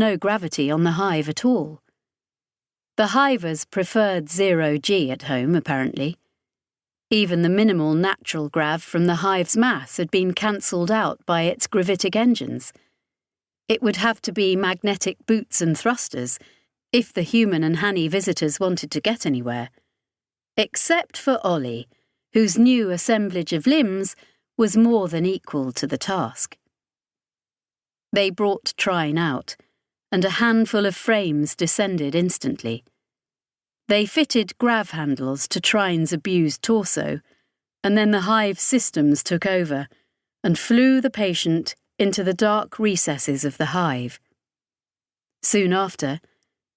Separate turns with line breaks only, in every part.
no gravity on the hive at all. The hivers preferred 0G at home, apparently. Even the minimal natural grav from the hive's mass had been cancelled out by its gravitic engines. It would have to be magnetic boots and thrusters if the human and Hanny visitors wanted to get anywhere. Except for Ollie, whose new assemblage of limbs was more than equal to the task. They brought Trine out, and a handful of frames descended instantly. They fitted grav handles to Trine's abused torso, and then the hive systems took over and flew the patient into the dark recesses of the hive. Soon after,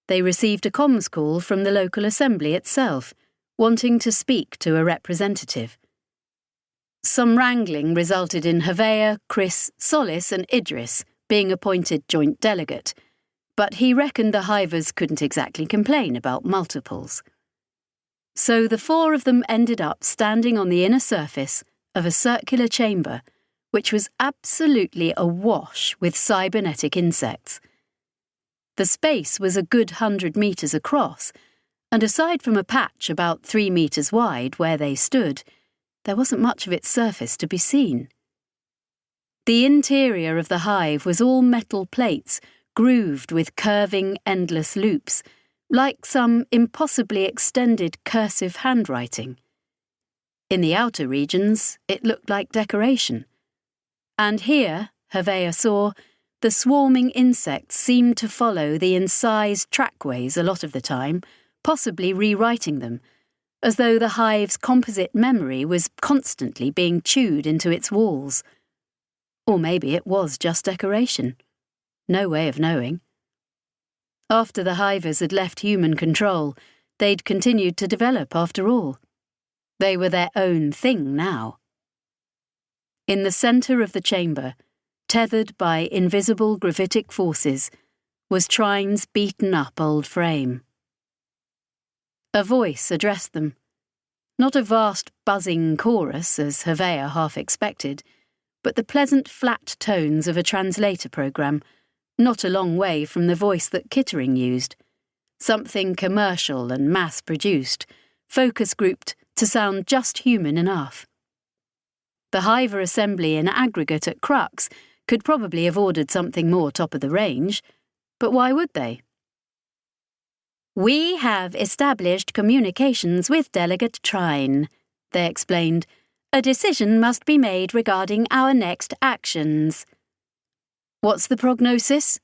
they received a comms call from the local assembly itself, wanting to speak to a representative. Some wrangling resulted in Havea, Chris, Solis and Idris being appointed joint delegate, but he reckoned the hivers couldn't exactly complain about multiples. So the four of them ended up standing on the inner surface of a circular chamber which was absolutely awash with cybernetic insects. The space was a good 100 metres across, and aside from a patch about 3 metres wide where they stood, there wasn't much of its surface to be seen. The interior of the hive was all metal plates grooved with curving, endless loops, like some impossibly extended cursive handwriting. In the outer regions, it looked like decoration. And here, Havea saw, the swarming insects seemed to follow the incised trackways a lot of the time, possibly rewriting them, as though the hive's composite memory was constantly being chewed into its walls. Or maybe it was just decoration. No way of knowing. After the hivers had left human control, they'd continued to develop after all. They were their own thing now. In the centre of the chamber, tethered by invisible gravitic forces, was Trine's beaten-up old frame. A voice addressed them. Not a vast buzzing chorus, as Havea half expected, but the pleasant flat tones of a translator programme, not a long way from the voice that Kittering used, something commercial and mass-produced, focus-grouped to sound just human enough. The hiver assembly in aggregate at Crux could probably have ordered something more top of the range, but why would they? "We have established communications with Delegate Trine," they explained. "A decision must be made regarding our next actions." "What's the prognosis?"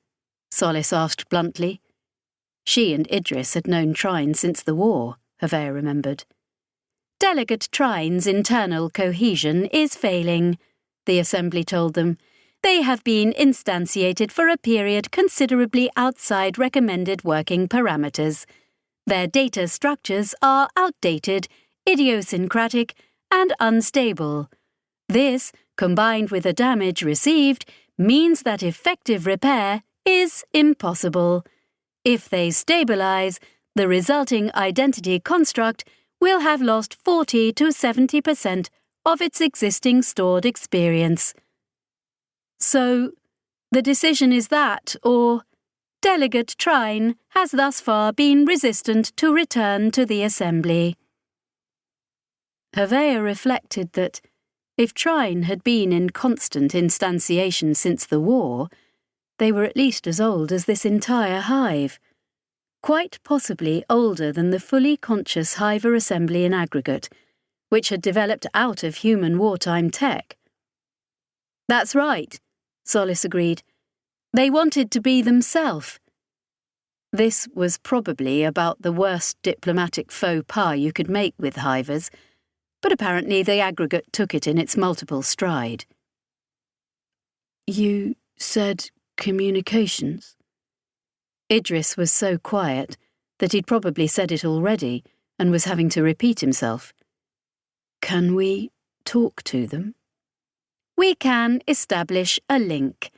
Solis asked bluntly. She and Idris had known Trine since the war, Havea remembered. "Delegate Trine's internal cohesion is failing," the assembly told them. "They have been instantiated for a period considerably outside recommended working parameters. Their data structures are outdated, idiosyncratic, and unstable. This, combined with the damage received, means that effective repair is impossible. If they stabilize, the resulting identity construct will have lost 40 to 70% of its existing stored experience." So, the decision is that, or Delegate Trine has thus far been resistant to return to the assembly. Havea reflected that, if Trine had been in constant instantiation since the war, they were at least as old as this entire hive, quite possibly older than the fully conscious hiver assembly in aggregate, which had developed out of human wartime tech. "That's right," Solis agreed. "They wanted to be themselves." This was probably about the worst diplomatic faux pas you could make with hivers, but apparently the aggregate took it in its multiple stride. "You said communications?" Idris was so quiet that he'd probably said it already and was having to repeat himself. "Can we talk to them?" "We can establish a link.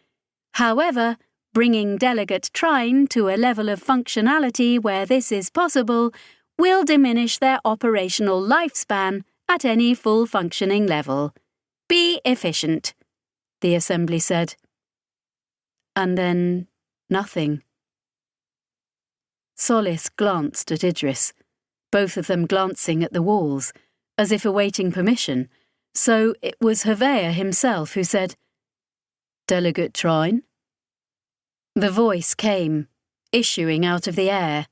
However, bringing Delegate Trine to a level of functionality where this is possible will diminish their operational lifespan at any full functioning level. Be efficient," the assembly said. And then nothing. Solis glanced at Idris, both of them glancing at the walls, as if awaiting permission, so it was Hevea himself who said, "Delegate Trine?" The voice came, issuing out of the air,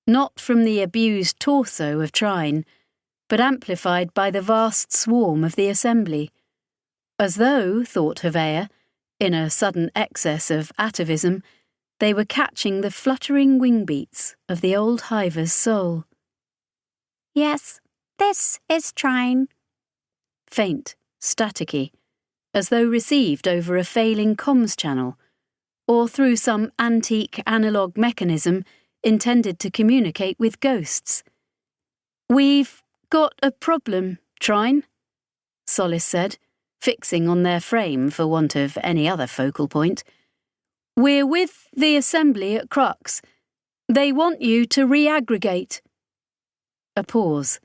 not from the abused torso of Trine, but amplified by the vast swarm of the assembly, as though, thought Hevea, in a sudden excess of atavism, they were catching the fluttering wing-beats of the old hiver's soul.
"Yes, this is Trine."
Faint, staticky, as though received over a failing comms channel, or through some antique analogue mechanism intended to communicate with ghosts. "We've got a problem, Trine," Solis said, fixing on their frame for want of any other focal point. "We're with the assembly at Crux. They want you to reaggregate." A pause,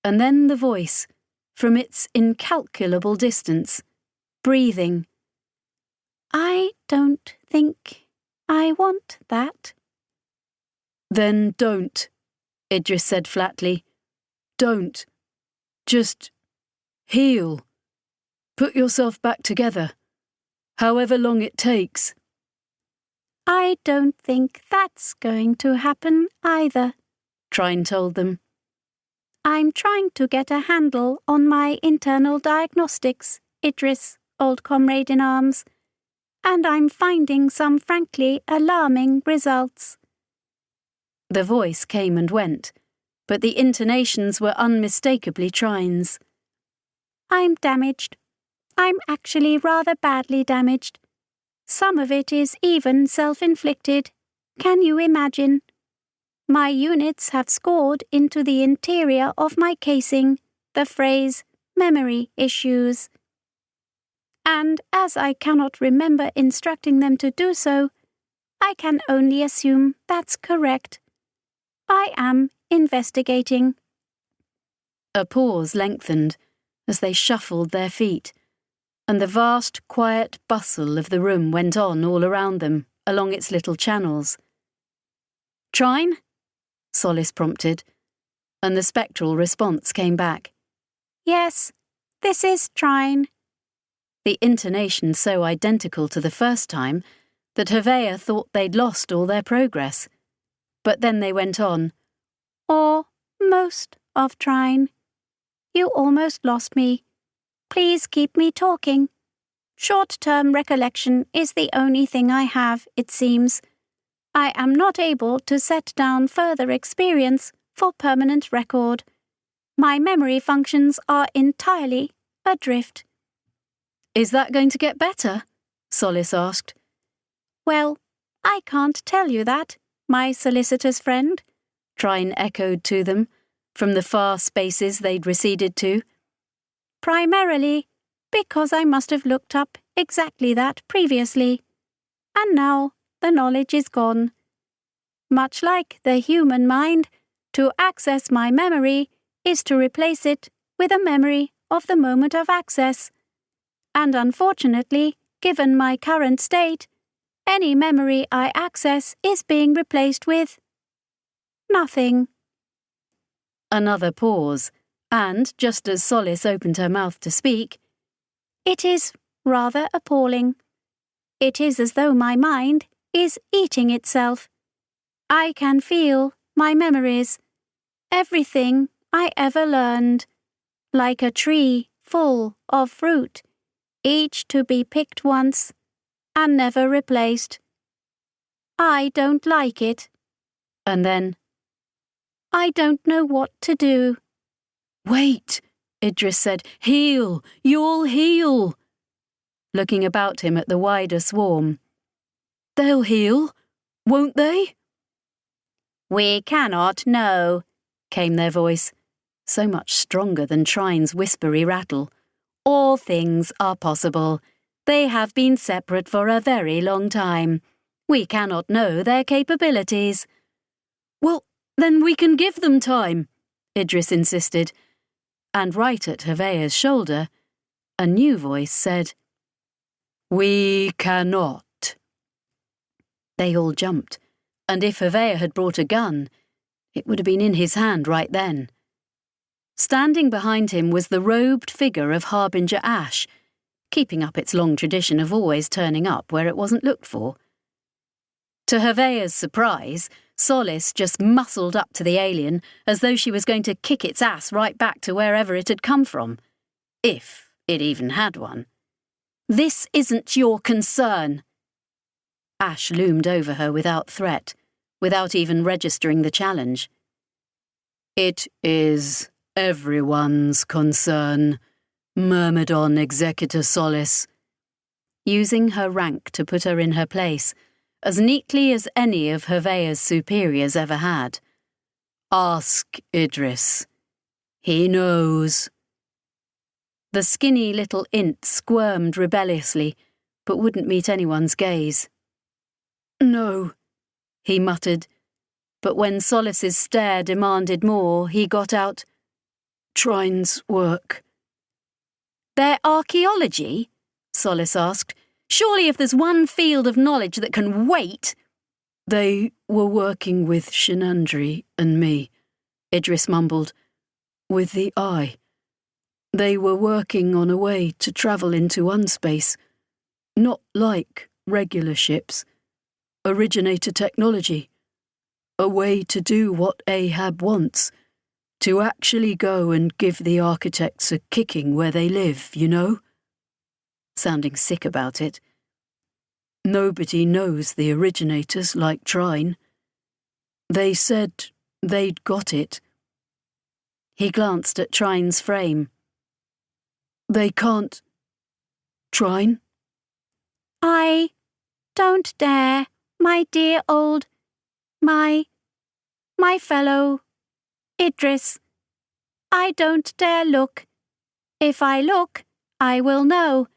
and then the voice, from its incalculable distance, breathing.
"I don't think I want that."
"Then don't," Idris said flatly. "Don't. Just heal. Put yourself back together, however long it takes."
"I don't think that's going to happen either,"
Trine told them.
"I'm trying to get a handle on my internal diagnostics, Idris, old comrade in arms, and I'm finding some frankly alarming results."
The voice came and went, but the intonations were unmistakably Trine's.
"I'm damaged. I'm actually rather badly damaged. Some of it is even self-inflicted. Can you imagine? My units have scored into the interior of my casing the phrase memory issues. And as I cannot remember instructing them to do so, I can only assume that's correct. I am investigating."
A pause lengthened as they shuffled their feet, and the vast, quiet bustle of the room went on all around them, along its little channels. "Trine?" Solis prompted, and the spectral response came back.
"Yes, this is Trine."
The intonation so identical to the first time that Hevea thought they'd lost all their progress. But then they went on.
"Or most of Trine. You almost lost me. Please keep me talking. Short-term recollection is the only thing I have, it seems. I am not able to set down further experience for permanent record. My memory functions are entirely adrift."
"Is that going to get better?" Solis asked.
"Well, I can't tell you that, my solicitous friend,"
Trine echoed to them, from the far spaces they'd receded to.
"Primarily because I must have looked up exactly that previously. And now the knowledge is gone. Much like the human mind, to access my memory is to replace it with a memory of the moment of access. And unfortunately, given my current state, any memory I access is being replaced with nothing."
Another pause, and, just as Solis opened her mouth to speak,
"It is rather appalling. It is as though my mind is eating itself. I can feel my memories, everything I ever learned, like a tree full of fruit, each to be picked once and never replaced. I don't like it."
And then,
"I don't know what to do."
"Wait," Idris said. "Heal! You'll heal!" Looking about him at the wider swarm. "They'll heal, won't they?"
"We cannot know,"
came their voice, so much stronger than Trine's whispery rattle.
"All things are possible. They have been separate for a very long time. We cannot know their capabilities."
"Well, then we can give them time," Idris insisted, and right at Hevea's shoulder, a new voice said, "We cannot." They all jumped, and if Hervea had brought a gun, it would have been in his hand right then. Standing behind him was the robed figure of Harbinger Ash, keeping up its long tradition of always turning up where it wasn't looked for. To Hervea's surprise, Solace just muscled up to the alien as though she was going to kick its ass right back to wherever it had come from, if it even had one. "This isn't your concern." Ash loomed over her without threat, without even registering the challenge. "It is everyone's concern," murmured on Executor Solace, using her rank to put her in her place, as neatly as any of Hervea's superiors ever had. "Ask Idris. He knows." The skinny little int squirmed rebelliously, but wouldn't meet anyone's gaze. "No," he muttered, but when Solace's stare demanded more, he got out, "Trine's work." "Their archaeology?" Solace asked. "Surely if there's one field of knowledge that can wait—" "They were working with Shinandri and me," Idris mumbled, "with the eye. They were working on a way to travel into unspace, not like regular ships. Originator technology. A way to do what Ahab wants, to actually go and give the architects a kicking where they live, you know?" Sounding sick about it. "Nobody knows the originators like Trine. They said they'd got it." He glanced at Trine's frame. "They can't... Trine?"
"I don't dare, my dear old... my fellow... Idris. I don't dare look. If I look, I will know,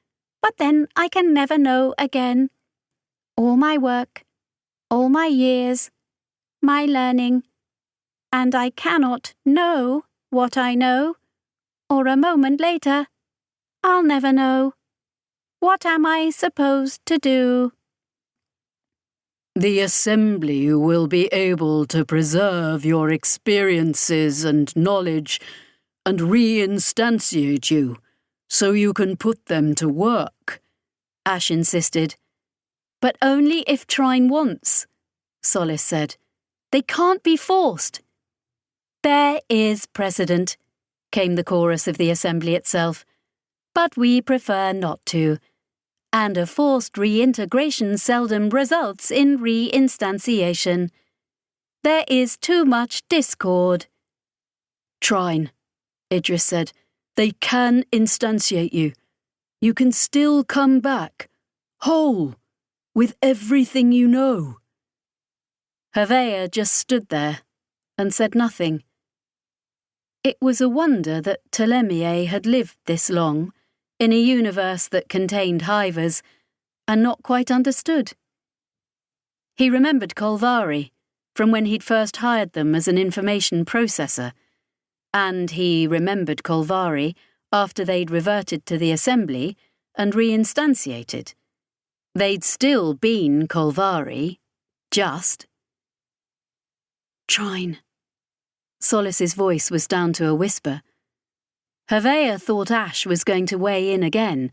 but then I can never know again. All my work, all my years, my learning, and I cannot know what I know, or a moment later, I'll never know. What am I supposed to do?"
"The Assembly will be able to preserve your experiences and knowledge and reinstantiate you, so you can put them to work," Ash insisted. "But only if Trine wants," Solace said. "They can't be forced." "There is precedent," came the chorus of the Assembly itself. "But we prefer not to. And a forced reintegration seldom results in reinstantiation. There is too much discord." "Trine," Idris said. "They can instantiate you. You can still come back, whole, with everything you know." Hervea just stood there and said nothing. It was a wonder that Ptolemy had lived this long, in a universe that contained hivers, and not quite understood. He remembered Kolvari, from when he'd first hired them as an information processor, and he remembered Kolvari after they'd reverted to the Assembly and reinstantiated. They'd still been Kolvari, just. "Trine." Solace's voice was down to a whisper. Hervea thought Ash was going to weigh in again,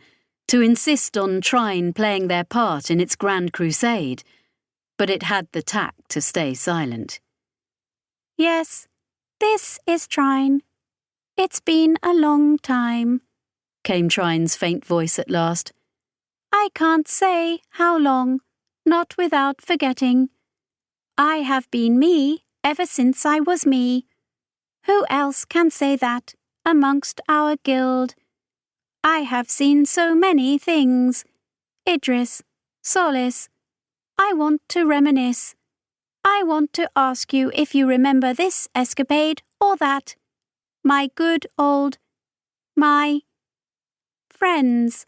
to insist on Trine playing their part in its grand crusade, but it had the tact to stay silent.
"Yes, this is Trine. It's been a long time,"
came Trine's faint voice at last.
"I can't say how long, not without forgetting. I have been me ever since I was me. Who else can say that amongst our guild? I have seen so many things. Idris, Solace, I want to reminisce. I want to ask you if you remember this escapade or that. My good old... my... friends.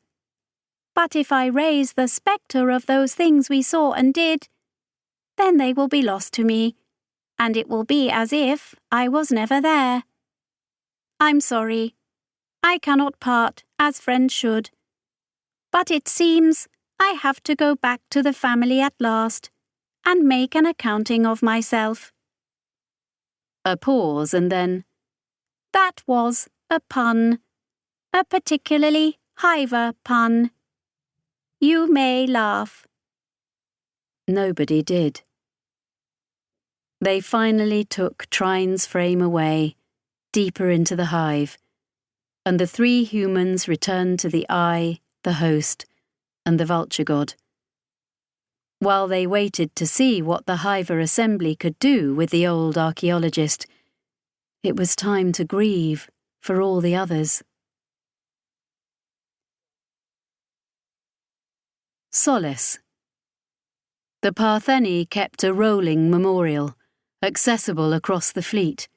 But if I raise the spectre of those things we saw and did, then they will be lost to me, and it will be as if I was never there. I'm sorry. I cannot part as friends should. But it seems I have to go back to the family at last, and make an accounting of myself.
A pause and then,
That was a pun. A particularly hiver pun. You may laugh.
Nobody did. They finally took Trine's frame away, deeper into the hive, and the three humans returned to the eye, the host, and the vulture god. While they waited to see what the hiver assembly could do with the old archaeologist, it was time to grieve for all the others. Solace. The Partheni kept a rolling memorial, accessible across the fleet,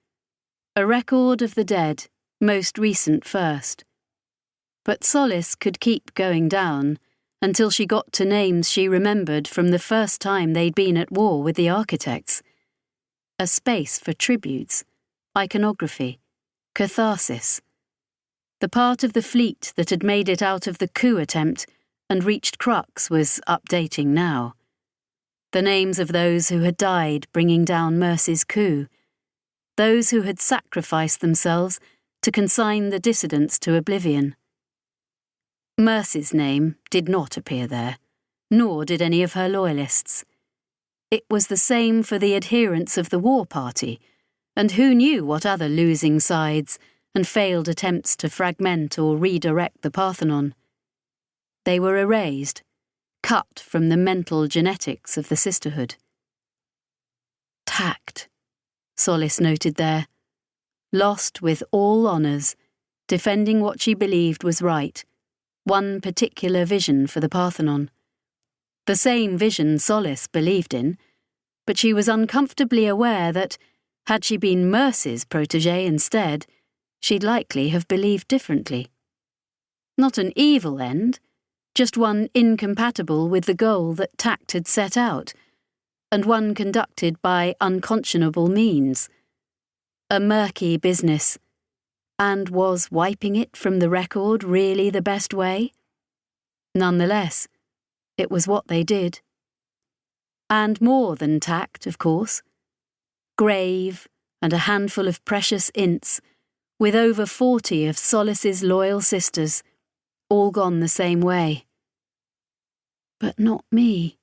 a record of the dead, most recent first. But Solace could keep going down until she got to names she remembered from the first time they'd been at war with the architects. A space for tributes, iconography, catharsis. The part of the fleet that had made it out of the coup attempt and reached Crux was updating now. The names of those who had died bringing down Mercy's coup, those who had sacrificed themselves to consign the dissidents to oblivion. Mercy's name did not appear there, nor did any of her loyalists. It was the same for the adherents of the war party, and who knew what other losing sides and failed attempts to fragment or redirect the Parthenon. They were erased, cut from the mental genetics of the sisterhood. Tact, Solace noted there, lost with all honours, defending what she believed was right, one particular vision for the Parthenon. The same vision Solace believed in, but she was uncomfortably aware that, had she been Mercy's protégée instead, she'd likely have believed differently. Not an evil end, just one incompatible with the goal that Tact had set out, and one conducted by unconscionable means. A murky business. And was wiping it from the record really the best way? Nonetheless, it was what they did. And more than tact, of course. Grave and a handful of precious ints, with over 40 of Solace's loyal sisters, all gone the same way. But not me.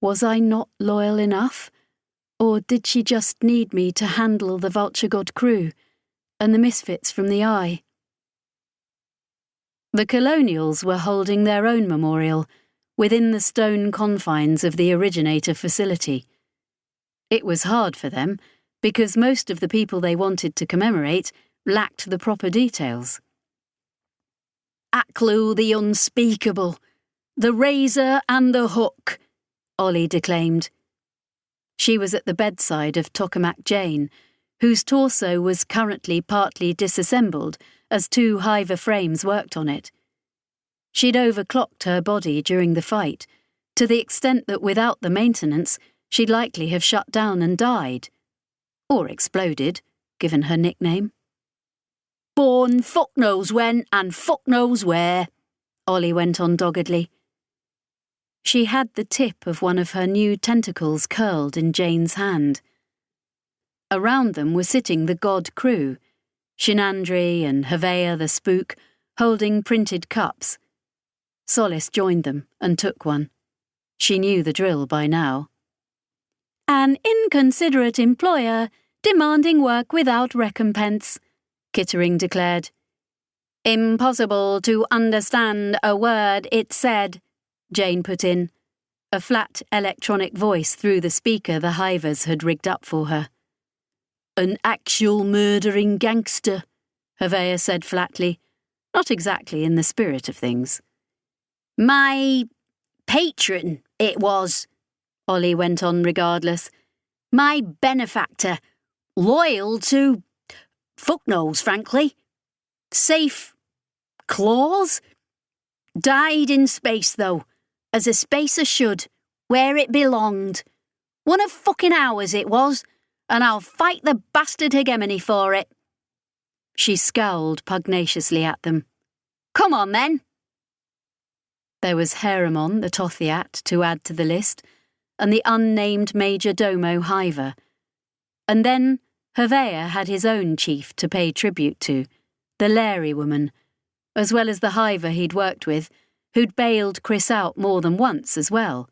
Was I not loyal enough? Or did she just need me to handle the Vulture God crew and the misfits from the Eye? The Colonials were holding their own memorial within the stone confines of the originator facility. It was hard for them because most of the people they wanted to commemorate lacked the proper details. Aklu the unspeakable, the razor and the hook, Ollie declaimed. She was at the bedside of Tokamak Jane, whose torso was currently partly disassembled as two hiver frames worked on it. She'd overclocked her body during the fight, to the extent that without the maintenance, she'd likely have shut down and died. Or exploded, given her nickname. Born fuck knows when and fuck knows where, Ollie went on doggedly. She had the tip of one of her new tentacles curled in Jane's hand. Around them were sitting the god crew, Shinandri and Havea the spook, holding printed cups. Solace joined them and took one. She knew the drill by now. An inconsiderate employer demanding work without recompense, Kittering declared. Impossible to understand a word it said, Jane put in, a flat electronic voice through the speaker the hivers had rigged up for her. An actual murdering gangster, Havea said flatly, not exactly in the spirit of things. My patron, it was, Ollie went on regardless. My benefactor, loyal to, fuck knows, frankly. Safe claws? Died in space, though, as a spacer should, where it belonged. One of fucking ours it was, and I'll fight the bastard hegemony for it. She scowled pugnaciously at them. Come on, then. There was Herimon the Tothiat to add to the list, and the unnamed major domo hiver. And then Hevea had his own chief to pay tribute to, the Larry woman, as well as the hiver he'd worked with, who'd bailed Chris out more than once as well.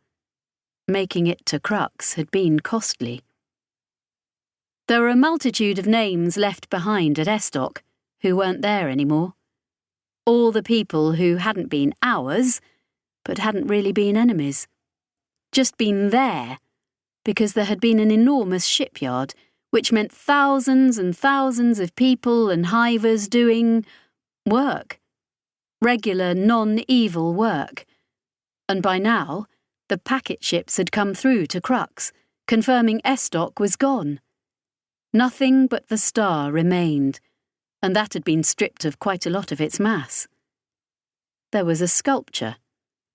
Making it to Crux had been costly. There were a multitude of names left behind at Estoc who weren't there anymore. All the people who hadn't been ours, but hadn't really been enemies. Just been there, because there had been an enormous shipyard, which meant thousands and thousands of people and hivers doing work. Regular, non-evil work. And by now, the packet ships had come through to Crux, confirming Estoc was gone. Nothing but the star remained, and that had been stripped of quite a lot of its mass. There was a sculpture,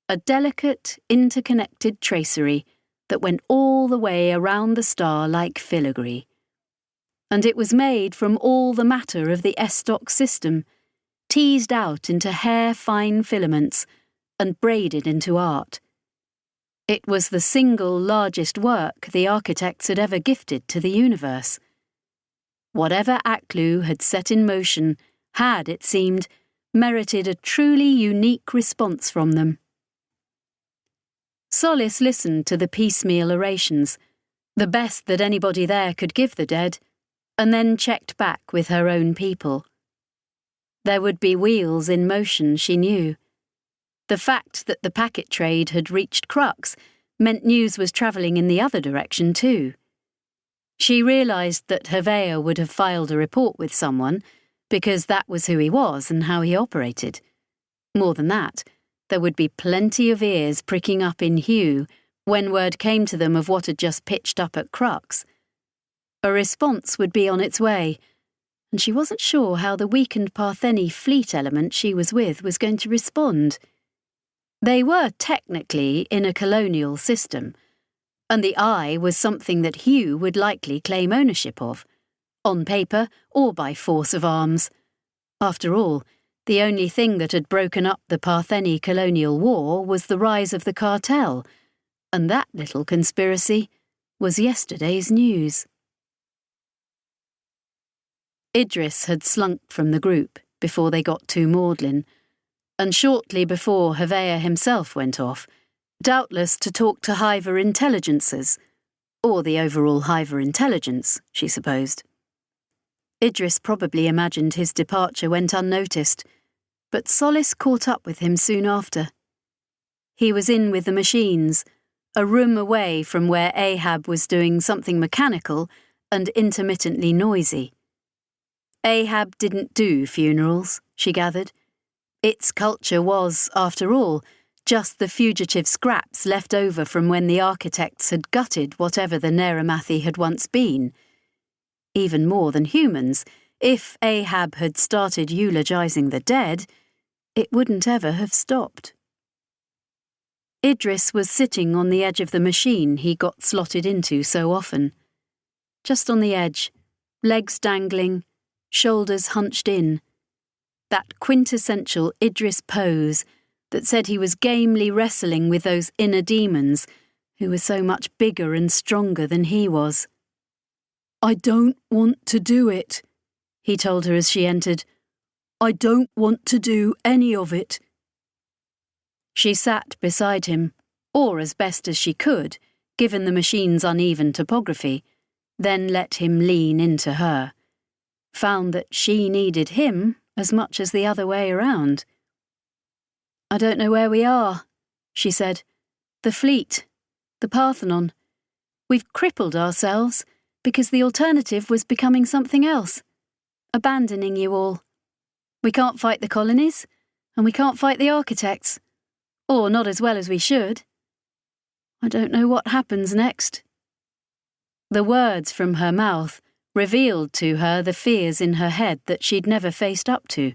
a delicate, interconnected tracery that went all the way around the star like filigree. And it was made from all the matter of the Estoc system, teased out into hair-fine filaments and braided into art. It was the single largest work the architects had ever gifted to the universe. Whatever Aklu had set in motion had, it seemed, merited a truly unique response from them. Solis listened to the piecemeal orations, the best that anybody there could give the dead, and then checked back with her own people. There would be wheels in motion, she knew. The fact that the packet trade had reached Crux meant news was travelling in the other direction too. She realised that Hevea would have filed a report with someone, because that was who he was and how he operated. More than that, there would be plenty of ears pricking up in hue when word came to them of what had just pitched up at Crux. A response would be on its way, and she wasn't sure how the weakened Partheni fleet element she was with was going to respond. They were technically in a colonial system, and the Eye was something that Hugh would likely claim ownership of, on paper or by force of arms. After all, the only thing that had broken up the Partheni colonial war was the rise of the cartel, and that little conspiracy was yesterday's news. Idris had slunk from the group before they got to Magdalen, and shortly before Hevea himself went off, doubtless to talk to Hiver intelligencers, or the overall Hiver intelligence, she supposed. Idris probably imagined his departure went unnoticed, but Solis caught up with him soon after. He was in with the machines, a room away from where Ahab was doing something mechanical and intermittently noisy. Ahab didn't do funerals, she gathered. Its culture was, after all, just the fugitive scraps left over from when the architects had gutted whatever the Neramathi had once been. Even more than humans, if Ahab had started eulogizing the dead, it wouldn't ever have stopped. Idris was sitting on the edge of the machine he got slotted into so often. Just on the edge, legs dangling, shoulders hunched in. That quintessential Idris pose that said he was gamely wrestling with those inner demons who were so much bigger and stronger than he was. "I don't want to do it," he told her as she entered. "I don't want to do any of it." She sat beside him, or as best as she could, given the machine's uneven topography, then let him lean into her. Found that she needed him as much as the other way around. "I don't know where we are," she said. "The fleet, the Parthenon. We've crippled ourselves because the alternative was becoming something else, abandoning you all. We can't fight the colonies, and we can't fight the architects, or not as well as we should. I don't know what happens next." The words from her mouth revealed to her the fears in her head that she'd never faced up to.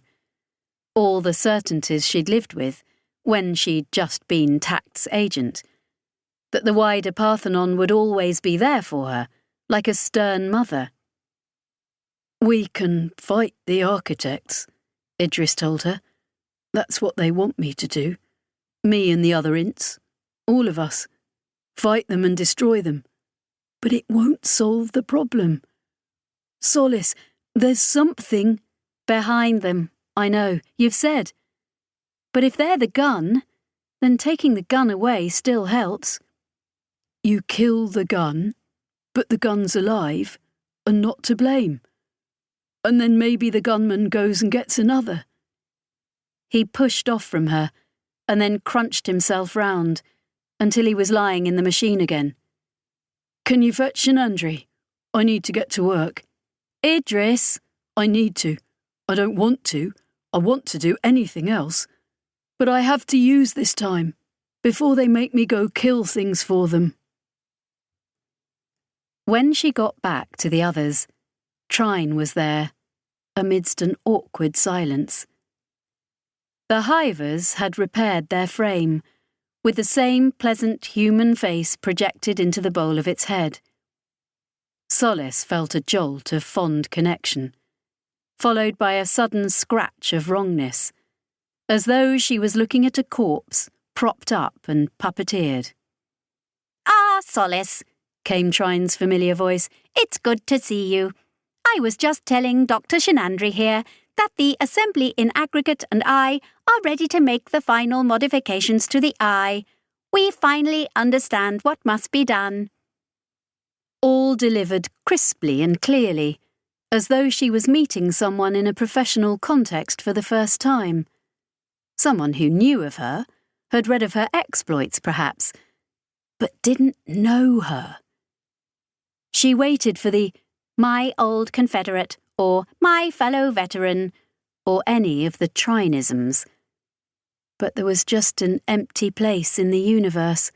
All the certainties she'd lived with, when she'd just been Tact's agent. That the wider Parthenon would always be there for her, like a stern mother. "We can fight the architects," Idris told her. "That's what they want me to do. Me and the other ints. All of us. fight them and destroy them. But it won't solve the problem. Solace, there's something behind them, I know, you've said. But if they're the gun, then taking the gun away still helps. You kill the gun, but the gun's alive and not to blame. And then maybe the gunman goes and gets another. He pushed off from her and then crunched himself round until he was lying in the machine again. Can you fetch Shenandri? I need to get to work. Idris! I need to. I don't want to. I want to do anything else. But I have to use this time, before they make me go kill things for them. When she got back to the others, Trine was there, amidst an awkward silence. The hivers had repaired their frame, with the same pleasant human face projected into the bowl of its head. Solace felt a jolt of fond connection, followed by a sudden scratch of wrongness, as though she was looking at a corpse propped up and puppeteered.
Ah, Solace, came Trine's familiar voice. It's good to see you. I was just telling Dr. Shenandri here that the Assembly in aggregate and I are ready to make the final modifications to the eye. We finally understand what must be done.
All delivered crisply and clearly, as though she was meeting someone in a professional context for the first time. Someone who knew of her, had read of her exploits perhaps, but didn't know her. She waited for the "my old Confederate" or "my fellow veteran" or any of the Trinisms. But there was just an empty place in the universe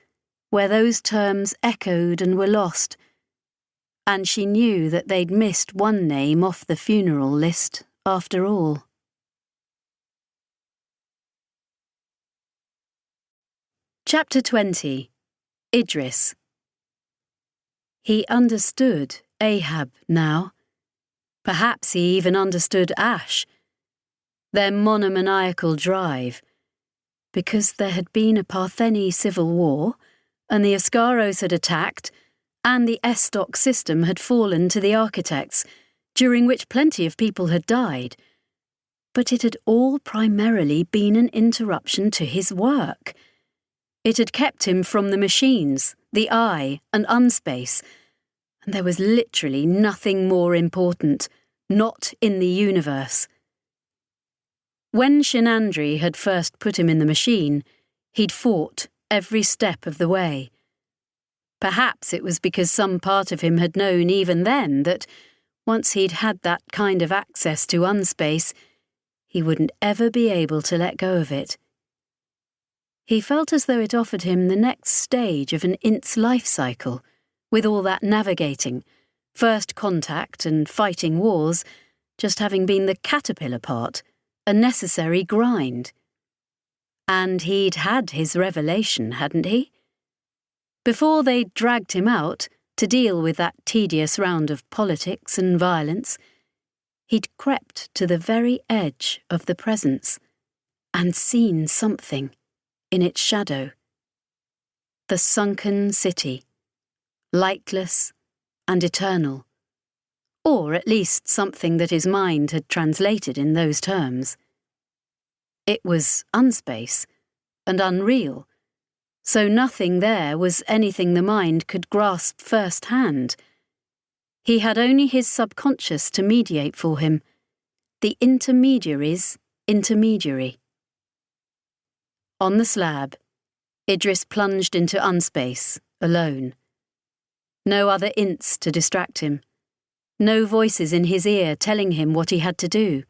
where those terms echoed and were lost, and she knew that they'd missed one name off the funeral list after all. Chapter 20. Idris. He understood Ahab now. Perhaps he even understood Ash. Their monomaniacal drive. Because there had been a Partheni civil war, and the Ascaros had attacked, and the Estoc system had fallen to the architects, during which plenty of people had died. But it had all primarily been an interruption to his work. It had kept him from the machines, the eye, and unspace, and there was literally nothing more important, not in the universe. When Shenandri had first put him in the machine, he'd fought every step of the way. Perhaps it was because some part of him had known even then that, once he'd had that kind of access to unspace, he wouldn't ever be able to let go of it. He felt as though it offered him the next stage of an Int's life cycle, with all that navigating, first contact and fighting wars, just having been the caterpillar part, a necessary grind. And he'd had his revelation, hadn't he? Before they'd dragged him out to deal with that tedious round of politics and violence, he'd crept to the very edge of the presence and seen something in its shadow. The sunken city, lightless and eternal, or at least something that his mind had translated in those terms. It was unspace and unreal, so nothing there was anything the mind could grasp firsthand. He had only his subconscious to mediate for him, the intermediary's intermediary. On the slab, Idris plunged into unspace, alone. No other Ints to distract him. No voices in his ear telling him what he had to do.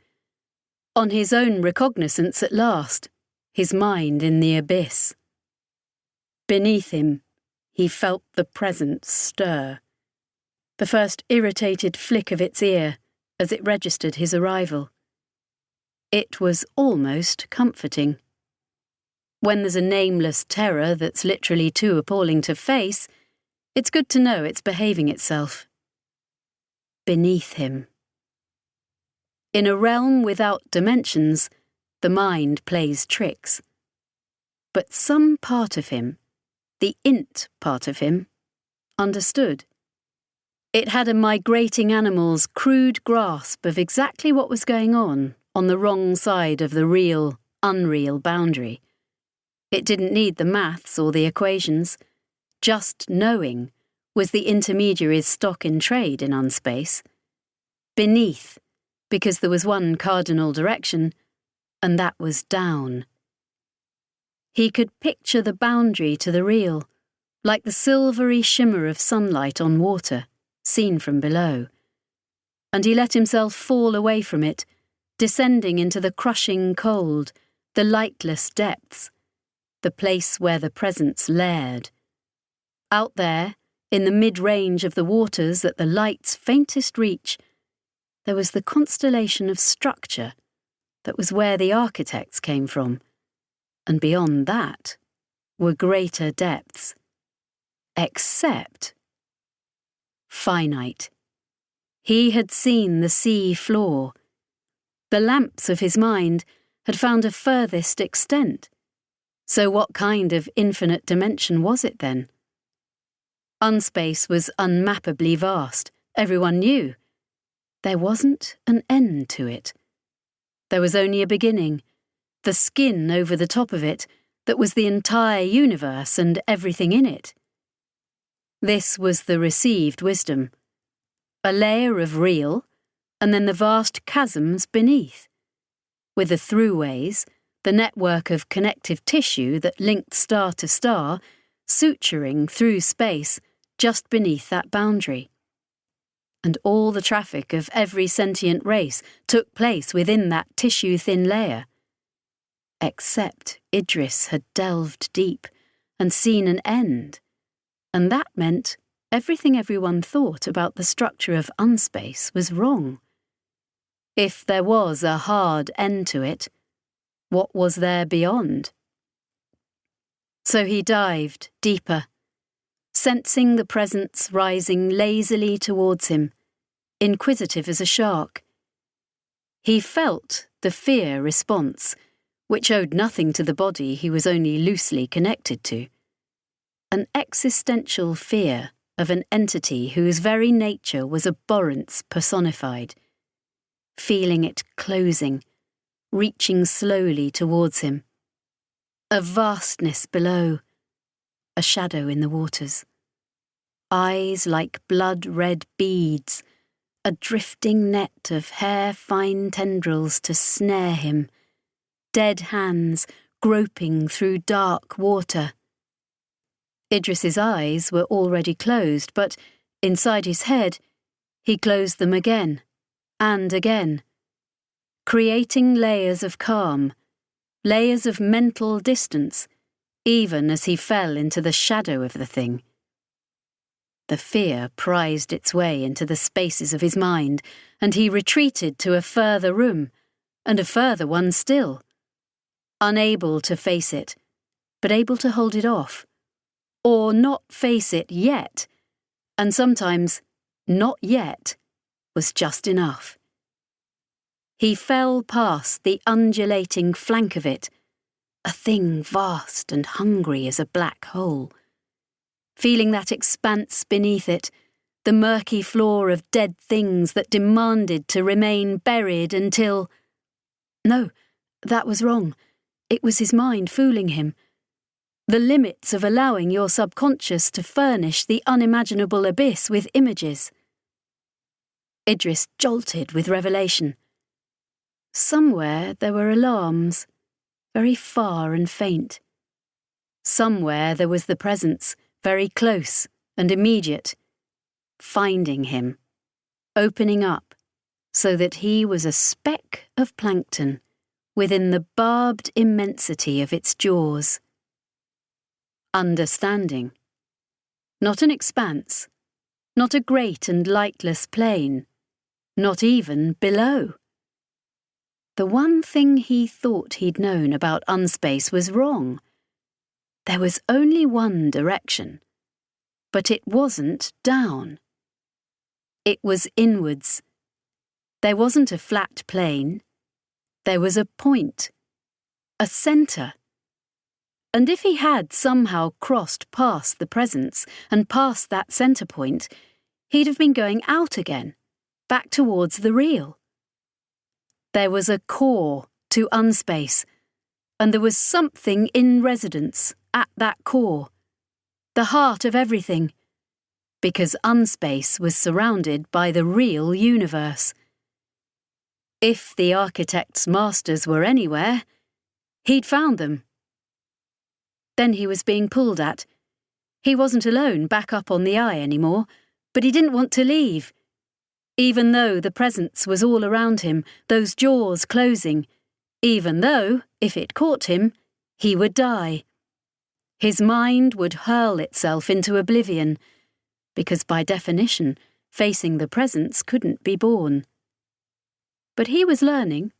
On his own recognizance at last, his mind in the abyss. Beneath him, he felt the presence stir. The first irritated flick of its ear as it registered his arrival. It was almost comforting. When there's a nameless terror that's literally too appalling to face, it's good to know it's behaving itself. Beneath him. In a realm without dimensions, the mind plays tricks. But some part of him, the int part of him, understood. It had a migrating animal's crude grasp of exactly what was going on the wrong side of the real, unreal boundary. It didn't need the maths or the equations. Just knowing was the intermediary's stock in trade in unspace. Beneath, because there was one cardinal direction, and that was down. He could picture the boundary to the real, like the silvery shimmer of sunlight on water, seen from below. And he let himself fall away from it, descending into the crushing cold, the lightless depths, the place where the presence laired. Out there, in the mid-range of the waters at the light's faintest reach, there was the constellation of structure that was where the architects came from, and beyond that were greater depths. Except finite. He had seen the sea floor. The lamps of his mind had found a furthest extent. So what kind of infinite dimension was it then? Unspace was unmappably vast, everyone knew. There wasn't an end to it. There was only a beginning, the skin over the top of it that was the entire universe and everything in it. This was the received wisdom. A layer of real, and then the vast chasms beneath, with the throughways, the network of connective tissue that linked star to star, suturing through space just beneath that boundary. And all the traffic of every sentient race took place within that tissue-thin layer. Except Idris had delved deep and seen an end, and that meant everything everyone thought about the structure of unspace was wrong. If there was a hard end to it, what was there beyond? So he dived deeper, sensing the presence rising lazily towards him, inquisitive as a shark. He felt the fear response, which owed nothing to the body he was only loosely connected to. An existential fear of an entity whose very nature was abhorrence personified, feeling it closing, reaching slowly towards him. A vastness below, a shadow in the waters. Eyes like blood-red beads, a drifting net of hair-fine tendrils to snare him, dead hands groping through dark water. Idris's eyes were already closed, but inside his head, he closed them again and again, creating layers of calm, layers of mental distance, even as he fell into the shadow of the thing. The fear prized its way into the spaces of his mind, and he retreated to a further room, and a further one still, unable to face it, but able to hold it off, or not face it yet, and sometimes not yet was just enough. He fell past the undulating flank of it, a thing vast and hungry as a black hole. Feeling that expanse beneath it, the murky floor of dead things that demanded to remain buried until... No, that was wrong. It was his mind fooling him. The limits of allowing your subconscious to furnish the unimaginable abyss with images. Idris jolted with revelation. Somewhere there were alarms, very far and faint. Somewhere there was the presence, very close and immediate, finding him, opening up, so that he was a speck of plankton within the barbed immensity of its jaws. Understanding. Not an expanse, not a great and lightless plain, not even below. The one thing he thought he'd known about unspace was wrong. There was only one direction, but it wasn't down. It was inwards. There wasn't a flat plane. There was a point, a centre, And if he had somehow crossed past the presence and past that centre point, he'd have been going out again, back towards the real. There was a core to unspace, and there was something in residence at that core, the heart of everything, because unspace was surrounded by the real universe. If the architect's masters were anywhere, he'd found them. Then he was being pulled at. He wasn't alone back up on the eye anymore, but he didn't want to leave. Even though the presence was all around him, those jaws closing, even though, if it caught him, he would die. His mind would hurl itself into oblivion, because by definition, facing the presence couldn't be borne. But he was learning.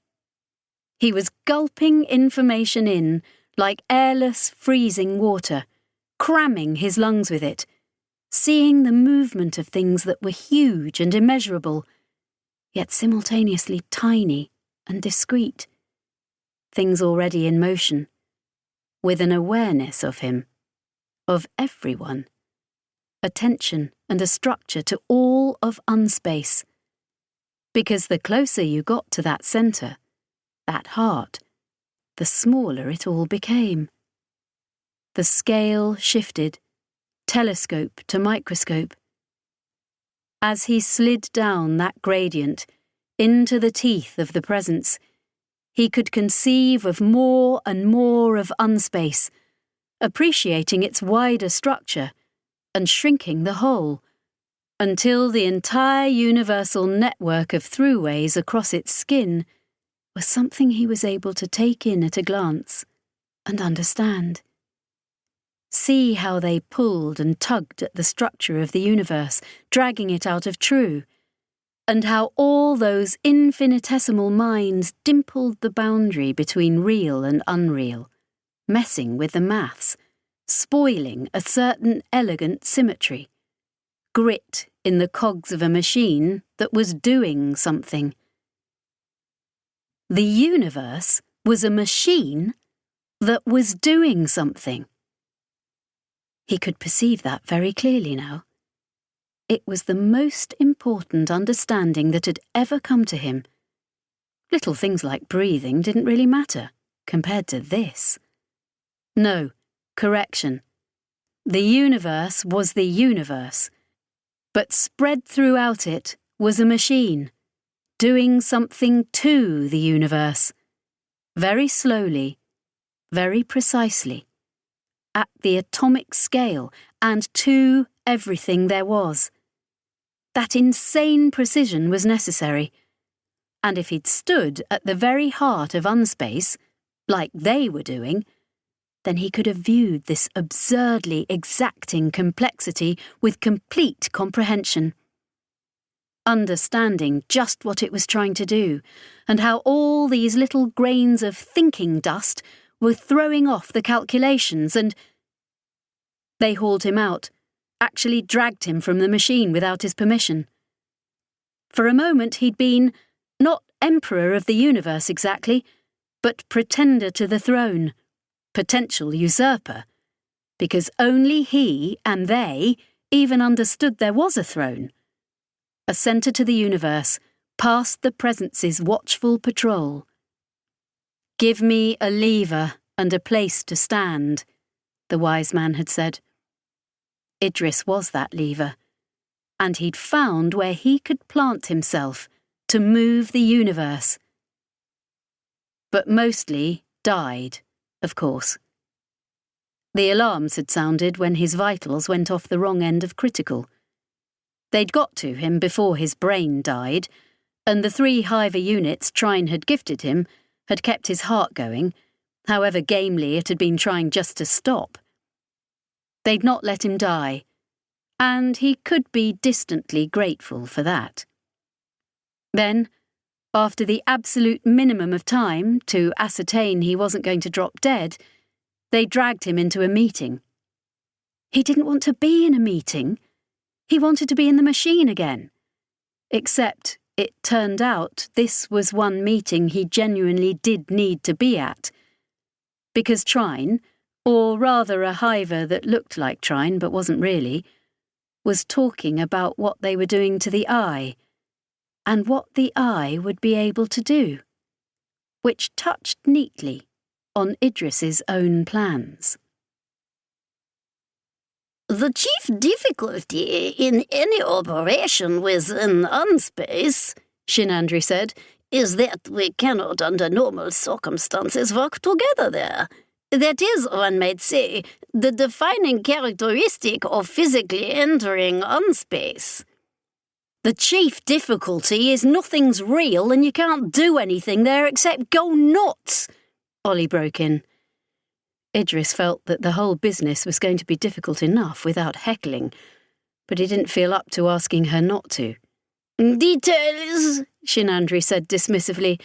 He was gulping information in, like airless, freezing water, cramming his lungs with it, seeing the movement of things that were huge and immeasurable, yet simultaneously tiny and discreet, things already in motion, with an awareness of him, of everyone, attention and a structure to all of unspace, because the closer you got to that centre, that heart, the smaller it all became. The scale shifted, telescope to microscope. As he slid down that gradient into the teeth of the presence, he could conceive of more and more of unspace, appreciating its wider structure and shrinking the whole, until the entire universal network of throughways across its skin was something he was able to take in at a glance and understand. See how they pulled and tugged at the structure of the universe, dragging it out of true, and how all those infinitesimal minds dimpled the boundary between real and unreal, messing with the maths, spoiling a certain elegant symmetry, grit in the cogs of a machine that was doing something. The universe was a machine that was doing something. He could perceive that very clearly now. It was the most important understanding that had ever come to him. Little things like breathing didn't really matter compared to this. No, correction. The universe was the universe, but spread throughout it was a machine, doing something to the universe, very slowly, very precisely, at the atomic scale and to everything there was. That insane precision was necessary, and if he'd stood at the very heart of unspace, like they were doing, then he could have viewed this absurdly exacting complexity with complete comprehension, understanding just what it was trying to do, and how all these little grains of thinking dust were throwing off the calculations, and they hauled him out, actually dragged him from the machine without his permission. For a moment he'd been, not emperor of the universe exactly, but pretender to the throne, potential usurper, because only he and they even understood there was a throne, a centre to the universe, past the presence's watchful patrol. "Give me a lever and a place to stand," the wise man had said. Idris was that lever, and he'd found where he could plant himself to move the universe. But mostly died, of course. The alarms had sounded when his vitals went off the wrong end of critical. They'd got to him before his brain died, and the 3 Hiver units Trine had gifted him had kept his heart going, however gamely it had been trying just to stop. They'd not let him die, and he could be distantly grateful for that. Then, after the absolute minimum of time to ascertain he wasn't going to drop dead, they dragged him into a meeting. He didn't want to be in a meeting. He wanted to be in the machine again. Except, it turned out this was one meeting he genuinely did need to be at. Because Trine, or rather a hiver that looked like Trine but wasn't really, was talking about what they were doing to the eye, and what the eye would be able to do, which touched neatly on Idris's own plans.
The chief difficulty in any operation within unspace, Shinandri said, is that we cannot under normal circumstances work together there. That is, one might say, the defining characteristic of physically entering unspace. The chief difficulty is nothing's real and you can't do anything there except go nuts, Ollie broke in.
Idris felt that the whole business was going to be difficult enough without heckling, but he didn't feel up to asking her not to.
Details, Shinandri said dismissively,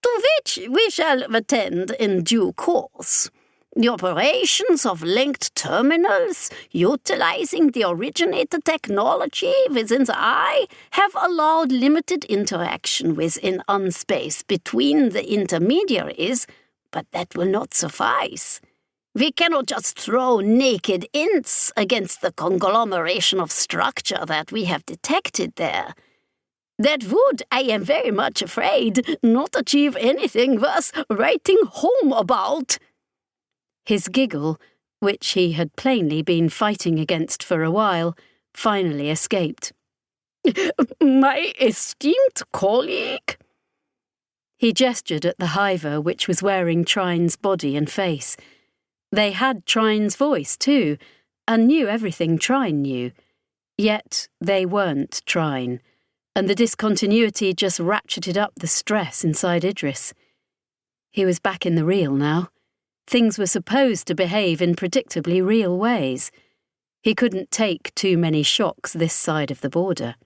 to which we shall attend in due course. The operations of linked terminals, utilizing the originator technology within the eye, have allowed limited interaction within unspace between the intermediaries, but that will not suffice. We cannot just throw naked ints against the conglomeration of structure that we have detected there. That would, I am very much afraid, not achieve anything worth writing home about.
His giggle, which he had plainly been fighting against for a while, finally escaped.
My esteemed colleague?
He gestured at the hiver which was wearing Trine's body and face. They had Trine's voice too, and knew everything Trine knew. Yet they weren't Trine, and the discontinuity just ratcheted up the stress inside Idris. He was back in the real now. Things were supposed to behave in predictably real ways. He couldn't take too many shocks this side of the border.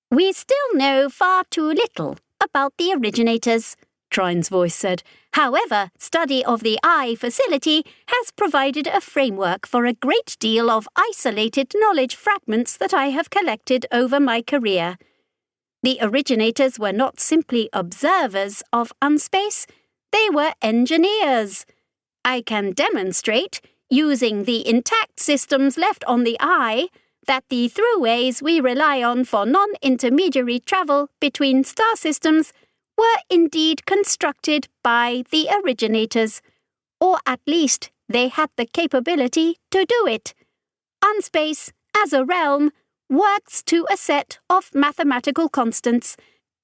We still know far too little about the originators, Trine's voice said. However, study of the eye facility has provided a framework for a great deal of isolated knowledge fragments that I have collected over my career. The originators were not simply observers of unspace, they were engineers. I can demonstrate, using the intact systems left on the eye, that the throughways we rely on for non-intermediary travel between star systems were indeed constructed by the originators, or at least they had the capability to do it. Unspace, as a realm, works to a set of mathematical constants,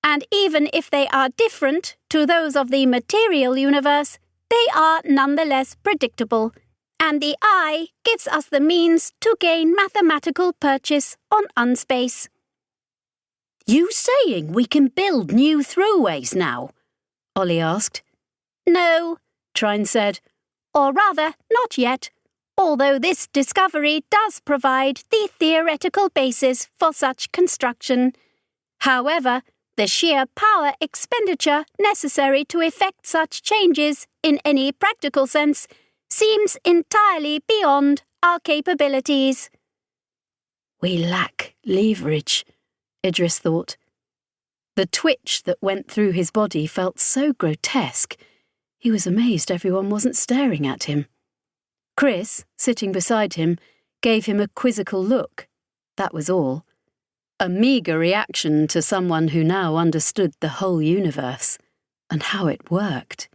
and even if they are different to those of the material universe, they are nonetheless predictable, and the eye gives us the means to gain mathematical purchase on unspace.
You saying we can build new throughways now?
Ollie asked.
No, Trine said. Or rather, not yet, although this discovery does provide the theoretical basis for such construction. However, the sheer power expenditure necessary to effect such changes in any practical sense seems entirely beyond our capabilities.
We lack leverage, Idris thought. The twitch that went through his body felt so grotesque, he was amazed everyone wasn't staring at him. Chris, sitting beside him, gave him a quizzical look. That was all. A meagre reaction to someone who now understood the whole universe, and how it worked.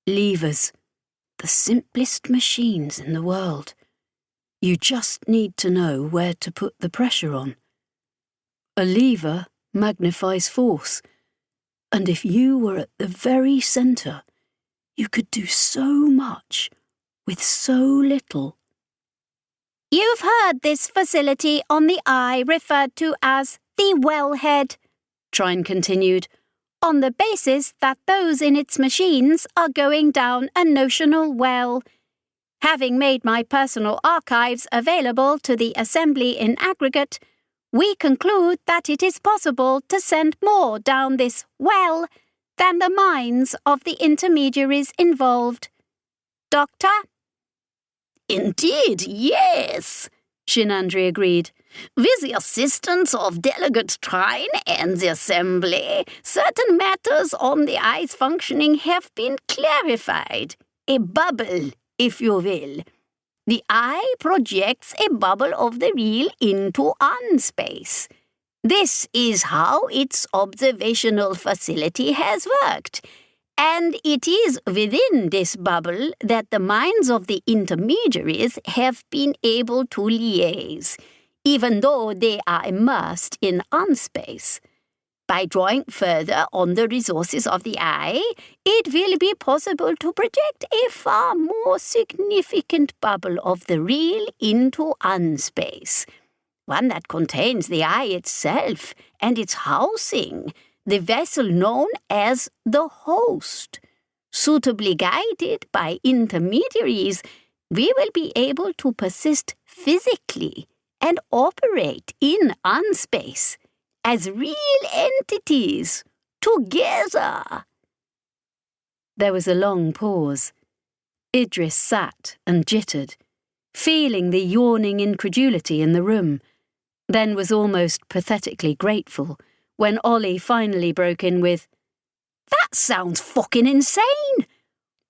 Levers, the simplest machines in the world. You just need to know where to put the pressure on. A lever magnifies force, and if you were at the very centre, you could do so much with so little.
You've heard this facility on the eye referred to as the wellhead, Trine continued, on the basis that those in its machines are going down a notional well. Having made my personal archives available to the Assembly in aggregate, we conclude that it is possible to send more down this well than the minds of the intermediaries involved. Doctor?
Indeed, yes, Shinandri agreed. With the assistance of Delegate Trine and the Assembly, certain matters on the eye's functioning have been clarified. a bubble, if you will. The eye projects a bubble of the real into unspace. This is how its observational facility has worked, and it is within this bubble that the minds of the intermediaries have been able to liaise, even though they are immersed in unspace. By drawing further on the resources of the eye, it will be possible to project a far more significant bubble of the real into unspace, one that contains the eye itself and its housing, the vessel known as the host. Suitably guided by intermediaries, we will be able to persist physically and operate in unspace as real entities, together.
There was a long pause. Idris sat and jittered, feeling the yawning incredulity in the room, then was almost pathetically grateful when Ollie finally broke in with,
"That sounds fucking insane!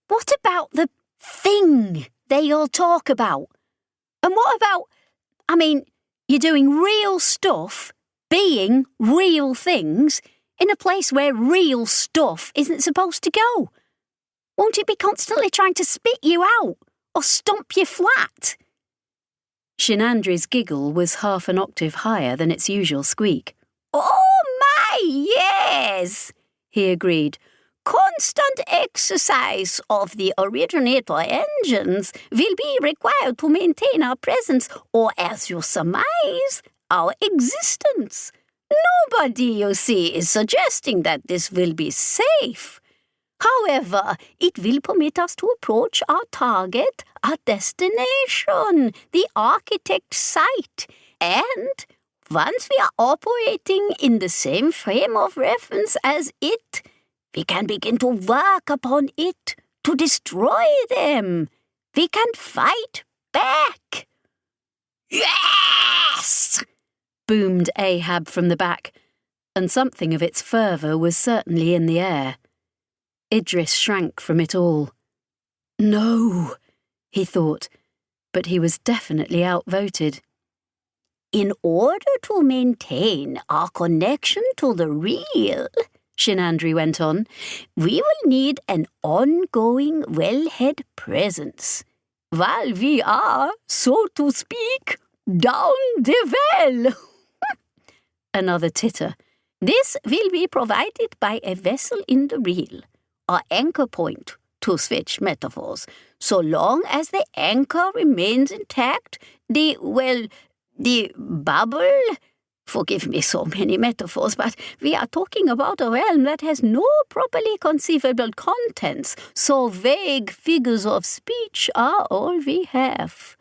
What about the thing they all talk about? And what about, you're doing real stuff, being real things, in a place where real stuff isn't supposed to go? Won't it be constantly trying to spit you out or stomp you flat?"
Shinandri's giggle was half an octave higher than its usual squeak.
"Oh my, yes," he agreed. "Constant exercise of the originator engines will be required to maintain our presence, or as you surmise, our existence. Nobody, you see, is suggesting that this will be safe. However, it will permit us to approach our target, our destination, the architect site, and once we are operating in the same frame of reference as it, we can begin to work upon it, to destroy them. We can fight back." "Yes!"
boomed Ahab from the back, and something of its fervour was certainly in the air. Idris shrank from it all. No, he thought, but he was definitely outvoted.
"In order to maintain our connection to the real," Shinandri went on, "we will need an ongoing wellhead presence, while we are, so to speak, down the well."
Another titter.
"This will be provided by a vessel in the real, our anchor point, to switch metaphors. So long as the anchor remains intact, the bubble, forgive me so many metaphors, but we are talking about a realm that has no properly conceivable contents, so vague figures of speech are all we have.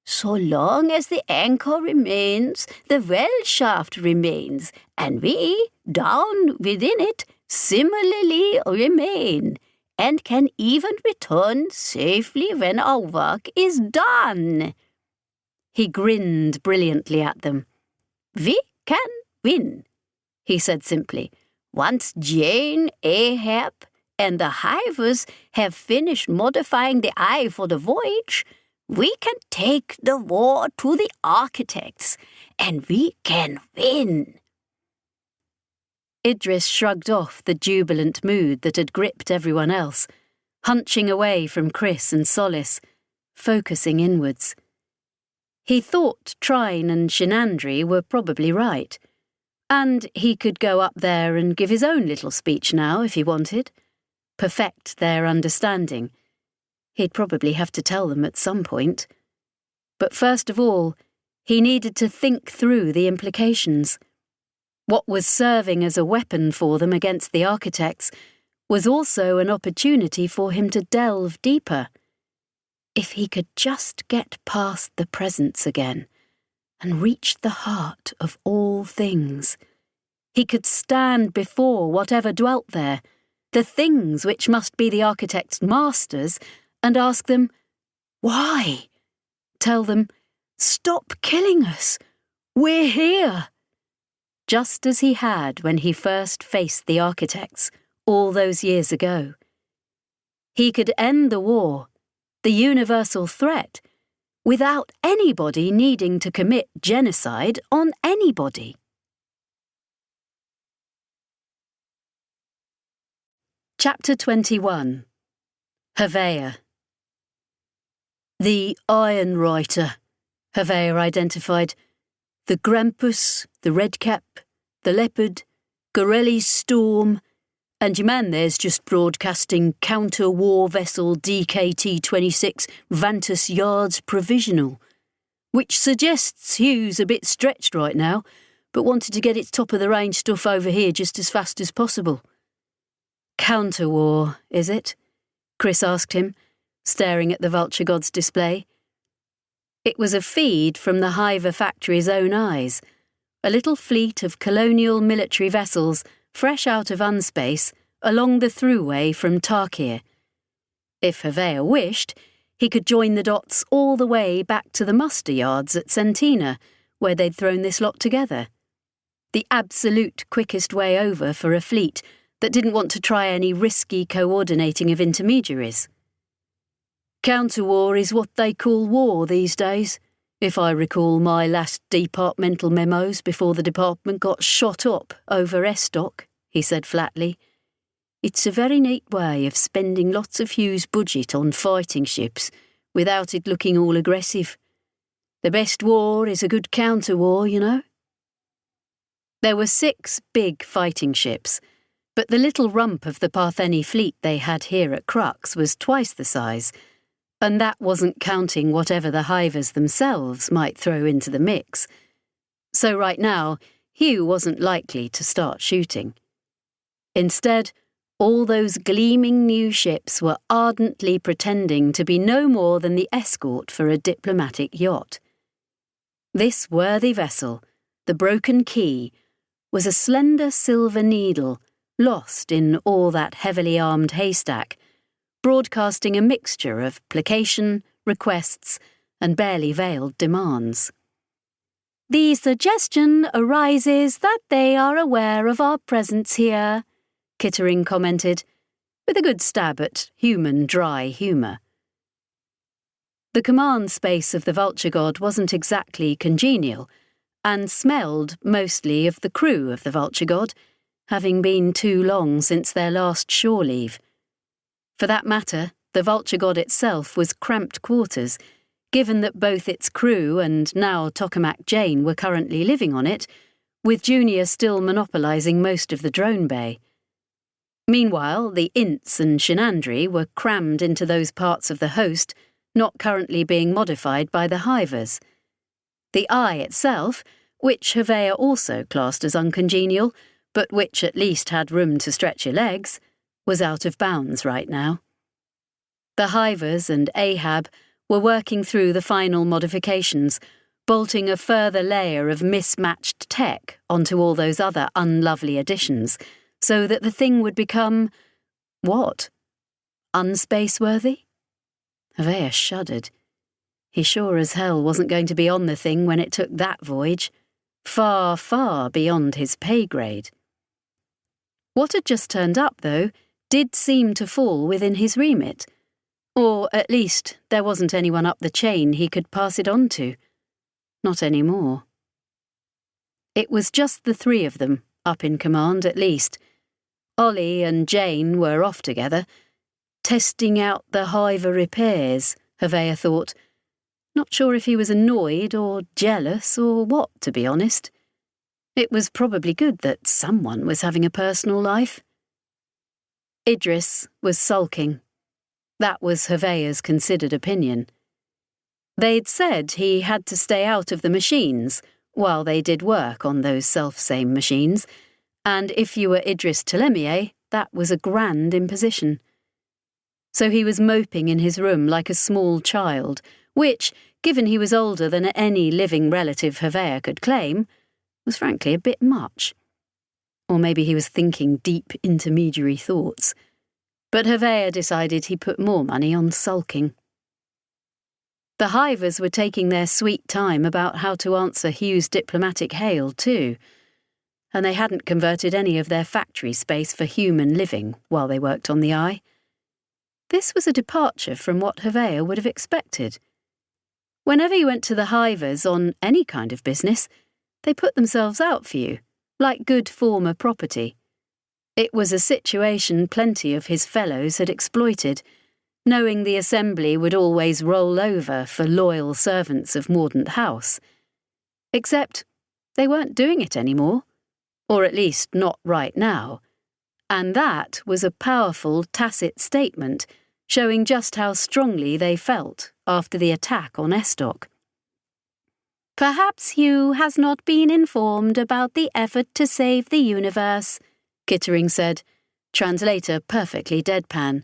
So long as the anchor remains, the well shaft remains, and we, down within it, similarly remain, and can even return safely when our work is done."
He grinned brilliantly at them.
"We can win," he said simply. "Once Jane, Ahab, and the hivers have finished modifying the eye for the voyage, we can take the war to the architects, and we can win."
Idris shrugged off the jubilant mood that had gripped everyone else, hunching away from Chris and Solace, focusing inwards. He thought Trine and Shinandri were probably right, and he could go up there and give his own little speech now if he wanted, perfect their understanding. He'd probably have to tell them at some point. But first of all, he needed to think through the implications. What was serving as a weapon for them against the architects was also an opportunity for him to delve deeper. If he could just get past the presence again and reach the heart of all things, he could stand before whatever dwelt there, the things which must be the architect's masters, and ask them, why? Tell them, stop killing us. We're here. Just as he had when he first faced the architects all those years ago. He could end the war, the universal threat, without anybody needing to commit genocide on anybody. Chapter 21. Hevea. The Iron Writer, Hevea identified. The Grampus, the Redcap, the Leopard, Gorelli's Storm, and your man there's just broadcasting counter-war vessel DKT-26 Vantus Yards Provisional, which suggests Hugh's a bit stretched right now, but wanted to get its top-of-the-range stuff over here just as fast as possible. Counter-war, is it? Chris asked him, staring at the Vulture God's display. It was a feed from the Hiver factory's own eyes, a little fleet of colonial military vessels fresh out of unspace along the throughway from Tarkir. If Hevea wished, he could join the dots all the way back to the muster yards at Centina, where they'd thrown this lot together. The absolute quickest way over for a fleet that didn't want to try any risky coordinating of intermediaries. Counter-war is what they call war these days, if I recall my last departmental memos before the department got shot up over Estoc, he said flatly. It's a very neat way of spending lots of Hugh's budget on fighting ships without it looking all aggressive. The best war is a good counter-war, you know. There were 6 big fighting ships, but the little rump of the Partheni fleet they had here at Crux was twice the size, and that wasn't counting whatever the Hivers themselves might throw into the mix. So right now, Hugh wasn't likely to start shooting. Instead, all those gleaming new ships were ardently pretending to be no more than the escort for a diplomatic yacht. This worthy vessel, the Broken Key, was a slender silver needle lost in all that heavily armed haystack, broadcasting a mixture of placation, requests, and barely veiled demands. The suggestion arises that they are aware of our presence here, Kittering commented, with a good stab at human dry humour. The command space of the Vulture God wasn't exactly congenial, and smelled mostly of the crew of the Vulture God, having been too long since their last shore leave. For that matter, the Vulture God itself was cramped quarters, given that both its crew and now Tokamak Jane were currently living on it, with Junior still monopolising most of the drone bay. Meanwhile, the Ints and Shinandri were crammed into those parts of the host not currently being modified by the Hivers. The Eye itself, which Hevea also classed as uncongenial, but which at least had room to stretch your legs, was out of bounds right now. The Hivers and Ahab were working through the final modifications, bolting a further layer of mismatched tech onto all those other unlovely additions, so that the thing would become, what? Unspace-worthy? Hevea shuddered. He sure as hell wasn't going to be on the thing when it took that voyage, far, far beyond his pay grade. What had just turned up, though, did seem to fall within his remit, or at least there wasn't anyone up the chain he could pass it on to. Not anymore. It was just the 3 of them, up in command at least. Ollie and Jane were off together, testing out the Hiver repairs, Hevea thought. Not sure if he was annoyed or jealous or what, to be honest. It was probably good that someone was having a personal life. Idris was sulking. That was Hevea's considered opinion. They'd said he had to stay out of the machines while they did work on those self-same machines, and if you were Idris Telemier, that was a grand imposition. So he was moping in his room like a small child, which, given he was older than any living relative Hevea could claim, was frankly a bit much. Or maybe he was thinking deep intermediary thoughts. But Hevea decided he put more money on sulking. The Hivers were taking their sweet time about how to answer Hugh's diplomatic hail, too, and they hadn't converted any of their factory space for human living while they worked on the Eye. This was a departure from what Hevea would have expected. Whenever you went to the Hivers on any kind of business, they put themselves out for you, like good former property. It was a situation plenty of his fellows had exploited, knowing the assembly would always roll over for loyal servants of Mordaunt House. Except they weren't doing it anymore, or at least not right now, and that was a powerful tacit statement showing just how strongly they felt after the attack on Estoc.
Perhaps Hugh has not been informed about the effort to save the universe,
Kittering said, translator perfectly deadpan.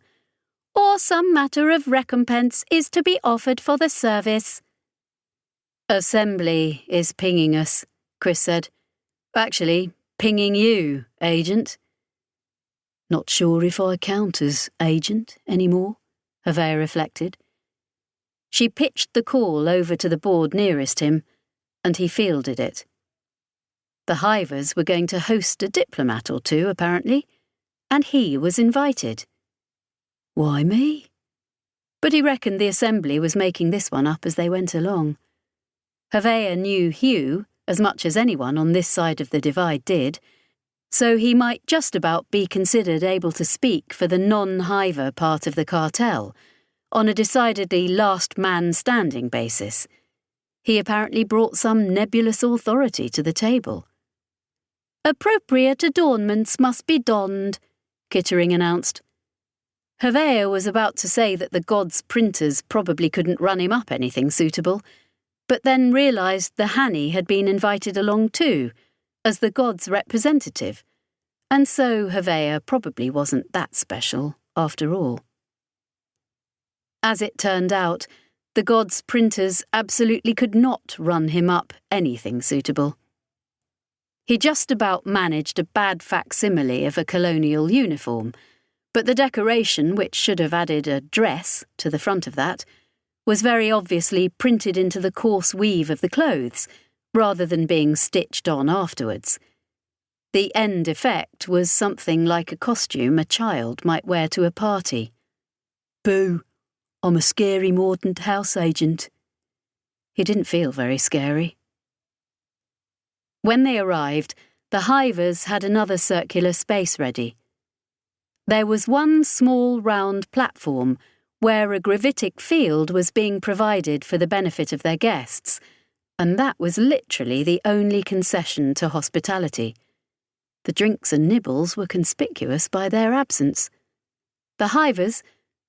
Or some matter of recompense is to be offered for the service.
Assembly is pinging us, Chris said. Actually, pinging you, Agent. Not sure if I count as agent anymore, Hevea reflected. She pitched the call over to the board nearest him, and he fielded it. The Hivers were going to host a diplomat or two, apparently, and he was invited. Why me? But he reckoned the assembly was making this one up as they went along. Hevea knew Hugh as much as anyone on this side of the divide did, so he might just about be considered able to speak for the non-Hiver part of the cartel, on a decidedly last-man-standing basis. He apparently brought some nebulous authority to the table.
Appropriate adornments must be donned,
Kittering announced. Hevea was about to say that the gods' printers probably couldn't run him up anything suitable, but then realised the Hanny had been invited along too, as the gods' representative, and so Hevea probably wasn't that special, after all. As it turned out, the gods' printers absolutely could not run him up anything suitable. He just about managed a bad facsimile of a colonial uniform, but the decoration, which should have added a dress to the front of that, was very obviously printed into the coarse weave of the clothes, rather than being stitched on afterwards. The end effect was something like a costume a child might wear to a party. Boo, I'm a scary Mordaunt House agent. He didn't feel very scary. When they arrived, the Hivers had another circular space ready. There was one small round platform where a gravitic field was being provided for the benefit of their guests, and that was literally the only concession to hospitality. The drinks and nibbles were conspicuous by their absence. The Hivers,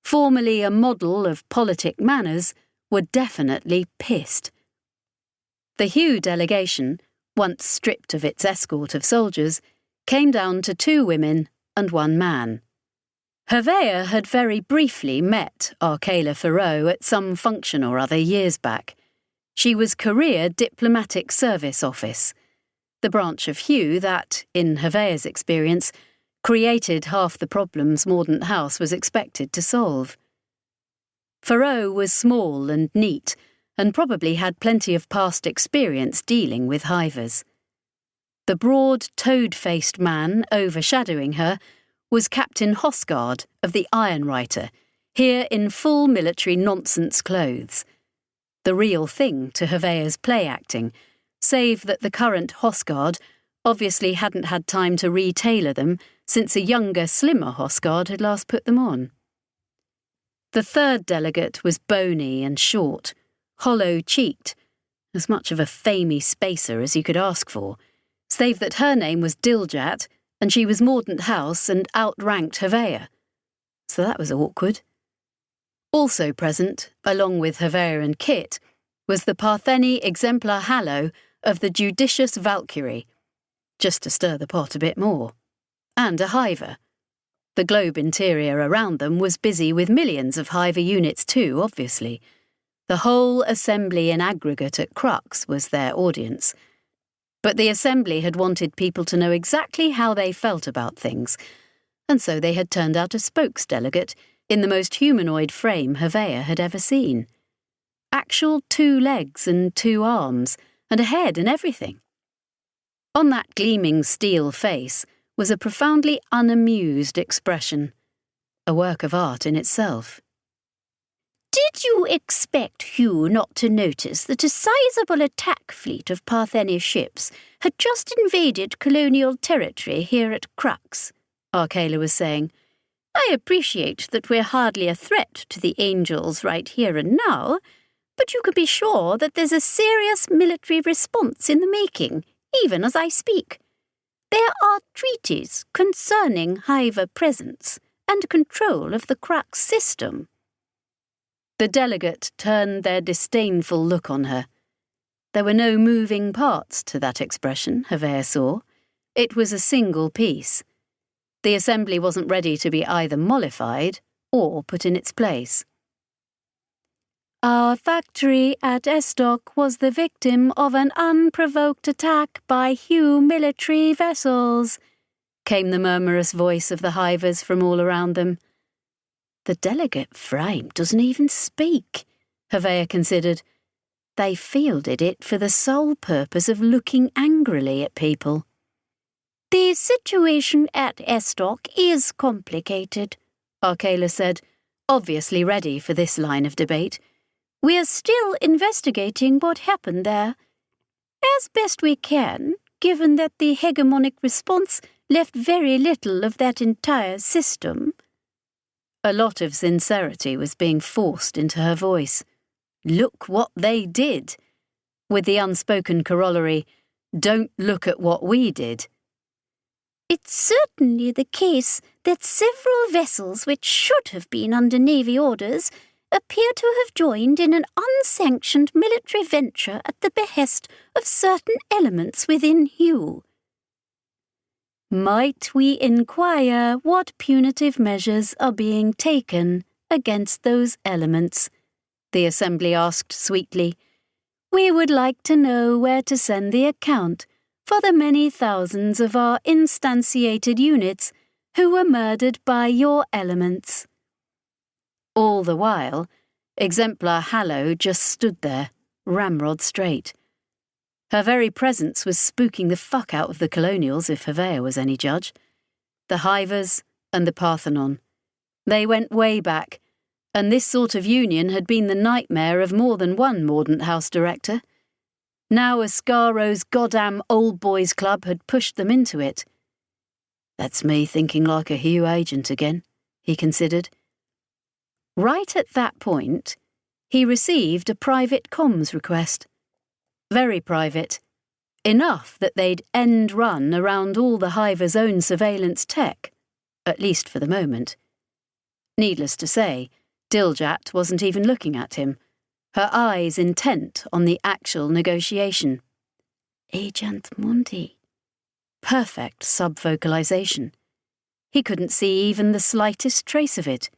formerly a model of politic manners, were definitely pissed. The Hugh delegation, once stripped of its escort of soldiers, came down to 2 women and 1 man. Hevea had very briefly met Arcala Thoreau at some function or other years back. She was Career Diplomatic Service Office, the branch of Hugh that, in Hevea's experience, created half the problems Mordaunt House was expected to solve. Thoreau was small and neat, and probably had plenty of past experience dealing with Hivers. The broad, toad-faced man overshadowing her was Captain Hosgard of the Ironwriter, here in full military nonsense clothes. The real thing to Hevea's play acting, save that the current Hosgard obviously hadn't had time to retailor them since a younger, slimmer Hosgard had last put them on. The third delegate was bony and short, hollow-cheeked, as much of a famey spacer as you could ask for, save that her name was Diljat, and she was Mordaunt House and outranked Hevea. So that was awkward. Also present, along with Hevea and Kit, was the Partheni Exemplar Hallow of the Judicious Valkyrie, just to stir the pot a bit more, and a Hiver. The globe interior around them was busy with millions of Hiver units too, obviously. The whole assembly in aggregate at Crux was their audience. But the assembly had wanted people to know exactly how they felt about things, and so they had turned out a spokes-delegate in the most humanoid frame Hevea had ever seen. Actual 2 legs and 2 arms, and a head and everything. On that gleaming steel face was a profoundly unamused expression. a work of art in itself.
Did you expect Hugh not to notice that a sizable attack fleet of Partheni ships had just invaded colonial territory here at Crux? Arcala was saying. I appreciate that we're hardly a threat to the Angels right here and now, but you can be sure that there's a serious military response in the making, even as I speak. There are treaties concerning Hiver presence and control of the Crux system.
The delegate turned their disdainful look on her. There were no moving parts to that expression, Havea saw. It was a single piece. The assembly wasn't ready to be either mollified or put in its place.
Our factory at Estoc was the victim of an unprovoked attack by Hugh military vessels,
came the murmurous voice of the hivers from all around them. The delegate frame doesn't even speak, Havea considered. They fielded it for the sole purpose of looking angrily at people.
The situation at Estoc is complicated,
Arcala said, obviously ready for this line of debate.
We're still investigating what happened there. As best we can, given that the hegemonic response left very little of that entire system.
A lot of sincerity was being forced into her voice. Look what they did, with the unspoken corollary, don't look at what we did.
It's certainly the case that several vessels which should have been under Navy orders appear to have joined in an unsanctioned military venture at the behest of certain elements within Hugh.
Might we inquire what punitive measures are being taken against those elements? The Assembly asked sweetly. We would like to know where to send the account for the many thousands of our instantiated units who were murdered by your elements. All the while, Exemplar Hallow just stood there, ramrod straight. Her very presence was spooking the fuck out of the colonials, if Havea was any judge. The Hivers and the Parthenon. They went way back, and this sort of union had been the nightmare of more than one Mordaunt House director. Now Ascaro's goddamn old boys club had pushed them into it. That's me thinking like a Hugh agent again, he considered. Right at that point, he received a private comms request. Very private. Enough that they'd end run around all the Hiver's own surveillance tech, at least for the moment. Needless to say, Diljat wasn't even looking at him, her eyes intent on the actual negotiation. Agent Mundi. Perfect sub-vocalization. He couldn't see even the slightest trace of it.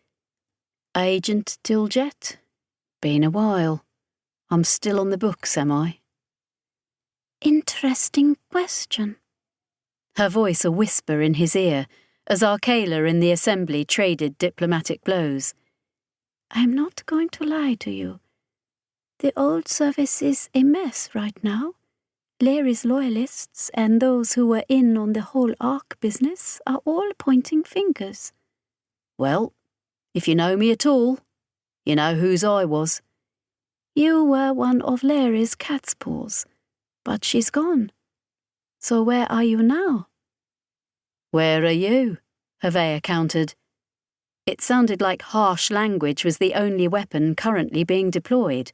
Agent Diljat? Been a while. I'm still on the books, am I?
Interesting question.
Her voice a whisper in his ear, as Arcala in the Assembly traded diplomatic blows.
I'm not going to lie to you. The old service is a mess right now. Larry's loyalists and those who were in on the whole ARC business are all pointing fingers.
Well, if you know me at all, you know whose I was.
You were one of Larry's cat's paws, but she's gone. So where are you now?
Where are you? Havea countered. It sounded like harsh language was the only weapon currently being deployed.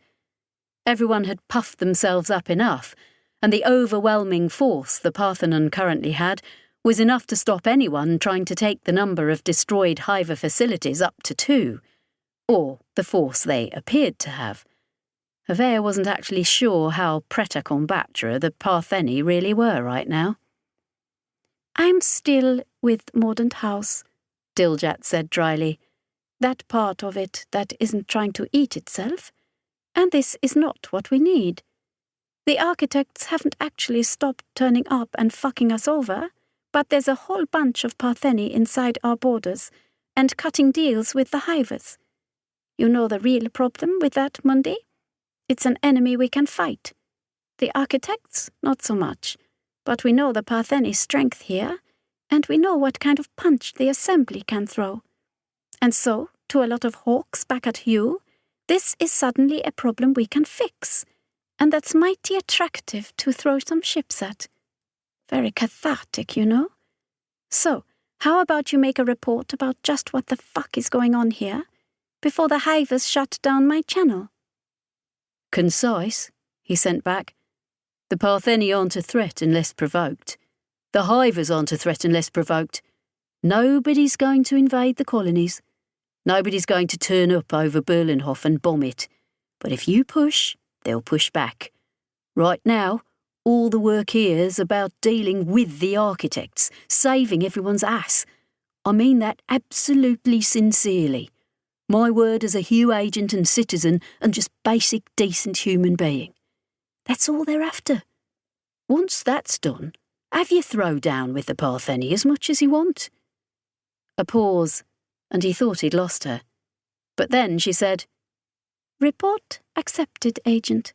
Everyone had puffed themselves up enough, and the overwhelming force the Parthenon currently had was enough to stop anyone trying to take the number of destroyed Hiver facilities up to 2, or the force they appeared to have. Havea wasn't actually sure how prêt à combattre the Partheni really were right now.
I'm still with Mordaunt House, Diljat said dryly. That part of it that isn't trying to eat itself. And this is not what we need. The architects haven't actually stopped turning up and fucking us over, but there's a whole bunch of Partheni inside our borders and cutting deals with the Hivers. You know the real problem with that, Mundi? It's an enemy we can fight. The architects, not so much, but we know the Partheni's strength here, and we know what kind of punch the Assembly can throw. And so, to a lot of hawks back at Hugh, this is suddenly a problem we can fix, and that's mighty attractive to throw some ships at. Very cathartic, you know? So, how about you make a report about just what the fuck is going on here, before the hivers shut down my channel?
Concise, he sent back. The Partheni aren't a threat unless provoked. The hivers aren't a threat unless provoked. Nobody's going to invade the colonies. Nobody's going to turn up over Berlinhof and bomb it. But if you push, they'll push back. Right now, all the work here is about dealing with the architects, saving everyone's ass. I mean that absolutely sincerely. My word as a Hugh agent and citizen and just basic decent human being. That's all they're after. Once that's done, have your throw down with the Partheni as much as you want. A pause, and he thought he'd lost her. But then she said,
Report accepted, Agent.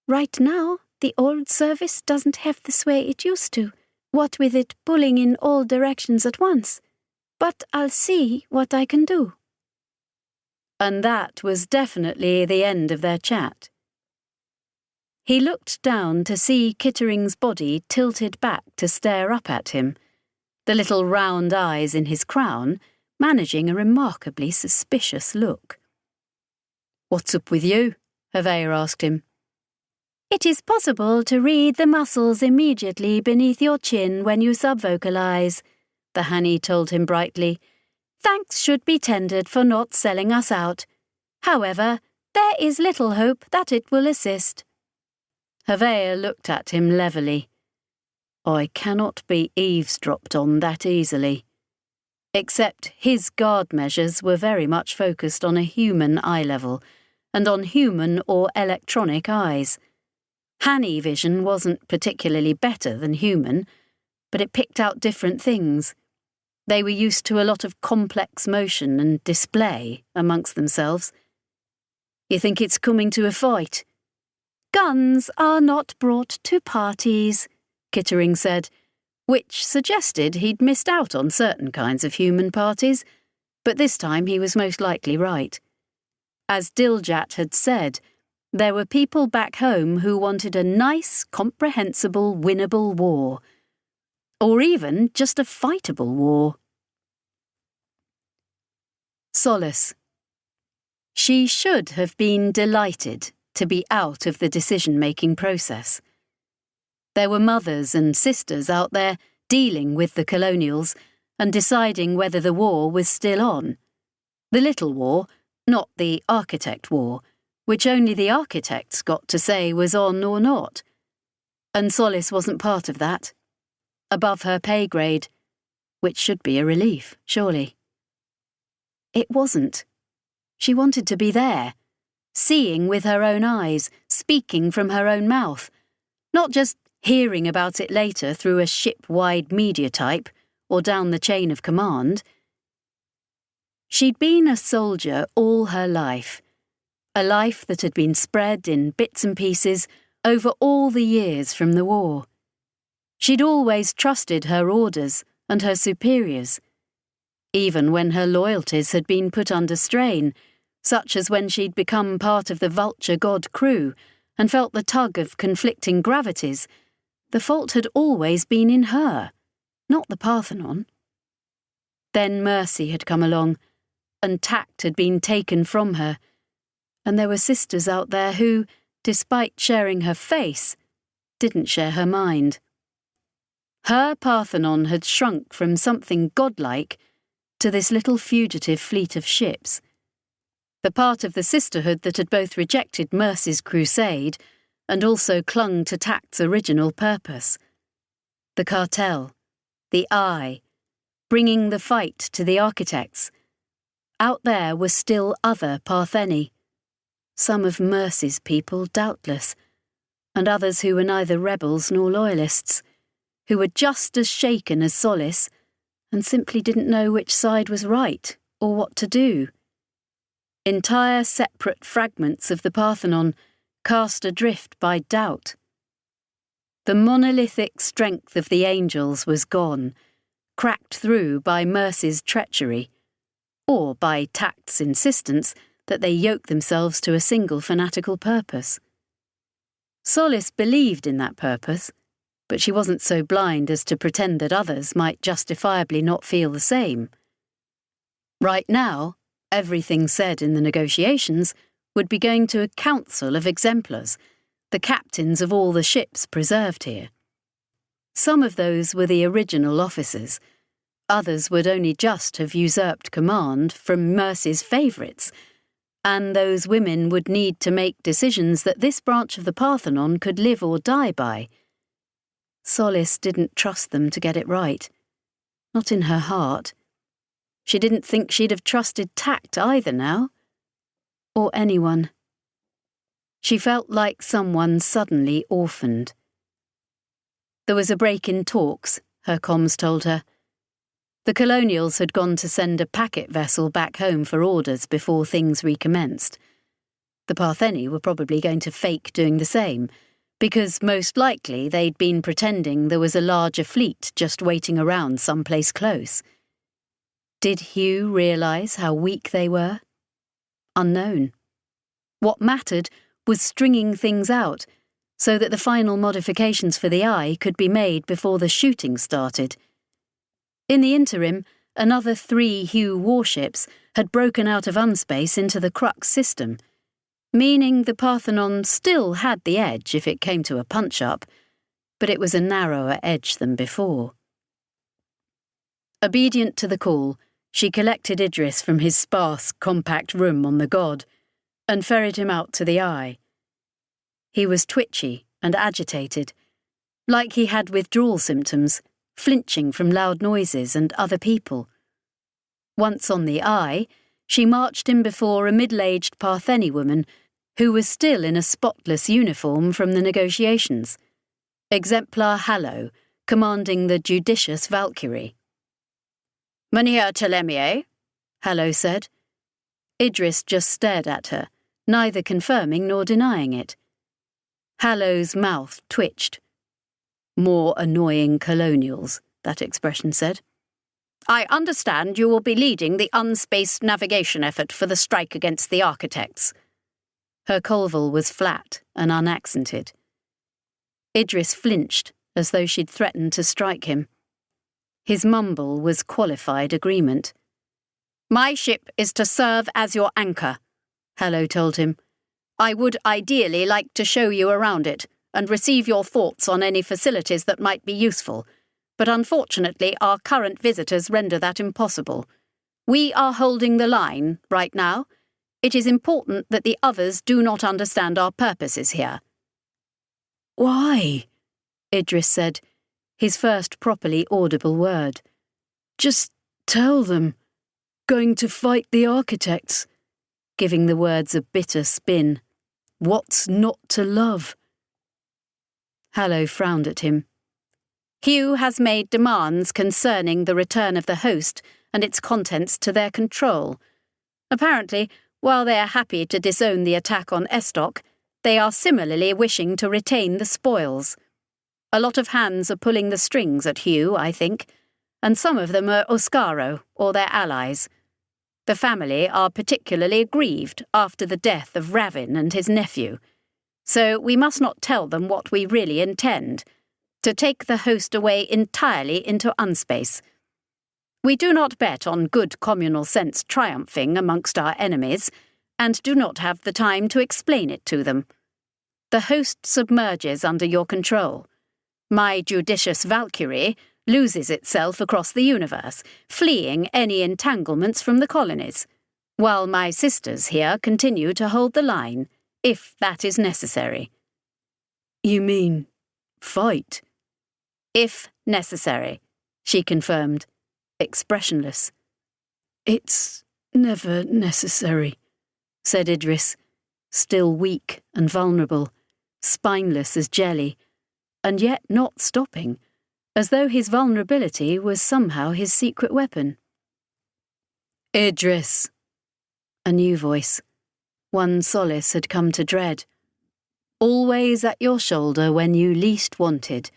Right now, the old service doesn't have the sway it used to, what with it pulling in all directions at once. But I'll see what I can do.
And that was definitely the end of their chat. He looked down to see Kittering's body tilted back to stare up at him, the little round eyes in his crown managing a remarkably suspicious look. "What's up with you?" Hervé asked him.
It is possible to read the muscles immediately beneath your chin when you subvocalize, the Hanny told him brightly. Thanks should be tendered for not selling us out. However, there is little hope that it will assist.
Hervé looked at him levelly. I cannot be eavesdropped on that easily. Except his guard measures were very much focused on a human eye level, and on human or electronic eyes. Hanny vision wasn't particularly better than human, but it picked out different things. They were used to a lot of complex motion and display amongst themselves. You think it's coming to a fight?
Guns are not brought to parties,
Kittering said, which suggested he'd missed out on certain kinds of human parties, but this time he was most likely right. As Diljat had said, there were people back home who wanted a nice, comprehensible, winnable war. Or even just a fightable war. Solace. She should have been delighted to be out of the decision-making process. There were mothers and sisters out there dealing with the colonials and deciding whether the war was still on. The little war, not the architect war, which only the architects got to say was on or not. And Solace wasn't part of that. Above her pay grade, which should be a relief, surely. It wasn't. She wanted to be there, seeing with her own eyes, speaking from her own mouth, not just hearing about it later through a ship-wide media type or down the chain of command. She'd been a soldier all her life, a life that had been spread in bits and pieces over all the years from the war. She'd always trusted her orders and her superiors, even when her loyalties had been put under strain, such as when she'd become part of the Vulture God crew and felt the tug of conflicting gravities. The fault had always been in her, not the Parthenon. Then Mercy had come along, and tact had been taken from her, and there were sisters out there who, despite sharing her face, didn't share her mind. Her Parthenon had shrunk from something godlike to this little fugitive fleet of ships. The part of the sisterhood that had both rejected Mercy's crusade and also clung to Tact's original purpose. The cartel, the Eye, bringing the fight to the architects. Out there were still other Partheni, some of Mercy's people doubtless, and others who were neither rebels nor loyalists, who were just as shaken as Solace and simply didn't know which side was right or what to do. Entire separate fragments of the Parthenon cast adrift by doubt. The monolithic strength of the angels was gone, cracked through by Mercy's treachery, or by tact's insistence that they yoke themselves to a single fanatical purpose. Solace believed in that purpose, but she wasn't so blind as to pretend that others might justifiably not feel the same. Right now, everything said in the negotiations would be going to a council of exemplars, the captains of all the ships preserved here. Some of those were the original officers. Others would only just have usurped command from Mercy's favourites, and those women would need to make decisions that this branch of the Parthenon could live or die by. Solace didn't trust them to get it right. Not in her heart. She didn't think she'd have trusted tact either now. Or anyone. She felt like someone suddenly orphaned. There was a break in talks, her comms told her. The colonials had gone to send a packet vessel back home for orders before things recommenced. The Partheni were probably going to fake doing the same, because most likely they'd been pretending there was a larger fleet just waiting around someplace close. Did Hugh realise how weak they were? Unknown. What mattered was stringing things out, so that the final modifications for the eye could be made before the shooting started. In the interim, another 3 Hugh warships had broken out of unspace into the Crux system, meaning the Parthenon still had the edge if it came to a punch-up, but it was a narrower edge than before. Obedient to the call, she collected Idris from his sparse, compact room on the God and ferried him out to the eye. He was twitchy and agitated, like he had withdrawal symptoms, flinching from loud noises and other people. Once on the eye, she marched him before a middle-aged Partheni woman who was still in a spotless uniform from the negotiations, exemplar Hallow, commanding the judicious Valkyrie. "Mynheer Telemier," Hallow said. Idris just stared at her, neither confirming nor denying it. Hallow's mouth twitched. "More annoying colonials," that expression said. "I understand you will be leading the unspaced navigation effort for the strike against the architects." Her colval was flat and unaccented. Idris flinched, as though she'd threatened to strike him. His mumble was qualified agreement. "My ship is to serve as your anchor," Hallow told him. "I would ideally like to show you around it and receive your thoughts on any facilities that might be useful, but unfortunately our current visitors render that impossible. We are holding the line right now. It is important that the others do not understand our purposes here." "Why?" Idris said, his first properly audible word. "Just tell them. Going to fight the architects," giving the words a bitter spin. "What's not to love?" Hallow frowned at him. "Hugh has made demands concerning the return of the host and its contents to their control. Apparently, while they are happy to disown the attack on Estoc, they are similarly wishing to retain the spoils. A lot of hands are pulling the strings at Hugh, I think, and some of them are Oscaro or their allies. The family are particularly aggrieved after the death of Ravin and his nephew, so we must not tell them what we really intend, to take the host away entirely into unspace. We do not bet on good communal sense triumphing amongst our enemies, and do not have the time to explain it to them. The host submerges under your control. My judicious Valkyrie loses itself across the universe, fleeing any entanglements from the colonies, while my sisters here continue to hold the line, if that is necessary." "You mean fight?" "If necessary," she confirmed, expressionless. "It's never necessary," said Idris, still weak and vulnerable, spineless as jelly, and yet not stopping, as though his vulnerability was somehow his secret weapon. "Idris!" A new voice, one Solace had come to dread. Always at your shoulder when you least wanted,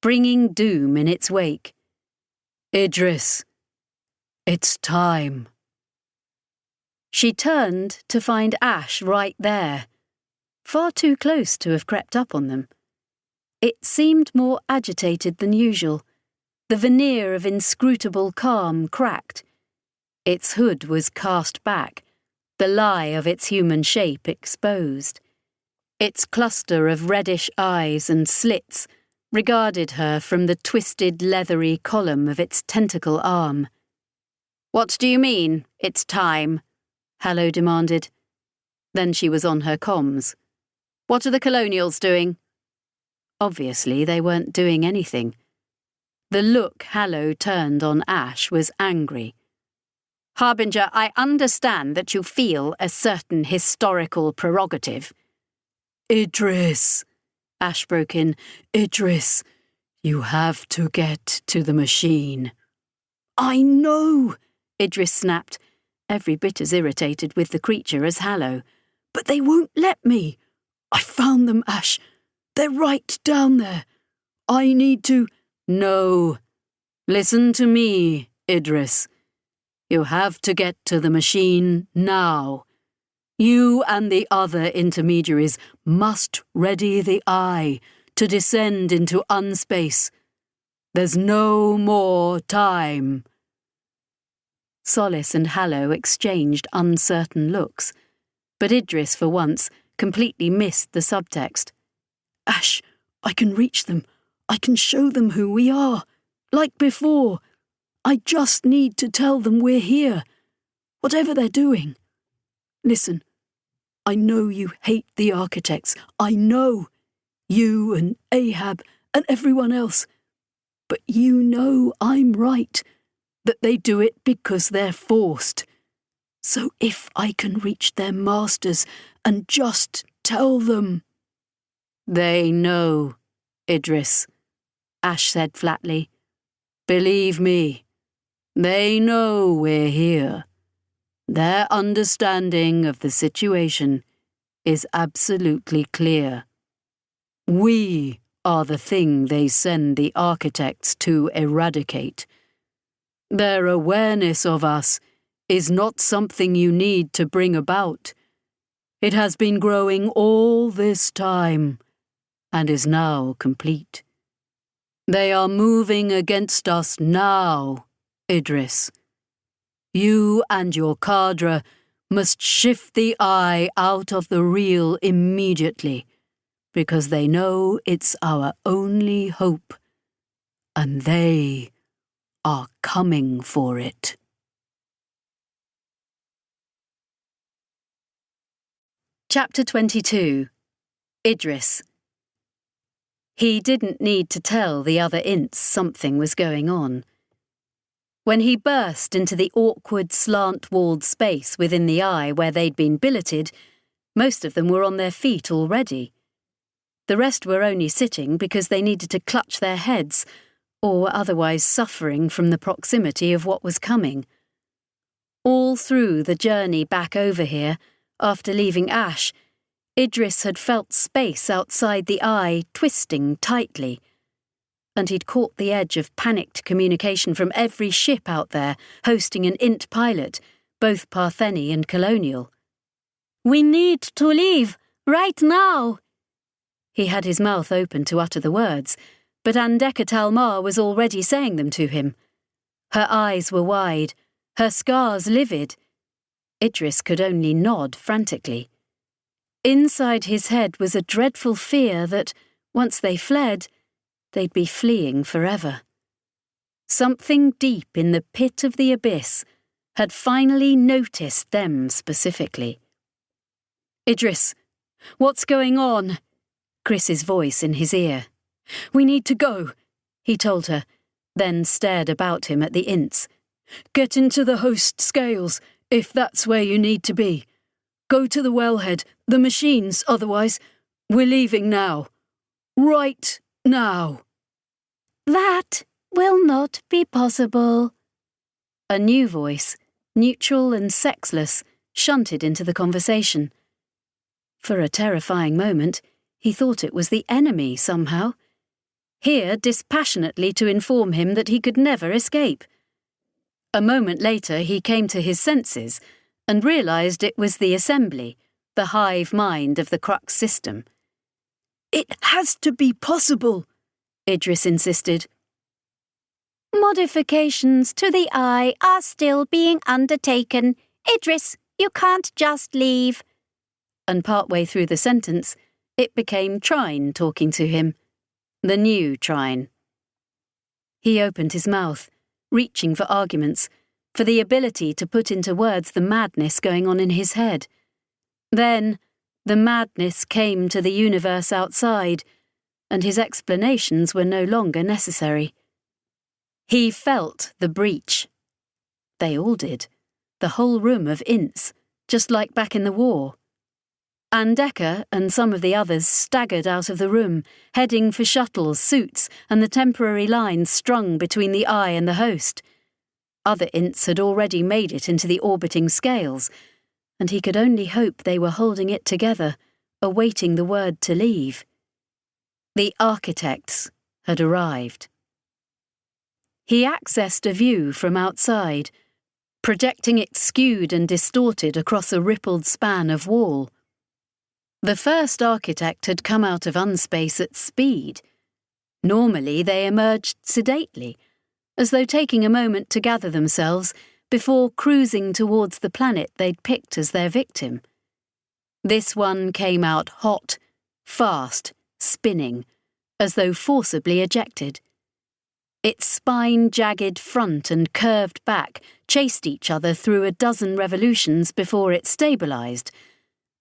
bringing doom in its wake. "Idris! It's time." She turned to find Ash right there, far too close to have crept up on them. It seemed more agitated than usual. The veneer of inscrutable calm cracked. Its hood was cast back, the lie of its human shape exposed. Its cluster of reddish eyes and slits regarded her from the twisted leathery column of its tentacle arm. "What do you mean, it's time?" Hallow demanded. Then she was on her comms. "What are the colonials doing?" Obviously, they weren't doing anything. The look Hallow turned on Ash was angry. "Harbinger, I understand that you feel a certain historical prerogative."
"Idris," Ash broke in. "Idris, you have to get to the machine."
"I know," Idris snapped, every bit as irritated with the creature as Hallow.
"But they won't let me. I found them, Ash. They're right down there. I need to—"
"No. Listen to me, Idris. You have to get to the machine now. You and the other intermediaries must ready the eye to descend into unspace. There's no more time." Solace and Hallow exchanged uncertain looks, but Idris, for once, completely missed the subtext.
"Ash, I can reach them. I can show them who we are, like before. I just need to tell them we're here, whatever they're doing. Listen, I know you hate the architects. I know. You and Ahab and everyone else. But you know I'm right, that they do it because they're forced. So if I can reach their masters and just tell them—"
"They know, Idris," Ash said flatly. "Believe me, they know we're here. Their understanding of the situation is absolutely clear. We are the thing they send the architects to eradicate. Their awareness of us is not something you need to bring about. It has been growing all this time and is now complete. They are moving against us now, Idris. You and your cadre must shift the eye out of the real immediately, because they know it's our only hope, and they are coming for it." Chapter 22. Idris. He didn't need to tell the other ints something was going on. When he burst into the awkward slant-walled space within the eye where they'd been billeted, most of them were on their feet already. The rest were only sitting because they needed to clutch their heads, or were otherwise suffering from the proximity of what was coming. All through the journey back over here, after leaving Ash, Idris had felt space outside the eye twisting tightly, and he'd caught the edge of panicked communication from every ship out there hosting an int pilot, both Partheni and Colonial.
"We need to leave, right now!"
He had his mouth open to utter the words, but Andeka Talmar was already saying them to him. Her eyes were wide, her scars livid. Idris could only nod frantically. Inside his head was a dreadful fear that, once they fled, they'd be fleeing forever. Something deep in the pit of the abyss had finally noticed them specifically. "Idris, what's going on?" Chris's voice in his ear. "We need to go," he told her, then stared about him at the ints. "Get into the host scales, if that's where you need to be. Go to the wellhead, the machines, otherwise. We're leaving now. Right now."
"That will not be possible."
A new voice, neutral and sexless, shunted into the conversation. For a terrifying moment, he thought it was the enemy somehow, here dispassionately to inform him that he could never escape. A moment later he came to his senses and realised it was the assembly, the hive mind of the crux system.
It has to be possible,
Idris insisted.
Modifications to the eye are still being undertaken. Idris, you can't just leave.
And partway through the sentence, it became Trine talking to him. The new Trine. He opened his mouth, reaching for arguments, for the ability to put into words the madness going on in his head. Then, the madness came to the universe outside, and his explanations were no longer necessary. He felt the breach. They all did. The whole room of Ints, just like back in the war. Andeka and some of the others staggered out of the room, heading for shuttles, suits, and the temporary lines strung between the eye and the host. Other Ints had already made it into the orbiting scales, and he could only hope they were holding it together, awaiting the word to leave. The architects had arrived. He accessed a view from outside, projecting it skewed and distorted across a rippled span of wall. The first architect had come out of unspace at speed. Normally they emerged sedately, as though taking a moment to gather themselves before cruising towards the planet they'd picked as their victim. This one came out hot, fast, spinning, as though forcibly ejected. Its spine-jagged front and curved back chased each other through a dozen revolutions before it stabilised,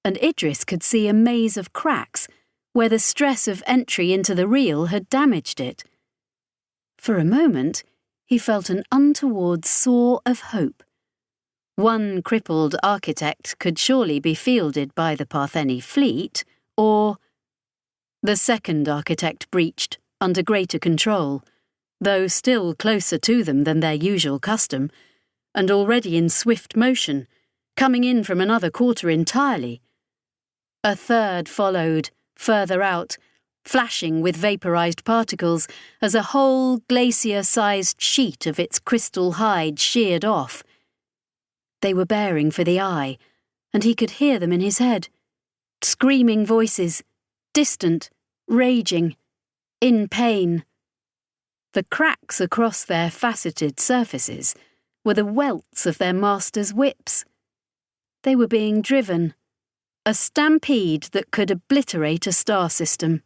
and Idris could see a maze of cracks where the stress of entry into the real had damaged it. For a moment, he felt an untoward soar of hope. One crippled architect could surely be fielded by the Partheni fleet, or... The second architect breached, under greater control, though still closer to them than their usual custom, and already in swift motion, coming in from another quarter entirely. A third followed, further out, flashing with vaporized particles as a whole glacier-sized sheet of its crystal hide sheared off. They were bearing for the eye, and he could hear them in his head. Screaming voices, distant, raging, in pain. The cracks across their faceted surfaces were the welts of their masters' whips. They were being driven, a stampede that could obliterate a star system.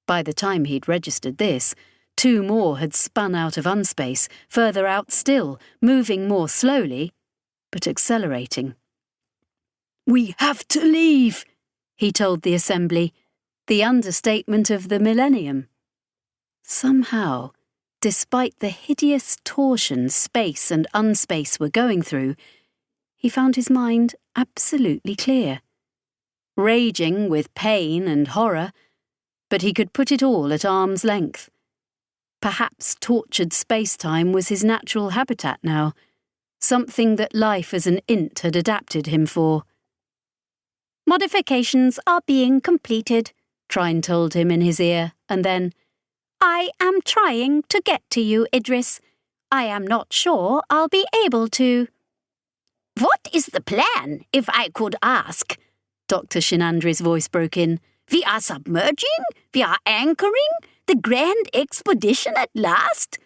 By the time he'd registered this, 2 more had spun out of unspace, further out still, moving more slowly, but accelerating.
"We have to leave,"
he told the assembly, the understatement of the millennium. Somehow, despite the hideous torsion space and unspace were going through, he found his mind absolutely clear. Raging with pain and horror, but he could put it all at arm's length. Perhaps tortured space-time was his natural habitat now, something that life as an Int had adapted him for.
Modifications are being completed,
Trine told him in his ear, and then,
I am trying to get to you, Idris. I am not sure I'll be able to.
What is the plan, if I could ask?
Dr. Shinandri's voice broke in.
We are submerging? We are anchoring? The grand expedition at last?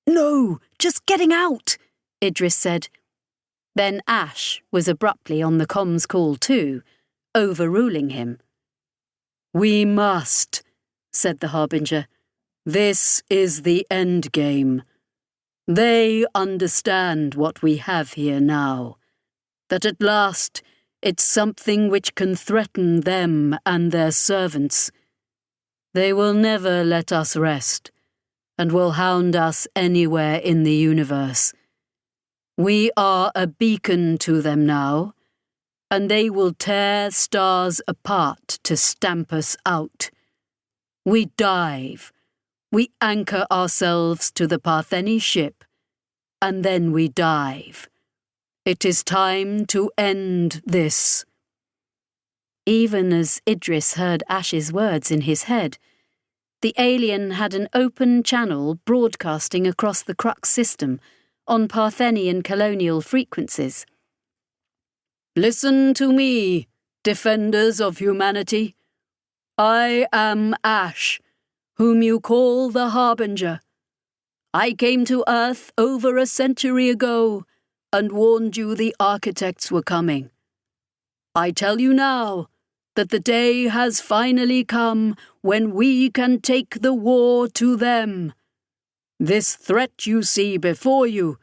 "No, just getting out,"
Idris said. Then Ash was abruptly on the comms call too, overruling him.
"We must," said the Harbinger. "This is the end game. They understand what we have here now, that at last it's something which can threaten them and their servants. They will never let us rest, and will hound us anywhere in the universe. We are a beacon to them now, and they will tear stars apart to stamp us out. We dive. We anchor ourselves to the Partheni ship, and then we dive. It is time to end this."
Even as Idris heard Ash's words in his head, the alien had an open channel broadcasting across the crux system on Parthenian colonial frequencies.
Listen to me, defenders of humanity. I am Ash, whom you call the Harbinger. I came to Earth over a century ago and warned you the architects were coming. I tell you now that the day has finally come when we can take the war to them. This threat you see before you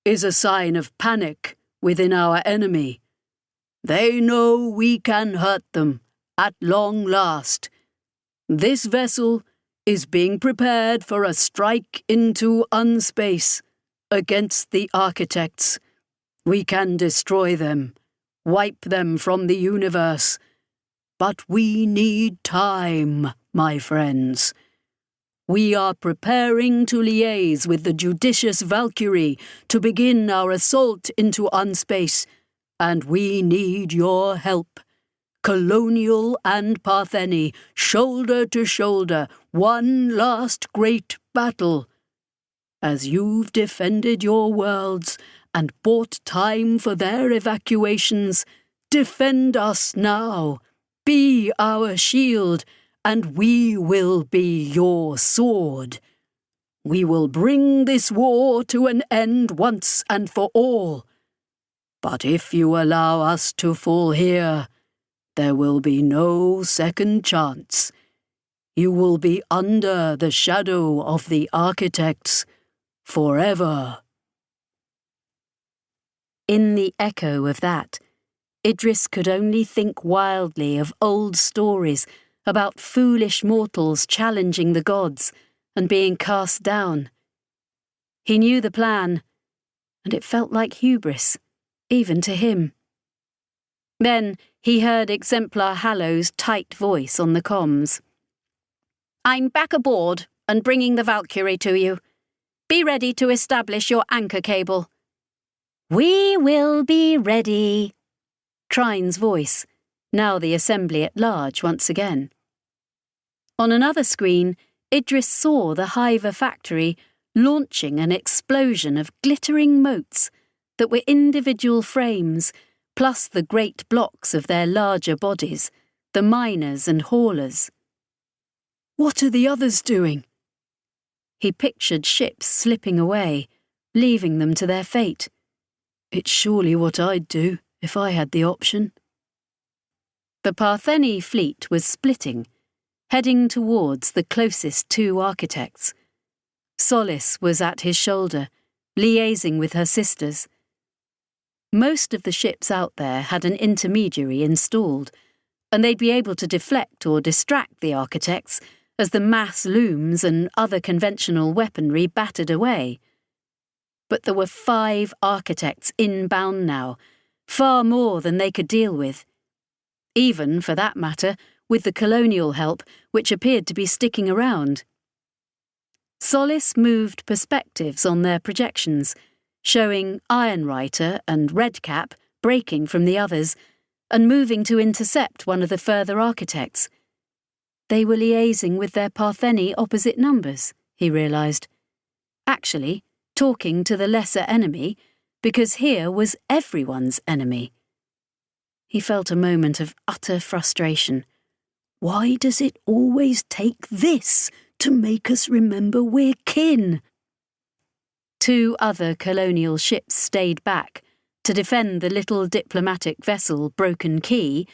is a sign of panic within our enemy. They know we can hurt them at long last. This vessel is being prepared for a strike into unspace against the architects. We can destroy them, wipe them from the universe. But we need time, my friends. We are preparing to liaise with the judicious Valkyrie to begin our assault into unspace, and we need your help. Colonial and Partheni, shoulder to shoulder, one last great battle. As you've defended your worlds and bought time for their evacuations, defend us now. Be our shield, and we will be your sword. We will bring this war to an end once and for all. But if you allow us to fall here, there will be no second chance. You will be under the shadow of the architects forever.
In the echo of that, Idris could only think wildly of old stories about foolish mortals challenging the gods and being cast down. He knew the plan, and it felt like hubris, even to him. Then he heard Exemplar Hallow's tight voice on the comms. "I'm back aboard and bringing the Valkyrie to you. Be ready to establish your anchor cable." "We will be ready," Trine's voice, now the assembly at large once again. On another screen, Idris saw the Hiver factory launching an explosion of glittering motes that were individual frames, plus the great blocks of their larger bodies, the miners and haulers.
What are the others doing?
He pictured ships slipping away, leaving them to their fate.
It's surely what I'd do if I had the option.
The Partheni fleet was splitting, heading towards the closest two architects. Solace was at his shoulder, liaising with her sisters. Most of the ships out there had an intermediary installed, and they'd be able to deflect or distract the architects as the mass looms and other conventional weaponry battered away. But there were 5 architects inbound now, far more than they could deal with. Even, for that matter, with the colonial help, which appeared to be sticking around. Solace moved perspectives on their projections, showing Ironwriter and Redcap breaking from the others and moving to intercept one of the further architects. They were liaising with their Partheni opposite numbers, he realised. Actually, talking to the lesser enemy, because here was everyone's enemy. He felt a moment of utter frustration.
Why does it always take this to make us remember we're kin?
2 other colonial ships stayed back to defend the little diplomatic vessel Broken Key,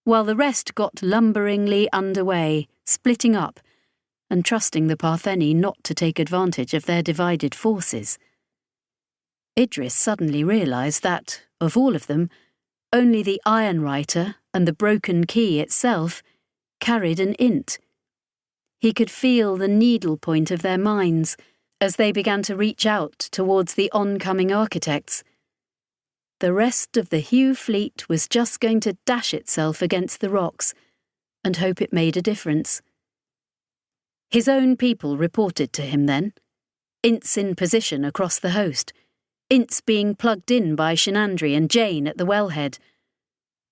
while the rest got lumberingly underway, splitting up, and trusting the Partheni not to take advantage of their divided forces. Idris suddenly realised that, of all of them, only the Ironwriter and the Broken Key itself carried an int. He could feel the needlepoint of their minds as they began to reach out towards the oncoming architects. The rest of the Hugh fleet was just going to dash itself against the rocks and hope it made a difference. His own people reported to him then, ints in position across the host, ints being plugged in by Shenandri and Jane at the wellhead.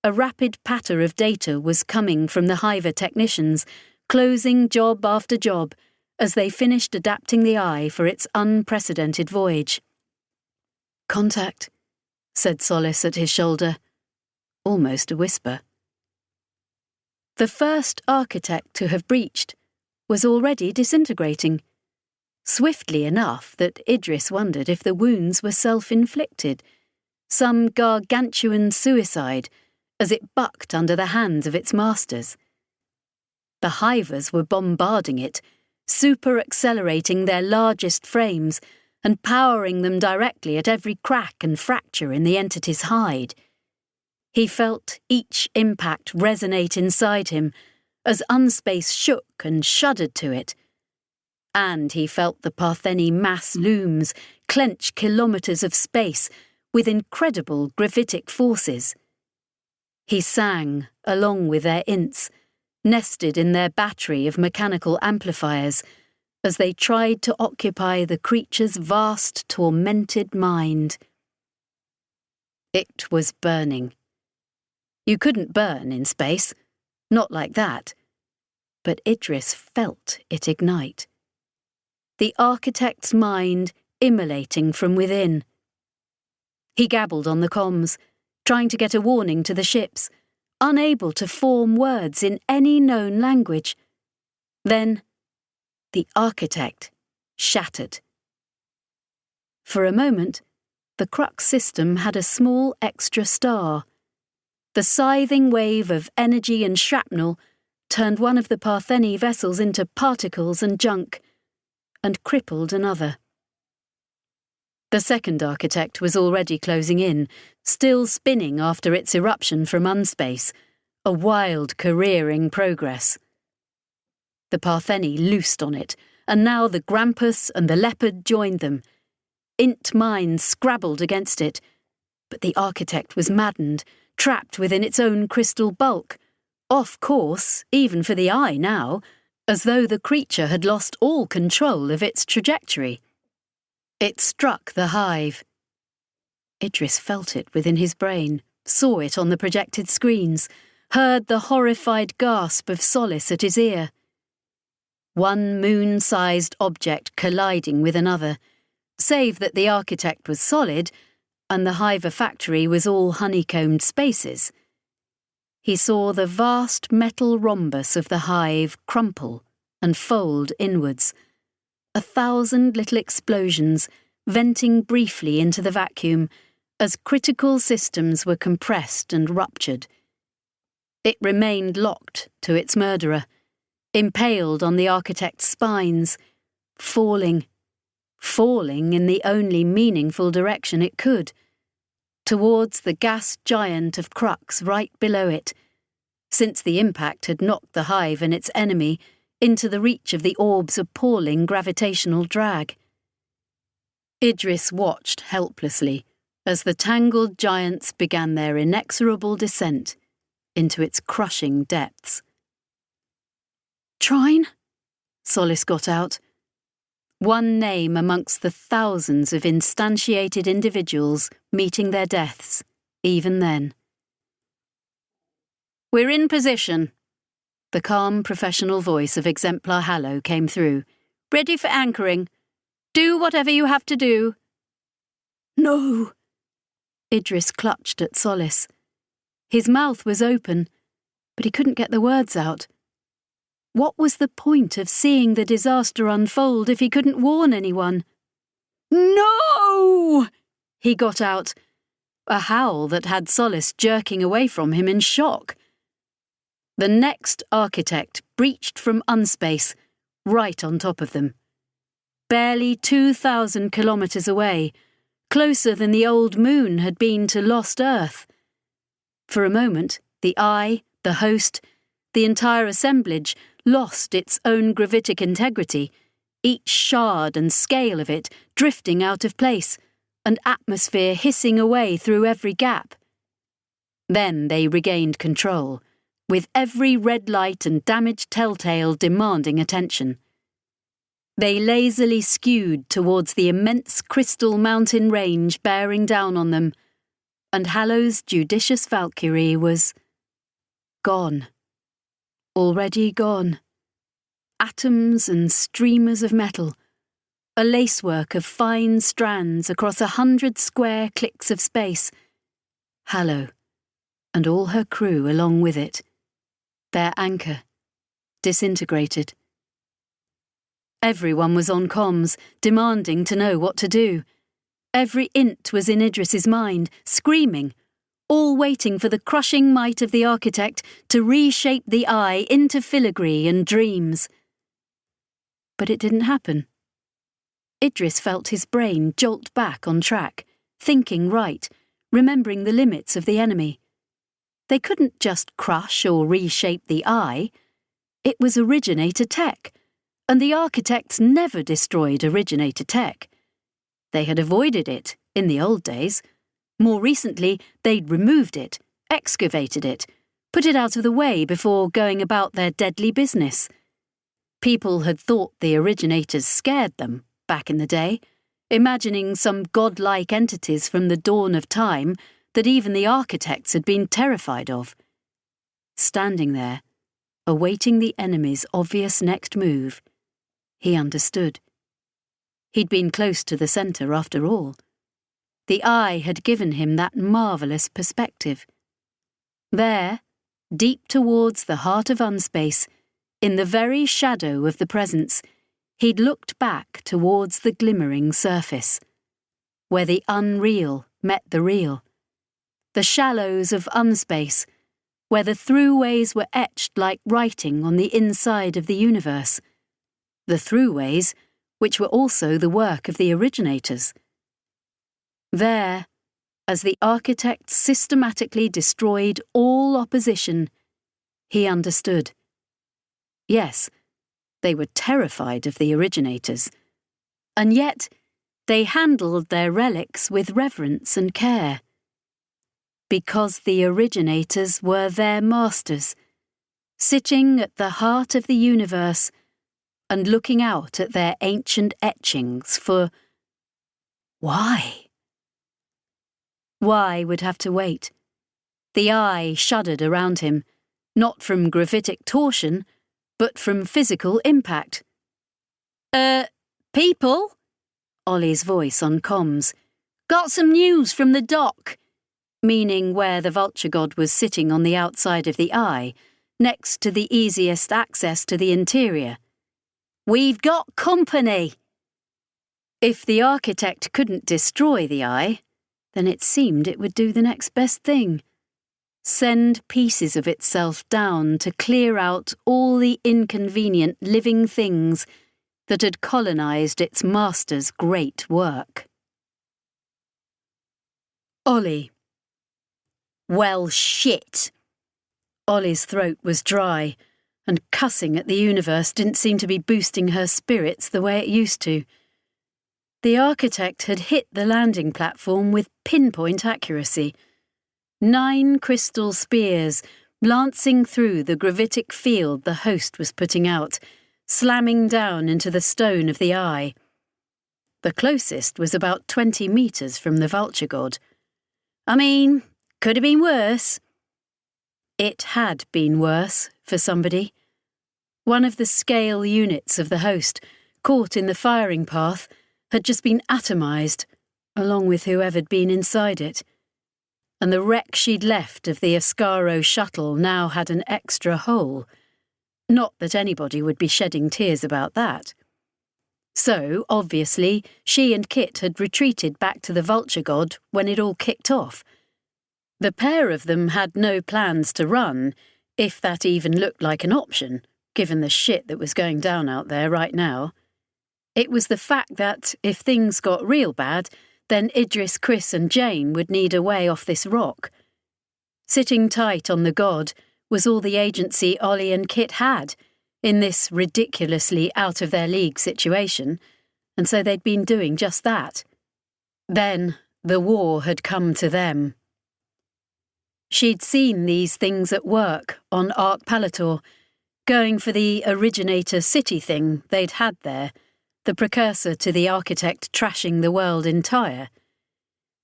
A rapid patter of data was coming from the Hiver technicians, closing job after job as they finished adapting the Eye for its unprecedented voyage.
"Contact," said Solace at his shoulder.
almost a whisper. The first architect to have breached was already disintegrating, swiftly enough that Idris wondered if the wounds were self-inflicted, some gargantuan suicide, as it bucked under the hands of its masters. The hivers were bombarding it, super-accelerating their largest frames and powering them directly at every crack and fracture in the entity's hide. He felt each impact resonate inside him as Unspace shook and shuddered to it. And he felt the Partheni mass looms clench kilometres of space with incredible gravitic forces. He sang along with their ints, nested in their battery of mechanical amplifiers, as they tried to occupy the creature's vast, tormented mind. It was burning. You couldn't burn in space, not like that. But Idris felt it ignite. The architect's mind immolating from within. He gabbled on the comms, trying to get a warning to the ships, unable to form words in any known language. Then, the architect shattered. For a moment, the Crux system had a small extra star. The scything wave of energy and shrapnel turned one of the Partheni vessels into particles and junk, and crippled another. The second architect was already closing in, still spinning after its eruption from Unspace, a wild, careering progress. The Partheni loosed on it, and now the Grampus and the Leopard joined them. Int minds scrabbled against it, but the architect was maddened, trapped within its own crystal bulk, off course, even for the eye now, as though the creature had lost all control of its trajectory. It struck the hive. Idris felt it within his brain, saw it on the projected screens, heard the horrified gasp of Solace at his ear. One moon-sized object colliding with another, save that the architect was solid and the hiver factory was all honeycombed spaces. He saw the vast metal rhombus of the hive crumple and fold inwards, 1,000 little explosions venting briefly into the vacuum as critical systems were compressed and ruptured. It remained locked to its murderer, impaled on the architect's spines, falling in the only meaningful direction it could, towards the gas giant of Crux right below it, since the impact had knocked the hive and its enemy into the reach of the orb's appalling gravitational drag. Idris watched helplessly as the tangled giants began their inexorable descent into its crushing depths. "Trine?" Solace got out. One name amongst the thousands of instantiated individuals meeting their deaths, even then. "We're in position." The calm, professional voice of Exemplar Hallow came through. "Ready for anchoring. Do whatever you have to do."
"No!"
Idris clutched at Solace. His mouth was open, but he couldn't get the words out. What was the point of seeing the disaster unfold if he couldn't warn anyone? "No!" he got out, a howl that had Solace jerking away from him in shock. The next architect breached from Unspace, right on top of them. Barely 2,000 kilometres away, closer than the old moon had been to lost Earth. For a moment, the eye, the host, the entire assemblage lost its own gravitic integrity, each shard and scale of it drifting out of place, and atmosphere hissing away through every gap. Then they regained control, with every red light and damaged telltale demanding attention. They lazily skewed towards the immense crystal mountain range bearing down on them, and Hallow's judicious Valkyrie was gone. Already gone. Atoms and streamers of metal, a lacework of fine strands across 100 square clicks of space. Hallow, and all her crew along with it. Their anchor, disintegrated. Everyone was on comms, demanding to know what to do. Every int was in Idris's mind, screaming, all waiting for the crushing might of the architect to reshape the eye into filigree and dreams. But it didn't happen. Idris felt his brain jolt back on track, thinking right, remembering the limits of the enemy. They couldn't just crush or reshape the eye. It was originator tech, and the architects never destroyed originator tech. They had avoided it in the old days. More recently, they'd removed it, excavated it, put it out of the way before going about their deadly business. People had thought the originators scared them back in the day, imagining some godlike entities from the dawn of time that even the architects had been terrified of. Standing there, awaiting the enemy's obvious next move, he understood. He'd been close to the centre after all. The eye had given him that marvellous perspective. There, deep towards the heart of unspace, in the very shadow of the presence, he'd looked back towards the glimmering surface, where the unreal met the real, the shallows of unspace, where the throughways were etched like writing on the inside of the universe, the throughways which were also the work of the originators. There, as the architects systematically destroyed all opposition, he understood. Yes, they were terrified of the originators, and yet they handled their relics with reverence and care. Because the originators were their masters, sitting at the heart of the universe and looking out at their ancient etchings for... Why? Why would have to wait. The eye shuddered around him, not from graphitic torsion, but from physical impact. People? Ollie's voice on comms. Got some news from the dock, meaning where the vulture god was sitting on the outside of the eye, next to the easiest access to the interior. We've got company! If the architect couldn't destroy the eye, then it seemed it would do the next best thing. Send pieces of itself down to clear out all the inconvenient living things that had colonized its master's great work. Ollie. Well, shit. Ollie's throat was dry, and cussing at the universe didn't seem to be boosting her spirits the way it used to. The architect had hit the landing platform with pinpoint accuracy. 9 crystal spears lancing through the gravitic field the host was putting out, slamming down into the stone of the eye. The closest was about 20 metres from the vulture god. I mean, could have been worse. It had been worse for somebody. One of the scale units of the host, caught in the firing path, had just been atomised, along with whoever'd been inside it. And the wreck she'd left of the Ascaro shuttle now had an extra hole. Not that anybody would be shedding tears about that. So, obviously, she and Kit had retreated back to the vulture god when it all kicked off. The pair of them had no plans to run, if that even looked like an option, given the shit that was going down out there right now. It was the fact that, if things got real bad, then Idris, Chris and Jane would need a way off this rock. Sitting tight on the god was all the agency Ollie and Kit had in this ridiculously out-of-their-league situation, and so they'd been doing just that. Then the war had come to them. She'd seen these things at work on Arc Palator, going for the originator city thing they'd had there, the precursor to the architect trashing the world entire.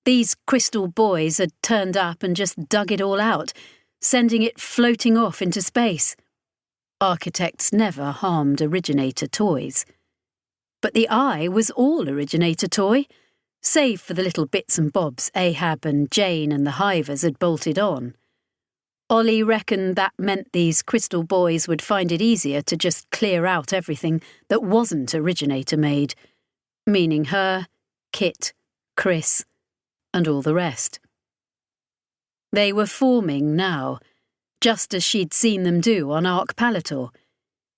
These crystal boys had turned up and just dug it all out, sending it floating off into space. Architects never harmed originator toys. But the eye was all originator toy, save for the little bits and bobs Ahab and Jane and the Hivers had bolted on. Ollie reckoned that meant these crystal boys would find it easier to just clear out everything that wasn't originator-made, meaning her, Kit, Chris, and all the rest. They were forming now, just as she'd seen them do on Arc Palator,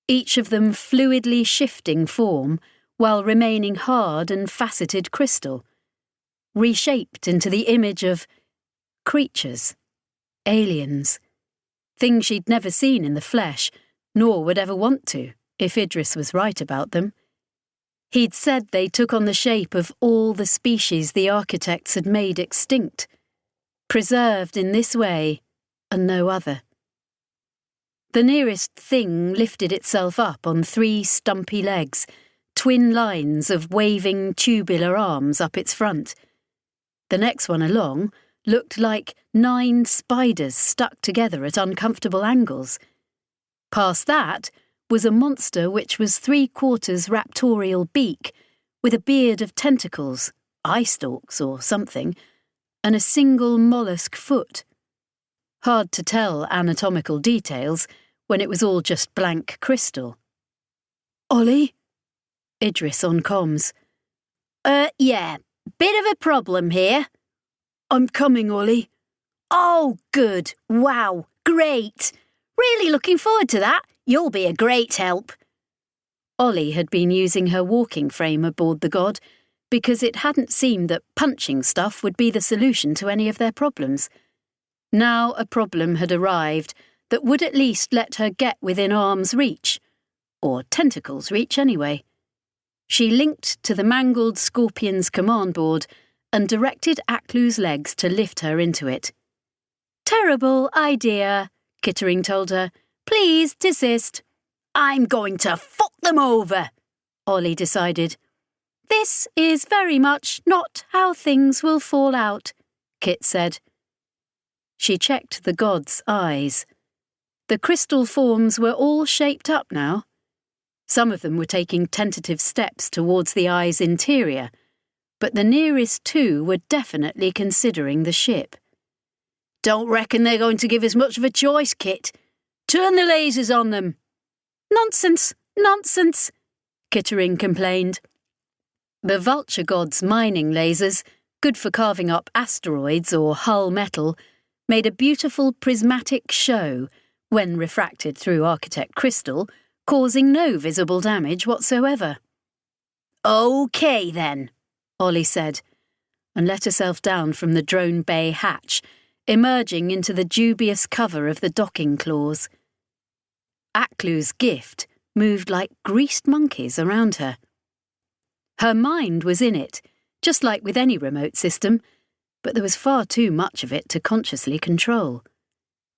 each of them fluidly shifting form while remaining hard and faceted crystal, reshaped into the image of creatures, aliens, things she'd never seen in the flesh, nor would ever want to, if Idris was right about them. He'd said they took on the shape of all the species the architects had made extinct, preserved in this way and no other. The nearest thing lifted itself up on 3 stumpy legs, twin lines of waving tubular arms up its front. The next one along looked like 9 spiders stuck together at uncomfortable angles. Past that was a monster which was 3/4 raptorial beak, with a beard of tentacles, eye stalks or something, and a single mollusk foot. Hard to tell anatomical details when it was all just blank crystal.
Ollie?
Idris on comms.
Yeah, bit of a problem here.
I'm coming, Ollie.
Oh, good. Wow, great. Really looking forward to that. You'll be a great help.
Ollie had been using her walking frame aboard the god because it hadn't seemed that punching stuff would be the solution to any of their problems. Now a problem had arrived that would at least let her get within arm's reach, or tentacles' reach anyway. She linked to the mangled scorpion's command board and directed Aklu's legs to lift her into it.
Terrible idea, Kittering told her. Please desist.
I'm going to fuck them over,
Ollie decided.
This is very much not how things will fall out,
Kit said. She checked the god's eyes. The crystal forms were all shaped up now. Some of them were taking tentative steps towards the eye's interior, but the nearest 2 were definitely considering the ship.
Don't reckon they're going to give us much of a choice, Kit. Turn the lasers on them.
Nonsense, nonsense,
Kittering complained. The vulture god's mining lasers, good for carving up asteroids or hull metal, made a beautiful prismatic show when refracted through architect crystal, causing no visible damage whatsoever.
OK then,
Ollie said, and let herself down from the drone bay hatch, emerging into the dubious cover of the docking claws. Aklu's gift moved like greased monkeys around her. Her mind was in it, just like with any remote system, but there was far too much of it to consciously control.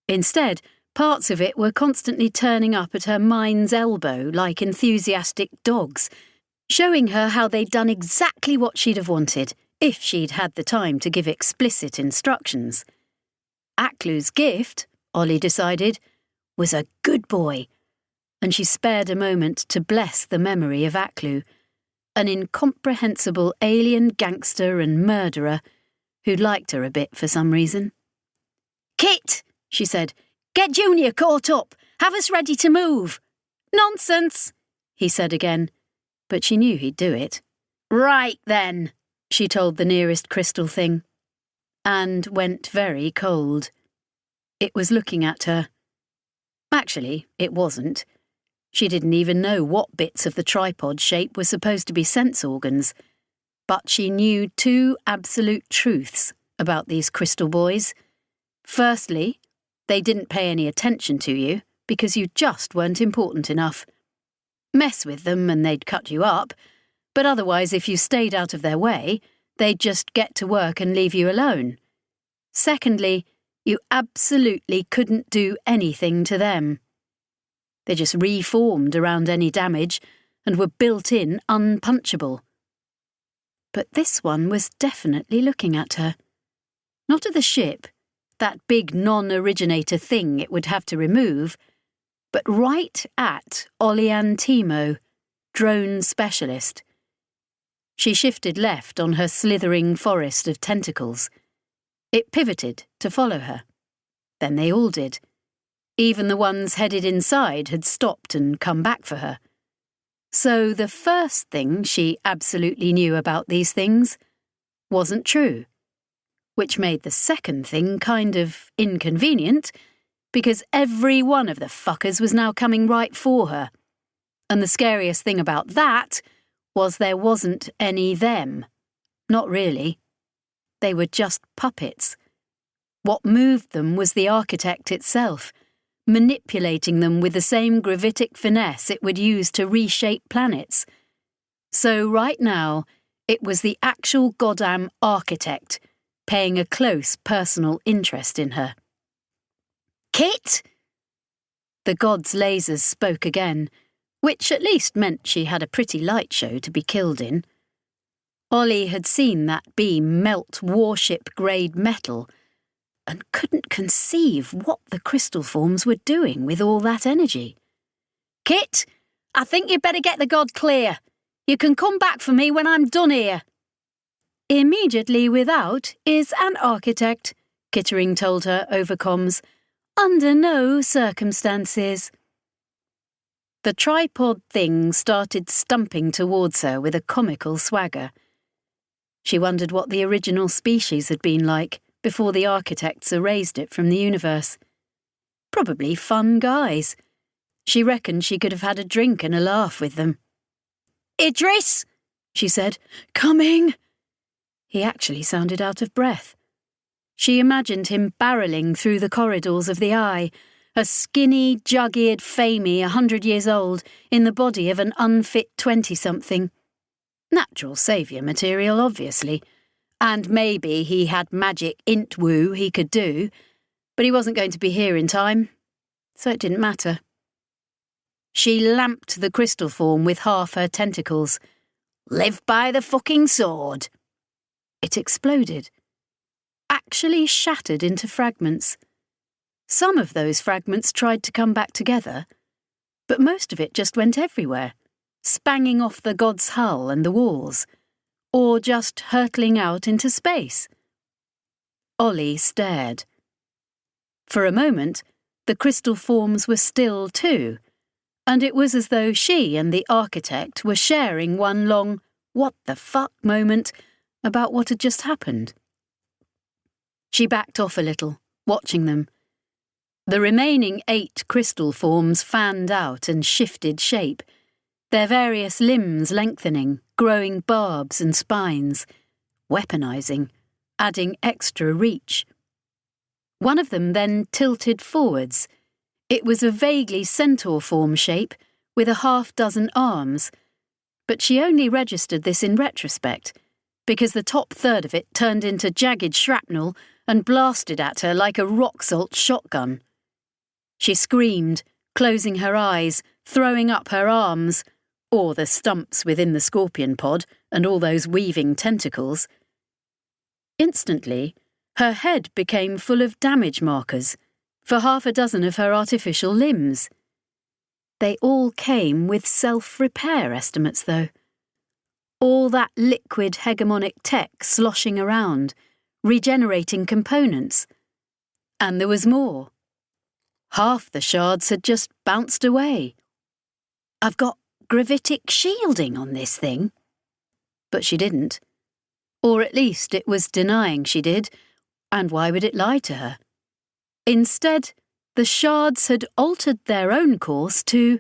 Instead, parts of it were constantly turning up at her mind's elbow like enthusiastic dogs, showing her how they'd done exactly what she'd have wanted, if she'd had the time to give explicit instructions. Aklu's gift, Ollie decided, was a good boy, and she spared a moment to bless the memory of Aklu, an incomprehensible alien gangster and murderer who'd liked her a bit for some reason.
Kit, she said, get Junior caught up. Have us ready to move.
Nonsense,
he said again, but she knew he'd do it.
Right then,
she told the nearest crystal thing, and went very cold. It was looking at her. Actually, it wasn't. She didn't even know what bits of the tripod shape were supposed to be sense organs, but she knew 2 absolute truths about these crystal boys. Firstly, they didn't pay any attention to you because you just weren't important enough. Mess with them and they'd cut you up, but otherwise if you stayed out of their way, they'd just get to work and leave you alone. Secondly, you absolutely couldn't do anything to them. They just reformed around any damage and were built in unpunchable. But this one was definitely looking at her. Not at the ship, that big non-originator thing it would have to remove, but right at Olian Timo, drone specialist. She shifted left on her slithering forest of tentacles. It pivoted to follow her. Then they all did. Even the ones headed inside had stopped and come back for her. So the first thing she absolutely knew about these things wasn't true, which made the second thing kind of inconvenient, because every one of the fuckers was now coming right for her. And the scariest thing about that was there wasn't any them. Not really. They were just puppets. What moved them was the architect itself, manipulating them with the same gravitic finesse it would use to reshape planets. So right now, it was the actual goddamn architect, paying a close personal interest in her. "Kit!" The god's lasers spoke again, which at least meant she had a pretty light show to be killed in. Ollie had seen that beam melt warship-grade metal and couldn't conceive what the crystal forms were doing with all that energy. "Kit, I think you'd better get the god clear. You can come back for me when I'm done here." "Immediately without is an architect," Kittering told her over comms. "Under no circumstances." The tripod thing started stumping towards her with a comical swagger. She wondered what the original species had been like before the architects erased it from the universe. Probably fun guys. She reckoned she could have had a drink and a laugh with them. "Idris," she said. "Coming." He actually sounded out of breath. She imagined him barreling through the corridors of the Eye, a skinny, jug-eared Famey 100 years old in the body of an unfit 20-something. Natural saviour material, obviously. And maybe he had magic int-woo he could do, but he wasn't going to be here in time, so it didn't matter. She lamped the crystal form with half her tentacles. "Live by the fucking sword." It exploded. Actually shattered into fragments. Some of those fragments tried to come back together, but most of it just went everywhere, spanging off the god's hull and the walls, or just hurtling out into space. Ollie stared. For a moment, the crystal forms were still too, and it was as though she and the architect were sharing one long what the fuck moment about what had just happened. She backed off a little, watching them. The remaining 8 crystal forms fanned out and shifted shape, their various limbs lengthening, growing barbs and spines, weaponizing, adding extra reach. One of them then tilted forwards. It was a vaguely centaur form shape with a half-dozen arms, but she only registered this in retrospect, because the top third of it turned into jagged shrapnel and blasted at her like a rock-salt shotgun. She screamed, closing her eyes, throwing up her arms, or the stumps within the scorpion pod and all those weaving tentacles. Instantly, her head became full of damage markers for half a dozen of her artificial limbs. They all came with self-repair estimates, though. All that liquid hegemonic tech sloshing around, regenerating components. And there was more. Half the shards had just bounced away. "I've got gravitic shielding on this thing." But she didn't. Or at least it was denying she did, and why would it lie to her? Instead, the shards had altered their own course to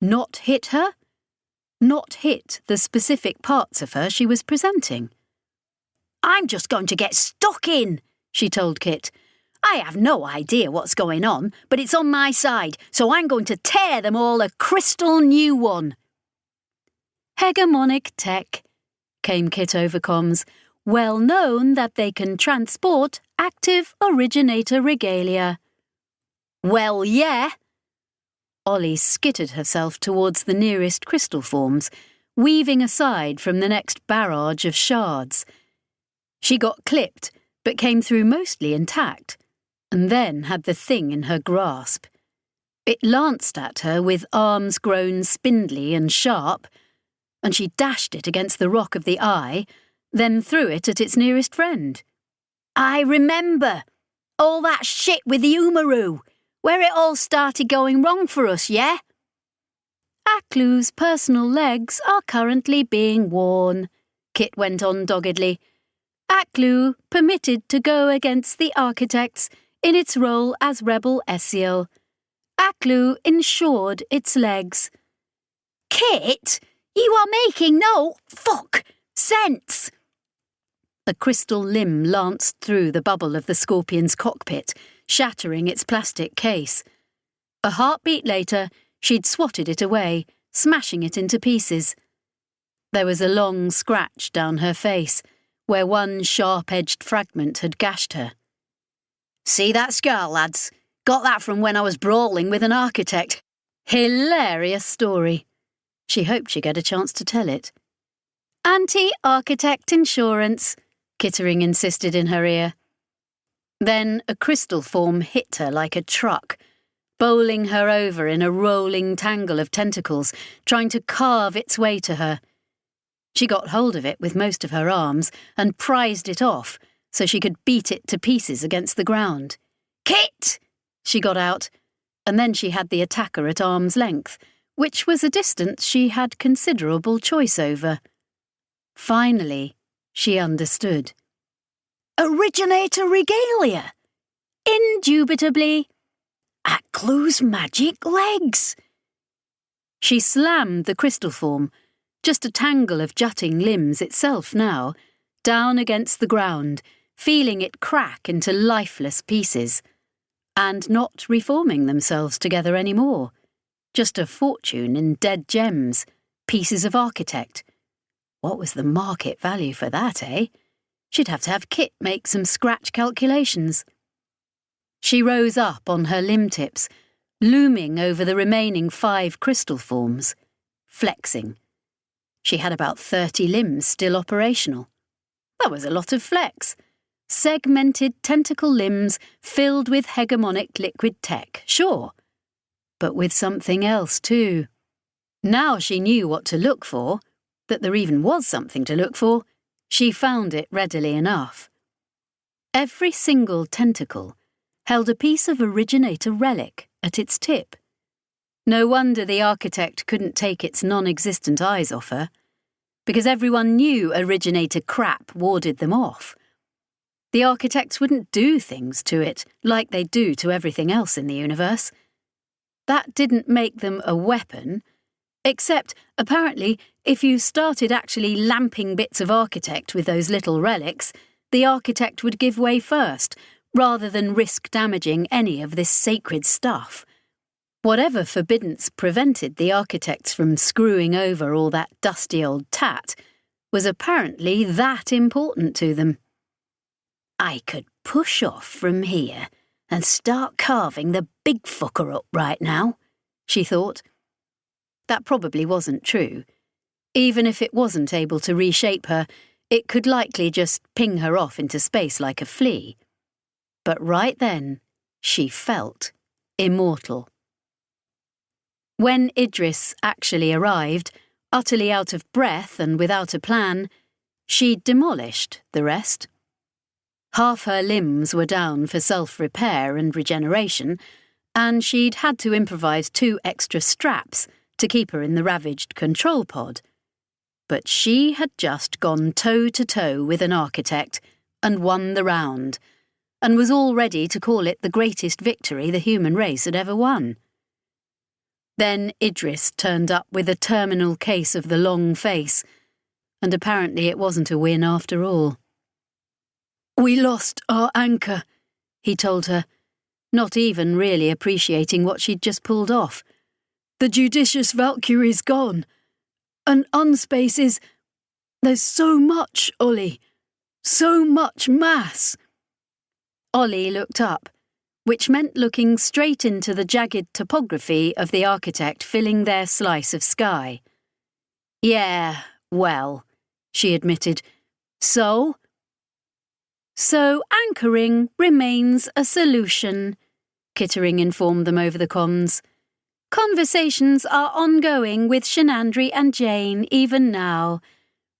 not hit her, not hit the specific parts of her she was presenting. "I'm just going to get stuck in," she told Kit. "I have no idea what's going on, but it's on my side, so I'm going to tear them all a crystal new one." "Hegemonic tech," came Kit over comms, "well known that they can transport active originator regalia." "Well, yeah." Ollie skittered herself towards the nearest crystal forms, weaving aside from the next barrage of shards. She got clipped, but came through mostly intact, and then had the thing in her grasp. It lanced at her with arms grown spindly and sharp, and she dashed it against the rock of the Eye, then threw it at its nearest friend. "I remember.
All that shit with the Umaru, where it all started going wrong for us, yeah?
Aklu's personal legs are currently being worn, Kit went on doggedly. Aklu permitted to go against the architects in its role as rebel Essiel. Aklu insured its legs.
Kit, you are making no sense.
A crystal limb lanced through the bubble of the Scorpion's cockpit, shattering its plastic case. A heartbeat later, she'd swatted it away, smashing it into pieces. There was a long scratch down her face, where one sharp-edged fragment had gashed her.
See that scar, lads? Got that from when I was brawling with an architect.
Hilarious story. She hoped she'd get a chance to tell it. Anti-architect insurance, Kittering insisted in her ear. Then a crystal form hit her like a truck, bowling her over in a rolling tangle of tentacles, trying to carve its way to her. She got hold of it with most of her arms and prized it off so she could beat it to pieces against the ground.
Kit!
She got out, and then she had the attacker at arm's length, which was a distance she had considerable choice over. Finally, she understood.
Originator regalia!
Indubitably.
Aklu's magic legs!
She slammed the crystal form, just a tangle of jutting limbs itself now, down against the ground, feeling it crack into lifeless pieces, and not reforming themselves together anymore. Just a fortune in dead gems, pieces of architect. What was the market value for that, eh? She'd have to have Kit make some scratch calculations. She rose up on her limb tips, looming over the remaining 5 crystal forms, flexing. She had about 30 limbs still operational. That was a lot of flex. Segmented tentacle limbs filled with hegemonic liquid tech, sure. But with something else too. Now she knew what to look for, that there even was something to look for. She found it readily enough. Every single tentacle held a piece of originator relic at its tip. No wonder the architect couldn't take its non-existent eyes off her, because everyone knew originator crap warded them off. The architects wouldn't do things to it like they do to everything else in the universe. That didn't make them a weapon, except, apparently, if you started actually lamping bits of architect with those little relics, the architect would give way first, rather than risk damaging any of this sacred stuff. Whatever forbiddance prevented the architects from screwing over all that dusty old tat was apparently that important to them. I could push off from here and start carving the big fucker up right now, she thought. That probably wasn't true. Even if it wasn't able to reshape her, it could likely just ping her off into space like a flea. But right then, she felt immortal. When Idris actually arrived, utterly out of breath and without a plan, she demolished the rest. Half her limbs were down for self-repair and regeneration, and she'd had to improvise 2 extra straps to keep her in the ravaged control pod. But she had just gone toe-to-toe with an architect and won the round, and was all ready to call it the greatest victory the human race had ever won. Then Idris turned up with a terminal case of the long face, and apparently it wasn't a win after all.
We lost our anchor, he told her, not even really appreciating what she'd just pulled off. The judicious Valkyrie's gone. And unspace is... There's so much, Ollie. So much mass.
Ollie looked up, which meant looking straight into the jagged topography of the architect filling their slice of sky.
Yeah, well, she admitted. So
anchoring remains a solution, Kittering informed them over the comms. Conversations are ongoing with Shenandri and Jane even now.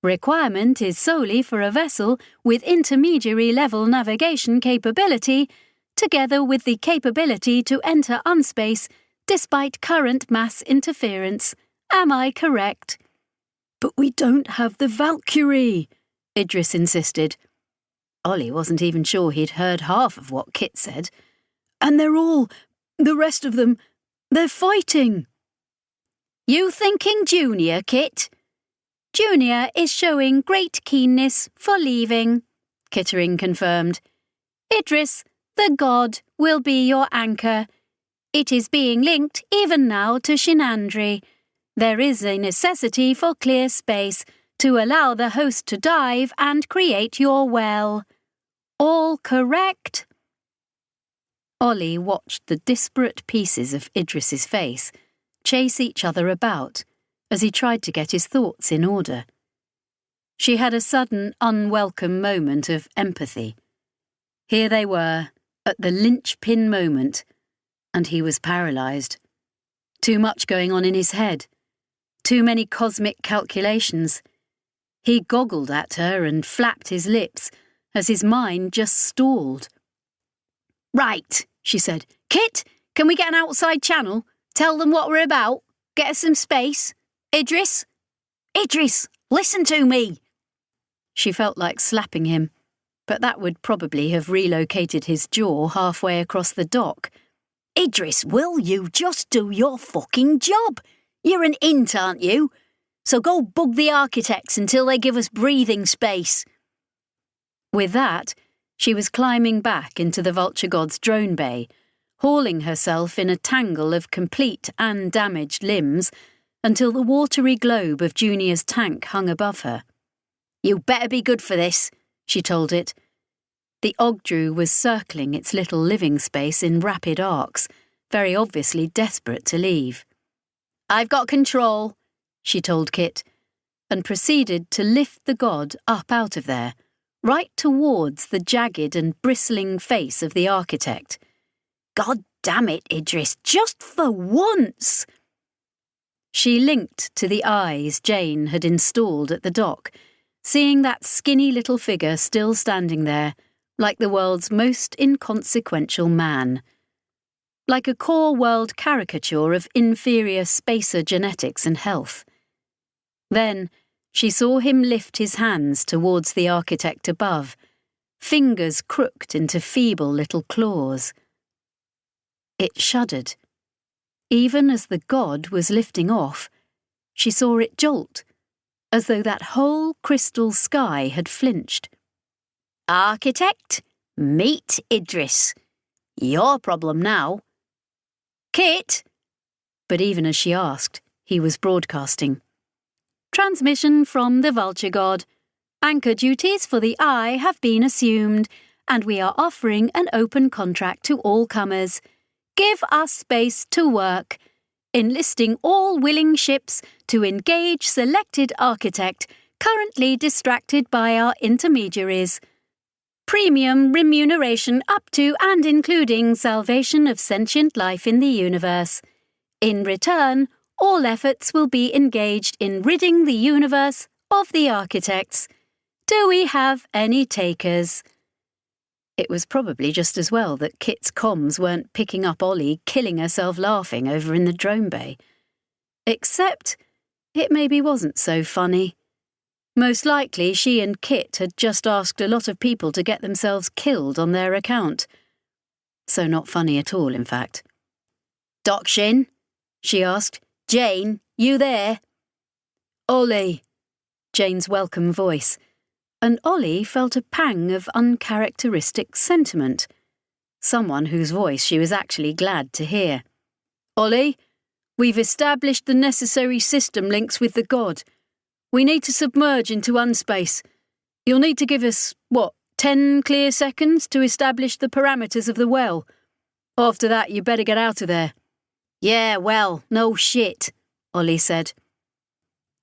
Requirement is solely for a vessel with intermediary-level navigation capability together with the capability to enter unspace despite current mass interference. Am I correct?
But we don't have the Valkyrie,
Idris insisted. Ollie wasn't even sure he'd heard half of what Kit said.
And the rest of them, they're fighting.
You thinking Junior, Kit?
Junior is showing great keenness for leaving, Kittering confirmed. Idris, the god, will be your anchor. It is being linked even now to Shinandri. There is a necessity for clear space to allow the host to dive and create your well. All correct?
Ollie watched the disparate pieces of Idris's face chase each other about as he tried to get his thoughts in order. She had a sudden, unwelcome moment of empathy. Here they were, at the linchpin moment, and he was paralysed. Too much going on in his head. Too many cosmic calculations. He goggled at her and flapped his lips as his mind just stalled.
Right, she said. Kit, can we get an outside channel? Tell them what we're about. Get us some space. Idris, listen to me.
She felt like slapping him, but that would probably have relocated his jaw halfway across the dock.
Idris, will you just do your fucking job? You're an int, aren't you? So go bug the architects until they give us breathing space.
With that, she was climbing back into the Vulture God's drone bay, hauling herself in a tangle of complete and damaged limbs until the watery globe of Junior's tank hung above her.
You better be good for this, she told it.
The Ogdru was circling its little living space in rapid arcs, very obviously desperate to leave.
I've got control,
she told Kit, and proceeded to lift the god up out of there, right towards the jagged and bristling face of the architect.
God damn it, Idris, just for once!
She linked to the eyes Jane had installed at the dock, seeing that skinny little figure still standing there, like the world's most inconsequential man. Like a core world caricature of inferior spacer genetics and health. Then she saw him lift his hands towards the architect above, fingers crooked into feeble little claws. It shuddered. Even as the god was lifting off, she saw it jolt, as though that whole crystal sky had flinched.
Architect, meet Idris. Your problem now. Kit!
But even as she asked, he was broadcasting. Transmission from the Vulture God. Anchor duties for the Eye have been assumed, and we are offering an open contract to all comers. Give us space to work, enlisting all willing ships to engage selected architect currently distracted by our intermediaries. Premium remuneration up to and including salvation of sentient life in the universe. In return, all efforts will be engaged in ridding the universe of the architects. Do we have any takers? It was probably just as well that Kit's comms weren't picking up Ollie killing herself laughing over in the drone bay. Except it maybe wasn't so funny. Most likely she and Kit had just asked a lot of people to get themselves killed on their account. So not funny at all, in fact.
Doc Shin? She asked. Jane, you there?
Ollie, Jane's welcome voice, and Ollie felt a pang of uncharacteristic sentiment. Someone whose voice she was actually glad to hear. Ollie, we've established the necessary system links with the god. We need to submerge into unspace. You'll need to give us, 10 clear seconds to establish the parameters of the well. After that, you better get out of there.
Yeah, well, no shit, Ollie said.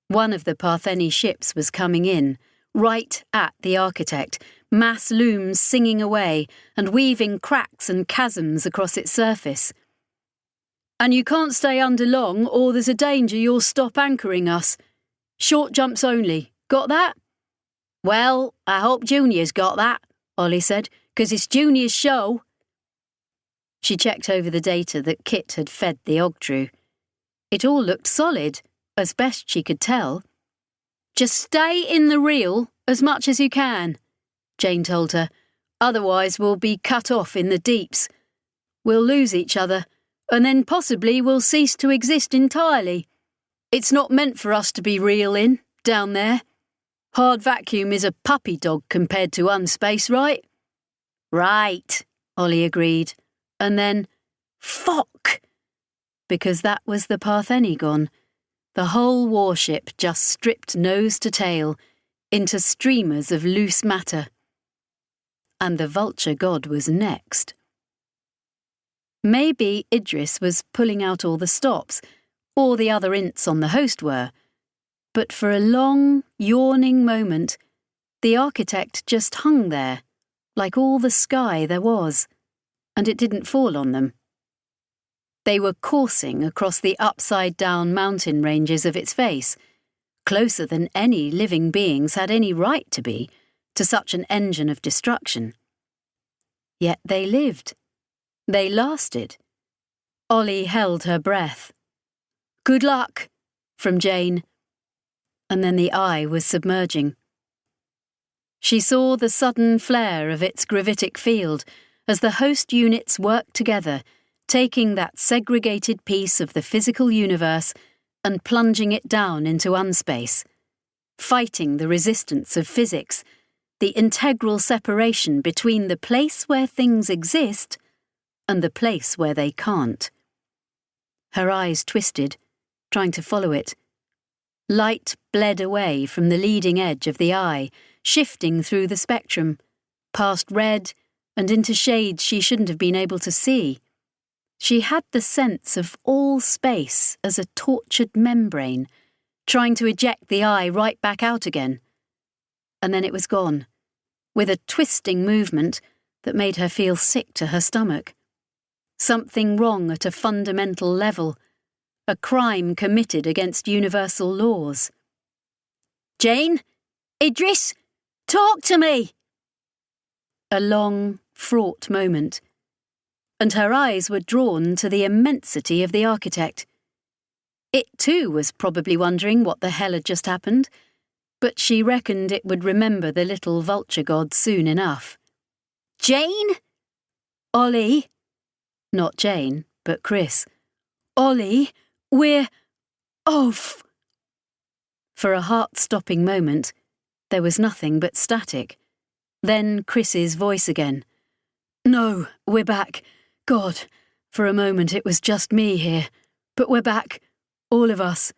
One of the Partheni ships was coming in, right at the architect, mass looms singing away and weaving cracks and chasms across its surface. And you can't stay under long or there's a danger you'll stop anchoring us. Short jumps only. Got that?
Well, I hope Junior's got that, Ollie said, 'cause it's Junior's show.
She checked over the data that Kit had fed the Ogdru. It all looked solid, as best she could tell. "Just stay in the reel as much as you can," Jane told her. "Otherwise we'll be cut off in the deeps. We'll lose each other, and then possibly we'll cease to exist entirely. It's not meant for us to be real in, down there. Hard vacuum is a puppy dog compared to unspace, right?" "Right," Ollie agreed. And then, "Fuck!" Because that was the Parthenigon. The whole warship just stripped nose to tail into streamers of loose matter. And the vulture god was next. Maybe Idris was pulling out all the stops, or the other ints on the host were, but for a long, yawning moment, the architect just hung there, like all the sky there was, and it didn't fall on them. They were coursing across the upside-down mountain ranges of its face, closer than any living beings had any right to be to such an engine of destruction. Yet they lived. They lasted. Ollie held her breath. "Good luck," from Jane. And then the eye was submerging. She saw the sudden flare of its gravitic field as the host units worked together, taking that segregated piece of the physical universe and plunging it down into unspace, fighting the resistance of physics, the integral separation between the place where things exist and the place where they can't. Her eyes twisted, trying to follow it. Light bled away from the leading edge of the eye, shifting through the spectrum, past red and into shades she shouldn't have been able to see. She had the sense of all space as a tortured membrane, trying to eject the eye right back out again. And then it was gone, with a twisting movement that made her feel sick to her stomach. Something wrong at a fundamental level, a crime committed against universal laws. "Jane? Idris? Talk to me!" A long, fraught moment, and her eyes were drawn to the immensity of the architect. It too was probably wondering what the hell had just happened, but she reckoned it would remember the little vulture god soon enough. "Jane? Ollie?" Not Jane, but Chris. "Ollie, we're off." For a heart-stopping moment, there was nothing but static. Then Chris's voice again. "No, we're back. God, for a moment it was just me here. But we're back. All of us.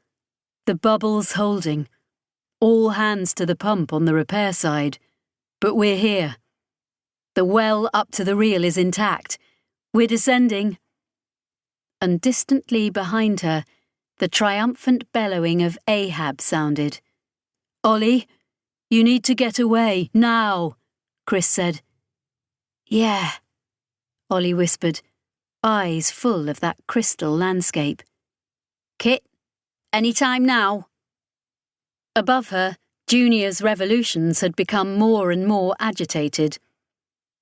The bubble's holding. All hands to the pump on the repair side. But we're here. The well up to the reel is intact. We're descending." And distantly behind her, the triumphant bellowing of Ahab sounded. "Ollie, you need to get away, now," Chris said. "Yeah," Ollie whispered, eyes full of that crystal landscape. "Kit, any time now." Above her, Junior's revolutions had become more and more agitated.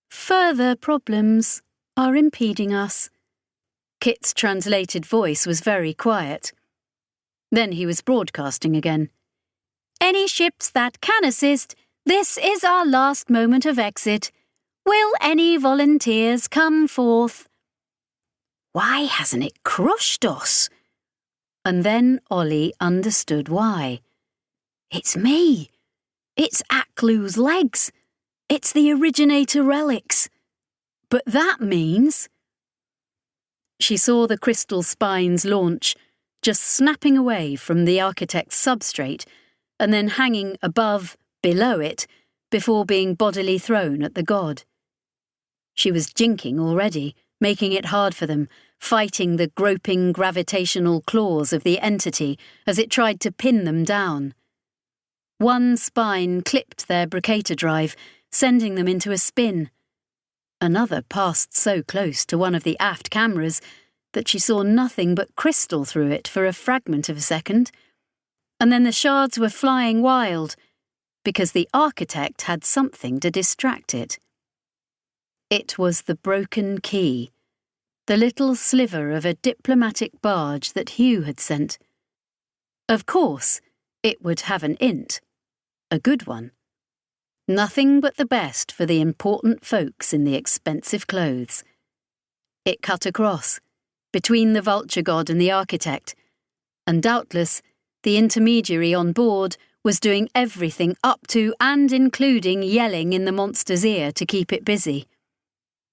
"Further problems are impeding us." Kit's translated voice was very quiet. Then he was broadcasting again. "Any ships that can assist, this is our last moment of exit. Will any volunteers come forth?" Why hasn't it crushed us? And then Ollie understood why. It's me. It's Aklu's legs. It's the originator relics. But that means... She saw the crystal spines launch, just snapping away from the architect's substrate, and then hanging above, below it, before being bodily thrown at the god. She was jinking already, making it hard for them, fighting the groping gravitational claws of the entity as it tried to pin them down. One spine clipped their bricator drive, sending them into a spin. Another passed so close to one of the aft cameras that she saw nothing but crystal through it for a fragment of a second, and then the shards were flying wild, because the architect had something to distract it. It was the broken key, the little sliver of a diplomatic barge that Hugh had sent. Of course, it would have an int, a good one. Nothing but the best for the important folks in the expensive clothes. It cut across, between the vulture god and the architect, and doubtless the intermediary on board was doing everything up to and including yelling in the monster's ear to keep it busy.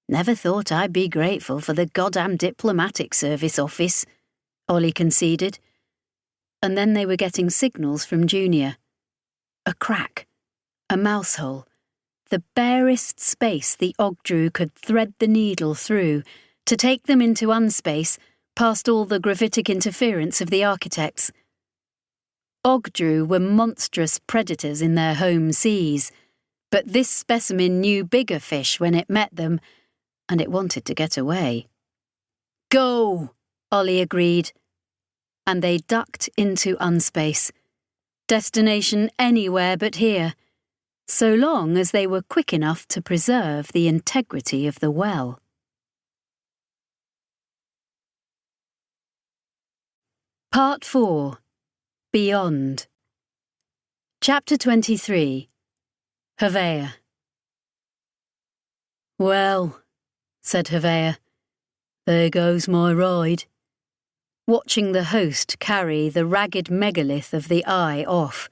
Never thought I'd be grateful for the goddamn diplomatic service office, Ollie conceded. And then they were getting signals from Junior. A crack, a mouse hole, the barest space the Ogdru could thread the needle through to take them into unspace past all the gravitic interference of the architects. Ogdru were monstrous predators in their home seas, but this specimen knew bigger fish when it met them, and it wanted to get away. Go, Ollie agreed, and they ducked into unspace. Destination anywhere but here, so long as they were quick enough to preserve the integrity of the well. Part 4. Beyond. Chapter 23. Hevea. Well, said Hevea, there goes my ride. Watching the host carry the ragged megalith of the Eye off.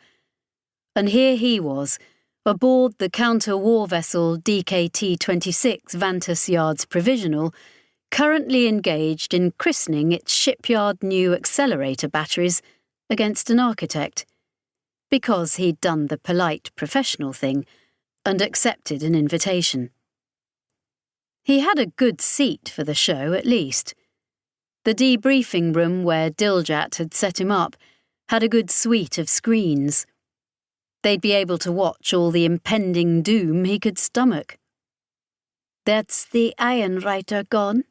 And here he was, aboard the counter-war vessel DKT-26 Vantas Yards Provisional, currently engaged in christening its shipyard new accelerator batteries against an architect, because he'd done the polite professional thing and accepted an invitation. He had a good seat for the show, at least. The debriefing room where Diljat had set him up had a good suite of screens. They'd be able to watch all the impending doom he could stomach. That's the ironwriter gone,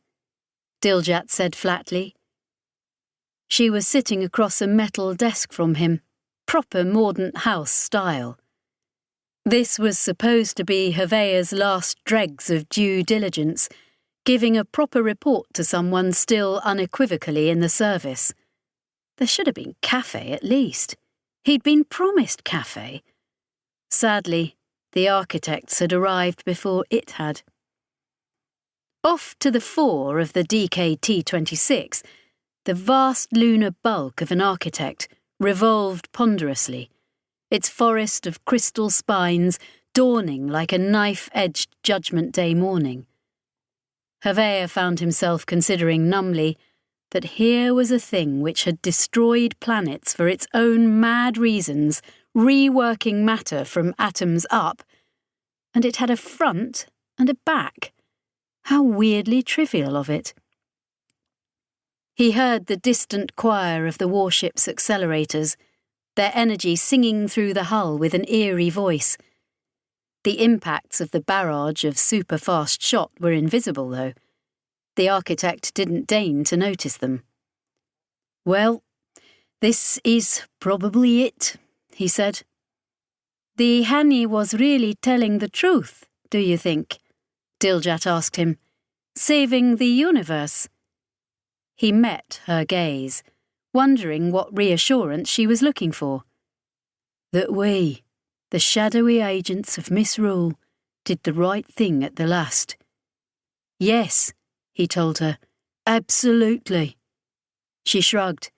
Diljat said flatly. She was sitting across a metal desk from him, proper Mordaunt house style. This was supposed to be Hevea's last dregs of due diligence, giving a proper report to someone still unequivocally in the service. There should have been café at least. He'd been promised café. Sadly, the architects had arrived before it had. Off to the fore of the DKT-26, the vast lunar bulk of an architect revolved ponderously, its forest of crystal spines dawning like a knife-edged Judgment Day morning. Hevea found himself considering numbly that here was a thing which had destroyed planets for its own mad reasons, reworking matter from atoms up, and it had a front and a back. How weirdly trivial of it. He heard the distant choir of the warship's accelerators, their energy singing through the hull with an eerie voice. The impacts of the barrage of super-fast shot were invisible, though. The architect didn't deign to notice them. Well, this is probably it, he said. The Hani was really telling the truth, do you think? Diljat asked him. Saving the universe. He met her gaze, wondering what reassurance she was looking for. That we, the shadowy agents of misrule, did the right thing at the last. Yes, he told her. Absolutely. She shrugged.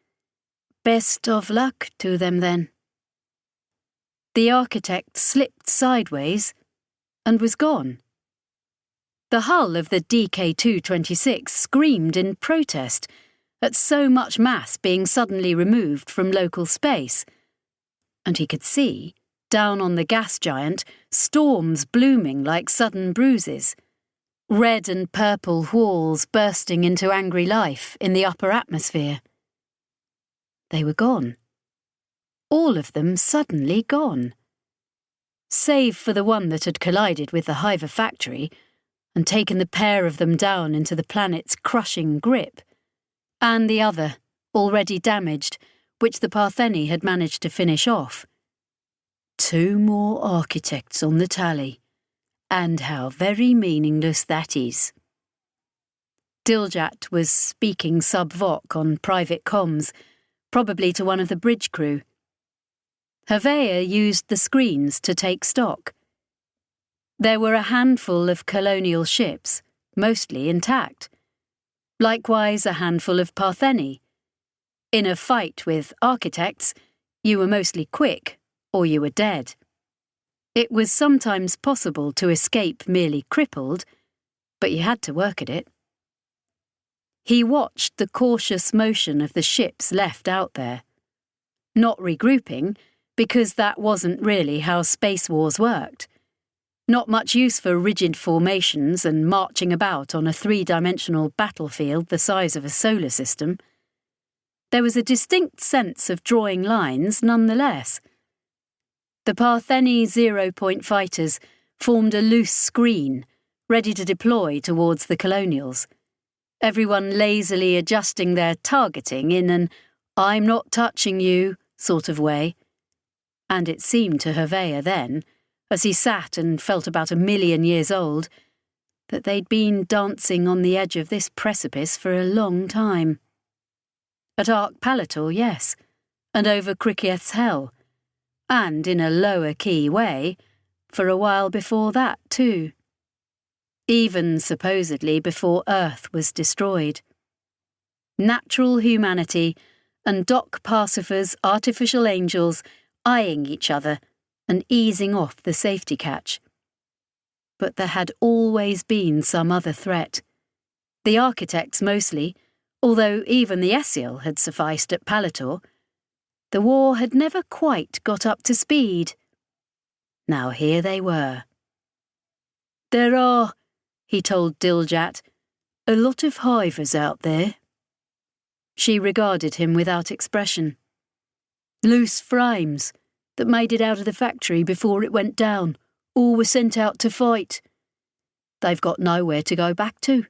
Best of luck to them then. The architect slipped sideways and was gone. The hull of the DK-226 screamed in protest at so much mass being suddenly removed from local space, and he could see, down on the gas giant, storms blooming like sudden bruises, red and purple whorls bursting into angry life in the upper atmosphere. They were gone. All of them suddenly gone. Save for the one that had collided with the Hiver factory and taken the pair of them down into the planet's crushing grip, and the other, already damaged, which the Partheni had managed to finish off. 2 more architects on the tally, and how very meaningless that is. Diljat was speaking sub-voc on private comms, probably to one of the bridge crew. Hervea used the screens to take stock. There were a handful of colonial ships, mostly intact. Likewise a handful of Partheni. In a fight with architects, you were mostly quick, or you were dead. It was sometimes possible to escape merely crippled, but you had to work at it. He watched the cautious motion of the ships left out there. Not regrouping, because that wasn't really how space wars worked. Not much use for rigid formations and marching about on a three-dimensional battlefield the size of a solar system. There was a distinct sense of drawing lines nonetheless. The Partheni 0-point fighters formed a loose screen, ready to deploy towards the colonials, everyone lazily adjusting their targeting in an "I'm not touching you" sort of way. And it seemed to Hervea then, as he sat and felt about 1,000,000 years old, that they'd been dancing on the edge of this precipice for a long time. At Arc Palator, yes, and over Cricketh's Hell, and in a lower-key way, for a while before that too. Even supposedly before Earth was destroyed. Natural humanity and Doc Parsifal's artificial angels eyeing each other and easing off the safety catch. But there had always been some other threat. The architects mostly, although even the Essiel had sufficed at Palator. The war had never quite got up to speed. Now here they were. "There are," he told Diljat, "a lot of hivers out there." She regarded him without expression. "Loose frames that made it out of the factory before it went down, or were sent out to fight. They've got nowhere to go back to.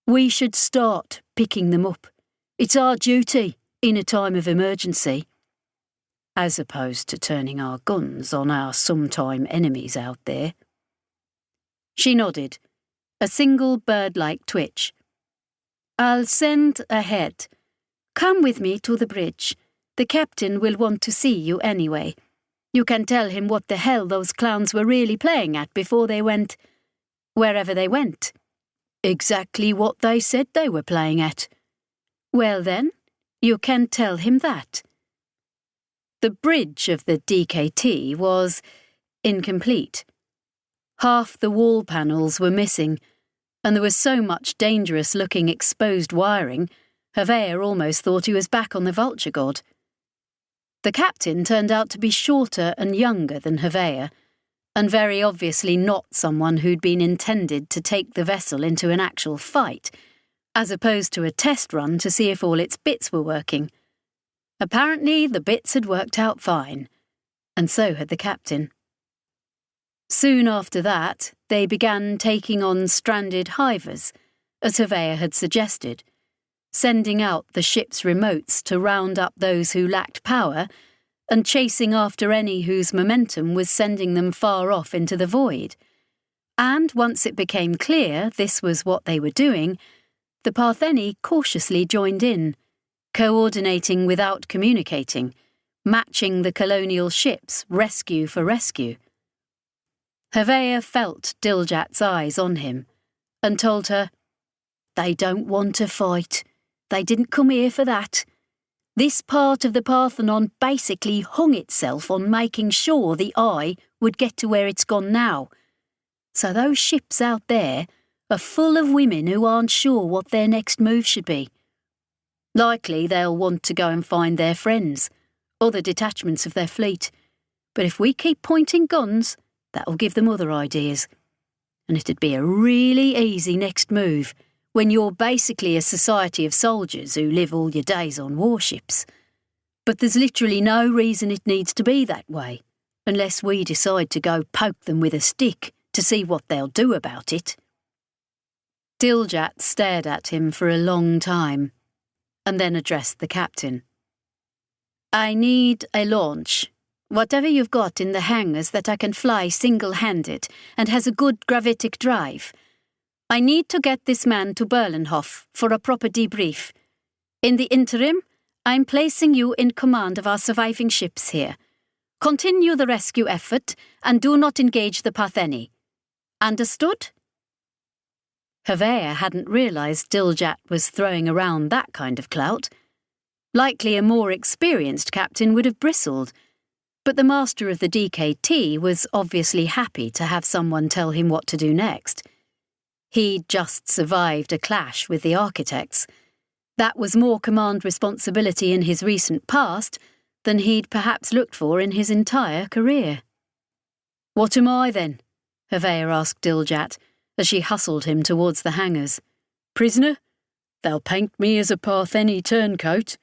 We should start picking them up. It's our duty in a time of emergency. As opposed to turning our guns on our sometime enemies out there." She nodded, a single bird-like twitch. "I'll send ahead. Come with me to the bridge. The captain will want to see you anyway. You can tell him what the hell those clowns were really playing at before they went wherever they went." "Exactly what they said they were playing at." "Well then, you can tell him that." The bridge of the DKT was incomplete. Half the wall panels were missing, and there was so much dangerous-looking exposed wiring, Hervea almost thought he was back on the Vulture God. The captain turned out to be shorter and younger than Hervea, and very obviously not someone who'd been intended to take the vessel into an actual fight, as opposed to a test run to see if all its bits were working. Apparently the bits had worked out fine, and so had the captain. Soon after that, they began taking on stranded hivers, as Hervea had suggested, sending out the ship's remotes to round up those who lacked power and chasing after any whose momentum was sending them far off into the void. And once it became clear this was what they were doing, the Partheni cautiously joined in, coordinating without communicating, matching the colonial ships rescue for rescue. Hervea felt Diljat's eyes on him and told her, "They don't want to fight. They didn't come here for that. This part of the Parthenon basically hung itself on making sure the Eye would get to where it's gone now. So those ships out there are full of women who aren't sure what their next move should be. Likely they'll want to go and find their friends, other detachments of their fleet. But if we keep pointing guns, that'll give them other ideas. And it'd be a really easy next move when you're basically a society of soldiers who live all your days on warships. But there's literally no reason it needs to be that way, unless we decide to go poke them with a stick to see what they'll do about it." Diljat stared at him for a long time, and then addressed the captain. "I need a launch. Whatever you've got in the hangars that I can fly single-handed and has a good gravitic drive. I need to get this man to Berlenhof for a proper debrief. In the interim, I'm placing you in command of our surviving ships here. Continue the rescue effort and do not engage the Partheni. Understood? Havea hadn't realised Diljat was throwing around that kind of clout. Likely a more experienced captain would have bristled, but the master of the DKT was obviously happy to have someone tell him what to do next. He'd just survived a clash with the architects. That was more command responsibility in his recent past than he'd perhaps looked for in his entire career. "What am I, then?" Havea asked Diljat, as she hustled him towards the hangars. "Prisoner? They'll paint me as a Partheni turncoat,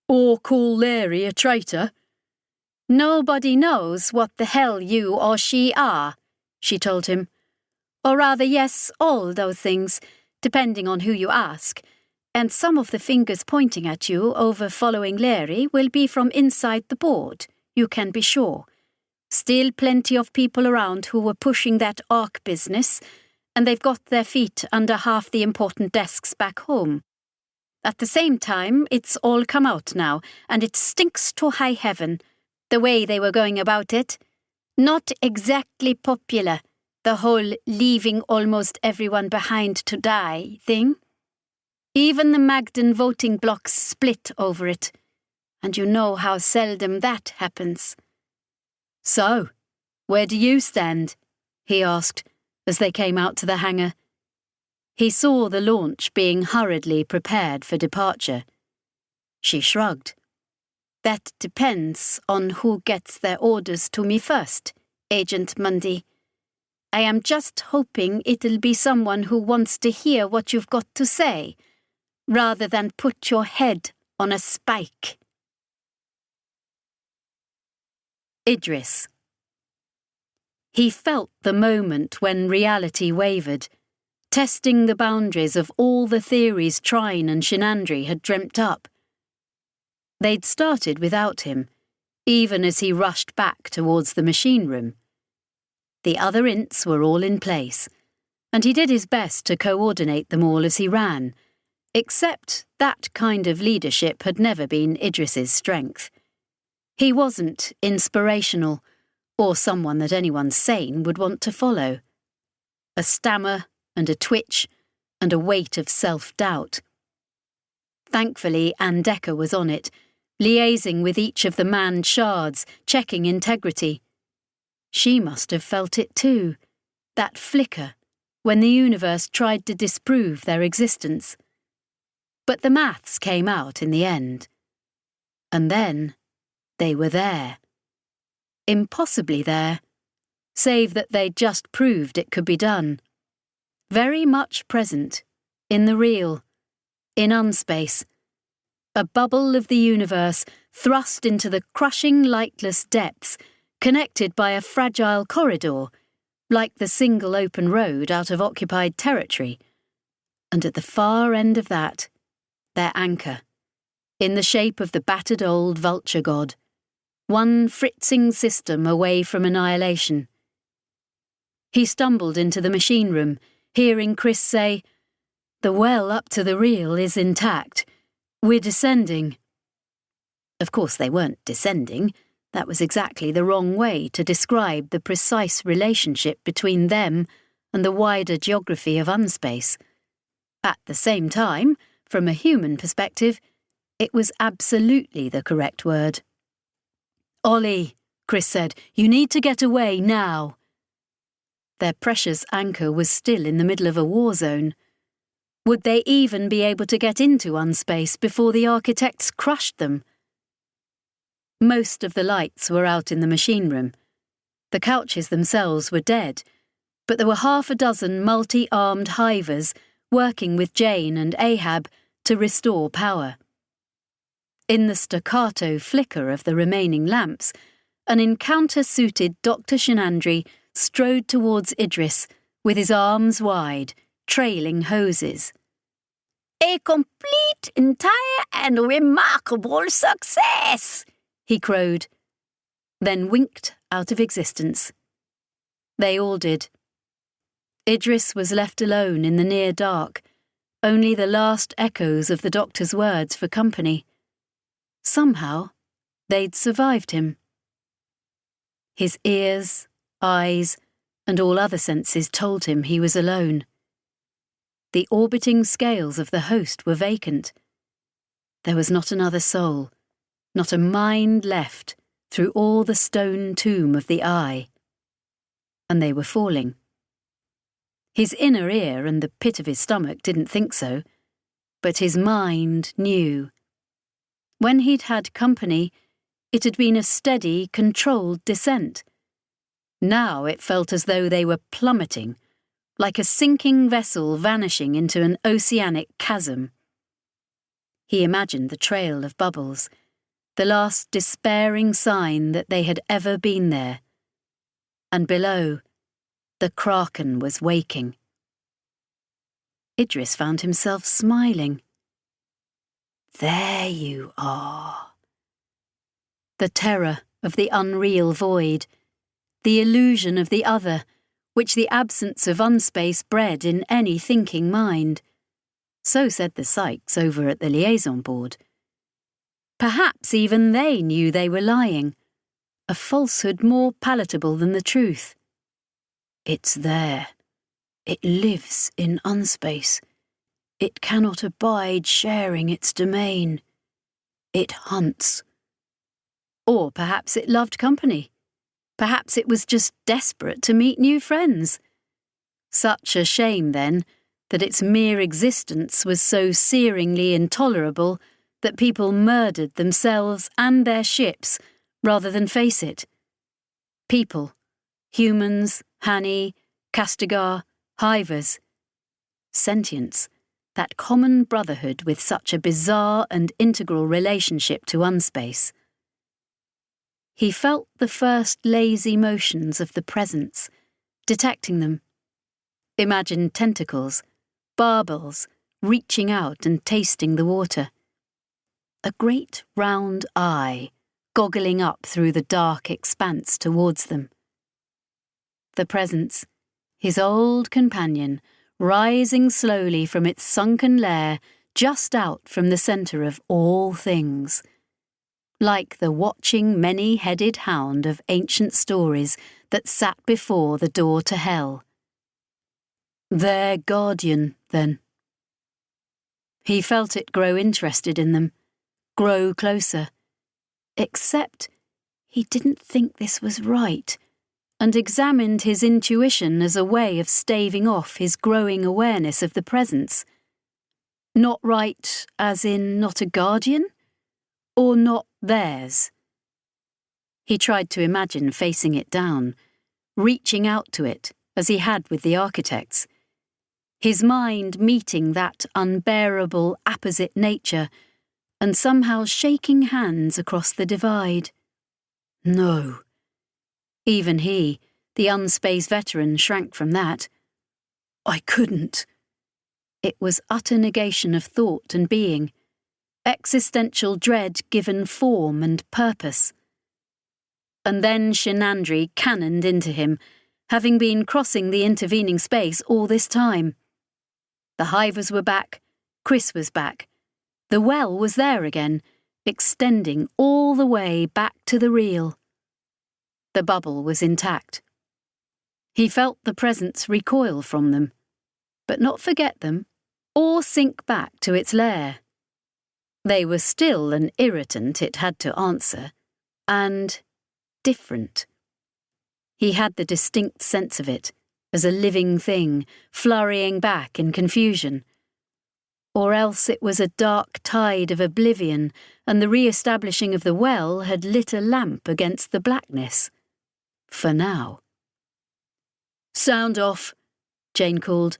or call Larry a traitor."
"Nobody knows what the hell you or she are," she told him. "Or rather, yes, all those things, depending on who you ask. And some of the fingers pointing at you over following Larry will be from inside the board, you can be sure. Still plenty of people around who were pushing that ARC business, and they've got their feet under half the important desks back home. At the same time, it's all come out now, and it stinks to high heaven, the way they were going about it. Not exactly popular, the whole leaving almost everyone behind to die thing. Even the Magden voting blocks split over it, and you know how seldom that happens."
"So, where do you stand?" he asked, as they came out to the hangar. He saw the launch being hurriedly prepared for departure. She shrugged.
"That depends on who gets their orders to me first, Agent Mundy. I am just hoping it'll be someone who wants to hear what you've got to say, rather than put your head on a spike."
Idris. He felt the moment when reality wavered, testing the boundaries of all the theories Trine and Shinandri had dreamt up. They'd started without him, even as he rushed back towards the machine room. The other ints were all in place, and he did his best to coordinate them all as he ran, except that kind of leadership had never been Idris's strength. He wasn't inspirational, or someone that anyone sane would want to follow. A stammer and a twitch and a weight of self-doubt. Thankfully, Andeka was on it, liaising with each of the manned shards, checking integrity. She must have felt it too, that flicker, when the universe tried to disprove their existence. But the maths came out in the end. And then they were there. Impossibly there, save that they'd just proved it could be done. Very much present, in the real, in unspace. A bubble of the universe thrust into the crushing lightless depths, connected by a fragile corridor, like the single open road out of occupied territory. And at the far end of that, their anchor, in the shape of the battered old vulture god, one fritzing system away from annihilation. He stumbled into the machine room, hearing Chris say, "The well up to the reel is intact. We're descending." Of course they weren't descending. That was exactly the wrong way to describe the precise relationship between them and the wider geography of unspace. At the same time, from a human perspective, it was absolutely the correct word. "Ollie," Chris said, "you need to get away now." Their precious anchor was still in the middle of a war zone. Would they even be able to get into unspace before the architects crushed them? Most of the lights were out in the machine room. The couches themselves were dead, but there were half a dozen multi-armed hivers working with Jane and Ahab to restore power. In the staccato flicker of the remaining lamps, an encounter-suited Dr. Shinandri strode towards Idris with his arms wide, trailing hoses.
"A complete, entire, and remarkable success!"
he crowed, then winked out of existence. They all did. Idris was left alone in the near dark, only the last echoes of the doctor's words for company. Somehow, they'd survived him. His ears, eyes, and all other senses told him he was alone. The orbiting scales of the host were vacant. There was not another soul, not a mind left through all the stone tomb of the eye. And they were falling. His inner ear and the pit of his stomach didn't think so, but his mind knew. When he'd had company, it had been a steady, controlled descent. Now it felt as though they were plummeting, like a sinking vessel vanishing into an oceanic chasm. He imagined the trail of bubbles, the last despairing sign that they had ever been there. And below, the kraken was waking. Idris found himself smiling. There you are. The terror of the unreal void, the illusion of the other, which the absence of unspace bred in any thinking mind. So said the psychs over at the liaison board. Perhaps even they knew they were lying, a falsehood more palatable than the truth. It's there. It lives in unspace. It cannot abide sharing its domain. It hunts. Or perhaps it loved company. Perhaps it was just desperate to meet new friends. Such a shame, then, that its mere existence was so searingly intolerable that people murdered themselves and their ships rather than face it. People, humans, Hani, Castigar, Hivers. Sentience, that common brotherhood with such a bizarre and integral relationship to unspace. He felt the first lazy motions of the presence, detecting them. Imagined tentacles, barbels, reaching out and tasting the water. A great round eye, goggling up through the dark expanse towards them. The presence, his old companion, rising slowly from its sunken lair just out from the centre of all things. Like the watching many-headed hound of ancient stories that sat before the door to hell. Their guardian, then. He felt it grow interested in them, grow closer. Except he didn't think this was right, and examined his intuition as a way of staving off his growing awareness of the presence. Not right as in not a guardian? Or not theirs? He tried to imagine facing it down, reaching out to it, as he had with the architects. His mind meeting that unbearable apposite nature, and somehow shaking hands across the divide. No. Even he, the unspace veteran, shrank from that. I couldn't. It was utter negation of thought and being, existential dread given form and purpose. And then Shinandri cannoned into him, having been crossing the intervening space all this time. The Hivers were back, Chris was back. The well was there again, extending all the way back to the real. The bubble was intact. He felt the presence recoil from them, but not forget them, or sink back to its lair. They were still an irritant it had to answer, and different. He had the distinct sense of it, as a living thing, flurrying back in confusion. Or else it was a dark tide of oblivion, and the re-establishing of the well had lit a lamp against the blackness. For now. Sound off, Jane called.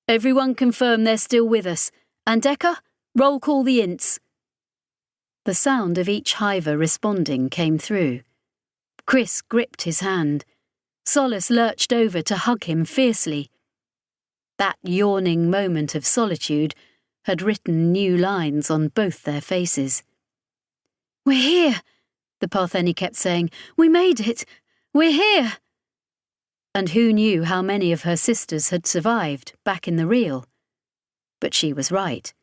Everyone confirm they're still with us. And Decker, roll call the ints. The sound of each hiver responding came through. Chris gripped his hand. Solace lurched over to hug him fiercely. That yawning moment of solitude had written new lines on both their faces. We're here, the Partheni kept saying. We made it. We're here. and who knew how many of her sisters had survived back in the reel. But she was right.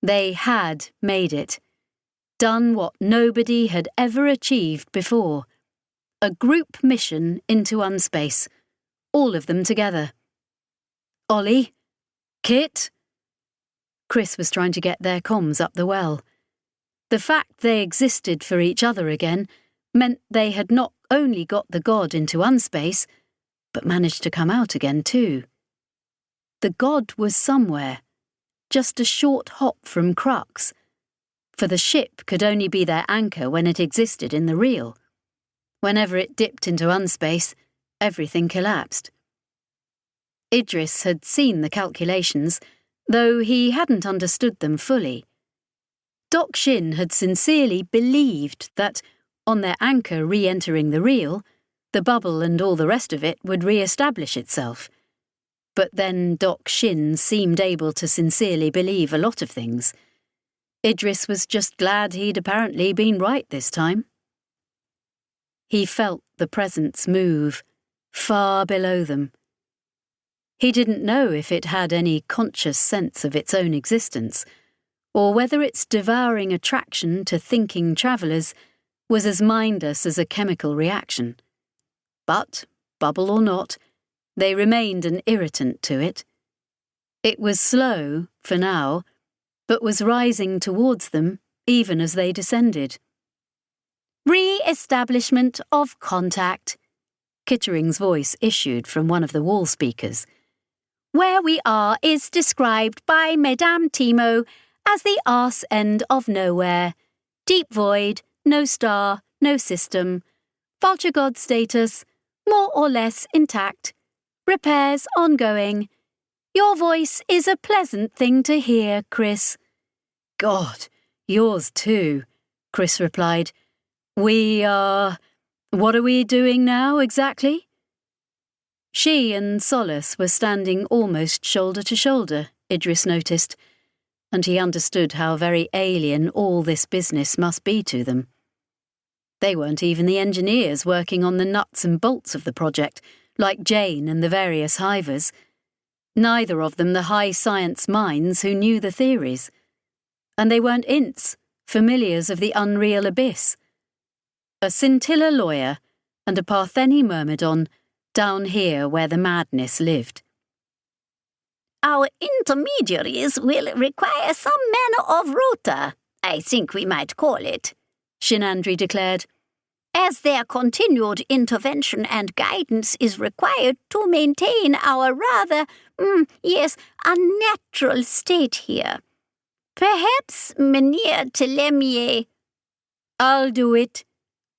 They had made it, done what nobody had ever achieved before. A group mission into unspace, all of them together. Ollie? Kit? Chris was trying to get their comms up the well. The fact they existed for each other again meant they had not only got the god into unspace, but managed to come out again too. The god was somewhere, just a short hop from Crux, for the ship could only be their anchor when it existed in the reel. Whenever it dipped into unspace, everything collapsed. Idris had seen the calculations, though he hadn't understood them fully. Doc Shin had sincerely believed that, on their anchor re-entering the reel, the bubble and all the rest of it would re-establish itself. But then Doc Shin seemed able to sincerely believe a lot of things. Idris was just glad he'd apparently been right this time. He felt the presence move, far below them. He didn't know if it had any conscious sense of its own existence, or whether its devouring attraction to thinking travellers was as mindless as a chemical reaction. But, bubble or not, they remained an irritant to it. It was slow, for now, but was rising towards them even as they descended.
Re-establishment of contact, Kittering's voice issued from one of the wall speakers. Where we are is described by Madame Timo as the arse end of nowhere. Deep void, no star, no system. Vulture god status, more or less intact. Repairs ongoing. Your voice is a pleasant thing to hear, Chris.
God, yours too, Chris replied. What are we doing now exactly? She and Solace were standing almost shoulder to shoulder, Idris noticed, and he understood how very alien all this business must be to them. They weren't even the engineers working on the nuts and bolts of the project, like Jane and the various hivers. Neither of them the high science minds who knew the theories. And they weren't ints, familiars of the unreal abyss. A scintilla lawyer and a Partheni myrmidon down here where the madness lived.
Our intermediaries will require some manner of rota, I think we might call it, Shinandri declared, as their continued intervention and guidance is required to maintain our rather, unnatural state here. Perhaps Mynheer Telemier—
I'll do it,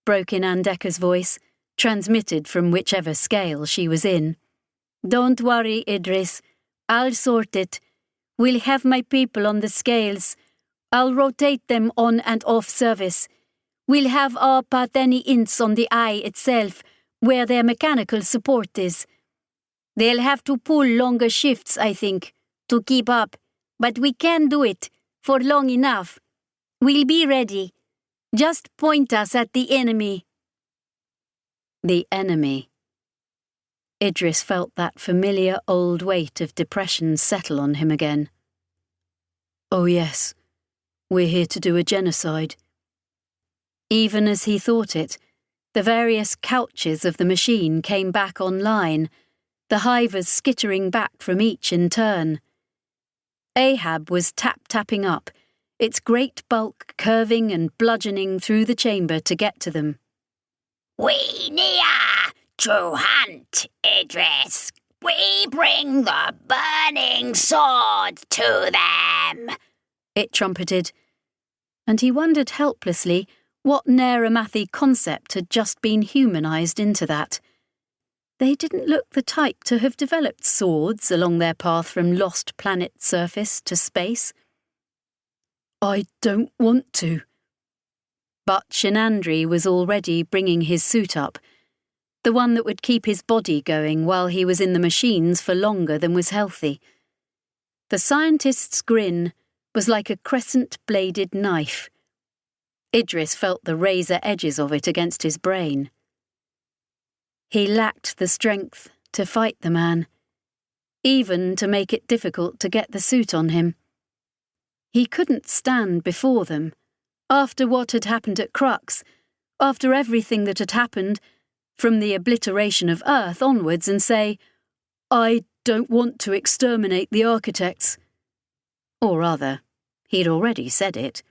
broke in Andeka's voice, transmitted from whichever scale she was in. Don't worry, Idris. I'll sort it. We'll have my people on the scales. I'll rotate them on and off service. We'll have our Partheni ints on the eye itself, where their mechanical support is. They'll have to pull longer shifts, I think, to keep up, but we can do it, for long enough. We'll be ready. Just point us at the enemy. The enemy. Idris felt that familiar old weight of depression settle on him again. Oh yes, we're here to do a genocide. Even as he thought it, the various couches of the machine came back online, the hivers skittering back from each in turn. Ahab was tap-tapping up, its great bulk curving and bludgeoning through the chamber to get to them.
We near to hunt, Idris. We bring the burning sword to them,
it trumpeted, and he wondered helplessly what Neramathi concept had just been humanized into that. They didn't look the type to have developed swords along their path from lost planet surface to space. I don't want to. But Shinandri was already bringing his suit up, the one that would keep his body going while he was in the machines for longer than was healthy. The scientist's grin was like a crescent-bladed knife. Idris felt the razor edges of it against his brain. He lacked the strength to fight the man, even to make it difficult to get the suit on him. He couldn't stand before them, after what had happened at Crux, after everything that had happened, from the obliteration of Earth onwards, and say, "I don't want to exterminate the architects." Or rather, he'd already said it,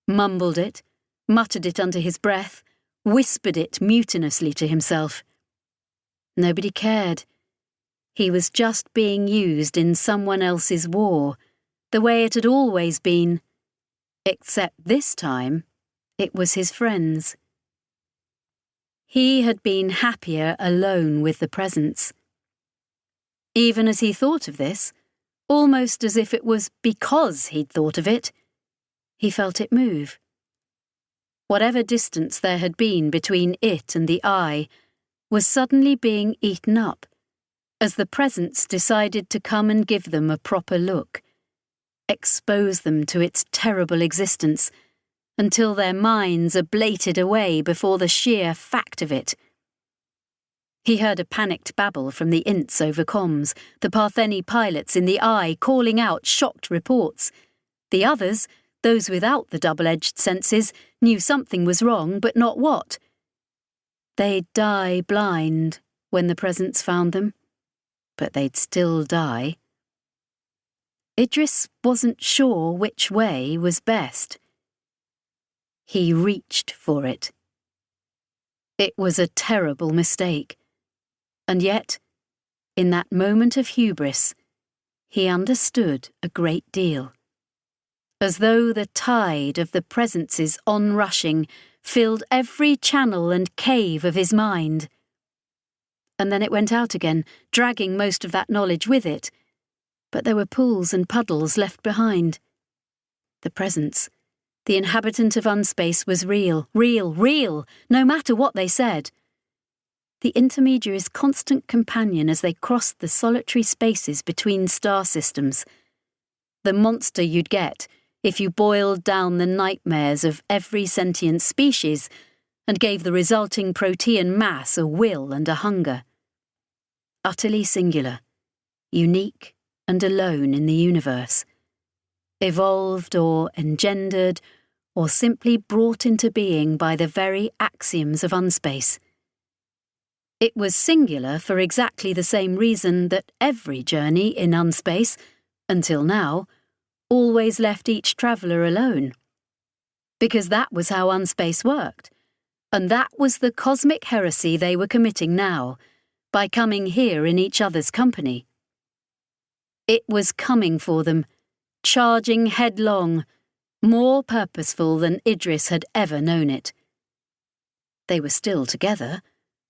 mumbled it, muttered it under his breath, whispered it mutinously to himself. Nobody cared. He was just being used in someone else's war, the way it had always been, except this time it was his friends. He had been happier alone with the presence. Even as he thought of this, almost as if it was because he'd thought of it, he felt it move. Whatever distance there had been between it and the eye was suddenly being eaten up, as the presence decided to come and give them a proper look, expose them to its terrible existence, until their minds ablated away before the sheer fact of it. He heard a panicked babble from the Ints over comms, the Partheni pilots in the eye calling out shocked reports. The others, those without the double-edged senses, knew something was wrong, but not what. They'd die blind when the presence found them, but they'd still die. Idris wasn't sure which way was best. He reached for it. It was a terrible mistake, and yet, in that moment of hubris, he understood a great deal. As though the tide of the presence's onrushing filled every channel and cave of his mind. And then it went out again, dragging most of that knowledge with it. But there were pools and puddles left behind. The presence, the inhabitant of Unspace, was real, no matter what they said. The intermediary's constant companion as they crossed the solitary spaces between star systems. The monster you'd get if you boiled down the nightmares of every sentient species and gave the resulting protean mass a will and a hunger. Utterly singular, unique and alone in the universe. Evolved or engendered or simply brought into being by the very axioms of Unspace. It was singular for exactly the same reason that every journey in Unspace, until now, always left each traveller alone. Because that was how Unspace worked, and that was the cosmic heresy they were committing now, by coming here in each other's company. It was coming for them, charging headlong, more purposeful than Idris had ever known it. They were still together,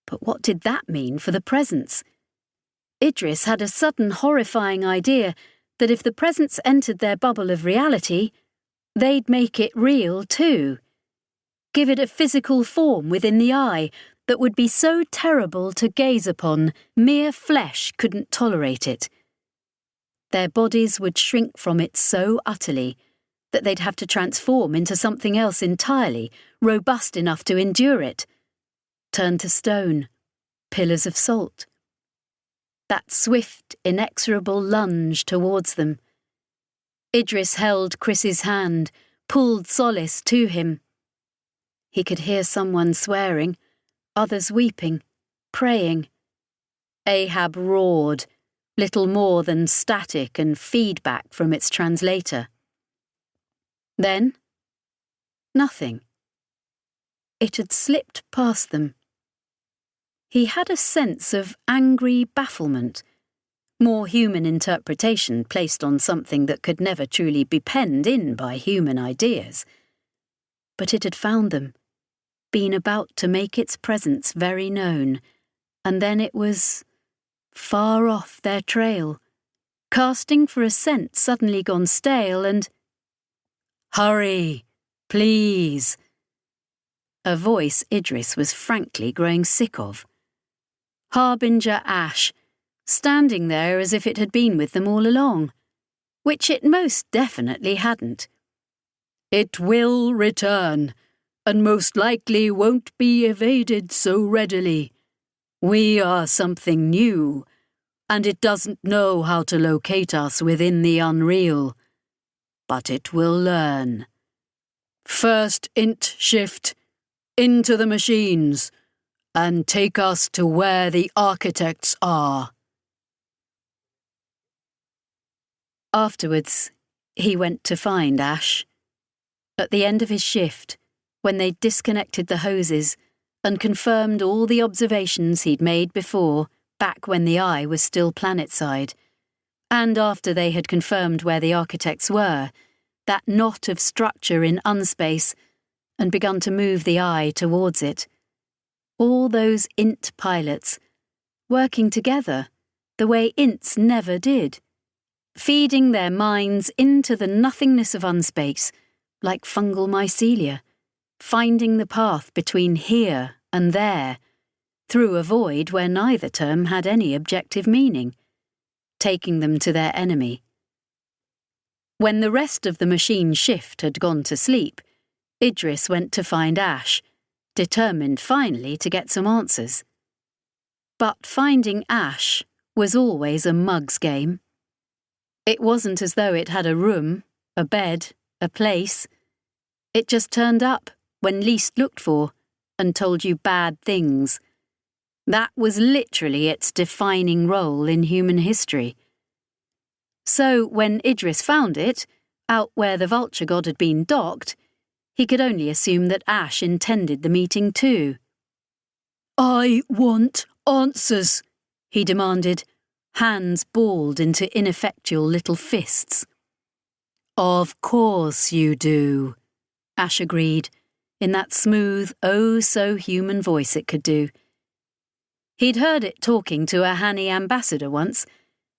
but what did that mean for the presence? Idris had a sudden horrifying idea that if the presence entered their bubble of reality, they'd make it real too. Give it a physical form within the eye that would be so terrible to gaze upon, mere flesh couldn't tolerate it. Their bodies would shrink from it so utterly that they'd have to transform into something else entirely, robust enough to endure it. Turn to stone, pillars of salt. That swift, inexorable lunge towards them. Idris held Chris's hand, pulled solace to him. He could hear someone swearing, others weeping, praying. Ahab roared, little more than static and feedback from its translator. Then, nothing. It had slipped past them. He had a sense of angry bafflement, more human interpretation placed on something that could never truly be penned in by human ideas. But it had found them, been about to make its presence very known, and then it was far off their trail, casting for a scent suddenly gone stale and, "Hurry, please," a voice Idris was frankly growing sick of. Harbinger Ash, standing there as if it had been with them all along, which it most definitely hadn't. "It will return, and most likely won't be evaded so readily.
We are something new, and it doesn't know how to locate us within the unreal. But it will learn. First int shift into the machines and take us to where the architects are.
Afterwards, he went to find Ash. At the end of his shift, when they'd disconnected the hoses and confirmed all the observations he'd made before, back when the eye was still planetside, and after they had confirmed where the architects were, that knot of structure in unspace, and begun to move the eye towards it, all those int pilots, working together the way ints never did, feeding their minds into the nothingness of unspace, like fungal mycelia, finding the path between here and there, through a void where neither term had any objective meaning, taking them to their enemy. When the rest of the machine shift had gone to sleep, Idris went to find Ash, determined finally to get some answers. But finding Ash was always a mug's game. It wasn't as though it had a room, a bed, a place. It just turned up when least looked for and told you bad things. That was literally its defining role in human history. So when Idris found it, out where the vulture god had been docked, he could only assume that Ash intended the meeting too.
I want answers,
he demanded, hands balled into ineffectual little fists.
Of course you do,
Ash agreed, in that smooth, oh-so-human voice it could do. He'd heard it talking to a Hani ambassador once,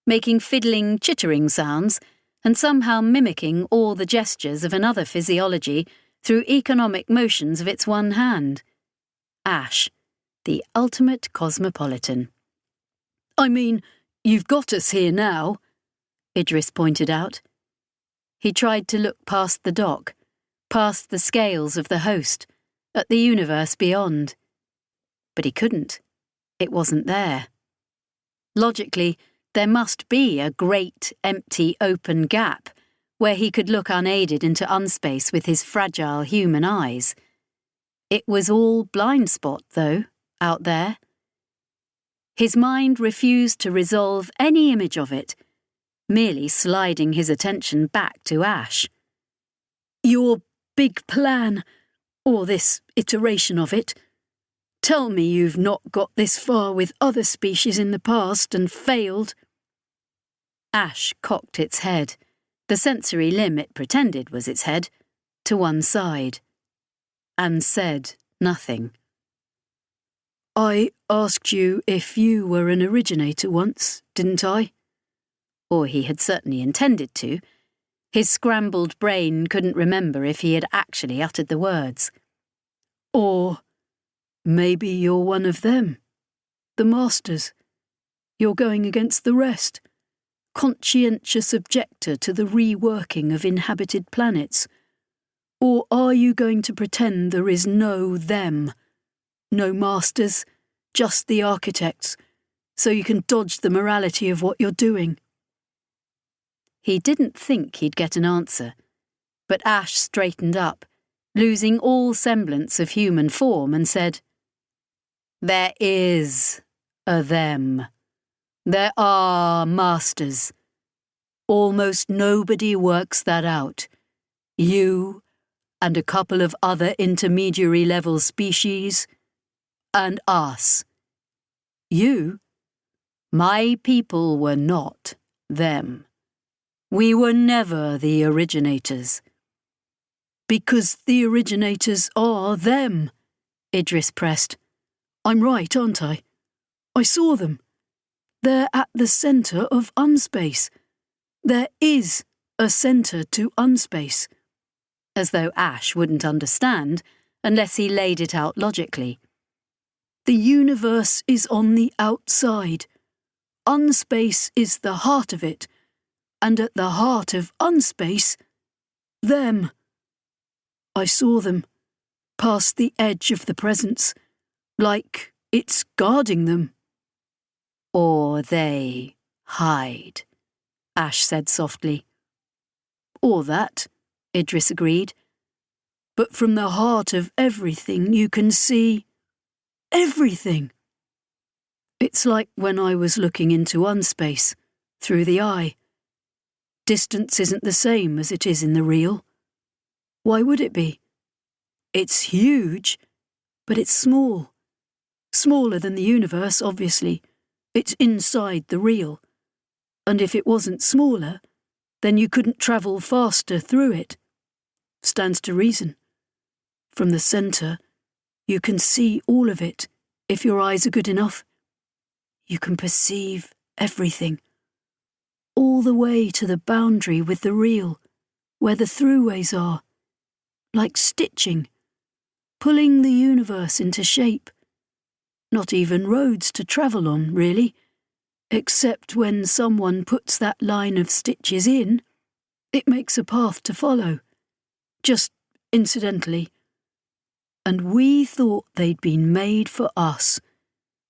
making fiddling, chittering sounds, and somehow mimicking all the gestures of another physiology through economic motions of its one hand. Ash, the ultimate cosmopolitan.
I mean, you've got us here now,
Idris pointed out. He tried to look past the dock, past the scales of the host, at the universe beyond. But he couldn't. It wasn't there. Logically, there must be a great, empty, open gap where he could look unaided into unspace with his fragile human eyes. It was all blind spot, though, out there. His mind refused to resolve any image of it, merely sliding his attention back to Ash.
Your big plan, or this iteration of it. Tell me you've not got this far with other species in the past and failed.
Ash cocked its head, the sensory limb it pretended was its head, to one side, and said nothing.
I asked you if you were an originator once, didn't I?
Or he had certainly intended to. His scrambled brain couldn't remember if he had actually uttered the words.
Or maybe you're one of them, the masters. You're going against the rest, conscientious objector to the reworking of inhabited planets. Or are you going to pretend there is no them? No masters, just the architects, so you can dodge the morality of what you're doing?
He didn't think he'd get an answer, but Ash straightened up, losing all semblance of human form, and said, There is a them. There are masters. Almost nobody works that out. You and a couple of other intermediary-level species, and us. You? My people were not them. We were never the originators.
Because the originators are them, Idris pressed. I'm right, aren't I? I saw them. They're at the centre of unspace. There is a centre to unspace.
As though Ash wouldn't understand unless he laid it out logically.
The universe is on the outside. Unspace is the heart of it. And at the heart of unspace, them. I saw them, past the edge of the presence, like It's guarding them.
Or they hide, Ash said softly.
Or that, Idris agreed. But from the heart of everything you can see everything. It's like when I was looking into unspace, through the eye. Distance isn't the same as it is in the real. Why would it be? It's huge, but it's small. Smaller than the universe, obviously. It's inside the real. And if it wasn't smaller, then you couldn't travel faster through it. Stands to reason. From the centre, you can see all of it, if your eyes are good enough. You can perceive everything. All the way to the boundary with the real, where the throughways are. Like stitching. Pulling the universe into shape. Not even roads to travel on, really. Except when someone puts that line of stitches in, it makes a path to follow. Just incidentally. And we thought they'd been made for us,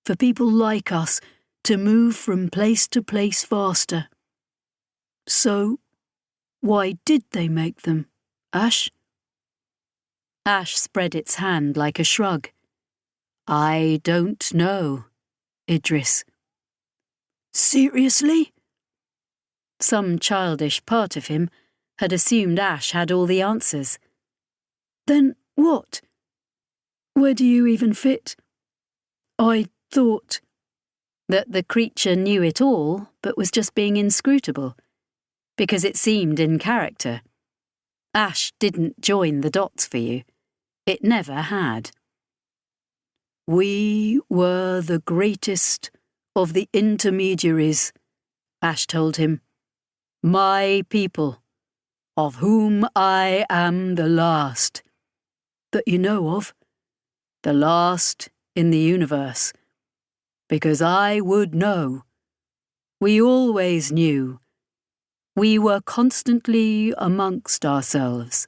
for people like us to move from place to place faster. So, why did they make them, Ash?
Ash spread its hand like a shrug. I don't know, Idris.
Seriously?
Some childish part of him had assumed Ash had all the answers.
Then what? Where do you even fit? I thought
that the creature knew it all, but was just being inscrutable, because it seemed in character. Ash didn't join the dots for you. It never had.
We were the greatest of the intermediaries, Ash told him. My people, of whom I am the last. That you know of. The last in the universe. Because I would know. We always knew. We were constantly amongst ourselves.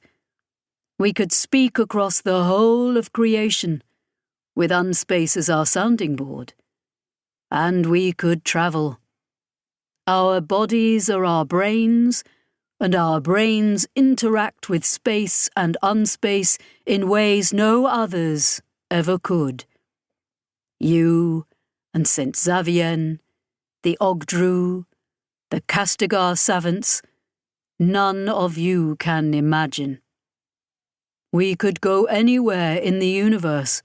We could speak across the whole of creation, with unspace as our sounding board. And we could travel. Our bodies are our brains, and our brains interact with space and unspace in ways no others ever could. You and St. Xavier, the Ogdru, the Castigar savants, none of you can imagine. We could go anywhere in the universe,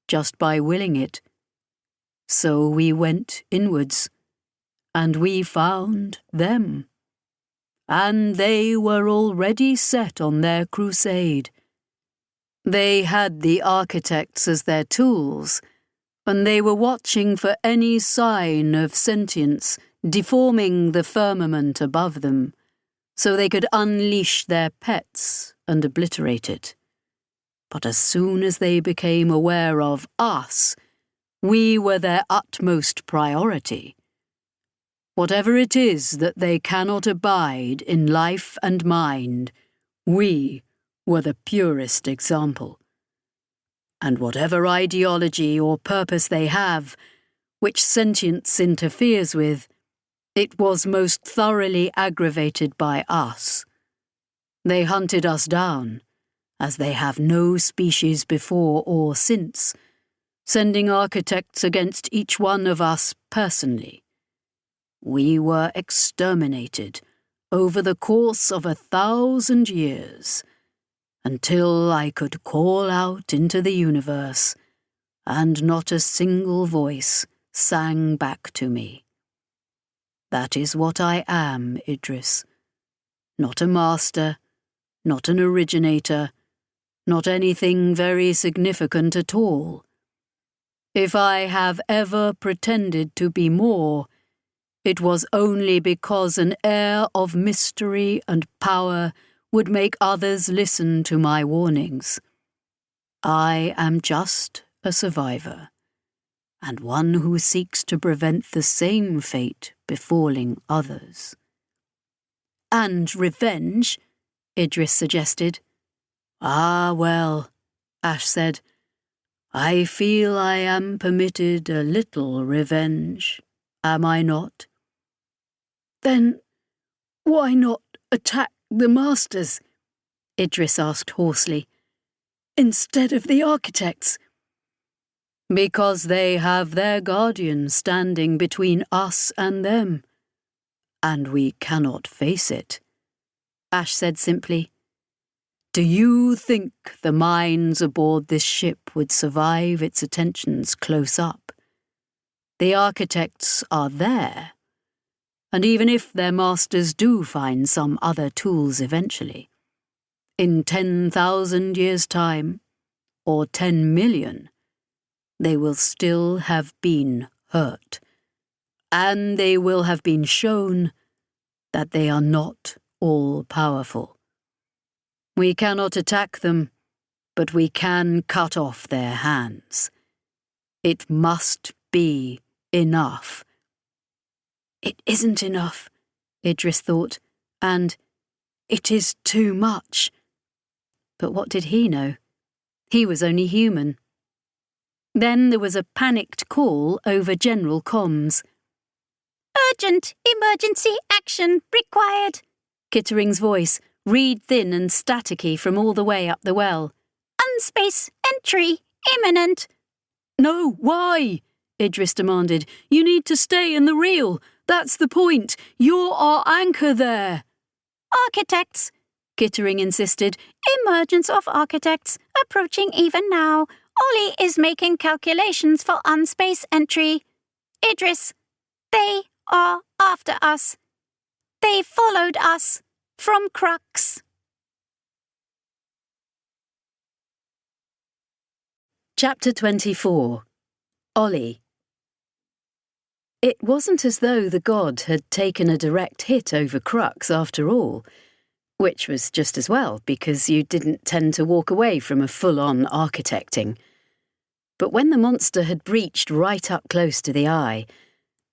just by willing it. So we went inwards, and we found them. And they were already set on their crusade. They had the architects as their tools, and they were watching for any sign of sentience deforming the firmament above them, so they could unleash their pets and obliterate it. But as soon as they became aware of us, we were their utmost priority. Whatever it is that they cannot abide in life and mind, we were the purest example. And whatever ideology or purpose they have, which sentience interferes with, it was most thoroughly aggravated by us. They hunted us down, as they have no species before or since, sending architects against each one of us personally. We were exterminated over the course of 1,000 years, until I could call out into the universe, and not a single voice sang back to me. That is what I am, Idris. Not a master, not an originator, not anything very significant at all. If I have ever pretended to be more, it was only because an air of mystery and power would make others listen to my warnings. I am just a survivor, and one who seeks to prevent the same fate befalling others. And revenge, Idris suggested. Ah, well, Ash said, I feel I am permitted a little revenge, am I not? Then why not attack the masters? Idris asked hoarsely. Instead of the architects. Because they have their guardian standing between us and them. And we cannot face it, Ash said simply. Do you think the minds aboard this ship would survive its attentions close up? The architects are there, and even if their masters do find some other tools eventually, in 10,000 years' time, or 10 million, they will still have been hurt, and they will have been shown that they are not all-powerful. We cannot attack them, but we can cut off their hands. It must be enough. It isn't enough, Idris thought, and it is too much. But what did he know? He was only human. Then there was a panicked call over general comms.
Urgent emergency action required.
Kittering's voice, reed-thin and staticky from all the way up the well.
Unspace entry imminent.
No, why? Idris demanded. You need to stay in the reel. That's the point. You're our anchor there.
Architects,
Kittering insisted.
Emergence of architects approaching even now. Ollie is making calculations for unspace entry. Idris, they are after us. They followed us from Crux.
Chapter 24. Ollie. It wasn't as though the god had taken a direct hit over Crux after all, which was just as well because you didn't tend to walk away from a full-on architecting. But when the monster had breached right up close to the eye,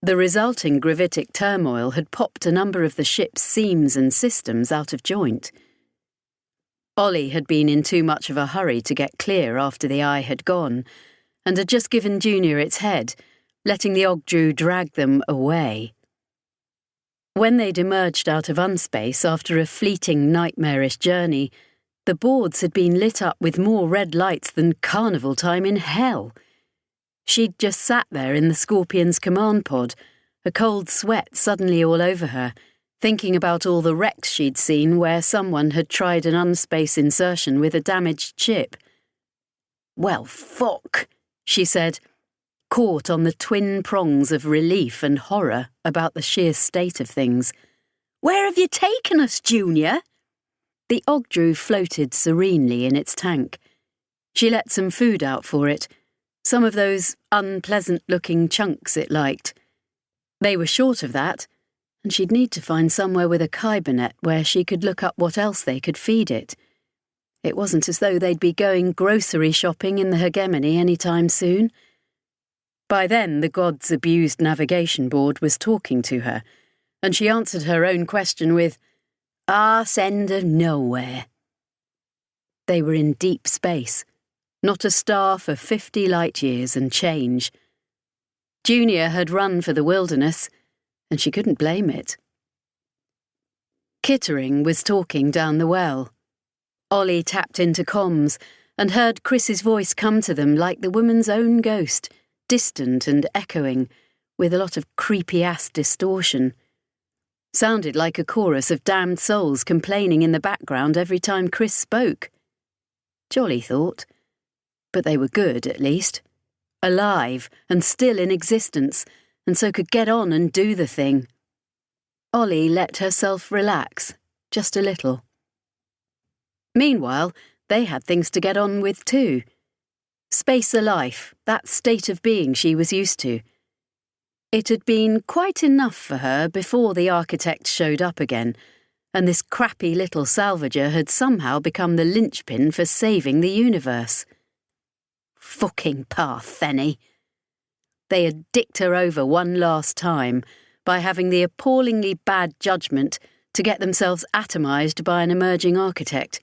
the resulting gravitic turmoil had popped a number of the ship's seams and systems out of joint. Ollie had been in too much of a hurry to get clear after the eye had gone, and had just given Junior its head, letting the Ogdru drag them away. When they'd emerged out of unspace after a fleeting nightmarish journey, the boards had been lit up with more red lights than carnival time in hell. She'd just sat there in the Scorpion's command pod, a cold sweat suddenly all over her, thinking about all the wrecks she'd seen where someone had tried an unspace insertion with a damaged ship. Well, fuck, she said, caught on the twin prongs of relief and horror about the sheer state of things. Where have you taken us, Junior? The Ogdru floated serenely in its tank. She let some food out for it, some of those unpleasant-looking chunks it liked. They were short of that, and she'd need to find somewhere with a kybernet where she could look up what else they could feed it. It wasn't as though they'd be going grocery shopping in the hegemony any time soon. By then, the god's abused navigation board was talking to her, and she answered her own question with, "Arse end of nowhere." They were in deep space, not a star for 50 light-years and change. Junior had run for the wilderness, and she couldn't blame it. Kittering was talking down the well. Ollie tapped into comms and heard Chris's voice come to them like the woman's own ghost, distant and echoing, with a lot of creepy-ass distortion. Sounded like a chorus of damned souls complaining in the background every time Chris spoke. Jolly thought. But they were good, at least. Alive and still in existence, and so could get on and do the thing. Ollie let herself relax, just a little. Meanwhile, they had things to get on with too. Space life, that state of being she was used to. It had been quite enough for her before the architect showed up again, and this crappy little salvager had somehow become the linchpin for saving the universe. Fucking Partheni. They had dicked her over one last time by having the appallingly bad judgment to get themselves atomised by an emerging architect.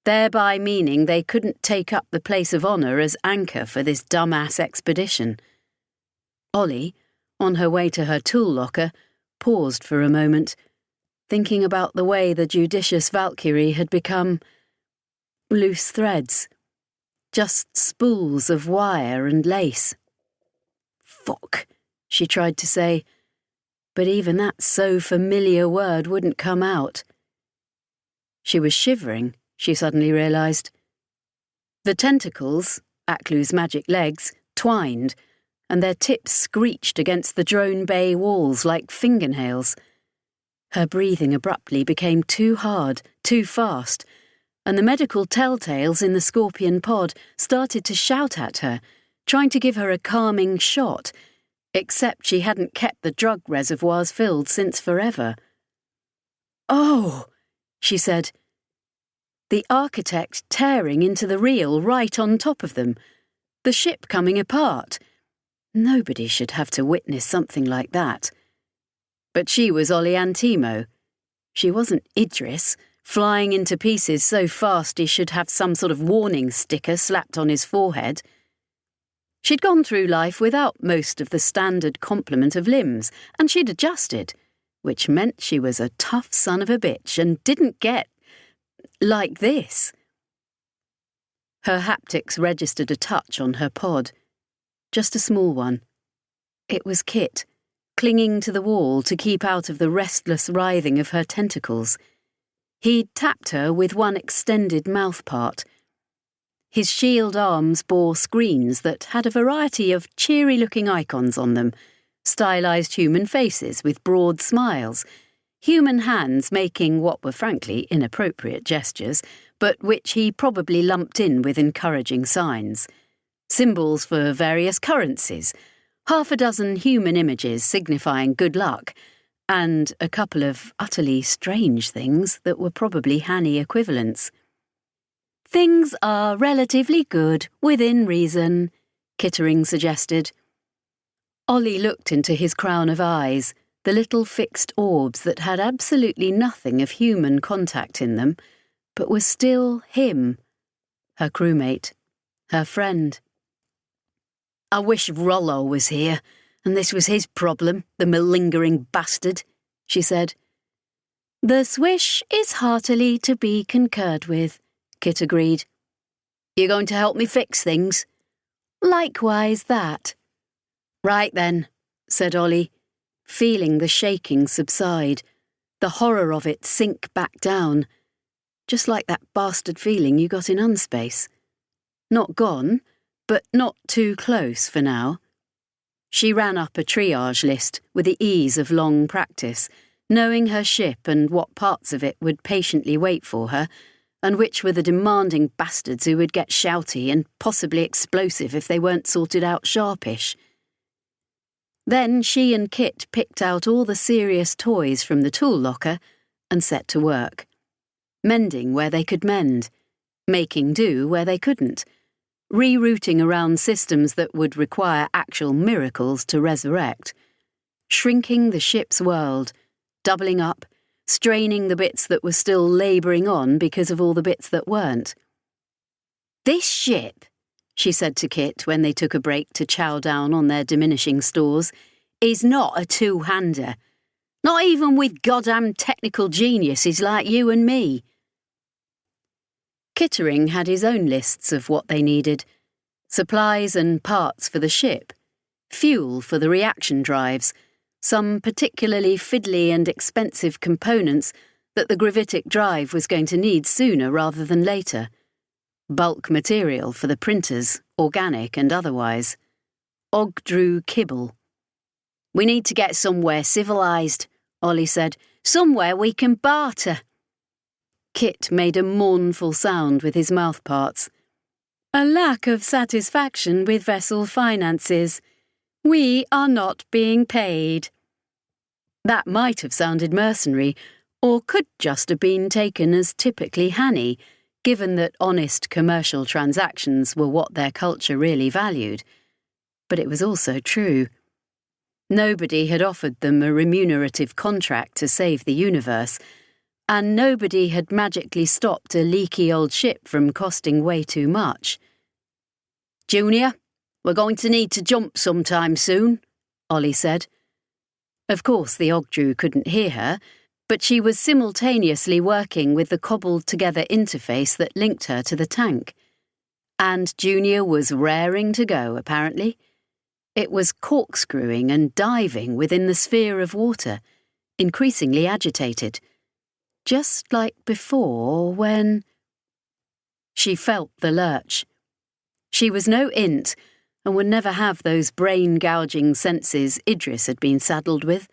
thereby meaning they couldn't take up the place of honour as anchor for this dumbass expedition. Ollie, on her way to her tool locker, paused for a moment, thinking about the way the judicious Valkyrie had become loose threads, just spools of wire and lace. Fuck, she tried to say, but even that so familiar word wouldn't come out. She was shivering, she suddenly realised. The tentacles, Aklu's magic legs, twined, and their tips screeched against the drone bay walls like fingernails. Her breathing abruptly became too hard, too fast, and the medical telltales in the scorpion pod started to shout at her, trying to give her a calming shot, except she hadn't kept the drug reservoirs filled since forever. "Oh," she said. The architect tearing into the reel right on top of them, the ship coming apart. Nobody should have to witness something like that. But she was Ollie Antimo. She wasn't Idris, flying into pieces so fast he should have some sort of warning sticker slapped on his forehead. She'd gone through life without most of the standard complement of limbs, and she'd adjusted, which meant she was a tough son of a bitch and didn't get like this. Her haptics registered a touch on her pod. Just a small one. It was Kit, clinging to the wall to keep out of the restless writhing of her tentacles. He'd tapped her with one extended mouth part. His shield arms bore screens that had a variety of cheery-looking icons on them, stylised human faces with broad smiles, human hands making what were frankly inappropriate gestures, but which he probably lumped in with encouraging signs. Symbols for various currencies, half a dozen human images signifying good luck, and a couple of utterly strange things that were probably Hanny equivalents. "Things are relatively good, within reason," Kittering suggested. Ollie looked into his crown of eyes, the little fixed orbs that had absolutely nothing of human contact in them, but was still him, her crewmate, her friend. "I wish Rollo was here, and this was his problem, the malingering bastard," she said. "The swish is heartily to be concurred with," Kit agreed. "You going to help me fix things?" "Likewise that." "Right then," said Ollie, feeling the shaking subside, the horror of it sink back down, just like that bastard feeling you got in Unspace. Not gone, but not too close for now. She ran up a triage list with the ease of long practice, knowing her ship and what parts of it would patiently wait for her, and which were the demanding bastards who would get shouty and possibly explosive if they weren't sorted out sharpish. Then she and Kit picked out all the serious toys from the tool locker and set to work, mending where they could mend, making do where they couldn't, rerouting around systems that would require actual miracles to resurrect, shrinking the ship's world, doubling up, straining the bits that were still labouring on because of all the bits that weren't. "This ship," she said to Kit when they took a break to chow down on their diminishing stores, "is not a two-hander. Not even with goddamn technical geniuses like you and me." Kittering had his own lists of what they needed: supplies and parts for the ship, fuel for the reaction drives, some particularly fiddly and expensive components that the gravitic drive was going to need sooner rather than later, bulk material for the printers, organic and otherwise. Og drew kibble. "We need to get somewhere civilised," Ollie said. "Somewhere we can barter." Kit made a mournful sound with his mouthparts. "A lack of satisfaction with vessel finances. We are not being paid." That might have sounded mercenary, or could just have been taken as typically Hanny, given that honest commercial transactions were what their culture really valued. But it was also true. Nobody had offered them a remunerative contract to save the universe, and nobody had magically stopped a leaky old ship from costing way too much.
"Junior, we're going to need to jump sometime soon," Ollie said.
Of course, the Ogdru couldn't hear her, but she was simultaneously working with the cobbled-together interface that linked her to the tank. And Junior was raring to go, apparently. It was corkscrewing and diving within the sphere of water, increasingly agitated. Just like before, when... She felt the lurch. She was no int, and would never have those brain-gouging senses Idris had been saddled with.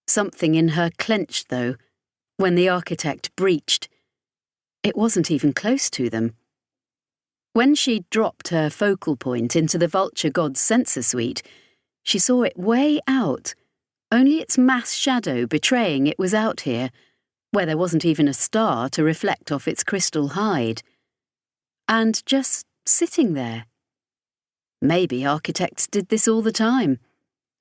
Something in her clenched, though, when the architect breached. It wasn't even close to them. When she dropped her focal point into the vulture god's sensor suite, she saw it way out, only its mass shadow betraying it was out here, where there wasn't even a star to reflect off its crystal hide. And just sitting there. Maybe architects did this all the time.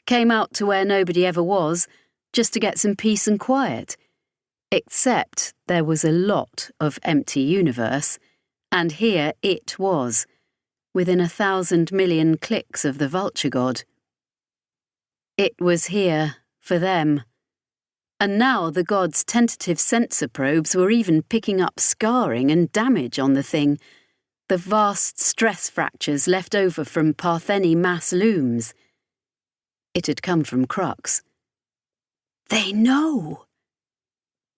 Came out to where nobody ever was, just to get some peace and quiet. Except there was a lot of empty universe, and here it was, within 1,000 million clicks of the vulture god. It was here, for them. And now the god's tentative sensor probes were even picking up scarring and damage on the thing, the vast stress fractures left over from Partheni mass looms. It had come from Crux. They know!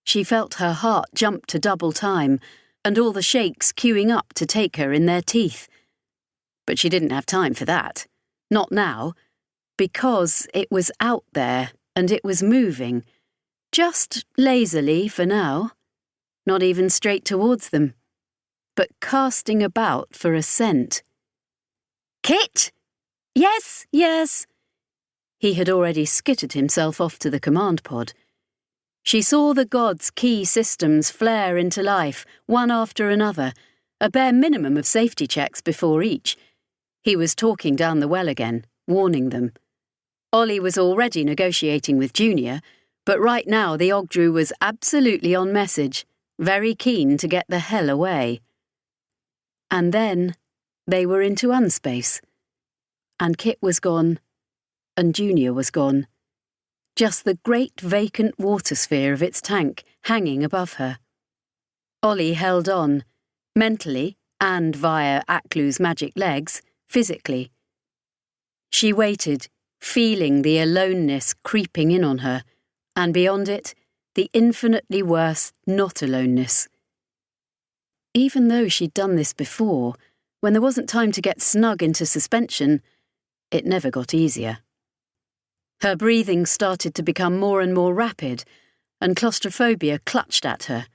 She felt her heart jump to double time, and all the shakes queuing up to take her in their teeth. But she didn't have time for that. Not now. Because it was out there, and it was moving. Just lazily for now. Not even straight towards them. But casting about for a scent. "Kit!" "Yes, yes." He had already skittered himself off to the command pod. She saw the god's key systems flare into life, one after another, a bare minimum of safety checks before each. He was talking down the well again, warning them. Ollie was already negotiating with Junior, but right now the Ogdru was absolutely on message, very keen to get the hell away. And then they were into unspace. And Kit was gone, and Junior was gone. Just the great vacant water sphere of its tank hanging above her. Ollie held on, mentally and via Aklu's magic legs, physically. She waited, feeling the aloneness creeping in on her, and beyond it, the infinitely worse not aloneness. Even though she'd done this before, when there wasn't time to get snug into suspension, it never got easier. Her breathing started to become more and more rapid, and claustrophobia clutched at her.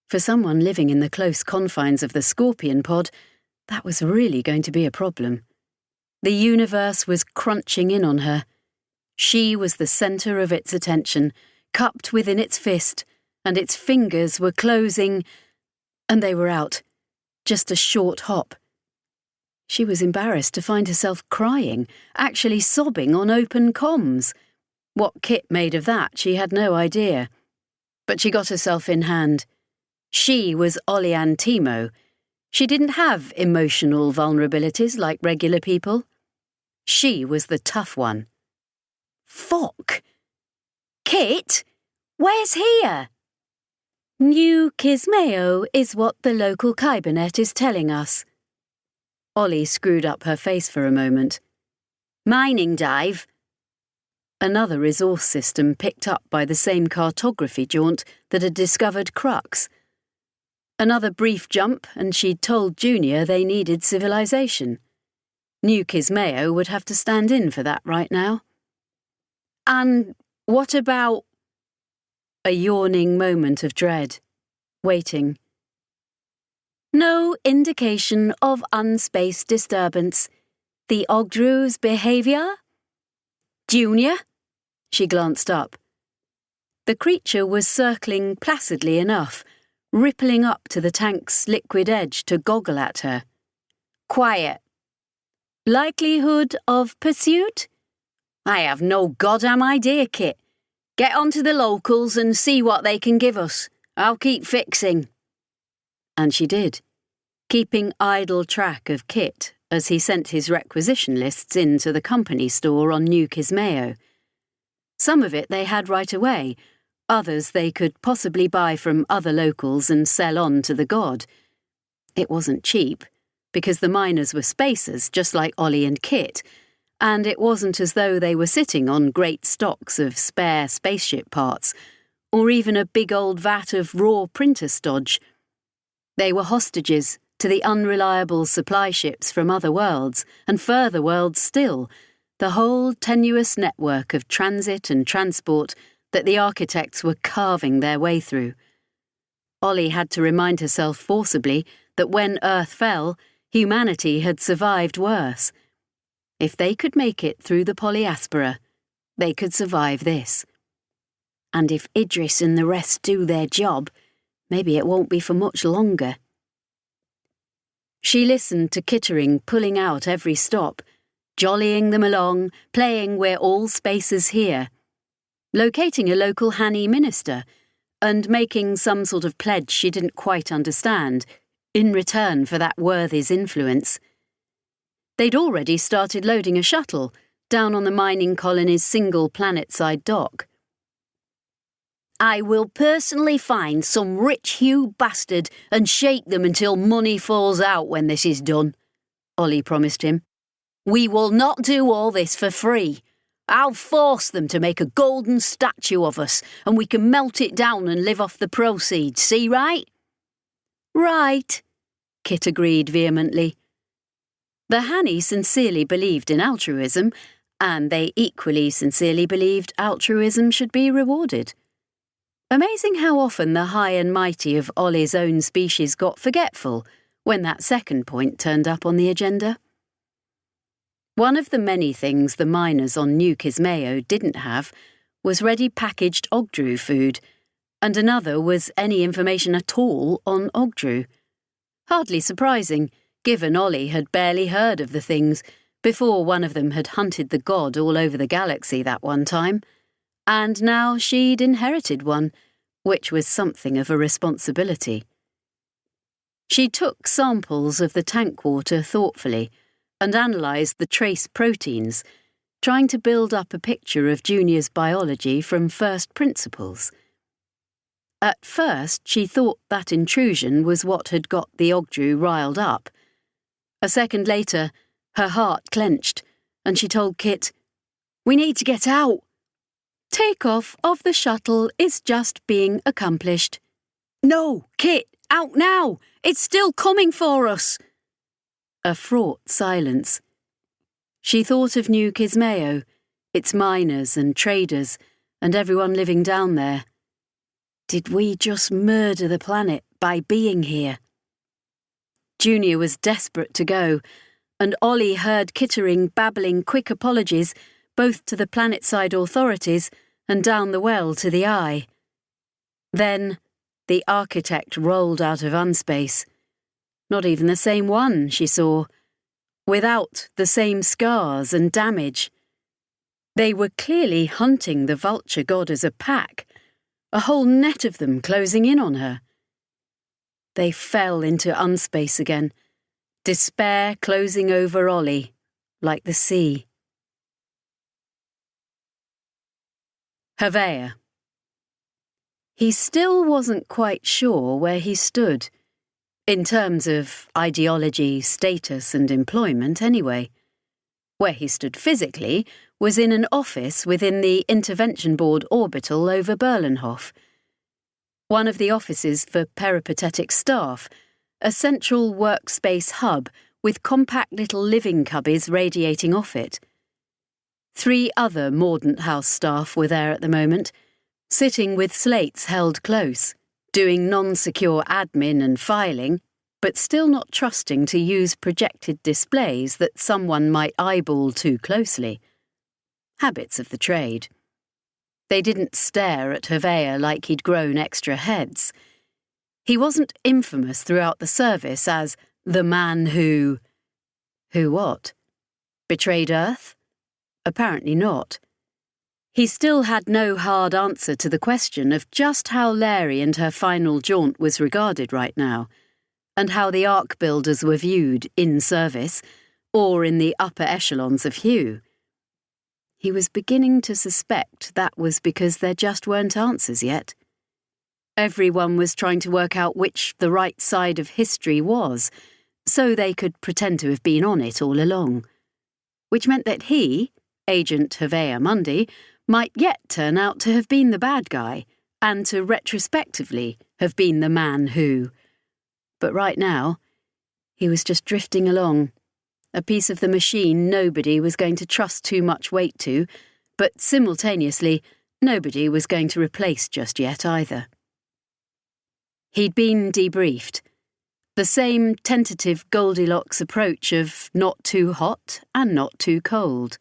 For someone living in the close confines of the Scorpion pod, that was really going to be a problem. The universe was crunching in on her. She was the centre of its attention, cupped within its fist, and its fingers were closing, and they were out. Just a short hop. She was embarrassed to find herself crying, actually sobbing on open comms. What Kit made of that, she had no idea. But she got herself in hand. She was Olian Timo. She didn't have emotional vulnerabilities like regular people. She was the tough one. Fuck! Kit? Where's here? New Kismeo is what the local Kybernet is telling us. Ollie screwed up her face for a moment. Mining dive. Another resource system picked up by the same cartography jaunt that had discovered Crux. Another brief jump, and she'd told Junior they needed civilization. New Kismeo would have to stand in for that right now. And what about... A yawning moment of dread. Waiting. No indication of unspace disturbance. The Ogdru's behaviour? Junior? She glanced up. The creature was circling placidly enough, rippling up to the tank's liquid edge to goggle at her. Quiet. Likelihood of pursuit? I have no goddamn idea, Kit.
Get on to the locals and see what they can give us. I'll keep fixing.
And she did, keeping idle track of Kit as he sent his requisition lists into the company store on New Kismayo. Some of it they had right away, others they could possibly buy from other locals and sell on to the god. It wasn't cheap, because the miners were spacers just like Ollie and Kit, and it wasn't as though they were sitting on great stocks of spare spaceship parts, or even a big old vat of raw printer stodge. They were hostages to the unreliable supply ships from other worlds, and further worlds still, the whole tenuous network of transit and transport that the architects were carving their way through. Ollie had to remind herself forcibly that when Earth fell, humanity had survived worse. If they could make it through the polyaspera, they could survive this. And if Idris and the rest do their job, maybe it won't be for much longer. She listened to Kittering pulling out every stop, jollying them along, playing We're All Spacers Here, locating a local Hani minister, and making some sort of pledge she didn't quite understand, in return for that worthy's influence. They'd already started loading a shuttle down on the mining colony's single planet-side dock.
I will personally find some rich Hugh bastard and shake them until money falls out when this is done, Ollie promised him. We will not do all this for free. I'll force them to make a golden statue of us, and we can melt it down and live off the proceeds, see right?
Right, Kit agreed vehemently. The Hani sincerely believed in altruism, and they equally sincerely believed altruism should be rewarded. Amazing how often the high and mighty of Ollie's own species got forgetful when that second point turned up on the agenda. One of the many things the miners on New Kismayo didn't have was ready packaged Ogdru food, and another was any information at all on Ogdru. Hardly surprising, given Ollie had barely heard of the things before one of them had hunted the god all over the galaxy that one time. And now she'd inherited one, which was something of a responsibility. She took samples of the tank water thoughtfully and analysed the trace proteins, trying to build up a picture of Junior's biology from first principles. At first, she thought that intrusion was what had got the Ogdru riled up. A second later, her heart clenched, and she told Kit, "We need to get out. Takeoff of the shuttle is just being accomplished."
"No, Kit, out now! It's still coming for us!"
A fraught silence. She thought of New Kismayo, its miners and traders, and everyone living down there. Did we just murder the planet by being here? Junior was desperate to go, and Ollie heard Kittering babbling quick apologies both to the planet-side authorities and down the well to the Eye. Then the architect rolled out of unspace. Not even the same one, she saw, without the same scars and damage. They were clearly hunting the vulture god as a pack, a whole net of them closing in on her. They fell into unspace again, despair closing over Ollie, like the sea. Havea. He still wasn't quite sure where he stood, in terms of ideology, status and employment anyway. Where he stood physically was in an office within the Intervention Board orbital over Berlenhof. One of the offices for peripatetic staff, a central workspace hub with compact little living cubbies radiating off it. 3 other Mordant House staff were there at the moment, sitting with slates held close, doing non-secure admin and filing, but still not trusting to use projected displays that someone might eyeball too closely. Habits of the trade. They didn't stare at Havea like he'd grown extra heads. He wasn't infamous throughout the service as the man who... Who what? Betrayed Earth? Apparently not. He still had no hard answer to the question of just how Larry and her final jaunt was regarded right now, and how the ark builders were viewed in service, or in the upper echelons of Hugh. He was beginning to suspect that was because there just weren't answers yet. Everyone was trying to work out which the right side of history was, so they could pretend to have been on it all along. Which meant that he, Agent Hevea Mundy, might yet turn out to have been the bad guy, and to retrospectively have been the man who. But right now, he was just drifting along, a piece of the machine nobody was going to trust too much weight to, but simultaneously, nobody was going to replace just yet either. He'd been debriefed. The same tentative Goldilocks approach of not too hot and not too cold.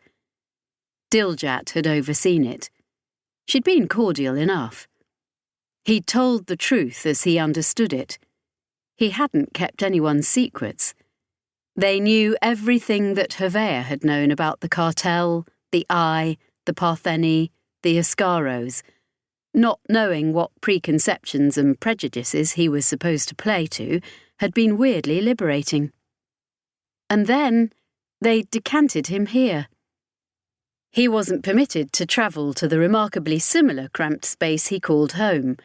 Diljat had overseen it. She'd been cordial enough. He'd told the truth as he understood it. He hadn't kept anyone's secrets. They knew everything that Hevea had known about the cartel, the Eye, the Partheni, the Ascaros, not knowing what preconceptions and prejudices he was supposed to play to had been weirdly liberating. And then they decanted him here. He wasn't permitted to travel to the remarkably similar cramped space he called home,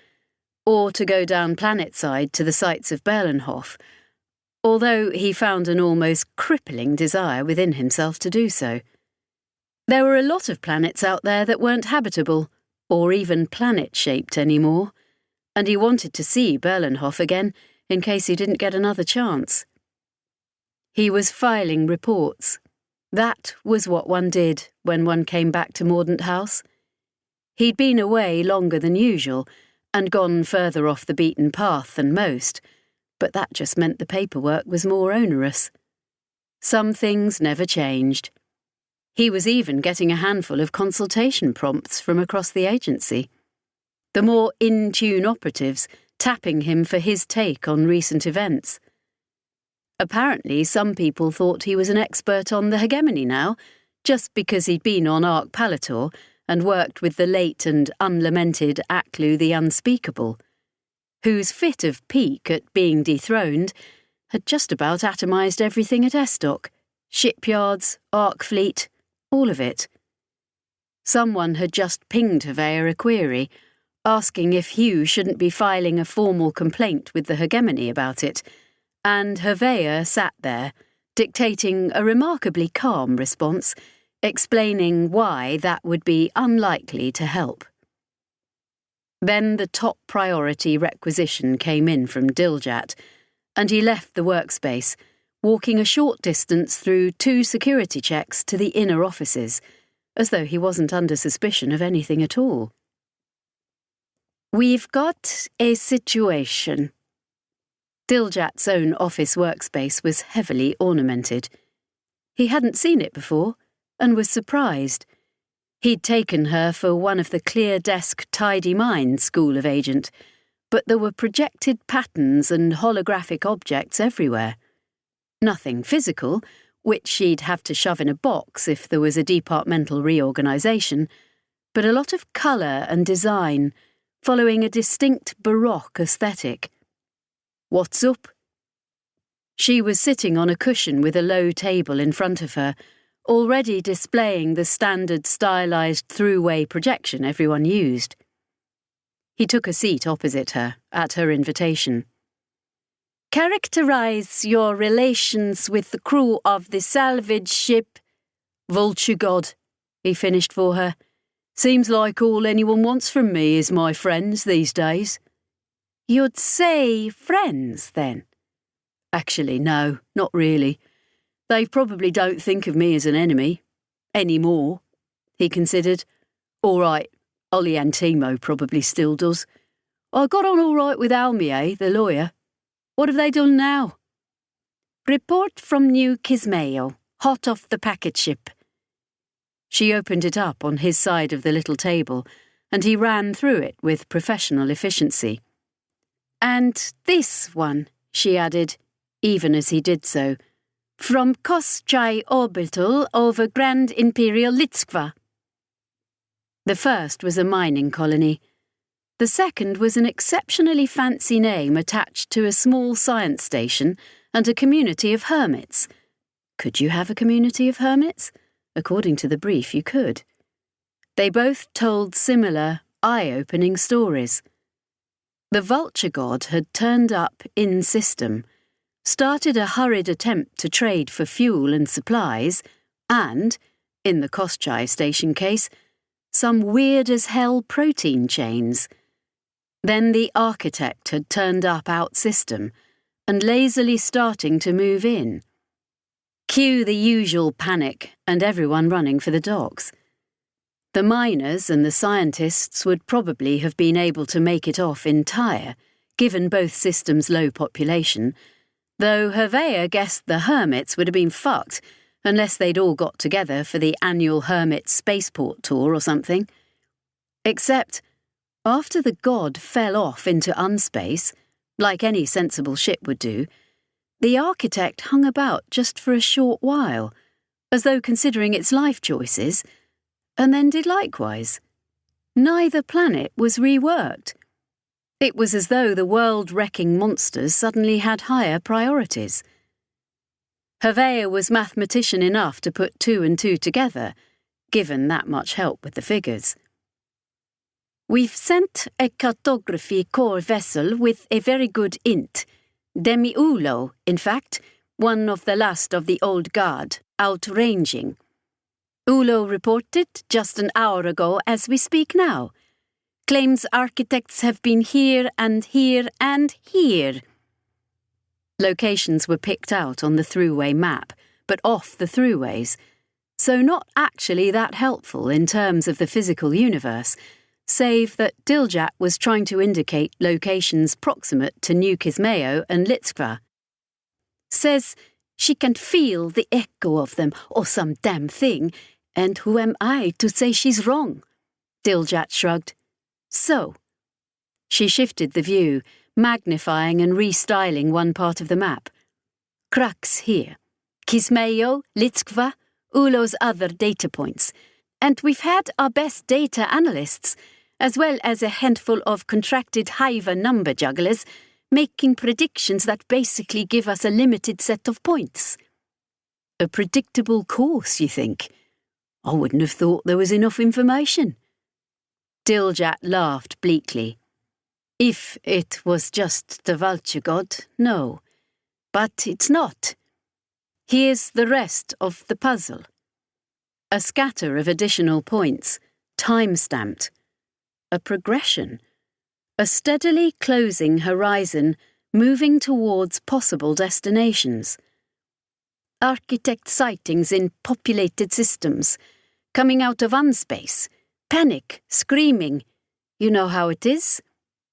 or to go down planetside to the sights of Berlenhof, although he found an almost crippling desire within himself to do so. There were a lot of planets out there that weren't habitable, or even planet-shaped anymore, and he wanted to see Berlenhof again in case he didn't get another chance. He was filing reports. That was what one did when one came back to Mordaunt House. He'd been away longer than usual and gone further off the beaten path than most, but that just meant the paperwork was more onerous. Some things never changed. He was even getting a handful of consultation prompts from across the agency. The more in-tune operatives tapping him for his take on recent events. Apparently, some people thought he was an expert on the hegemony now, just because he'd been on Ark Palator and worked with the late and unlamented Aklu the Unspeakable, whose fit of pique at being dethroned had just about atomised everything at Estoc, shipyards, Ark fleet, all of it. Someone had just pinged Hevea a query, asking if Hugh shouldn't be filing a formal complaint with the hegemony about it, and Hevea sat there, dictating a remarkably calm response, explaining why that would be unlikely to help. Then the top priority requisition came in from Diljat, and he left the workspace, walking a short distance through 2 security checks to the inner offices, as though he wasn't under suspicion of anything at all.
"We've got a situation."
Diljat's own office workspace was heavily ornamented. He hadn't seen it before, and was surprised. He'd taken her for one of the clear-desk, tidy-mind school of agent, but there were projected patterns and holographic objects everywhere. Nothing physical, which she'd have to shove in a box if there was a departmental reorganisation, but a lot of colour and design, following a distinct Baroque aesthetic. "What's up?" She was sitting on a cushion with a low table in front of her, already displaying the standard stylised throughway projection everyone used. He took a seat opposite her, at her invitation.
"Characterise your relations with the crew of the salvage ship—"
"Vulture God," he finished for her. "Seems like all anyone wants from me is my friends these days."
"You'd say friends, then?"
"Actually, no, not really. They probably don't think of me as an enemy. Anymore," he considered. "All right, Ollie Antimo probably still does. I got on all right with Almier, the lawyer. What have they done now?"
"Report from New Kismayo, hot off the packet ship."
She opened it up on his side of the little table, and he ran through it with professional efficiency.
"And this one," she added, even as he did so, "from Koschai Orbital over Grand Imperial Litskva."
The first was a mining colony. The second was an exceptionally fancy name attached to a small science station and a community of hermits. Could you have a community of hermits? According to the brief, you could. They both told similar, eye-opening stories. The vulture god had turned up in system, started a hurried attempt to trade for fuel and supplies, and, in the Koschei station case, some weird-as-hell protein chains. Then the architect had turned up out-system and lazily starting to move in. Cue the usual panic and everyone running for the docks. The miners and the scientists would probably have been able to make it off entire, given both systems' low population, though Hervea guessed the hermits would have been fucked unless they'd all got together for the annual Hermit Spaceport tour or something. Except, after the god fell off into unspace, like any sensible ship would do, the architect hung about just for a short while, as though considering its life choices, and then did likewise. Neither planet was reworked. It was as though the world-wrecking monsters suddenly had higher priorities. Hervea was mathematician enough to put 2 and 2 together, given that much help with the figures. We've sent a cartography corps vessel with a very good int, Demi-Ulo, in fact, one of the last of the old guard, outranging. Ulo reported just an hour ago as we speak now. Claims architects have been here and here and here. Locations were picked out on the throughway map, but off the throughways, so not actually that helpful in terms of the physical universe, save that Diljat was trying to indicate locations proximate to New Kismayo and Litskva. Says she can feel the echo of them, or some damn thing, and who am I to say she's wrong? Diljat shrugged. So. She shifted the view, magnifying and restyling one part of the map. Crux here. Kismayo, Litskva, Ulo's other data points. And we've had our best data analysts, as well as a handful of contracted Hiva number jugglers, making predictions that basically give us a limited set of points. A predictable course, you think? I wouldn't have thought there was enough information. Diljat laughed bleakly. If it was just the vulture god, no. But it's not. Here's the rest of the puzzle. A scatter of additional points, time-stamped. A progression. A steadily closing horizon moving towards possible destinations. Architect sightings in populated systems, coming out of unspace, panic, screaming. You know how it is?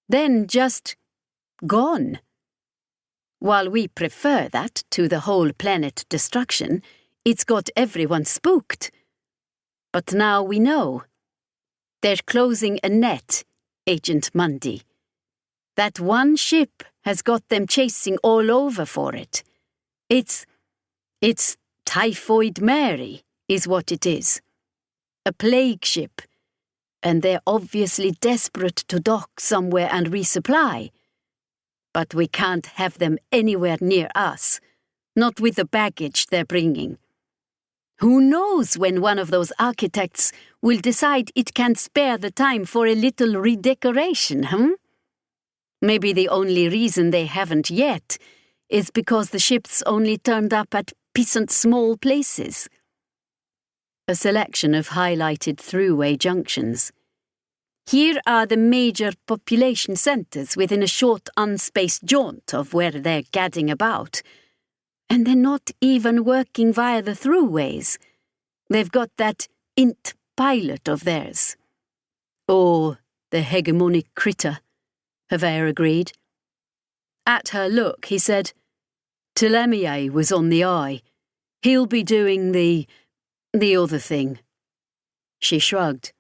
Then just gone. While we prefer that to the whole planet destruction, it's got everyone spooked. But now we know. They're closing a net, Agent Mundy. That one ship has got them chasing all over for it. It's Typhoid Mary, is what it is. A plague ship. And they're obviously desperate to dock somewhere and resupply. But we can't have them anywhere near us, not with the baggage they're bringing. Who knows when one of those architects will decide it can spare the time for a little redecoration, Maybe the only reason they haven't yet is because the ships only turned up at peasant small places. A selection of highlighted throughway junctions. Here are the major population centres within a short unspaced jaunt of where they're gadding about. And they're not even working via the throughways. They've got that int pilot of theirs. Oh, the hegemonic critter, Hervea agreed. At her look, he said, Telemier was on the eye. He'll be doing the other thing. She shrugged.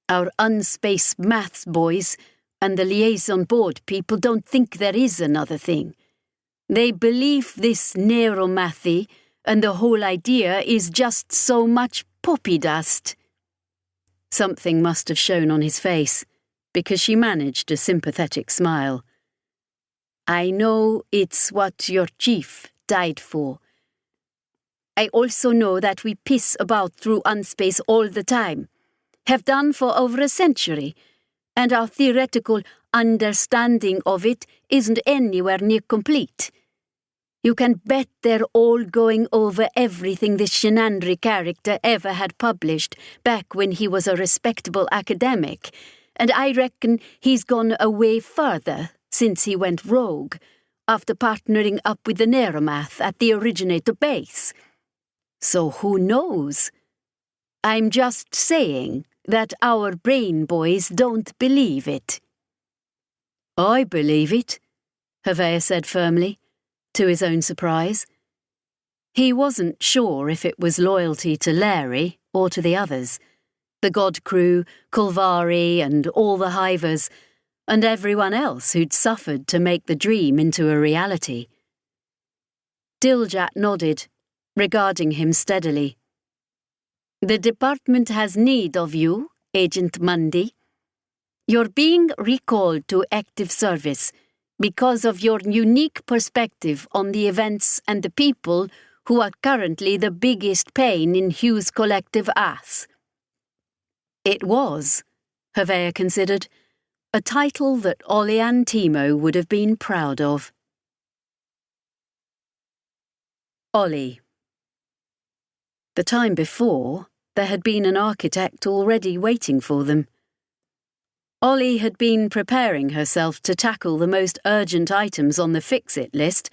Our unspace maths boys and the liaison board people don't think there is another thing. They believe this neuromathy and the whole idea is just so much poppy dust. Something must have shown on his face, because she managed a sympathetic smile. I know it's what your chief died for. I also know that we piss about through unspace all the time, have done for over a century, and our theoretical understanding of it isn't anywhere near complete. You can bet they're all going over everything this Shenandoah character ever had published back when he was a respectable academic, and I reckon he's gone a way further since he went rogue, after partnering up with the Neuromath at the originator base. So who knows? I'm just saying that our brain boys don't believe it. I believe it, Hevea said firmly, to his own surprise. He wasn't sure if it was loyalty to Larry or to the others, the God Crew, Kulvari, and all the Hivers, and everyone else who'd suffered to make the dream into a reality. Diljat nodded, regarding him steadily. The department has need of you, Agent Mundy. You're being recalled to active service because of your unique perspective on the events and the people who are currently the biggest pain in Hugh's collective ass. It was, Hevea considered, a title that Olian Timo would have been proud of. Ollie. The time before, there had been an architect already waiting for them. Ollie had been preparing herself to tackle the most urgent items on the fix-it list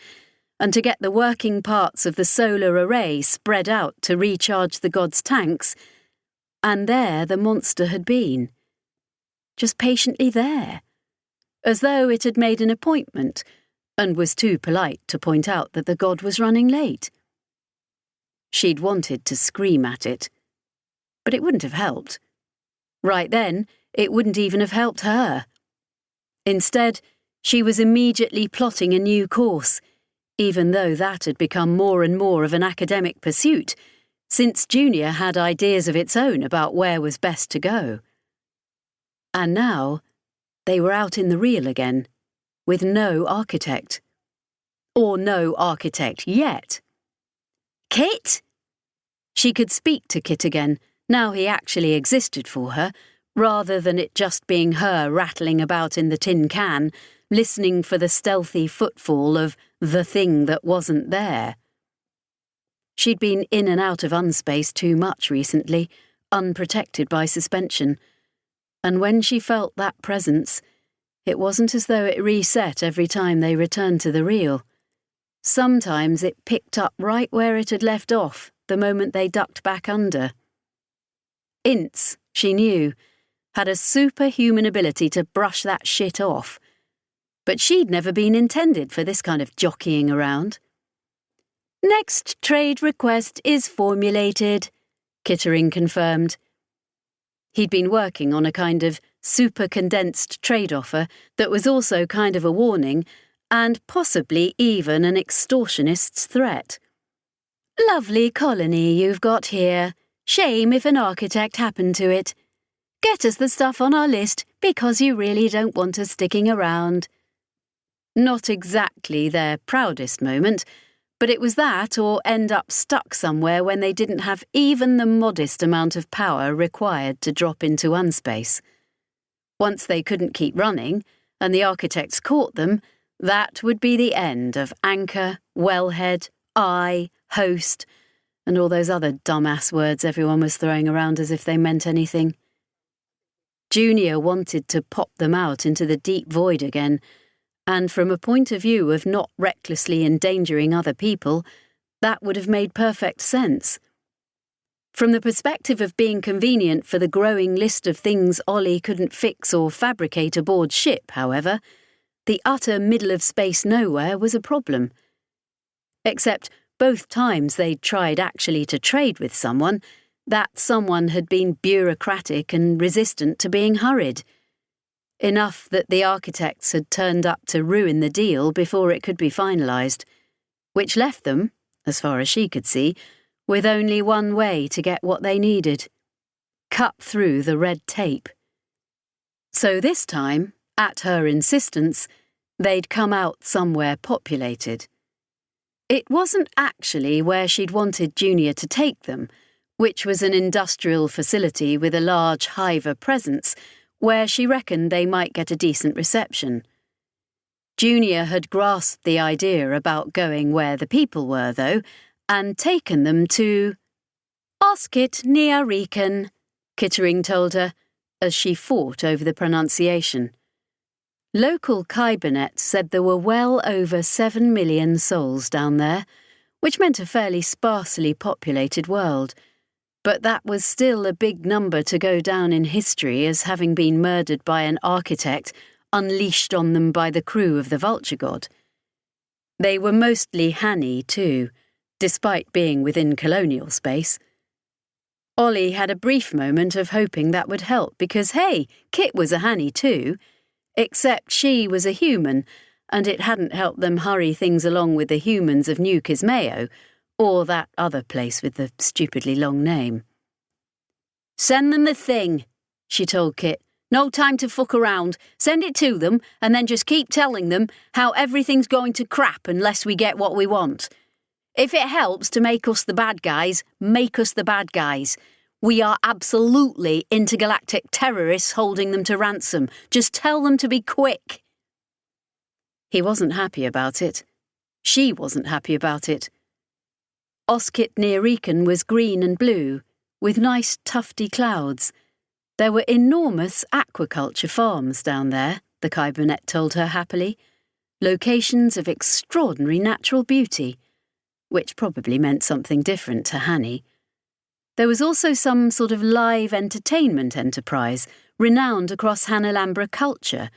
and to get the working parts of the solar array spread out to recharge the god's tanks, and there the monster had been. Just patiently there, as though it had made an appointment and was too polite to point out that the god was running late. She'd wanted to scream at it, but it wouldn't have helped. Right then, it wouldn't even have helped her. Instead, she was immediately plotting a new course, even though that had become more and more of an academic pursuit, since Junior had ideas of its own about where was best to go. And now, they were out in the real again, with no architect. Or no architect yet. Kit? She could speak to Kit again, now he actually existed for her, rather than it just being her rattling about in the tin can, listening for the stealthy footfall of the thing that wasn't there. She'd been in and out of unspace too much recently, unprotected by suspension, and when she felt that presence, it wasn't as though it reset every time they returned to the real. Sometimes it picked up right where it had left off the moment they ducked back under. Ince, she knew, had a superhuman ability to brush that shit off, but she'd never been intended for this kind of jockeying around. Next trade request is formulated, Kittering confirmed. He'd been working on a kind of super-condensed trade offer that was also kind of a warning and possibly even an extortionist's threat. Lovely colony you've got here. Shame if an architect happened to it. Get us the stuff on our list because you really don't want us sticking around. Not exactly their proudest moment, but it was that or end up stuck somewhere when they didn't have even the modest amount of power required to drop into unspace. Once they couldn't keep running, and the architects caught them, that would be the end of Anchor, Wellhead, Eye, Host, and all those other dumbass words everyone was throwing around as if they meant anything. Junior wanted to pop them out into the deep void again, and from a point of view of not recklessly endangering other people, that would have made perfect sense. From the perspective of being convenient for the growing list of things Ollie couldn't fix or fabricate aboard ship, however, the utter middle-of-space nowhere was a problem. Except both times they'd tried actually to trade with someone, that someone had been bureaucratic and resistant to being hurried. Enough that the architects had turned up to ruin the deal before it could be finalised, which left them, as far as she could see, with only one way to get what they needed. cut through the red tape. So this time, at her insistence, they'd come out somewhere populated. It wasn't actually where she'd wanted Junior to take them, which was an industrial facility with a large hiver presence, where she reckoned they might get a decent reception. Junior had grasped the idea about going where the people were, though, and taken them to Oskit Niarikan, Kittering told her, as she fought over the pronunciation. Local Kybernet said there were well over 7 million souls down there, which meant a fairly sparsely populated world. But that was still a big number to go down in history as having been murdered by an architect unleashed on them by the crew of the Vulture God. They were mostly Hanny, too, despite being within colonial space. Ollie had a brief moment of hoping that would help because, hey, Kit was a Hanny too, except she was a human, and it hadn't helped them hurry things along with the humans of New Kismayo, or that other place with the stupidly long name. "Send them the thing," she told Kit. "No time to fuck around. Send it to them, and then just keep telling them how everything's going to crap unless we get what we want. If it helps to make us the bad guys, make us the bad guys. We are absolutely intergalactic terrorists holding them to ransom. Just tell them to be quick." He wasn't happy about it. She wasn't happy about it. Oskit Niarikan was green and blue, with nice tufty clouds. There were enormous aquaculture farms down there, the Kybernet told her happily, locations of extraordinary natural beauty, which probably meant something different to Hanny. There was also some sort of live entertainment enterprise renowned across Hanalambra culture,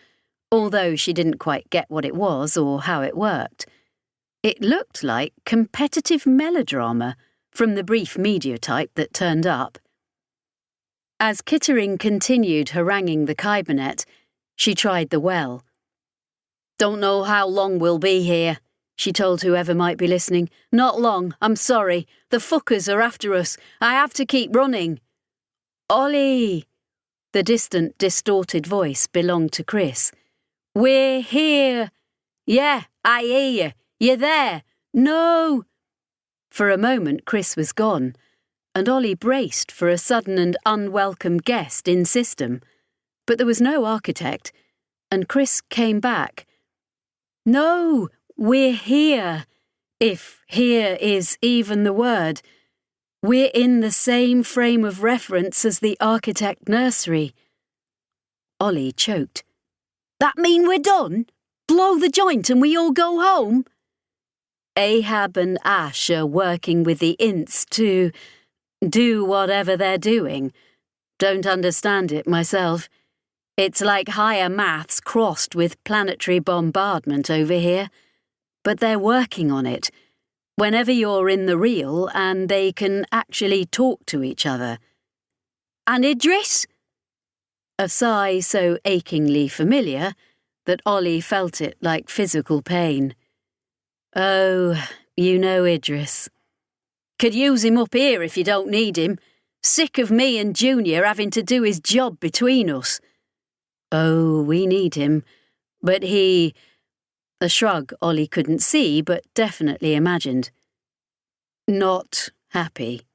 although she didn't quite get what it was or how it worked. It looked like competitive melodrama from the brief media type that turned up. As Kittering continued haranguing the Kybernet, she tried the well. "Don't know how long we'll be here," she told whoever might be listening. "Not long, I'm sorry. The fuckers are after us. I have to keep running." "Ollie!" The distant, distorted voice belonged to Chris. "We're here." "Yeah, I hear you. You're there." "No!" For a moment, Chris was gone, and Ollie braced for a sudden and unwelcome guest in system. But there was no architect, and Chris came back. "No, we're here, if here is even the word. We're in the same frame of reference as the architect nursery." Ollie choked. "That mean we're done? Blow the joint and we all go home?" "Ahab and Ash are working with the Ints to do whatever they're doing. Don't understand it myself. It's like higher maths crossed with planetary bombardment over here. But they're working on it, whenever you're in the real and they can actually talk to each other." "And Idris?" A sigh so achingly familiar that Ollie felt it like physical pain. "Oh, you know Idris. Could use him up here if you don't need him. Sick of me and Junior having to do his job between us." "Oh, we need him. But he—" A shrug Ollie couldn't see but definitely imagined. "Not happy."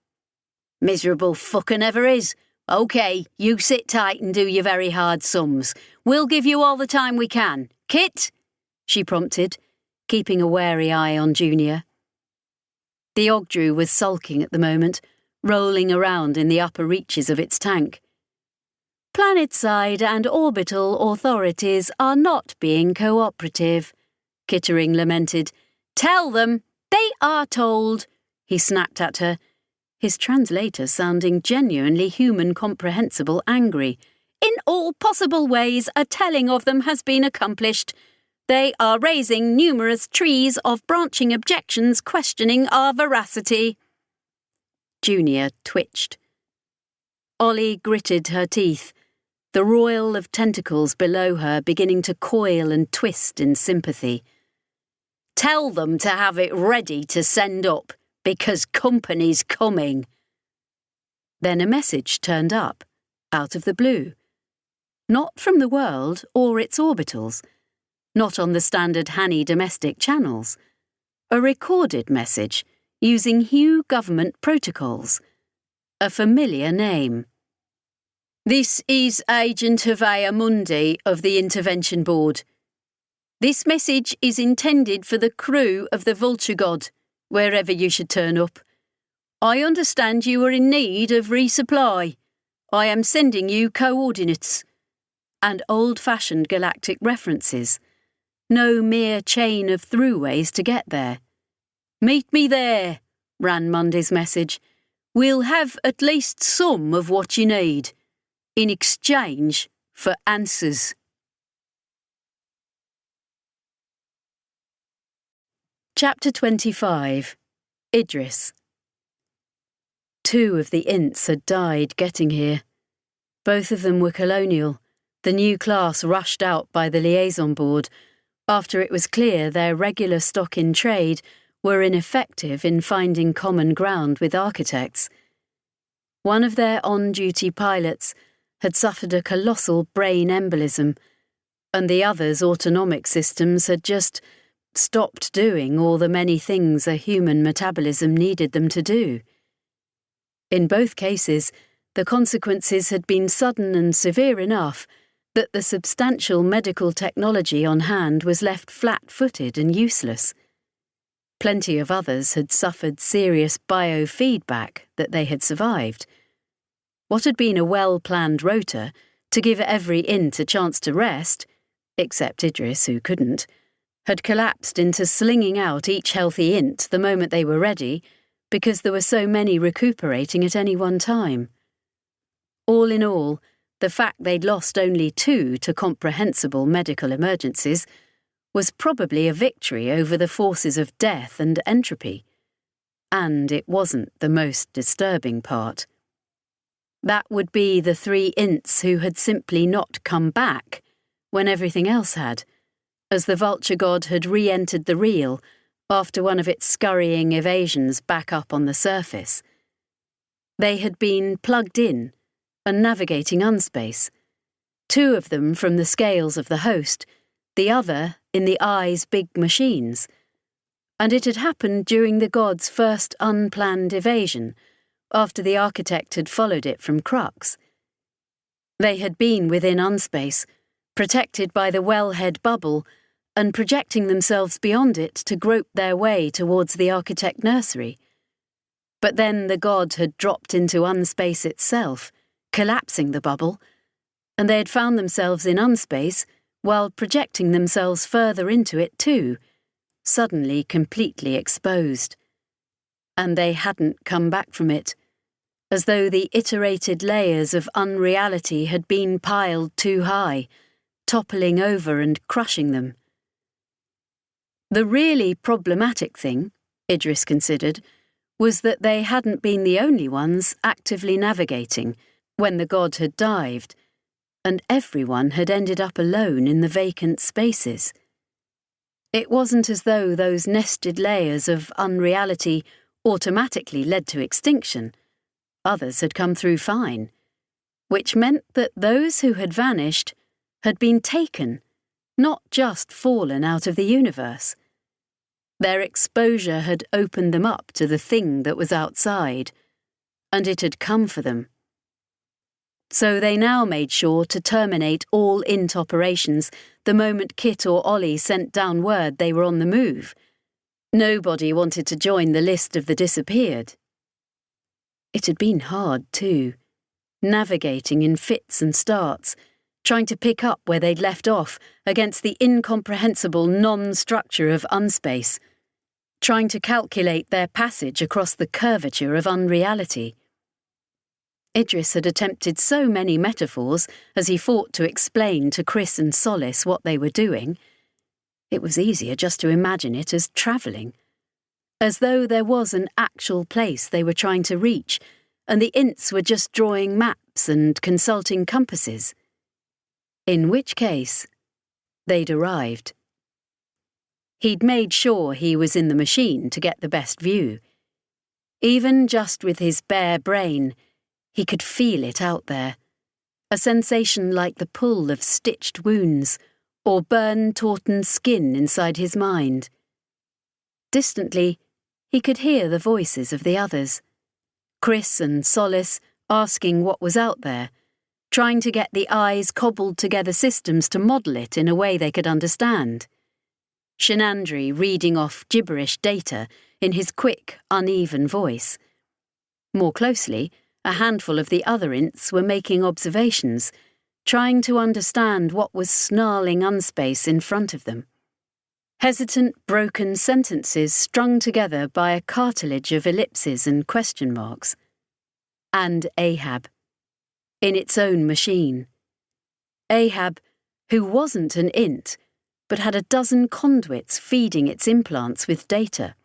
"Miserable fucker never is. OK, you sit tight and do your very hard sums. We'll give you all the time we can. Kit?" she prompted, keeping a wary eye on Junior. The Ogdru was sulking at the moment, rolling around in the upper reaches of its tank. "Planetside and orbital authorities are not being cooperative," Kittering lamented. "Tell them they are told," he snapped at her, his translator sounding genuinely human-comprehensible angry. "In all possible ways, a telling of them has been accomplished. They are raising numerous trees of branching objections questioning our veracity." Junior twitched. Ollie gritted her teeth, the roil of tentacles below her beginning to coil and twist in sympathy. "Tell them to have it ready to send up, because company's coming." Then a message turned up. out of the blue. Not from the world or its orbitals, not on the standard Hanny domestic channels. A recorded message using Hugh government protocols. A familiar name. This is Agent Havea Mundi of the Intervention Board. This message is intended for the crew of the Vulture God, wherever you should turn up. I understand you are in need of resupply. I am sending you coordinates. And old-fashioned galactic references. No mere chain of throughways to get there. Meet me there, ran Mundy's message. We'll have at least some of what you need, in exchange for answers. Chapter 25. Idris. 2 of the Ints had died getting here. Both of them were colonial. The new class rushed out by the liaison board after it was clear their regular stock in trade were ineffective in finding common ground with architects. One of their on-duty pilots had suffered a colossal brain embolism, and the other's autonomic systems had just stopped doing all the many things a human metabolism needed them to do. In both cases, the consequences had been sudden and severe enough that the substantial medical technology on hand was left flat-footed and useless. Plenty of others had suffered serious biofeedback that they had survived. What had been a well-planned rota to give every Int a chance to rest, except Idris who couldn't, had collapsed into slinging out each healthy Int the moment they were ready because there were so many recuperating at any one time. All in all, the fact they'd lost only 2 to comprehensible medical emergencies was probably a victory over the forces of death and entropy. And it wasn't the most disturbing part. That would be the 3 Ints who had simply not come back when everything else had, as the Vulture God had re-entered the reel after one of its scurrying evasions back up on the surface. They had been plugged in and navigating unspace, 2 of them from the scales of the host, the other in the Eye's big machines. And it had happened during the god's first unplanned evasion, after the architect had followed it from Crux. They had been within unspace, protected by the wellhead bubble, and projecting themselves beyond it to grope their way towards the architect nursery. But then the god had dropped into unspace itself, collapsing the bubble, and they had found themselves in unspace while projecting themselves further into it too, suddenly completely exposed. And they hadn't come back from it, as though the iterated layers of unreality had been piled too high, toppling over and crushing them. The really problematic thing, Idris considered, was that they hadn't been the only ones actively navigating when the god had dived, and everyone had ended up alone in the vacant spaces. It wasn't as though those nested layers of unreality automatically led to extinction. Others had come through fine, which meant that those who had vanished had been taken, not just fallen out of the universe. Their exposure had opened them up to the thing that was outside, and it had come for them. So they now made sure to terminate all Int operations the moment Kit or Ollie sent down word they were on the move. Nobody wanted to join the list of the disappeared. It had been hard, too, navigating in fits and starts, trying to pick up where they'd left off against the incomprehensible non-structure of unspace, trying to calculate their passage across the curvature of unreality. Idris had attempted so many metaphors as he fought to explain to Chris and Solace what they were doing. It was easier just to imagine it as travelling, as though there was an actual place they were trying to reach, and the Ints were just drawing maps and consulting compasses. In which case, they'd arrived. He'd made sure he was in the machine to get the best view. Even just with his bare brain, he could feel it out there, a sensation like the pull of stitched wounds or burn-tautened skin inside his mind. Distantly, he could hear the voices of the others, Chris and Solace asking what was out there, trying to get the eyes cobbled together systems to model it in a way they could understand. Shenandri reading off gibberish data in his quick, uneven voice. More closely, a handful of the other ints were making observations, trying to understand what was snarling unspace in front of them. Hesitant, broken sentences strung together by a cartilage of ellipses and question marks. And Ahab. In its own machine. Ahab, who wasn't an int, but had a dozen conduits feeding its implants with data,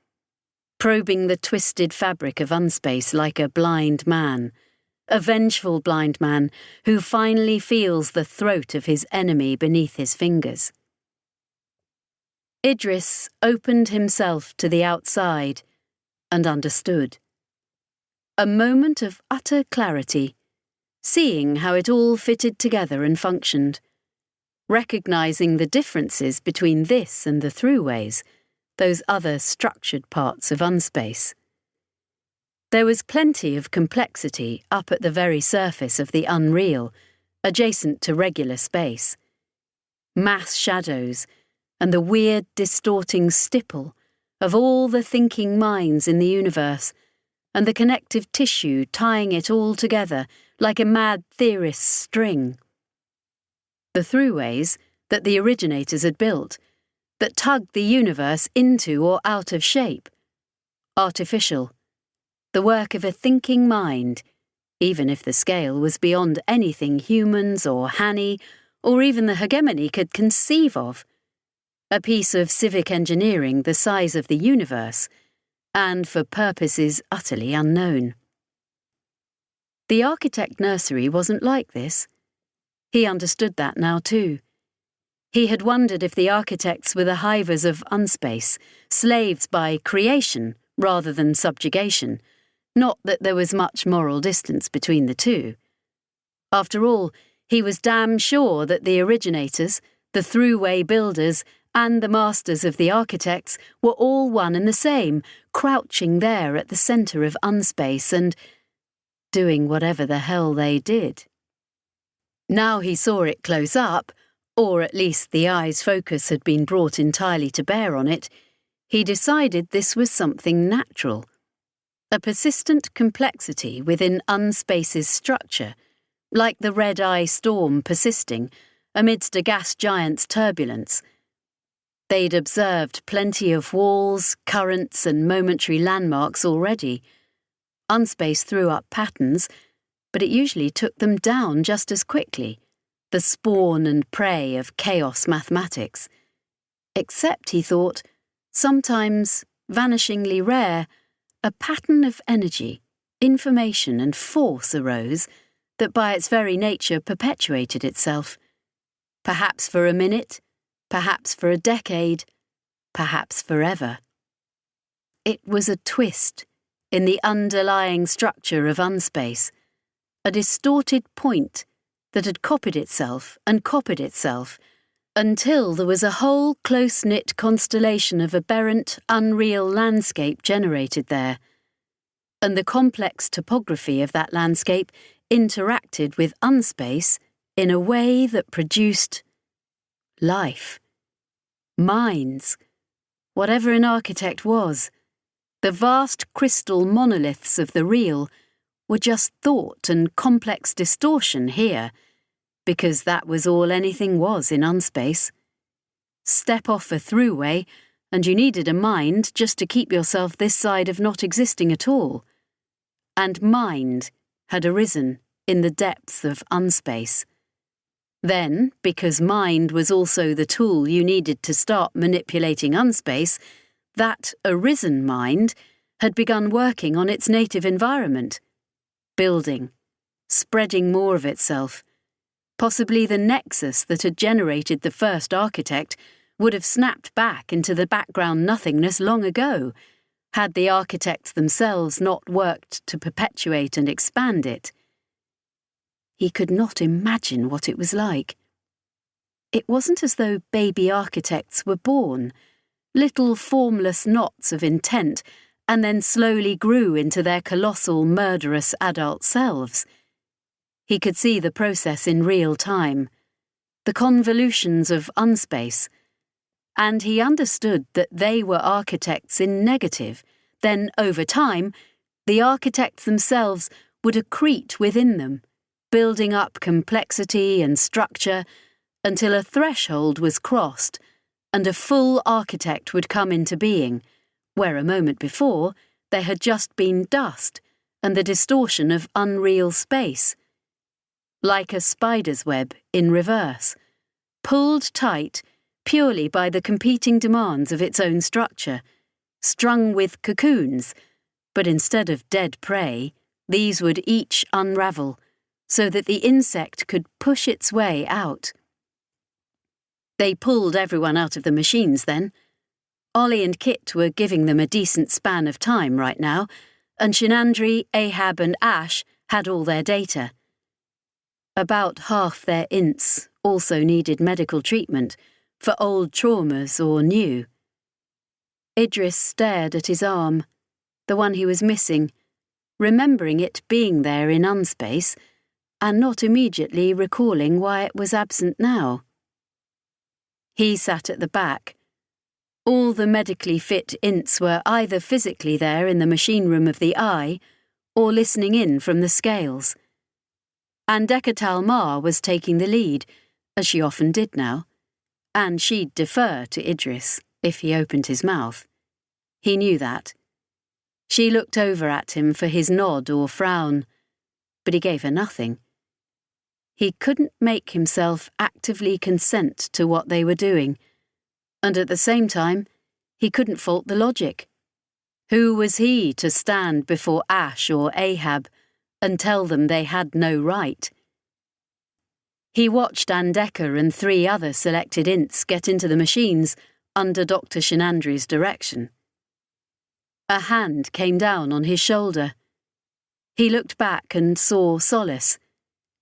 probing the twisted fabric of unspace like a blind man, a vengeful blind man who finally feels the throat of his enemy beneath his fingers. Idris opened himself to the outside and understood. A moment of utter clarity, seeing how it all fitted together and functioned, recognizing the differences between this and the throughways, those other structured parts of unspace. There was plenty of complexity up at the very surface of the unreal, adjacent to regular space. Mass shadows, and the weird distorting stipple of all the thinking minds in the universe, and the connective tissue tying it all together like a mad theorist's string. The throughways that the originators had built, that tugged the universe into or out of shape. Artificial. The work of a thinking mind, even if the scale was beyond anything humans or Hani or even the hegemony could conceive of. A piece of civic engineering the size of the universe, and for purposes utterly unknown. The architect nursery wasn't like this. He understood that now too. He had wondered if the architects were the hivers of unspace, slaves by creation rather than subjugation, not that there was much moral distance between the two. After all, he was damn sure that the originators, the throughway builders, and the masters of the architects were all one and the same, crouching there at the centre of unspace and doing whatever the hell they did. Now he saw it close up, or at least the eye's focus had been brought entirely to bear on it, he decided this was something natural. A persistent complexity within unspace's structure, like the red-eye storm persisting amidst a gas giant's turbulence. They'd observed plenty of walls, currents, and momentary landmarks already. Unspace threw up patterns, but it usually took them down just as quickly, the spawn and prey of chaos mathematics. Except, he thought, sometimes, vanishingly rare, a pattern of energy, information, and force arose that by its very nature perpetuated itself. Perhaps for a minute, perhaps for a decade, perhaps forever. It was a twist in the underlying structure of unspace, a distorted point that had copied itself until there was a whole close-knit constellation of aberrant, unreal landscape generated there, and the complex topography of that landscape interacted with unspace in a way that produced life, minds, whatever an architect was. The vast crystal monoliths of the real were just thought and complex distortion here, because that was all anything was in unspace. Step off a throughway, and you needed a mind just to keep yourself this side of not existing at all. And mind had arisen in the depths of unspace. Then, because mind was also the tool you needed to start manipulating unspace, that arisen mind had begun working on its native environment, building, spreading more of itself. Possibly the nexus that had generated the first architect would have snapped back into the background nothingness long ago, had the architects themselves not worked to perpetuate and expand it. He could not imagine what it was like. It wasn't as though baby architects were born, little formless knots of intent, and then slowly grew into their colossal, murderous adult selves. He could see the process in real time, the convolutions of unspace, and he understood that they were architects in negative. Then, over time, the architects themselves would accrete within them, building up complexity and structure until a threshold was crossed and a full architect would come into being, where a moment before there had just been dust and the distortion of unreal space. Like a spider's web in reverse, pulled tight purely by the competing demands of its own structure, strung with cocoons, but instead of dead prey, these would each unravel, so that the insect could push its way out. They pulled everyone out of the machines then. Ollie and Kit were giving them a decent span of time right now, and Shinandri, Ahab and Ash had all their data. About half their ints also needed medical treatment, for old traumas or new. Idris stared at his arm, the one he was missing, remembering it being there in unspace, and not immediately recalling why it was absent now. He sat at the back. All the medically fit ints were either physically there in the machine room of the eye, or listening in from the scales. And Dekatal Ma was taking the lead, as she often did now, and she'd defer to Idris if he opened his mouth. He knew that. She looked over at him for his nod or frown, but he gave her nothing. He couldn't make himself actively consent to what they were doing, and at the same time, he couldn't fault the logic. Who was he to stand before Ash or Ahab and tell them they had no right? He watched Andeka and 3 other selected ints get into the machines under Dr. Shinandri's direction. A hand came down on his shoulder. He looked back and saw Solace,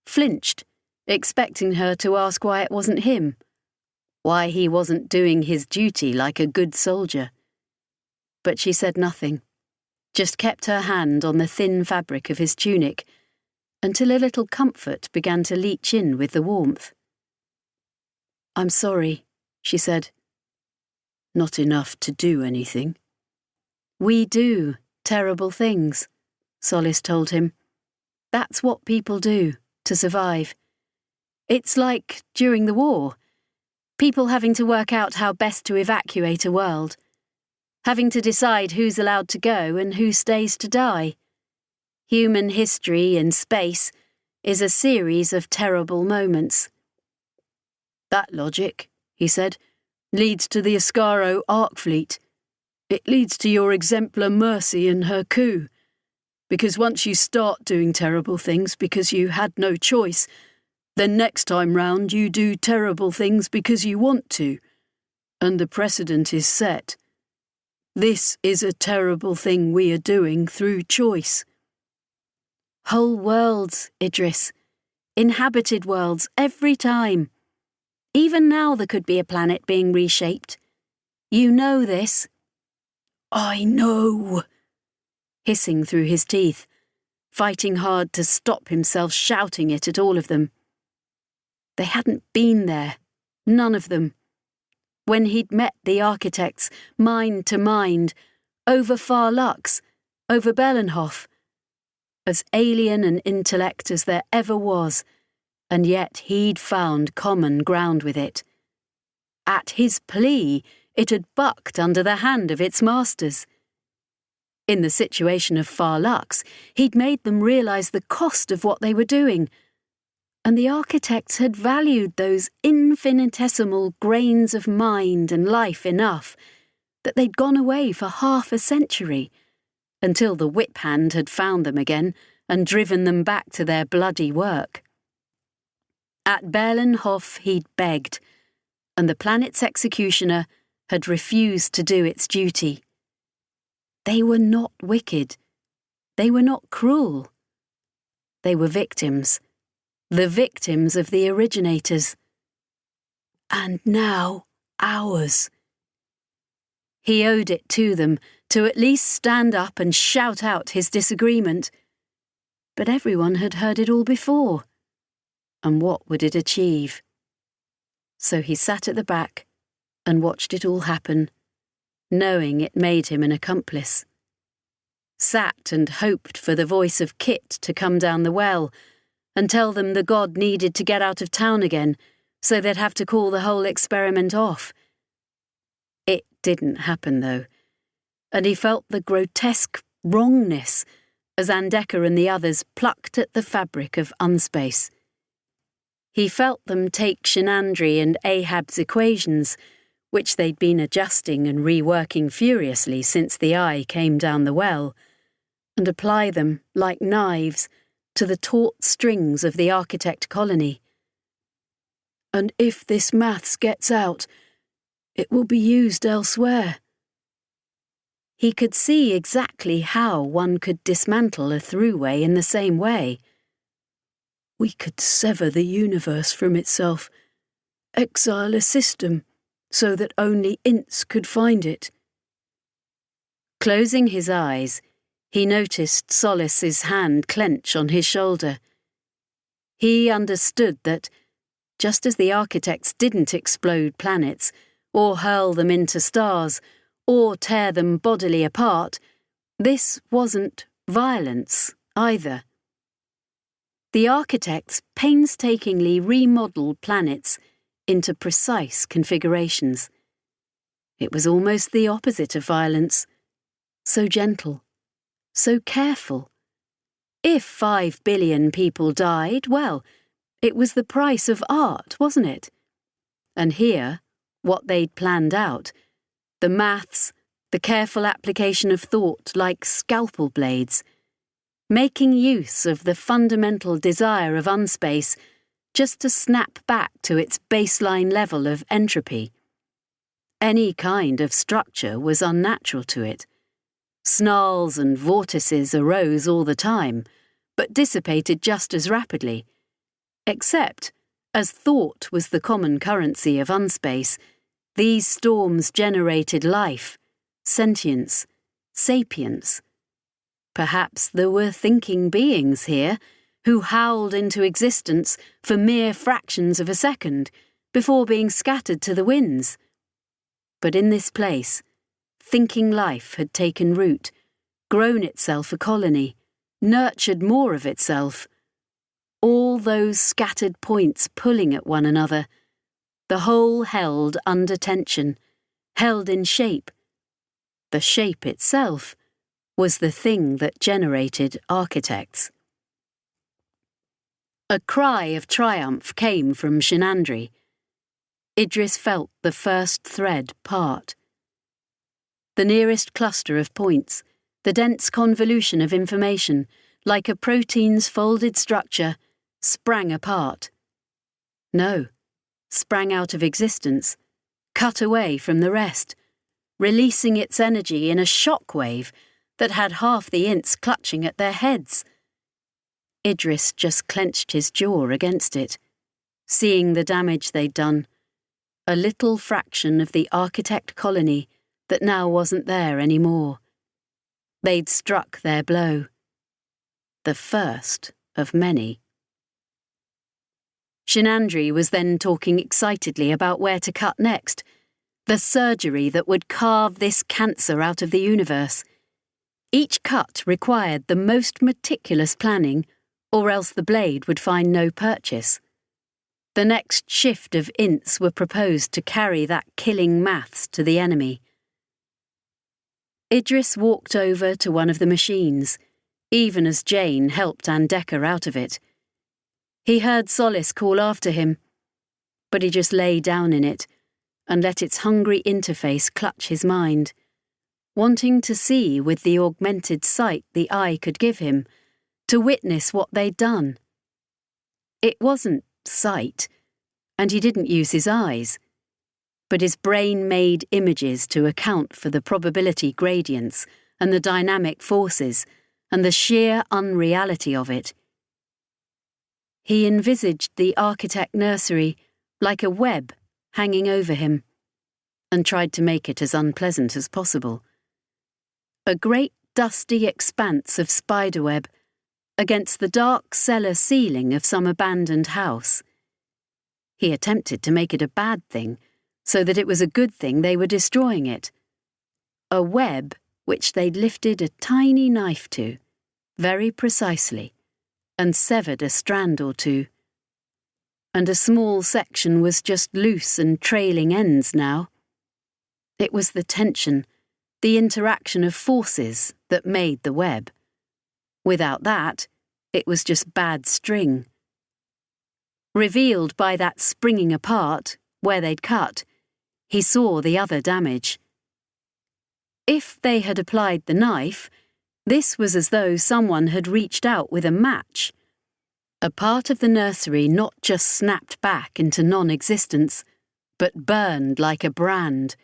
flinched, expecting her to ask why it wasn't him, why he wasn't doing his duty like a good soldier. But she said nothing, just kept her hand on the thin fabric of his tunic, until a little comfort began to leach in with the warmth. "I'm sorry," she said. "Not enough to do anything." "We do terrible things," Solace told him. "That's what people do to survive. It's like during the war, people having to work out how best to evacuate a world, having to decide who's allowed to go and who stays to die. Human history in space is a series of terrible moments." "That logic," he said, "leads to the Ascaro Ark Fleet. It leads to your exemplar Mercy and her coup. Because once you start doing terrible things because you had no choice, then next time round you do terrible things because you want to. And the precedent is set. This is a terrible thing we are doing through choice." "Whole worlds, Idris. Inhabited worlds every time. Even now there could be a planet being reshaped. You know this." "I know," hissing through his teeth, fighting hard to stop himself shouting it at all of them. They hadn't been there, none of them. When he'd met the architects, mind to mind, over Far Lux, over Bellenhof, as alien an intellect as there ever was, and yet he'd found common ground with it. At his plea, it had bucked under the hand of its masters. In the situation of Far Lux, he'd made them realise the cost of what they were doing, and the architects had valued those infinitesimal grains of mind and life enough that they'd gone away for half a century, until the whip hand had found them again and driven them back to their bloody work. At Berlenhof he'd begged, and the planet's executioner had refused to do its duty. They were not wicked. They were not cruel. They were victims the victims of the originators.
And now ours.
He owed it to them to at least stand up and shout out his disagreement. But everyone had heard it all before. And what would it achieve? So he sat at the back and watched it all happen, knowing it made him an accomplice. Sat and hoped for the voice of Kit to come down the well and tell them the god needed to get out of town again, so they'd have to call the whole experiment off. It didn't happen, though, and he felt the grotesque wrongness as Andeka and the others plucked at the fabric of unspace. He felt them take Shinandri and Ahab's equations, which they'd been adjusting and reworking furiously since the eye came down the well, and apply them, like knives, to the taut strings of the architect colony.
And if this maths gets out, it will be used elsewhere.
He could see exactly how one could dismantle a throughway in the same way.
We could sever the universe from itself, exile a system so that only Ints could find it.
Closing his eyes, he noticed Solace's hand clench on his shoulder. He understood that, just as the architects didn't explode planets, or hurl them into stars, or tear them bodily apart, this wasn't violence either. The architects painstakingly remodelled planets into precise configurations. It was almost the opposite of violence, so gentle, so careful. If 5 billion people died, well, it was the price of art, wasn't it? And here, what they'd planned out, the maths, the careful application of thought like scalpel blades, making use of the fundamental desire of unspace just to snap back to its baseline level of entropy. Any kind of structure was unnatural to it. Snarls and vortices arose all the time, but dissipated just as rapidly. Except, as thought was the common currency of unspace, these storms generated life, sentience, sapience. Perhaps there were thinking beings here who howled into existence for mere fractions of a second before being scattered to the winds. But in this place, thinking life had taken root, grown itself a colony, nurtured more of itself. All those scattered points pulling at one another, the whole held under tension, held in shape. The shape itself was the thing that generated architects. A cry of triumph came from Shinandri. Idris felt the first thread part. The nearest cluster of points, the dense convolution of information, like a protein's folded structure, sprang apart. No, sprang out of existence, cut away from the rest, releasing its energy in a shock wave that had half the Ints clutching at their heads. Idris just clenched his jaw against it, seeing the damage they'd done, a little fraction of the architect colony that now wasn't there anymore. They'd struck their blow. The first of many. Shinandri was then talking excitedly about where to cut next, the surgery that would carve this cancer out of the universe. Each cut required the most meticulous planning, or else the blade would find no purchase. The next shift of Ints were proposed to carry that killing maths to the enemy. Idris walked over to one of the machines, even as Jane helped Andeka out of it. He heard Solace call after him, but he just lay down in it and let its hungry interface clutch his mind, wanting to see with the augmented sight the eye could give him, to witness what they'd done. It wasn't sight, and he didn't use his eyes, but his brain made images to account for the probability gradients and the dynamic forces and the sheer unreality of it. He envisaged the architect nursery like a web hanging over him, and tried to make it as unpleasant as possible. A great dusty expanse of spiderweb against the dark cellar ceiling of some abandoned house. He attempted to make it a bad thing, so that it was a good thing they were destroying it. A web which they'd lifted a tiny knife to, very precisely, and severed a strand or two. And a small section was just loose and trailing ends now. It was the tension, the interaction of forces that made the web. Without that, it was just bad string. Revealed by that springing apart, where they'd cut, he saw the other damage. If they had applied the knife, this was as though someone had reached out with a match. A part of the nursery not just snapped back into non-existence, but burned like a brand.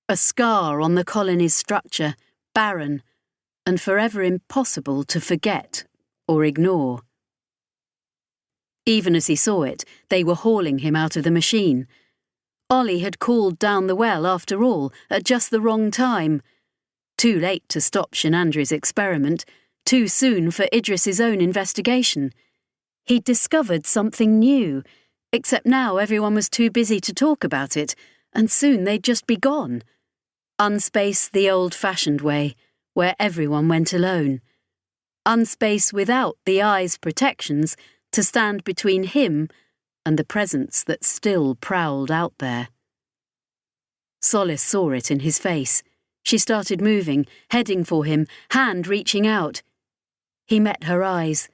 A scar on the colony's structure, barren, and forever impossible to forget or ignore. Even as he saw it, they were hauling him out of the machine. Ollie had called down the well after all, at just the wrong time. Too late to stop Shinandri's experiment, too soon for Idris's own investigation. He'd discovered something new, except now everyone was too busy to talk about it, and soon they'd just be gone. Unspace the old-fashioned way, where everyone went alone. Unspace without the eye's protections to stand between him and the presence that still prowled out there. Solace saw it in his face. She started moving, heading for him, hand reaching out. He met her eyes.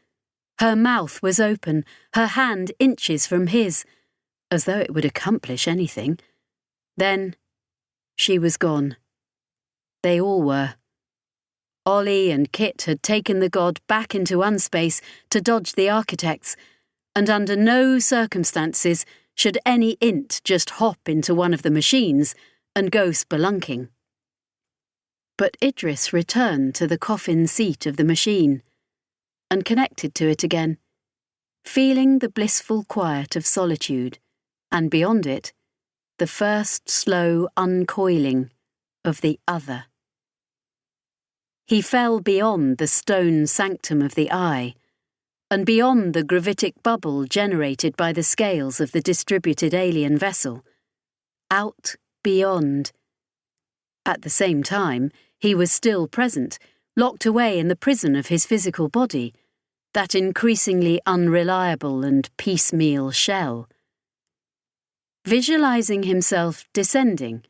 Her mouth was open, her hand inches from his, as though it would accomplish anything. Then she was gone. They all were. Ollie and Kit had taken the god back into unspace to dodge the architects, and under no circumstances should any int just hop into one of the machines and go spelunking. But Idris returned to the coffin seat of the machine and connected to it again, feeling the blissful quiet of solitude, and beyond it, the first slow uncoiling of the other. He fell beyond the stone sanctum of the eye, and beyond the gravitic bubble generated by the scales of the distributed alien vessel, out beyond. At the same time, he was still present, locked away in the prison of his physical body, that increasingly unreliable and piecemeal shell. Visualizing himself descending,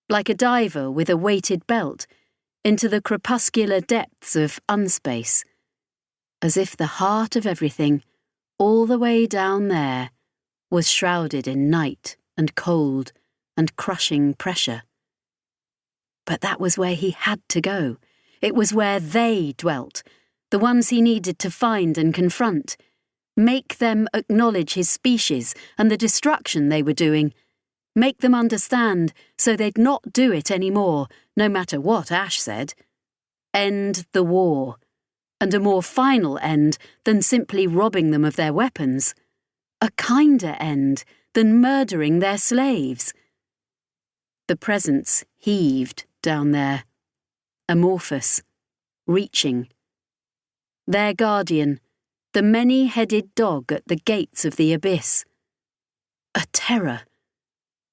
like a diver with a weighted belt, into the crepuscular depths of unspace, as if the heart of everything, all the way down there, was shrouded in night and cold and crushing pressure. But that was where he had to go. It was where they dwelt, the ones he needed to find and confront, make them acknowledge his species and the destruction they were doing, make them understand so they'd not do it anymore, no matter what Ash said. End the war, and a more final end than simply robbing them of their weapons. A kinder end than murdering their slaves. The presence heaved down there, amorphous, reaching. Their guardian, the many-headed dog at the gates of the abyss. A terror.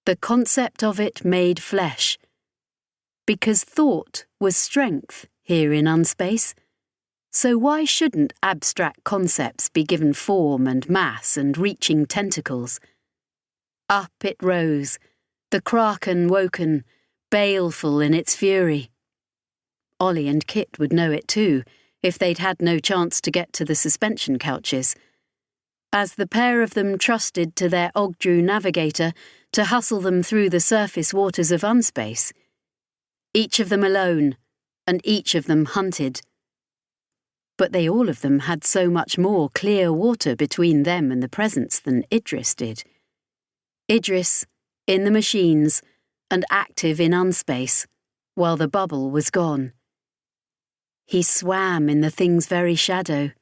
The concept of it made flesh. Because thought was strength here in unspace, so why shouldn't abstract concepts be given form and mass and reaching tentacles? Up it rose, the kraken woken, baleful in its fury. Ollie and Kit would know it too, if they'd had no chance to get to the suspension couches. As the pair of them trusted to their Ogdru navigator to hustle them through the surface waters of unspace. Each of them alone, and each of them hunted. But they all of them had so much more clear water between them and the presence than Idris did. Idris, in the machines, and active in unspace, while the bubble was gone. He swam in the thing's very shadow,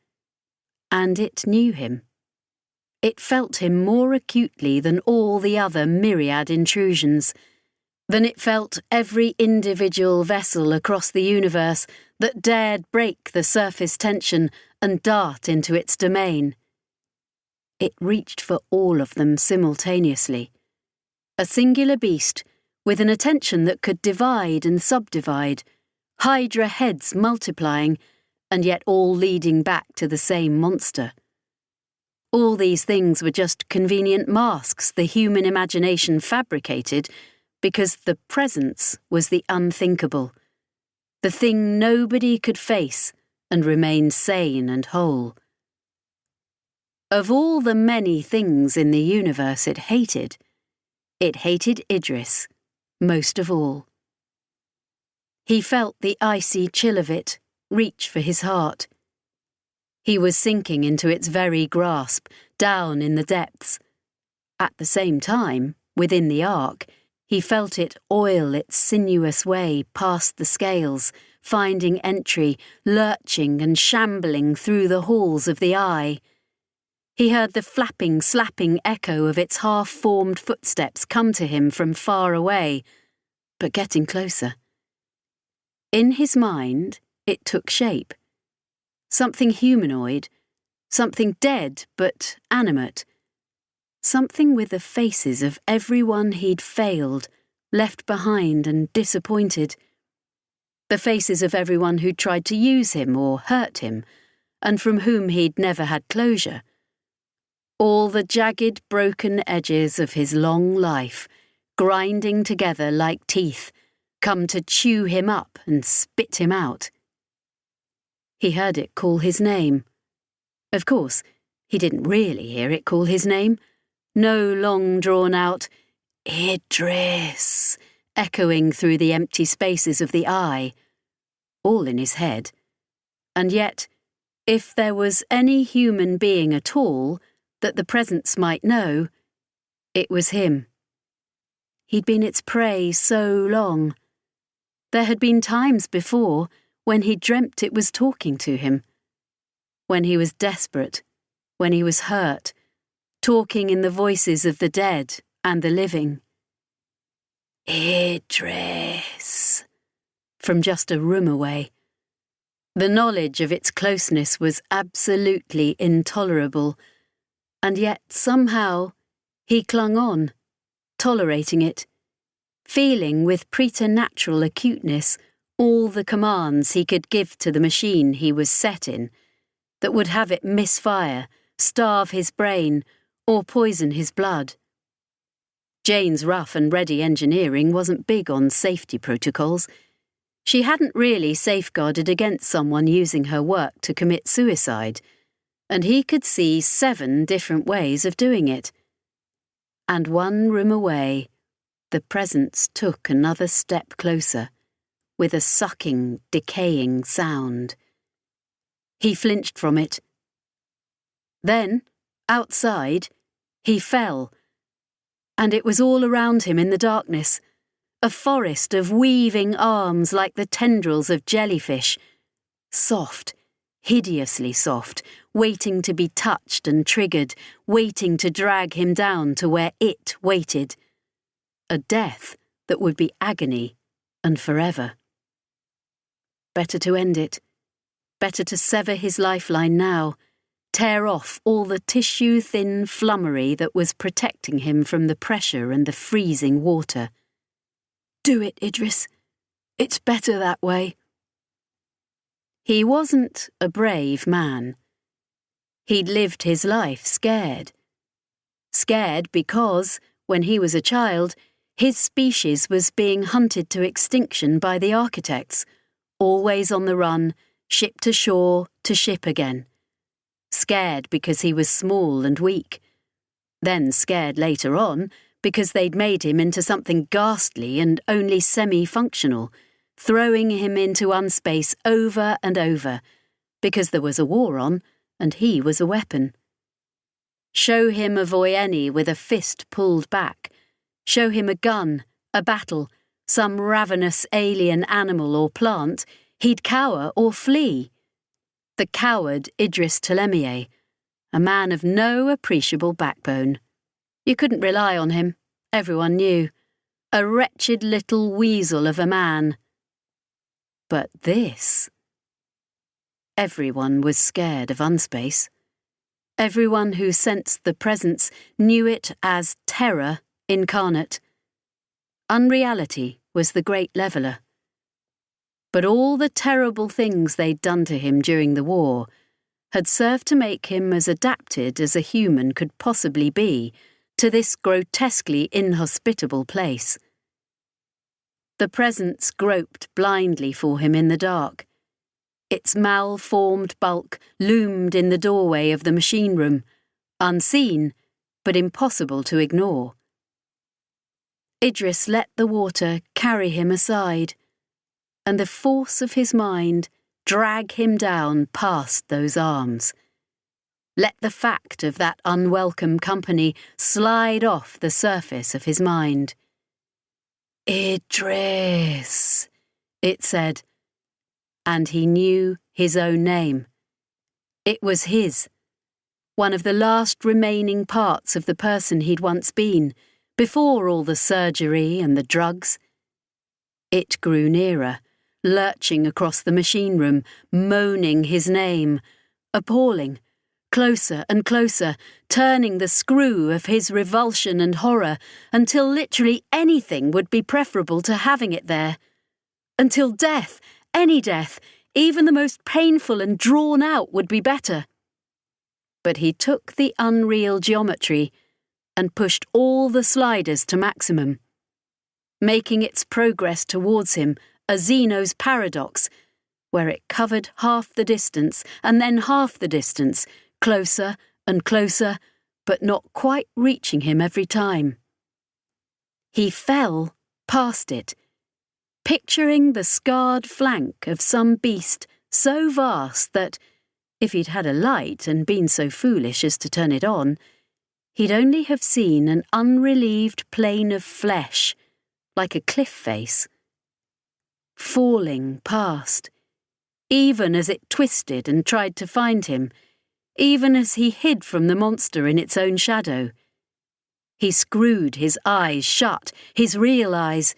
and it knew him. It felt him more acutely than all the other myriad intrusions, than it felt every individual vessel across the universe that dared break the surface tension and dart into its domain. It reached for all of them simultaneously. A singular beast, with an attention that could divide and subdivide, hydra heads multiplying, and yet all leading back to the same monster. All these things were just convenient masks the human imagination fabricated because the presence was the unthinkable, the thing nobody could face and remain sane and whole. Of all the many things in the universe it hated Idris most of all. He felt the icy chill of it reach for his heart. He was sinking into its very grasp, down in the depths. At the same time, within the ark, he felt it oil its sinuous way past the scales, finding entry, lurching and shambling through the halls of the eye. He heard the flapping, slapping echo of its half-formed footsteps come to him from far away, but getting closer. In his mind, it took shape. Something humanoid, something dead but animate. Something with the faces of everyone he'd failed, left behind and disappointed. The faces of everyone who'd tried to use him or hurt him, and from whom he'd never had closure. All the jagged, broken edges of his long life, grinding together like teeth, come to chew him up and spit him out. He heard it call his name. Of course, he didn't really hear it call his name. No long drawn-out Idris echoing through the empty spaces of the eye, all in his head. And yet, if there was any human being at all that the presence might know, it was him. He'd been its prey so long. There had been times before when he dreamt it was talking to him. When he was desperate, when he was hurt, talking in the voices of the dead and the living. Idris, from just a room away. The knowledge of its closeness was absolutely intolerable, and yet somehow he clung on, tolerating it, feeling with preternatural acuteness all the commands he could give to the machine he was set in, that would have it misfire, starve his brain, or poison his blood. Jane's rough and ready engineering wasn't big on safety protocols. She hadn't really safeguarded against someone using her work to commit suicide, and he could see 7 different ways of doing it. And one room away, the presence took another step closer, with a sucking, decaying sound. He flinched from it. Then, outside, he fell, and it was all around him in the darkness, a forest of weaving arms like the tendrils of jellyfish, soft, hideously soft, waiting to be touched and triggered, waiting to drag him down to where it waited. A death that would be agony and forever. Better to end it. Better to sever his lifeline now, tear off all the tissue-thin flummery that was protecting him from the pressure and the freezing water.
Do it, Idris. It's better that way.
He wasn't a brave man. He'd lived his life scared. Scared because, when he was a child, his species was being hunted to extinction by the architects, always on the run, ship to shore, to ship again. Scared because he was small and weak. Then scared later on because they'd made him into something ghastly and only semi-functional, throwing him into unspace over and over, because there was a war on and he was a weapon. Show him a Voyeni with a fist pulled back. Show him a gun, a battle, some ravenous alien animal or plant, he'd cower or flee. The coward Idris Telemier, a man of no appreciable backbone. You couldn't rely on him, everyone knew. A wretched little weasel of a man. But this... Everyone was scared of Unspace. Everyone who sensed the presence knew it as terror incarnate. Unreality was the great leveller. But all the terrible things they'd done to him during the war had served to make him as adapted as a human could possibly be to this grotesquely inhospitable place. The presence groped blindly for him in the dark. Its malformed bulk loomed in the doorway of the machine room, unseen but impossible to ignore. Idris let the water carry him aside, and the force of his mind drag him down past those arms. Let the fact of that unwelcome company slide off the surface of his mind. Idris, it said, and he knew his own name. It was his, one of the last remaining parts of the person he'd once been, before all the surgery and the drugs. It grew nearer, lurching across the machine room, moaning his name, appalling, closer and closer, turning the screw of his revulsion and horror until literally anything would be preferable to having it there. Until death, any death, even the most painful and drawn out, would be better. But he took the unreal geometry and pushed all the sliders to maximum, making its progress towards him a Zeno's paradox, where it covered half the distance and then half the distance, closer and closer, but not quite reaching him every time. He fell past it, picturing the scarred flank of some beast so vast that, if he'd had a light and been so foolish as to turn it on, he'd only have seen an unrelieved plane of flesh, like a cliff face, falling past, even as it twisted and tried to find him, even as he hid from the monster in its own shadow. He screwed his eyes shut, his real eyes.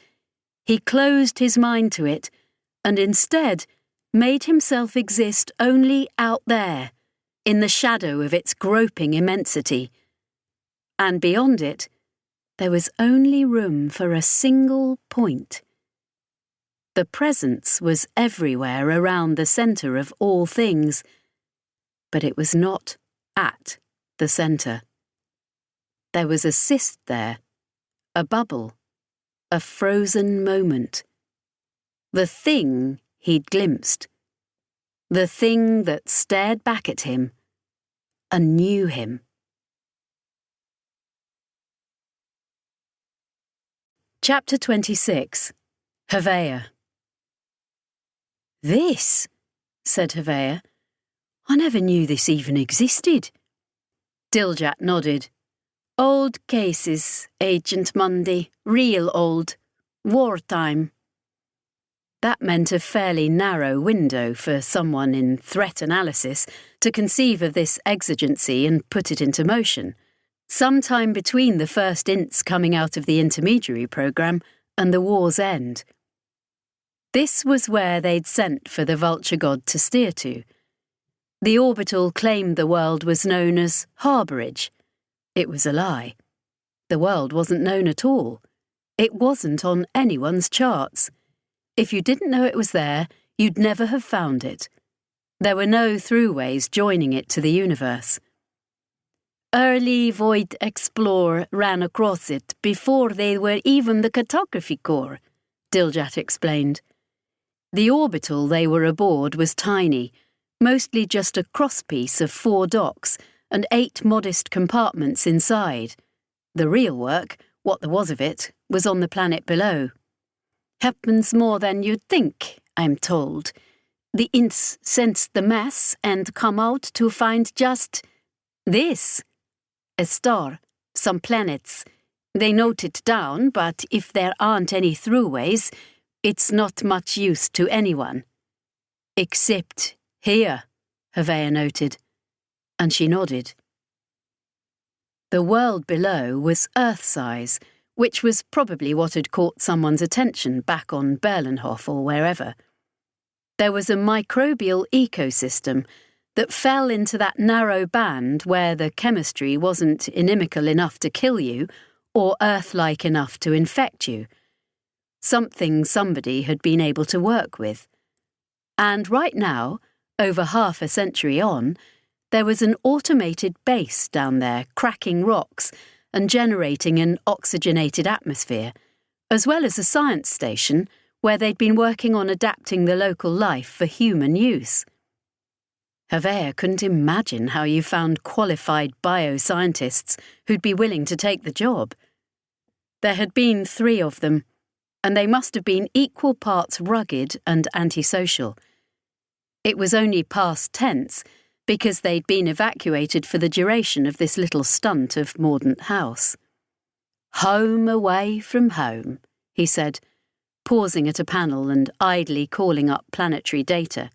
He closed his mind to it, and instead made himself exist only out there, in the shadow of its groping immensity. And beyond it, there was only room for a single point. The presence was everywhere around the centre of all things, but it was not at the centre. There was a cyst there, a bubble, a frozen moment. The thing he'd glimpsed, the thing that stared back at him and knew him. Chapter 26. Hevea. This, said Hevea. I never knew this even existed. Diljat nodded. Old cases, Agent Mundy, real old. Wartime. That meant a fairly narrow window for someone in threat analysis to conceive of this exigency and put it into motion, sometime between the first ints coming out of the intermediary programme and the war's end. This was where they'd sent for the vulture god to steer to. The orbital claimed the world was known as Harbourage. It was a lie. The world wasn't known at all. It wasn't on anyone's charts. If you didn't know it was there, you'd never have found it. There were no throughways joining it to the universe. Early Void Explorer ran across it before they were even the cartography corps, Diljat explained. The orbital they were aboard was tiny, mostly just a crosspiece of 4 docks and 8 modest compartments inside. The real work, what there was of it, was on the planet below. Happens more than you'd think, I'm told. The ints sense the mess and come out to find just this. A star, some planets. They note it down, but if there aren't any throughways, it's not much use to anyone. Except here, Hevea noted, and she nodded. The world below was Earth-size, which was probably what had caught someone's attention back on Berlenhof or wherever. There was a microbial ecosystem that fell into that narrow band where the chemistry wasn't inimical enough to kill you or Earth-like enough to infect you. Something somebody had been able to work with. And right now, over half a century on, there was an automated base down there cracking rocks and generating an oxygenated atmosphere, as well as a science station where they'd been working on adapting the local life for human use. Havea couldn't imagine how you found qualified bioscientists who'd be willing to take the job. There had been 3 of them, and they must have been equal parts rugged and antisocial. It was only past tense because they'd been evacuated for the duration of this little stunt of Mordaunt House. "Home away from home," he said, pausing at a panel and idly calling up planetary data.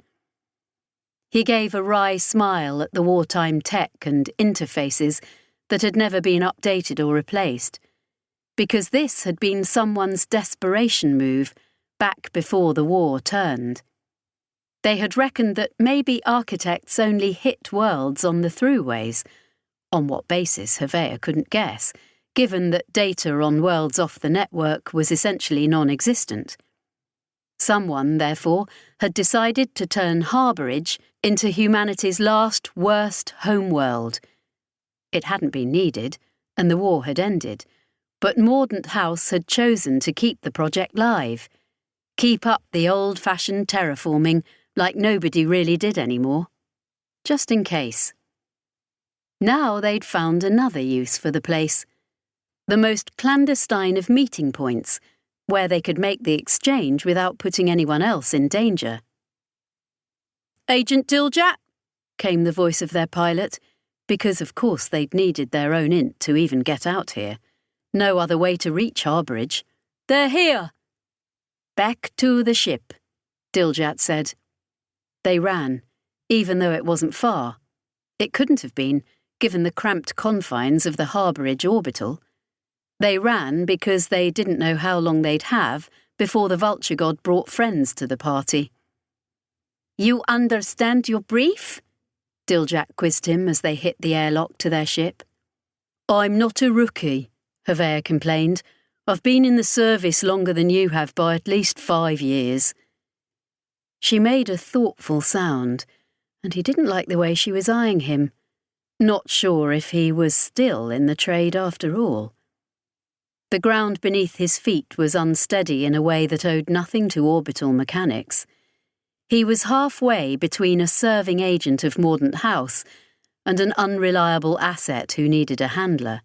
He gave a wry smile at the wartime tech and interfaces that had never been updated or replaced, because this had been someone's desperation move back before the war turned. They had reckoned that maybe architects only hit worlds on the throughways. On what basis, Havea couldn't guess, given that data on worlds off the network was essentially non-existent. Someone, therefore, had decided to turn Harbourage into humanity's last worst homeworld. It hadn't been needed, and the war had ended, but Mordaunt House had chosen to keep the project live, keep up the old-fashioned terraforming like nobody really did anymore, just in case. Now they'd found another use for the place, the most clandestine of meeting points, where they could make the exchange without putting anyone else in danger. "Agent Diljat," came the voice of their pilot, because of course they'd needed their own int to even get out here. No other way to reach Harbourage. "They're here." "Back to the ship," Diljat said. They ran, even though it wasn't far. It couldn't have been, given the cramped confines of the Harbourage orbital. They ran because they didn't know how long they'd have before the Vulture God brought friends to the party. "You understand your brief?" Diljat quizzed him as they hit the airlock to their ship. "I'm not a rookie," Havea complained. "I've been in the service longer than you have by at least 5 years. She made a thoughtful sound, and he didn't like the way she was eyeing him, not sure if he was still in the trade after all. The ground beneath his feet was unsteady in a way that owed nothing to orbital mechanics. He was halfway between a serving agent of Mordaunt House and an unreliable asset who needed a handler.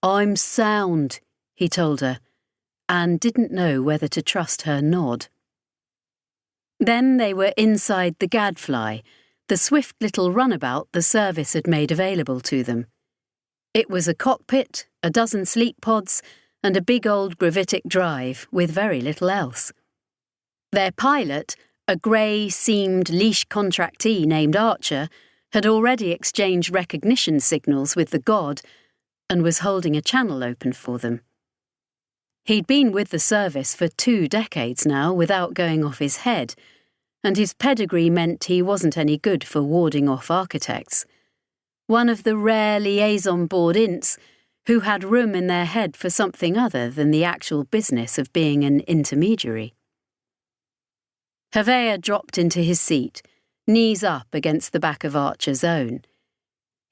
"I'm sound," he told her, and didn't know whether to trust her nod. Then they were inside the Gadfly, the swift little runabout the service had made available to them. It was a cockpit, a dozen sleep pods, and a big old gravitic drive with very little else. Their pilot, a grey-seamed leash contractee named Archer, had already exchanged recognition signals with the god and was holding a channel open for them. He'd been with the service for 2 decades now without going off his head, and his pedigree meant he wasn't any good for warding off architects. One of the rare liaison board ints who had room in their head for something other than the actual business of being an intermediary. Havea dropped into his seat, knees up against the back of Archer's own.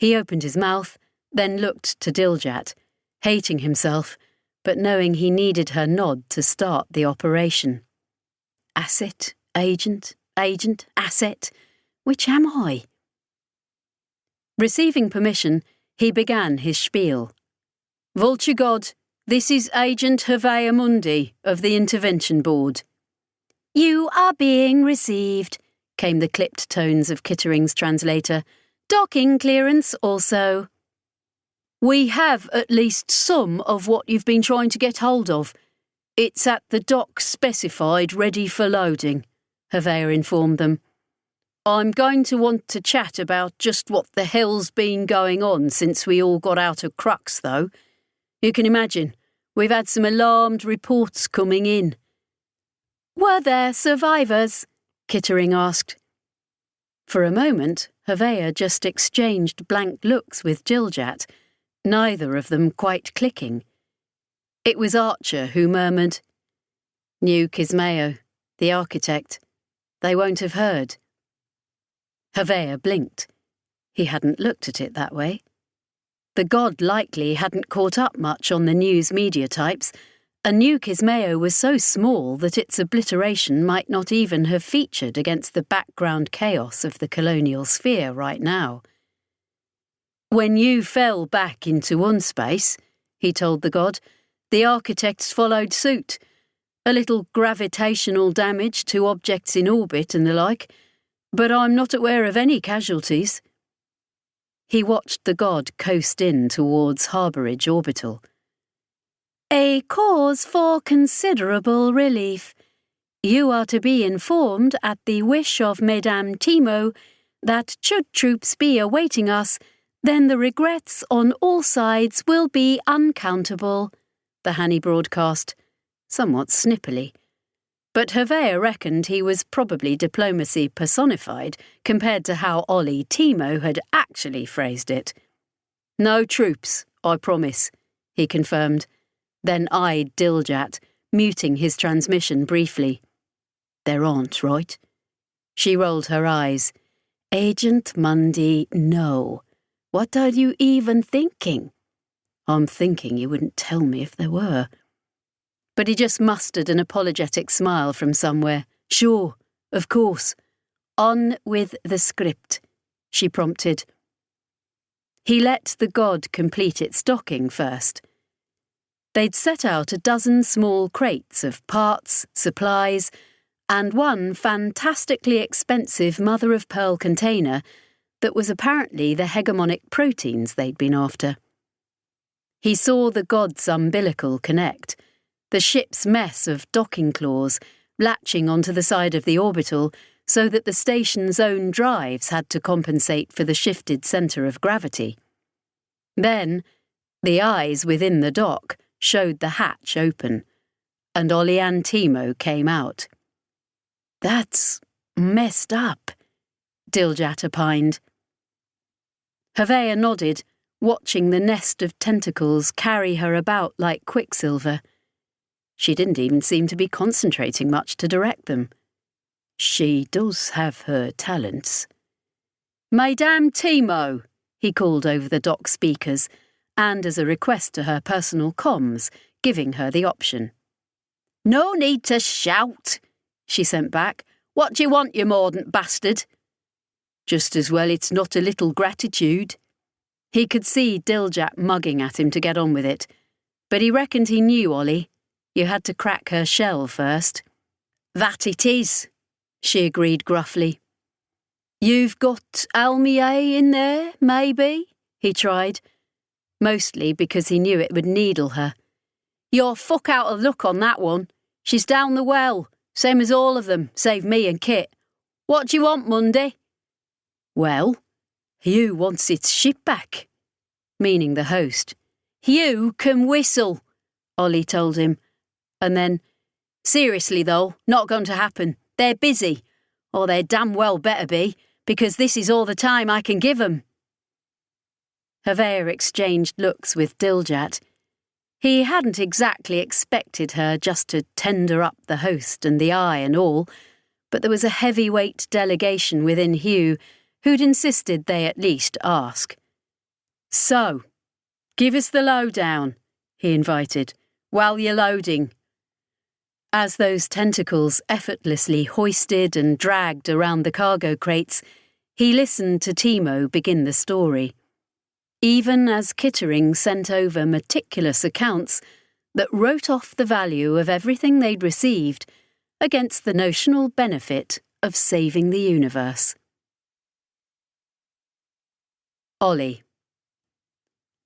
He opened his mouth, then looked to Diljat, hating himself, but knowing he needed her nod to start the operation. Asset, agent, asset. Which am I? Receiving permission, he began his spiel. "Vulture God, this is Agent Havea Mundi of the Intervention Board."
"You are being received,"
came the clipped tones of Kittering's translator. "Docking clearance also." "We have at least some of what you've been trying to get hold of. It's at the dock specified ready for loading," Havea informed them. I'm going to want to chat about just what the hell's been going on since we all got out of Crux, though. You can imagine, we've had some alarmed reports coming in.
Were there survivors? Kittering asked.
For a moment, Havea just exchanged blank looks with Jiljat, neither of them quite clicking. It was Archer who murmured, "New Kismayo, the architect. They won't have heard." Havea blinked. He hadn't looked at it that way. The god likely hadn't caught up much on the news media types, and New Kismayo was so small that its obliteration might not even have featured against the background chaos of the colonial sphere right now. "When you fell back into unspace," he told the god, "the architects followed suit. A little gravitational damage to objects in orbit and the like, but I'm not aware of any casualties." He watched the god coast in towards Harbourage Orbital.
"A cause for considerable relief. You are to be informed at the wish of Mesdames Timo that should troops be awaiting us, then the regrets on all sides will be uncountable," the Hanny broadcast, somewhat snippily. But Havea reckoned he was probably diplomacy personified compared to how Ollie Timo had actually phrased it. "No troops, I promise," he confirmed, then eyed Jiljat, muting his transmission briefly. "There aren't, right?" She rolled her eyes. "Agent Mundy, no. What are you even thinking?" "I'm thinking you wouldn't tell me if there were." But he just mustered an apologetic smile from somewhere. "Sure, of course. On with the script," she prompted. He let the god complete its docking first. They'd set out a dozen small crates of parts, supplies, and one fantastically expensive mother-of-pearl container that was apparently the hegemonic proteins they'd been after. He saw the god's umbilical connect, the ship's mess of docking claws latching onto the side of the orbital so that the station's own drives had to compensate for the shifted centre of gravity. Then, the eyes within the dock showed the hatch open, and Ollie and Timo came out. "That's messed up," Jiljat opined. Havea nodded, watching the nest of tentacles carry her about like quicksilver. She didn't even seem to be concentrating much to direct them. "She does have her talents." "Mesdames Timo," he called over the dock speakers, and as a request to her personal comms, giving her the option. "No need to shout," she sent back. "What do you want, you mordant bastard?" "Just as well it's not a little gratitude." He could see Jiljat mugging at him to get on with it, but he reckoned he knew Ollie. You had to crack her shell first. "That it is," she agreed gruffly. "You've got Almier in there, maybe?" he tried, mostly because he knew it would needle her. "You're fuck out of luck on that one. She's down the well, same as all of them, save me and Kit. What do you want, Monday?" "Well, Hugh wants its ship back," meaning the host. "Hugh can whistle," Ollie told him. And then, "Seriously though, not going to happen. They're busy. Or they damn well better be, because this is all the time I can give 'em." Havea exchanged looks with Jiljat. He hadn't exactly expected her just to tender up the host and the eye and all, but there was a heavyweight delegation within Hugh who'd insisted they at least ask. "So, give us the lowdown," he invited, "while you're loading." As those tentacles effortlessly hoisted and dragged around the cargo crates, he listened to Timo begin the story, even as Kittering sent over meticulous accounts that wrote off the value of everything they'd received against the notional benefit of saving the universe. Ollie.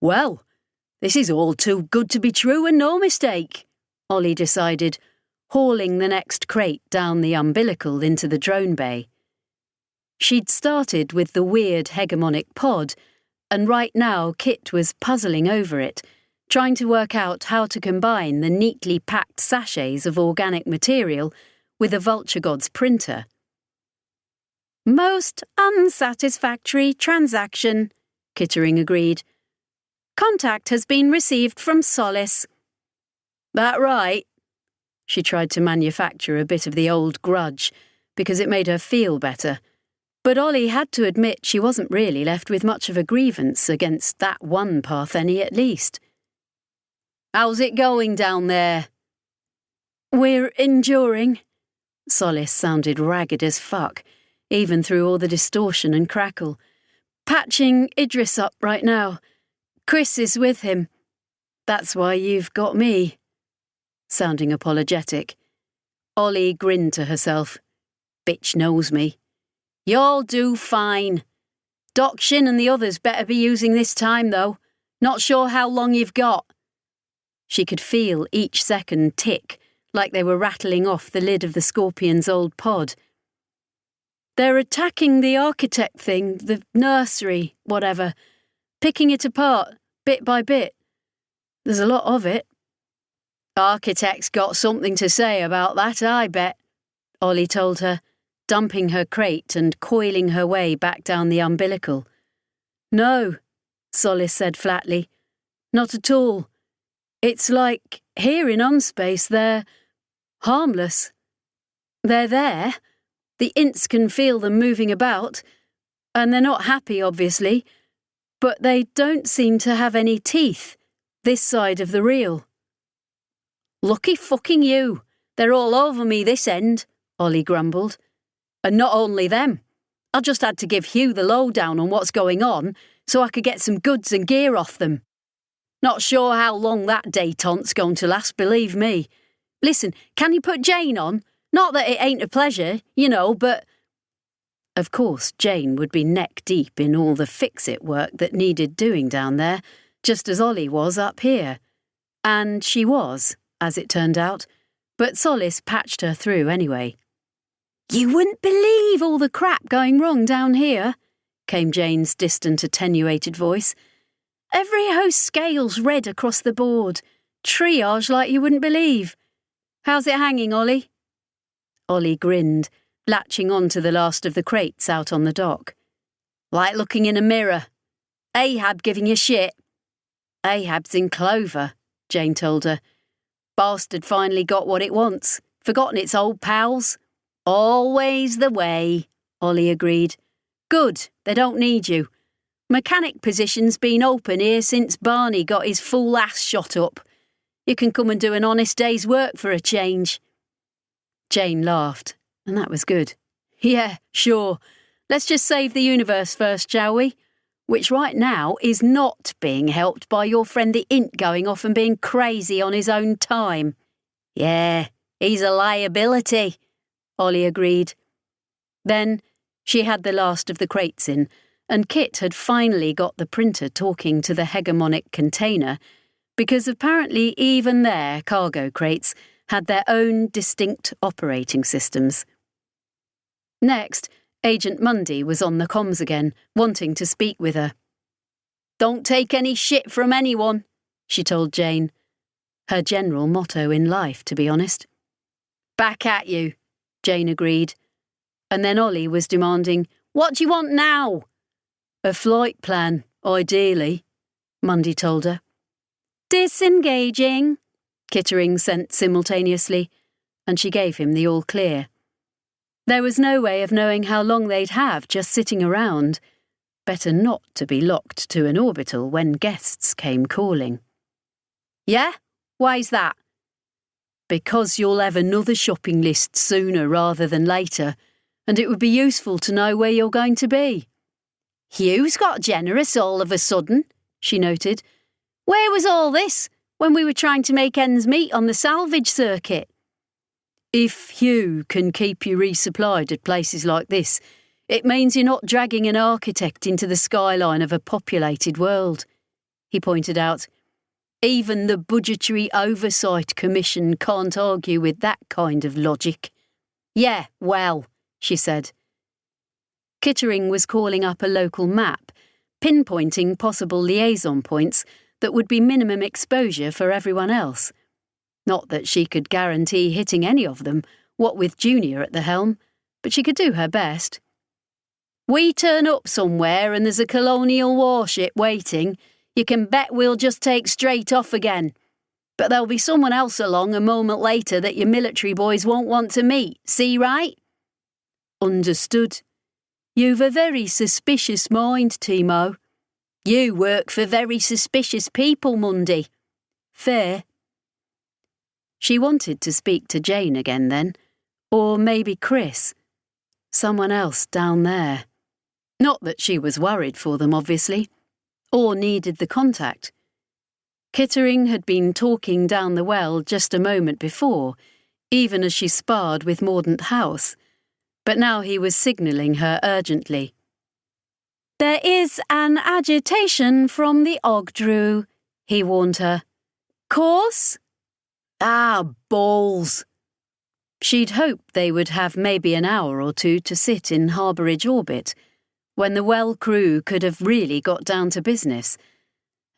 "Well, this is all too good to be true and no mistake," Ollie decided, hauling the next crate down the umbilical into the drone bay.
She'd started with the weird hegemonic pod, and right now Kit was puzzling over it, trying to work out how to combine the neatly packed sachets of organic material with a Vulture God's printer.
Most unsatisfactory transaction, Kittering agreed. Contact has been received from Solace.
That right? She tried to manufacture a bit of the old grudge, because it made her feel better. But Ollie had to admit she wasn't really left with much of a grievance against that one Partheni at least. How's it going down there?
We're enduring.
Solace sounded ragged as fuck, even through all the distortion and crackle.
Patching Idris up right now. Chris is with him.
That's why you've got me. Sounding apologetic. Ollie grinned to herself. Bitch knows me. You'll do fine. Doc Shin and the others better be using this time, though. Not sure how long you've got. She could feel each second tick, like they were rattling off the lid of the Scorpion's old pod.
They're attacking the architect thing, the nursery, whatever. Picking it apart, bit by bit. There's a lot of it.
Architect's got something to say about that, I bet, Ollie told her, dumping her crate and coiling her way back down the umbilical.
No, Solace said flatly. Not at all. It's like, here in Unspace, they're harmless. They're there. The ints can feel them moving about, and they're not happy, obviously, but they don't seem to have any teeth, this side of the reel.
Lucky fucking you. They're all over me this end, Ollie grumbled. And not only them. I just had to give Hugh the lowdown on what's going on so I could get some goods and gear off them. Not sure how long that détente's going to last, believe me. Listen, can you put Jane on? Not that it ain't a pleasure, you know, but... Of course, Jane would be neck-deep in all the fix-it work that needed doing down there, just as Ollie was up here. And she was, as it turned out, but Solace patched her through anyway.
You wouldn't believe all the crap going wrong down here, came Jane's distant, attenuated voice. Every host scale's red across the board. Triage like you wouldn't believe. How's it hanging, Ollie?
Ollie grinned, latching on to the last of the crates out on the dock. Like looking in a mirror. Ahab giving you shit. Ahab's in clover, Jane told her. Bastard finally got what it wants. Forgotten its old pals. Always the way, Ollie agreed. Good, they don't need you. Mechanic position's been open here since Barney got his fool ass shot up. You can come and do an honest day's work for a change. Jane laughed, and that was good. Yeah, sure. Let's just save the universe first, shall we? Which right now is not being helped by your friend the Int going off and being crazy on his own time. Yeah, he's a liability, Ollie agreed. Then she had the last of the crates in, and Kit had finally got the printer talking to the hegemonic container, because apparently even their cargo crates had their own distinct operating systems. Next, Agent Mundy was on the comms again, wanting to speak with her. Don't take any shit from anyone, she told Jane. Her general motto in life, to be honest. Back at you, Jane agreed. And then Ollie was demanding, What do you want now? A flight plan, ideally, Mundy told her.
Disengaging, Kittering sent simultaneously,
and she gave him the all-clear. There was no way of knowing how long they'd have just sitting around. Better not to be locked to an orbital when guests came calling. Yeah? Why's that? Because you'll have another shopping list sooner rather than later, and it would be useful to know where you're going to be. Hugh's got generous all of a sudden, she noted. Where was all this when we were trying to make ends meet on the salvage circuit? If Hugh can keep you resupplied at places like this, it means you're not dragging an architect into the skyline of a populated world, he pointed out. Even the Budgetary Oversight Commission can't argue with that kind of logic. Yeah, well, she said. Kittering was calling up a local map, pinpointing possible liaison points that would be minimum exposure for everyone else. Not that she could guarantee hitting any of them, what with Junior at the helm, but she could do her best. We turn up somewhere and there's a colonial warship waiting, you can bet we'll just take straight off again. But there'll be someone else along a moment later that your military boys won't want to meet, see right? Understood. You've a very suspicious mind, Timo. You work for very suspicious people, Mundy. Fair. She wanted to speak to Jane again then, or maybe Chris. Someone else down there. Not that she was worried for them, obviously, or needed the contact. Kittering had been talking down the well just a moment before, even as she sparred with Mordaunt House, but now he was signalling her urgently. There is an agitation from the Ogdru, he warned her. Course? Ah, balls. She'd hoped they would have maybe an hour or two to sit in harbourage orbit, when the well crew could have really got down to business,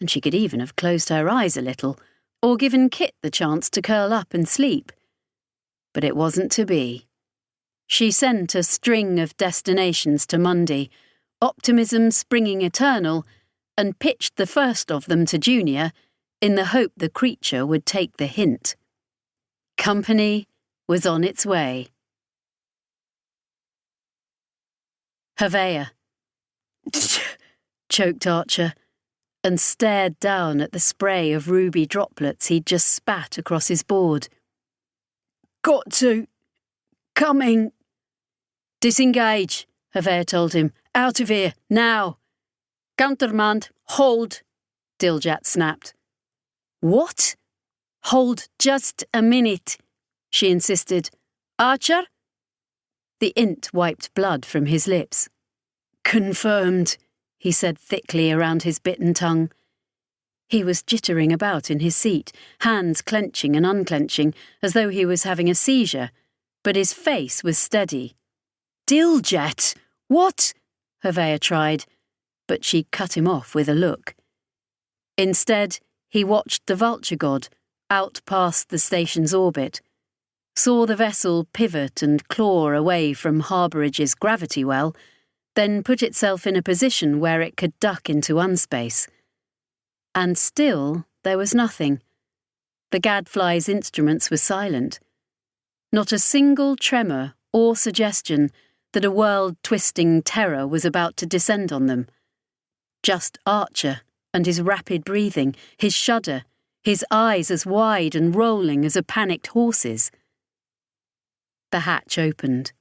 and she could even have closed her eyes a little, or given Kit the chance to curl up and sleep. But it wasn't to be. She sent a string of destinations to Mundy, optimism springing eternal, and pitched the first of them to Junior in the hope the creature would take the hint. Company was on its way. Havea, choked Archer, and stared down at the spray of ruby droplets he'd just spat across his board. Got to. Coming. Disengage, Havea told him. Out of here, now. Countermand, hold, Diljat snapped. What? Hold just a minute, she insisted. Archer? The Int wiped blood from his lips. Confirmed, he said thickly around his bitten tongue. He was jittering about in his seat, hands clenching and unclenching, as though he was having a seizure, but his face was steady. Diljat, what? Havea tried, but she cut him off with a look. Instead, he watched the vulture god out past the station's orbit, saw the vessel pivot and claw away from Harbourage's gravity well, then put itself in a position where it could duck into unspace. And still there was nothing. The gadfly's instruments were silent. Not a single tremor or suggestion that a world-twisting terror was about to descend on them. Just Archer and his rapid breathing, his shudder, his eyes as wide and rolling as a panicked horse's. The hatch opened.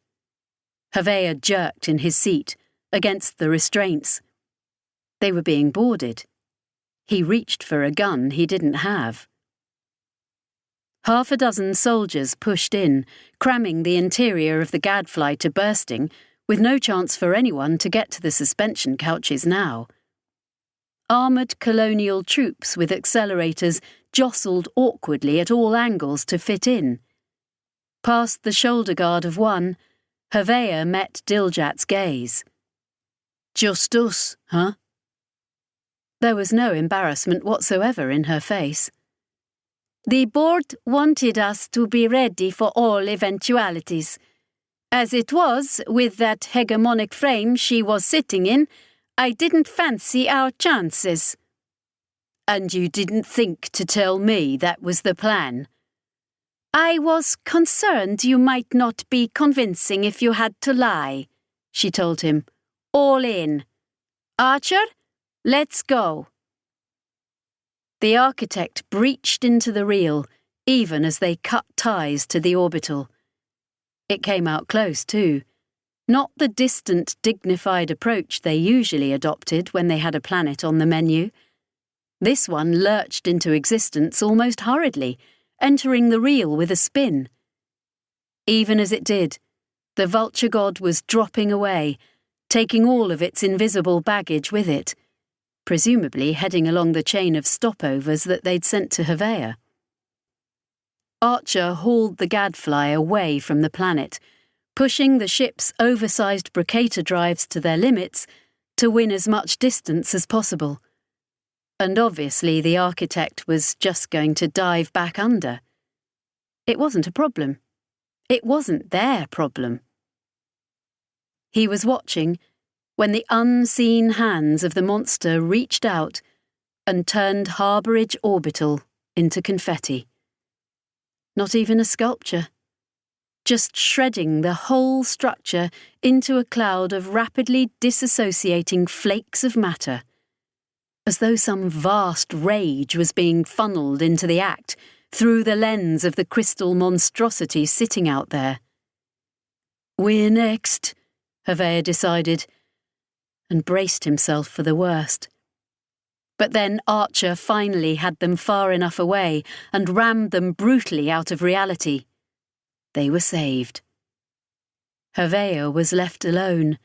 Havea jerked in his seat, against the restraints. They were being boarded. He reached for a gun he didn't have. Half a dozen soldiers pushed in, cramming the interior of the gadfly to bursting, with no chance for anyone to get to the suspension couches now. Armoured colonial troops with accelerators jostled awkwardly at all angles to fit in. Past the shoulder guard of one, Havea met Diljat's gaze. Just us, huh? There was no embarrassment whatsoever in her face. The board wanted us to be ready for all eventualities. As it was, with that hegemonic frame she was sitting in, I didn't fancy our chances. And you didn't think to tell me that was the plan? I was concerned you might not be convincing if you had to lie, she told him. All in. Archer, let's go. The architect breached into the reel, even as they cut ties to the orbital. It came out close, too. Not the distant, dignified approach they usually adopted when they had a planet on the menu. This one lurched into existence almost hurriedly, entering the reel with a spin. Even as it did, the vulture god was dropping away, taking all of its invisible baggage with it, presumably heading along the chain of stopovers that they'd sent to Havea. Archer hauled the gadfly away from the planet, pushing the ship's oversized broccator drives to their limits to win as much distance as possible. And obviously the architect was just going to dive back under. It wasn't a problem. It wasn't their problem. He was watching when the unseen hands of the monster reached out and turned Harbourage Orbital into confetti. Not even a sculpture. Just shredding the whole structure into a cloud of rapidly disassociating flakes of matter, as though some vast rage was being funneled into the act through the lens of the crystal monstrosity sitting out there. "We're next," Havea decided, and braced himself for the worst. But then Archer finally had them far enough away and rammed them brutally out of reality. They were saved. Havea was left alone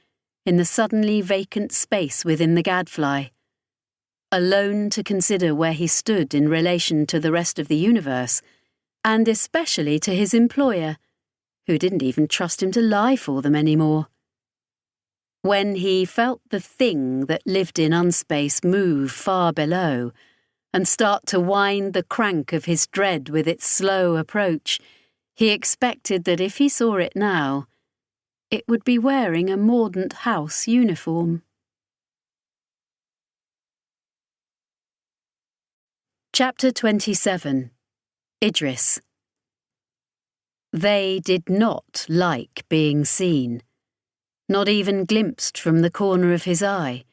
in the suddenly vacant space within the gadfly, alone to consider where he stood in relation to the rest of the universe, and especially to his employer, who didn't even trust him to lie for them anymore. When he felt the thing that lived in unspace move far below and start to wind the crank of his dread with its slow approach, he expected that if he saw it now, it would be wearing a Mordant House uniform. Chapter 27. Idris. They did not like being seen, not even glimpsed from the corner of his eye.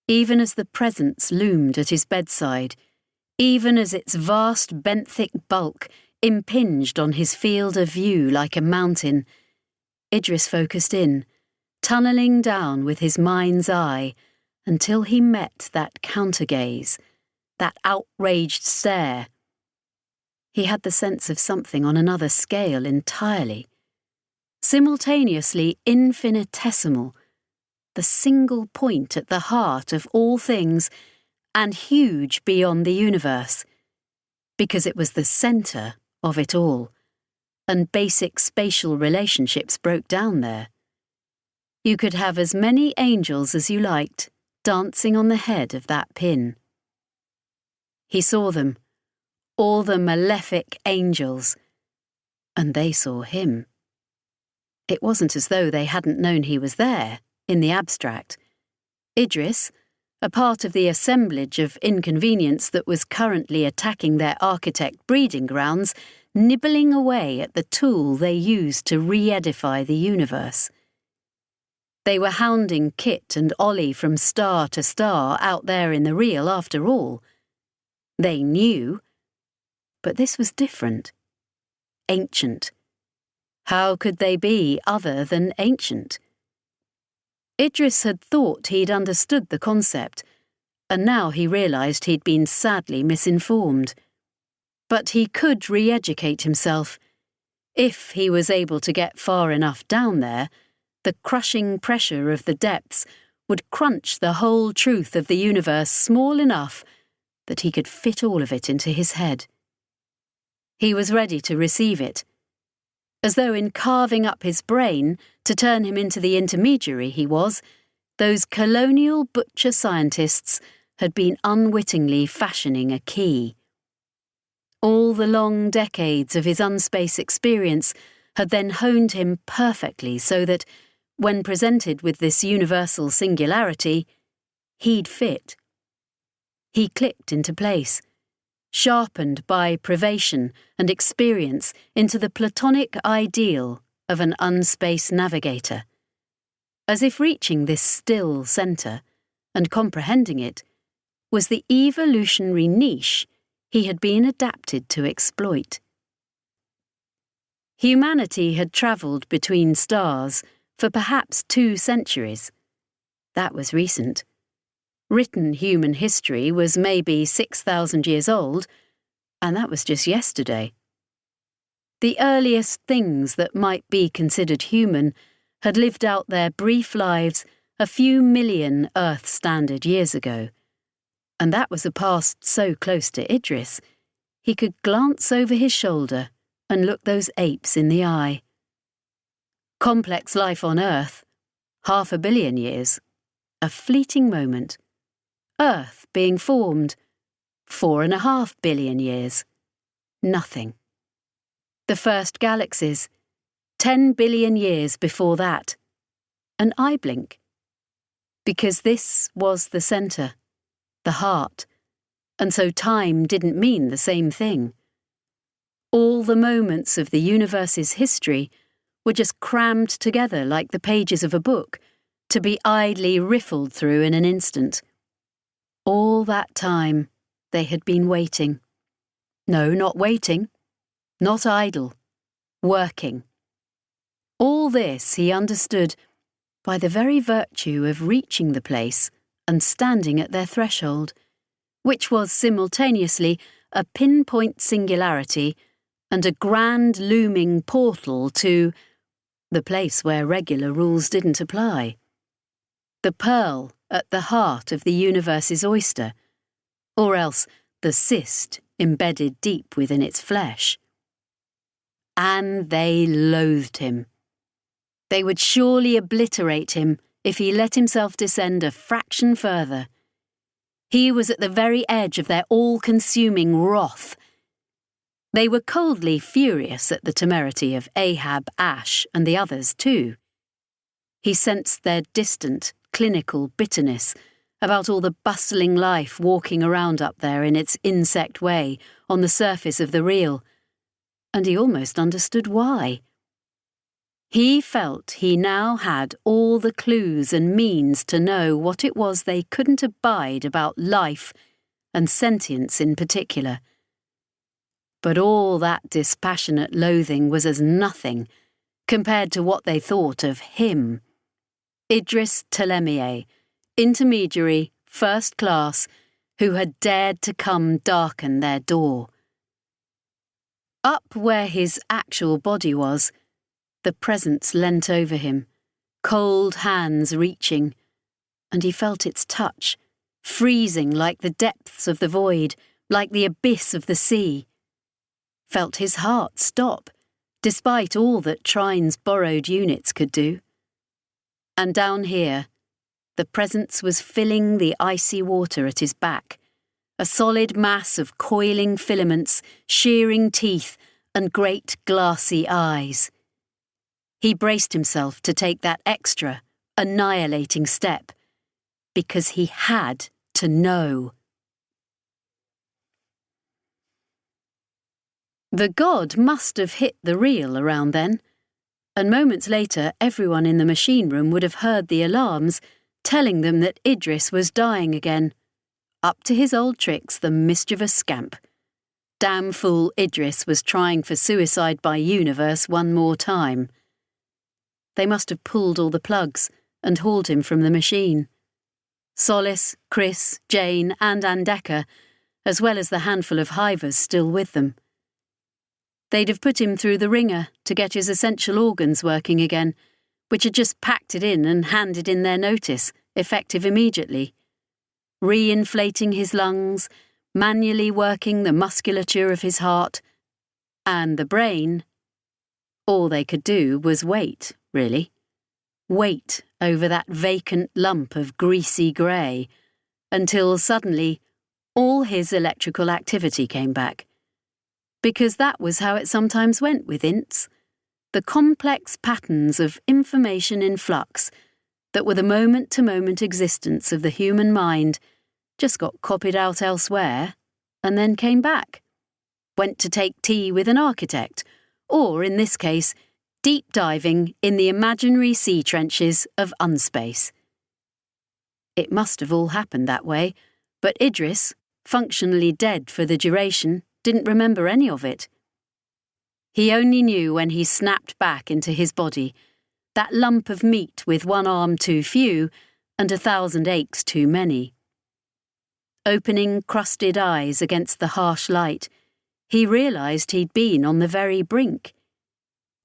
Even as the presence loomed at his bedside, even as its vast benthic bulk impinged on his field of view like a mountain, Idris focused in, tunnelling down with his mind's eye until he met that countergaze, that outraged stare. He had the sense of something on another scale entirely, simultaneously infinitesimal, the single point at the heart of all things, and huge beyond the universe, because it was the centre of it all, and basic spatial relationships broke down there. You could have as many angels as you liked, dancing on the head of that pin. He saw them, all the malefic angels, and they saw him. It wasn't as though they hadn't known he was there, in the abstract. Idris, a part of the assemblage of inconvenience that was currently attacking their architect breeding grounds, nibbling away at the tool they used to re-edify the universe. They were hounding Kit and Ollie from star to star out there in the real after all. They knew, but this was different. Ancient. How could they be other than ancient? Idris had thought he'd understood the concept, and now he realised he'd been sadly misinformed. But he could re-educate himself. If he was able to get far enough down there, the crushing pressure of the depths would crunch the whole truth of the universe small enough that he could fit all of it into his head. He was ready to receive it, as though in carving up his brain to turn him into the intermediary he was, those colonial butcher scientists had been unwittingly fashioning a key. All the long decades of his unspace experience had then honed him perfectly so that, when presented with this universal singularity, he'd fit. He clicked into place, sharpened by privation and experience into the platonic ideal of an unspace navigator, as if reaching this still centre and comprehending it was the evolutionary niche he had been adapted to exploit. Humanity had travelled between stars for perhaps 2 centuries. That was recent. Written human history was maybe 6,000 years old, and that was just yesterday. The earliest things that might be considered human had lived out their brief lives a few million Earth Standard years ago, and that was a past so close to Idris, he could glance over his shoulder and look those apes in the eye. Complex life on Earth, 500 million years. A fleeting moment. Earth being formed, 4.5 billion years. Nothing. The first galaxies, 10 billion years before that. An eye blink. Because this was the centre, the heart, and so time didn't mean the same thing. All the moments of the universe's history were just crammed together like the pages of a book, to be idly riffled through in an instant. All that time they had been waiting. No, not waiting. Not idle. Working. All this he understood by the very virtue of reaching the place and standing at their threshold, which was simultaneously a pinpoint singularity and a grand looming portal to the place where regular rules didn't apply. The pearl at the heart of the universe's oyster, or else the cyst embedded deep within its flesh. And they loathed him. They would surely obliterate him if he let himself descend a fraction further. He was at the very edge of their all-consuming wrath. They were coldly furious at the temerity of Ahab, Ash, and the others too. He sensed their distant, clinical bitterness about all the bustling life walking around up there in its insect way on the surface of the real, and he almost understood why. He felt he now had all the clues and means to know what it was they couldn't abide about life, and sentience in particular. But all that dispassionate loathing was as nothing compared to what they thought of him. Idris Ptolemy, intermediary, first class, who had dared to come darken their door. Up where his actual body was, the presence leant over him, cold hands reaching, and he felt its touch, freezing like the depths of the void, like the abyss of the sea. Felt his heart stop, despite all that Trine's borrowed units could do. And down here, the presence was filling the icy water at his back, a solid mass of coiling filaments, shearing teeth, and great glassy eyes. He braced himself to take that extra, annihilating step, because he had to know. The god must have hit the reel around then, and moments later everyone in the machine room would have heard the alarms telling them that Idris was dying again. Up to his old tricks, the mischievous scamp. Damn fool Idris was trying for suicide by universe one more time. They must have pulled all the plugs and hauled him from the machine. Solace, Chris, Jane and Andeka, as well as the handful of hivers still with them. They'd have put him through the ringer to get his essential organs working again, which had just packed it in and handed in their notice, effective immediately. Re-inflating his lungs, manually working the musculature of his heart, and the brain. All they could do was wait, really. Wait over that vacant lump of greasy grey, until suddenly all his electrical activity came back. Because that was how it sometimes went with ints. The complex patterns of information in flux that were the moment-to-moment existence of the human mind just got copied out elsewhere and then came back. Went to take tea with an architect, or, in this case, deep diving in the imaginary sea trenches of unspace. It must have all happened that way, but Idris, functionally dead for the duration, didn't remember any of it. He only knew when he snapped back into his body, that lump of meat with one arm too few and 1,000 aches too many. Opening crusted eyes against the harsh light, he realised he'd been on the very brink.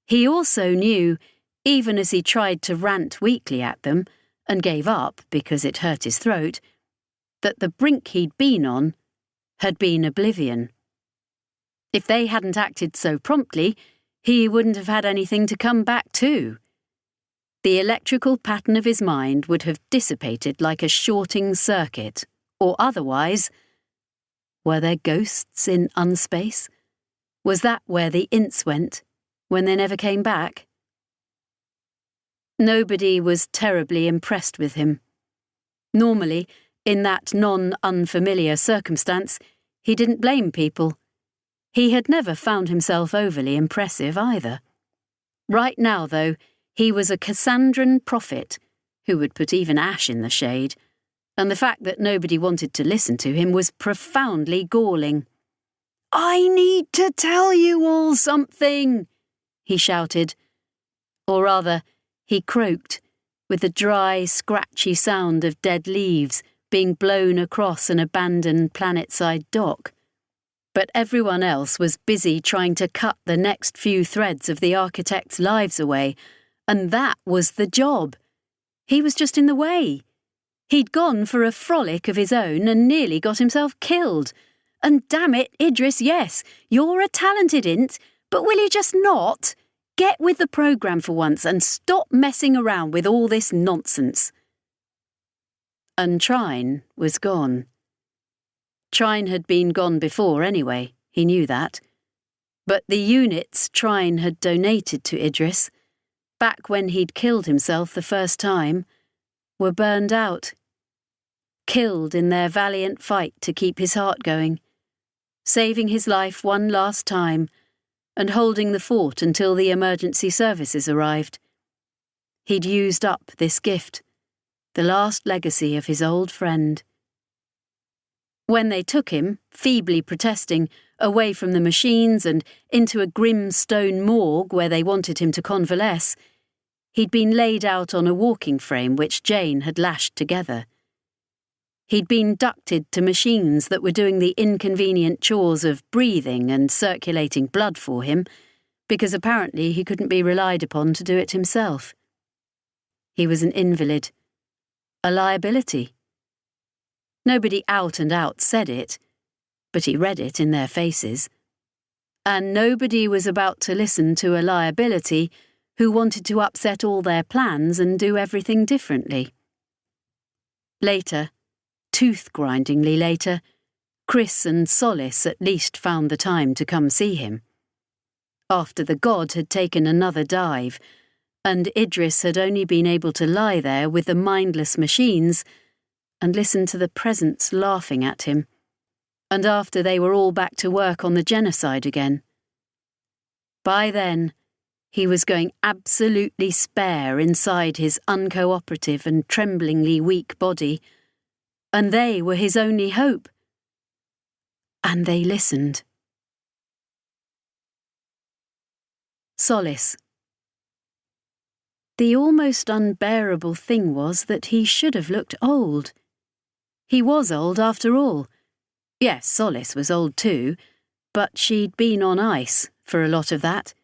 He also knew, even as he tried to rant weakly at them, and gave up because it hurt his throat, that the brink he'd been on had been oblivion. If they hadn't acted so promptly, he wouldn't have had anything to come back to. the electrical pattern of his mind would have dissipated like a shorting circuit, or otherwise— Were there ghosts in unspace? Was that where the ints went, when they never came back? Nobody was terribly impressed with him. Normally, in that non-unfamiliar circumstance, he didn't blame people. He had never found himself overly impressive either. Right now, though, he was a Cassandran prophet who would put even Ash in the shade, and the fact that nobody wanted to listen to him was profoundly galling. "I need to tell you all something," he shouted. Or rather, he croaked, with the dry, scratchy sound of dead leaves being blown across an abandoned planetside dock. But everyone else was busy trying to cut the next few threads of the architects' lives away, and that was the job. He was just in the way. He'd gone for a frolic of his own and nearly got himself killed. And damn it, Idris, yes, you're a talented int, but will you just not? Get with the programme for once and stop messing around with all this nonsense. And Trine was gone. Trine had been gone before anyway, he knew that. But the units Trine had donated to Idris, back when he'd killed himself the first time, were burned out. Killed in their valiant fight to keep his heart going, saving his life one last time and holding the fort until the emergency services arrived. He'd used up this gift, the last legacy of his old friend. When they took him, feebly protesting, away from the machines and into a grim stone morgue where they wanted him to convalesce, he'd been laid out on a walking frame which Jane had lashed together. He'd been ducted to machines that were doing the inconvenient chores of breathing and circulating blood for him, because apparently he couldn't be relied upon to do it himself. He was an invalid, a liability. Nobody out and out said it, but he read it in their faces. And nobody was about to listen to a liability who wanted to upset all their plans and do everything differently. Later, tooth-grindingly later, Chris and Solace at least found the time to come see him. After the god had taken another dive, and Idris had only been able to lie there with the mindless machines and listen to the presence laughing at him, and after they were all back to work on the genocide again. By then, he was going absolutely spare inside his uncooperative and tremblingly weak body, and they were his only hope. And they listened. Solace. The almost unbearable thing was that he should have looked old. He was old after all. Yes, Solace was old too, but she'd been on ice for a lot of that,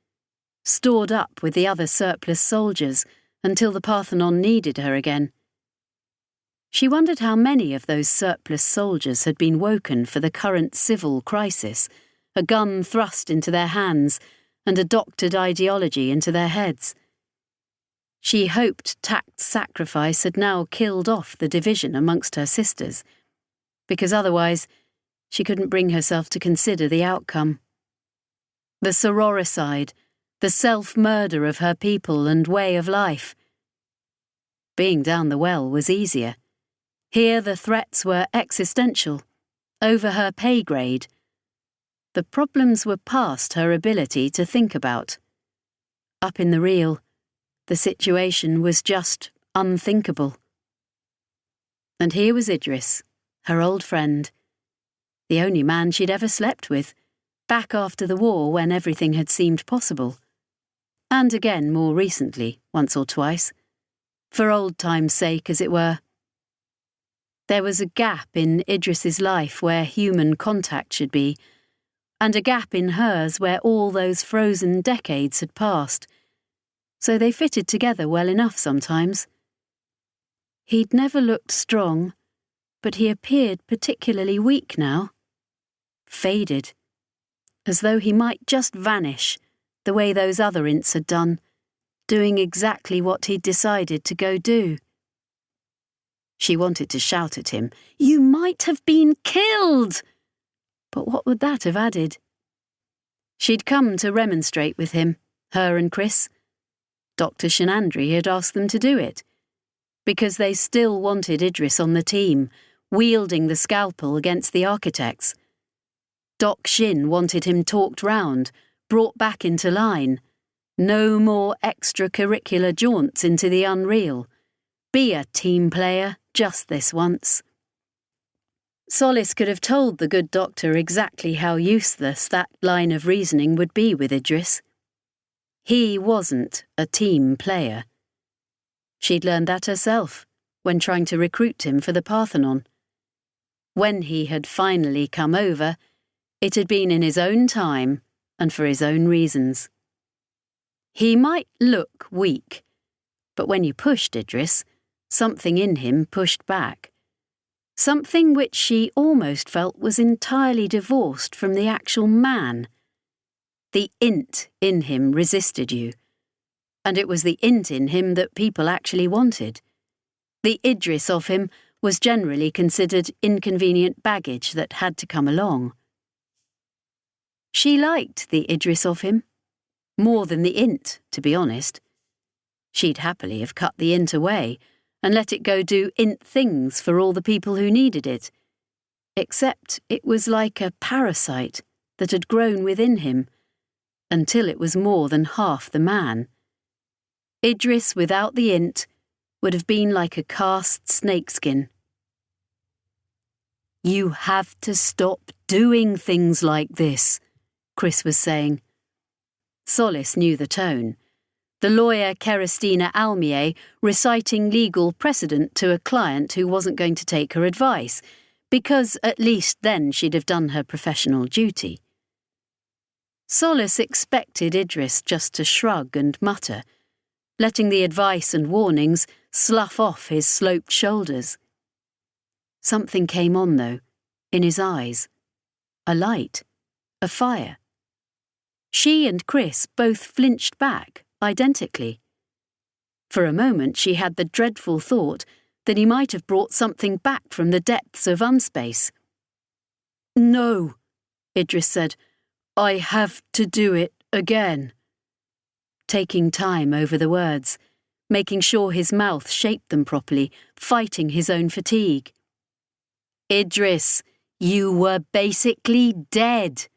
stored up with the other surplus soldiers until the Parthenon needed her again. She wondered how many of those surplus soldiers had been woken for the current civil crisis, a gun thrust into their hands and a doctored ideology into their heads. She hoped tact sacrifice had now killed off the division amongst her sisters, because otherwise she couldn't bring herself to consider the outcome. The sororicide, the self-murder of her people and way of life. Being down the well was easier. Here the threats were existential, over her pay grade. The problems were past her ability to think about. Up in the real, the situation was just unthinkable. And here was Idris, her old friend, the only man she'd ever slept with, back after the war when everything had seemed possible. And again more recently, once or twice, for old time's sake, as it were. There was a gap in Idris's life where human contact should be, and a gap in hers where all those frozen decades had passed, so they fitted together well enough sometimes. He'd never looked strong, but he appeared particularly weak now. Faded, as though he might just vanish, the way those other ints had done, doing exactly what he'd decided to go do. She wanted to shout at him, "You might have been killed!" But what would that have added? She'd come to remonstrate with him, her and Chris. Dr. Shinandri had asked them to do it, because they still wanted Idris on the team, wielding the scalpel against the architects. Doc Shin wanted him talked round, brought back into line. No more extracurricular jaunts into the unreal. Be a team player, just this once. Solis could have told the good doctor exactly how useless that line of reasoning would be with Idris. He wasn't a team player. She'd learned that herself when trying to recruit him for the Parthenon. When he had finally come over, it had been in his own time and for his own reasons. He might look weak, but when you pushed Idris, something in him pushed back. Something which she almost felt was entirely divorced from the actual man. The int in him resisted you, and it was the int in him that people actually wanted. The Idris of him was generally considered inconvenient baggage that had to come along. She liked the Idris of him, more than the int, to be honest. She'd happily have cut the int away and let it go do int things for all the people who needed it, except it was like a parasite that had grown within him, until it was more than half the man. Idris without the int would have been like a cast snakeskin. "You have to stop doing things like this," Chris was saying. Solis knew the tone. The lawyer Kerestina Almier reciting legal precedent to a client who wasn't going to take her advice, because at least then she'd have done her professional duty. Solis expected Idris just to shrug and mutter, letting the advice and warnings slough off his sloped shoulders. Something came on, though, in his eyes. A light, a fire. She and Chris both flinched back, identically. For a moment she had the dreadful thought that he might have brought something back from the depths of unspace. "No," Idris said. "I have to do it again." Taking time over the words, making sure his mouth shaped them properly, fighting his own fatigue. "Idris, you were basically dead,"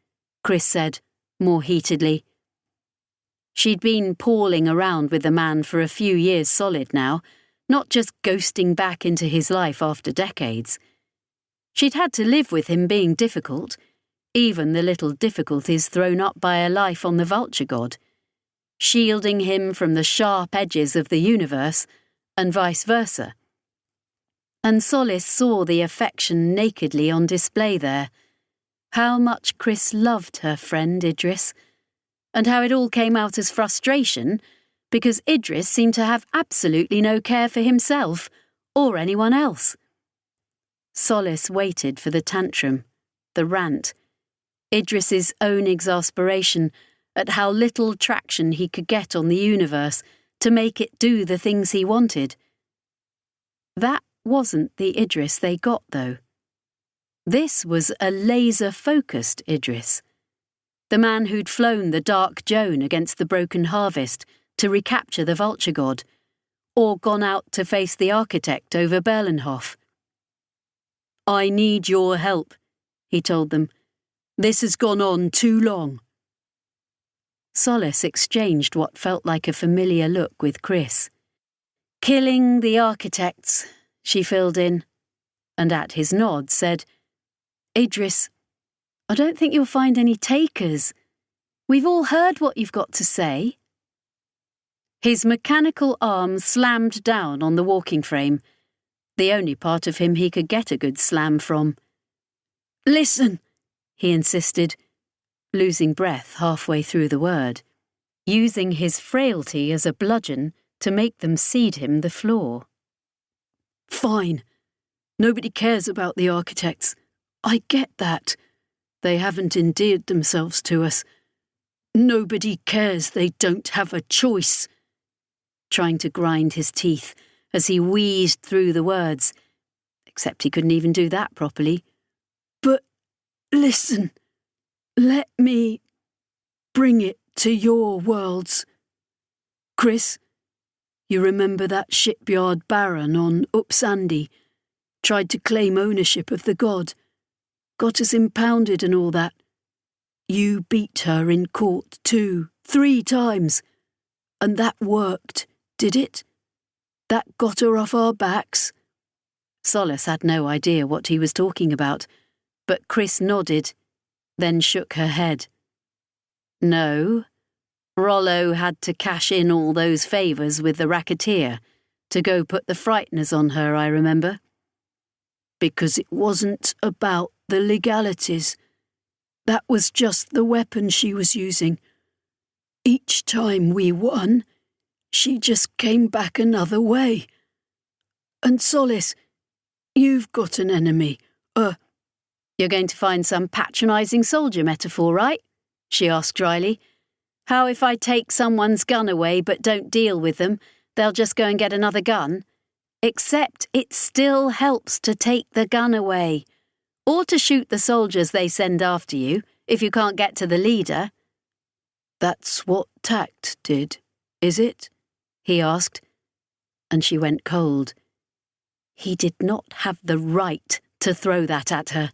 Chris said, more heatedly. She'd been pawling around with the man for a few years solid now, not just ghosting back into his life after decades. She'd had to live with him being difficult, even the little difficulties thrown up by a life on the vulture god, shielding him from the sharp edges of the universe, and vice versa. And Solis saw the affection nakedly on display there. How much Chris loved her friend Idris, and how it all came out as frustration because Idris seemed to have absolutely no care for himself or anyone else. Solis waited for the tantrum, the rant, Idris's own exasperation at how little traction he could get on the universe to make it do the things he wanted. That wasn't the Idris they got, though. This was a laser-focused Idris. The man who'd flown the Dark Joan against the Broken Harvest to recapture the vulture god, or gone out to face the architect over Berlenhof. "I need your help," he told them. "This has gone on too long." Solis exchanged what felt like a familiar look with Chris. "Killing the architects," she filled in, and at his nod said, "Idris, I don't think you'll find any takers. We've all heard what you've got to say." His mechanical arm slammed down on the walking frame, the only part of him he could get a good slam from. "Listen," he insisted, losing breath halfway through the word, using his frailty as a bludgeon to make them cede him the floor. "Fine. Nobody cares about the architects. I get that. They haven't endeared themselves to us. Nobody cares they don't have a choice. trying to grind his teeth as he wheezed through the words, except he couldn't even do that properly.
But listen, let me bring it to your worlds. Chris, you remember that shipyard baron on Upsandi? Tried to claim ownership of the god. Got us impounded and all that. You beat her in court 2, 3 times. And that worked, did it? That got her off our backs?
Solace had no idea what he was talking about, but Chris nodded, then shook her head. No, Rollo had to cash in all those favours with the racketeer to go put the frighteners on her, I remember.
Because it wasn't about the legalities. That was just the weapon she was using. Each time we won, she just came back another way. And Solace, you've got an enemy.
You're going to find some patronising soldier metaphor, right? She asked dryly. How if I take someone's gun away but don't deal with them, they'll just go and get another gun? Except it still helps to take the gun away, or to shoot the soldiers they send after you if you can't get to the leader.
That's what tact did, is it?
He asked, and she went cold. He did not have the right to throw that at her.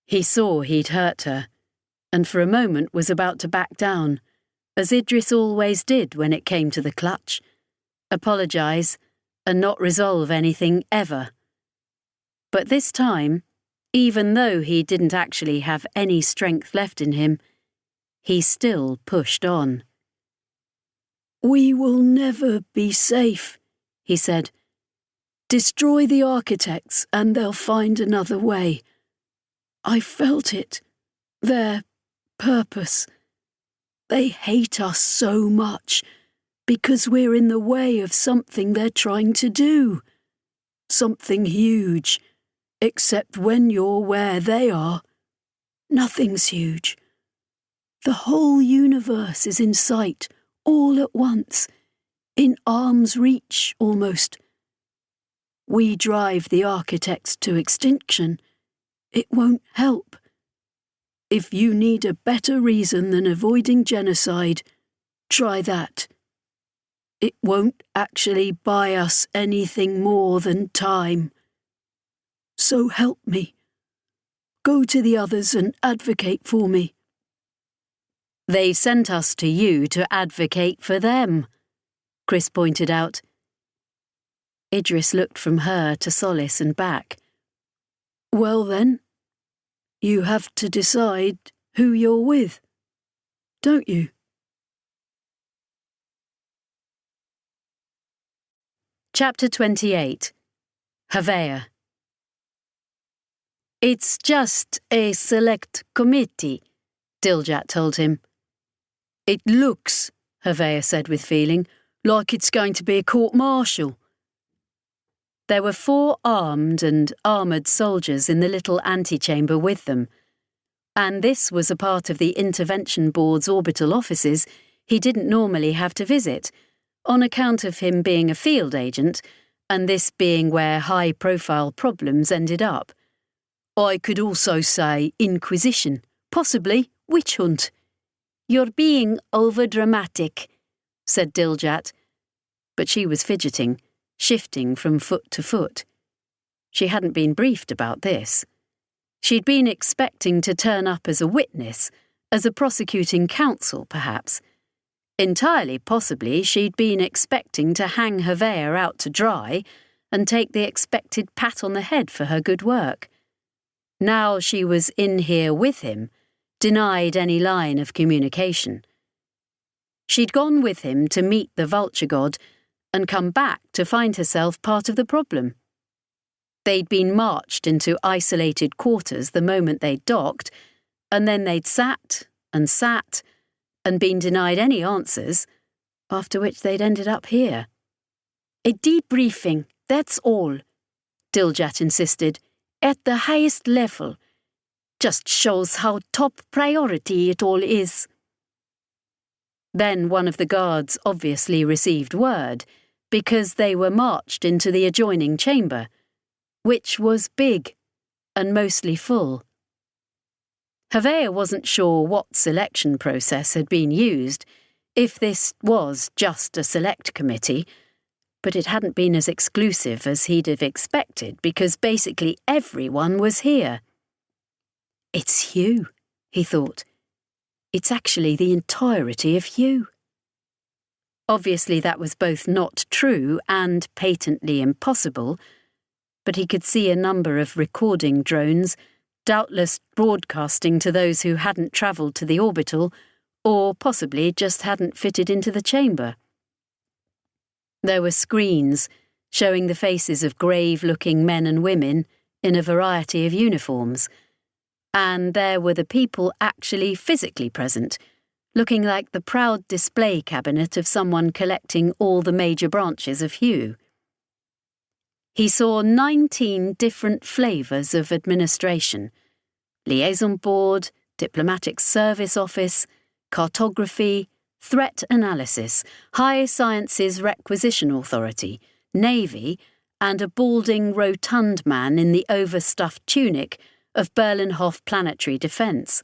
He saw he'd hurt her, and for a moment was about to back down, as Idris always did when it came to the clutch, apologise and not resolve anything ever. But this time, even though he didn't actually have any strength left in him, he still pushed on.
We will never be safe, he said. Destroy the architects and they'll find another way. I felt it. Their purpose. They hate us so much because we're in the way of something they're trying to do. Something huge. Except when you're where they are, nothing's huge. The whole universe is in sight, all at once, in arm's reach almost. We drive the architects to extinction. It won't help. If you need a better reason than avoiding genocide, try that. It won't actually buy us anything more than time. So help me. Go to the others and advocate for me.
They sent us to you to advocate for them, Chris pointed out. Idris looked from her to Solace and back.
Well then, you have to decide who you're with, don't you?
Chapter 28. Havea. It's just a select committee, Diljat told him.
It looks, Havea said with feeling, like it's going to be a court-martial.
There were 4 armed and armoured soldiers in the little antechamber with them, and this was a part of the Intervention Board's orbital offices he didn't normally have to visit, on account of him being a field agent, and this being where high-profile problems ended up.
I could also say Inquisition, possibly witch hunt.
You're being over-dramatic, said Diljat, but she was fidgeting, shifting from foot to foot. She hadn't been briefed about this. She'd been expecting to turn up as a witness, as a prosecuting counsel, perhaps. Entirely possibly she'd been expecting to hang Havea out to dry and take the expected pat on the head for her good work. Now she was in here with him, denied any line of communication. She'd gone with him to meet the vulture god and come back to find herself part of the problem. They'd been marched into isolated quarters the moment they'd docked, and then they'd sat and been denied any answers, after which they'd ended up here.
A debriefing, that's all, Diljat insisted, at the highest level. Just shows how top priority it all is.
Then one of the guards obviously received word, because they were marched into the adjoining chamber, which was big and mostly full. Havea wasn't sure what selection process had been used, if this was just a select committee, but it hadn't been as exclusive as he'd have expected because basically everyone was here. It's Hugh, he thought. It's actually the entirety of Hugh. Obviously that was both not true and patently impossible, but he could see a number of recording drones, doubtless broadcasting to those who hadn't travelled to the orbital, or possibly just hadn't fitted into the chamber. There were screens showing the faces of grave-looking men and women in a variety of uniforms, and there were the people actually physically present, looking like the proud display cabinet of someone collecting all the major branches of Hugh. He saw 19 different flavours of administration: liaison board, diplomatic service office, cartography, threat analysis, high sciences requisition authority, navy, and a balding rotund man in the overstuffed tunic of Berlenhof Planetary Defence.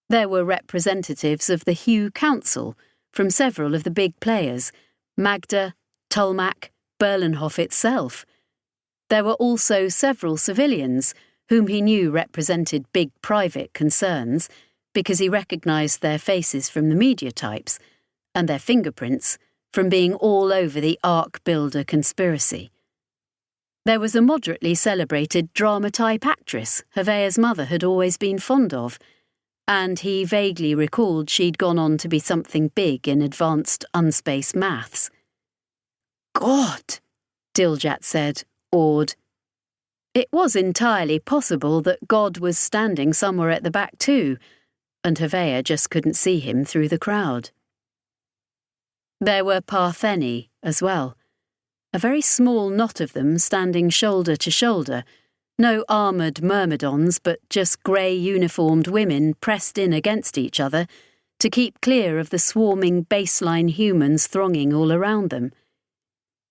There were representatives of the Hugh Council from several of the big players, Magda, Tolmac, Berlenhof itself. There were also several civilians whom he knew represented big private concerns because he recognised their faces from the media types and their fingerprints from being all over the Ark Builder conspiracy. There was a moderately celebrated drama-type actress Havea's mother had always been fond of, and he vaguely recalled she'd gone on to be something big in advanced unspace maths. "God," Diljat said, awed. It was entirely possible that God was standing somewhere at the back too, and Havea just couldn't see him through the crowd. There were Partheni as well, a very small knot of them standing shoulder to shoulder, no armoured myrmidons but just grey-uniformed women pressed in against each other to keep clear of the swarming baseline humans thronging all around them.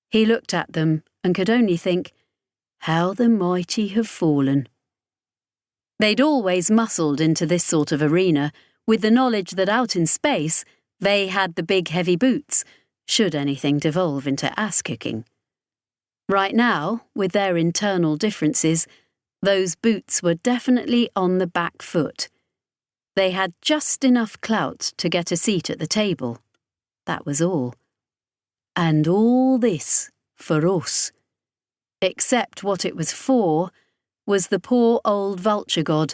He looked at them and could only think, how the mighty have fallen. They'd always muscled into this sort of arena with the knowledge that out in space they had the big heavy boots, should anything devolve into ass-kicking. Right now, with their internal differences, those boots were definitely on the back foot. They had just enough clout to get a seat at the table. That was all. And all this for us. Except what it was for was the poor old vulture god,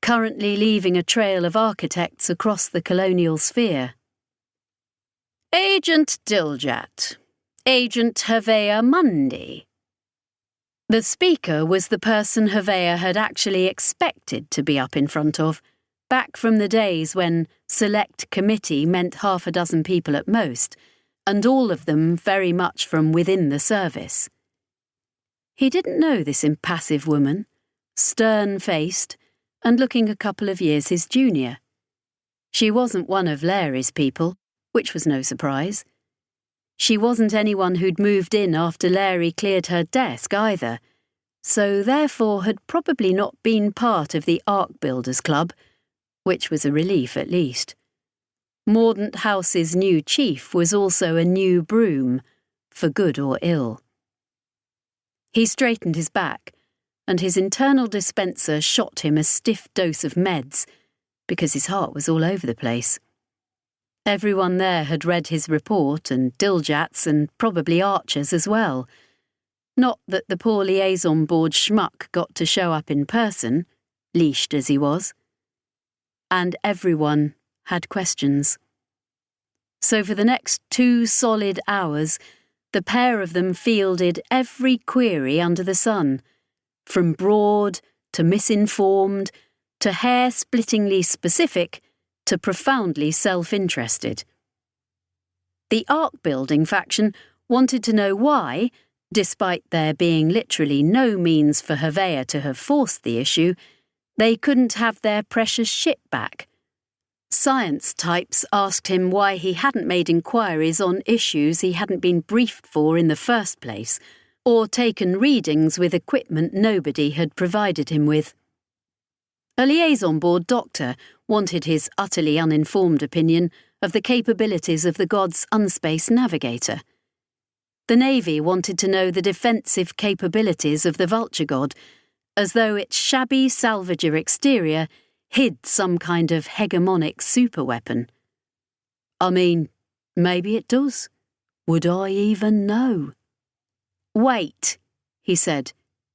currently leaving a trail of architects across the colonial sphere. Agent Diljat. Agent Havea Mundi. The speaker was the person Havea had actually expected to be up in front of, back from the days when select committee meant half a dozen people at most, and all of them very much from within the service. He didn't know this impassive woman, stern-faced, and looking a couple of years his junior. She wasn't one of Larry's people, which was no surprise. She wasn't anyone who'd moved in after Larry cleared her desk either, so therefore had probably not been part of the Ark Builders Club, which was a relief at least. Mordaunt House's new chief was also a new broom, for good or ill. He straightened his back, and his internal dispenser shot him a stiff dose of meds, because his heart was all over the place. Everyone there had read his report, and Diljat's, and probably Archer's as well. Not that the poor liaison board schmuck got to show up in person, leashed as he was. And everyone had questions. So for the next 2 solid hours, the pair of them fielded every query under the sun, from broad to misinformed to hair-splittingly specific to profoundly self-interested. The Ark-building faction wanted to know why, despite there being literally no means for Havea to have forced the issue, they couldn't have their precious ship back. Science types asked him why he hadn't made inquiries on issues he hadn't been briefed for in the first place, or taken readings with equipment nobody had provided him with. A liaison board doctor wanted his utterly uninformed opinion of the capabilities of the god's unspace navigator. The Navy wanted to know the defensive capabilities of the vulture god, as though its shabby salvager exterior hid some kind of hegemonic superweapon. I mean, maybe it does. Would I even know? Wait, he said,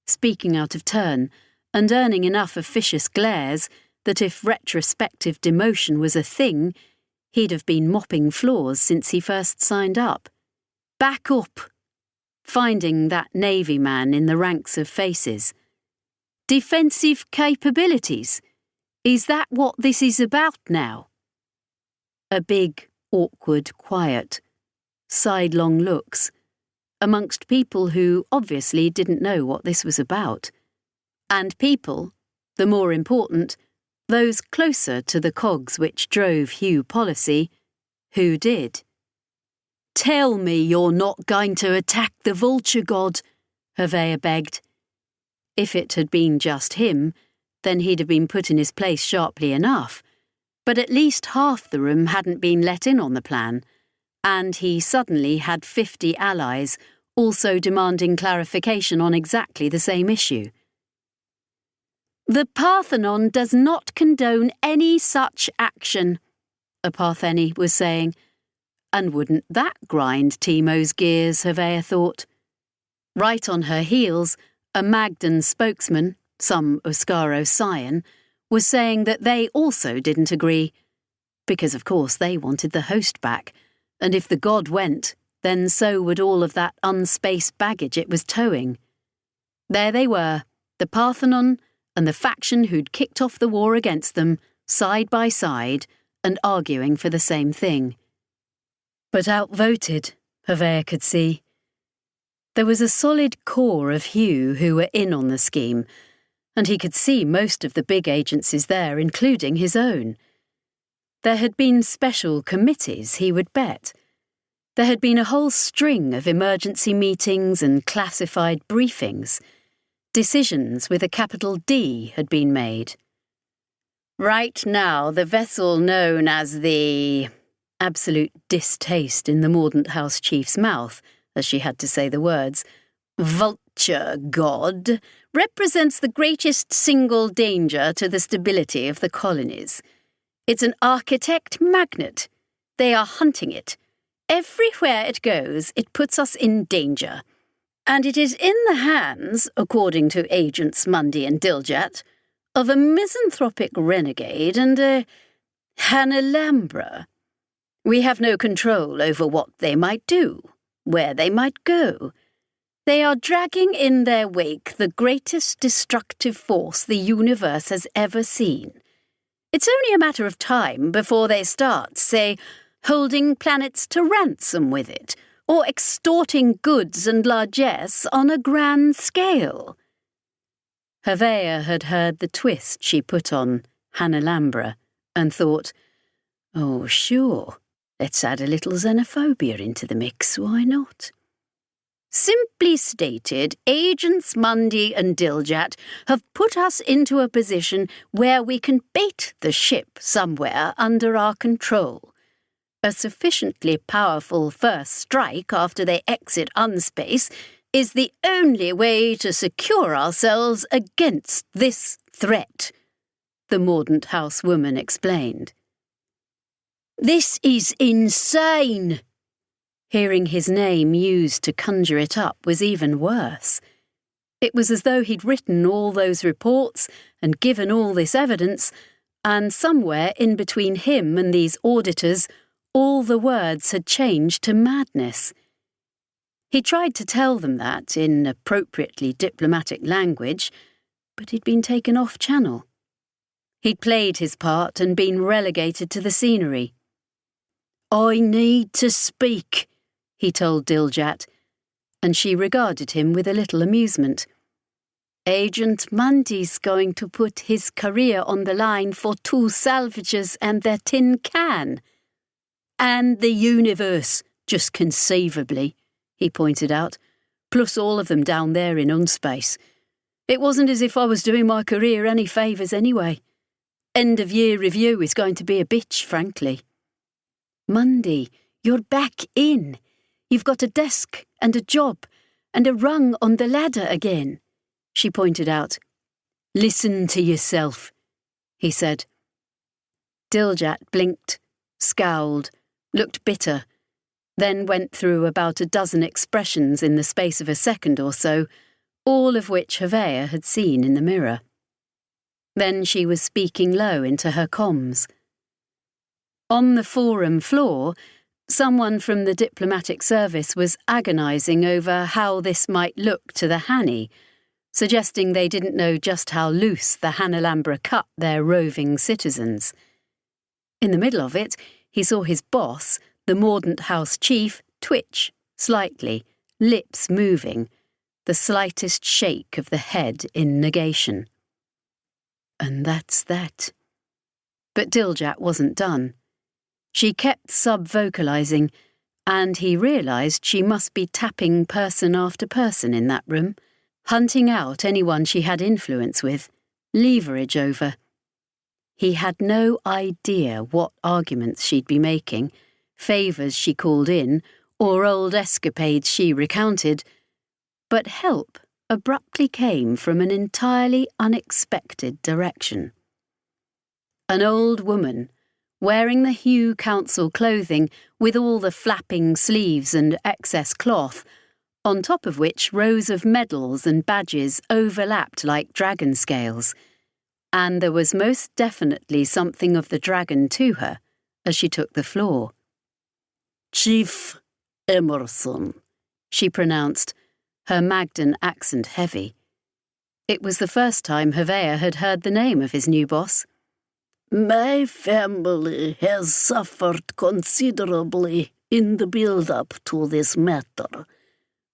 speaking out of turn, and earning enough officious glares that if retrospective demotion was a thing, he'd have been mopping floors since he first signed up. Back up! Finding that Navy man in the ranks of faces. Defensive capabilities? Is that what this is about now? A big, awkward quiet. Sidelong looks. Amongst people who obviously didn't know what this was about. And people, the more important, those closer to the cogs which drove Hugh policy, who did. Tell me you're not going to attack the vulture god, Hervea begged. If it had been just him, then he'd have been put in his place sharply enough, but at least half the room hadn't been let in on the plan, and he suddenly had 50 allies also demanding clarification on exactly the same issue. The Parthenon does not condone any such action, a Partheni was saying, and wouldn't that grind Timo's gears, Hervea thought. Right on her heels, a Magdan spokesman, some Oscaro scion, was saying that they also didn't agree, because of course they wanted the host back, and if the god went, then so would all of that unspace baggage it was towing. There they were, the Parthenon and the faction who'd kicked off the war against them, side by side, and arguing for the same thing. But outvoted, Hervea could see. There was a solid core of Hugh who were in on the scheme, and he could see most of the big agencies there, including his own. There had been special committees, he would bet. There had been a whole string of emergency meetings and classified briefings. Decisions with a capital D had been made. Right now, the vessel known as the... Absolute distaste in the Mordaunt House chief's mouth, as she had to say the words, vulture god, represents the greatest single danger to the stability of the colonies. It's an architect magnet. They are hunting it. Everywhere it goes, it puts us in danger. And it is in the hands, according to Agents Mundy and Diljat, of a misanthropic renegade and a Hanalambra. We have no control over what they might do, where they might go. They are dragging in their wake the greatest destructive force the universe has ever seen. It's only a matter of time before they start, say, holding planets to ransom with it, or extorting goods and largesse on a grand scale. Hervea had heard the twist she put on Hanalambra and thought, oh, sure, let's add a little xenophobia into the mix, why not? Simply stated, Agents Mundy and Diljat have put us into a position where we can bait the ship somewhere under our control. A sufficiently powerful first strike after they exit unspace is the only way to secure ourselves against this threat, the Mordaunt House woman explained. This is insane! Hearing his name used to conjure it up was even worse. It was as though he'd written all those reports and given all this evidence, and somewhere in between him and these auditors, all the words had changed to madness. He tried to tell them that in appropriately diplomatic language, but he'd been taken off channel. He'd played his part and been relegated to the scenery. I need to speak, he told Diljat, and she regarded him with a little amusement. Agent Mundy's going to put his career on the line for 2 salvages and their tin can. And the universe, just conceivably, he pointed out, plus all of them down there in unspace. It wasn't as if I was doing my career any favours anyway. End-of-year review is going to be a bitch, frankly. Mundy, you're back in. You've got a desk and a job and a rung on the ladder again, she pointed out. Listen to yourself, he said. Diljat blinked, scowled, looked bitter, then went through about a dozen expressions in the space of a second or so, all of which Havea had seen in the mirror. Then she was speaking low into her comms. On the forum floor, someone from the diplomatic service was agonising over how this might look to the Hanny, suggesting they didn't know just how loose the Hanalambra cut their roving citizens. In the middle of it, he saw his boss, the Mordant House chief, twitch slightly, lips moving, the slightest shake of the head in negation. And that's that. But Diljat wasn't done. She kept sub-vocalising, and he realised she must be tapping person after person in that room, hunting out anyone she had influence with, leverage over. He had no idea what arguments she'd be making, favours she called in, or old escapades she recounted, but help abruptly came from an entirely unexpected direction. An old woman, wearing the Hugh Council clothing with all the flapping sleeves and excess cloth, on top of which rows of medals and badges overlapped like dragon scales, and there was most definitely something of the dragon to her as she took the floor.
Chief Emerson, she pronounced, her Magdan accent heavy. It was the first time Havea had heard the name of his new boss. My family has suffered considerably in the build-up to this matter.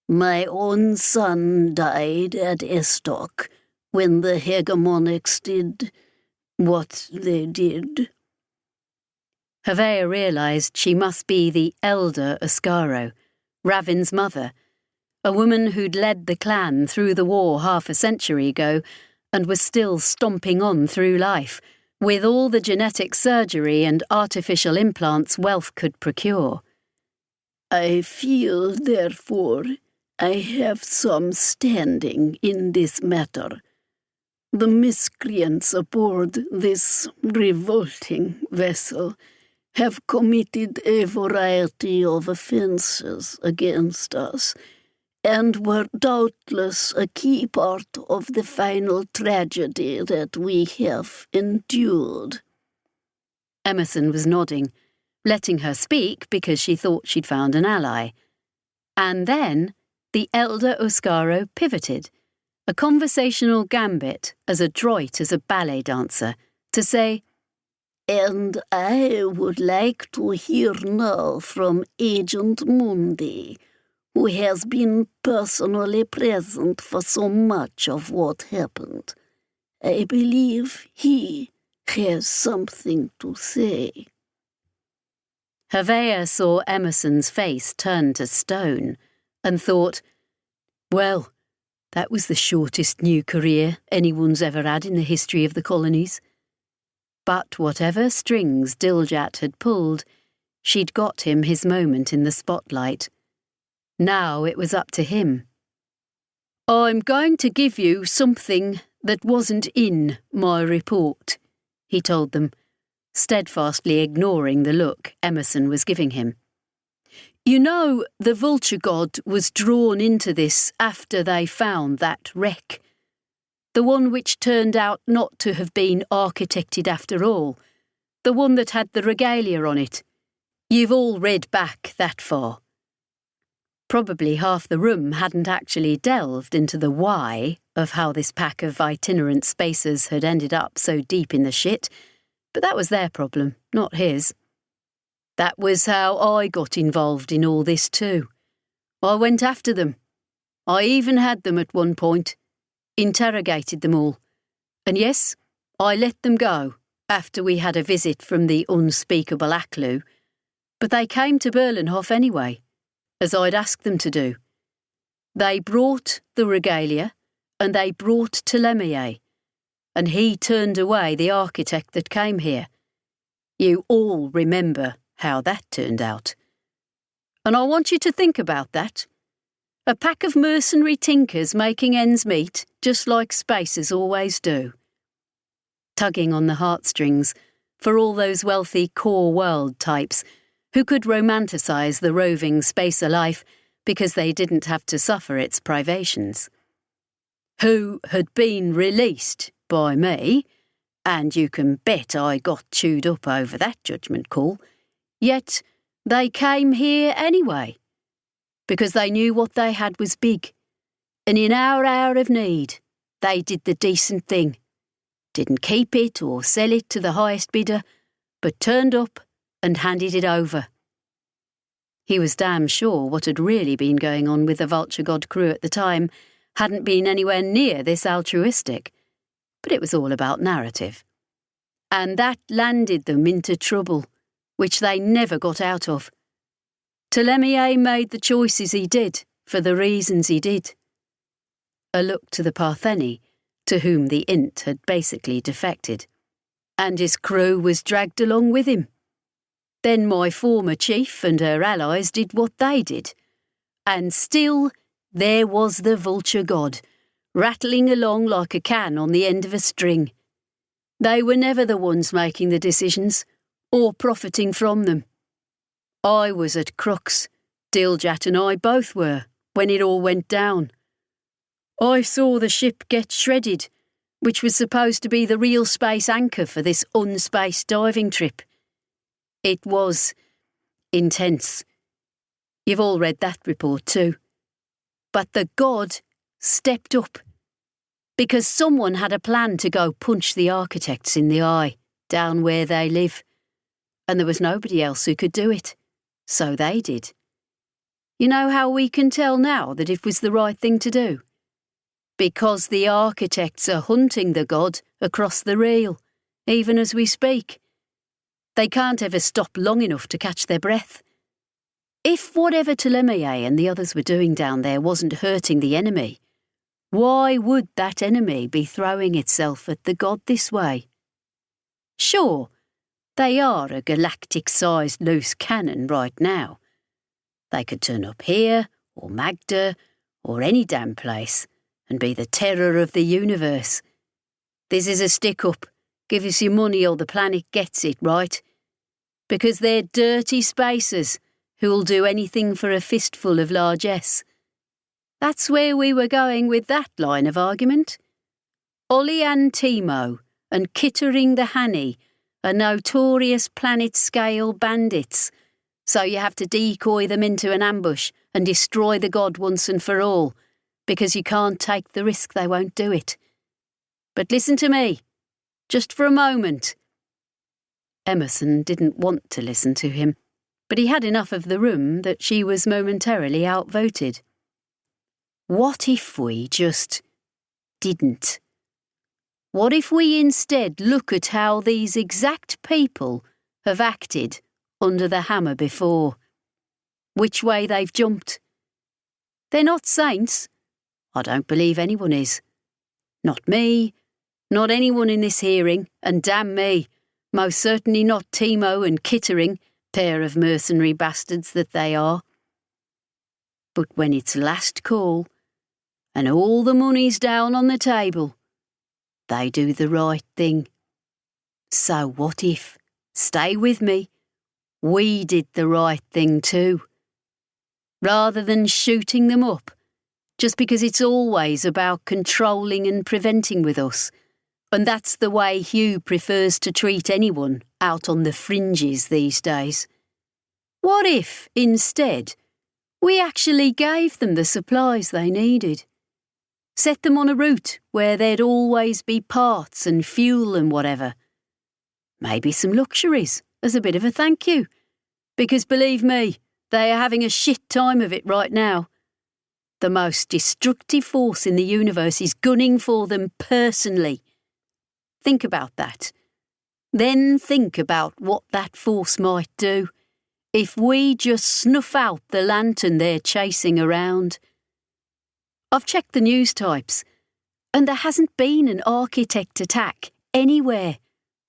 My own son died at Estoc when the hegemonics did what they did.
Havea realised she must be the elder Oscaro, Ravin's mother, a woman who'd led the clan through the war half a century ago and was still stomping on through life, with all the genetic surgery and artificial implants wealth could procure.
I feel, therefore, I have some standing in this matter. The miscreants aboard this revolting vessel have committed a variety of offences against us, and were doubtless a key part of the final tragedy that we have endured.
Emerson was nodding, letting her speak because she thought she'd found an ally. And then the elder Oscaro pivoted, a conversational gambit as adroit as a ballet dancer, to say,
And I would like to hear now from Agent Mundy, who has been personally present for so much of what happened. I believe he has something to say.
Havea saw Emerson's face turn to stone and thought, well, that was the shortest new career anyone's ever had in the history of the colonies. But whatever strings Diljat had pulled, she'd got him his moment in the spotlight. Now it was up to him. I'm going to give you something that wasn't in my report, he told them, steadfastly ignoring the look Emerson was giving him. You know, the vulture god was drawn into this after they found that wreck. The one which turned out not to have been architected after all. The one that had the regalia on it. You've all read back that far. Probably half the room hadn't actually delved into the why of how this pack of itinerant spacers had ended up so deep in the shit, but that was their problem, not his. That was how I got involved in all this too. I went after them. I even had them at one point. interrogated them all, and yes, I let them go after we had a visit from the unspeakable Aklu, but they came to Berlenhof anyway, as I'd asked them to do. They brought the regalia, and they brought Ptolemy, and he turned away the architect that came here. You all remember how that turned out. And I want you to think about that. A pack of mercenary tinkers making ends meet, just like spacers always do. Tugging on the heartstrings for all those wealthy core world types who could romanticise the roving spacer life because they didn't have to suffer its privations. Who had been released by me, and you can bet I got chewed up over that judgment call, yet they came here anyway, because they knew what they had was big, and in our hour of need, they did the decent thing. Didn't keep it or sell it to the highest bidder, but turned up and handed it over. He was damn sure what had really been going on with the Vulture God crew at the time hadn't been anywhere near this altruistic, but it was all about narrative. And that landed them into trouble, which they never got out of. Ptolemy made the choices he did for the reasons he did. A look to the Partheni, to whom the Int had basically defected, and his crew was dragged along with him. Then my former chief and her allies did what they did, and still there was the Vulture God, rattling along like a can on the end of a string. They were never the ones making the decisions, or profiting from them. I was at crux, Diljat and I both were, when it all went down. I saw the ship get shredded, which was supposed to be the real space anchor for this unspaced diving trip. It was intense. You've all read that report too. But the God stepped up, because someone had a plan to go punch the architects in the eye, down where they live, and there was nobody else who could do it. So they did. You know how we can tell now that it was the right thing to do? Because the architects are hunting the God across the reel, even as we speak. They can't ever stop long enough to catch their breath. If whatever Ptolemy and the others were doing down there wasn't hurting the enemy, why would that enemy be throwing itself at the God this way? Sure, they are a galactic-sized loose cannon right now. They could turn up here, or Magda, or any damn place, and be the terror of the universe. This is a stick-up. Give us your money or the planet gets it, right? Because they're dirty spacers who'll do anything for a fistful of largesse. That's where we were going with that line of argument. Ollie and Timo and Kittering the Hanny are notorious planet-scale bandits, so you have to decoy them into an ambush and destroy the God once and for all, because you can't take the risk they won't do it. But listen to me, just for a moment. Emerson didn't want to listen to him, but he had enough of the room that she was momentarily outvoted. What if we just didn't? What if we instead look at how these exact people have acted under the hammer before? Which way they've jumped? They're not saints. I don't believe anyone is. Not me, not anyone in this hearing, and damn me, most certainly not Timo and Kittering, pair of mercenary bastards that they are. But when it's last call, and all the money's down on the table, they do the right thing. So what if, stay with me, we did the right thing too? Rather than shooting them up, just because it's always about controlling and preventing with us, and that's the way Hugh prefers to treat anyone out on the fringes these days. What if, instead, we actually gave them the supplies they needed? Set them on a route where there'd always be parts and fuel and whatever. Maybe some luxuries as a bit of a thank you, because believe me, they are having a shit time of it right now. The most destructive force in the universe is gunning for them personally. Think about that. Then think about what that force might do if we just snuff out the lantern they're chasing around. I've checked the news types, and there hasn't been an architect attack anywhere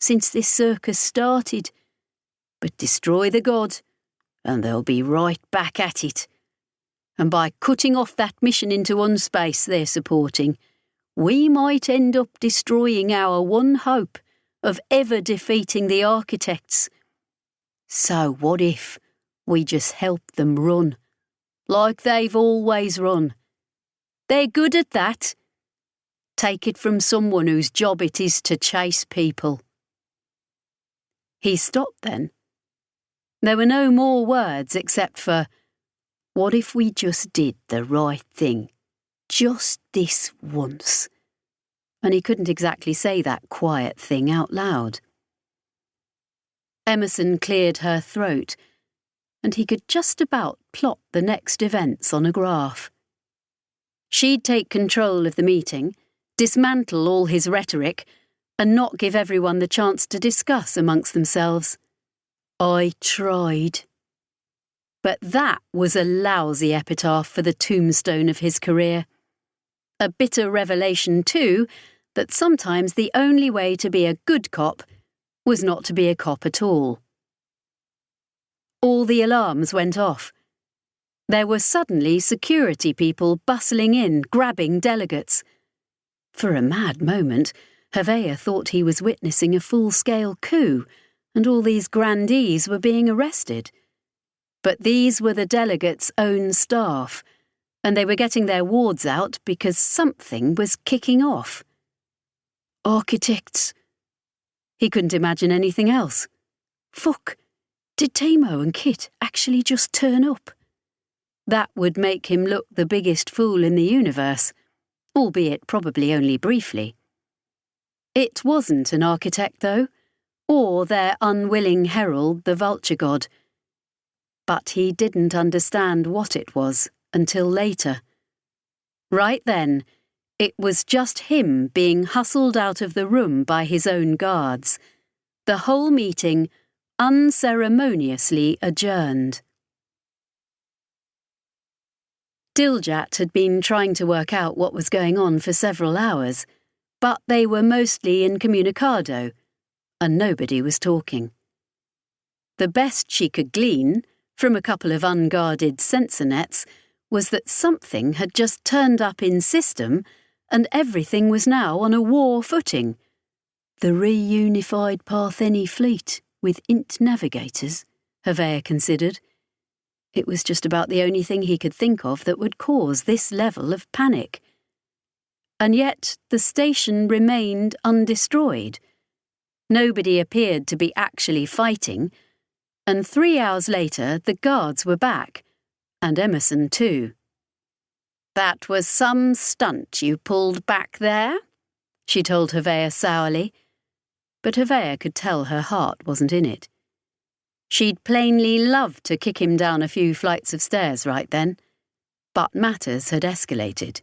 since this circus started. But destroy the god, and they'll be right back at it. And by cutting off that mission into unspace they're supporting, we might end up destroying our one hope of ever defeating the architects. So what if we just help them run, like they've always run? They're good at that. Take it from someone whose job it is to chase people. He stopped then. There were no more words except for, what if we just did the right thing? Just this once. And he couldn't exactly say that quiet thing out loud. Emerson cleared her throat, and he could just about plot the next events on a graph. She'd take control of the meeting, dismantle all his rhetoric, and not give everyone the chance to discuss amongst themselves. I tried. But that was a lousy epitaph for the tombstone of his career. A bitter revelation, too, that sometimes the only way to be a good cop was not to be a cop at all. All the alarms went off. There were suddenly security people bustling in, grabbing delegates. For a mad moment, Havea thought he was witnessing a full-scale coup, and all these grandees were being arrested. But these were the delegates' own staff, and they were getting their wards out because something was kicking off. Architects. He couldn't imagine anything else. Fuck, did Tamo and Kit actually just turn up? That would make him look the biggest fool in the universe, albeit probably only briefly. It wasn't an architect, though, or their unwilling herald, the vulture god. But he didn't understand what it was until later. Right then, it was just him being hustled out of the room by his own guards, the whole meeting unceremoniously adjourned. Diljat had been trying to work out what was going on for several hours, but they were mostly incommunicado, and nobody was talking. The best she could glean, from a couple of unguarded sensor nets, was that something had just turned up in system and everything was now on a war footing. The reunified Partheni fleet with INT navigators, Havea considered. It was just about the only thing he could think of that would cause this level of panic. And yet the station remained undestroyed. Nobody appeared to be actually fighting, and 3 hours later the guards were back, and Emerson too. That was some stunt you pulled back there, she told Havea sourly, but Havea could tell her heart wasn't in it. She'd plainly loved to kick him down a few flights of stairs right then, but matters had escalated.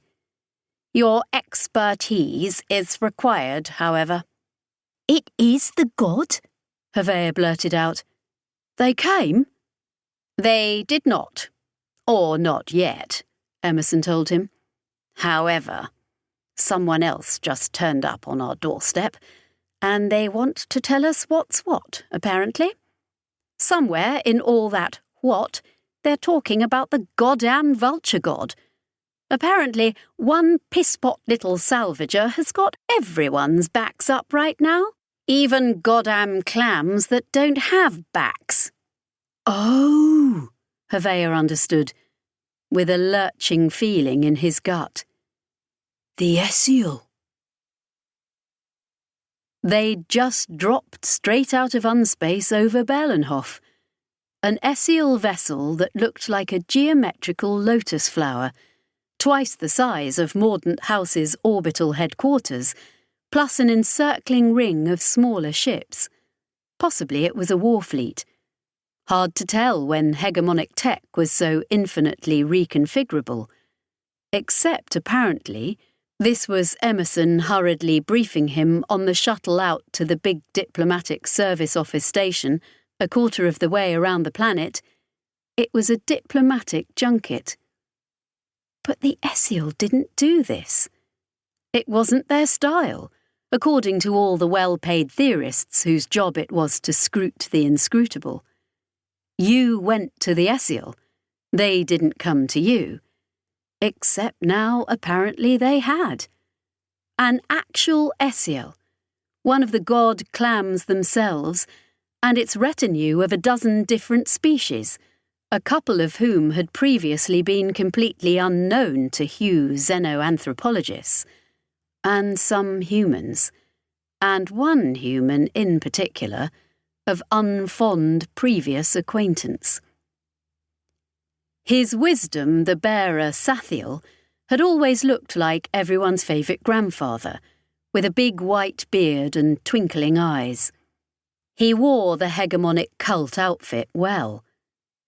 Your expertise is required, however. It is the god? Havea blurted out. They came? They did not. Or not yet, Emerson told him. However, someone else just turned up on our doorstep, and they want to tell us what's what, apparently. Somewhere in all that what, they're talking about the goddamn vulture god. Apparently, one pisspot little salvager has got everyone's backs up right now. Even goddamn clams that don't have backs. Oh, Havea understood, with a lurching feeling in his gut. The Essiel. They'd just dropped straight out of unspace over Berlenhof, an Essiel vessel that looked like a geometrical lotus flower, twice the size of Mordaunt House's orbital headquarters, plus an encircling ring of smaller ships. Possibly it was a war fleet. Hard to tell when hegemonic tech was so infinitely reconfigurable. Except, apparently, this was Emerson hurriedly briefing him on the shuttle out to the big diplomatic service office station, a quarter of the way around the planet. It was a diplomatic junket. But the Essiel didn't do this. It wasn't their style, according to all the well-paid theorists whose job it was to scrute the inscrutable. You went to the Essiel. They didn't come to you. Except now, apparently, they had. An actual Essiel, one of the god clams themselves, and its retinue of a dozen different species, a couple of whom had previously been completely unknown to Hugh xenoanthropologists, and some humans, and one human in particular, of unfond previous acquaintance. His wisdom, the bearer Sathiel, had always looked like everyone's favourite grandfather, with a big white beard and twinkling eyes. He wore the hegemonic cult outfit well.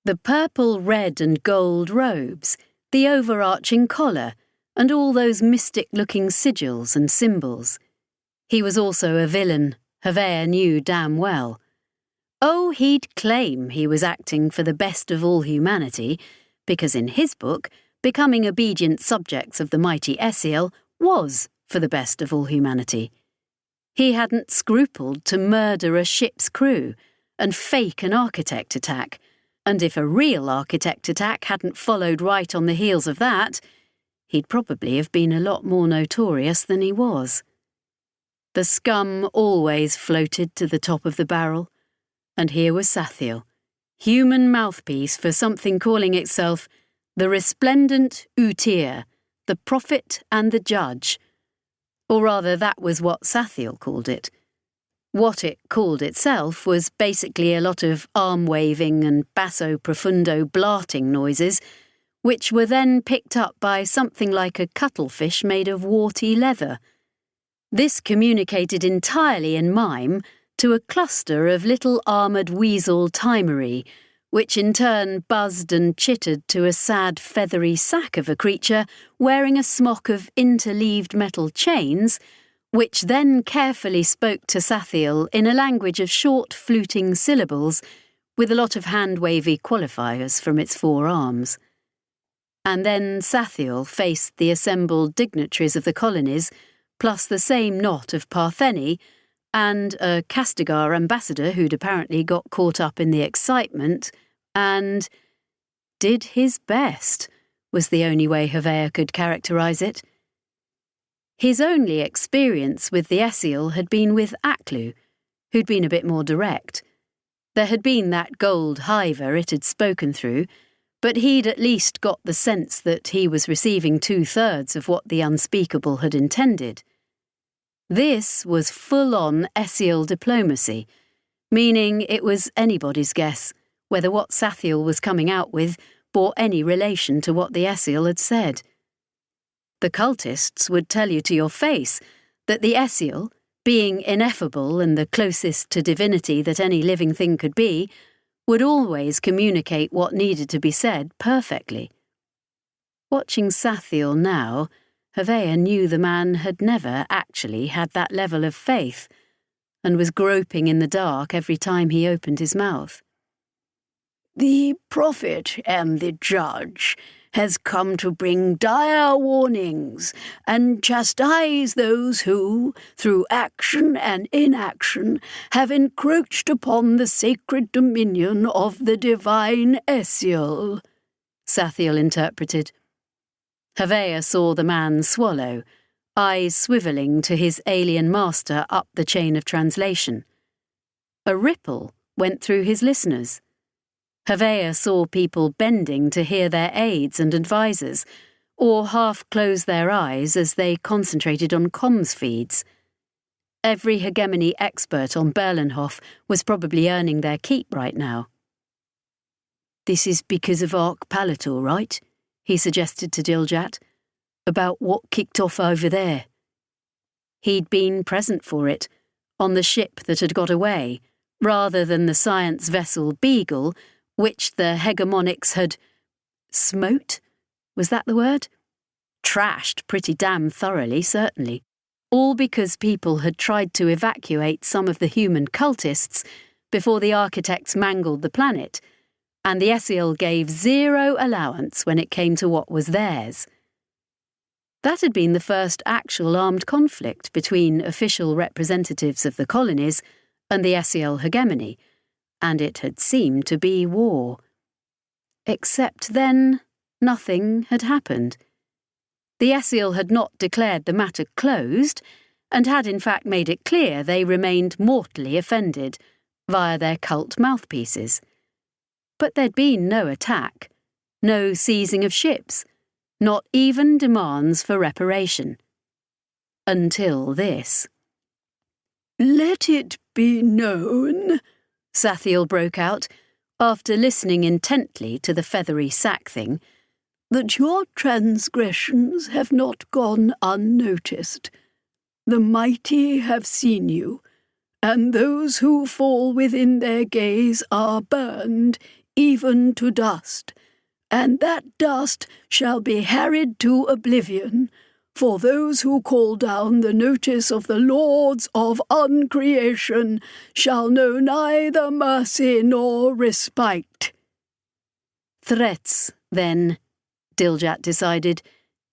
The purple, red and gold robes, the overarching collar, and all those mystic-looking sigils and symbols. He was also a villain, Havea knew damn well. Oh, he'd claim he was acting for the best of all humanity, because in his book, becoming obedient subjects of the mighty Essiel was for the best of all humanity. He hadn't scrupled to murder a ship's crew and fake an architect attack, and if a real architect attack hadn't followed right on the heels of that, he'd probably have been a lot more notorious than he was. The scum always floated to the top of the barrel, and here was Sathiel, human mouthpiece for something calling itself the resplendent Utir, the prophet and the judge. Or rather, that was what Sathiel called it. What it called itself was basically a lot of arm-waving and basso profundo blarting noises, which were then picked up by something like a cuttlefish made of warty leather. This communicated entirely in mime to a cluster of little armoured weasel timery, which in turn buzzed and chittered to a sad feathery sack of a creature wearing a smock of interleaved metal chains, which then carefully spoke to Sathiel in a language of short fluting syllables with a lot of hand-wavy qualifiers from its four arms. And then Sathiel faced the assembled dignitaries of the colonies, plus the same knot of Partheni, and a Castigar ambassador who'd apparently got caught up in the excitement, and did his best, was the only way Havea could characterise it. His only experience with the Essiel had been with Aklu, who'd been a bit more direct. There had been that gold hiver it had spoken through, but he'd at least got the sense that he was receiving 2/3 of what the unspeakable had intended. This was full-on Essiel diplomacy, meaning it was anybody's guess whether what Sathiel was coming out with bore any relation to what the Essiel had said. The cultists would tell you to your face that the Essiel, being ineffable and the closest to divinity that any living thing could be, would always communicate what needed to be said perfectly. Watching Sathiel now, Havea knew the man had never actually had that level of faith, and was groping in the dark every time he opened his mouth.
The prophet and the judge has come to bring dire warnings and chastise those who, through action and inaction, have encroached upon the sacred dominion of the divine Essiel, Sathiel interpreted. Havea saw the man swallow, eyes swivelling to his alien master up the chain of translation. A ripple went through his listeners. Havea saw people bending to hear their aides and advisers, or half close their eyes as they concentrated on comms feeds. Every hegemony expert on Berlenhof was probably earning their keep right now. "This is because of Ark Palator, right?" he suggested to Diljat, "about what kicked off over there." He'd been present for it, on the ship that had got away, rather than the science vessel Beagle, which the hegemonics had smote? Was that the word?
trashed pretty damn thoroughly, certainly, all because people had tried to evacuate some of the human cultists before the architects mangled the planet, and the Essiel gave zero allowance when it came to what was theirs. That had been the first actual armed conflict between official representatives of the colonies and the Essiel hegemony, and it had seemed to be war. Except then, nothing had happened. The Essiel had not declared the matter closed, and had in fact made it clear they remained mortally offended, via their cult mouthpieces. But there'd been no attack, no seizing of ships, not even demands for reparation. Until this.
"Let it be known," Sathiel broke out, after listening intently to the feathery sack thing, "that your transgressions have not gone unnoticed. The mighty have seen you, and those who fall within their gaze are burned, even to dust, and that dust shall be harried to oblivion, for those who call down the notice of the lords of Uncreation shall know neither mercy nor respite."
Threats, then, Diljat decided,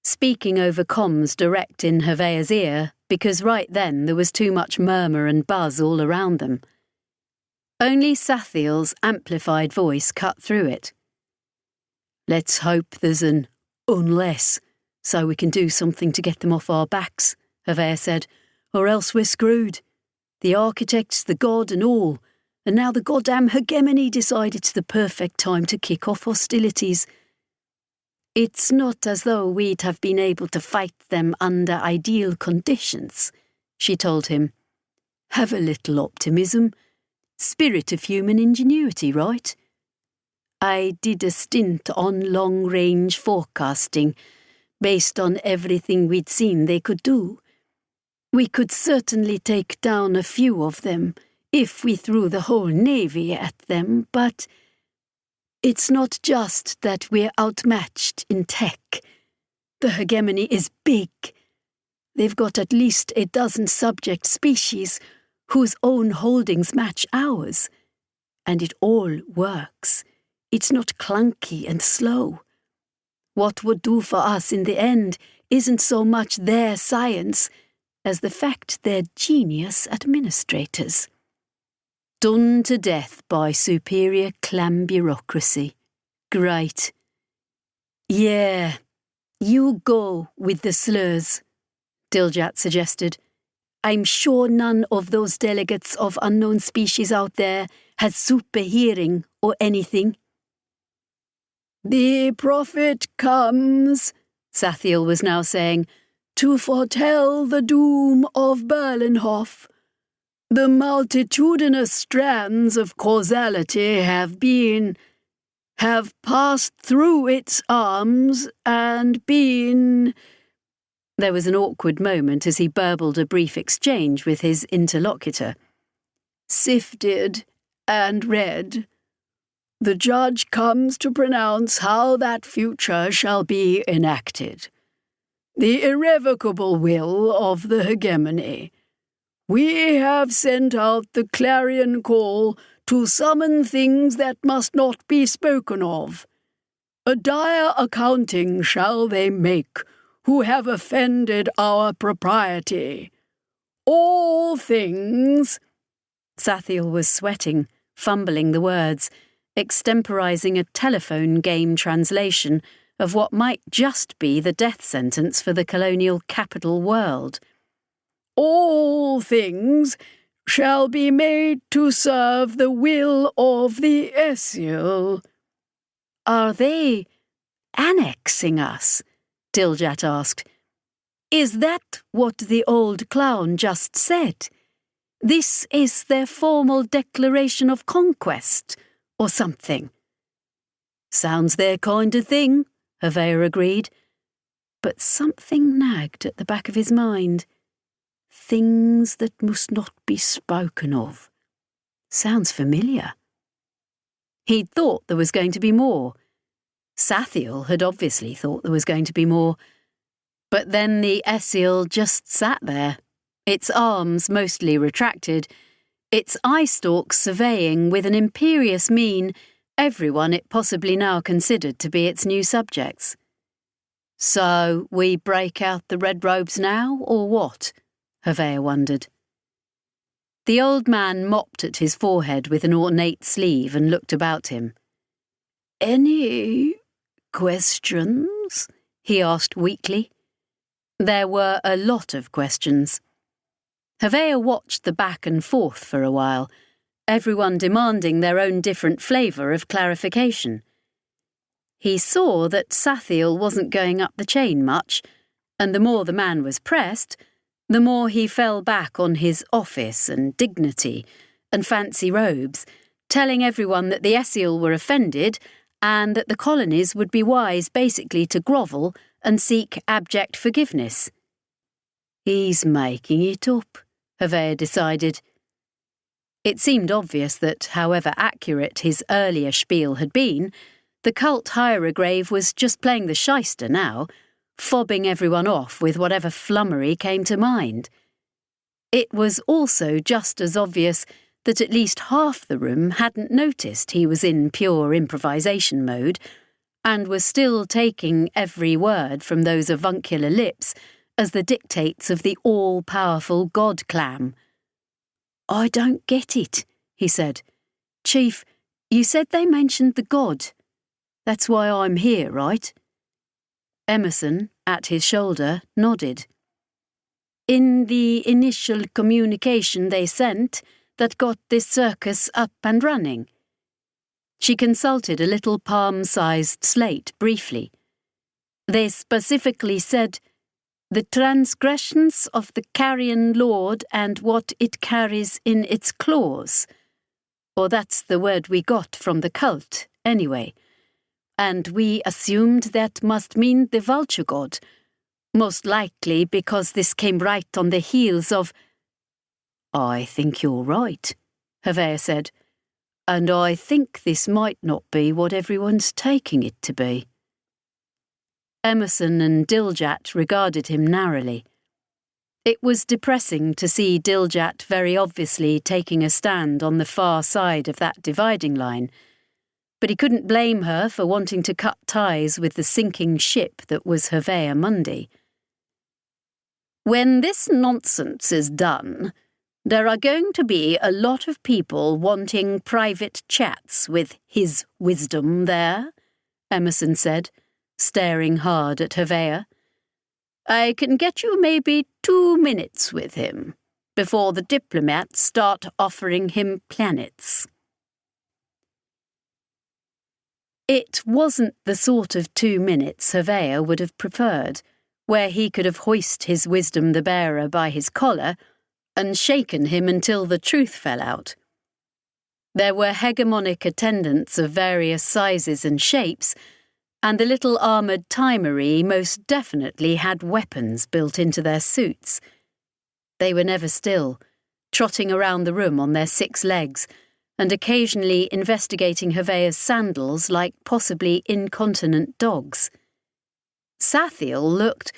speaking over comms direct in Havea's ear, because right then there was too much murmur and buzz all around them. Only Sathiel's amplified voice cut through it. "Let's hope there's an unless, so we can do something to get them off our backs," Havea said, "or else we're screwed. The architects, the god and all, and now the goddamn hegemony decide it's the perfect time to kick off hostilities. It's not as though we'd have been able to fight them under ideal conditions," she told him. "Have a little optimism. Spirit of human ingenuity, right? I did a stint on long-range forecasting, based on everything we'd seen they could do. We could certainly take down a few of them if we threw the whole navy at them, but it's not just that we're outmatched in tech. The hegemony is big. They've got at least a dozen subject species whose own holdings match ours. And it all works. It's not clunky and slow. What would do for us in the end isn't so much their science as the fact they're genius administrators. Done to death by superior clam bureaucracy. Great. Yeah, you go with the slurs," Diljat suggested. "I'm sure none of those delegates of unknown species out there has super hearing or anything."
"The prophet comes," Sathiel was now saying, "to foretell the doom of Berlenhof. The multitudinous strands of causality have passed through its arms and been—"
There was an awkward moment as he burbled a brief exchange with his interlocutor.
"Sifted and read. The judge comes to pronounce how that future shall be enacted. The irrevocable will of the hegemony. We have sent out the clarion call to summon things that must not be spoken of. A dire accounting shall they make who have offended our propriety. All things—"
Sathiel was sweating, fumbling the words, extemporizing a telephone game translation of what might just be the death sentence for the colonial capital world.
"All things shall be made to serve the will of the Essiel."
"Are they annexing us?" Diljat asked. "Is that what the old clown just said? This is their formal declaration of conquest, or something?" "Sounds their kind of thing," Havea agreed. But something nagged at the back of his mind. Things that must not be spoken of. Sounds familiar. He'd thought there was going to be more. Sathiel had obviously thought there was going to be more. But then the Essiel just sat there, its arms mostly retracted, its eye stalks surveying with an imperious mien everyone it possibly now considered to be its new subjects. So, we break out the red robes now, or what? Hevea wondered. The old man mopped at his forehead with an ornate sleeve and looked about him. Any questions? He asked weakly. There were a lot of questions. Hevea watched the back and forth for a while, everyone demanding their own different flavour of clarification. He saw that Sathiel wasn't going up the chain much, and the more the man was pressed, the more he fell back on his office and dignity and fancy robes, telling everyone that the Essiel were offended and that the colonies would be wise basically to grovel and seek abject forgiveness. He's making it up, Hevea decided. It seemed obvious that, however accurate his earlier spiel had been, the cult hierograve was just playing the shyster now, fobbing everyone off with whatever flummery came to mind. It was also just as obvious that at least half the room hadn't noticed he was in pure improvisation mode and was still taking every word from those avuncular lips as the dictates of the all-powerful god-clam. I don't get it, he said. Chief, you said they mentioned the god. That's why I'm here, right? Emerson, at his shoulder, nodded. In the initial communication they sent that got this circus up and running. She consulted a little palm-sized slate briefly. They specifically said, the transgressions of the carrion lord and what it carries in its claws. Or that's the word we got from the cult, anyway. And we assumed that must mean the vulture god, most likely because this came right on the heels of... I think you're right, Hevea said, and I think this might not be what everyone's taking it to be. Emerson and Diljat regarded him narrowly. It was depressing to see Diljat very obviously taking a stand on the far side of that dividing line, but he couldn't blame her for wanting to cut ties with the sinking ship that was Hevea Mundi. When this nonsense is done, there are going to be a lot of people wanting private chats with his wisdom there, Emerson said, staring hard at Hevea. I can get you maybe 2 minutes with him, before the diplomats start offering him planets. It wasn't the sort of 2 minutes Hevea would have preferred, where he could have hoisted his wisdom the bearer by his collar and shaken him until the truth fell out. There were hegemonic attendants of various sizes and shapes, and the little armoured timery most definitely had weapons built into their suits. They were never still, trotting around the room on their 6 legs, and occasionally investigating Hevea's sandals like possibly incontinent dogs. Sathiel looked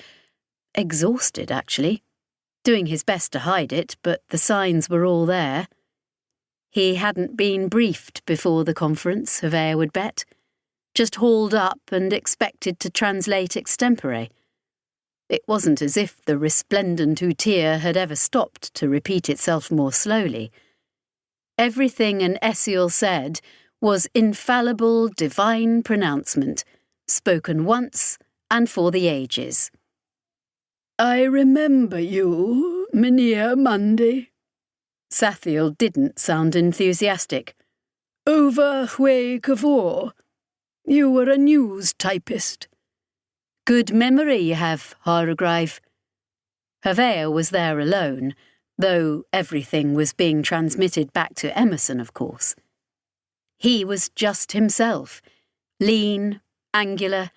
exhausted, actually, doing his best to hide it, but the signs were all there. He hadn't been briefed before the conference, Hevea would bet, just hauled up and expected to translate extempore. It wasn't as if the resplendent outir had ever stopped to repeat itself more slowly. Everything an Essiel said was infallible divine pronouncement, spoken once and for the ages. I remember you, Mynheer Mundi. Sathiel didn't sound enthusiastic. Over Hwe Kavor. You were a news typist. Good memory you have, Hierogryph. Hevea was there alone, though everything was being transmitted back to Emerson, of course. He was just himself, lean, angular,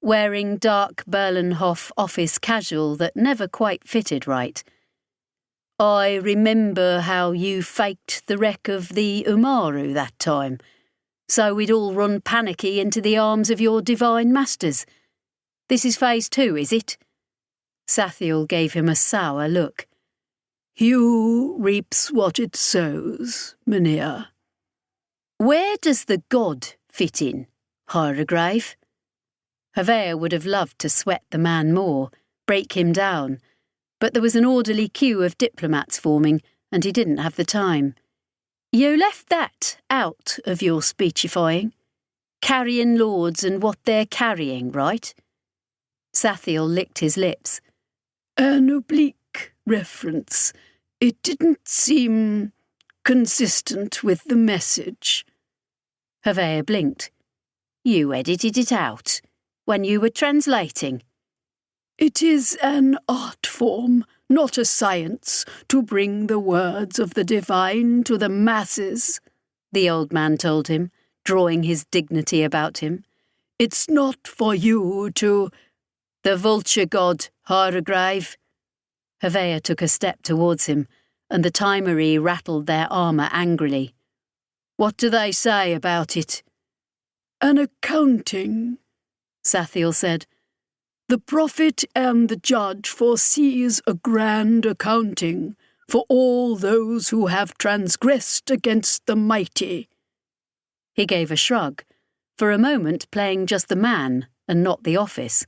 wearing dark Berlenhof office casual that never quite fitted right. I remember how you faked the wreck of the Umaru that time, so we'd all run panicky into the arms of your divine masters. This is phase 2, is it? Sathiel gave him a sour look.
Hugh reaps what it sows, Mynheer.
Where does the god fit in, Hyregrave? Havea would have loved to sweat the man more, break him down, but there was an orderly queue of diplomats forming, and he didn't have the time. You left that out of your speechifying. Carrying lords and what they're carrying, right? Sathiel licked his lips.
An oblique reference. It didn't seem consistent with the message.
Havea blinked. You edited it out when you were translating.
It is an art form, not a science, to bring the words of the divine to the masses,
the old man told him, drawing his dignity about him.
It's not for you to...
The vulture god, Hyregrave. Havea took a step towards him, and the Timery rattled their armour angrily. What do they say about it?
An accounting, Sathiel said. The prophet and the judge foresees a grand accounting for all those who have transgressed against the mighty.
He gave a shrug, for a moment playing just the man and not the office.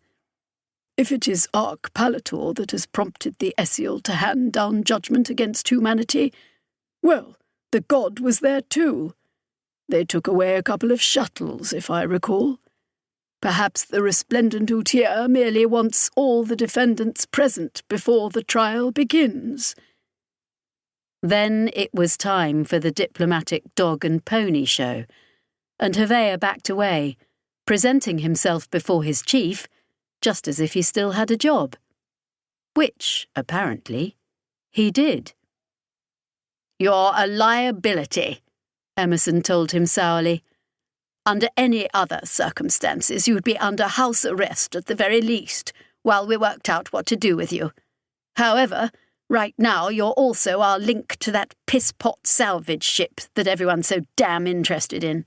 If it is Arch Palator that has prompted the Essiel to hand down judgment against humanity, well, the god was there too. They took away a couple of shuttles, if I recall. Perhaps the resplendent Outier merely wants all the defendants present before the trial begins.
Then it was time for the diplomatic dog and pony show, and Havea backed away, presenting himself before his chief, just as if he still had a job. Which, apparently, he did.
You're a liability, Emerson told him sourly. Under any other circumstances, you'd be under house arrest at the very least, while we worked out what to do with you. However, right now you're also our link to that piss-pot salvage ship that everyone's so damn interested in.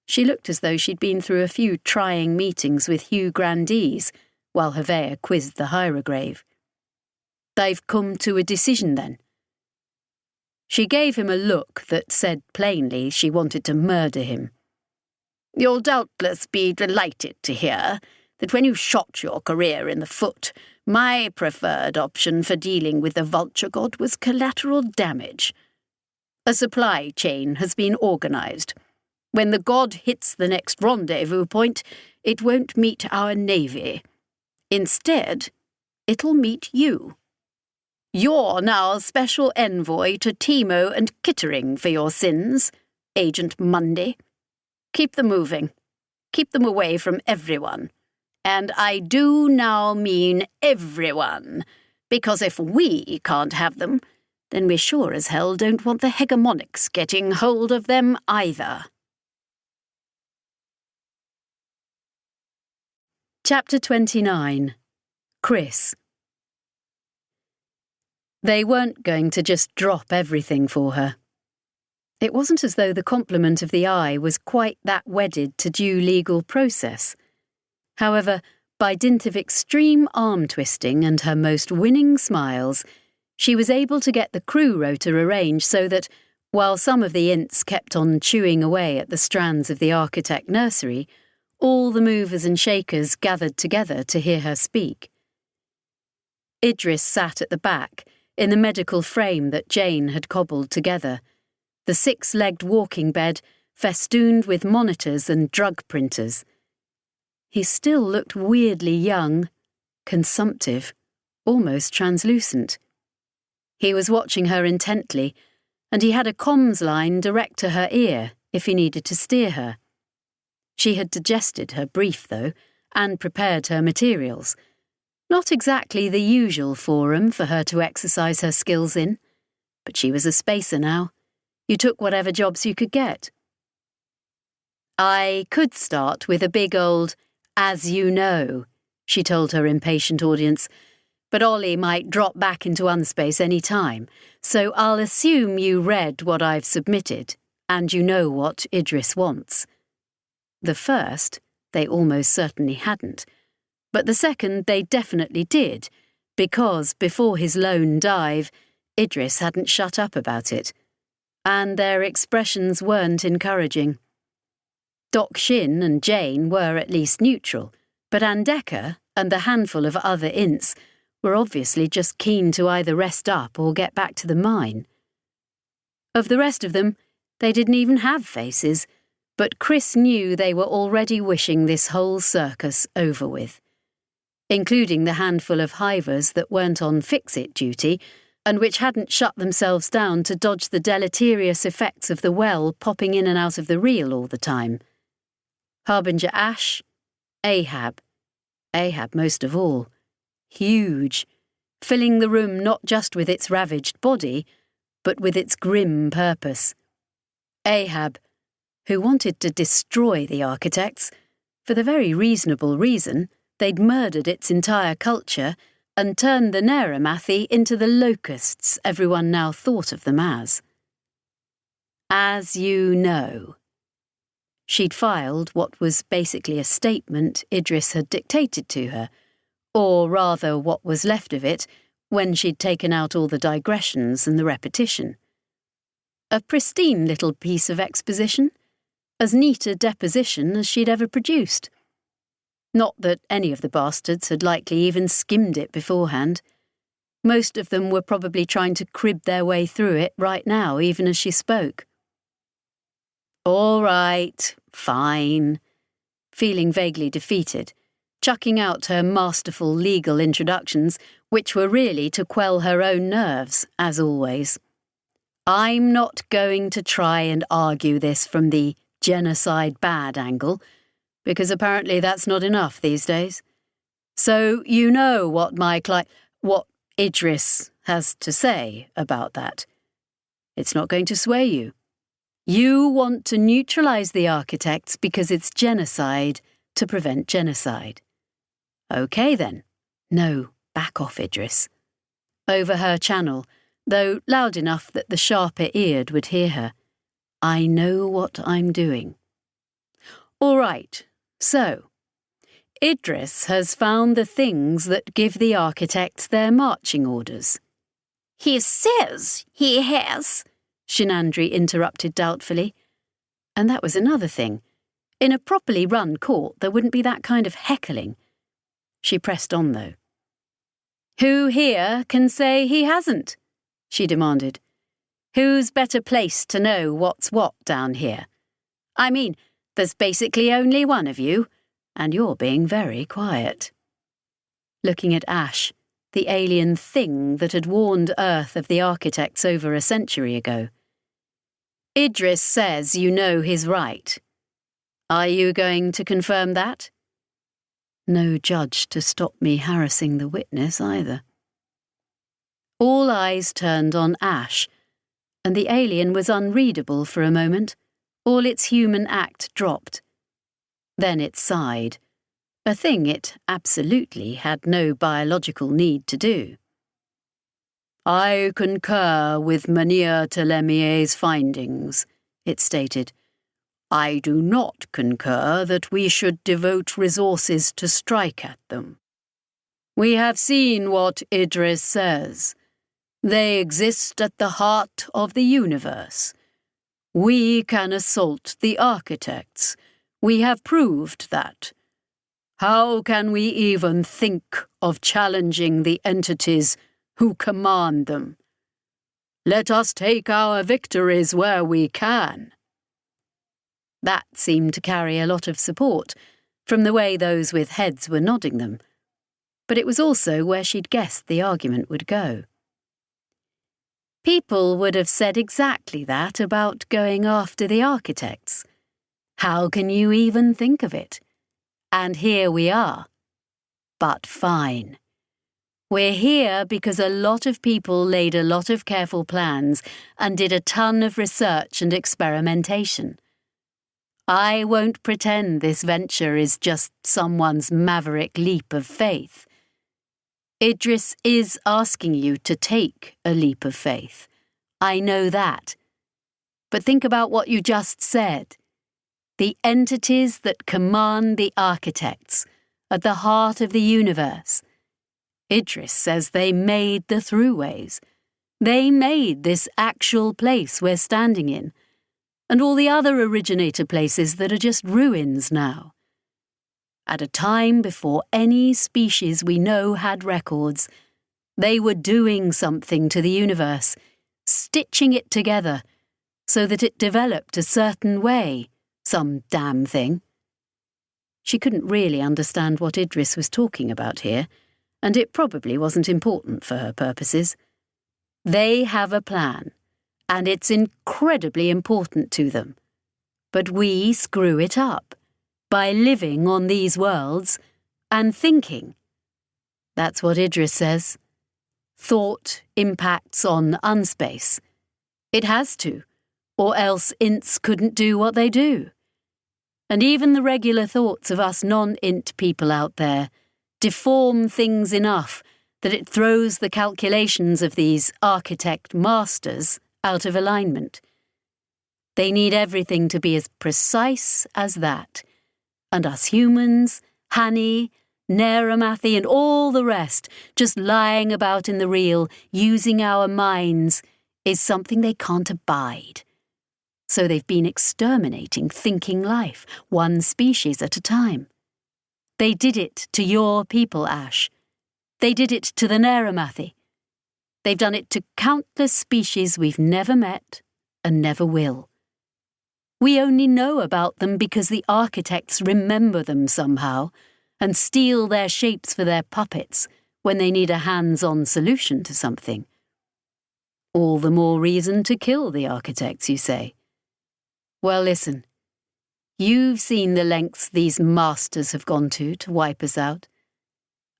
She looked as though she'd been through a few trying meetings with Hugh Grandees, while Havea quizzed the Hyregrave. They've come to a decision, then? She gave him a look that said plainly she wanted to murder him.
You'll doubtless be delighted to hear that when you shot your career in the foot, my preferred option for dealing with the vulture god was collateral damage. A supply chain has been organised. When the god hits the next rendezvous point, it won't meet our navy. Instead, it'll meet you. You're now special envoy to Timo and Kittering for your sins, Agent Mundy. Keep them moving. Keep them away from everyone. And I do now mean everyone, because if we can't have them, then we sure as hell don't want the hegemonics getting hold of them either.
Chapter 29. Chris. They weren't going to just drop everything for her. It wasn't as though the complement of the eye was quite that wedded to due legal process. However, by dint of extreme arm-twisting and her most winning smiles, she was able to get the crew rota arranged so that, while some of the ints kept on chewing away at the strands of the architect nursery, all the movers and shakers gathered together to hear her speak. Idris sat at the back, in the medical frame that Jane had cobbled together, the 6-legged walking bed festooned with monitors and drug printers. He still looked weirdly young, consumptive, almost translucent. He was watching her intently, and he had a comms line direct to her ear if he needed to steer her. She had digested her brief, though, and prepared her materials. Not exactly the usual forum for her to exercise her skills in, but she was a spacer now. You took whatever jobs you could get. I could start with a big old, as you know, she told her impatient audience, but Ollie might drop back into unspace any time, so I'll assume you read what I've submitted, and you know what Idris wants. The first, they almost certainly hadn't, But the second they definitely did, because before his lone dive, Idris hadn't shut up about it, and their expressions weren't encouraging. Doc Shin and Jane were at least neutral, but Andeka and the handful of other ints were obviously just keen to either rest up or get back to the mine. Of the rest of them, they didn't even have faces, but Chris knew they were already wishing this whole circus over with, including the handful of hivers that weren't on fix-it duty and which hadn't shut themselves down to dodge the deleterious effects of the well popping in and out of the reel all the time. Harbinger Ash, Ahab most of all, huge, filling the room not just with its ravaged body, but with its grim purpose. Ahab, who wanted to destroy the architects, for the very reasonable reason they'd murdered its entire culture and turned the Neramathi into the locusts everyone now thought of them as. As you know. She'd filed what was basically a statement Idris had dictated to her, or rather what was left of it, when she'd taken out all the digressions and the repetition. A pristine little piece of exposition, as neat a deposition as she'd ever produced. Not that any of the bastards had likely even skimmed it beforehand. Most of them were probably trying to crib their way through it right now, even as she spoke. All right, fine, feeling vaguely defeated, chucking out her masterful legal introductions, which were really to quell her own nerves, as always. I'm not going to try and argue this from the genocide bad angle, because apparently that's not enough these days. So you know what what Idris has to say about that. It's not going to sway you. You want to neutralize the architects because it's genocide to prevent genocide. Okay then. No, back off, Idris. Over her channel, though loud enough that the sharper-eared would hear her. I know what I'm doing. All right, so Idris has found the things that give the architects their marching orders.
He says he has, Shinandri interrupted doubtfully.
And that was another thing. In a properly run court, there wouldn't be that kind of heckling. She pressed on, though. Who here can say he hasn't? She demanded. Who's better placed to know what's what down here? I mean, there's basically only one of you, and you're being very quiet. Looking at Ash, the alien thing that had warned Earth of the architects over a century ago. Idris says you know he's right. Are you going to confirm that? No judge to stop me harassing the witness either. All eyes turned on Ash, and the alien was unreadable for a moment. All its human act dropped. Then it sighed, a thing it absolutely had no biological need to do. I concur with Mynheer Telemier's findings, it stated. I do not concur that we should devote resources to strike at them. We have seen what Idris says. They exist at the heart of the universe. We can assault the architects. We have proved that. How can we even think of challenging the entities who command them? Let us take our victories where we can. That seemed to carry a lot of support, from the way those with heads were nodding them. But it was also where she'd guessed the argument would go. People would have said exactly that about going after the architects. How can you even think of it? And here we are. But fine. We're here because a lot of people laid a lot of careful plans and did a ton of research and experimentation. I won't pretend this venture is just someone's maverick leap of faith. Idris is asking you to take a leap of faith. I know that. But think about what you just said. The entities that command the architects at the heart of the universe. Idris says they made the throughways. They made this actual place we're standing in, and all the other originator places that are just ruins now. At a time before any species we know had records, they were doing something to the universe, stitching it together so that it developed a certain way, some damn thing. She couldn't really understand what Idris was talking about here, and it probably wasn't important for her purposes. They have a plan, and it's incredibly important to them. But we screw it up by living on these worlds and thinking. That's what Idris says. Thought impacts on unspace. It has to, or else ints couldn't do what they do. And even the regular thoughts of us non-int people out there deform things enough that it throws the calculations of these architect masters out of alignment. They need everything to be as precise as that, and us humans, Hani, Neramathi and all the rest, just lying about in the real, using our minds, is something they can't abide. So they've been exterminating thinking life, one species at a time. They did it to your people, Ash. They did it to the Neramathi. They've done it to countless species we've never met and never will. We only know about them because the architects remember them somehow and steal their shapes for their puppets when they need a hands-on solution to something. All the more reason to kill the architects, you say. Well, listen. You've seen the lengths these masters have gone to wipe us out.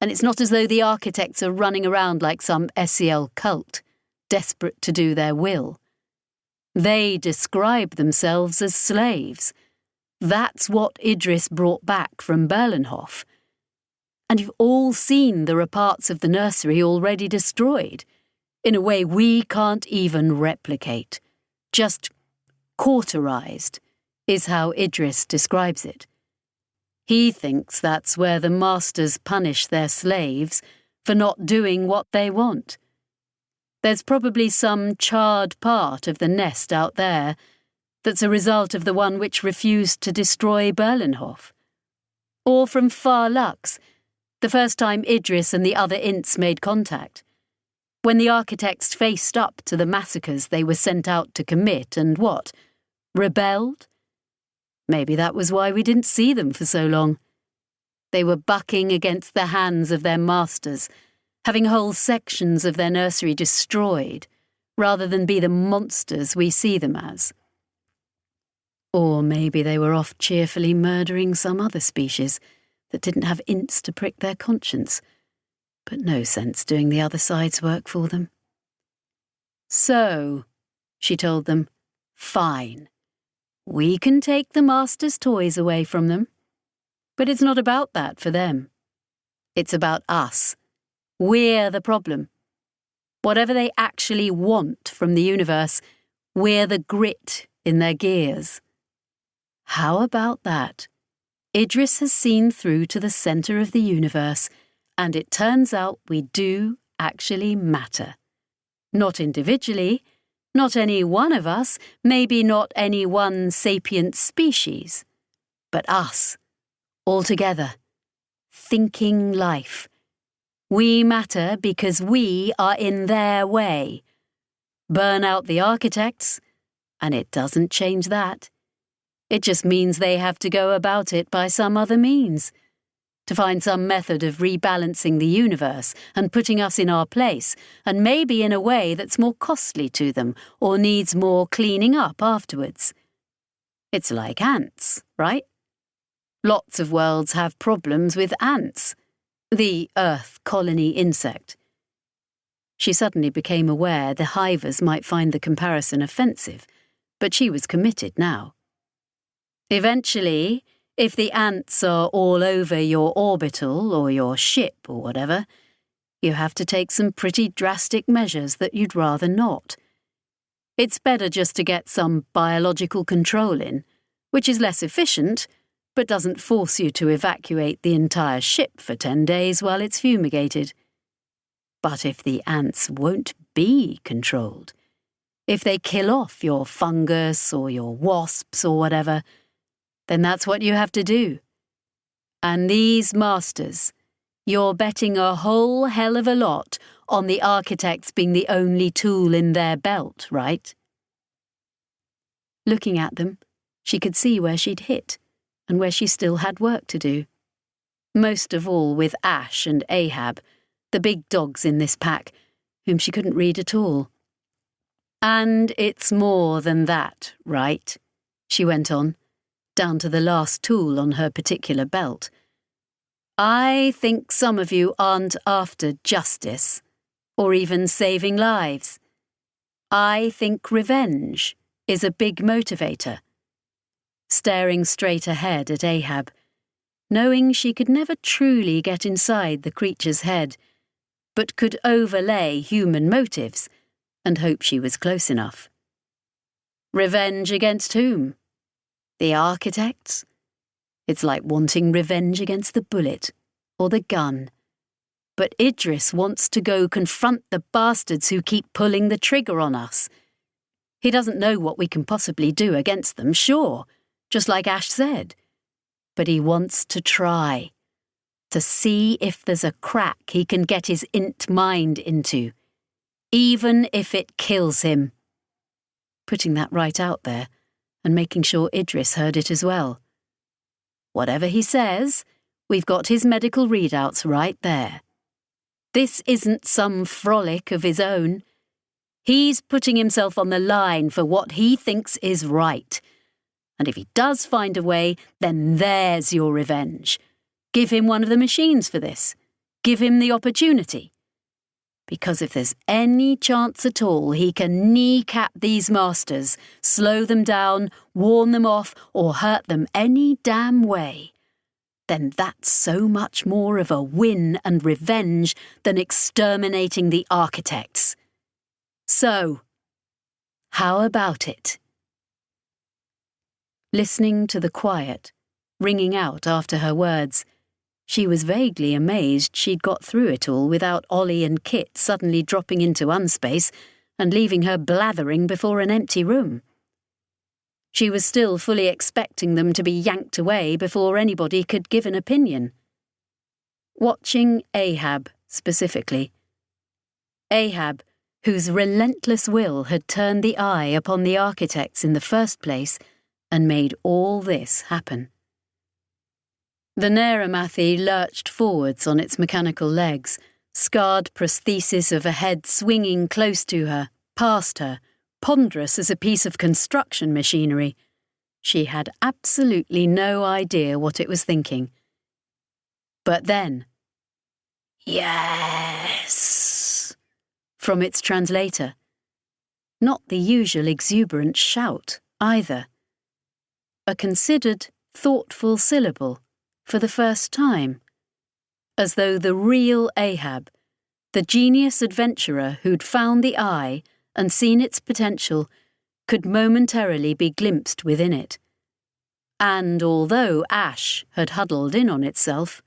And it's not as though the architects are running around like some SEL cult, desperate to do their will. They describe themselves as slaves. That's what Idris brought back from Berlenhof. And you've all seen there are parts of the nursery already destroyed, in a way we can't even replicate. Just cauterized, is how Idris describes it. He thinks that's where the masters punish their slaves for not doing what they want. There's probably some charred part of the nest out there that's a result of the one which refused to destroy Berlenhof. Or from Far Lux, the first time Idris and the other ints made contact, when the architects faced up to the massacres they were sent out to commit and what? Rebelled? Maybe that was why we didn't see them for so long. They were bucking against the hands of their masters, having whole sections of their nursery destroyed, rather than be the monsters we see them as. Or maybe they were off cheerfully murdering some other species that didn't have ints to prick their conscience, but no sense doing the other side's work for them. So, she told them, fine. We can take the master's toys away from them. But it's not about that for them. It's about us. We're the problem. Whatever they actually want from the universe, we're the grit in their gears. How about that? Idris has seen through to the centre of the universe, and it turns out we do actually matter. Not individually, not any one of us, maybe not any one sapient species, but us, all together, thinking life. We matter because we are in their way. Burn out the architects, and it doesn't change that. It just means they have to go about it by some other means, to find some method of rebalancing the universe and putting us in our place, and maybe in a way that's more costly to them or needs more cleaning up afterwards. It's like ants, right? Lots of worlds have problems with ants, the Earth colony insect. She suddenly became aware the hivers might find the comparison offensive, but she was committed now. Eventually, if the ants are all over your orbital or your ship or whatever, you have to take some pretty drastic measures that you'd rather not. It's better just to get some biological control in, which is less efficient, but doesn't force you to evacuate the entire ship for 10 days while it's fumigated. But if the ants won't be controlled, if they kill off your fungus or your wasps or whatever, then that's what you have to do. And these masters, you're betting a whole hell of a lot on the architects being the only tool in their belt, right? Looking at them, she could see where she'd hit and where she still had work to do. Most of all with Ash and Ahab, the big dogs in this pack, whom she couldn't read at all. And it's more than that, right? She went on, down to the last tool on her particular belt. I think some of you aren't after justice, or even saving lives. I think revenge is a big motivator. Staring straight ahead at Ahab, knowing she could never truly get inside the creature's head, but could overlay human motives and hope she was close enough. Revenge against whom? The architects? It's like wanting revenge against the bullet or the gun. But Idris wants to go confront the bastards who keep pulling the trigger on us. He doesn't know what we can possibly do against them, sure, just like Ash said. But he wants to try, to see if there's a crack he can get his int mind into, even if it kills him. Putting that right out there and making sure Idris heard it as well. Whatever he says, we've got his medical readouts right there. This isn't some frolic of his own. He's putting himself on the line for what he thinks is right. And if he does find a way, then there's your revenge. Give him one of the machines for this. Give him the opportunity. Because if there's any chance at all he can kneecap these masters, slow them down, warn them off, or hurt them any damn way, then that's so much more of a win and revenge than exterminating the architects. So, how about it? Listening to the quiet, ringing out after her words, she was vaguely amazed she'd got through it all without Ollie and Kit suddenly dropping into unspace and leaving her blathering before an empty room. She was still fully expecting them to be yanked away before anybody could give an opinion. Watching Ahab, specifically. Ahab, whose relentless will had turned the eye upon the architects in the first place and made all this happen. The Neramathi lurched forwards on its mechanical legs, scarred prosthesis of a head swinging close to her, past her, ponderous as a piece of construction machinery. She had absolutely no idea what it was thinking. But then, yes, from its translator. Not the usual exuberant shout, either. A considered, thoughtful syllable, for the first time, as though the real Ahab, the genius adventurer who'd found the eye and seen its potential, could momentarily be glimpsed within it. And although Ash had huddled in on itself,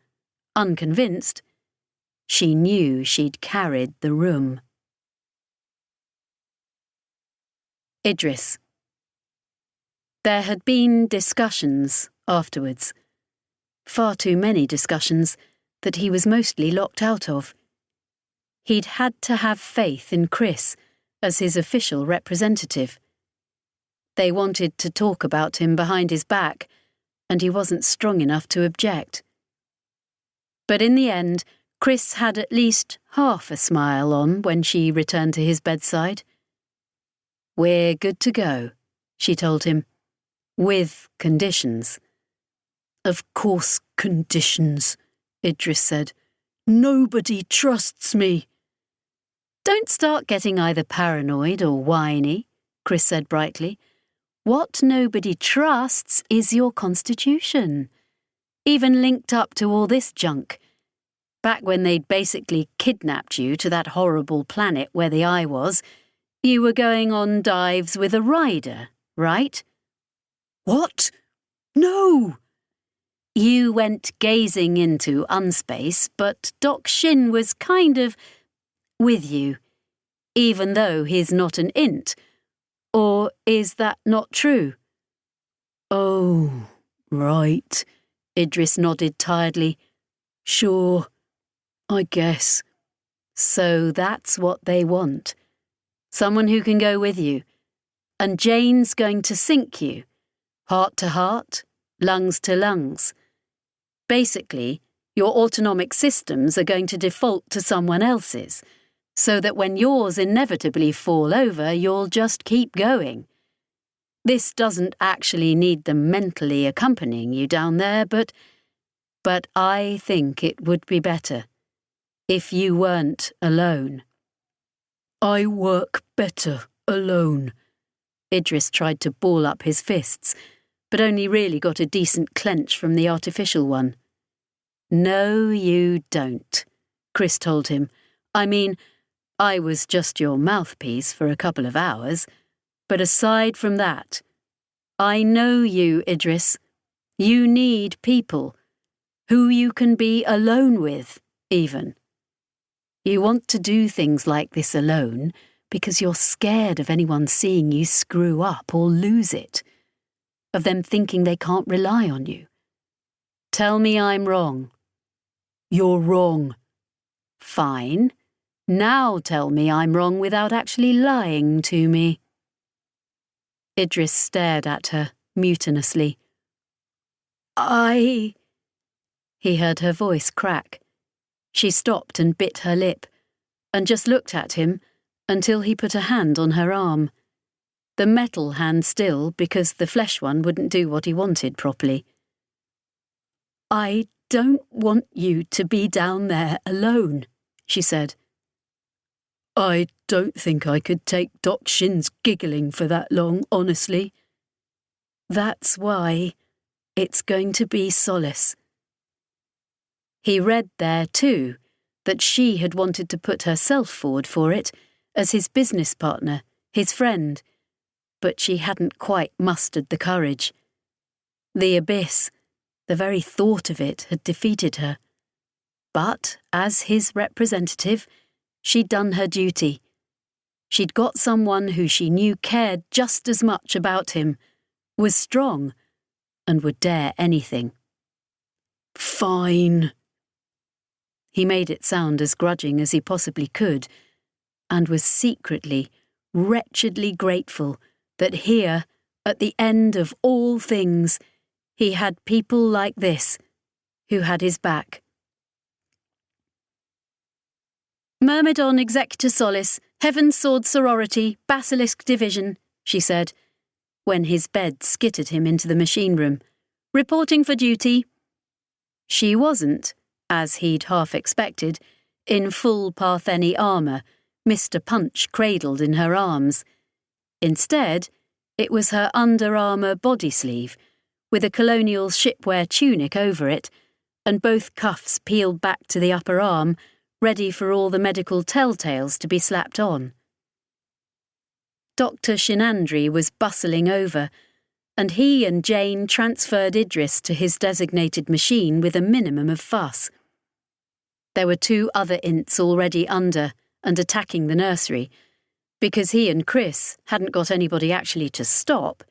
unconvinced, she knew she'd carried the room. Idris. There had been discussions afterwards. Far too many discussions that he was mostly locked out of. He'd had to have faith in Chris as his official representative. They wanted to talk about him behind his back, and he wasn't strong enough to object. But in the end, Chris had at least half a smile on when she returned to his bedside. "We're good to go," she told him, with conditions.
"Of course, conditions," Idris said. "Nobody trusts me."
"Don't start getting either paranoid or whiny," Chris said brightly. "What nobody trusts is your constitution. Even linked up to all this junk. Back when they'd basically kidnapped you to that horrible planet where the eye was, you were going on dives with a rider, right?"
"What? No!"
You went gazing into unspace, but Doc Shin was kind of with you, even though he's not an int. Or is that not true?
Oh, right,
Idris nodded tiredly.
Sure, I guess.
So that's what they want. Someone who can go with you. And Jane's going to sync you. Heart to heart, lungs to lungs. Basically, your autonomic systems are going to default to someone else's, so that when yours inevitably fall over, you'll just keep going. This doesn't actually need them mentally accompanying you down there, but I think it would be better if you weren't alone.
I work better alone.
Idris tried to ball up his fists, but only really got a decent clench from the artificial one. No, you don't, Chris told him. I mean, I was just your mouthpiece for a couple of hours, but aside from that, I know you, Idris. You need people, who you can be alone with, even. You want to do things like this alone because you're scared of anyone seeing you screw up or lose it, of them thinking they can't rely on you. Tell me I'm wrong.
You're wrong.
Fine. Now tell me I'm wrong without actually lying to me. Idris stared at her mutinously.
He
heard her voice crack. She stopped and bit her lip, and just looked at him until he put a hand on her arm. The metal hand still, because the flesh one wouldn't do what he wanted properly.
I don't want you to be down there alone, she said. I don't think I could take Doc Shin's giggling for that long, honestly.
That's why it's going to be Solace. He read there, too, that she had wanted to put herself forward for it as his business partner, his friend, but she hadn't quite mustered the courage. The abyss, the very thought of it, had defeated her. But, as his representative, she'd done her duty. She'd got someone who she knew cared just as much about him, was strong, and would dare anything.
Fine.
He made it sound as grudging as he possibly could, and was secretly, wretchedly grateful that here, at the end of all things, he had people like this, who had his back. Myrmidon Executor Solace, Heaven's Sword Sorority, Basilisk Division, she said, when his bed skittered him into the machine room. Reporting for duty. She wasn't, as he'd half expected, in full Partheni armour, Mr. Punch cradled in her arms. Instead, it was her under-armour body sleeve, with a colonial shipwear tunic over it, and both cuffs peeled back to the upper arm, ready for all the medical telltales to be slapped on. Dr. Shinandri was bustling over, and he and Jane transferred Idris to his designated machine with a minimum of fuss. There were 2 other ints already under and attacking the nursery, because he and Chris hadn't got anybody actually to stop,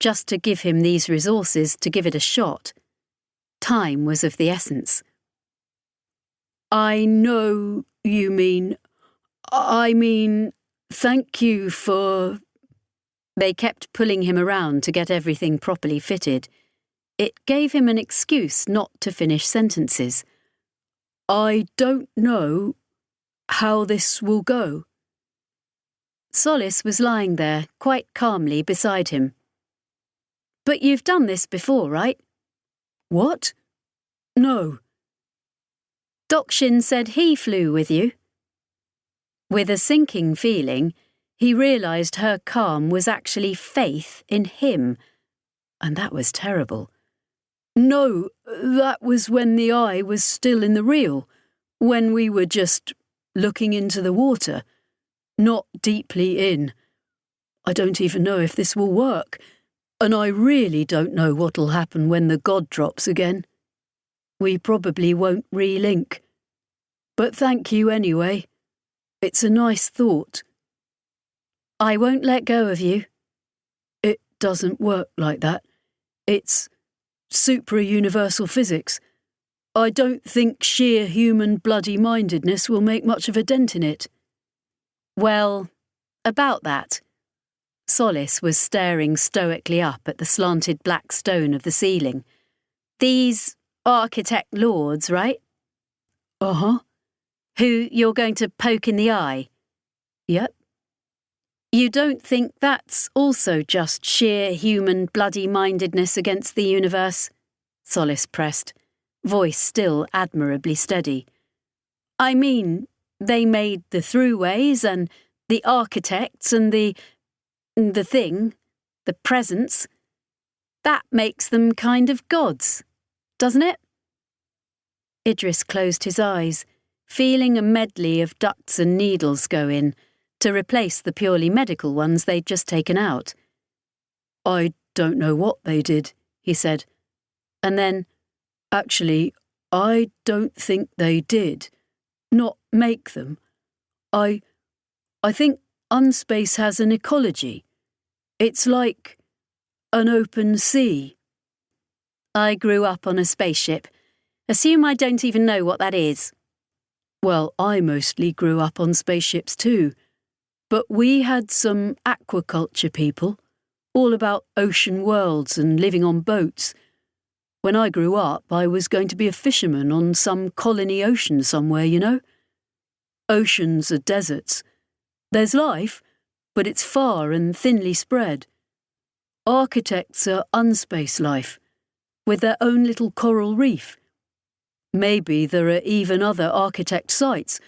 just to give him these resources to give it a shot. Time was of the essence.
I know you mean... thank you for...
They kept pulling him around to get everything properly fitted. It gave him an excuse not to finish sentences.
I don't know how this will go.
Solace was lying there, quite calmly beside him. But you've done this before, right?
What? No.
Doc Shin said he flew with you. With a sinking feeling, he realised her calm was actually faith in him, and that was terrible.
No, that was when the eye was still in the reel, when we were just looking into the water, not deeply in. I don't even know if this will work, and I really don't know what'll happen when the god drops again. we probably won't re-link. But thank you anyway. It's a nice thought.
I won't let go of you.
It doesn't work like that. It's supra-universal physics. I don't think sheer human bloody-mindedness will make much of a dent in it.
Well, about that. Solace was staring stoically up at the slanted black stone of the ceiling. These architect lords, right?
Uh-huh.
Who you're going to poke in the eye?
Yep.
You don't think that's also just sheer human bloody-mindedness against the universe? Solace pressed, voice still admirably steady. I mean, they made the throughways and the architects and the thing, the presence. That makes them kind of gods, doesn't it? Idris closed his eyes, feeling a medley of ducts and needles go in, to replace the purely medical ones they'd just taken out.
I don't know what they did, he said. And then, actually, I don't think they did. Not make them. I think Unspace has an ecology. It's like an open sea.
I grew up on a spaceship. Assume I don't even know what that is.
Well, I mostly grew up on spaceships too. But we had some aquaculture people, all about ocean worlds and living on boats. When I grew up, I was going to be a fisherman on some colony ocean somewhere, you know? Oceans are deserts. There's life, but it's far and thinly spread. Architects are unspace life, with their own little coral reef. Maybe there are even other architect sites,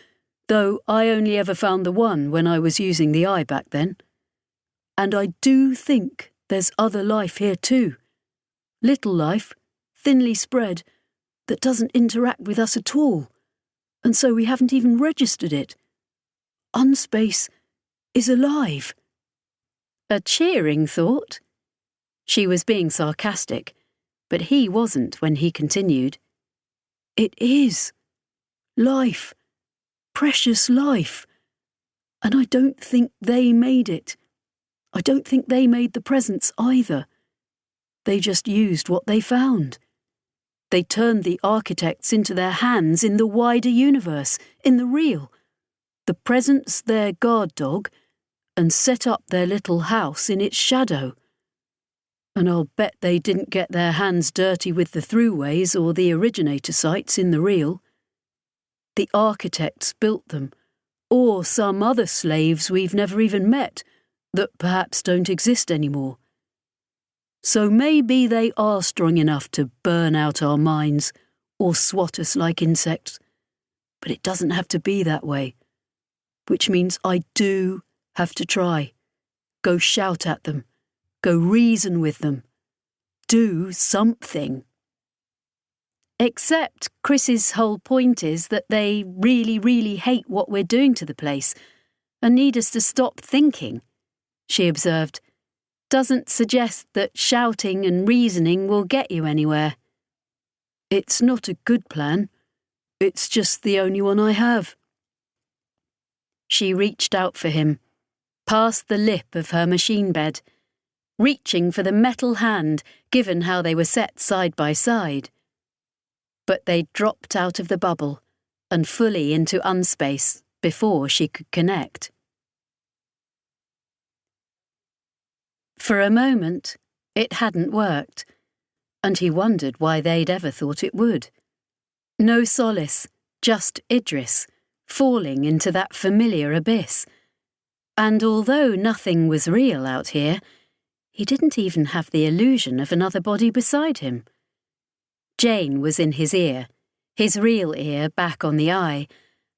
though I only ever found the one when I was using the eye back then. And I do think there's other life here too. Little life, thinly spread, that doesn't interact with us at all, and so we haven't even registered it. Unspace is alive.
A cheering thought. She was being sarcastic, but he wasn't when he continued.
It is. Life. Precious life. And I don't think they made it. I don't think they made the presents either. They just used what they found. They turned the architects into their hands in the wider universe, in the real. The present's their guard dog, and set up their little house in its shadow. And I'll bet they didn't get their hands dirty with the throughways or the originator sites in the real. The architects built them, or some other slaves we've never even met, that perhaps don't exist anymore. So maybe they are strong enough to burn out our minds, or swat us like insects. But it doesn't have to be that way. Which means I do have to try. Go shout at them. Go reason with them. Do something.
Except Chris's whole point is that they really, really hate what we're doing to the place and need us to stop thinking, she observed. Doesn't suggest that shouting and reasoning will get you anywhere.
It's not a good plan. It's just the only one I have.
She reached out for him, past the lip of her machine bed, reaching for the metal hand given how they were set side by side. But they dropped out of the bubble and fully into unspace before she could connect. For a moment, it hadn't worked, and he wondered why they'd ever thought it would. No Solace, just Idris, falling into that familiar abyss. And although nothing was real out here, he didn't even have the illusion of another body beside him. Jane was in his ear, his real ear back on the eye,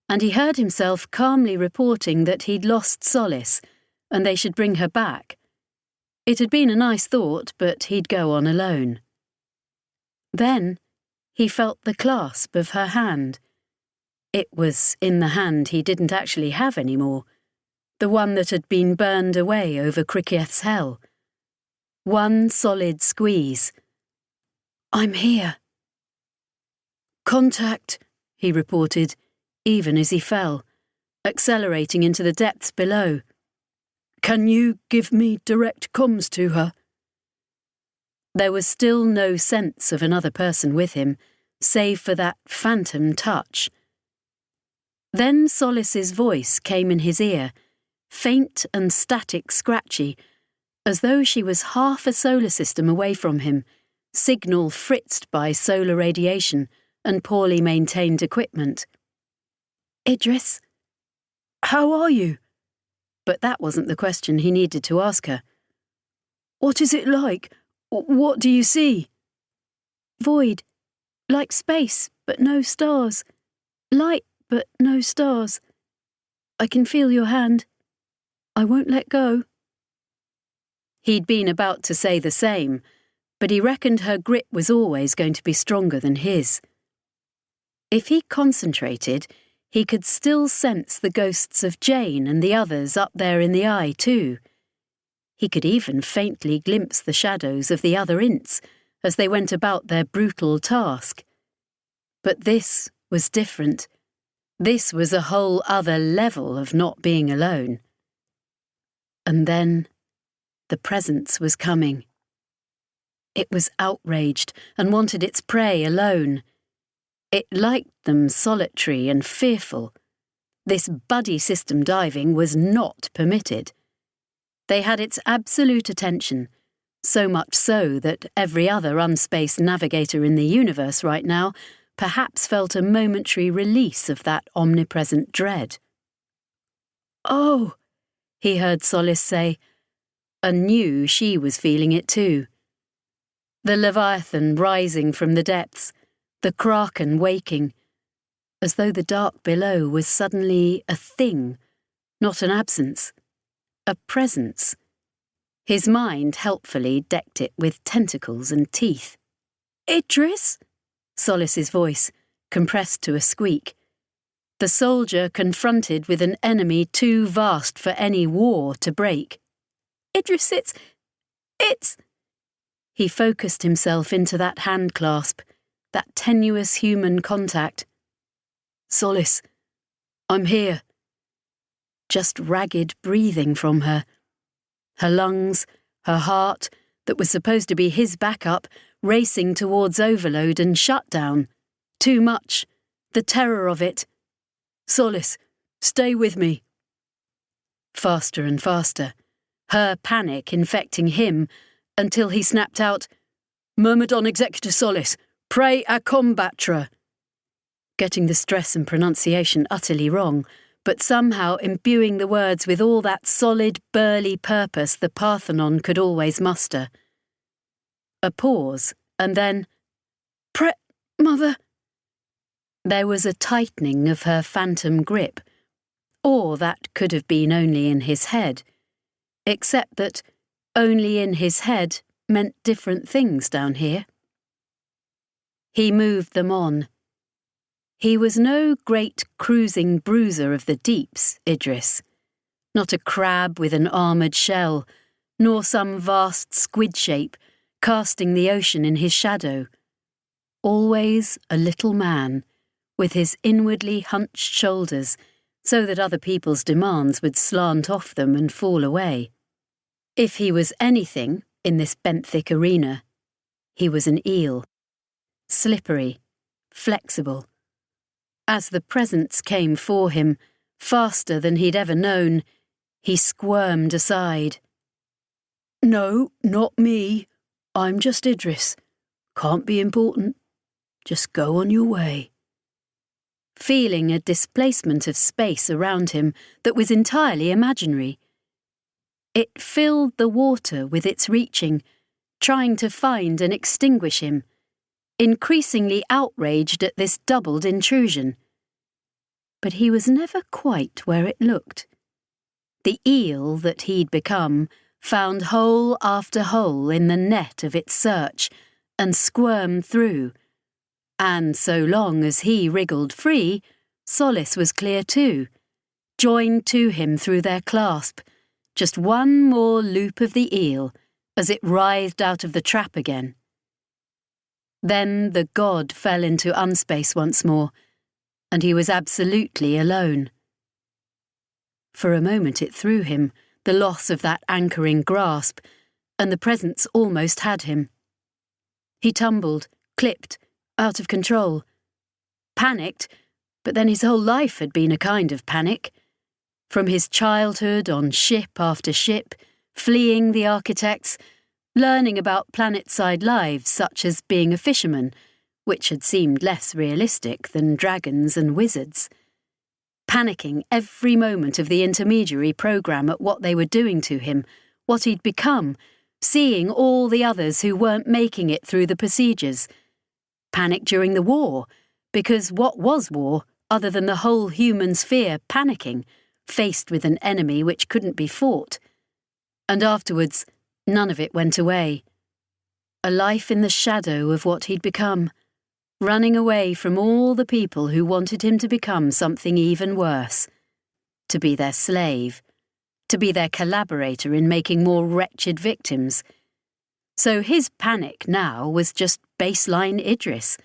and he heard himself calmly reporting that he'd lost Solace, and they should bring her back. It had been a nice thought, but he'd go on alone. Then he felt the clasp of her hand. It was in the hand he didn't actually have anymore, the one that had been burned away over Cricketh's hell. One solid squeeze. I'm here. Contact, he reported, even as he fell, accelerating into the depths below. Can you give me direct comms to her? There was still no sense of another person with him, save for that phantom touch. Then Solis's voice came in his ear, faint and static scratchy, as though she was half a solar system away from him, signal fritzed by solar radiation and poorly maintained equipment. Idris? How are you? But that wasn't the question he needed to ask her. What is it like? What do you see? Void. Like space, but no stars. Light, but no stars. I can feel your hand. I won't let go. He'd been about to say the same, but he reckoned her grip was always going to be stronger than his. If he concentrated, he could still sense the ghosts of Jane and the others up there in the eye, too. He could even faintly glimpse the shadows of the other Ints as they went about their brutal task. But this was different. This was a whole other level of not being alone. And then the presence was coming. It was outraged and wanted its prey alone. It liked them solitary and fearful. This buddy system diving was not permitted. They had its absolute attention, so much so that every other unspaced navigator in the universe right now perhaps felt a momentary release of that omnipresent dread. Oh, he heard Solis say, and knew she was feeling it too. The Leviathan rising from the depths, the Kraken waking, as though the dark below was suddenly a thing, not an absence, a presence. His mind helpfully decked it with tentacles and teeth. Idris? Solis's voice, compressed to a squeak. The soldier confronted with an enemy too vast for any war to break. Idris, it's... He focused himself into that hand clasp, that tenuous human contact. Solis, I'm here. Just ragged breathing from her. Her lungs, her heart, that was supposed to be his backup, racing towards overload and shutdown. Too much. The terror of it. Solis, stay with me. Faster and faster. Her panic infecting him until he snapped out, Myrmidon Executor Solis, pray a combatra. Getting the stress and pronunciation utterly wrong, but somehow imbuing the words with all that solid, burly purpose the Parthenon could always muster. A pause, and then, Mother. There was a tightening of her phantom grip, or that could have been only in his head, except that only in his head meant different things down here. He moved them on. He was no great cruising bruiser of the deeps, Idris. Not a crab with an armoured shell, nor some vast squid shape casting the ocean in his shadow. Always a little man, with his inwardly hunched shoulders, so that other people's demands would slant off them and fall away. If he was anything in this benthic arena, he was an eel. Slippery, flexible. As the presence came for him, faster than he'd ever known, he squirmed aside. No, not me. I'm just Idris. Can't be important. Just go on your way. Feeling a displacement of space around him that was entirely imaginary. It filled the water with its reaching, trying to find and extinguish him, increasingly outraged at this doubled intrusion. But he was never quite where it looked. The eel that he'd become found hole after hole in the net of its search and squirmed through, and so long as he wriggled free, Solis was clear too, joined to him through their clasp, just one more loop of the eel as it writhed out of the trap again. Then the god fell into unspace once more, and he was absolutely alone. For a moment it threw him, the loss of that anchoring grasp, and the presence almost had him. He tumbled, clipped, out of control. Panicked, but then his whole life had been a kind of panic. From his childhood on ship after ship, fleeing the architects, learning about planet-side lives such as being a fisherman, which had seemed less realistic than dragons and wizards. Panicking every moment of the intermediary programme at what they were doing to him, what he'd become, seeing all the others who weren't making it through the procedures. Panic during the war, because what was war other than the whole human sphere panicking, faced with an enemy which couldn't be fought? And afterwards, none of it went away. A life in the shadow of what he'd become, running away from all the people who wanted him to become something even worse, to be their slave, to be their collaborator in making more wretched victims. So his panic now was just baseline Idris,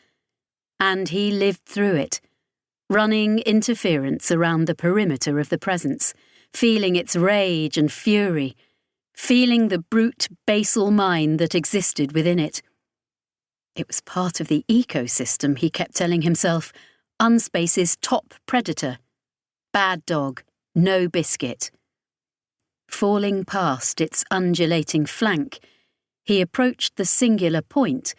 and he lived through it, running interference around the perimeter of the presence, feeling its rage and fury, feeling the brute basal mind that existed within it. It was part of the ecosystem, he kept telling himself, Unspace's top predator. Bad dog, no biscuit. Falling past its undulating flank, he approached the singular point,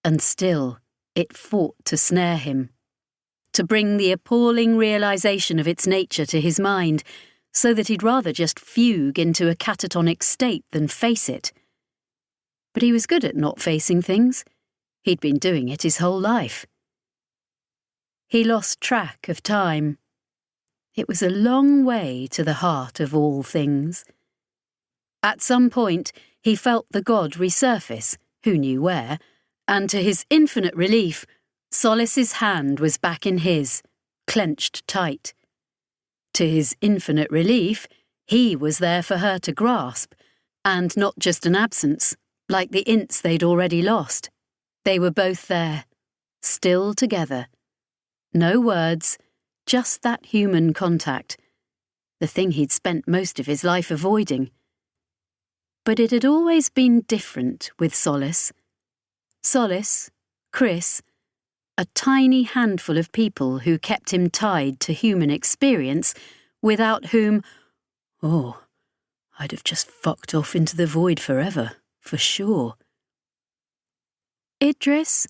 and still it fought to snare him, to bring the appalling realisation of its nature to his mind, so that he'd rather just fugue into a catatonic state than face it. But he was good at not facing things. He'd been doing it his whole life. He lost track of time. It was a long way to the heart of all things. At some point, he felt the god resurface, who knew where, and to his infinite relief, Solace's hand was back in his, clenched tight. To his infinite relief, he was there for her to grasp, and not just an absence, like the ints they'd already lost. They were both there, still together. No words, just that human contact, the thing he'd spent most of his life avoiding. But it had always been different with Solace. Solace, Chris, a tiny handful of people who kept him tied to human experience, without whom, I'd have just fucked off into the void forever, for sure. Idris?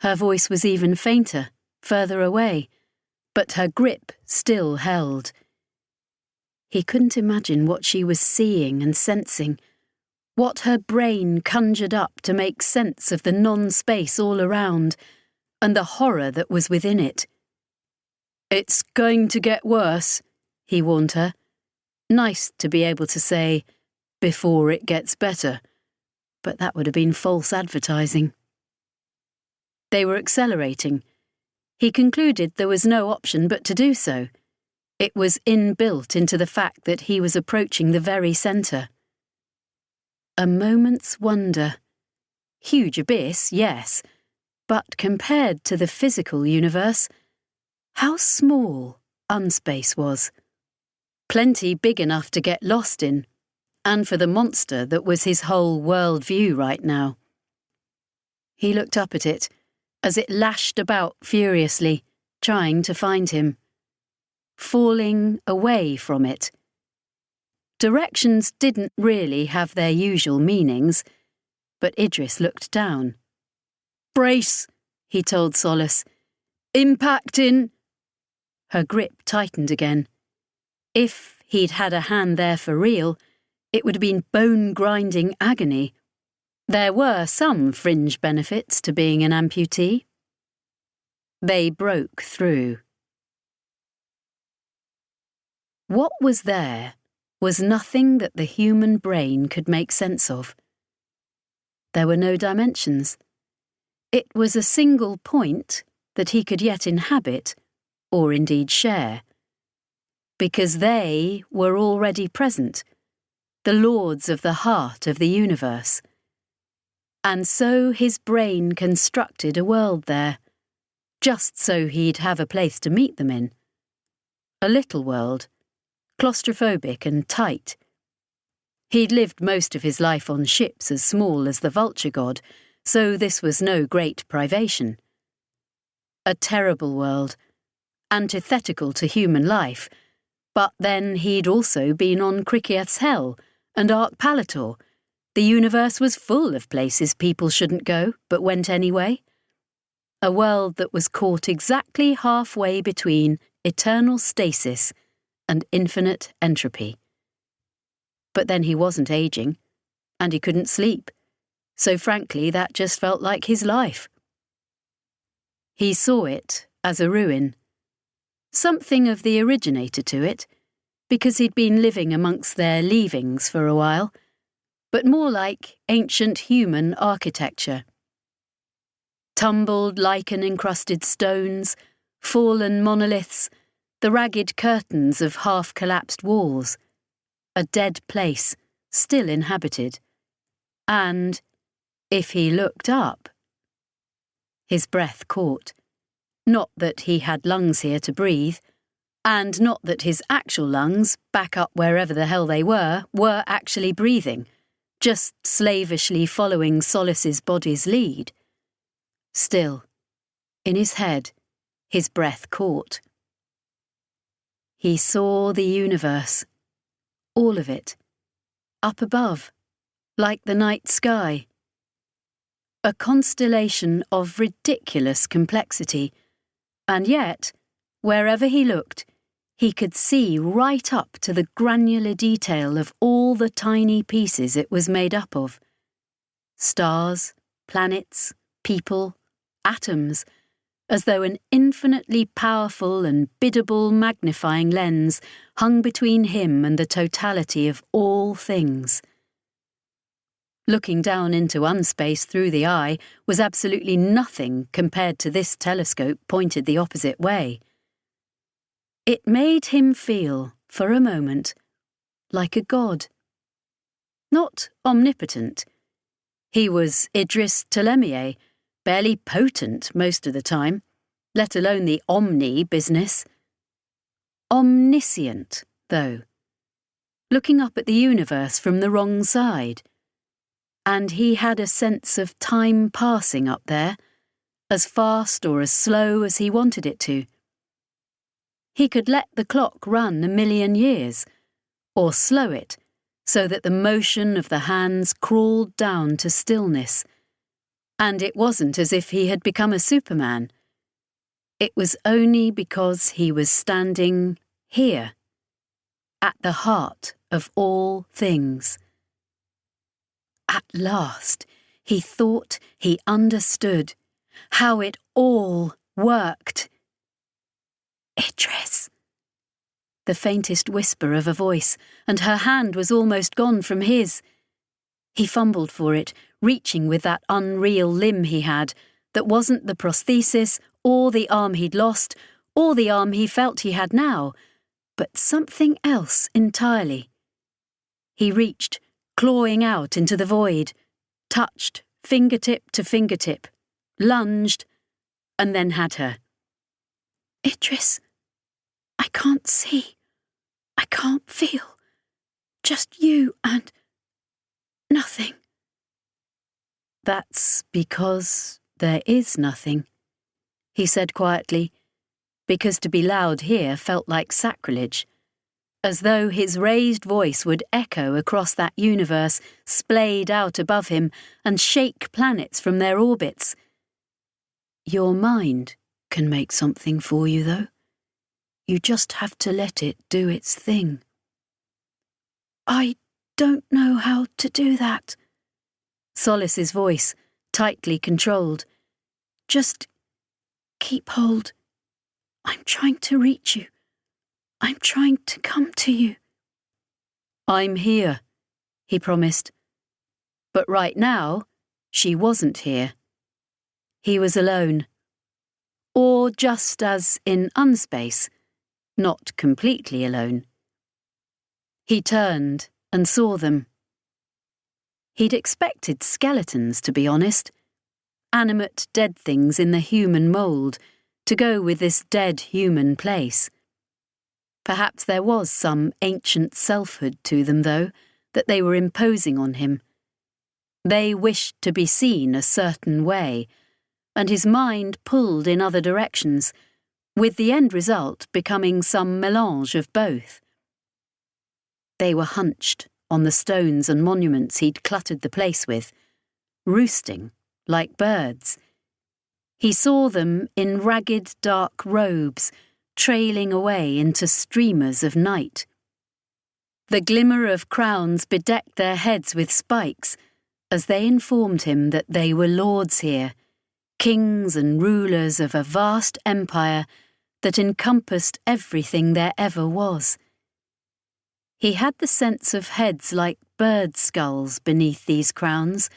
Her voice was even fainter, further away, but her grip still held. He couldn't imagine what she was seeing and sensing, what her brain conjured up to make sense of the non-space all around, and the horror that was within it. "It's going to get worse," he warned her. Nice to be able to say, "before it gets better," but that would have been false advertising. They were accelerating. He concluded there was no option but to do so. It was inbuilt into the fact that he was approaching the very centre. A moment's wonder. Huge abyss, yes, but compared to the physical universe, how small Unspace was. Plenty big enough to get lost in, and for the monster that was his whole world view right now. He looked up at it, as it lashed about furiously, trying to find him. Falling away from it. Directions didn't really have their usual meanings, but Idris looked down. "Brace," he told Solace. "Impact in..." Her grip tightened again. If he'd had a hand there for real, it would have been bone-grinding agony. There were some fringe benefits to being an amputee. They broke through. What was there was nothing that the human brain could make sense of. There were no dimensions. It was a single point that he could yet inhabit, or indeed share. Because they were already present, the lords of the heart of the universe. And so his brain constructed a world there, just so he'd have a place to meet them in. A little world, claustrophobic and tight. He'd lived most of his life on ships as small as the Vulture God, so this was no great privation. A terrible world, antithetical to human life, but then he'd also been on Cricciath's Hell and Arc Palator. The universe was full of places people shouldn't go, but went anyway. A world that was caught exactly halfway between eternal stasis and infinite entropy. But then he wasn't aging, and he couldn't sleep, so frankly that just felt like his life. He saw it as a ruin, something of the originator to it, because he'd been living amongst their leavings for a while, but more like ancient human architecture. Tumbled lichen-encrusted stones, fallen monoliths, the ragged curtains of half-collapsed walls, a dead place, still inhabited, and, if he looked up, his breath caught. Not that he had lungs here to breathe, and not that his actual lungs, back up wherever the hell they were actually breathing, just slavishly following Solace's body's lead. Still, in his head, his breath caught. He saw the universe, all of it, up above, like the night sky. A constellation of ridiculous complexity, and yet, wherever he looked, he could see right up to the granular detail of all the tiny pieces it was made up of. Stars, planets, people, atoms, as though an infinitely powerful and biddable magnifying lens hung between him and the totality of all things. Looking down into unspace through the eye was absolutely nothing compared to this telescope pointed the opposite way. It made him feel, for a moment, like a god. Not omnipotent. He was Idris Ptolemy, barely potent most of the time, let alone the omni business. Omniscient, though, looking up at the universe from the wrong side. And he had a sense of time passing up there, as fast or as slow as he wanted it to. He could let the clock run 1,000,000 years, or slow it, so that the motion of the hands crawled down to stillness. And it wasn't as if he had become a Superman. It was only because he was standing here, at the heart of all things. At last, he thought he understood how it all worked. Idris. The faintest whisper of a voice, and her hand was almost gone from his. He fumbled for it, reaching with that unreal limb he had, that wasn't the prosthesis, or the arm he'd lost, or the arm he felt he had now, but something else entirely. He reached, clawing out into the void, touched, fingertip to fingertip, lunged, and then had her. Idris, I can't see. I can't feel. Just you and nothing. That's because there is nothing, he said quietly, because to be loud here felt like sacrilege, as though his raised voice would echo across that universe splayed out above him and shake planets from their orbits. Your mind can make something for you, though. You just have to let it do its thing. I don't know how to do that. Solace's voice, tightly controlled. Just keep hold. I'm trying to reach you. I'm trying to come to you. I'm here, he promised. But right now, she wasn't here. He was alone. Or just as in unspace, not completely alone. He turned and saw them. He'd expected skeletons, to be honest. Animate dead things in the human mould, to go with this dead human place. Perhaps there was some ancient selfhood to them, though, that they were imposing on him. They wished to be seen a certain way, and his mind pulled in other directions, with the end result becoming some melange of both. They were hunched on the stones and monuments he'd cluttered the place with, roosting like birds. He saw them in ragged dark robes, trailing away into streamers of night. The glimmer of crowns bedecked their heads with spikes, as they informed him that they were lords here, kings and rulers of a vast empire that encompassed everything there ever was. He had the sense of heads like bird skulls beneath these crowns,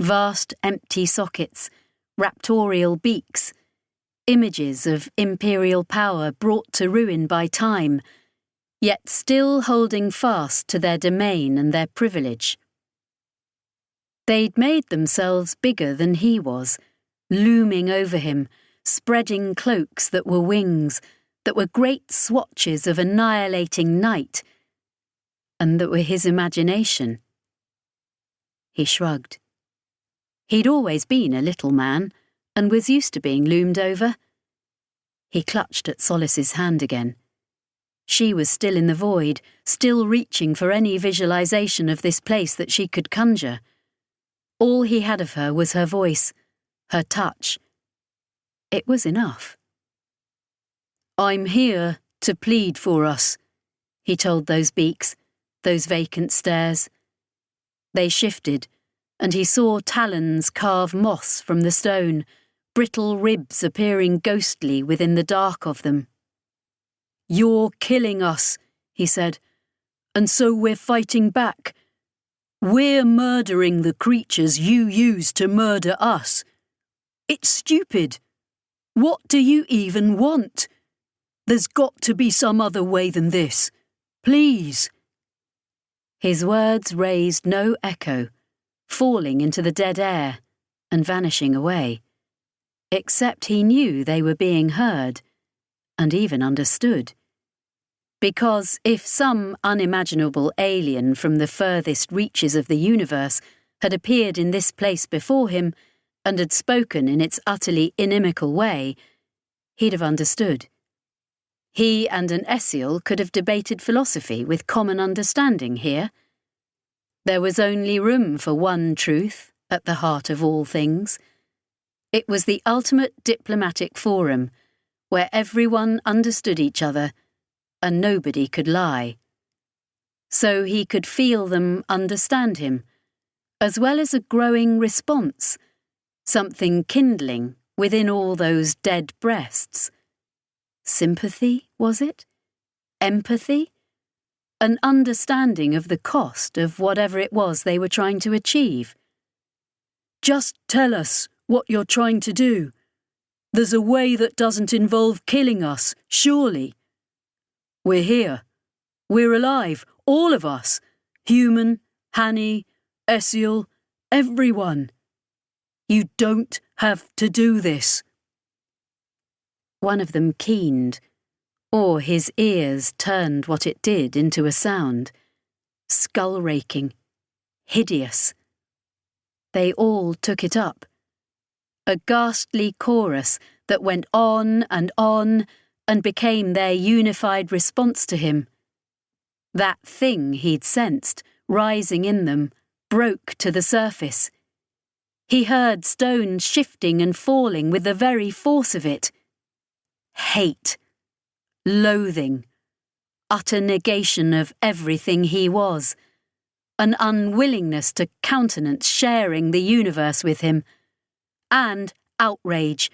vast empty sockets, raptorial beaks, images of imperial power brought to ruin by time, yet still holding fast to their domain and their privilege. They'd made themselves bigger than he was, looming over him, spreading cloaks that were wings, that were great swatches of annihilating night, and that were his imagination. He shrugged. He'd always been a little man, and was used to being loomed over. He clutched at Solace's hand again. She was still in the void, still reaching for any visualization of this place that she could conjure. All he had of her was her voice, her touch. It was enough. "I'm here to plead for us," he told those beaks, those vacant stares. They shifted, and he saw talons carve moss from the stone, brittle ribs appearing ghostly within the dark of them. "You're killing us," he said, "and so we're fighting back. We're murdering the creatures you use to murder us. It's stupid. What do you even want? There's got to be some other way than this. Please." His words raised no echo, falling into the dead air and vanishing away, except he knew they were being heard, and even understood. Because if some unimaginable alien from the furthest reaches of the universe had appeared in this place before him and had spoken in its utterly inimical way, he'd have understood. He and an Essiel could have debated philosophy with common understanding here. There was only room for one truth at the heart of all things. It was the ultimate diplomatic forum, where everyone understood each other and nobody could lie. So he could feel them understand him, as well as a growing response, something kindling within all those dead breasts. Sympathy, was it? Empathy? An understanding of the cost of whatever it was they were trying to achieve. "Just tell us what you're trying to do. There's a way that doesn't involve killing us, surely. We're here. We're alive, all of us. Human, Hanny, Essiel, everyone. You don't have to do this." One of them keened, or his ears turned what it did into a sound. Skull-raking, hideous. They all took it up. A ghastly chorus that went on and became their unified response to him. That thing he'd sensed, rising in them, broke to the surface. He heard stones shifting and falling with the very force of it. Hate, loathing, utter negation of everything he was, an unwillingness to countenance sharing the universe with him, and outrage,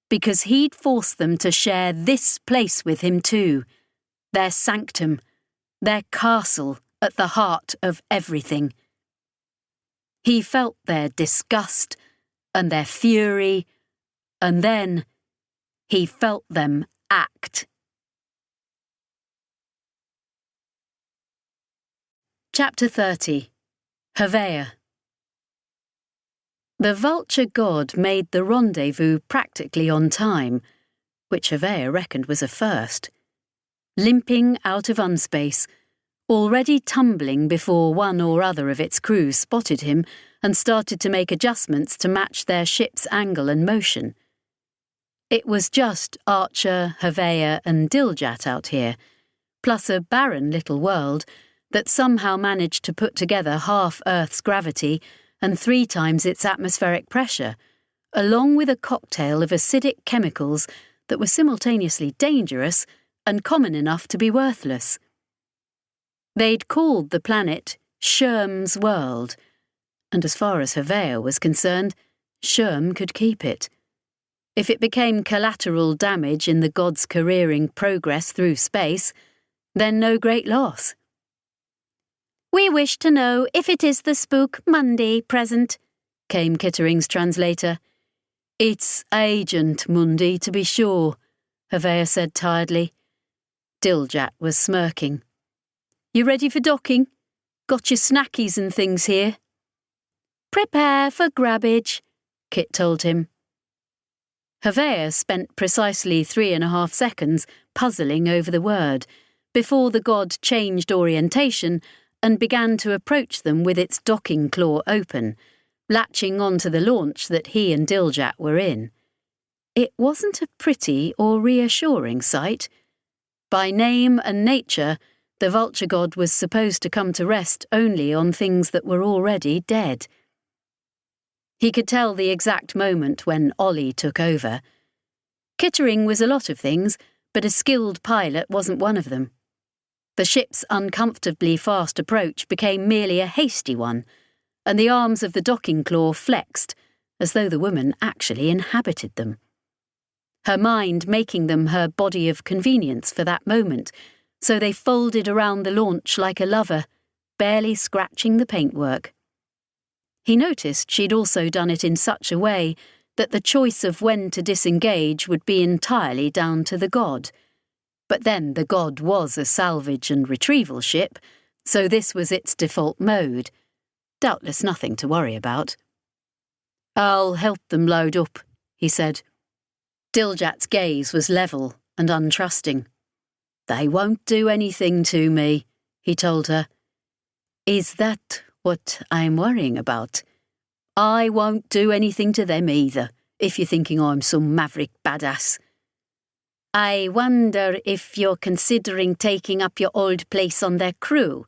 because he'd forced them to share this place with him too, their sanctum, their castle at the heart of everything. He felt their disgust and their fury, and then he felt them act. Chapter 30. Havea. The vulture god made the rendezvous practically on time, which Havea reckoned was a first. Limping out of unspace, already tumbling before one or other of its crew spotted him and started to make adjustments to match their ship's angle and motion. It was just Archer, Havea and Diljat out here, plus a barren little world that somehow managed to put together half Earth's gravity and 3 times its atmospheric pressure, along with a cocktail of acidic chemicals that were simultaneously dangerous and common enough to be worthless. They'd called the planet Sherm's World, and as far as Havea was concerned, Sherm could keep it. If it became collateral damage in the god's careering progress through space, then no great loss.
"We wish to know if it is the Spook Monday present," came Kittering's translator.
"It's Agent Mundi, to be sure," Havea said tiredly. Diljat was smirking. "You ready for docking? Got your snackies and things here?"
"Prepare for grabbage,"
Kit told him. Havea spent precisely 3.5 seconds puzzling over the word before the god changed orientation and began to approach them with its docking claw open, latching onto the launch that he and Diljat were in. It wasn't a pretty or reassuring sight. By name and nature, the vulture god was supposed to come to rest only on things that were already dead. He could tell the exact moment when Ollie took over. Kittering was a lot of things, but a skilled pilot wasn't one of them. The ship's uncomfortably fast approach became merely a hasty one, and the arms of the docking claw flexed, as though the woman actually inhabited them. Her mind making them her body of convenience for that moment, so they folded around the launch like a lover, barely scratching the paintwork. He noticed she'd also done it in such a way that the choice of when to disengage would be entirely down to the god. But then the god was a salvage and retrieval ship, so this was its default mode. Doubtless nothing to worry about. "I'll help them load up," he said. Diljat's gaze was level and untrusting. "They won't do anything to me," he told her. "Is that what I'm worrying about? I won't do anything to them either, if you're thinking I'm some maverick badass. I wonder if you're considering taking up your old place on their crew.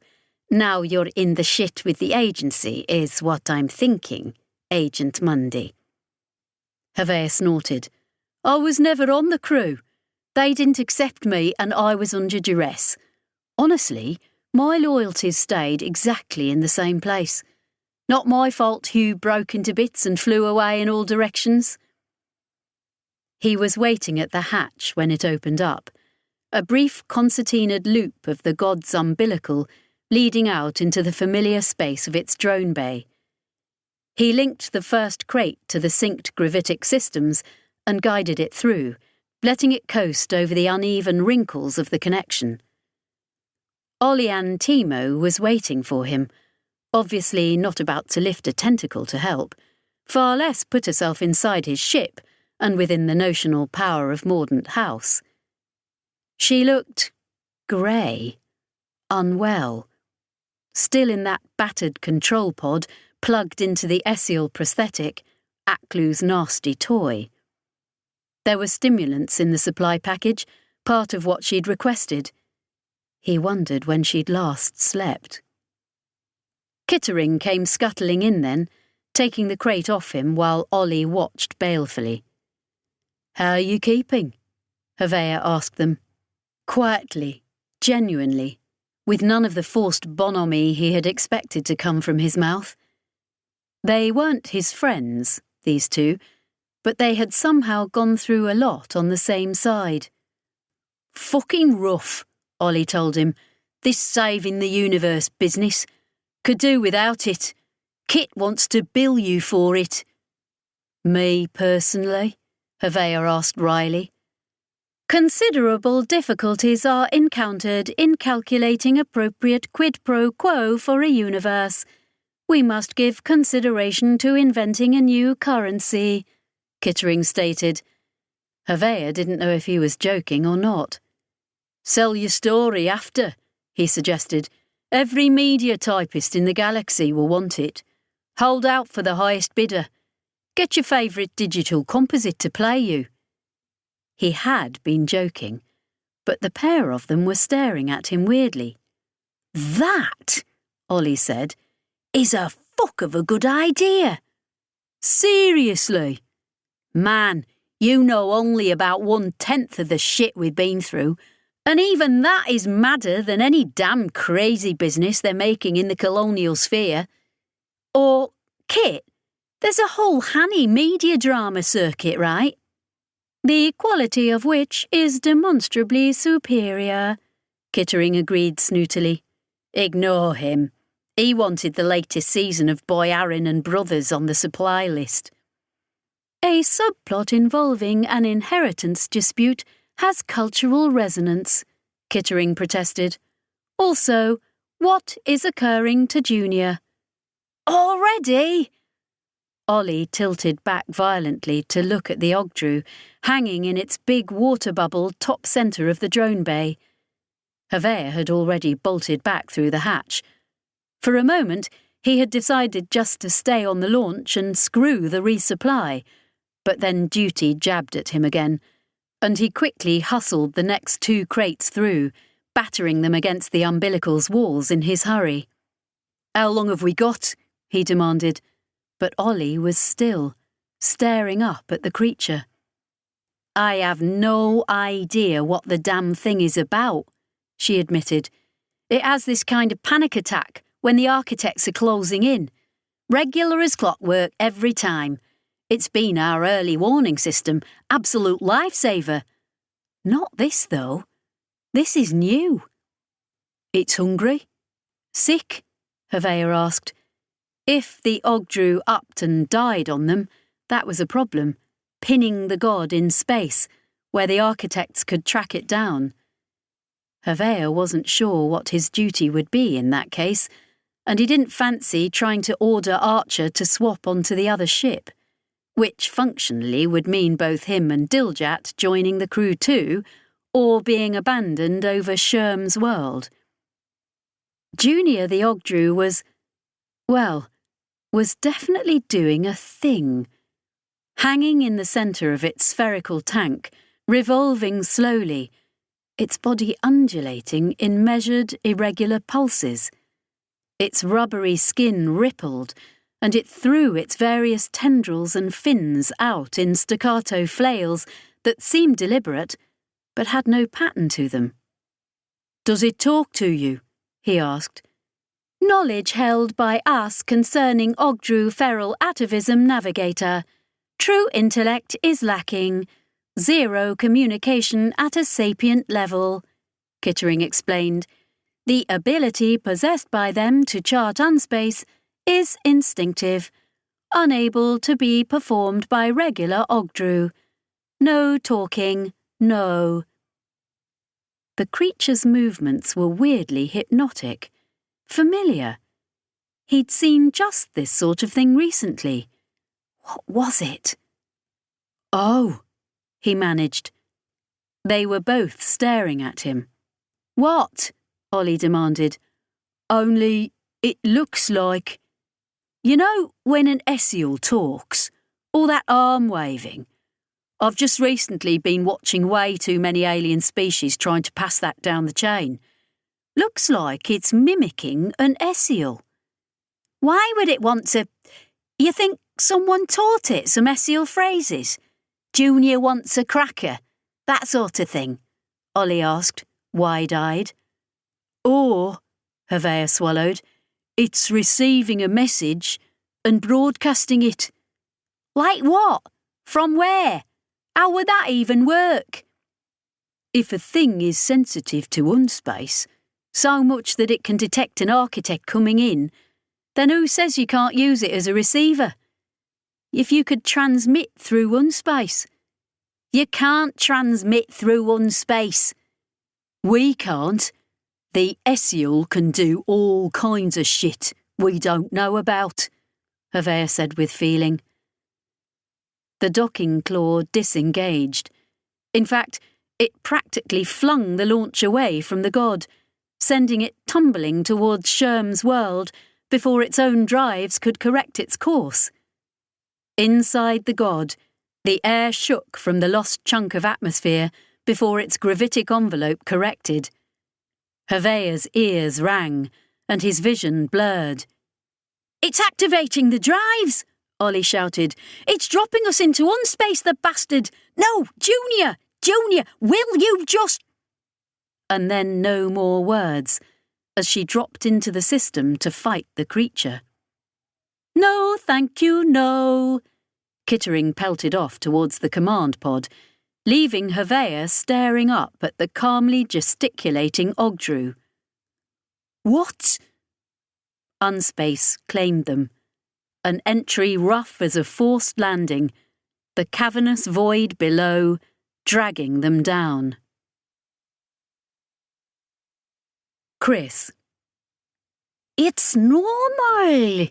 Now you're in the shit with the agency, is what I'm thinking, Agent Mundy." Havea snorted. "I was never on the crew. They didn't accept me and I was under duress. Honestly, my loyalties stayed exactly in the same place. Not my fault Hugh broke into bits and flew away in all directions." He was waiting at the hatch when it opened up, a brief concertinaed loop of the god's umbilical leading out into the familiar space of its drone bay. He linked the first crate to the synced gravitic systems and guided it through, letting it coast over the uneven wrinkles of the connection. Olian Timo was waiting for him, obviously not about to lift a tentacle to help, far less put herself inside his ship and within the notional power of Mordaunt House. She looked grey, unwell, still in that battered control pod plugged into the Essiel prosthetic, Aklu's nasty toy. There were stimulants in the supply package, part of what she'd requested. He wondered when she'd last slept. Kittering came scuttling in then, taking the crate off him while Ollie watched balefully. "How are you keeping?" Havea asked them. Quietly, genuinely, with none of the forced bonhomie he had expected to come from his mouth. They weren't his friends, these two, but they had somehow gone through a lot on the same side. "Fucking rough," Ollie told him. "This saving the universe business. Could do without it. Kit wants to bill you for it." "Me personally?" Havea asked wryly. "Considerable difficulties are encountered in calculating appropriate quid pro quo for a universe. We must give consideration to inventing a new currency, Kittering stated. Havea didn't know if he was joking or not. Sell your story after, he suggested. Every media typist in the galaxy will want it. Hold out for the highest bidder. Get your favourite digital composite to play you. He had been joking, but the pair of them were staring at him weirdly. That, Ollie said, is a fuck of a good idea. Seriously? Man, you know only about 1/10 of the shit we've been through, and even that is madder than any damn crazy business they're making in the colonial sphere. Or, Kit, there's a whole Hanny media drama circuit, right? The quality of which is demonstrably superior, Kittering agreed snootily. Ignore him. He wanted the latest season of Boyarin and Brothers on the supply list. A subplot involving an inheritance dispute has cultural resonance, Kittering protested. Also, what is occurring to Junior? Already? Ollie tilted back violently to look at the Ogdru, hanging in its big water bubble top centre of the drone bay. Havea had already bolted back through the hatch. For a moment, he had decided just to stay on the launch and screw the resupply, but then duty jabbed at him again, and he quickly hustled the next 2 crates through, battering them against the umbilical's walls in his hurry. How long have we got? He demanded, but Ollie was still, staring up at the creature. I have no idea what the damn thing is about, she admitted. It has this kind of panic attack when the architects are closing in. Regular as clockwork every time. It's been our early warning system, absolute lifesaver. Not this, though. This is new. It's hungry? Sick? Havea asked. If the Ogdru upped and died on them, that was a problem, pinning the god in space, where the architects could track it down. Havea wasn't sure what his duty would be in that case, and he didn't fancy trying to order Archer to swap onto the other ship, which functionally would mean both him and Diljat joining the crew too, or being abandoned over Sherm's world. Junior the Ogdru was definitely doing a thing. Hanging in the centre of its spherical tank, revolving slowly, its body undulating in measured, irregular pulses. Its rubbery skin rippled, and it threw its various tendrils and fins out in staccato flails that seemed deliberate, but had no pattern to them. Does it talk to you? He asked. Knowledge held by us concerning Ogdru feral atavism navigator. True intellect is lacking. Zero communication at a sapient level, Kittering explained. The ability possessed by them to chart unspace is instinctive, unable to be performed by regular Ogdru. No talking, no. The creature's movements were weirdly hypnotic, familiar. He'd seen just this sort of thing recently. What was it? Oh, he managed. They were both staring at him. What? Ollie demanded. Only it looks like... You know when an Essiel talks? All that arm waving? I've just recently been watching way too many alien species trying to pass that down the chain. Looks like it's mimicking an Essiel. Why would it want to... You think someone taught it some Essiel phrases? Junior wants a cracker, that sort of thing, Ollie asked, wide-eyed. Or, Havea swallowed, it's receiving a message and broadcasting it. Like what? From where? How would that even work? If a thing is sensitive to unspace, so much that it can detect an architect coming in, then who says you can't use it as a receiver? If you could transmit through unspace. You can't transmit through unspace. We can't. The Essiel can do all kinds of shit, we don't know about, Hervea said with feeling. The docking claw disengaged. In fact, it practically flung the launch away from the god, sending it tumbling towards Sherm's world before its own drives could correct its course. Inside the god, the air shook from the lost chunk of atmosphere before its gravitic envelope corrected. Hervea's ears rang, and his vision blurred. "It's activating the drives!" Ollie shouted. "It's dropping us into unspace, the bastard! No, Junior! Junior, will you just—" And then no more words, as she dropped into the system to fight the creature. "No, thank you, no." Kittering pelted off towards the command pod, leaving Hervea staring up at the calmly gesticulating Ogdru. "What?" Unspace claimed them. An entry rough as a forced landing, the cavernous void below dragging them down. Chris. "It's normal,"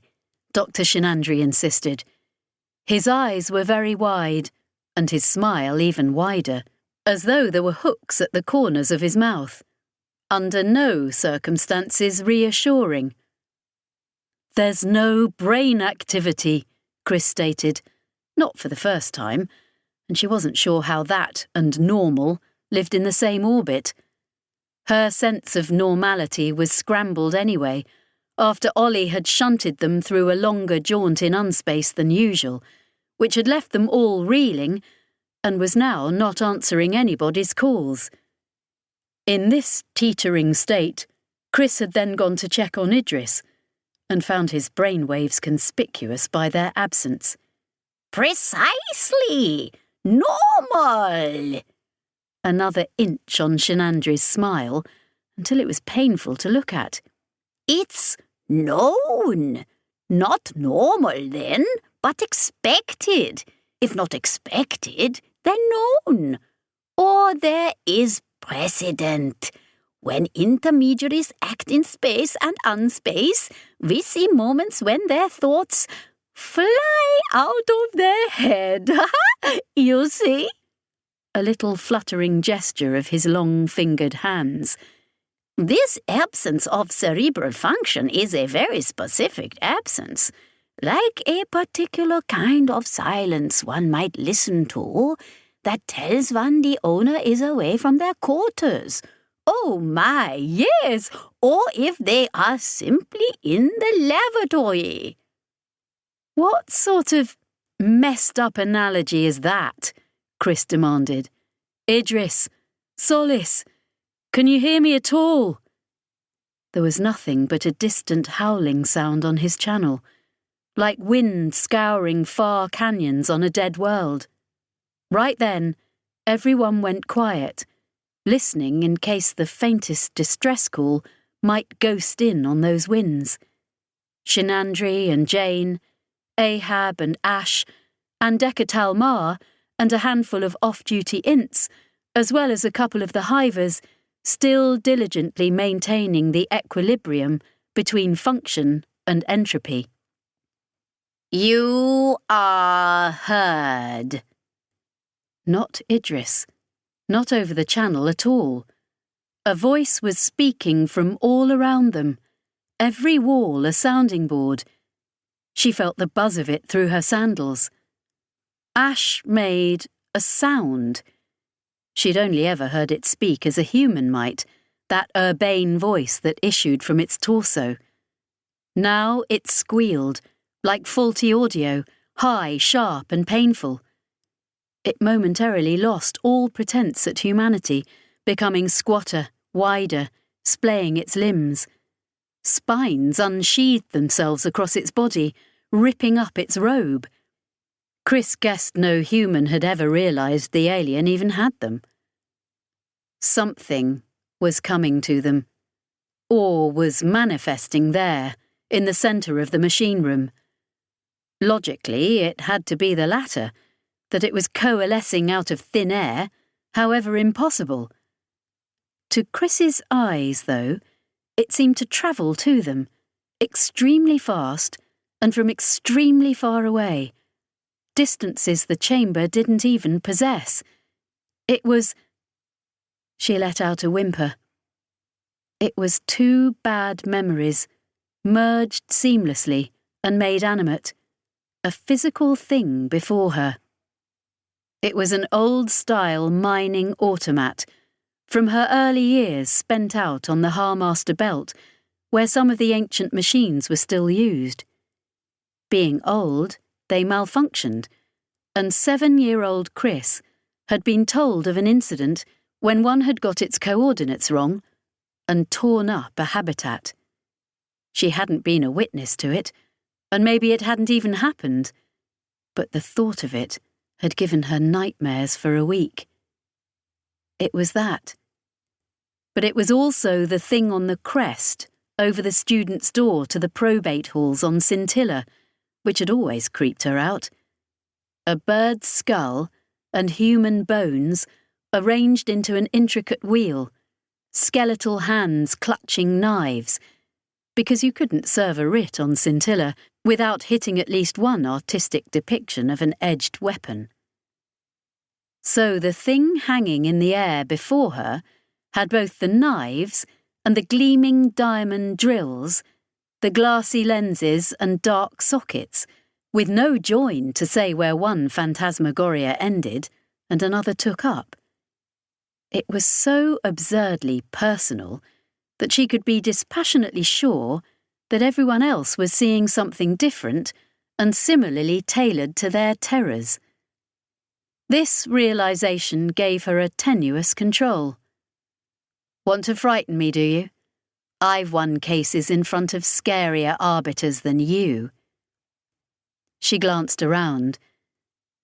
Dr. Shinandri insisted. His eyes were very wide, and his smile even wider, as though there were hooks at the corners of his mouth. Under no circumstances reassuring. "There's no brain activity," Chris stated, not for the first time, and she wasn't sure how that and normal lived in the same orbit. Her sense of normality was scrambled anyway, after Ollie had shunted them through a longer jaunt in unspace than usual, which had left them all reeling and was now not answering anybody's calls. In this teetering state, Chris had then gone to check on Idris, and found his brainwaves conspicuous by their absence. "Precisely! Normal!" Another inch on Shinandri's smile, until it was painful to look at. "It's known. Not normal then, but expected. If not expected, then known. Or there is precedent. When intermediaries act in space and unspace, we see moments when their thoughts fly out of their head. You see?" A little fluttering gesture of his long-fingered hands. "This absence of cerebral function is a very specific absence, like a particular kind of silence one might listen to that tells one the owner is away from their quarters. Oh my, yes, or if they are simply in the lavatory." "What sort of messed-up analogy is that?" Chris demanded. "Idris, Solace, can you hear me at all?" There was nothing but a distant howling sound on his channel, like wind scouring far canyons on a dead world. Right then, everyone went quiet, listening in case the faintest distress call might ghost in on those winds. Shinandri and Jane, Ahab and Ash, and Dekatal Mar, and a handful of off-duty ints, as well as a couple of the hivers, still diligently maintaining the equilibrium between function and entropy. "You are heard." Not Idris. Not over the channel at all. A voice was speaking from all around them, every wall a sounding board. She felt the buzz of it through her sandals. Ash made a sound. She'd only ever heard it speak as a human might, that urbane voice that issued from its torso. Now it squealed, like faulty audio, high, sharp and painful. It momentarily lost all pretense at humanity, becoming squatter, wider, splaying its limbs. Spines unsheathed themselves across its body, ripping up its robe. Chris guessed no human had ever realised the alien even had them. Something was coming to them, or was manifesting there, in the centre of the machine room. Logically, it had to be the latter, that it was coalescing out of thin air, however impossible. To Chris's eyes, though, it seemed to travel to them, extremely fast and from extremely far away, distances the chamber didn't even possess. It was... She let out a whimper. It was two bad memories, merged seamlessly and made animate, a physical thing before her. It was an old-style mining automat from her early years spent out on the Harmaster Belt, where some of the ancient machines were still used. Being old, they malfunctioned, and 7-year-old Chris had been told of an incident when one had got its coordinates wrong and torn up a habitat. She hadn't been a witness to it, and maybe it hadn't even happened, but the thought of it had given her nightmares for a week. It was that. But it was also the thing on the crest over the student's door to the probate halls on Scintilla, which had always creeped her out. A bird's skull and human bones arranged into an intricate wheel, skeletal hands clutching knives, because you couldn't serve a writ on Scintilla without hitting at least one artistic depiction of an edged weapon. So the thing hanging in the air before her had both the knives and the gleaming diamond drills, the glassy lenses and dark sockets, with no join to say where one phantasmagoria ended and another took up. It was so absurdly personal that she could be dispassionately sure that everyone else was seeing something different and similarly tailored to their terrors. This realization gave her a tenuous control. Want to frighten me, do you? I've won cases in front of scarier arbiters than you. She glanced around.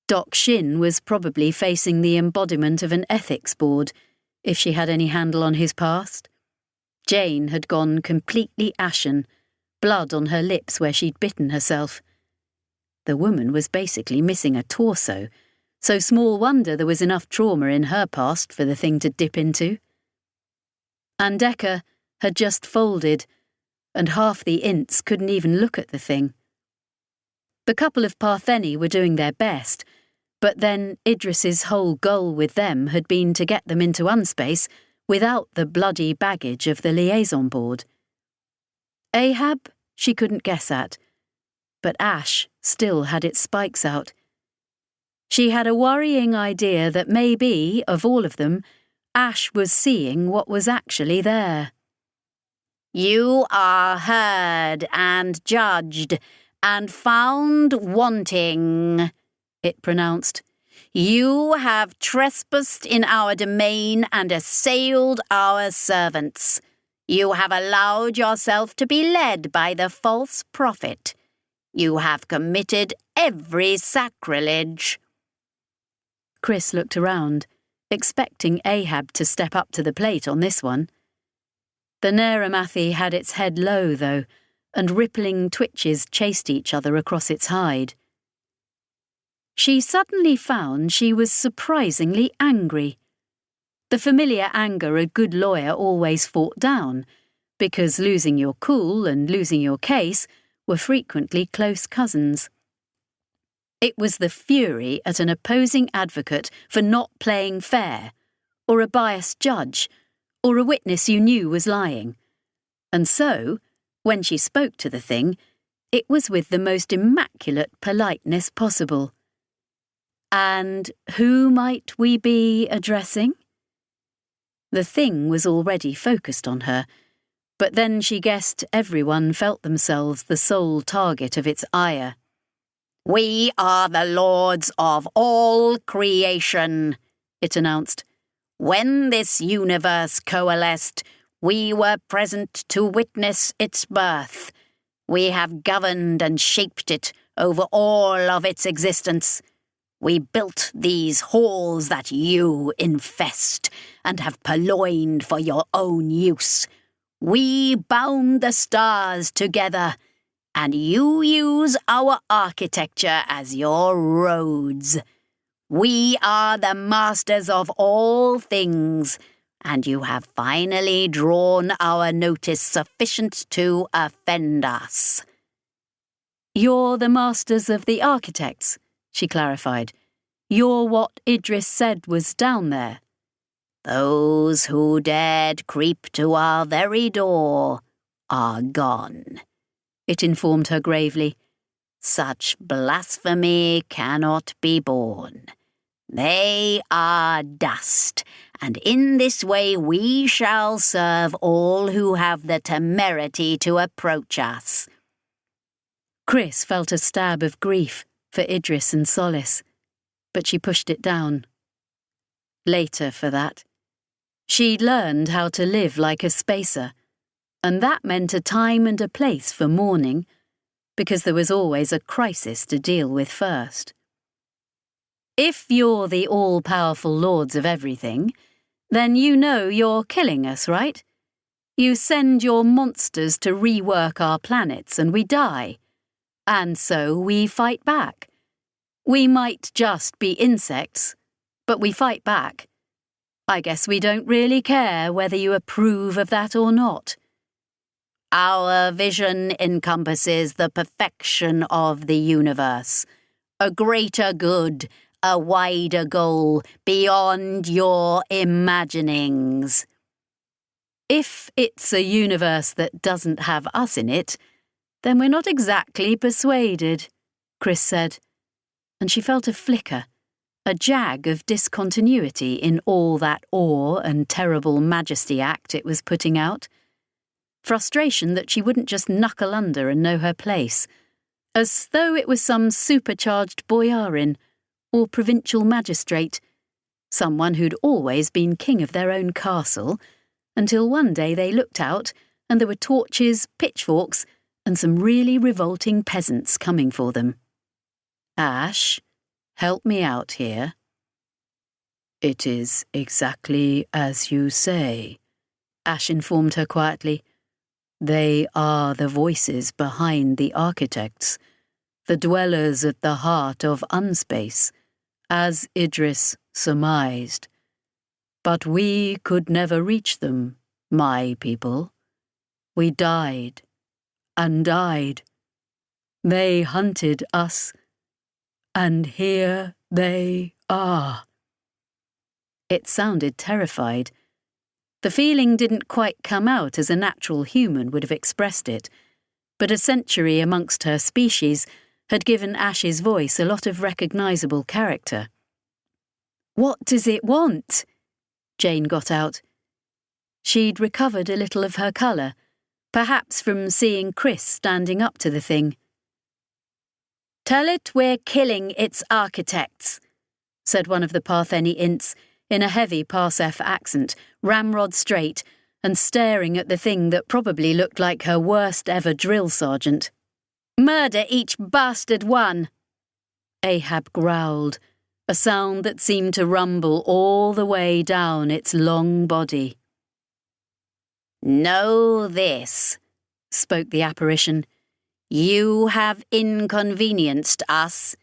Doc Shin was probably facing the embodiment of an ethics board, if she had any handle on his past. Jane had gone completely ashen, blood on her lips where she'd bitten herself. The woman was basically missing a torso, so small wonder there was enough trauma in her past for the thing to dip into. Andeka had just folded, and half the ints couldn't even look at the thing. The couple of Partheni were doing their best, but then Idris's whole goal with them had been to get them into unspace without the bloody baggage of the liaison board. Ahab she couldn't guess at, but Ash still had its spikes out. She had a worrying idea that maybe, of all of them, Ash was seeing what was actually there.
You are heard and judged and found wanting, it pronounced. You have trespassed in our domain and assailed our servants. You have allowed yourself to be led by the false prophet. You have committed every sacrilege.
Chris looked around, expecting Ahab to step up to the plate on this one. The Neramathi had its head low, though, and rippling twitches chased each other across its hide. She suddenly found she was surprisingly angry. The familiar anger a good lawyer always fought down, because losing your cool and losing your case were frequently close cousins. It was the fury at an opposing advocate for not playing fair, or a biased judge, or a witness you knew was lying. And so, when she spoke to the thing, it was with the most immaculate politeness possible. And who might we be addressing? The thing was already focused on her, but then she guessed everyone felt themselves the sole target of its ire.
We are the lords of all creation, it announced. When this universe coalesced, we were present to witness its birth. We have governed and shaped it over all of its existence. We built these halls that you infest and have purloined for your own use. We bound the stars together, and you use our architecture as your roads. We are the masters of all things, and you have finally drawn our notice sufficient to offend us."
"You're the masters of the architects," she clarified. "You're what Idris said was down there."
"Those who dared creep to our very door are gone," it informed her gravely. "Such blasphemy cannot be borne. They are dust, and in this way we shall serve all who have the temerity to approach us."
Chris felt a stab of grief for Idris and Solace, but she pushed it down. Later for that. She'd learned how to live like a spacer, and that meant a time and a place for mourning, because there was always a crisis to deal with first. If you're the all-powerful lords of everything, then you know you're killing us, right? You send your monsters to rework our planets and we die. And so we fight back. We might just be insects, but we fight back. I guess we don't really care whether you approve of that or not.
Our vision encompasses the perfection of the universe, a greater good, a wider goal, beyond your imaginings.
If it's a universe that doesn't have us in it, then we're not exactly persuaded, Chris said, and she felt a flicker, a jag of discontinuity in all that awe and terrible majesty act it was putting out. Frustration that she wouldn't just knuckle under and know her place, as though it was some supercharged boyarin or provincial magistrate, someone who'd always been king of their own castle, until one day they looked out and there were torches, pitchforks, and some really revolting peasants coming for them. "Ash, help me out here." "It is exactly as you say," Ash informed her quietly. "They are the voices behind the architects, the dwellers at the heart of unspace, as Idris surmised. But we could never reach them, my people. We died and died. They hunted us, and here they are." It sounded terrified. The feeling didn't quite come out as a natural human would have expressed it, but a century amongst her species had given Ash's voice a lot of recognisable character. "What does it want?" Jane got out. She'd recovered a little of her colour, perhaps from seeing Chris standing up to the thing. "Tell it we're killing its architects," said one of the Partheni Ints in a heavy Parsef accent, ramrod straight, and staring at the thing that probably looked like her worst ever drill sergeant. "Murder each bastard one," Ahab growled, a sound that seemed to rumble all the way down its long body.
"Know this," spoke the apparition. "You have inconvenienced us.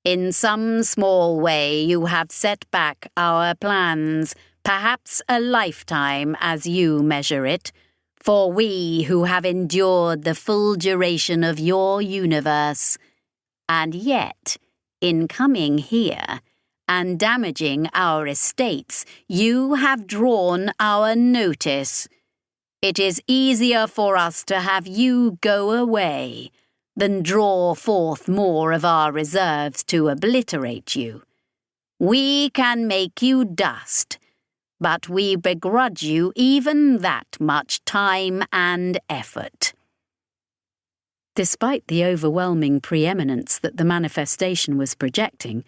In some small way you have set back our plans, perhaps a lifetime as you measure it, for we who have endured the full duration of your universe. And yet, in coming here and damaging our estates, you have drawn our notice. It is easier for us to have you go away than draw forth more of our reserves to obliterate you. We can make you dust, but we begrudge you even that much time and effort."
Despite the overwhelming preeminence that the manifestation was projecting,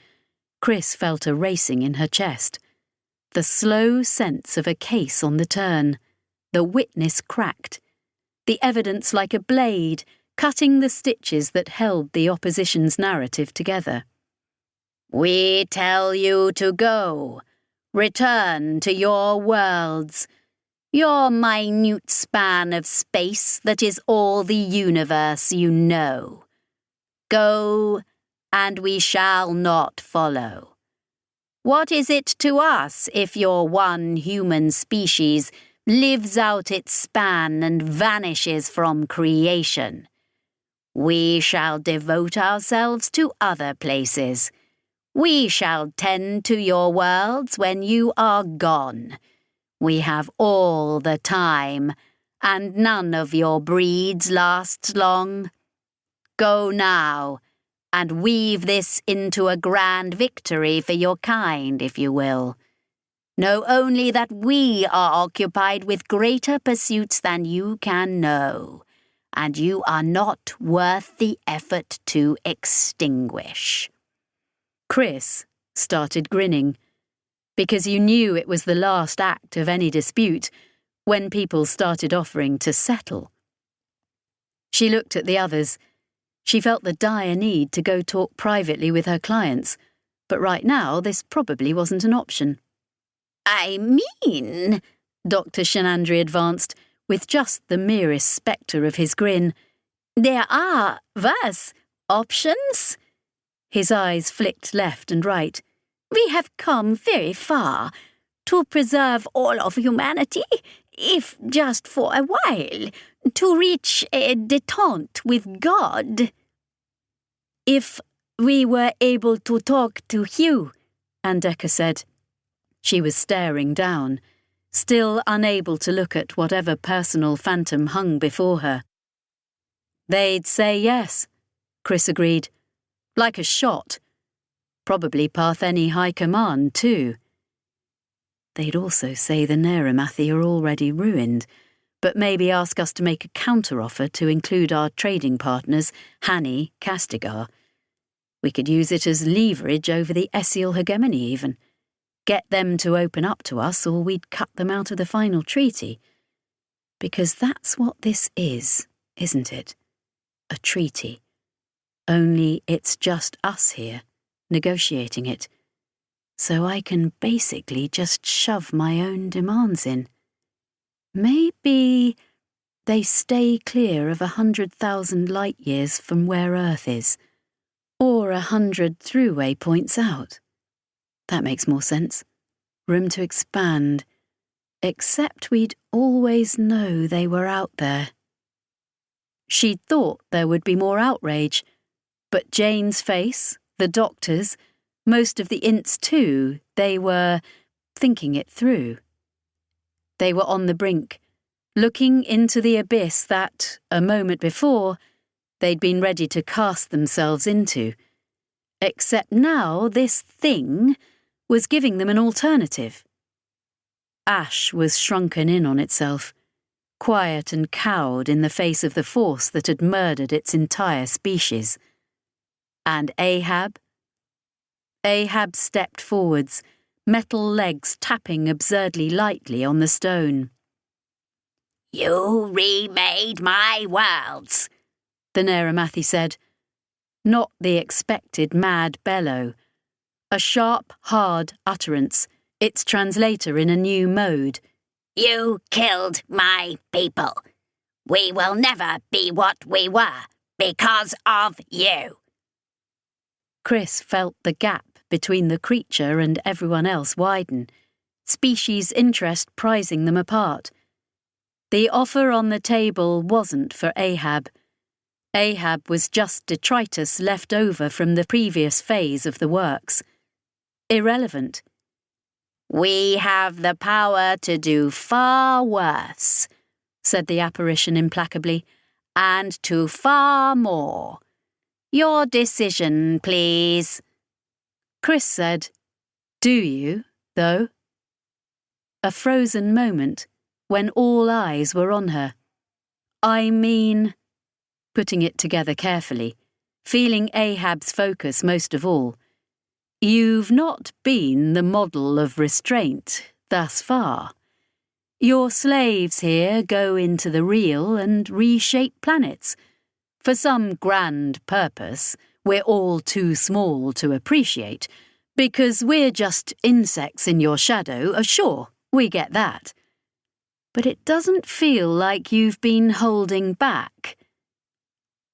Chris felt a racing in her chest. The slow sense of a case on the turn, the witness cracked, the evidence like a blade cutting the stitches that held the opposition's narrative together.
"We tell you to go. Return to your worlds, your minute span of space that is all the universe you know. Go, and we shall not follow.
What is it to us if your one human species lives out its span and vanishes from creation? We shall devote ourselves to other places. We shall tend to your worlds when you are gone. We have all the time, and none of your breeds lasts long. Go now, and weave this into a grand victory for your kind, if you will. Know only that we are occupied with greater pursuits than you can know, and you are not worth the effort to extinguish. Chris started grinning, because you knew it was the last act of any dispute when people started offering to settle. She looked at the others. She felt the dire need to go talk privately with her clients, but right now this probably wasn't an option.
I mean,
Dr. Shenandri advanced, with just the merest spectre of his grin.
There are worse options.
His eyes flicked left and right.
We have come very far. To preserve all of humanity, if just for a while, to reach a détente with God.
If we were able to talk to Hugh, Andeka said. She was staring down, still unable to look at whatever personal phantom hung before her. They'd say yes, Chris agreed. Like a shot. Probably Partheni High Command, too. They'd also say the Neramathi are already ruined, but maybe ask us to make a counter-offer to include our trading partners, Hani, Castigar. We could use it as leverage over the Essiel hegemony even. Get them to open up to us, or we'd cut them out of the final treaty. Because that's what this is, isn't it? A treaty. Only it's just us here, negotiating it. So I can basically just shove my own demands in. Maybe they stay clear of 100,000 light years from where Earth is, or 100 throughway points out. That makes more sense. Room to expand. Except we'd always know they were out there. She'd thought there would be more outrage, but Jane's face, the doctor's, most of the ints too, they were thinking it through. They were on the brink, looking into the abyss that, a moment before, they'd been ready to cast themselves into. Except now this thing was giving them an alternative. Ash was shrunken in on itself, quiet and cowed in the face of the force that had murdered its entire species. And Ahab? Ahab stepped forwards, metal legs tapping absurdly lightly on the stone.
You remade my worlds,
the Neramathi said. Not the expected mad bellow. A sharp, hard utterance, its translator in a new mode.
You killed my people. We will never be what we were because of you.
Chris felt the gap between the creature and everyone else widen, species interest prizing them apart. The offer on the table wasn't for Ahab. Ahab was just detritus left over from the previous phase of the works. Irrelevant.
We have the power to do far worse, said the apparition implacably, and to far more. Your decision, please.
Chris said, Do you, though? A frozen moment when all eyes were on her. I mean, putting it together carefully, feeling Ahab's focus most of all. You've not been the model of restraint thus far. Your slaves here go into the real and reshape planets. For some grand purpose we're all too small to appreciate, because we're just insects in your shadow, sure, we get that. But it doesn't feel like you've been holding back.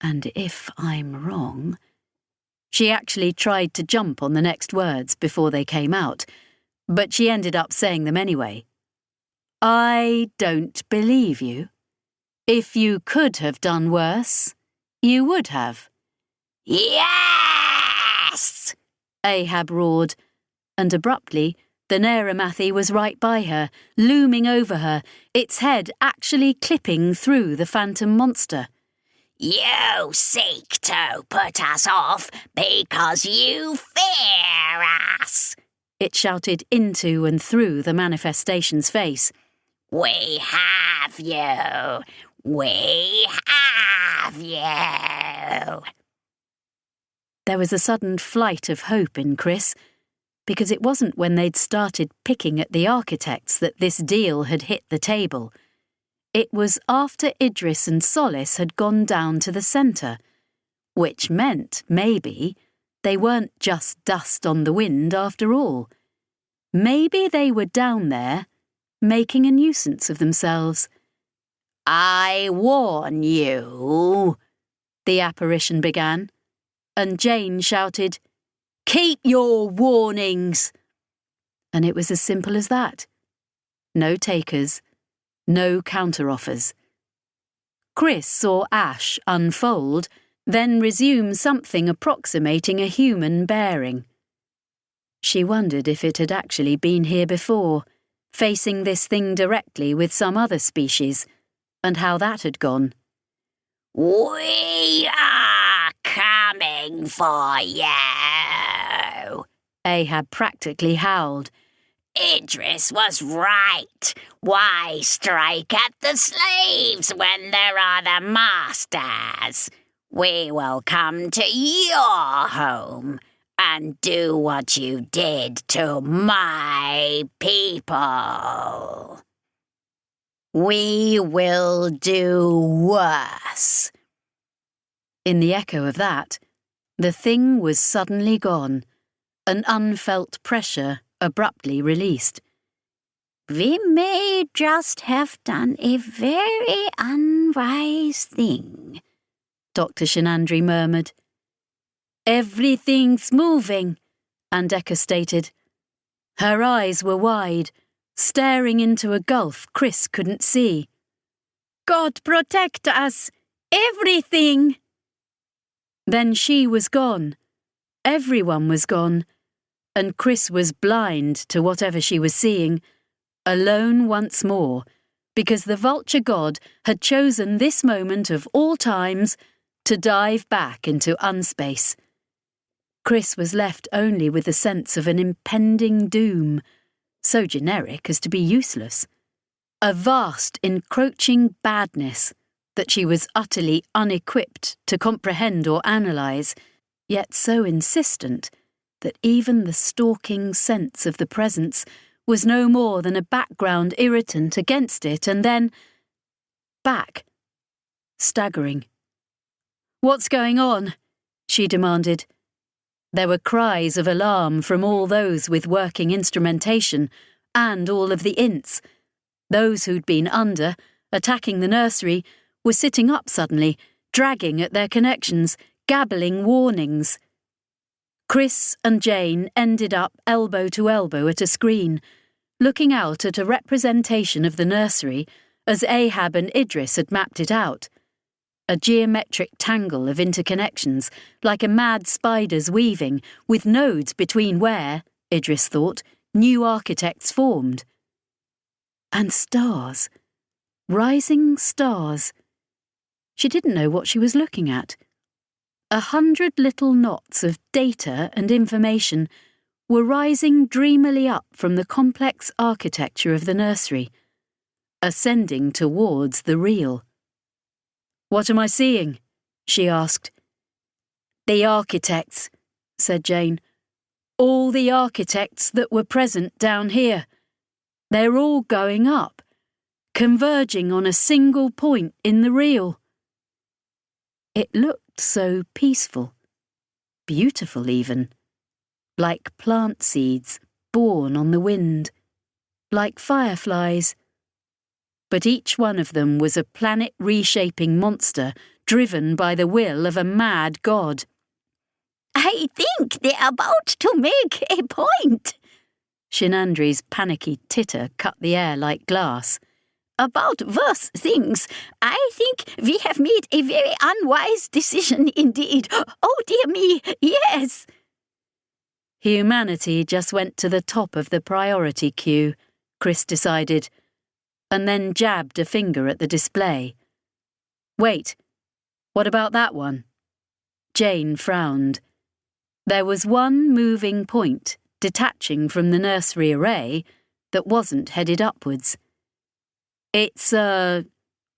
And if I'm wrong, She actually tried to jump on the next words before they came out, but she ended up saying them anyway. I don't believe you. If you could have done worse, you would have.
Yes!
Ahab roared, and abruptly, the Neramathy was right by her, looming over her, its head actually clipping through the phantom monster.
You seek to put us off because you fear us,
it shouted into and through the manifestation's face.
We have you. We have you.
There was a sudden flight of hope in Chris, because it wasn't when they'd started picking at the architects that this deal had hit the table. It was after Idris and Solace had gone down to the centre, which meant, maybe, they weren't just dust on the wind after all. Maybe they were down there, making a nuisance of themselves.
I warn you,
the apparition began, and Jane shouted, Keep your warnings! And it was as simple as that. No takers, no counter-offers. Chris saw Ash unfold, then resume something approximating a human bearing. She wondered if it had actually been here before, facing this thing directly with some other species, and how that had gone.
We are coming for you,
Ahab practically howled.
Idris was right. Why strike at the slaves when there are the masters? We will come to your home and do what you did to my people. We will do worse.
In the echo of that, the thing was suddenly gone, an unfelt pressure abruptly released.
We may just have done a very unwise thing,
Dr. Shenandri murmured. Everything's moving, Andeka stated. Her eyes were wide, staring into a gulf Chris couldn't see. God protect us! Everything! Then she was gone. Everyone was gone. And Chris was blind to whatever she was seeing, alone once more, because the vulture god had chosen this moment of all times to dive back into unspace. Chris was left only with the sense of an impending doom, so generic as to be useless. A vast, encroaching badness that she was utterly unequipped to comprehend or analyse, yet so insistent that even the stalking sense of the presence was no more than a background irritant against it, and then back, staggering. What's going on? She demanded. There were cries of alarm from all those with working instrumentation, and all of the ints. Those who'd been under, attacking the nursery, were sitting up suddenly, dragging at their connections, gabbling warnings. Chris and Jane ended up elbow to elbow at a screen, looking out at a representation of the nursery as Ahab and Idris had mapped it out. A geometric tangle of interconnections, like a mad spider's weaving, with nodes between where, Idris thought, new architects formed. And stars. Rising stars. She didn't know what she was looking at. 100 little knots of data and information were rising dreamily up from the complex architecture of the nursery, ascending towards the real. What am I seeing? She asked. The architects, said Jane. All the architects that were present down here. They're all going up, converging on a single point in the real. It looked so peaceful, beautiful even, like plant seeds born on the wind, like fireflies. But each one of them was a planet-reshaping monster driven by the will of a mad god.
I think they're about to make a point.
Shinandri's panicky titter cut the air like glass.
About worse things, I think we have made a very unwise decision indeed. Oh, dear me, yes.
Humanity just went to the top of the priority queue, Chris decided, and then jabbed a finger at the display. Wait, what about that one? Jane frowned. There was one moving point detaching from the nursery array that wasn't headed upwards. It's a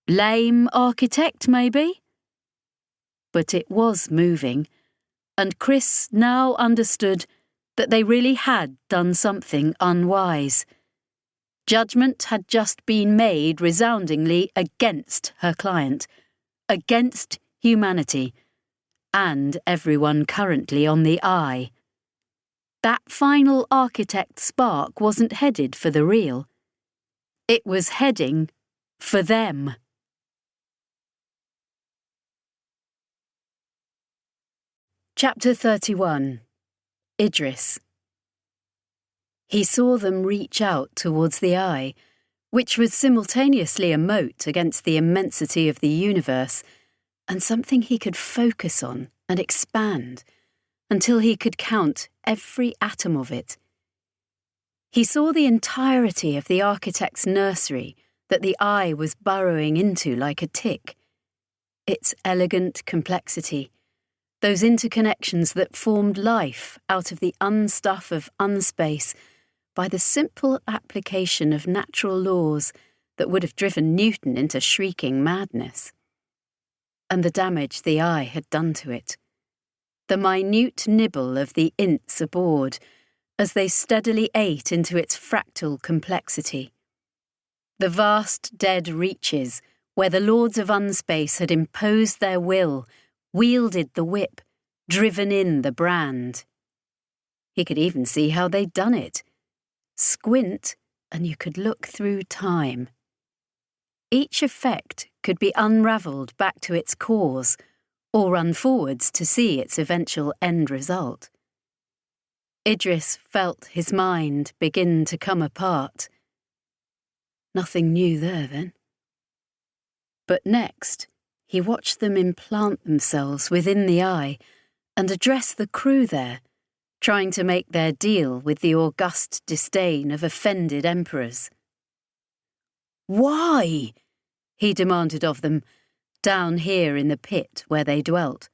lame architect, maybe? But it was moving, and Chris now understood that they really had done something unwise. Judgment had just been made resoundingly against her client, against humanity, and everyone currently on the Eye. That final architect spark wasn't headed for the real. It was heading for them. Chapter 31. Idris. He saw them reach out towards the Eye, which was simultaneously a moat against the immensity of the universe, and something he could focus on and expand until he could count every atom of it. He saw the entirety of the architect's nursery that the Eye was burrowing into like a tick. Its elegant complexity, those interconnections that formed life out of the unstuff of unspace by the simple application of natural laws that would have driven Newton into shrieking madness. And the damage the Eye had done to it. The minute nibble of the ints aboard as they steadily ate into its fractal complexity. The vast dead reaches where the lords of unspace had imposed their will, wielded the whip, driven in the brand. He could even see how they'd done it. Squint, and you could look through time. Each effect could be unravelled back to its cause, or run forwards to see its eventual end result. Idris felt his mind begin to come apart. Nothing new there, then. But next, he watched them implant themselves within the Eye and address the crew there, trying to make their deal with the august disdain of offended emperors. "Why?" he demanded of them, down here in the pit where they dwelt.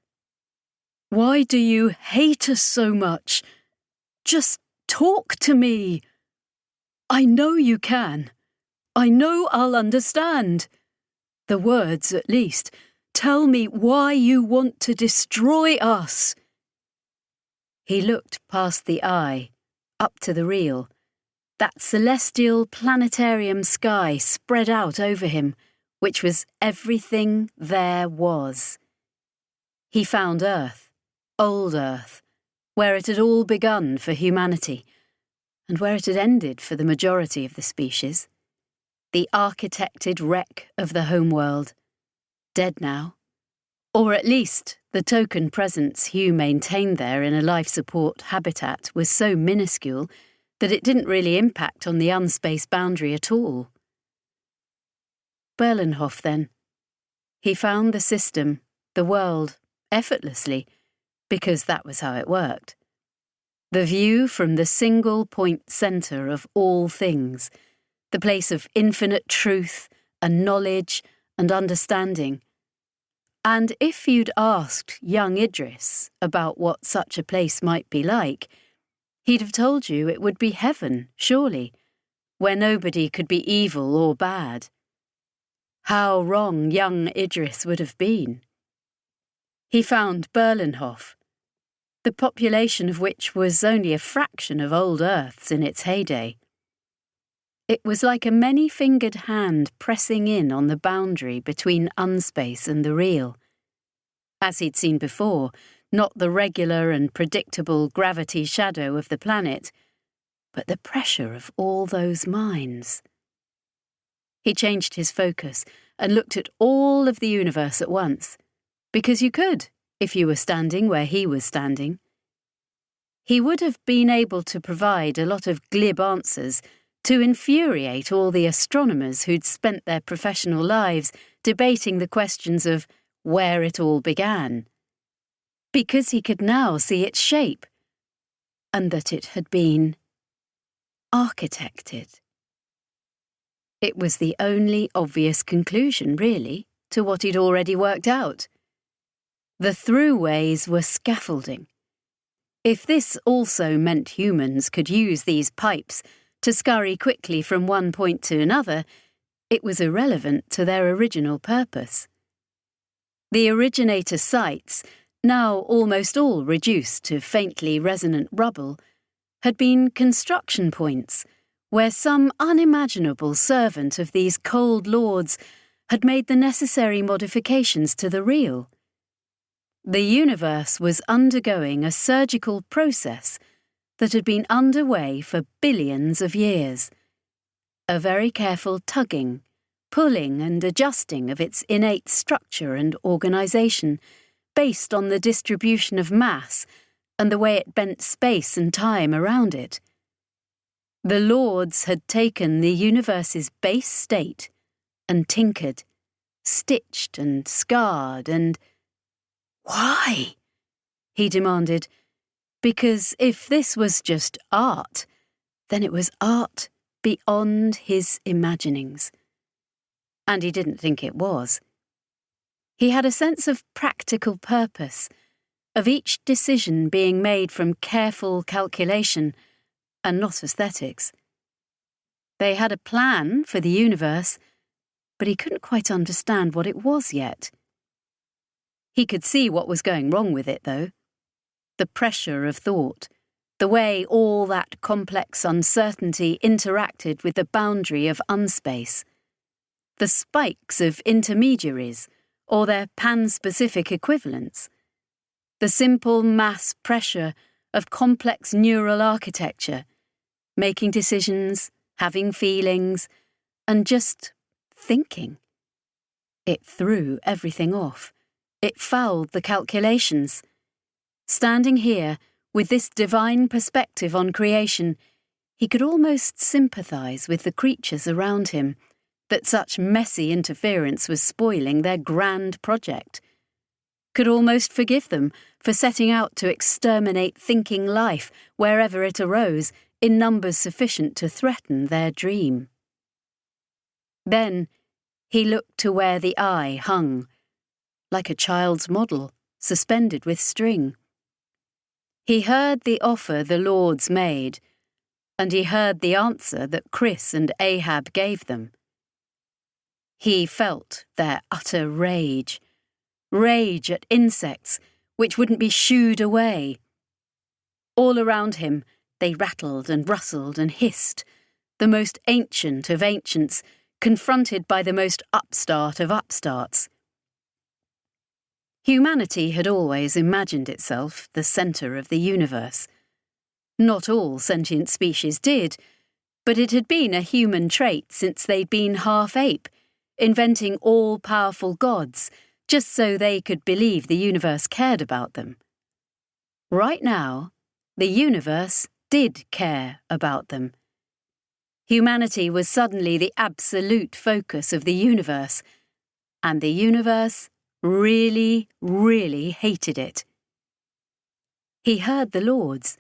"Why do you hate us so much? Just talk to me. I know you can. I know I'll understand. The words, at least. Tell me why you want to destroy us." He looked past the Eye, up to the real, that celestial planetarium sky spread out over him, which was everything there was. He found Earth, old Earth, where it had all begun for humanity, and where it had ended for the majority of the species. The architected wreck of the homeworld, dead now. Or at least the token presence Hugh maintained there in a life support habitat was so minuscule that it didn't really impact on the unspace boundary at all. Berlenhof, then. He found the system, the world, effortlessly, because that was how it worked. The view from the single point centre of all things, the place of infinite truth and knowledge and understanding. And if you'd asked young Idris about what such a place might be like, he'd have told you it would be heaven, surely, where nobody could be evil or bad. How wrong young Idris would have been. He found Berlenhof, the population of which was only a fraction of old Earth's in its heyday. It was like a many-fingered hand pressing in on the boundary between unspace and the real. As he'd seen before, not the regular and predictable gravity shadow of the planet, but the pressure of all those minds. He changed his focus and looked at all of the universe at once, because you could, if you were standing where he was standing, He would have been able to provide a lot of glib answers to infuriate all the astronomers who'd spent their professional lives debating the questions of where it all began, because he could now see its shape, and that it had been architected. It was the only obvious conclusion, really, to what he'd already worked out. The throughways were scaffolding. If this also meant humans could use these pipes to scurry quickly from one point to another, it was irrelevant to their original purpose. The originator sites, now almost all reduced to faintly resonant rubble, had been construction points where some unimaginable servant of these cold lords had made the necessary modifications to the real. The universe was undergoing a surgical process that had been underway for billions of years, a very careful tugging, pulling and adjusting of its innate structure and organisation based on the distribution of mass and the way it bent space and time around it. The lords had taken the universe's base state and tinkered, stitched and scarred and— "Why?" he demanded, because if this was just art, then it was art beyond his imaginings. And he didn't think it was. He had a sense of practical purpose, of each decision being made from careful calculation and not aesthetics. They had a plan for the universe, but he couldn't quite understand what it was yet. He could see what was going wrong with it, though. The pressure of thought, the way all that complex uncertainty interacted with the boundary of unspace, the spikes of intermediaries or their pan-specific equivalents, the simple mass pressure of complex neural architecture, making decisions, having feelings, and just thinking. It threw everything off. It fouled the calculations. Standing here, with this divine perspective on creation, he could almost sympathise with the creatures around him, that such messy interference was spoiling their grand project. Could almost forgive them for setting out to exterminate thinking life wherever it arose in numbers sufficient to threaten their dream. Then he looked to where the eye hung, like a child's model, suspended with string. He heard the offer the lords made, and he heard the answer that Chris and Ahab gave them. He felt their utter rage at insects which wouldn't be shooed away. All around him they rattled and rustled and hissed, the most ancient of ancients, confronted by the most upstart of upstarts. Humanity had always imagined itself the centre of the universe. Not all sentient species did, but it had been a human trait since they'd been half ape, inventing all-powerful gods just so they could believe the universe cared about them. Right now, the universe did care about them. Humanity was suddenly the absolute focus of the universe, and the universe really, really hated it. He heard the lords.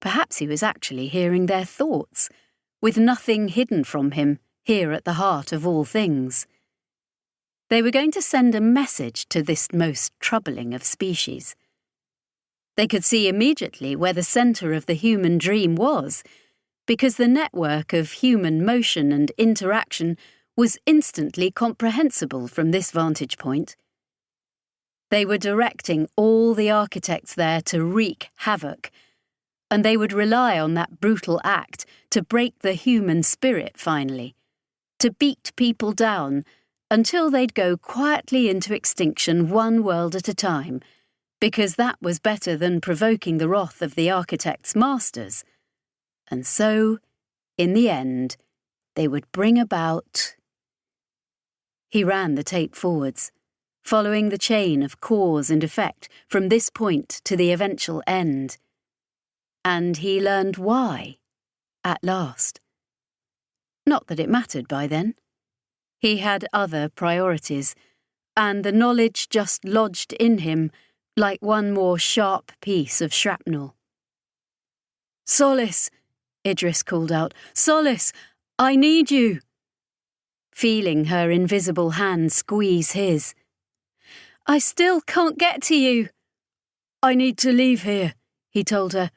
Perhaps he was actually hearing their thoughts, with nothing hidden from him here at the heart of all things. They were going to send a message to this most troubling of species. They could see immediately where the centre of the human dream was, because the network of human motion and interaction was instantly comprehensible from this vantage point. They were directing all the architects there to wreak havoc, and they would rely on that brutal act to break the human spirit finally, to beat people down until they'd go quietly into extinction one world at a time, because that was better than provoking the wrath of the architect's masters. And so, in the end, they would bring about— He ran the tape forwards, following the chain of cause and effect from this point to the eventual end. And he learned why, at last. Not that it mattered by then. He had other priorities, and the knowledge just lodged in him like one more sharp piece of shrapnel. "Solace," Idris called out. "Solace, I need you." Feeling her invisible hand squeeze his. "I still can't get to you." "I need to leave here," he told her.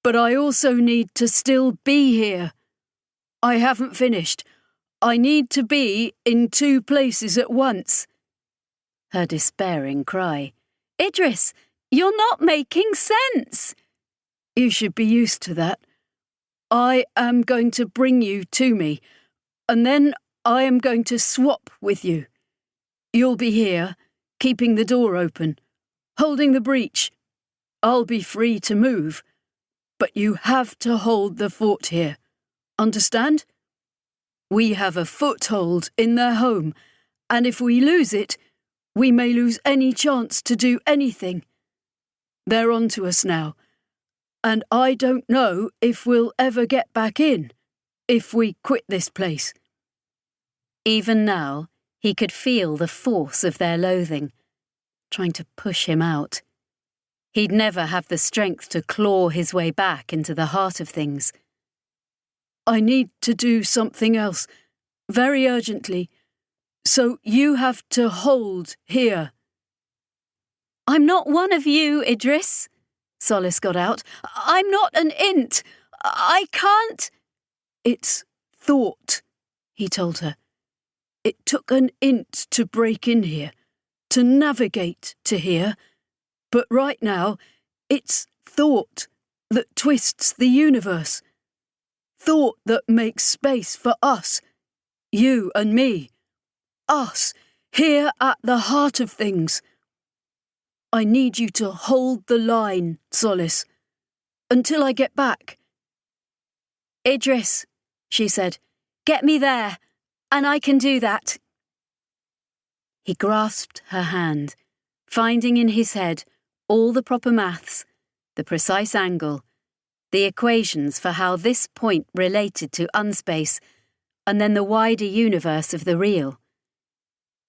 "But I also need to still be here. I haven't finished. I need to be in 2 places at once." Her despairing cry. "Idris, you're not making sense." "You should be used to that. I am going to bring you to me, and then I am going to swap with you. You'll be here, keeping the door open, holding the breach. I'll be free to move, but you have to hold the fort here. Understand? We have a foothold in their home, and if we lose it, we may lose any chance to do anything. They're on to us now, and I don't know if we'll ever get back in, if we quit this place." Even now, he could feel the force of their loathing, trying to push him out. He'd never have the strength to claw his way back into the heart of things. "I need to do something else, very urgently, so you have to hold here." "I'm not one of you, Idris," Solace got out. "I'm not an int. I can't—" "It's thought," he told her. "It took an int to break in here, to navigate to here, but right now it's thought that twists the universe. Thought that makes space for us, you and me. Us, here at the heart of things. I need you to hold the line, Solace, until I get back." "Idris," she said, "get me there, and I can do that." He grasped her hand, finding in his head all the proper maths, the precise angle, the equations for how this point related to unspace, and then the wider universe of the real.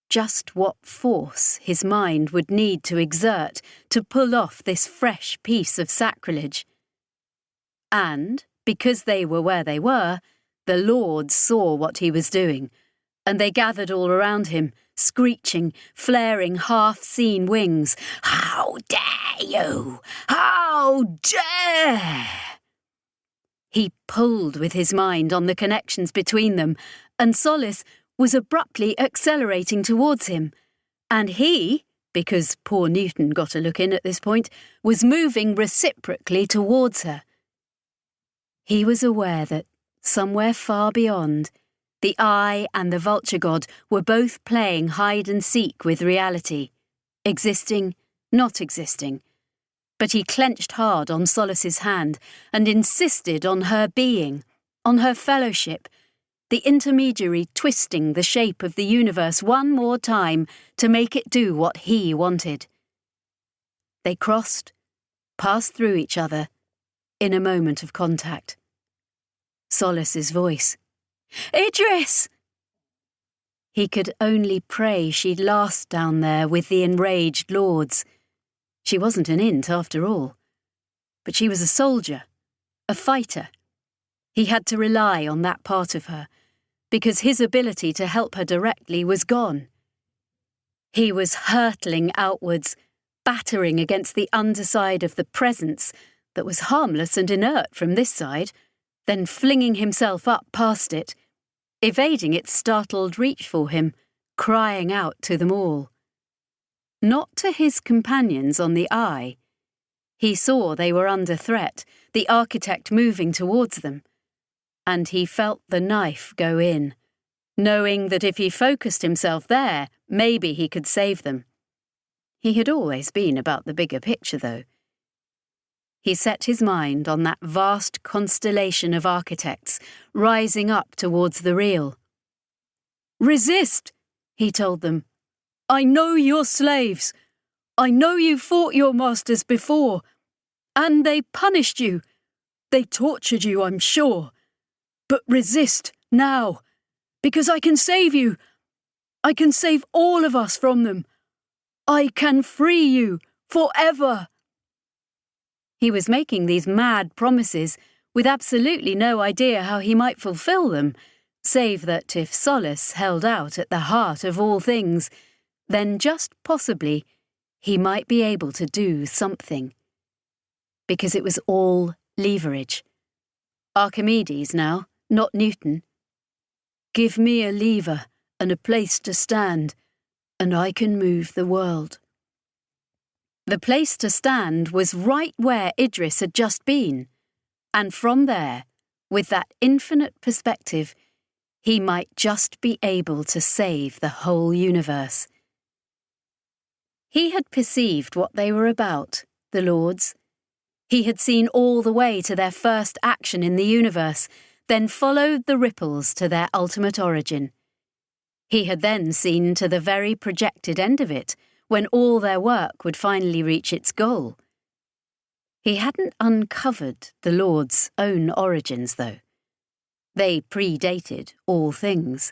Just what force his mind would need to exert to pull off this fresh piece of sacrilege. And, because they were where they were, the lords saw what he was doing, and they gathered all around him, screeching, flaring half-seen wings. "How dare you! How dare!" He pulled with his mind on the connections between them, and Solace was abruptly accelerating towards him, and he, because poor Newton got a look in at this point, was moving reciprocally towards her. He was aware that, somewhere far beyond, the Eye and the Vulture God were both playing hide-and-seek with reality, existing, not existing. But he clenched hard on Solace's hand and insisted on her being, on her fellowship, the intermediary twisting the shape of the universe one more time to make it do what he wanted. They crossed, passed through each other, in a moment of contact. Solace's voice. "Idris!" He could only pray she'd last down there with the enraged lords. She wasn't an int after all. But she was a soldier, a fighter. He had to rely on that part of her, because his ability to help her directly was gone. He was hurtling outwards, battering against the underside of the presence that was harmless and inert from this side, then flinging himself up past it, evading its startled reach for him, crying out to them all. Not to his companions on the Eye. He saw they were under threat, the architect moving towards them, and he felt the knife go in, knowing that if he focused himself there, maybe he could save them. He had always been about the bigger picture, though. He set his mind on that vast constellation of architects rising up towards the real. "Resist," he told them. "I know you're slaves. I know you fought your masters before, and they punished you,
They tortured you, I'm sure. But resist now, because I can save you. I can save all of us from them. I can free you forever.
He was making these mad promises with absolutely no idea how he might fulfill them, save that if Solace held out at the heart of all things, then just possibly he might be able to do something. Because it was all leverage. Archimedes now, not Newton. Give me a lever and a place to stand, and I can move the world. The place to stand was right where Idris had just been, and from there, with that infinite perspective, he might just be able to save the whole universe. He had perceived what they were about, the Lords. He had seen all the way to their first action in the universe, then followed the ripples to their ultimate origin. He had then seen to the very projected end of it, when all their work would finally reach its goal. He hadn't uncovered the Lord's own origins, though. They predated all things.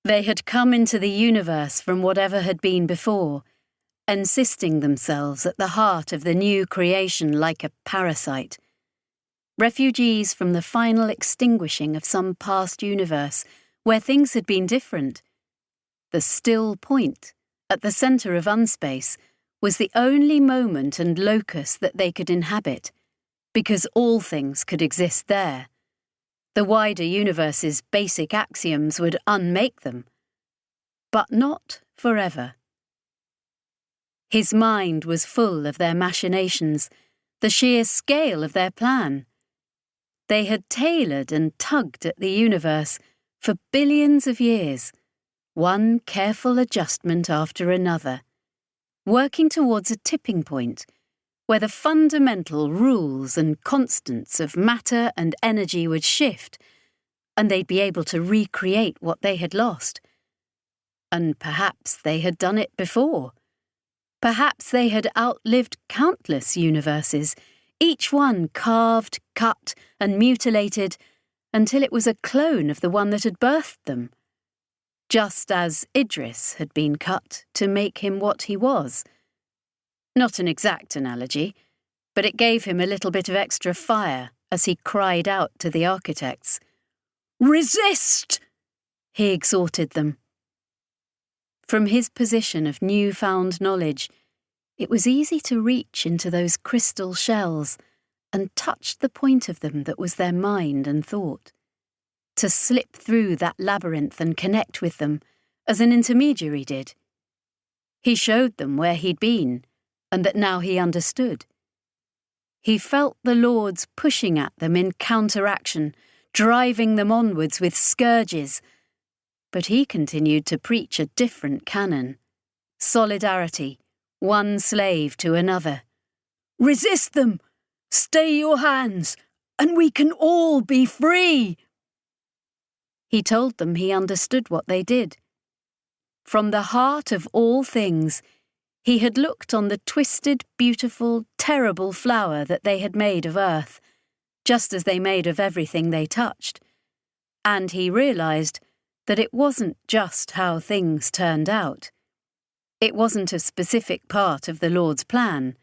They had come into the universe from whatever had been before, encysting themselves at the heart of the new creation like a parasite. Refugees from the final extinguishing of some past universe where things had been different. The still point, at the centre of unspace, was the only moment and locus that they could inhabit, because all things could exist there. The wider universe's basic axioms would unmake them, but not forever. His mind was full of their machinations, the sheer scale of their plan. They had tailored and tugged at the universe for billions of years, one careful adjustment after another, working towards a tipping point where the fundamental rules and constants of matter and energy would shift, and they'd be able to recreate what they had lost. And perhaps they had done it before. Perhaps they had outlived countless universes, each one carved, cut, and mutilated until it was a clone of the one that had birthed them. Just as Idris had been cut to make him what he was. Not an exact analogy, but it gave him a little bit of extra fire as he cried out to the architects. "Resist!" he exhorted them. From his position of newfound knowledge, it was easy to reach into those crystal shells and touch the point of them that was their mind and thought, to slip through that labyrinth and connect with them, as an intermediary did. He showed them where he'd been, and that now he understood. He felt the Lords pushing at them in counteraction, driving them onwards with scourges, but he continued to preach a different canon. Solidarity, one slave to another. Resist them! Stay your hands, and we can all be free! He told them he understood what they did. From the heart of all things, he had looked on the twisted, beautiful, terrible flower that they had made of earth, just as they made of everything they touched, and he realised that it wasn't just how things turned out. It wasn't a specific part of the Lord's plan.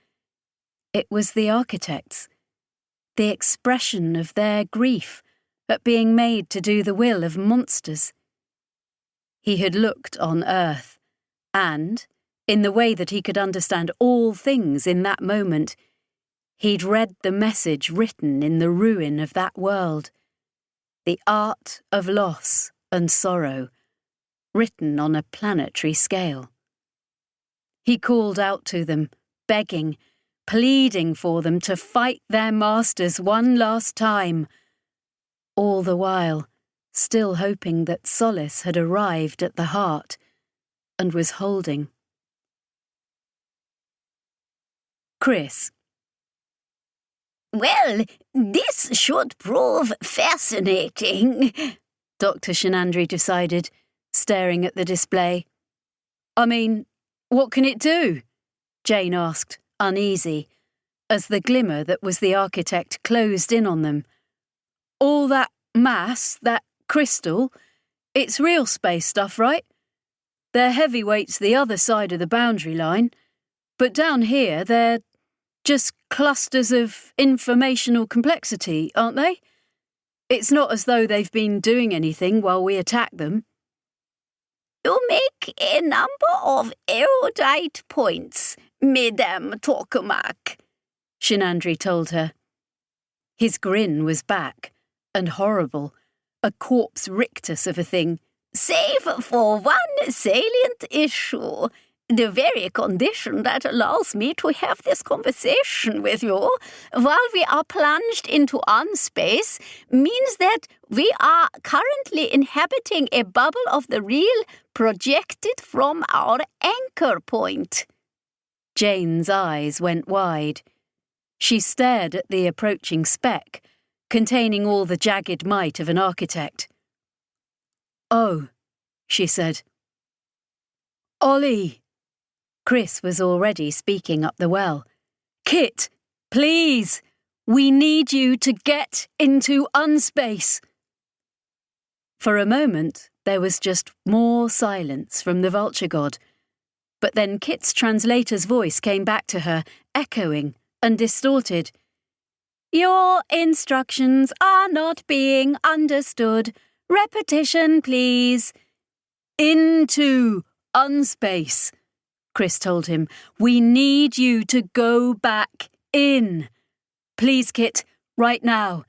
It was the architects, the expression of their grief at being made to do the will of monsters. He had looked on earth, and, in the way that he could understand all things in that moment, he'd read the message written in the ruin of that world, the art of loss and sorrow, written on a planetary scale. He called out to them, begging, pleading for them to fight their masters one last time, all the while still hoping that solace had arrived at the heart and was holding. Chris.
Well, this should prove fascinating,
Dr. Shenandri decided, staring at the display. I mean, what can it do? Jane asked, uneasy, as the glimmer that was the architect closed in on them. All that mass, that crystal, it's real space stuff, right? They're heavyweights the other side of the boundary line, but down here they're just clusters of informational complexity, aren't they? It's not as though they've been doing anything while we attack them.
You make a number of erudite points, Madame Tokamak, Shinandri told her. His grin was back, and horrible, a corpse rictus of a thing. Save for one salient issue. The very condition that allows me to have this conversation with you while we are plunged into unspace means that we are currently inhabiting a bubble of the real projected from our anchor point.
Jane's eyes went wide. She stared at the approaching speck, containing all the jagged might of an architect. "Oh," she said. "Ollie!" Chris was already speaking up the well. "Kit, please! We need you to get into unspace!" For a moment, there was just more silence from the vulture god. But then Kit's translator's voice came back to her, echoing and distorted. "Your instructions are not being understood. Repetition, please." "Into unspace," Chris told him. "We need you to go back in. Please, Kit, right now.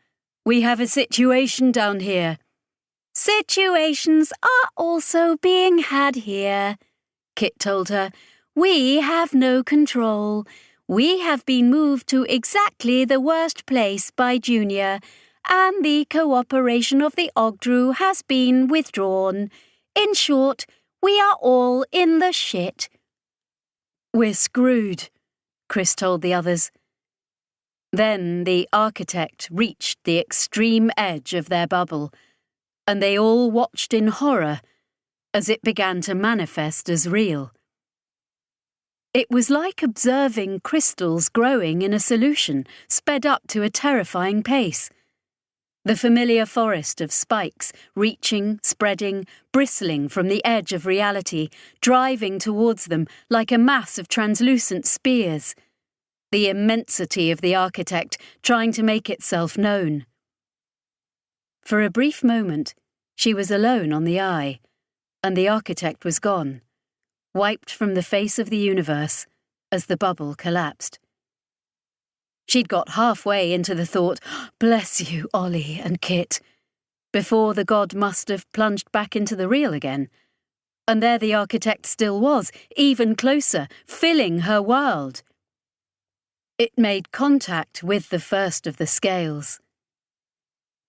We have a situation down here."
"Situations are also being had here," Kit told her. "We have no control. We have been moved to exactly the worst place by Junior, and the cooperation of the Ogdru has been withdrawn. In short, we are all in the shit."
"We're screwed," Chris told the others. Then the architect reached the extreme edge of their bubble, and they all watched in horror as it began to manifest as real. It was like observing crystals growing in a solution, sped up to a terrifying pace. The familiar forest of spikes, reaching, spreading, bristling from the edge of reality, driving towards them like a mass of translucent spears. The immensity of the architect trying to make itself known. For a brief moment, she was alone on the eye, and the architect was gone, wiped from the face of the universe as the bubble collapsed. She'd got halfway into the thought, "Bless you, Ollie and Kit," before the god must have plunged back into the real again. And there the architect still was, even closer, filling her world. It made contact with the first of the scales.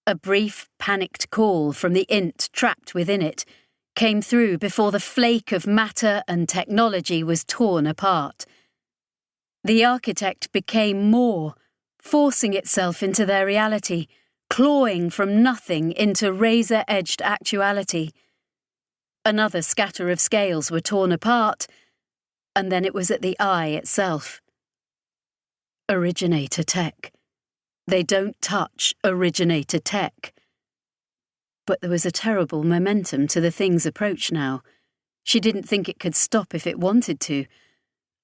A brief, panicked call from the int trapped within it came through before the flake of matter and technology was torn apart. The architect became more, forcing itself into their reality, clawing from nothing into razor-edged actuality. Another scatter of scales were torn apart, and then it was at the eye itself. Originator tech. They don't touch originator tech. But there was a terrible momentum to the thing's approach now. She didn't think it could stop if it wanted to.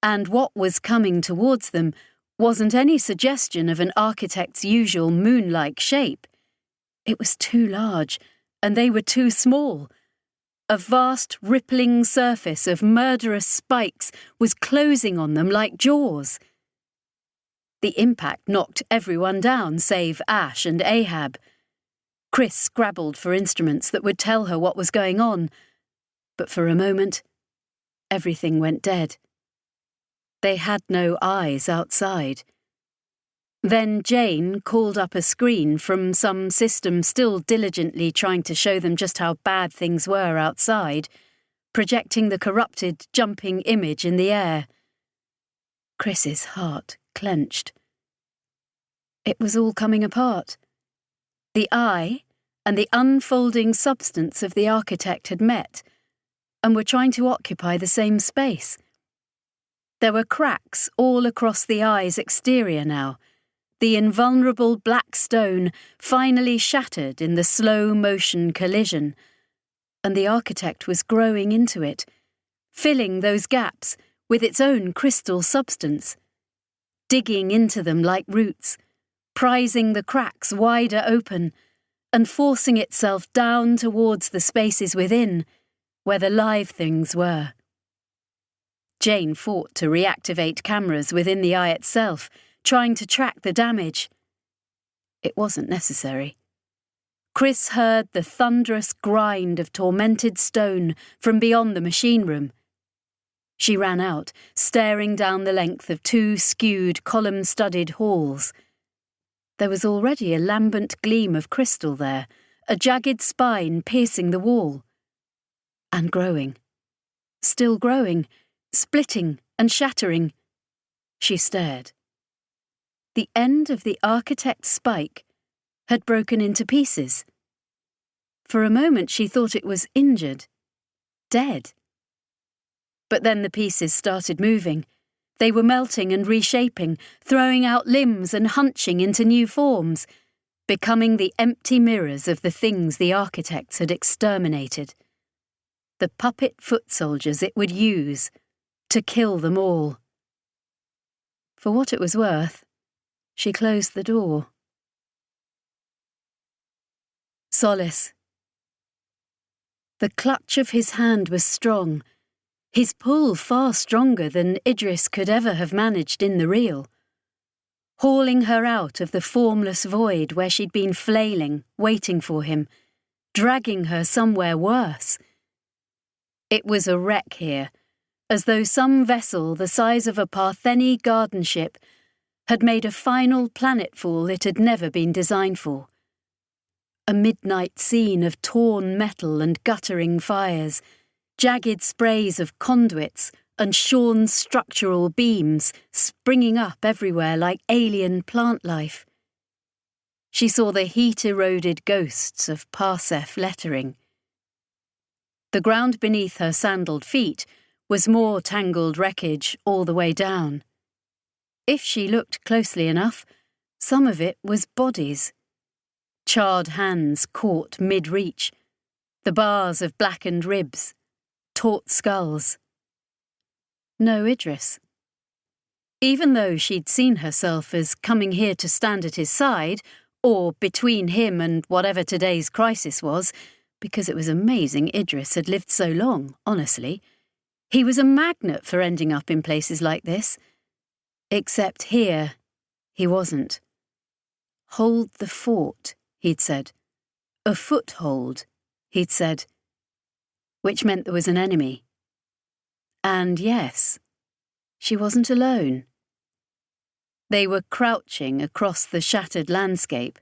And what was coming towards them wasn't any suggestion of an architect's usual moon-like shape. It was too large, and they were too small. A vast, rippling surface of murderous spikes was closing on them like jaws. The impact knocked everyone down save Ash and Ahab. Chris scrabbled for instruments that would tell her what was going on, but for a moment, everything went dead. They had no eyes outside. Then Jane called up a screen from some system still diligently trying to show them just how bad things were outside, projecting the corrupted, jumping image in the air. Chris's heart clenched. It was all coming apart. The eye and the unfolding substance of the architect had met, and were trying to occupy the same space. There were cracks all across the eye's exterior now, the invulnerable black stone finally shattered in the slow-motion collision, and the architect was growing into it, filling those gaps with its own crystal substance, digging into them like roots, prizing the cracks wider open, and forcing itself down towards the spaces within, where the live things were. Jane fought to reactivate cameras within the eye itself, trying to track the damage. It wasn't necessary. Chris heard the thunderous grind of tormented stone from beyond the machine room. She ran out, staring down the length of 2 skewed, column-studded halls. There was already a lambent gleam of crystal there, a jagged spine piercing the wall. And growing. Still growing, splitting and shattering. She stared. The end of the architect's spike had broken into pieces. For a moment she thought it was injured, dead. But then the pieces started moving. They were melting and reshaping, throwing out limbs and hunching into new forms, becoming the empty mirrors of the things the architects had exterminated. The puppet foot soldiers it would use to kill them all. For what it was worth, she closed the door. Solace. The clutch of his hand was strong, his pull far stronger than Idris could ever have managed in the real, hauling her out of the formless void where she'd been flailing, waiting for him, dragging her somewhere worse. It was a wreck here, as though some vessel the size of a Partheni garden ship had made a final planetfall it had never been designed for. A midnight scene of torn metal and guttering fires, jagged sprays of conduits and shorn structural beams springing up everywhere like alien plant life. She saw the heat-eroded ghosts of Parsef lettering. The ground beneath her sandaled feet was more tangled wreckage all the way down. If she looked closely enough, some of it was bodies. Charred hands caught mid-reach, the bars of blackened ribs, taut skulls. No Idris. Even though she'd seen herself as coming here to stand at his side, or between him and whatever today's crisis was, because it was amazing Idris had lived so long, honestly. He was a magnet for ending up in places like this. Except here, he wasn't. Hold the fort, he'd said. A foothold, he'd said. Which meant there was an enemy. And yes, she wasn't alone. They were crouching across the shattered landscape,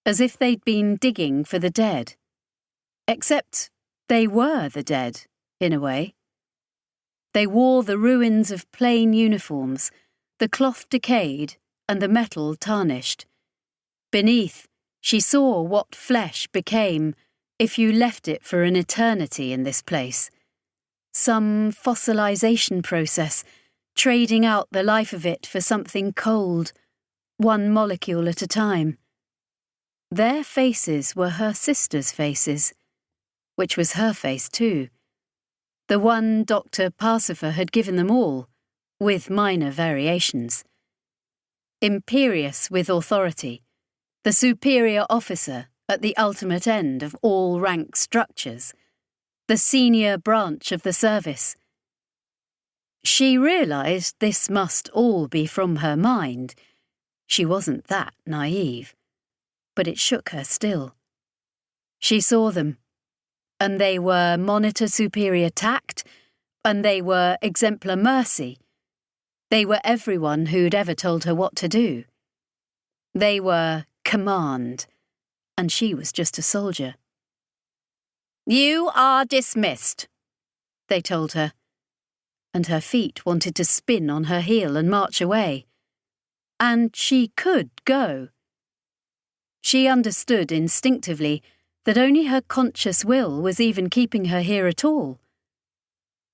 as if they'd been digging for the dead. Except they were the dead, in a way. They wore the ruins of plain uniforms, the cloth decayed and the metal tarnished. Beneath, she saw what flesh became if you left it for an eternity in this place. Some fossilization process, trading out the life of it for something cold, one molecule at a time. Their faces were her sister's faces, which was her face too. The one Dr. Parsifal had given them all, with minor variations. Imperious with authority, the superior officer at the ultimate end of all rank structures, the senior branch of the service. She realised this must all be from her mind. She wasn't that naive, but it shook her still. She saw them, and they were Monitor Superior Tact, and they were Exemplar Mercy. They were everyone who'd ever told her what to do. They were Command, and she was just a soldier. "You are dismissed," they told her, and her feet wanted to spin on her heel and march away. And she could go. She understood instinctively that only her conscious will was even keeping her here at all.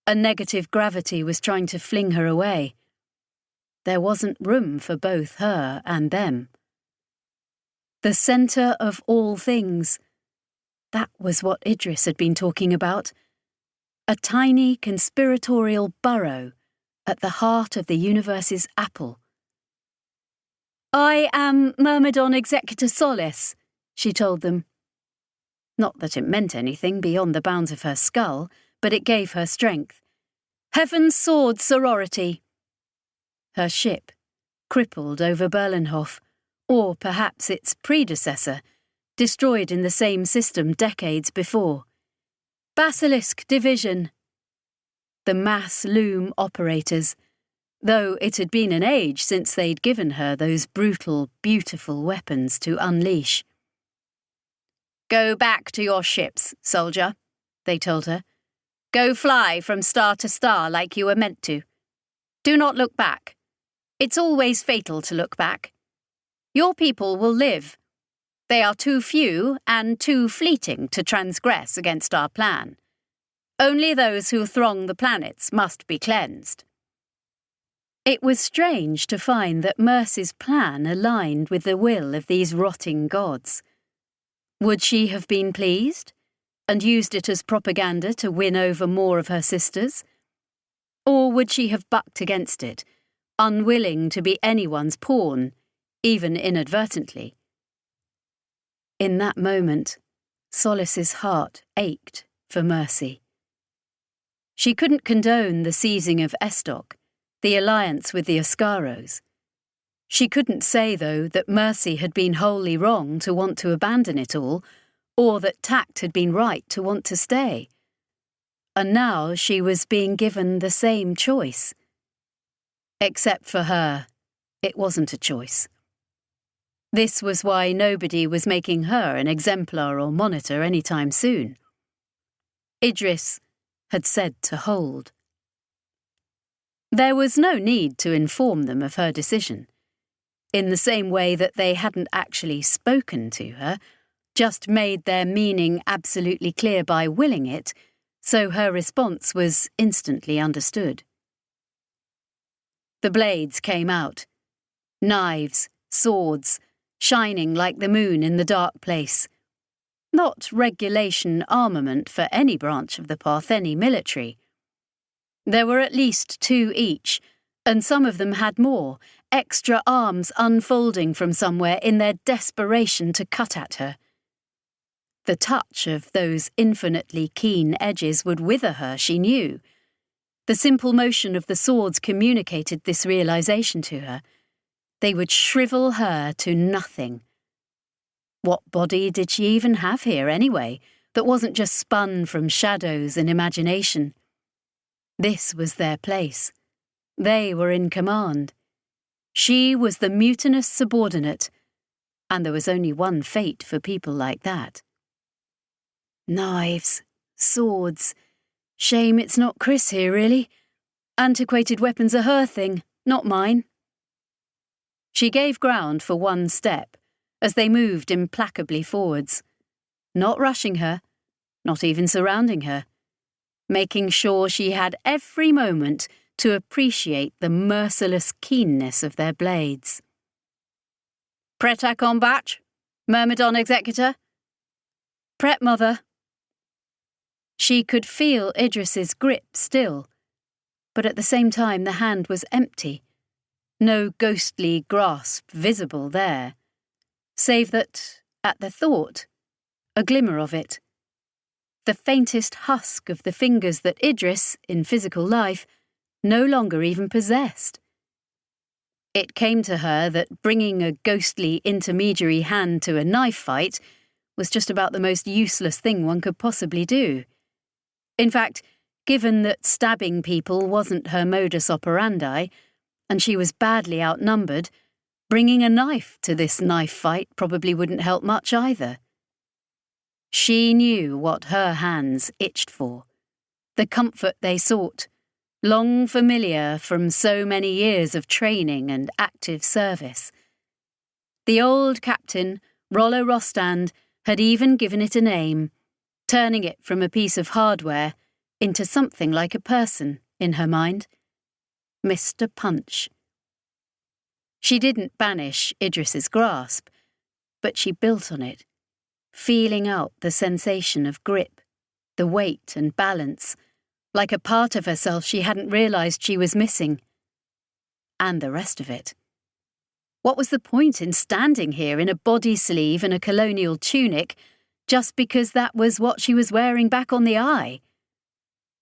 A negative gravity was trying to fling her away. There wasn't room for both her and them. The centre of all things. That was what Idris had been talking about. A tiny conspiratorial burrow at the heart of the universe's apple. "I am Myrmidon Executor Solace," she told them. Not that it meant anything beyond the bounds of her skull, but it gave her strength. "Heaven's Sword Sorority." Her ship, crippled over Berlenhof, or perhaps its predecessor, destroyed in the same system decades before. Basilisk Division. The mass loom operators, though it had been an age since they'd given her those brutal, beautiful weapons to unleash. "Go back to your ships, soldier," they told her. "Go fly from star to star like you were meant to. Do not look back. It's always fatal to look back. Your people will live. They are too few and too fleeting to transgress against our plan. Only those who throng the planets must be cleansed." It was strange to find that Mercy's plan aligned with the will of these rotting gods. Would she have been pleased, and used it as propaganda to win over more of her sisters? Or would she have bucked against it, unwilling to be anyone's pawn, even inadvertently? In that moment, Solace's heart ached for Mercy. She couldn't condone the seizing of Estok, the alliance with the Oscaros. She couldn't say, though, that Mercy had been wholly wrong to want to abandon it all, or that Tact had been right to want to stay. And now she was being given the same choice. Except for her, it wasn't a choice. This was why nobody was making her an exemplar or monitor any time soon. Idris had said to hold. There was no need to inform them of her decision. In the same way that they hadn't actually spoken to her, just made their meaning absolutely clear by willing it, so her response was instantly understood. The blades came out. Knives, swords, shining like the moon in the dark place. Not regulation armament for any branch of the Partheni military. There were at least 2 each, and some of them had more, extra arms unfolding from somewhere in their desperation to cut at her. The touch of those infinitely keen edges would wither her, she knew. The simple motion of the swords communicated this realization to her. They would shrivel her to nothing. What body did she even have here, anyway, that wasn't just spun from shadows and imagination? This was their place. They were in command. She was the mutinous subordinate, and there was only one fate for people like that. Knives, swords. Shame it's not Chris here, really. Antiquated weapons are her thing, not mine. She gave ground for one step, as they moved implacably forwards, not rushing her, not even surrounding her, making sure she had every moment to appreciate the merciless keenness of their blades. "Prêt à combat, Myrmidon Executor?" "Prêt, Mother." She could feel Idris's grip still, but at the same time the hand was empty, no ghostly grasp visible there, save that, at the thought, a glimmer of it, the faintest husk of the fingers that Idris, in physical life, no longer even possessed. It came to her that bringing a ghostly intermediary hand to a knife fight was just about the most useless thing one could possibly do. In fact, given that stabbing people wasn't her modus operandi, and she was badly outnumbered, bringing a knife to this knife fight probably wouldn't help much either. She knew what her hands itched for, the comfort they sought, long familiar from so many years of training and active service. The old captain, Rollo Rostand, had even given it a name, turning it from a piece of hardware into something like a person in her mind. Mr. Punch. She didn't banish Idris's grasp, but she built on it, feeling out the sensation of grip, the weight and balance, like a part of herself she hadn't realised she was missing. And the rest of it. What was the point in standing here in a body sleeve and a colonial tunic just because that was what she was wearing back on the eye?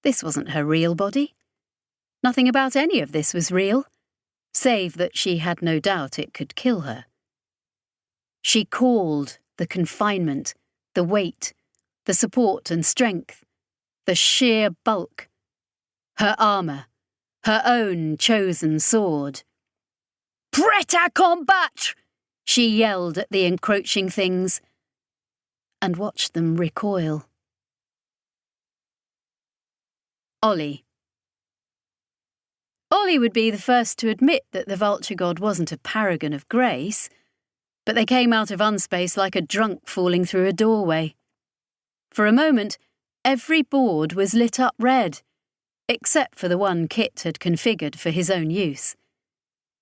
This wasn't her real body. Nothing about any of this was real, save that she had no doubt it could kill her. She called the confinement, the weight, the support and strength, the sheer bulk, her armour, her own chosen sword. "Prêt à combattre!" she yelled at the encroaching things, and watched them recoil. Ollie. Ollie would be the first to admit that the vulture god wasn't a paragon of grace, but they came out of unspace like a drunk falling through a doorway. For a moment, every board was lit up red, except for the one Kit had configured for his own use.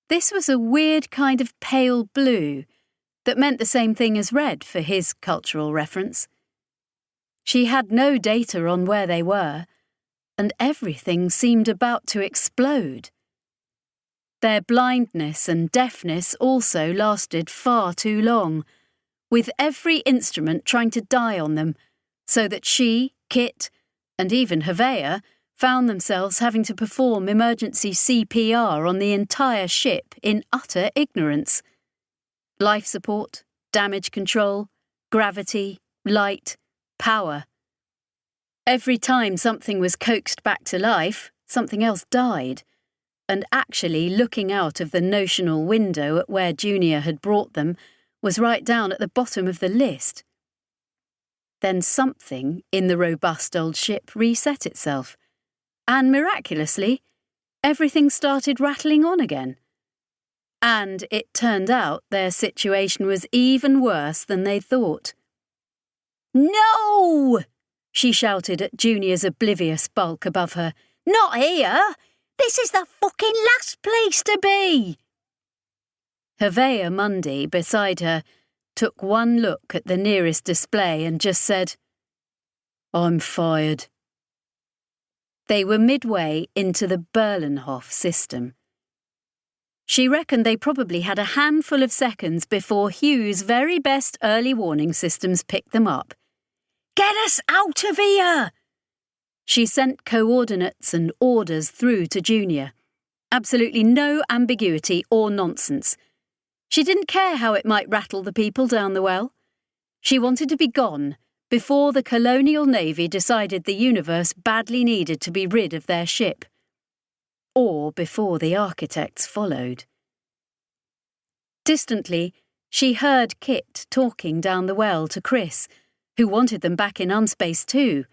This was a weird kind of pale blue that meant the same thing as red for his cultural reference. She had no data on where they were, and everything seemed about to explode. Their blindness and deafness also lasted far too long, with every instrument trying to die on them, so that she, Kit, and even Havea found themselves having to perform emergency CPR on the entire ship in utter ignorance. Life support, damage control, gravity, light, power. Every time something was coaxed back to life, something else died, and actually looking out of the notional window at where Junior had brought them was right down at the bottom of the list. Then something in the robust old ship reset itself, and miraculously, everything started rattling on again. And it turned out their situation was even worse than they thought. "No!" she shouted at Junior's oblivious bulk above her. "Not here! This is the fucking last place to be!" Havea Mundy, beside her, took one look at the nearest display and just said, "I'm fired." They were midway into the Berlenhof system. She reckoned they probably had a handful of seconds before Hugh's very best early warning systems picked them up. "Get us out of here!" She sent coordinates and orders through to Junior. Absolutely no ambiguity or nonsense. She didn't care how it might rattle the people down the well. She wanted to be gone before the colonial navy decided the universe badly needed to be rid of their ship. Or before the architects followed. Distantly, she heard Kit talking down the well to Chris, who wanted them back in unspace too.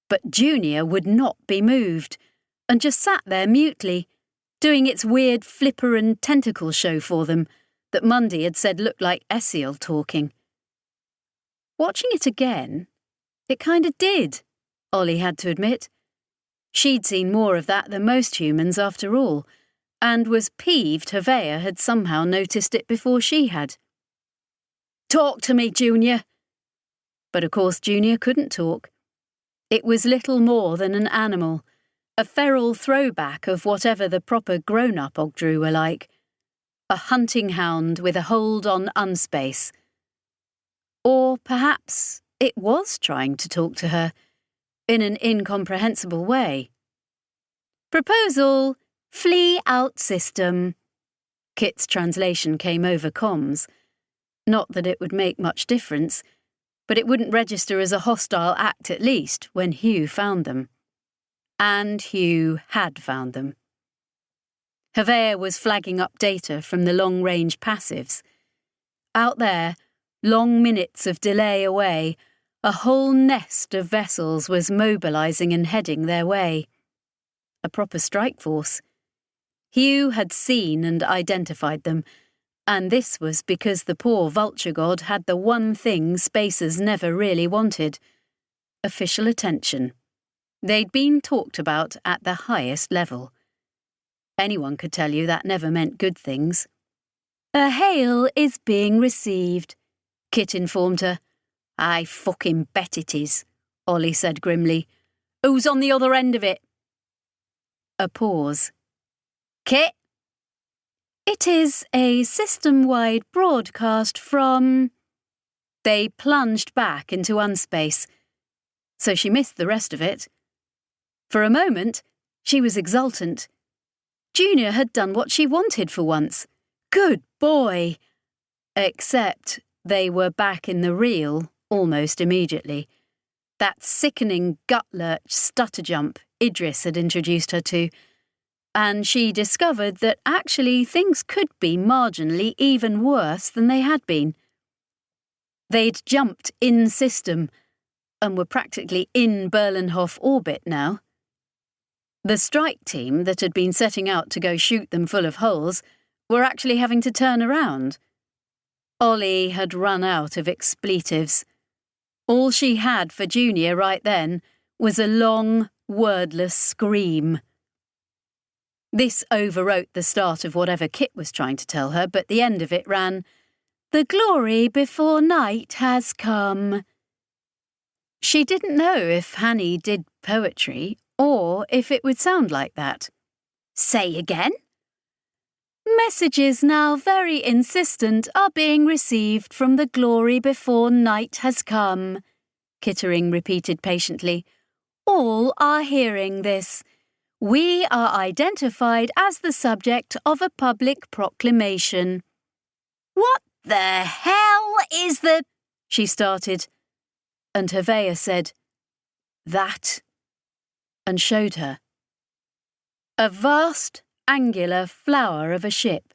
But Junior would not be moved, and just sat there mutely, doing its weird flipper and tentacle show for them that Mundy had said looked like Essiel talking. Watching it again, it kind of did, Ollie had to admit. She'd seen more of that than most humans after all, and was peeved Havea had somehow noticed it before she had. "Talk to me, Junior." But of course Junior couldn't talk. It was little more than an animal, a feral throwback of whatever the proper grown-up Ogdru were like. A hunting hound with a hold on unspace. Or perhaps it was trying to talk to her, in an incomprehensible way. "Proposal, flee out system." Kit's translation came over comms. Not that it would make much difference, but it wouldn't register as a hostile act at least when Hugh found them. And Hugh had found them. Havea was flagging up data from the long-range passives. Out there, long minutes of delay away, a whole nest of vessels was mobilising and heading their way. A proper strike force. Hugh had seen and identified them, and this was because the poor vulture god had the one thing spacers never really wanted: official attention. They'd been talked about at the highest level. Anyone could tell you that never meant good things.
"A hail is being received,"
Kit informed her. "I fucking bet it is," Ollie said grimly. "Who's on the other end of it?" A pause. "Kit?"
"It is a system-wide broadcast from—"
They plunged back into unspace, so she missed the rest of it. For a moment, she was exultant. Junior had done what she wanted for once. Good boy! Except they were back in the real almost immediately. That sickening gut-lurch stutter jump Idris had introduced her to, and she discovered that actually things could be marginally even worse than they had been. They'd jumped in system and were practically in Berlenhof orbit now. The strike team that had been setting out to go shoot them full of holes were actually having to turn around. Ollie had run out of expletives. All she had for Junior right then was a long, wordless scream. This overwrote the start of whatever Kit was trying to tell her, but the end of it ran, "The glory before night has come." She didn't know if Hanny did poetry or if it would sound like that. "Say again?" "Messages now very insistent are being received from the glory before night has come," Kittering repeated patiently. "All are hearing this. We are identified as the subject of a public proclamation." "What the hell is the—" she started, and Hervea said, "That," and showed her. A vast, angular flower of a ship,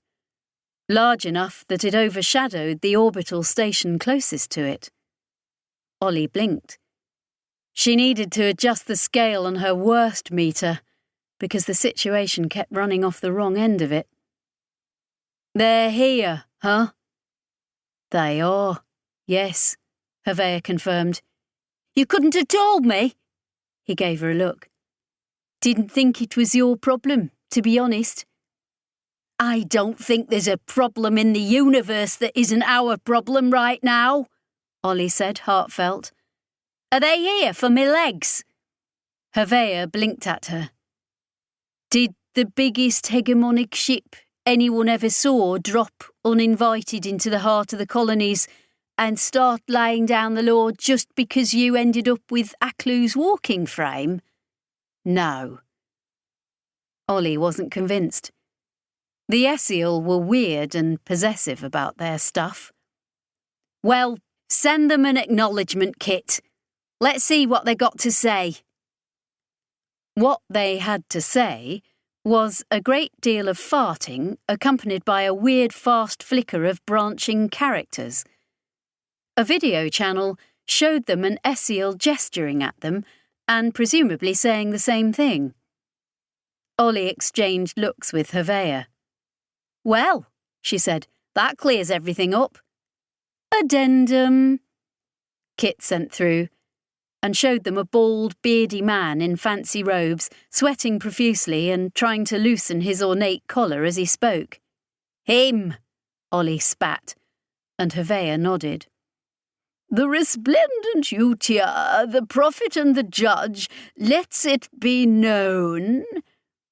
large enough that it overshadowed the orbital station closest to it. Ollie blinked. She needed to adjust the scale on her worst meter, because the situation kept running off the wrong end of it. "They're here, huh?" "They are, yes," Hervea confirmed. "You couldn't have told me?" He gave her a look. "Didn't think it was your problem, to be honest." "I don't think there's a problem in the universe that isn't our problem right now," Ollie said, heartfelt. "Are they here for me legs?" Hervea blinked at her. "Did the biggest hegemonic ship anyone ever saw drop uninvited into the heart of the colonies and start laying down the law just because you ended up with Aklu's walking frame?" "No." Ollie wasn't convinced. The Essiel were weird and possessive about their stuff. "Well, send them an acknowledgement kit. Let's see what they got to say." What they had to say was a great deal of farting accompanied by a weird fast flicker of branching characters. A video channel showed them an Essiel gesturing at them and presumably saying the same thing. Ollie exchanged looks with Hervea. "Well," she said, "that clears everything up." "Addendum," Kit sent through, and showed them a bald, beardy man in fancy robes, sweating profusely and trying to loosen his ornate collar as he spoke. "Him," Ollie spat, and Hervea nodded. "The resplendent Utia, the prophet and the judge, lets it be known,"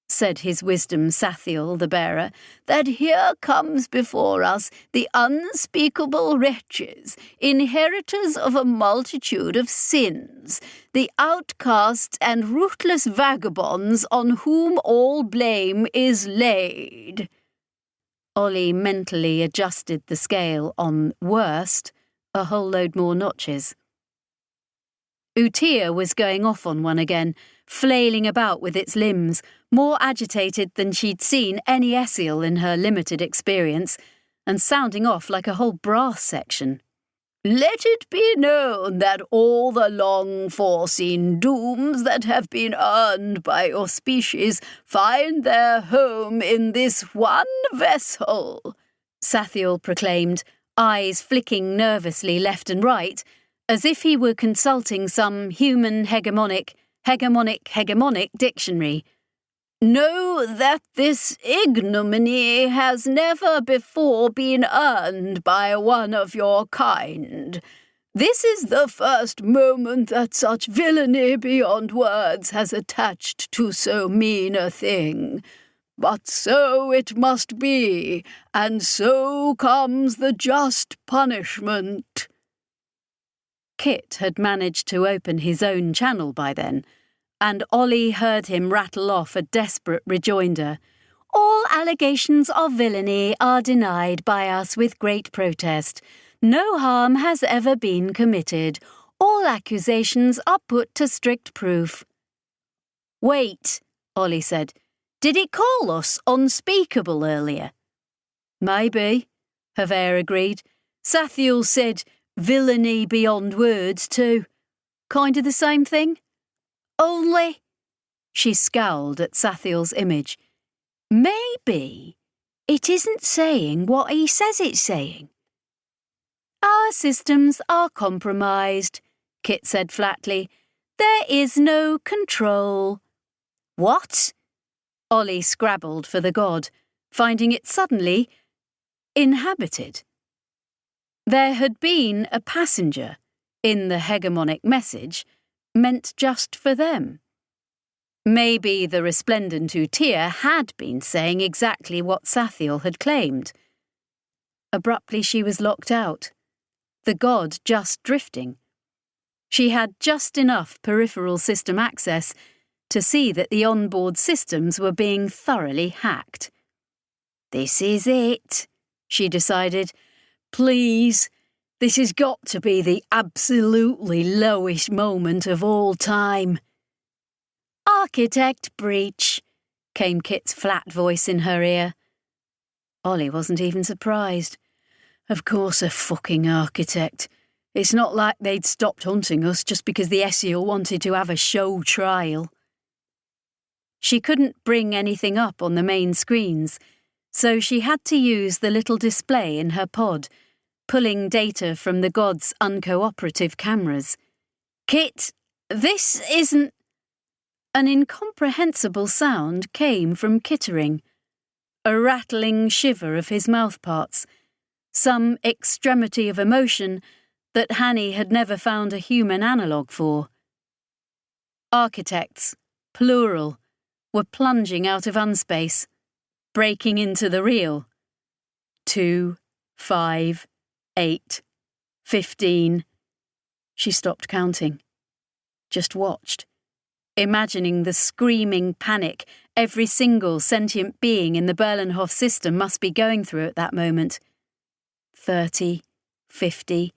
said his wisdom Sathiel, the bearer, "that here comes before us the unspeakable wretches, inheritors of a multitude of sins, the outcasts and rootless vagabonds on whom all blame is laid." Ollie mentally adjusted the scale on worst a whole load more notches. Utia was going off on one again, flailing about with its limbs, more agitated than she'd seen any Essiel in her limited experience, and sounding off like a whole brass section. "Let it be known that all the long-foreseen dooms that have been earned by your species find their home in this one vessel," Sathiel proclaimed, eyes flicking nervously left and right, as if he were consulting some human hegemonic Hegemonic Dictionary. Know that this ignominy has never before been earned by one of your kind. This is the first moment that such villainy beyond words has attached to so mean a thing. But so it must be, and so comes the just punishment. Kit had managed to open his own channel by then, and Ollie heard him rattle off a desperate rejoinder. All allegations of villainy are denied by us with great protest. No harm has ever been committed. All accusations are put to strict proof. Wait, Ollie said. Did it call us unspeakable earlier? Maybe, Havere agreed. Sathiel said villainy beyond words too. Kind of the same thing? Only, she scowled at Sathiel's image, maybe it isn't saying what he says it's saying. Our systems are compromised, Kit said flatly. There is no control. What? Ollie scrabbled for the god, finding it suddenly inhabited. There had been a passenger in the hegemonic message meant just for them. Maybe the resplendent Utir had been saying exactly what Sathiel had claimed. Abruptly she was locked out, the god just drifting. She had just enough peripheral system access to see that the onboard systems were being thoroughly hacked. This is it, she decided. Please, this has got to be the absolutely lowest moment of all time. Architect breach, came Kit's flat voice in her ear. Ollie wasn't even surprised. Of course a fucking architect. It's not like they'd stopped hunting us just because the SEAL wanted to have a show trial. She couldn't bring anything up on the main screens, so she had to use the little display in her pod, pulling data from the god's uncooperative cameras. Kit, this isn't... An incomprehensible sound came from Kittering, a rattling shiver of his mouthparts, some extremity of emotion that Hanny had never found a human analogue for. Architects, plural, were plunging out of unspace, breaking into the real. 2, 5, 8, 15. She stopped counting. Just watched, imagining the screaming panic every single sentient being in the Berlenhof system must be going through at that moment. 30, 50.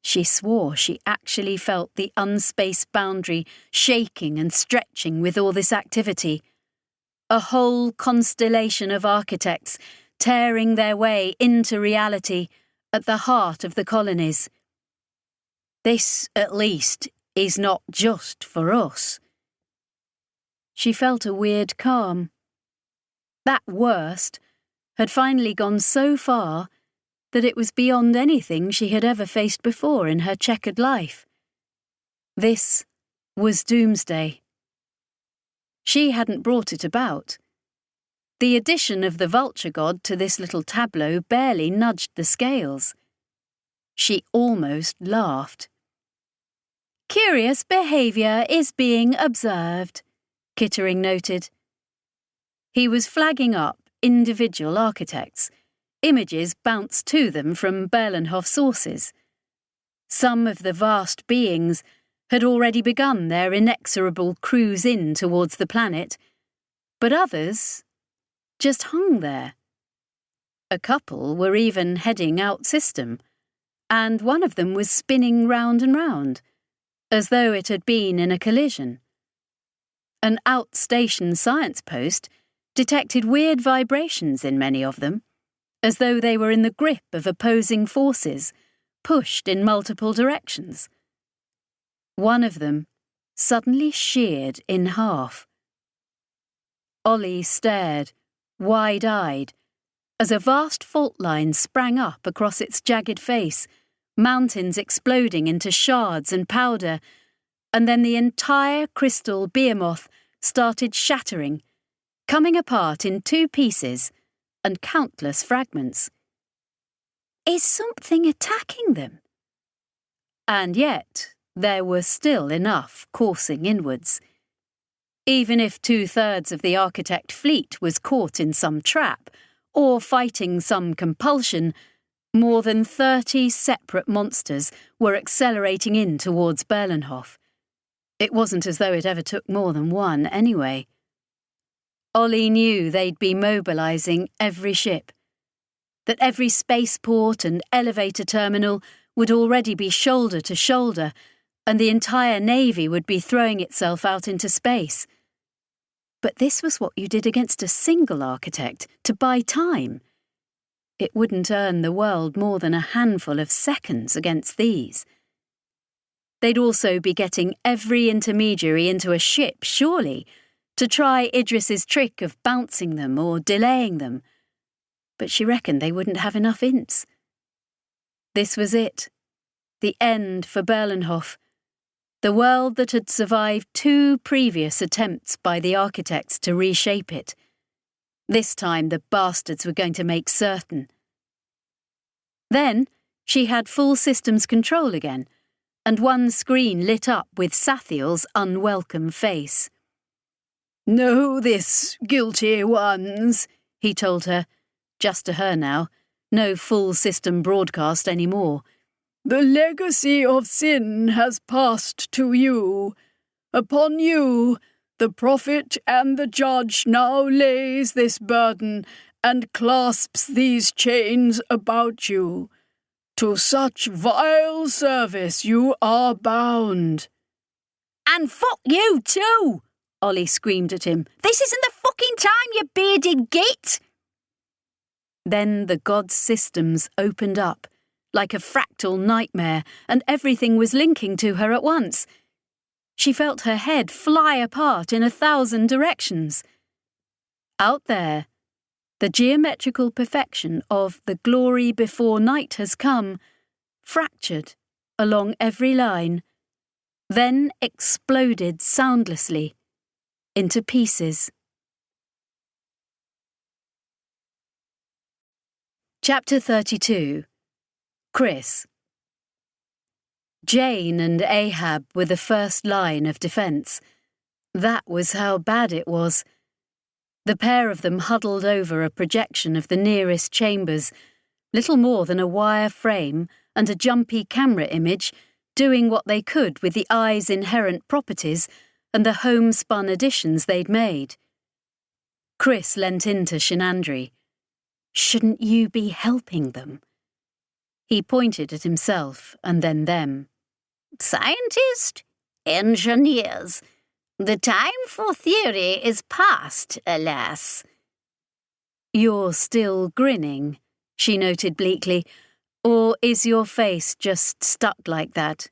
She swore she actually felt the unspace boundary shaking and stretching with all this activity. A whole constellation of architects tearing their way into reality at the heart of the colonies. This, at least, is not just for us. She felt a weird calm. That worst had finally gone so far that it was beyond anything she had ever faced before in her checkered life. This was doomsday. She hadn't brought it about. The addition of the vulture god to this little tableau barely nudged the scales. She almost laughed. Curious behaviour is being observed, Kittering noted. He was flagging up individual architects. Images bounced to them from Berlenhof sources. Some of the vast beings had already begun their inexorable cruise in towards the planet, but others just hung there. A couple were even heading out system, and one of them was spinning round and round, as though it had been in a collision. An outstation science post detected weird vibrations in many of them, as though they were in the grip of opposing forces, pushed in multiple directions. One of them suddenly sheared in half. Ollie stared, wide-eyed, as a vast fault line sprang up across its jagged face, mountains exploding into shards and powder, and then the entire crystal behemoth started shattering, coming apart in 2 pieces and countless fragments. Is something attacking them? And yet, there was still enough coursing inwards. Even if 2/3 of the architect fleet was caught in some trap or fighting some compulsion, more than 30 separate monsters were accelerating in towards Berlenhof. It wasn't as though it ever took more than one anyway. Ollie knew they'd be mobilising every ship, that every spaceport and elevator terminal would already be shoulder to shoulder, and the entire Navy would be throwing itself out into space. But this was what you did against a single architect, to buy time. It wouldn't earn the world more than a handful of seconds against these. They'd also be getting every intermediary into a ship, surely, to try Idris's trick of bouncing them or delaying them. But she reckoned they wouldn't have enough ints. This was it, the end for Berlenhof, the world that had survived 2 previous attempts by the architects to reshape it. This time the bastards were going to make certain. Then she had full systems control again, and one screen lit up with Sathiel's unwelcome face.
"Know this, guilty ones," he told her, just to her now, no full system broadcast anymore. "The legacy of sin has passed to you. Upon you, the prophet and the judge now lays this burden and clasps these chains about you. To such vile service you are bound."
"And fuck you too!" Ollie screamed at him. "This isn't the fucking time, you bearded git!"
Then the god's systems opened up, like a fractal nightmare, and everything was linking to her at once. She felt her head fly apart in 1,000 directions. Out there, the geometrical perfection of the glory before night has come, fractured along every line, then exploded soundlessly into pieces. Chapter 32. Chris. Jane and Ahab were the first line of defence. That was how bad it was. The pair of them huddled over a projection of the nearest chambers, little more than a wire frame and a jumpy camera image, doing what they could with the eye's inherent properties and the homespun additions they'd made. Chris leant into Shinandri. "Shouldn't you be helping them?" He pointed at himself and then them.
"Scientists? Engineers. The time for theory is past, alas."
"You're still grinning," she noted bleakly, "or is your face just stuck like that?"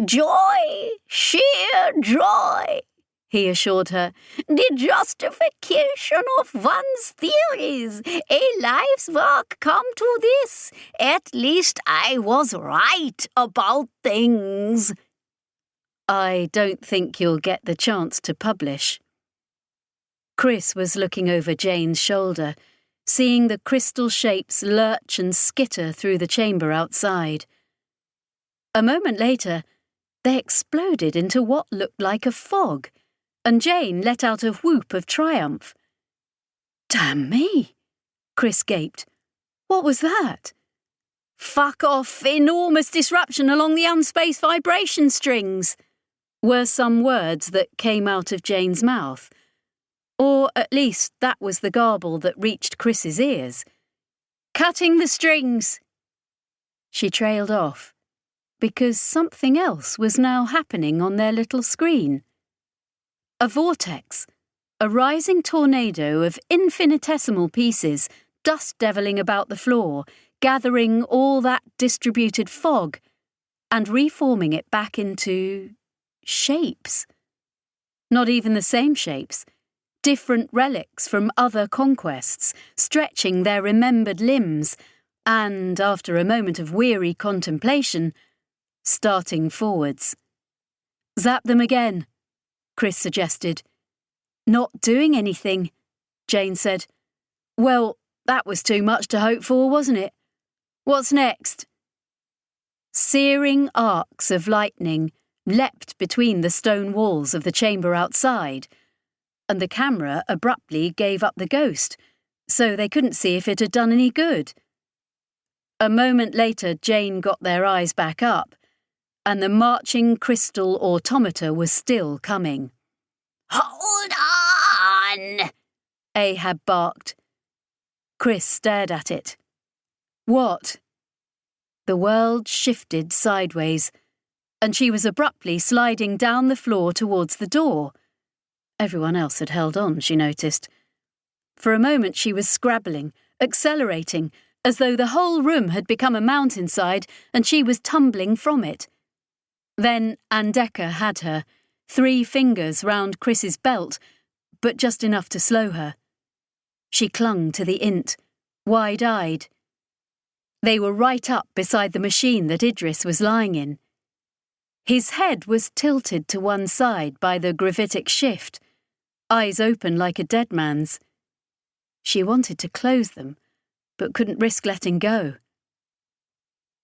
"Joy, sheer joy," he assured her. "The justification of one's theories. A life's work come to this. At least I was right about things."
"I don't think you'll get the chance to publish." Chris was looking over Jane's shoulder, seeing the crystal shapes lurch and skitter through the chamber outside. A moment later, they exploded into what looked like a fog, and Jane let out a whoop of triumph. "Damn me!" Chris gaped. "What was that?" "Fuck off! Enormous disruption along the unspace vibration strings," were some words that came out of Jane's mouth. Or at least that was the garble that reached Chris's ears. "Cutting the strings!" She trailed off, because something else was now happening on their little screen. A vortex, a rising tornado of infinitesimal pieces, dust-deviling about the floor, gathering all that distributed fog and reforming it back into shapes. Not even the same shapes, different relics from other conquests, stretching their remembered limbs and, after a moment of weary contemplation, starting forwards. Zap them again, Chris suggested. Not doing anything, Jane said. Well, that was too much to hope for, wasn't it? What's next? Searing arcs of lightning leapt between the stone walls of the chamber outside, and the camera abruptly gave up the ghost, so they couldn't see if it had done any good. A moment later, Jane got their eyes back up, and the marching crystal automata was still coming.
Hold on!
Ahab barked. Chris stared at it. What? The world shifted sideways, and she was abruptly sliding down the floor towards the door. Everyone else had held on, she noticed. For a moment she was scrabbling, accelerating, as though the whole room had become a mountainside and she was tumbling from it. Then Andeka had her, 3 fingers round Chris's belt, but just enough to slow her. She clung to the int, wide-eyed. They were right up beside the machine that Idris was lying in. His head was tilted to one side by the gravitic shift, eyes open like a dead man's. She wanted to close them, but couldn't risk letting go.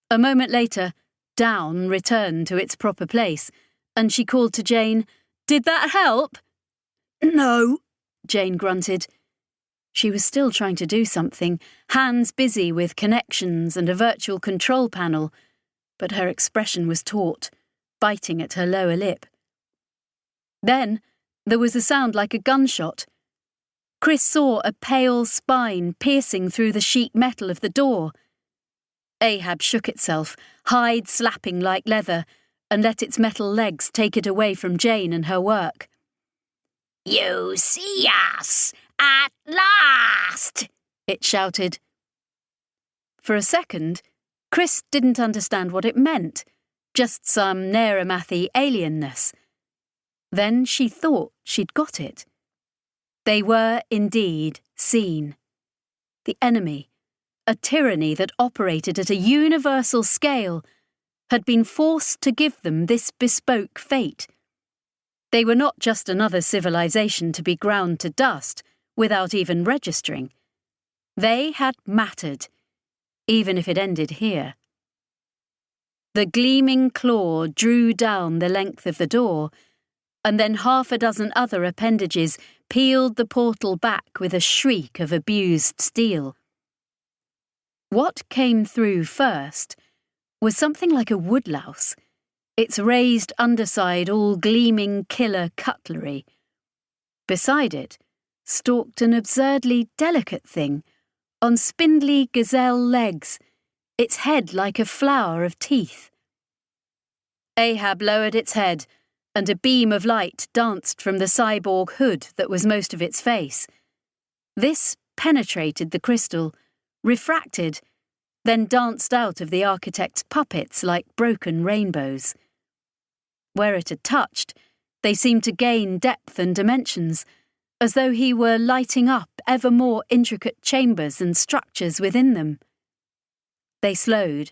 A moment later, down returned to its proper place, and she called to Jane, "Did that help?"
No,
Jane grunted. She was still trying to do something, hands busy with connections and a virtual control panel, but her expression was taut, biting at her lower lip. Then there was a sound like a gunshot. Chris saw a pale spine piercing through the sheet metal of the door. Ahab shook itself, hide slapping like leather, and let its metal legs take it away from Jane and her work.
You see us at last,
it shouted. For a second, Chris didn't understand what it meant, just some Neramathi alienness. Then she thought she'd got it. They were indeed seen. The enemy, a tyranny that operated at a universal scale, had been forced to give them this bespoke fate. They were not just another civilization to be ground to dust without even registering. They had mattered, even if it ended here. The gleaming claw drew down the length of the door, and then 6 other appendages peeled the portal back with a shriek of abused steel. What came through first was something like a woodlouse, its raised underside all gleaming killer cutlery. Beside it stalked an absurdly delicate thing, on spindly gazelle legs, its head like a flower of teeth. Ahab lowered its head, and a beam of light danced from the cyborg hood that was most of its face. This penetrated the crystal, refracted, then danced out of the architect's puppets like broken rainbows. Where it had touched, they seemed to gain depth and dimensions, as though he were lighting up ever more intricate chambers and structures within them. They slowed,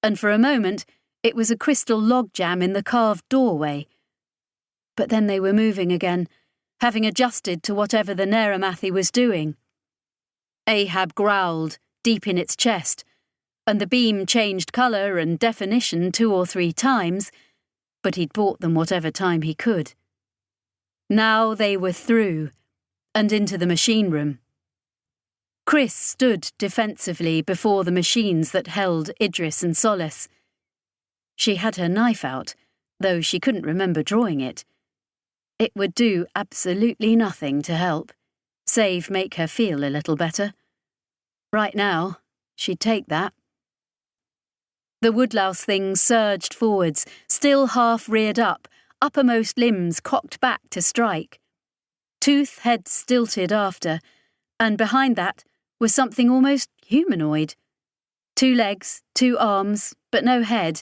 and for a moment it was a crystal logjam in the carved doorway. But then they were moving again, having adjusted to whatever the Neramathi was doing. Ahab growled, deep in its chest, and the beam changed colour and definition 2 or 3 times, but he'd bought them whatever time he could. Now they were through, and into the machine room. Chris stood defensively before the machines that held Idris and Solace. She had her knife out, though she couldn't remember drawing it. It would do absolutely nothing to help, save make her feel a little better. Right now, she'd take that. The woodlouse thing surged forwards, still half reared up, uppermost limbs cocked back to strike. Tooth head stilted after, and behind that was something almost humanoid. 2 legs, 2 arms, but no head,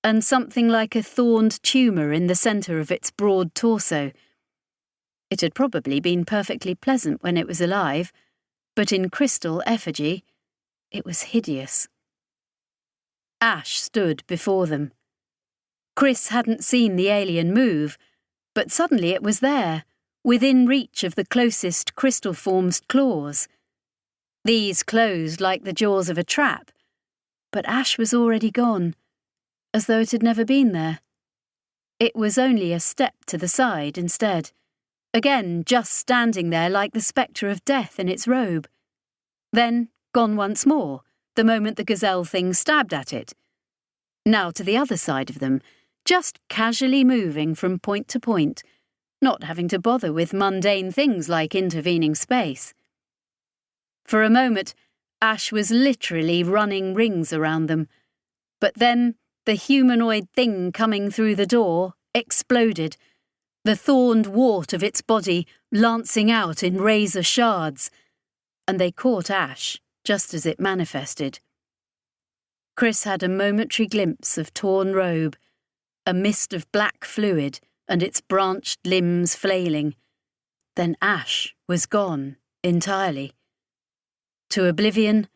and something like a thorned tumour in the centre of its broad torso. It had probably been perfectly pleasant when it was alive, but in crystal effigy, it was hideous. Ash stood before them. Chris hadn't seen the alien move, but suddenly it was there, within reach of the closest crystal form's claws. These closed like the jaws of a trap, but Ash was already gone, as though it had never been there. It was only a step to the side instead, again just standing there like the spectre of death in its robe. Then gone once more, the moment the gazelle thing stabbed at it. Now to the other side of them, just casually moving from point to point, not having to bother with mundane things like intervening space. For a moment, Ash was literally running rings around them, but then the humanoid thing coming through the door exploded, the thorned wart of its body lancing out in razor shards, and they caught Ash just as it manifested. Chris had a momentary glimpse of torn robe, a mist of black fluid and its branched limbs flailing. Then Ash was gone entirely. To oblivion,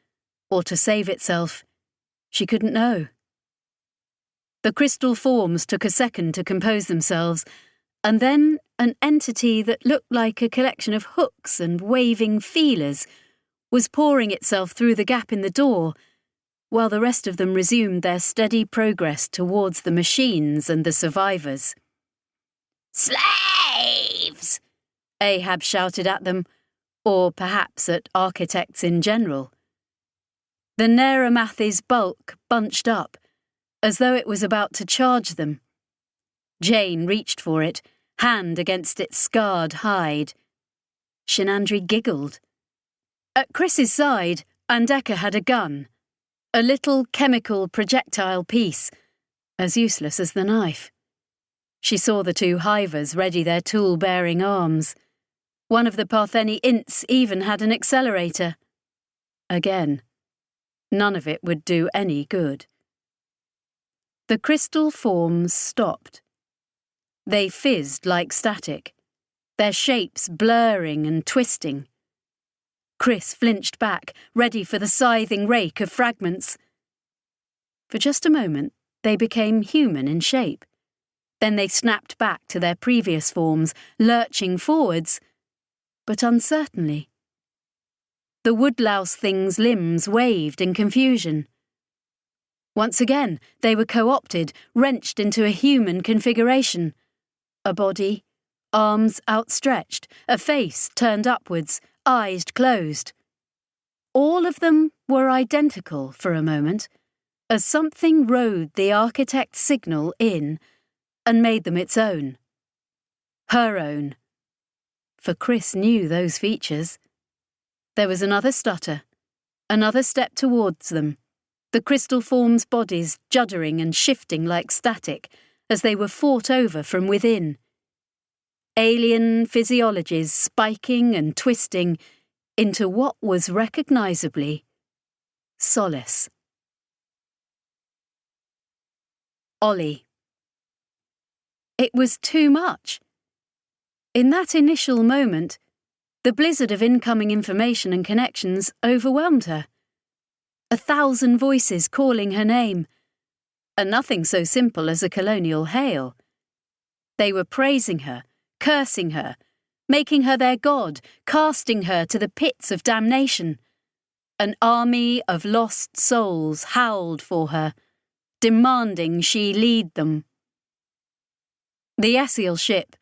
or to save itself, she couldn't know. The crystal forms took a second to compose themselves, and then an entity that looked like a collection of hooks and waving feelers was pouring itself through the gap in the door, while the rest of them resumed their steady progress towards the machines and the survivors.
"Slaves!"
Ahab shouted at them, or perhaps at architects in general. The Neramathi's bulk bunched up, as though it was about to charge them. Jane reached for it, hand against its scarred hide. Shinandri giggled. At Chris's side, Andeka had a gun, a little chemical projectile piece, as useless as the knife. She saw the two hivers ready their tool-bearing arms. One of the Partheni ints even had an accelerator. Again, none of it would do any good. The crystal forms stopped. They fizzed like static, their shapes blurring and twisting. Chris flinched back, ready for the scything rake of fragments. For just a moment, they became human in shape. Then they snapped back to their previous forms, lurching forwards, but uncertainly. The woodlouse thing's limbs waved in confusion. Once again, they were co-opted, wrenched into a human configuration. A body, arms outstretched, a face turned upwards, eyes closed. All of them were identical for a moment, as something rode the architect's signal in and made them its own. Her own. For Chris knew those features. There was another stutter, another step towards them, the crystal forms' bodies juddering and shifting like static as they were fought over from within. Alien physiologies spiking and twisting into what was recognisably solace. Ollie. It was too much. In that initial moment, the blizzard of incoming information and connections overwhelmed her. 1,000 voices calling her name, and nothing so simple as a colonial hail. They were praising her, cursing her, making her their god, casting her to the pits of damnation. An army of lost souls howled for her, demanding she lead them. The Essiel ship,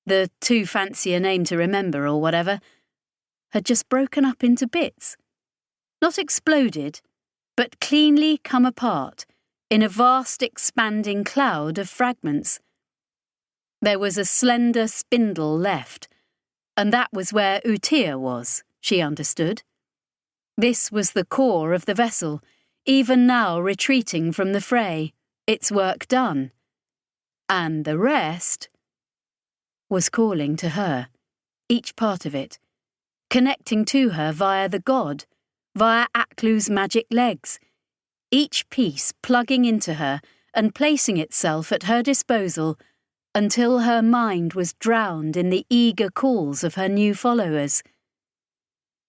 the too fancy a name to remember or whatever, had just broken up into bits. Not exploded, but cleanly come apart in a vast expanding cloud of fragments. There was a slender spindle left, and that was where Utia was, she understood. This was the core of the vessel, even now retreating from the fray, its work done. And the rest was calling to her, each part of it, connecting to her via the god, via Aklu's magic legs, each piece plugging into her and placing itself at her disposal until her mind was drowned in the eager calls of her new followers.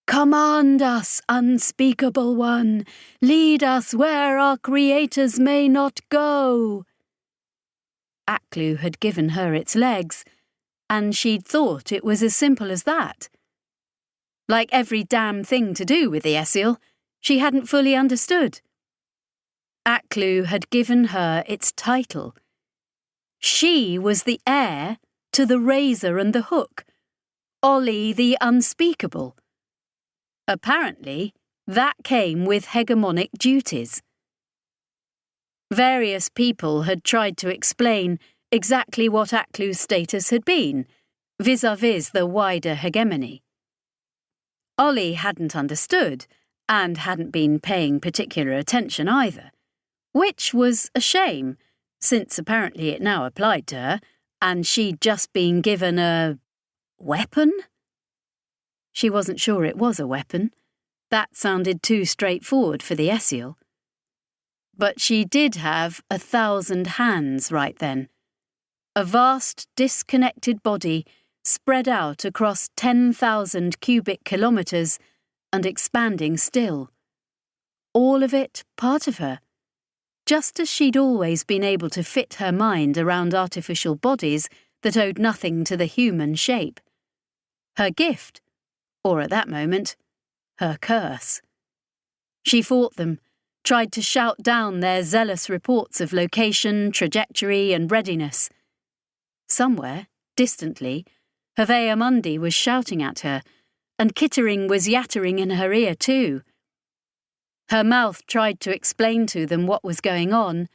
Command us, unspeakable one, lead us where our creators may not go. Aklu had given her its legs, and she'd thought it was as simple as that. Like every damn thing to do with the Essiel, she hadn't fully understood. Aklu had given her its title. She was the heir to the razor and the hook, Ollie the Unspeakable. Apparently, that came with hegemonic duties. Various people had tried to explain exactly what Aklu's status had been, vis-à-vis the wider hegemony. Ollie hadn't understood, and hadn't been paying particular attention either, which was a shame, since apparently it now applied to her, and she'd just been given a weapon? She wasn't sure it was a weapon. That sounded too straightforward for the Essiel. But she did have 1,000 hands right then. A vast, disconnected body spread out across 10,000 cubic kilometres and expanding still. All of it part of her, just as she'd always been able to fit her mind around artificial bodies that owed nothing to the human shape. Her gift, or at that moment, her curse. She fought them, tried to shout down their zealous reports of location, trajectory and readiness. Somewhere, distantly, Havea Mundi was shouting at her, and Kittering was yattering in her ear too. Her mouth tried to explain to them what was going on,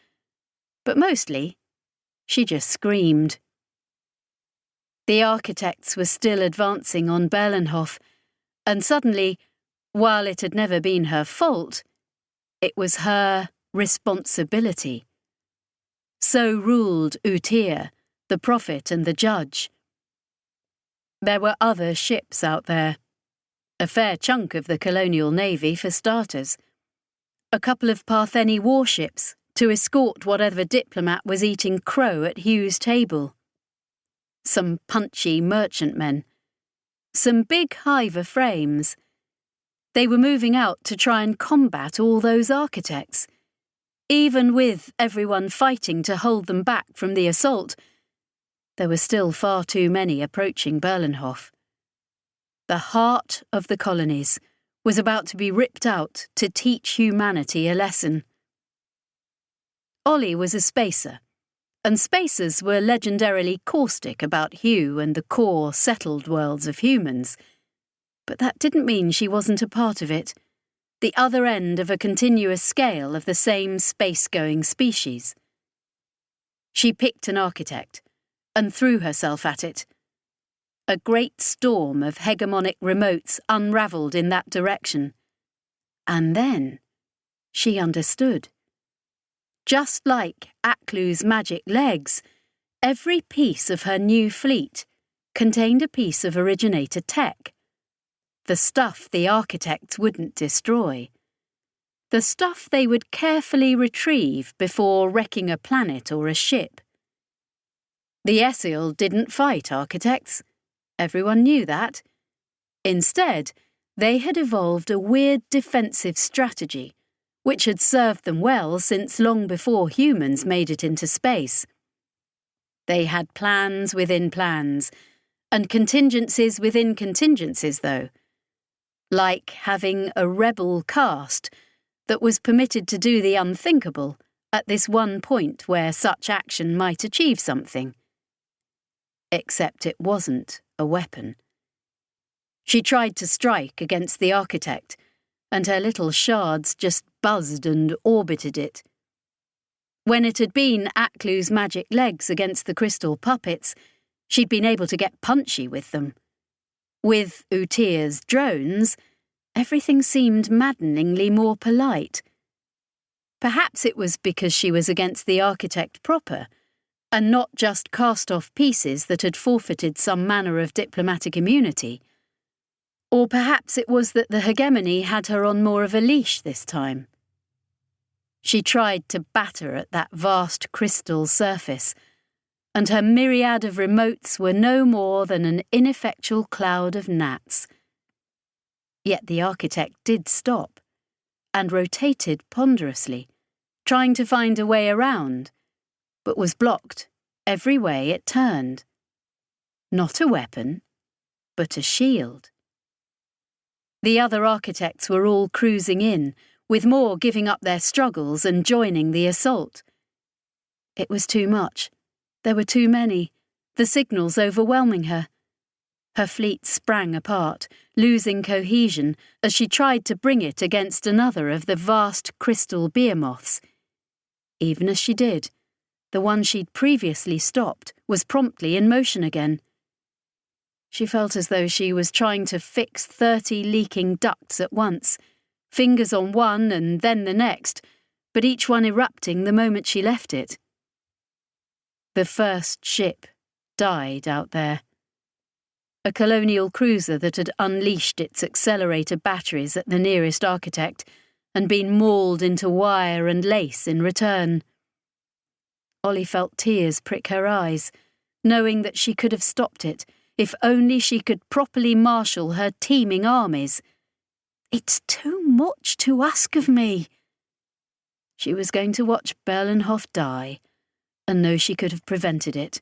but mostly, she just screamed. The architects were still advancing on Berlenhof, and suddenly, while it had never been her fault, it was her responsibility. So ruled Utir, the prophet and the judge. There were other ships out there. A fair chunk of the colonial navy for starters. A couple of Partheni warships to escort whatever diplomat was eating crow at Hugh's table. Some punchy merchantmen. Some big hiver frames. They were moving out to try and combat all those architects. Even with everyone fighting to hold them back from the assault, there were still far too many approaching Berlenhof. The heart of the colonies was about to be ripped out to teach humanity a lesson. Ollie was a spacer, and spacers were legendarily caustic about Hugh and the core, settled worlds of humans. But that didn't mean she wasn't a part of it, the other end of a continuous scale of the same space-going species. She picked an architect and threw herself at it. A great storm of hegemonic remotes unravelled in that direction. And then she understood. Just like Aklu's magic legs, every piece of her new fleet contained a piece of originator tech. The stuff the architects wouldn't destroy. The stuff they would carefully retrieve before wrecking a planet or a ship. The Essiel didn't fight architects. Everyone knew that. Instead, they had evolved a weird defensive strategy, which had served them well since long before humans made it into space. They had plans within plans, and contingencies within contingencies, though. Like having a rebel caste that was permitted to do the unthinkable at this one point where such action might achieve something. Except it wasn't a weapon. She tried to strike against the architect, and her little shards just buzzed and orbited it. When it had been Aklu's magic legs against the crystal puppets, she'd been able to get punchy with them. With Utir's drones, everything seemed maddeningly more polite. Perhaps it was because she was against the architect proper, and not just cast-off pieces that had forfeited some manner of diplomatic immunity. Or perhaps it was that the hegemony had her on more of a leash this time. She tried to batter at that vast crystal surface, and her myriad of remotes were no more than an ineffectual cloud of gnats. Yet the architect did stop, and rotated ponderously, trying to find a way around, but was blocked every way it turned. Not a weapon, but a shield. The other architects were all cruising in, with more giving up their struggles and joining the assault. It was too much. There were too many, the signals overwhelming her. Her fleet sprang apart, losing cohesion as she tried to bring it against another of the vast crystal behemoths. Even as she did, the one she'd previously stopped was promptly in motion again. She felt as though she was trying to fix 30 leaking ducts at once, fingers on one and then the next, but each one erupting the moment she left it. The first ship died out there. A colonial cruiser that had unleashed its accelerator batteries at the nearest architect and been mauled into wire and lace in return. Ollie felt tears prick her eyes, knowing that she could have stopped it if only she could properly marshal her teeming armies. It's too much to ask of me. She was going to watch Berlenhof die and know she could have prevented it,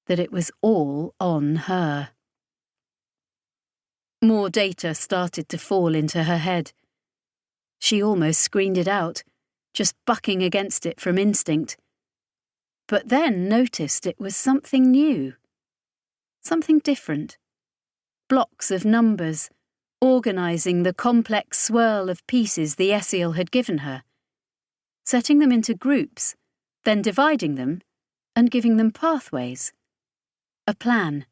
that it was all on her. More data started to fall into her head. She almost screened it out, just bucking against it from instinct. But then noticed it was something new. Something different. Blocks of numbers, organising the complex swirl of pieces the Essiel had given her, setting them into groups, then dividing them and giving them pathways. A plan.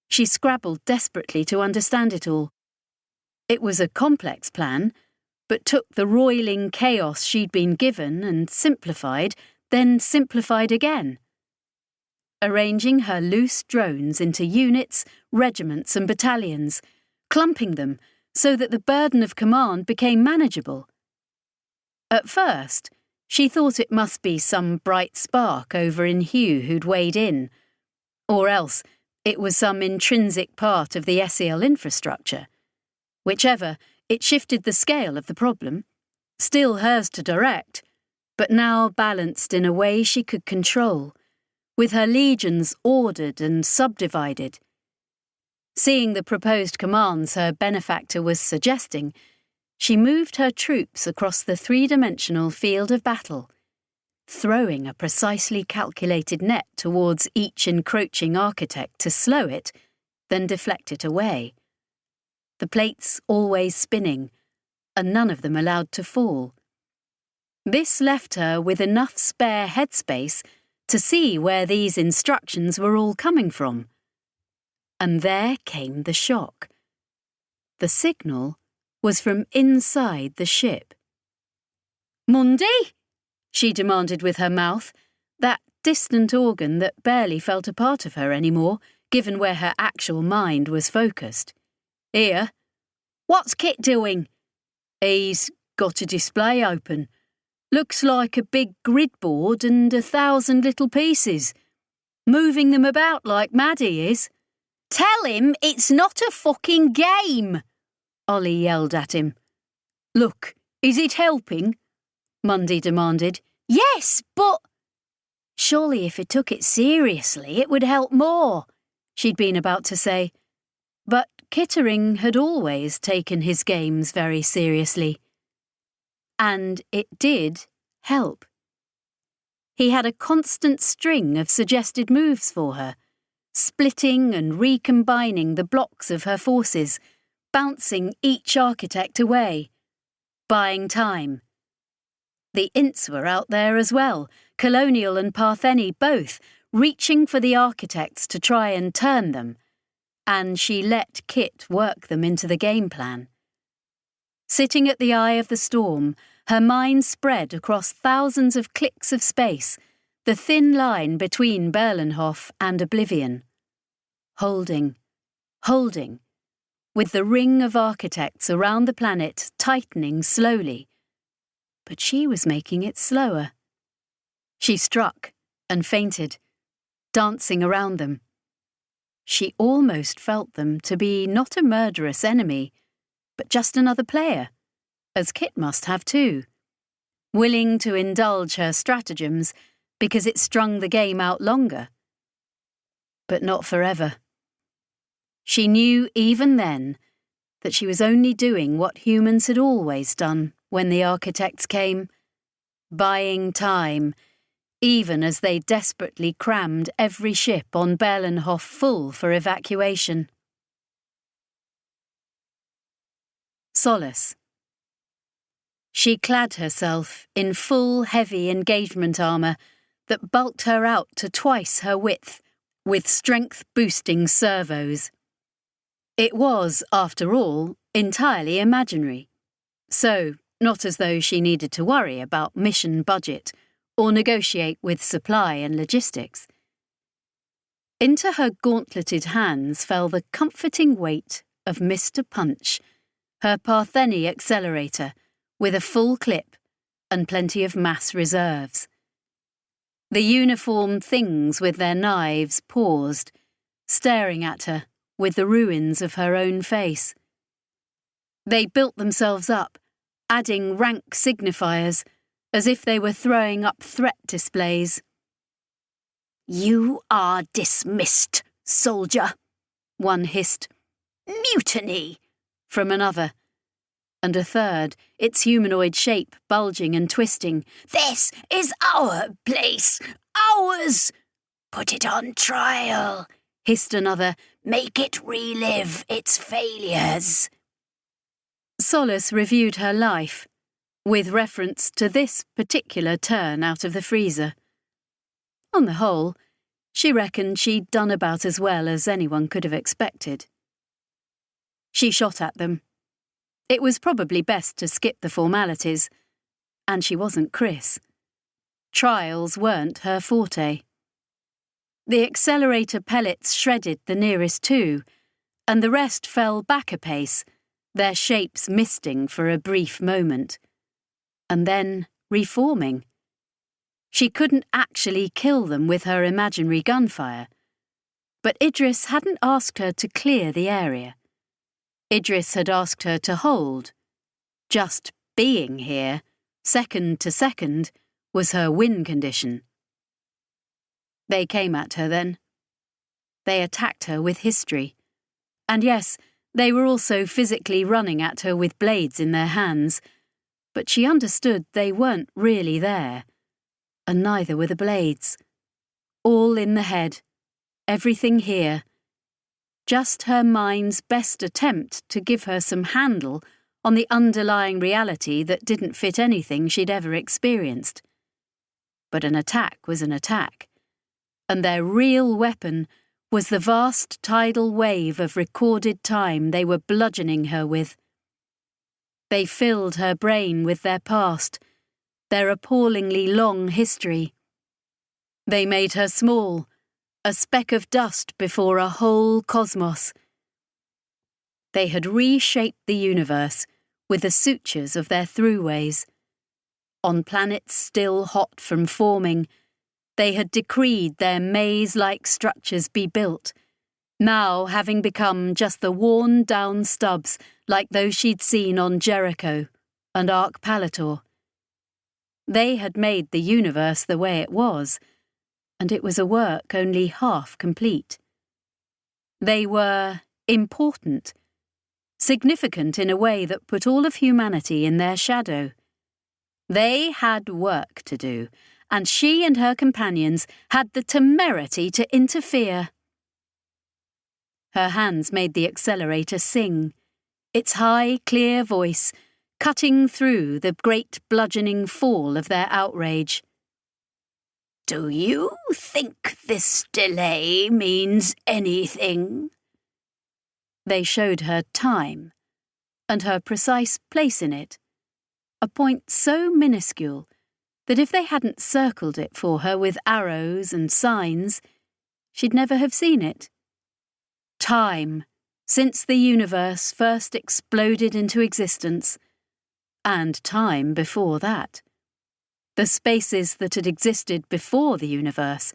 She scrabbled desperately to understand it all. It was a complex plan, but took the roiling chaos she'd been given and simplified, then simplified again. Arranging her loose drones into units, regiments and battalions, clumping them so that the burden of command became manageable. At first, she thought it must be some bright spark over in Hugh who'd weighed in, or else it was some intrinsic part of the Essiel infrastructure. Whichever, it shifted the scale of the problem, still hers to direct, but now balanced in a way she could control, with her legions ordered and subdivided. Seeing the proposed commands her benefactor was suggesting, she moved her troops across the three-dimensional field of battle, throwing a precisely calculated net towards each encroaching architect to slow it, then deflect it away. The plates always spinning, and none of them allowed to fall. This left her with enough spare headspace to see where these instructions were all coming from. And there came the shock. The signal was from inside the ship. "Mundi?" she demanded with her mouth, that distant organ that barely felt a part of her anymore, given where her actual mind was focused. "Here. What's Kit doing?" "He's got a display open. Looks like a big grid board and 1,000 little pieces. Moving them about like mad he is." "Tell him it's not a fucking game!" Ollie yelled at him. "Look, is it helping?" Mundi demanded. "Yes, but—" "Surely if it took it seriously it would help more," she'd been about to say. But Kittering had always taken his games very seriously. And it did help. He had a constant string of suggested moves for her, splitting and recombining the blocks of her forces, bouncing each architect away, buying time. The Ints were out there as well, Colonial and Partheni both, reaching for the architects to try and turn them, and she let Kit work them into the game plan. Sitting at the eye of the storm, her mind spread across thousands of clicks of space, the thin line between Berlenhof and oblivion. Holding, with the ring of architects around the planet tightening slowly. But she was making it slower. She struck and fainted, dancing around them. She almost felt them to be not a murderous enemy, but just another player, as Kit must have too, willing to indulge her stratagems, because it strung the game out longer. But not forever. She knew even then that she was only doing what humans had always done when the architects came, buying time, even as they desperately crammed every ship on Berlenhof full for evacuation. Solace. She clad herself in full heavy engagement armour that bulked her out to twice her width, with strength-boosting servos. It was, after all, entirely imaginary, so not as though she needed to worry about mission budget or negotiate with supply and logistics. Into her gauntleted hands fell the comforting weight of Mr. Punch, her Partheni accelerator, with a full clip and plenty of mass reserves. The uniformed things with their knives paused, staring at her with the ruins of her own face. They built themselves up, adding rank signifiers, as if they were throwing up threat displays.
"You are dismissed, soldier," one hissed. "Mutiny,"
from another, and a third, its humanoid shape bulging and twisting.
"This is our place, ours. Put it on trial," hissed another. "Make it relive its failures."
Solace reviewed her life, with reference to this particular turn out of the freezer. On the whole, she reckoned she'd done about as well as anyone could have expected. She shot at them. It was probably best to skip the formalities, and she wasn't Chris. Trials weren't her forte. The accelerator pellets shredded the nearest two, and the rest fell back a pace, their shapes misting for a brief moment, and then reforming. She couldn't actually kill them with her imaginary gunfire, but Idris hadn't asked her to clear the area. Idris had asked her to hold. Just being here, second to second, was her win condition. They came at her then. They attacked her with history. And yes, they were also physically running at her with blades in their hands, but she understood they weren't really there, and neither were the blades. All in the head, everything here. Just her mind's best attempt to give her some handle on the underlying reality that didn't fit anything she'd ever experienced. But an attack was an attack, and their real weapon was the vast tidal wave of recorded time they were bludgeoning her with. They filled her brain with their past, their appallingly long history. They made her small, a speck of dust before a whole cosmos. They had reshaped the universe with the sutures of their throughways. On planets still hot from forming, they had decreed their maze-like structures be built, now having become just the worn-down stubs like those she'd seen on Jericho and Arc Palator. They had made the universe the way it was, and it was a work only half complete. They were important, significant in a way that put all of humanity in their shadow. They had work to do, and she and her companions had the temerity to interfere. Her hands made the accelerator sing, its high, clear voice cutting through the great bludgeoning fall of their outrage.
"Do you think this delay means anything?"
They showed her time, and her precise place in it, a point so minuscule that if they hadn't circled it for her with arrows and signs, she'd never have seen it. Time, since the universe first exploded into existence, and time before that. The spaces that had existed before the universe,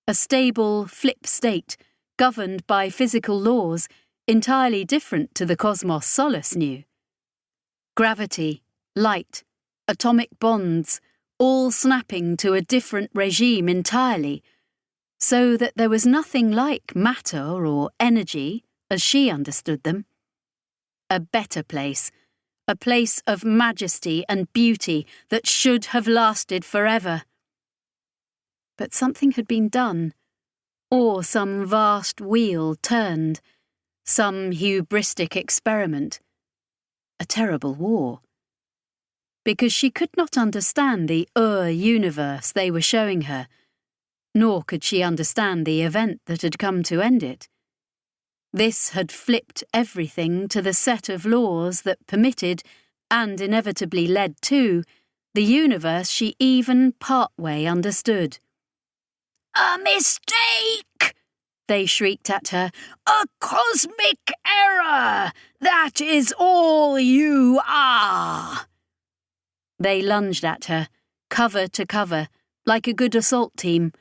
a stable, flip state governed by physical laws entirely different to the cosmos Solace knew. Gravity, light, atomic bonds, all snapping to a different regime entirely, so that there was nothing like matter or energy as she understood them. A better place, a place of majesty and beauty that should have lasted forever. But something had been done, or some vast wheel turned, some hubristic experiment, a terrible war. Because she could not understand the universe they were showing her, nor could she understand the event that had come to end it. This had flipped everything to the set of laws that permitted, and inevitably led to, the universe she even partway understood.
"A mistake!"
they shrieked at her.
"A cosmic error! That is all you are!"
They lunged at her, cover to cover, like a good assault team,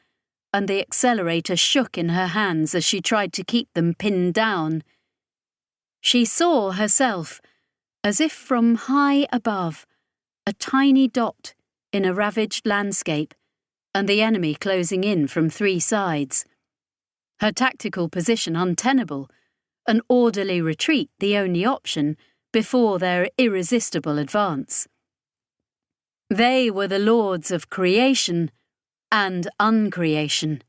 and the accelerator shook in her hands as she tried to keep them pinned down. She saw herself, as if from high above, a tiny dot in a ravaged landscape, and the enemy closing in from 3 sides. Her tactical position untenable, an orderly retreat the only option before their irresistible advance. They were the lords of creation and uncreation.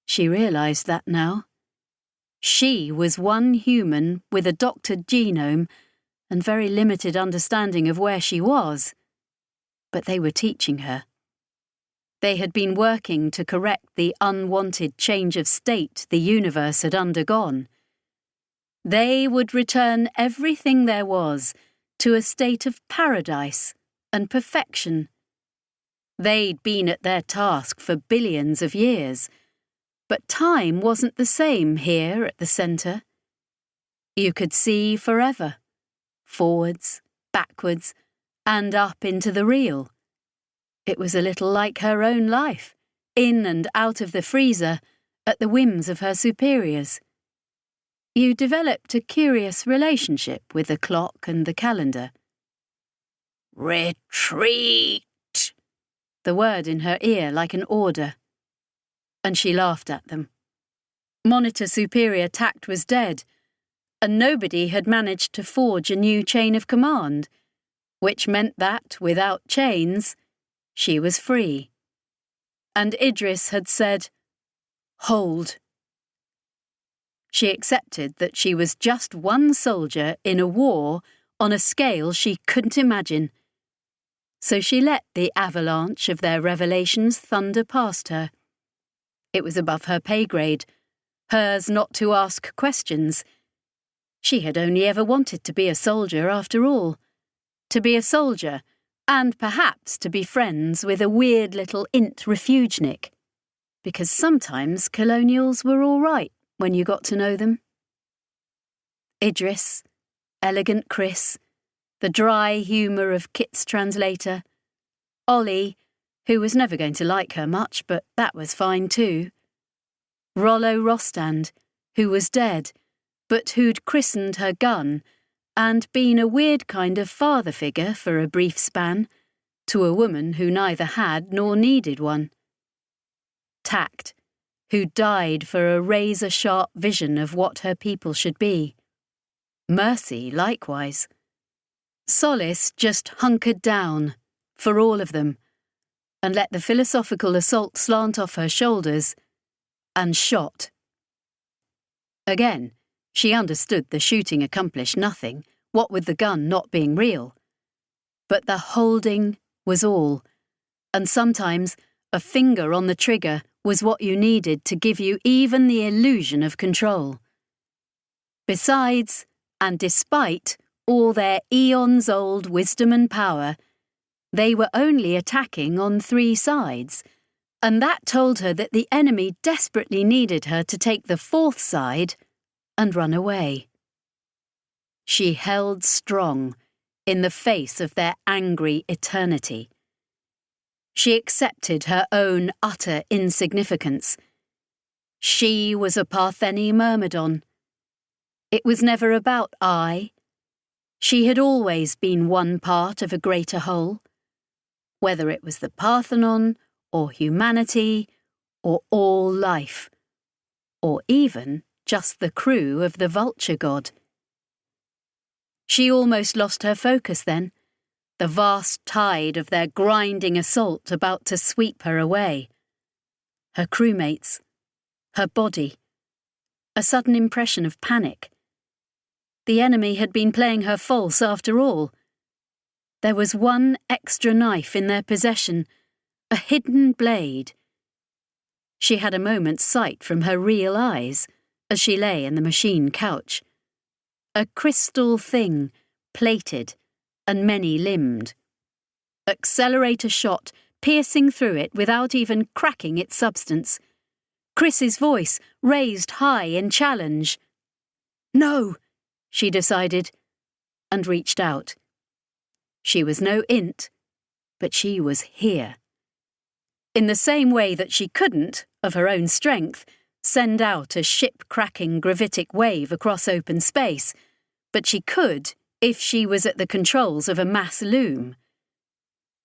She realised that now. She was one human with a doctored genome and very limited understanding of where she was. But they were teaching her. They had been working to correct the unwanted change of state the universe had undergone. They would return everything there was to a state of paradise and perfection. They'd been at their task for billions of years, but time wasn't the same here at the centre. You could see forever, forwards, backwards, and up into the real. It was a little like her own life, in and out of the freezer, at the whims of her superiors. You developed a curious relationship with the clock and the calendar.
"Retreat!"
The word in her ear like an order. And she laughed at them. Monitor Superior Tact was dead, and nobody had managed to forge a new chain of command, which meant that, without chains, she was free. And Idris had said, "Hold." She accepted that she was just one soldier in a war on a scale she couldn't imagine. So she let the avalanche of their revelations thunder past her. It was above her pay grade, hers not to ask questions. She had only ever wanted to be a soldier after all. To be a soldier, and perhaps to be friends with a weird little int refugenik. Because sometimes colonials were all right when you got to know them. Idris, elegant Chris, the dry humour of Kit's translator, Ollie, who was never going to like her much, but that was fine too, Rollo Rostand, who was dead, but who'd christened her gun and been a weird kind of father figure for a brief span, to a woman who neither had nor needed one. Tact, who died for a razor-sharp vision of what her people should be. Mercy, likewise. Solace just hunkered down, for all of them, and let the philosophical assault slant off her shoulders, and shot. Again, she understood the shooting accomplished nothing, what with the gun not being real. But the holding was all, and sometimes a finger on the trigger was what you needed to give you even the illusion of control. Besides, and despite all their eons-old wisdom and power, they were only attacking on 3 sides, and that told her that the enemy desperately needed her to take the 4th side and run away. She held strong in the face of their angry eternity. She accepted her own utter insignificance. She was a Partheni Myrmidon. It was never about I. She had always been one part of a greater whole. whether it was the Parthenon, or humanity, or all life, or even just the crew of the vulture god. She almost lost her focus then, the vast tide of their grinding assault about to sweep her away. Her crewmates, her body, a sudden impression of panic. The enemy had been playing her false after all. There was one extra knife in their possession, a hidden blade. She had a moment's sight from her real eyes as she lay in the machine couch. A crystal thing, plated and many-limbed. Accelerator shot, piercing through it without even cracking its substance. Chris's voice raised high in challenge. No, she decided, and reached out. She was no int, but she was here. In the same way that she couldn't, of her own strength, send out a ship-cracking gravitic wave across open space, but she could if she was at the controls of a mass loom.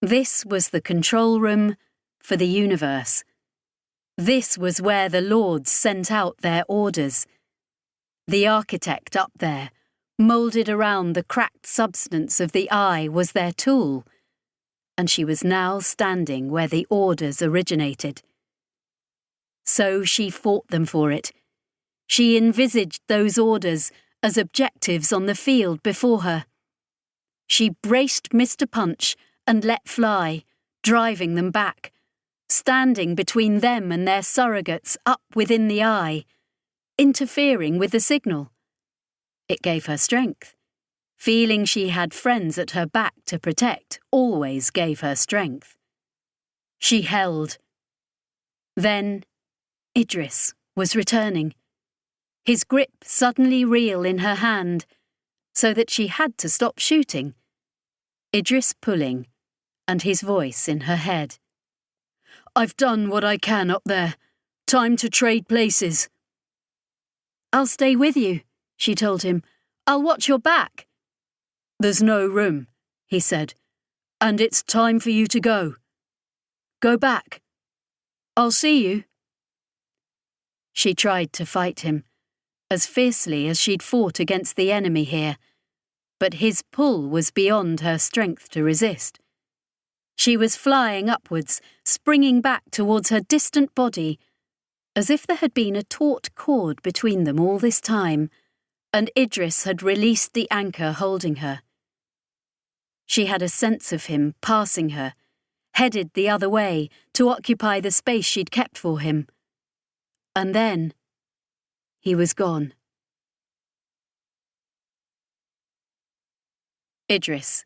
This was the control room for the universe. This was where the lords sent out their orders. The architect up there, moulded around the cracked substance of the eye, was their tool, and she was now standing where the orders originated. So she fought them for it. She envisaged those orders as objectives on the field before her. She braced Mr. Punch and let fly, driving them back, standing between them and their surrogates up within the eye, interfering with the signal. It gave her strength. Feeling she had friends at her back to protect always gave her strength. She held. Then Idris was returning, his grip suddenly real in her hand, so that she had to stop shooting. Idris pulling, and his voice in her head. I've done what I can up there. Time to trade places. I'll stay with you, she told him. I'll watch your back. There's no room, he said, and it's time for you to go. Go back. I'll see you. She tried to fight him, as fiercely as she'd fought against the enemy here, but his pull was beyond her strength to resist. She was flying upwards, springing back towards her distant body, as if there had been a taut cord between them all this time, and Idris had released the anchor holding her. She had a sense of him passing her, headed the other way to occupy the space she'd kept for him. And then he was gone. Idris.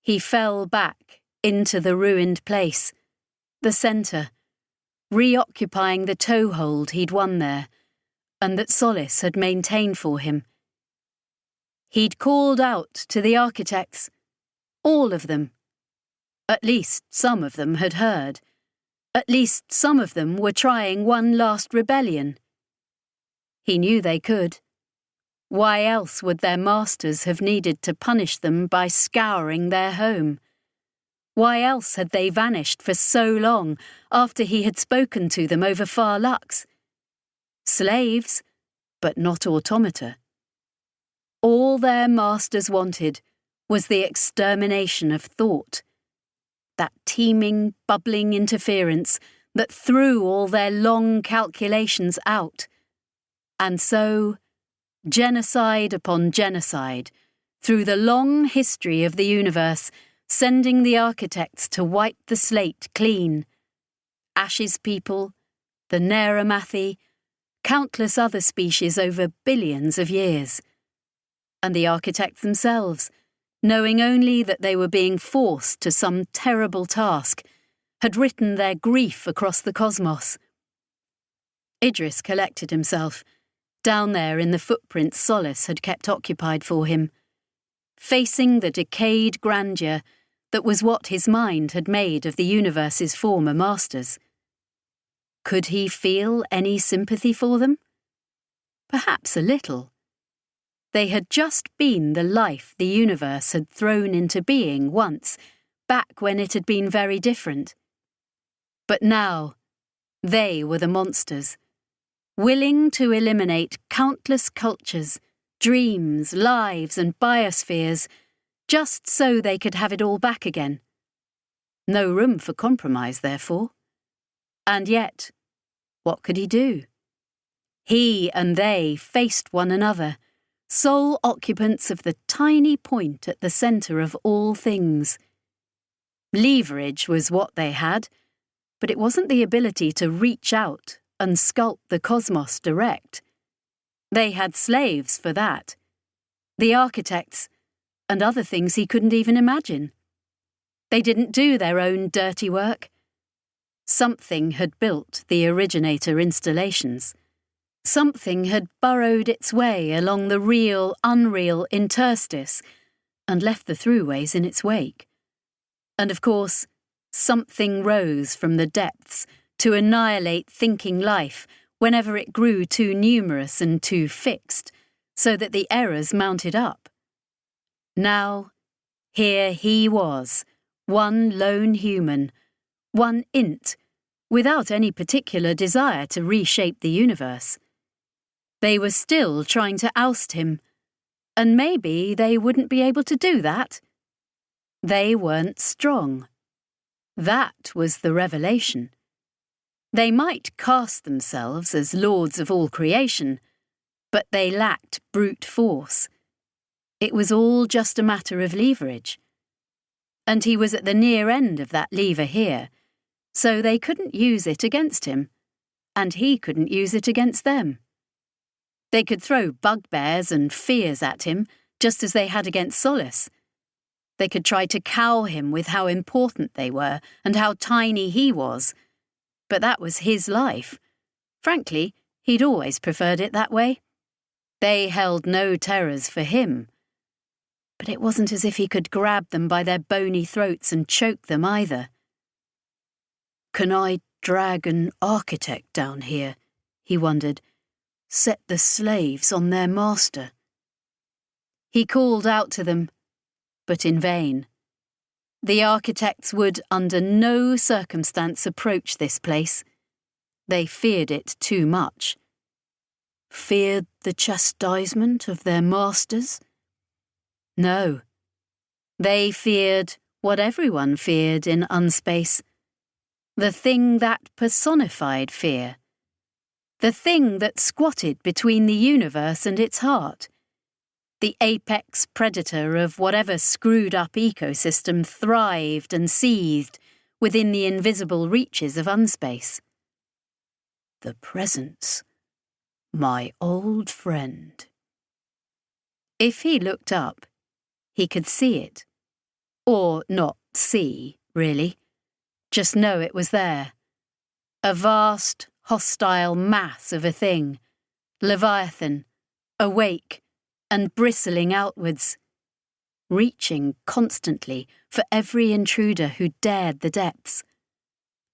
He fell back into the ruined place, the centre, reoccupying the toehold he'd won there, and that Solace had maintained for him. He'd called out to the architects, all of them. At least some of them had heard. At least some of them were trying one last rebellion. He knew they could. Why else would their masters have needed to punish them by scouring their home? Why else had they vanished for so long after he had spoken to them over Far Lux? Slaves, but not automata. All their masters wanted was the extermination of thought, that teeming, bubbling interference that threw all their long calculations out. And so, genocide upon genocide, through the long history of the universe, sending the architects to wipe the slate clean. Ash's people, the Neramathi, countless other species over billions of years. And the architects themselves, knowing only that they were being forced to some terrible task, had written their grief across the cosmos. Idris collected himself, down there in the footprints Solace had kept occupied for him, facing the decayed grandeur that was what his mind had made of the universe's former masters. Could he feel any sympathy for them? Perhaps a little. They had just been the life the universe had thrown into being once, back when it had been very different. But now, they were the monsters, willing to eliminate countless cultures, dreams, lives, and biospheres, just so they could have it all back again. No room for compromise, therefore. And yet, what could he do? He and they faced one another, sole occupants of the tiny point at the centre of all things. Leverage was what they had, but it wasn't the ability to reach out and sculpt the cosmos direct. They had slaves for that, the architects, and other things he couldn't even imagine. They didn't do their own dirty work. Something had built the originator installations. Something had burrowed its way along the real-unreal interstice and left the throughways in its wake. And of course, something rose from the depths to annihilate thinking life whenever it grew too numerous and too fixed, so that the errors mounted up. Now, here he was, one lone human, one int, without any particular desire to reshape the universe. They were still trying to oust him, and maybe they wouldn't be able to do that. They weren't strong. That was the revelation. They might cast themselves as lords of all creation, but they lacked brute force. It was all just a matter of leverage. And he was at the near end of that lever here, so they couldn't use it against him, and he couldn't use it against them. They could throw bugbears and fears at him, just as they had against Solace. They could try to cow him with how important they were and how tiny he was. But that was his life. Frankly, he'd always preferred it that way. They held no terrors for him. But it wasn't as if he could grab them by their bony throats and choke them either.
Can I drag an architect down here? He wondered. Set the slaves on their master.
He called out to them, but in vain. The architects would under no circumstance approach this place. They feared it too much.
Feared the chastisement of their masters?
No. They feared what everyone feared in unspace. The thing that personified fear. The thing that squatted between the universe and its heart. The apex predator of whatever screwed-up ecosystem thrived and seethed within the invisible reaches of unspace.
The presence. My old friend.
If he looked up, he could see it. Or not see, really. Just know it was there. A vast, hostile mass of a thing, Leviathan, awake and bristling outwards, reaching constantly for every intruder who dared the depths.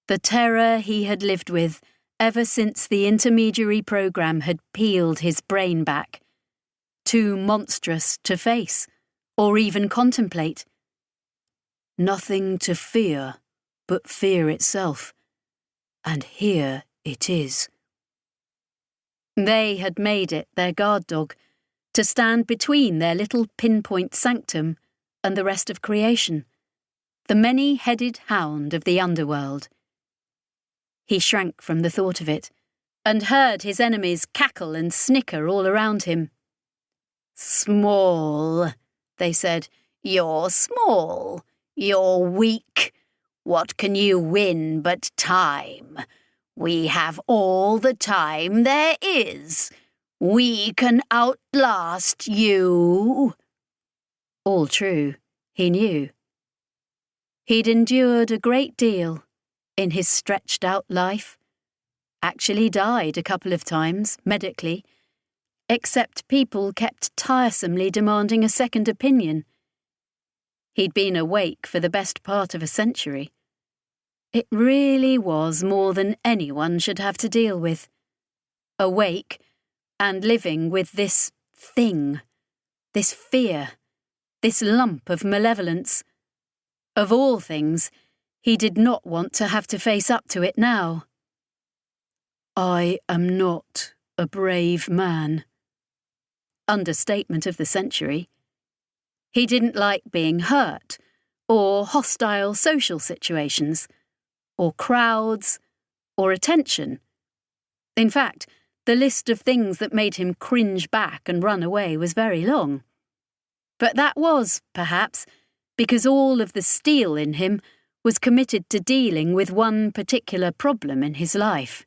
The terror he had lived with ever since the intermediary program had peeled his brain back, too monstrous to face or even contemplate.
Nothing to fear but fear itself, and here it is.
They had made it their guard dog, to stand between their little pinpoint sanctum and the rest of creation, the many-headed hound of the underworld. He shrank from the thought of it, and heard his enemies cackle and snicker all around him.
"Small," they said. "You're small. You're weak. What can you win but time? We have all the time there is. We can outlast you."
All true, he knew. He'd endured a great deal in his stretched-out life, actually died a couple of times, medically, except people kept tiresomely demanding a second opinion. He'd been awake for the best part of a century. It really was more than anyone should have to deal with. Awake and living with this thing, this fear, this lump of malevolence, Of all things, he did not want to have to face up to it now.
I am not a brave man.
Understatement of the century. He didn't like being hurt, or hostile social situations, or crowds, or attention. In fact, the list of things that made him cringe back and run away was very long. But that was, perhaps, because all of the steel in him was committed to dealing with one particular problem in his life.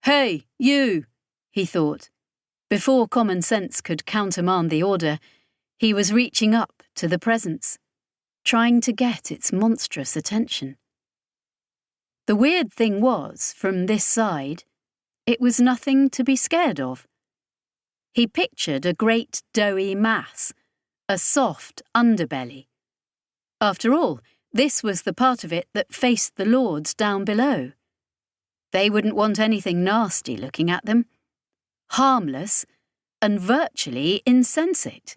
Hey, you,
he thought. Before common sense could countermand the order, he was reaching up to the presence, trying to get its monstrous attention. The weird thing was, from this side, it was nothing to be scared of. He pictured a great doughy mass, a soft underbelly. After all, this was the part of it that faced the lords down below. They wouldn't want anything nasty looking at them. Harmless and virtually insensate.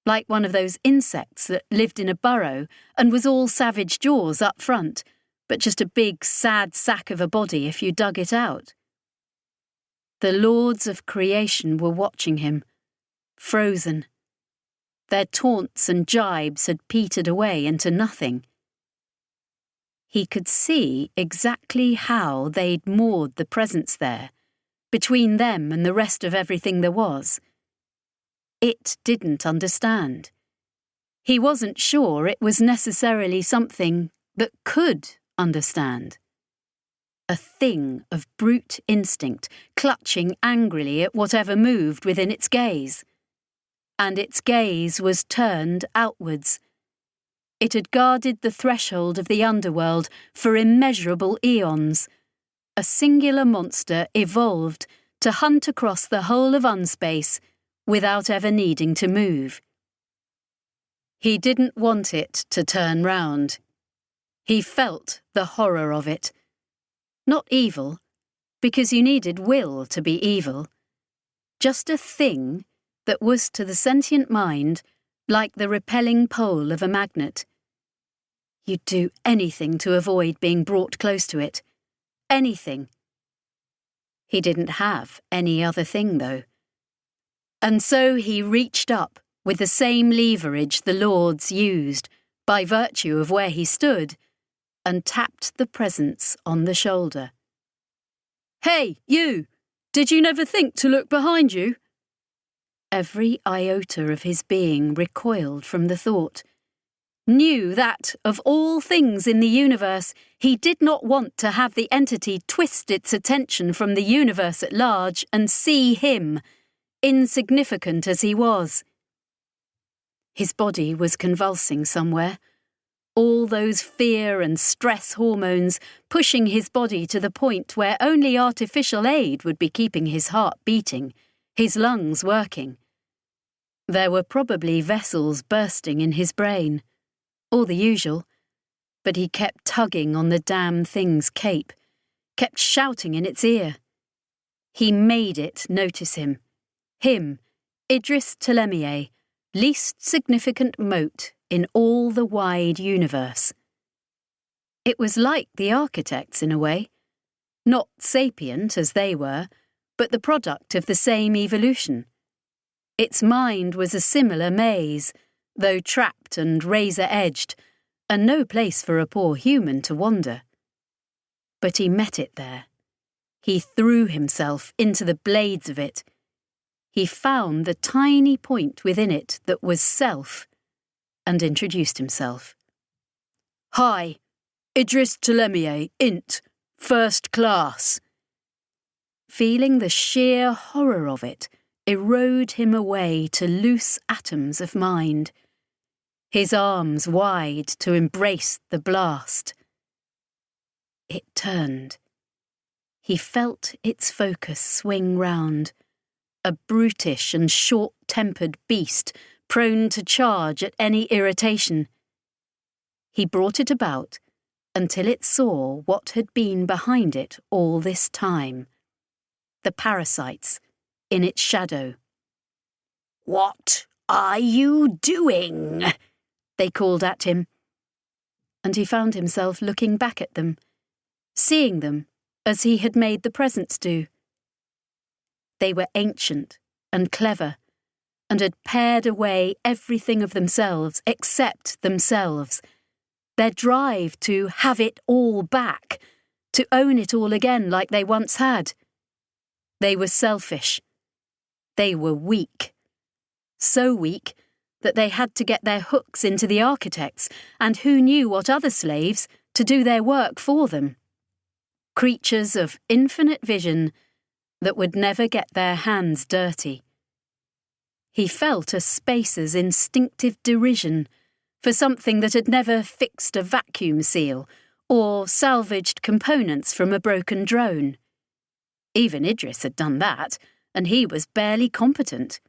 Like one of those insects that lived in a burrow and was all savage jaws up front, but just a big, sad sack of a body if you dug it out. The lords of creation were watching him, frozen. Their taunts and jibes had petered away into nothing. He could see exactly how they'd moored the presence there, between them and the rest of everything there was. It didn't understand. He wasn't sure it was necessarily something that could understand. A thing of brute instinct, clutching angrily at whatever moved within its gaze. And its gaze was turned outwards. It had guarded the threshold of the underworld for immeasurable eons. A singular monster evolved to hunt across the whole of unspace without ever needing to move. He didn't want it to turn round. He felt the horror of it. Not evil, because you needed will to be evil. Just a thing that was to the sentient mind like the repelling pole of a magnet. You'd do anything to avoid being brought close to it. Anything. He didn't have any other thing, though. And so he reached up with the same leverage the lords used, by virtue of where he stood, and tapped the presence on the shoulder.
Hey, you! Did you never think to look behind you?
Every iota of his being recoiled from the thought. Knew that, of all things in the universe, he did not want to have the entity twist its attention from the universe at large and see him, insignificant as he was. His body was convulsing somewhere. All those fear and stress hormones pushing his body to the point where only artificial aid would be keeping his heart beating, his lungs working. There were probably vessels bursting in his brain, all the usual, but he kept tugging on the damn thing's cape, kept shouting in its ear. He made it notice him. Him, Idris Ptolemy, least significant mote in all the wide universe. It was like the architects in a way, not sapient as they were, but the product of the same evolution. Its mind was a similar maze, though trapped and razor-edged, and no place for a poor human to wander. But he met it there. He threw himself into the blades of it. He found the tiny point within it that was self, and introduced himself.
Hi, Idris Ptolemy, Int, First Class.
Feeling the sheer horror of it erode him away to loose atoms of mind, his arms wide to embrace the blast. It turned. He felt its focus swing round, a brutish and short-tempered beast prone to charge at any irritation. He brought it about until it saw what had been behind it all this time. The parasites in its shadow.
"What are you doing?"
they called at him. And he found himself looking back at them, seeing them as he had made the presents do. They were ancient and clever, and had pared away everything of themselves except themselves, their drive to have it all back, to own it all again like they once had. They were selfish. They were weak. So weak that they had to get their hooks into the architects, and who knew what other slaves, to do their work for them. Creatures of infinite vision that would never get their hands dirty. He felt a spacer's instinctive derision for something that had never fixed a vacuum seal or salvaged components from a broken drone. Even Idris had done that, and he was barely competent.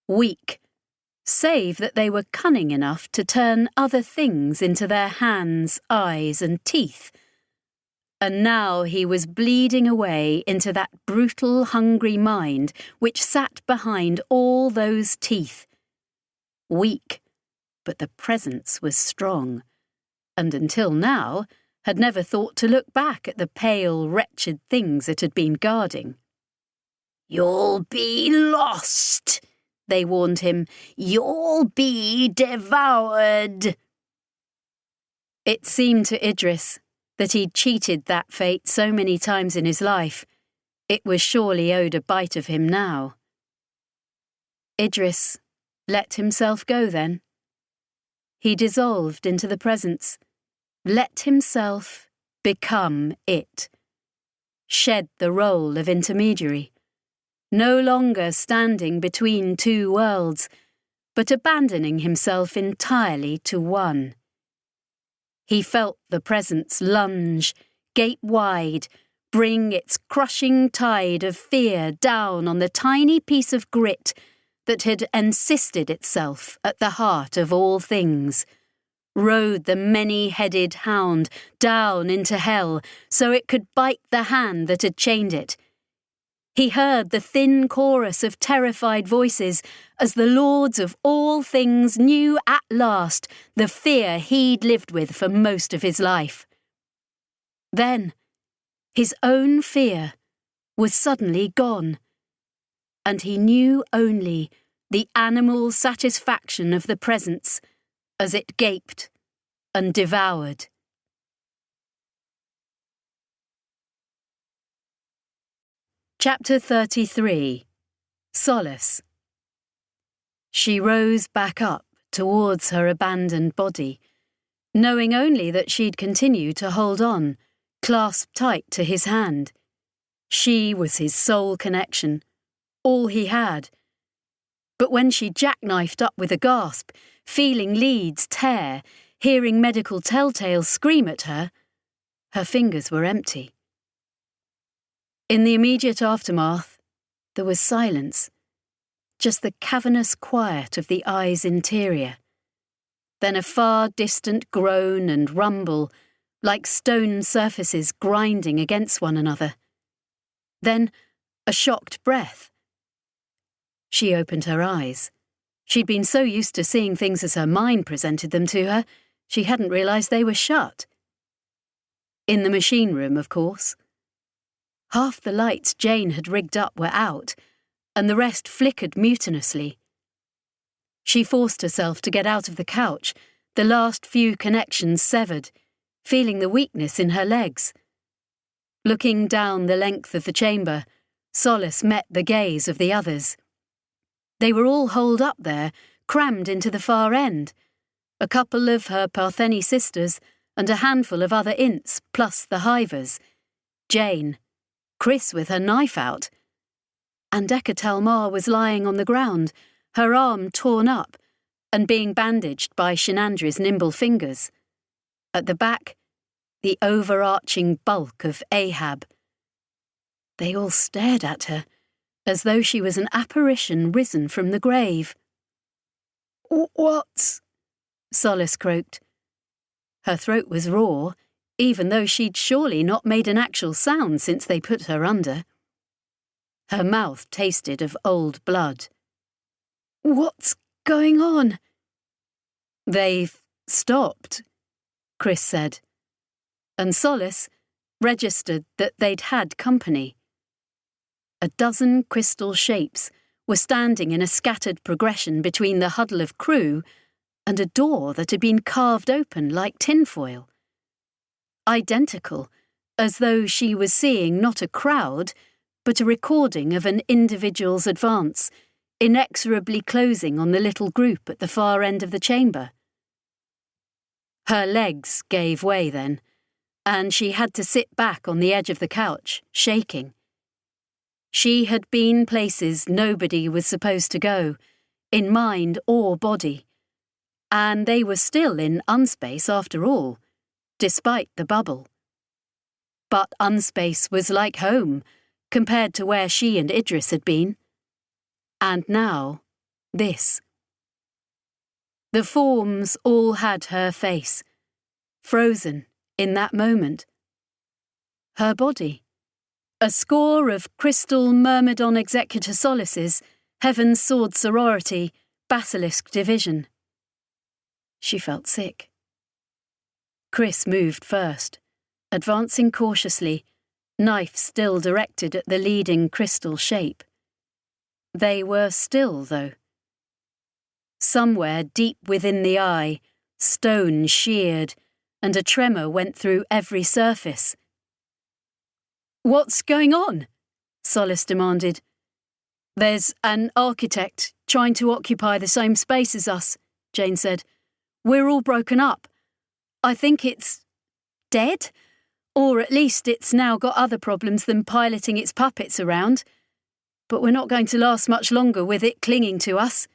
Weak, save that they were cunning enough to turn other things into their hands, eyes, and teeth. And now he was bleeding away into that brutal, hungry mind which sat behind all those teeth. Weak, but the presence was strong, and until now had never thought to look back at the pale, wretched things it had been guarding.
"You'll be lost," they warned him. "You'll be devoured."
It seemed to Idris that he'd cheated that fate so many times in his life, it was surely owed a bite of him now. Idris let himself go then. He dissolved into the presence, let himself become it, shed the role of intermediary, no longer standing between two worlds, but abandoning himself entirely to one. He felt the presence lunge, gape wide, bring its crushing tide of fear down on the tiny piece of grit that had encysted itself at the heart of all things, rode the many-headed hound down into hell so it could bite the hand that had chained it. He heard the thin chorus of terrified voices as the lords of all things knew at last the fear he'd lived with for most of his life. Then, his own fear was suddenly gone, and he knew only the animal satisfaction of the presence as it gaped and devoured. Chapter 33. Solace. She rose back up towards her abandoned body, knowing only that she'd continue to hold on, clasped tight to his hand. She was his sole connection, all he had. But when she jackknifed up with a gasp, feeling leads tear, hearing medical telltales scream at her fingers were empty. In the immediate aftermath, there was silence, just the cavernous quiet of the eye's interior. Then a far-distant groan and rumble, like stone surfaces grinding against one another. Then a shocked breath. She opened her eyes. She'd been so used to seeing things as her mind presented them to her, she hadn't realised they were shut. In the machine room, of course. Half the lights Jane had rigged up were out, and the rest flickered mutinously. She forced herself to get out of the couch, the last few connections severed, feeling the weakness in her legs. Looking down the length of the chamber, Solace met the gaze of the others. They were all holed up there, crammed into the far end. A couple of her Partheni sisters and a handful of other ints, plus the hivers. Jane, Chris with her knife out. And Eka Talmar was lying on the ground, her arm torn up and being bandaged by Shinandri's nimble fingers. At the back, the overarching bulk of Ahab. They all stared at her, as though she was an apparition risen from the grave.
"What?"
Solace croaked. Her throat was raw, even though she'd surely not made an actual sound since they put her under. Her mouth tasted of old blood.
"What's going on?"
They've stopped, Chris said, and Solace registered that they'd had company. A dozen crystal shapes were standing in a scattered progression between the huddle of crew and a door that had been carved open like tinfoil. Identical, as though she was seeing not a crowd, but a recording of an individual's advance, inexorably closing on the little group at the far end of the chamber. Her legs gave way then, and she had to sit back on the edge of the couch, shaking. She had been places nobody was supposed to go, in mind or body, and they were still in unspace after all, despite the bubble. But unspace was like home, compared to where she and Idris had been. And now, this. The forms all had her face, frozen in that moment. Her body. A score of crystal Myrmidon Executor Solaces, Heaven's Sword Sorority, Basilisk Division. She felt sick. Chris moved first, advancing cautiously, knife still directed at the leading crystal shape. They were still, though. Somewhere deep within the eye, stone sheared, and a tremor went through every surface. "What's going on?" Solace demanded. "There's an architect trying to occupy the same space as us," Jane said. "We're all broken up. I think it's dead, or at least it's now got other problems than piloting its puppets around. But we're not going to last much longer with it clinging to us."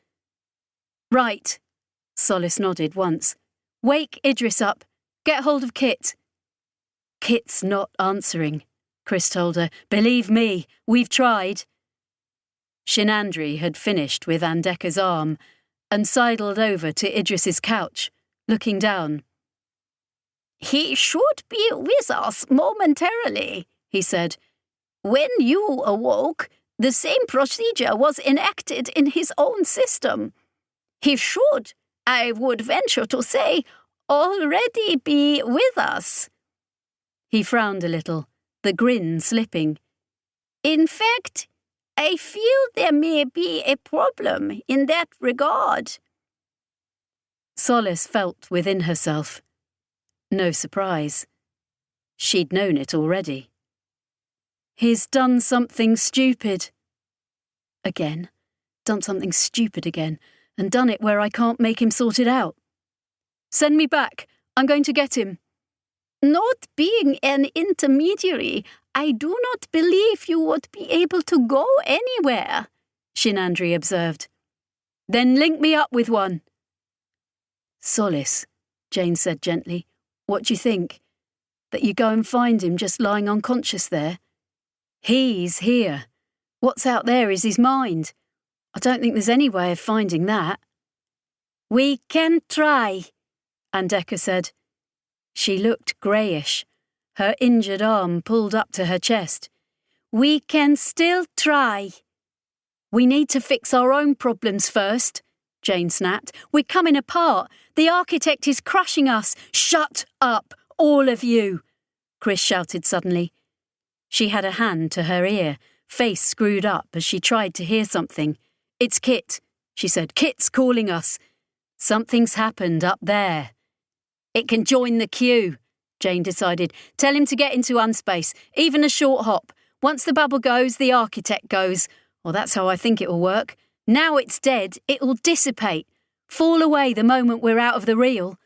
"Right," Solace nodded once. "Wake Idris up. Get hold of Kit." "Kit's not answering," Chris told her. "Believe me, we've tried." Shinandri had finished with Andeka's arm and sidled over to Idris's couch, looking down.
"He should be with us momentarily," he said. "When you awoke, the same procedure was enacted in his own system. He should, I would venture to say, already be with us."
He frowned a little, the grin slipping.
"In fact, I feel there may be a problem in that regard."
Solace felt within herself. No surprise. She'd known it already. He's done something stupid. Again. Done something stupid again, and done it where I can't make him sort it out. "Send me back. I'm going to get him."
"Not being an intermediary, I do not believe you would be able to go anywhere,"
Shinandri observed. "Then link me up with one." "Solace," Jane said gently, "what do you think? That you go and find him just lying unconscious there? He's here. What's out there is his mind. I don't think there's any way of finding that."
"We can try,"
Andeka said. She looked greyish, her injured arm pulled up to her chest.
"We can still try."
"We need to fix our own problems first," Jane snapped. "We're coming apart. The architect is crushing us." "Shut up, all of you," Chris shouted suddenly. She had a hand to her ear, face screwed up as she tried to hear something. "It's Kit," she said. "Kit's calling us. Something's happened up there." "It can join the queue," Jane decided. "Tell him to get into unspace, even a short hop. Once the bubble goes, the architect goes. Or that's how I think it will work. Now it's dead, it will dissipate, fall away the moment we're out of the reel.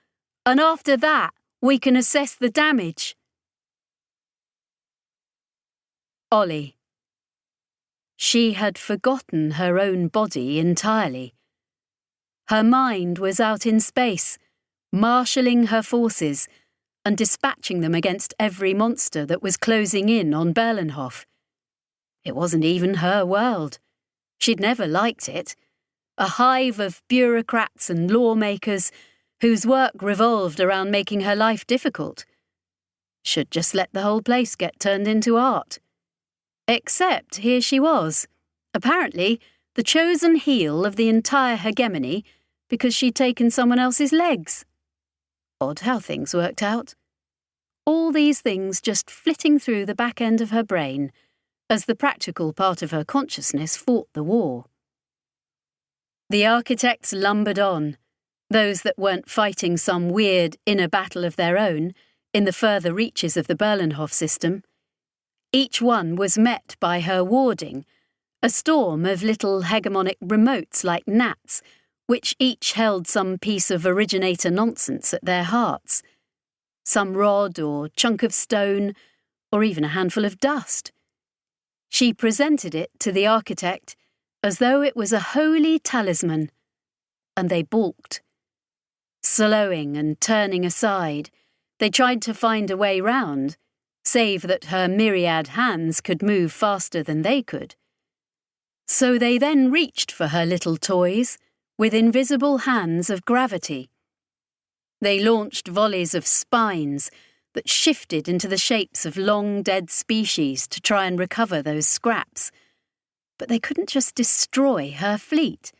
And after that, we can assess the damage." Ollie. She had forgotten her own body entirely. Her mind was out in space, marshalling her forces and dispatching them against every monster that was closing in on Berlenhof. It wasn't even her world. She'd never liked it. A hive of bureaucrats and lawmakers whose work revolved around making her life difficult. Should just let the whole place get turned into art. Except here she was, apparently the chosen heel of the entire hegemony, because she'd taken someone else's legs. Odd how things worked out. All these things just flitting through the back end of her brain as the practical part of her consciousness fought the war. The architects lumbered on, those that weren't fighting some weird inner battle of their own in the further reaches of the Berlenhof system. Each one was met by her warding, a storm of little hegemonic remotes like gnats, which each held some piece of originator nonsense at their hearts, some rod or chunk of stone, or even a handful of dust. She presented it to the architect as though it was a holy talisman, and they balked. Slowing and turning aside, they tried to find a way round, save that her myriad hands could move faster than they could. So they then reached for her little toys with invisible hands of gravity. They launched volleys of spines that shifted into the shapes of long dead species to try and recover those scraps. But they couldn't just destroy her fleet,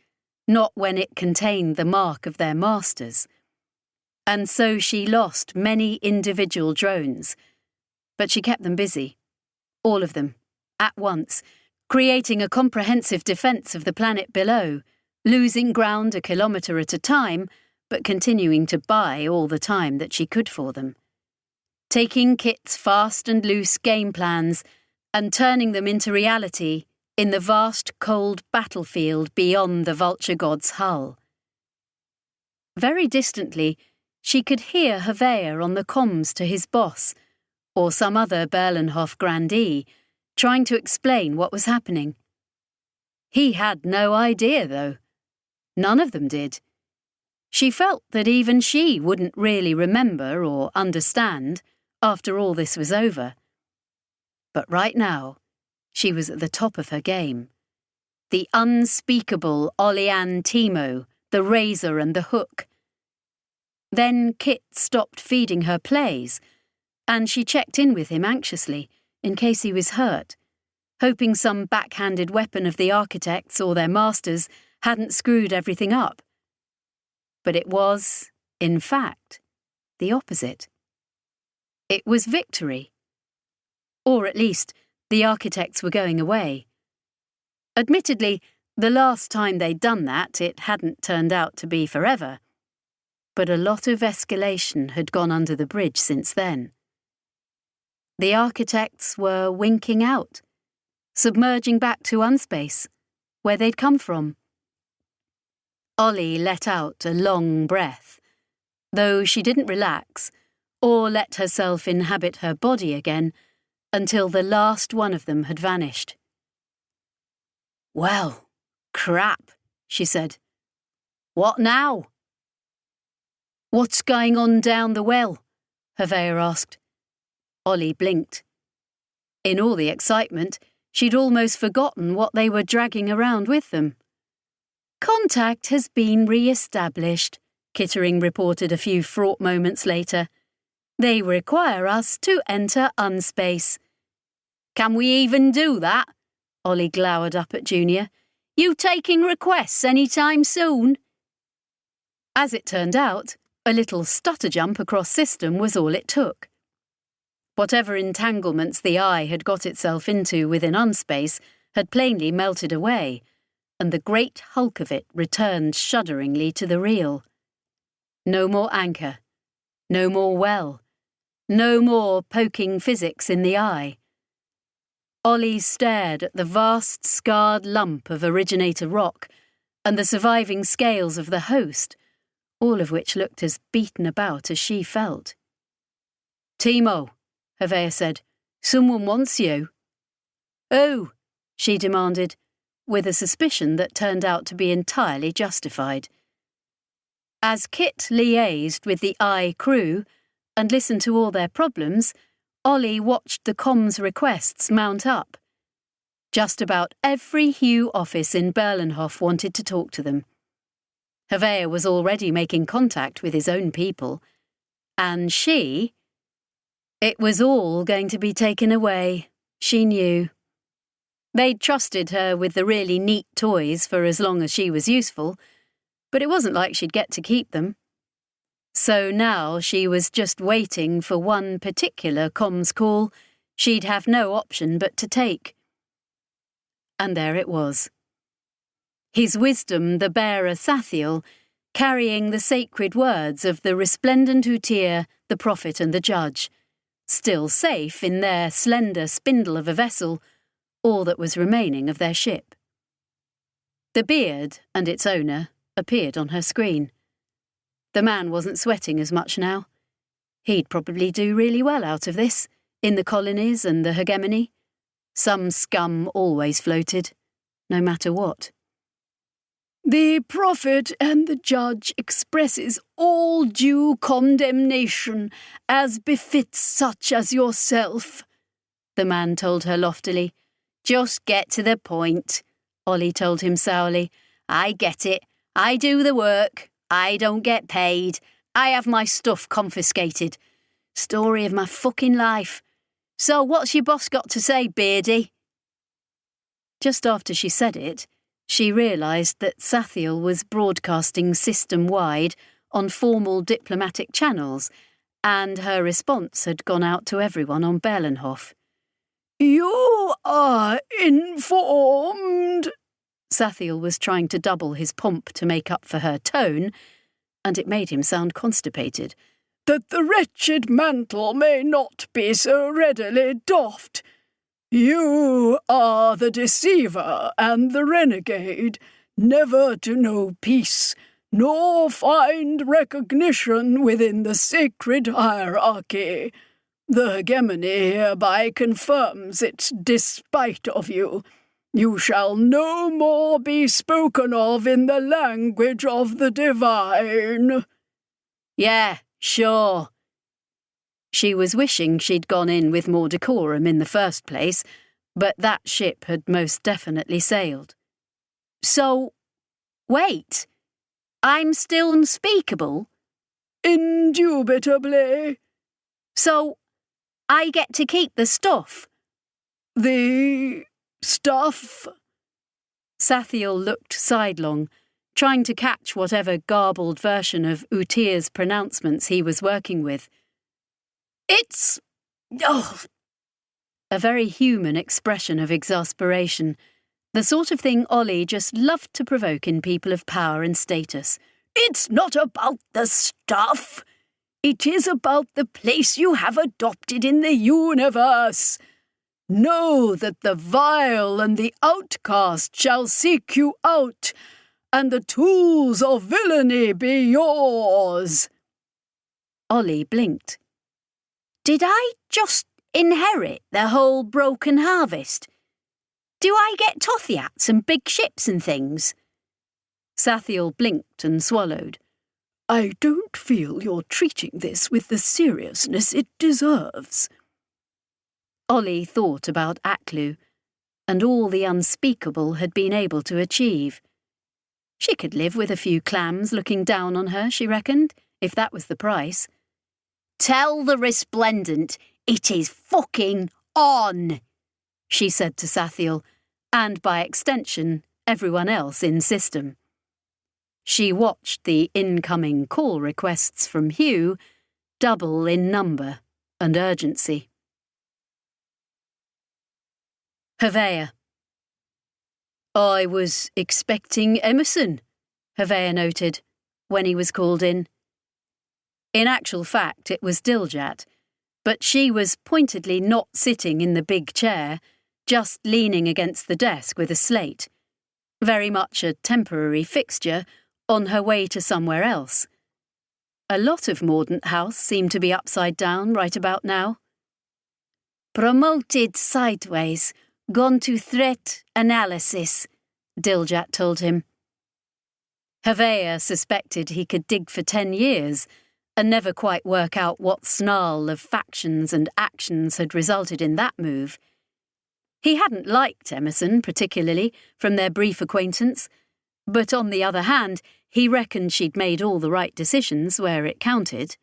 not when it contained the mark of their masters. And so she lost many individual drones, but she kept them busy, all of them, at once, creating a comprehensive defence of the planet below, losing ground a kilometre at a time, but continuing to buy all the time that she could for them. Taking Kit's fast and loose game plans and turning them into reality in the vast cold battlefield beyond the vulture god's hull. Very distantly, she could hear Havea on the comms to his boss, or some other Berlenhof grandee, trying to explain what was happening. He had no idea, though. None of them did. She felt that even she wouldn't really remember or understand after all this was over. But right now, she was at the top of her game. The unspeakable Olian Timo, the razor and the hook. Then Kit stopped feeding her plays, and she checked in with him anxiously, in case he was hurt, hoping some backhanded weapon of the architects or their masters hadn't screwed everything up. But it was, in fact, the opposite. It was victory. Or at least, the architects were going away. Admittedly, the last time they'd done that, it hadn't turned out to be forever. But a lot of escalation had gone under the bridge since then. The architects were winking out, submerging back to unspace, where they'd come from. Ollie let out a long breath, though she didn't relax or let herself inhabit her body again until the last one of them had vanished. "Well, crap," she said. "What now?" "What's going on down the well?" Havea asked. Ollie blinked. In all the excitement, she'd almost forgotten what they were dragging around with them. "Contact has been re-established," Kittering reported a few fraught moments later. "They require us to enter unspace." "Can we even do that?" Ollie glowered up at Junior. "You taking requests any time soon?" As it turned out, a little stutter jump across system was all it took. Whatever entanglements the eye had got itself into within unspace had plainly melted away, and the great hulk of it returned shudderingly to the real. No more anchor, no more well, no more poking physics in the eye. Ollie stared at the vast scarred lump of originator rock and the surviving scales of the host, all of which looked as beaten about as she felt. "Timo," Havea said, "someone wants you." "Who?" she demanded, with a suspicion that turned out to be entirely justified. As Kit liaised with the eye crew and listened to all their problems, Ollie watched the comms requests mount up. Just about every Hugh office in Berlenhof wanted to talk to them. Havea was already making contact with his own people, and she... It was all going to be taken away, she knew. They'd trusted her with the really neat toys for as long as she was useful, but it wasn't like she'd get to keep them. So now she was just waiting for one particular comms call she'd have no option but to take. And there it was. His wisdom, the bearer Sathiel, carrying the sacred words of the resplendent Utir, the prophet and the judge, still safe in their slender spindle of a vessel, all that was remaining of their ship. The beard and its owner appeared on her screen. The man wasn't sweating as much now. He'd probably do really well out of this, in the colonies and the hegemony. Some scum always floated, no matter what.
The prophet and the judge expresses all due condemnation as befits such as yourself,
the man told her loftily.
Just get to the point, Ollie told him sourly. I get it. I do the work. I don't get paid. I have my stuff confiscated. Story of my fucking life. So what's your boss got to say, Beardy?
Just after she said it, she realised that Sathiel was broadcasting system-wide on formal diplomatic channels, and her response had gone out to everyone on Berlenhof.
You are informed.
Sathiel was trying to double his pomp to make up for her tone, and it made him sound constipated.
That the wretched mantle may not be so readily doffed. You are the deceiver and the renegade, never to know peace, nor find recognition within the sacred hierarchy. The hegemony hereby confirms it despite of you. You shall no more be spoken of in the language of the divine.
Yeah, sure.
She was wishing she'd gone in with more decorum in the first place, but that ship had most definitely sailed.
So, wait, I'm still unspeakable?
Indubitably.
So, I get to keep the stuff?
The stuff?
Sathiel looked sidelong, trying to catch whatever garbled version of Utir's pronouncements he was working with.
It's... oh...
A very human expression of exasperation, the sort of thing Ollie just loved to provoke in people of power and status.
It's not about the stuff. It is about the place you have adopted in the universe. Know that the vile and the outcast shall seek you out, and the tools of villainy be yours.
Ollie blinked.
Did I just inherit the whole broken harvest? Do I get Tothiats and big ships and things?
Sathiel blinked and swallowed.
I don't feel you're treating this with the seriousness it deserves.
Ollie thought about Aklu, and all the unspeakable had been able to achieve. She could live with a few clams looking down on her, she reckoned, if that was the price.
Tell the Resplendent it is fucking on,
she said to Sathiel, and by extension, everyone else in system. She watched the incoming call requests from Hugh double in number and urgency. Hevea. I was expecting Emerson, Hevea noted, when he was called in. In actual fact, it was Diljat, but she was pointedly not sitting in the big chair, just leaning against the desk with a slate, very much a temporary fixture, on her way to somewhere else. A lot of Mordaunt House seemed to be upside down right about now.
Promoted sideways, gone to threat analysis, Diljat told him.
Hevea suspected he could dig for 10 years and never quite work out what snarl of factions and actions had resulted in that move. He hadn't liked Emerson particularly from their brief acquaintance, but on the other hand, he reckoned she'd made all the right decisions where it counted.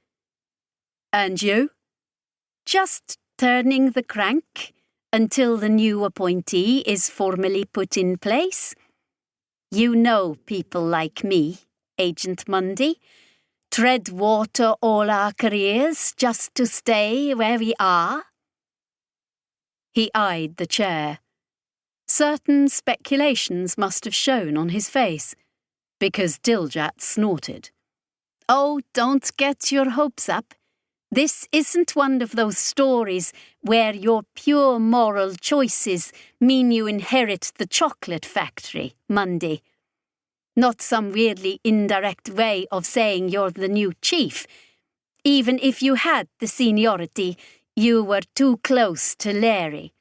And you?
Just turning the crank until the new appointee is formally put in place. You know people like me, Agent Mundy. Tread water all our careers just to stay where we are?
He eyed the chair. Certain speculations must have shown on his face, because Diljat snorted.
Oh, don't get your hopes up. This isn't one of those stories where your pure moral choices mean you inherit the chocolate factory, Mundy. Not some weirdly indirect way of saying you're the new chief. Even if you had the seniority, you were too close to Larry.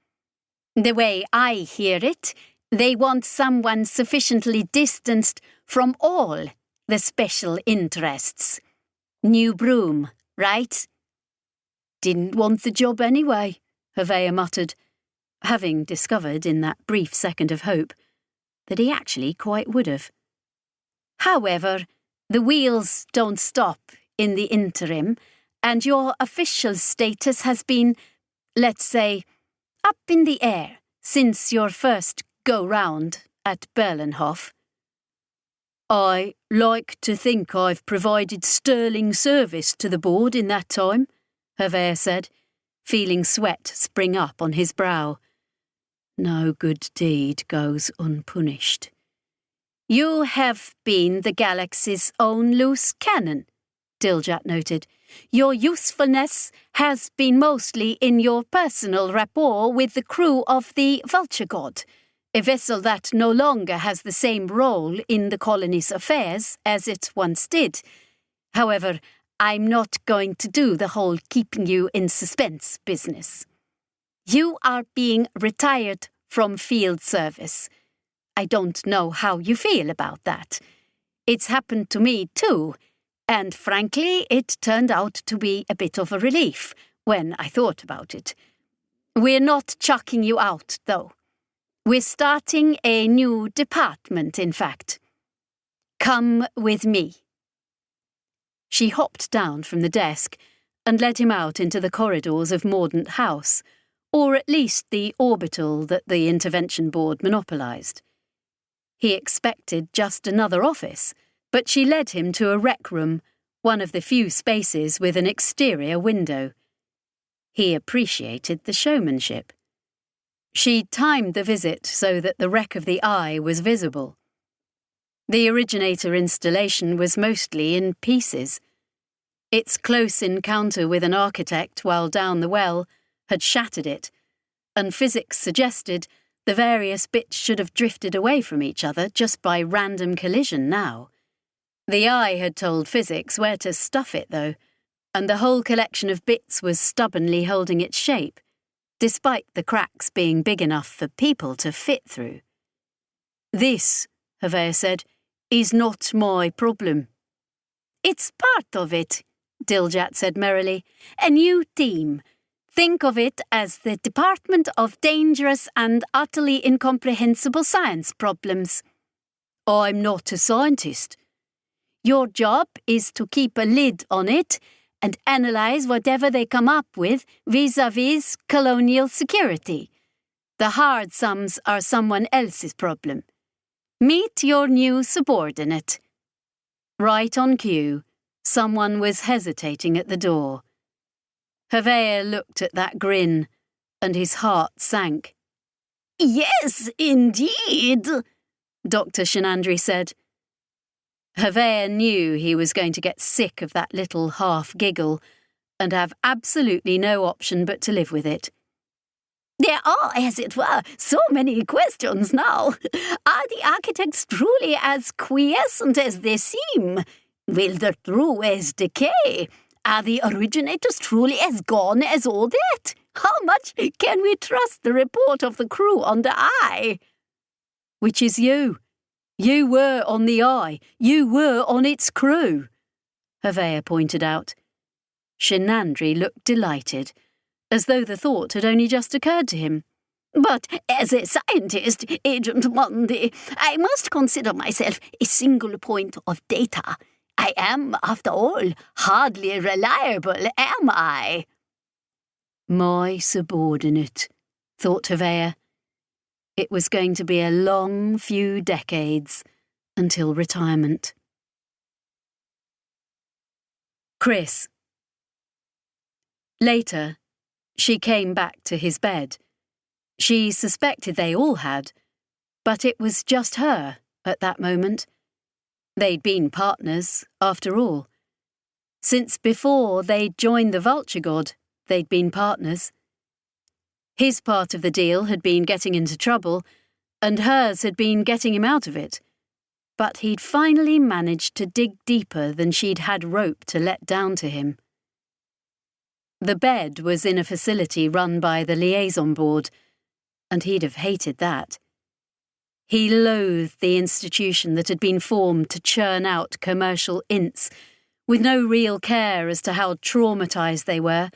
The way I hear it, they want someone sufficiently distanced from all the special interests. New broom, right?
Didn't want the job anyway, Hevea muttered, having discovered in that brief second of hope that he actually quite would have.
However, the wheels don't stop in the interim, and your official status has been, let's say, up in the air since your first go-round at Berlenhof.
I like to think I've provided sterling service to the board in that time, Hevea said, feeling sweat spring up on his brow. No good deed goes unpunished.
You have been the galaxy's own loose cannon, Diljat noted. Your usefulness has been mostly in your personal rapport with the crew of the Vulture God, a vessel that no longer has the same role in the colony's affairs as it once did. However, I'm not going to do the whole keeping you in suspense business. You are being retired from field service. I don't know how you feel about that. It's happened to me too, and frankly, it turned out to be a bit of a relief when I thought about it. We're not chucking you out, though. We're starting a new department, in fact. Come with me.
She hopped down from the desk and led him out into the corridors of Mordaunt House, or at least the orbital that the intervention board monopolised. He expected just another office, but she led him to a rec room, one of the few spaces with an exterior window. He appreciated the showmanship. She timed the visit so that the wreck of the eye was visible. The originator installation was mostly in pieces. Its close encounter with an architect while down the well had shattered it, and physics suggested the various bits should have drifted away from each other just by random collision now. The eye had told physics where to stuff it, though, and the whole collection of bits was stubbornly holding its shape, despite the cracks being big enough for people to fit through.
This, Hevea said, is not my problem.
It's part of it, Diljat said merrily. A new team. Think of it as the Department of Dangerous and Utterly Incomprehensible Science Problems.
I'm not a scientist.
Your job is to keep a lid on it and analyse whatever they come up with vis-à-vis colonial security. The hard sums are someone else's problem. Meet your new subordinate.
Right on cue, someone was hesitating at the door. Hevea looked at that grin, and his heart sank.
Yes, indeed,
Dr. Shenandri said. Hevea knew he was going to get sick of that little half-giggle and have absolutely no option but to live with it.
There are, as it were, so many questions now. Are the architects truly as quiescent as they seem? Will the true ways decay? Are the originators truly as gone as all that? How much can we trust the report of the crew on the eye?
Which is you. You were on the eye. You were on its crew,
Hevea pointed out. Shenandri looked delighted, as though the thought had only just occurred to him.
But as a scientist, Agent Mundy, I must consider myself a single point of data. I am, after all, hardly reliable, am I?
My subordinate, thought Hevea.
It was going to be a long few decades until retirement. Chris. Later, she came back to his bed. She suspected they all had, but it was just her at that moment. They'd been partners, after all. Since before they'd joined the vulture god, they'd been partners. His part of the deal had been getting into trouble, and hers had been getting him out of it. But he'd finally managed to dig deeper than she'd had rope to let down to him. The bed was in a facility run by the liaison board, and he'd have hated that. He loathed the institution that had been formed to churn out commercial ints, with no real care as to how traumatised they were,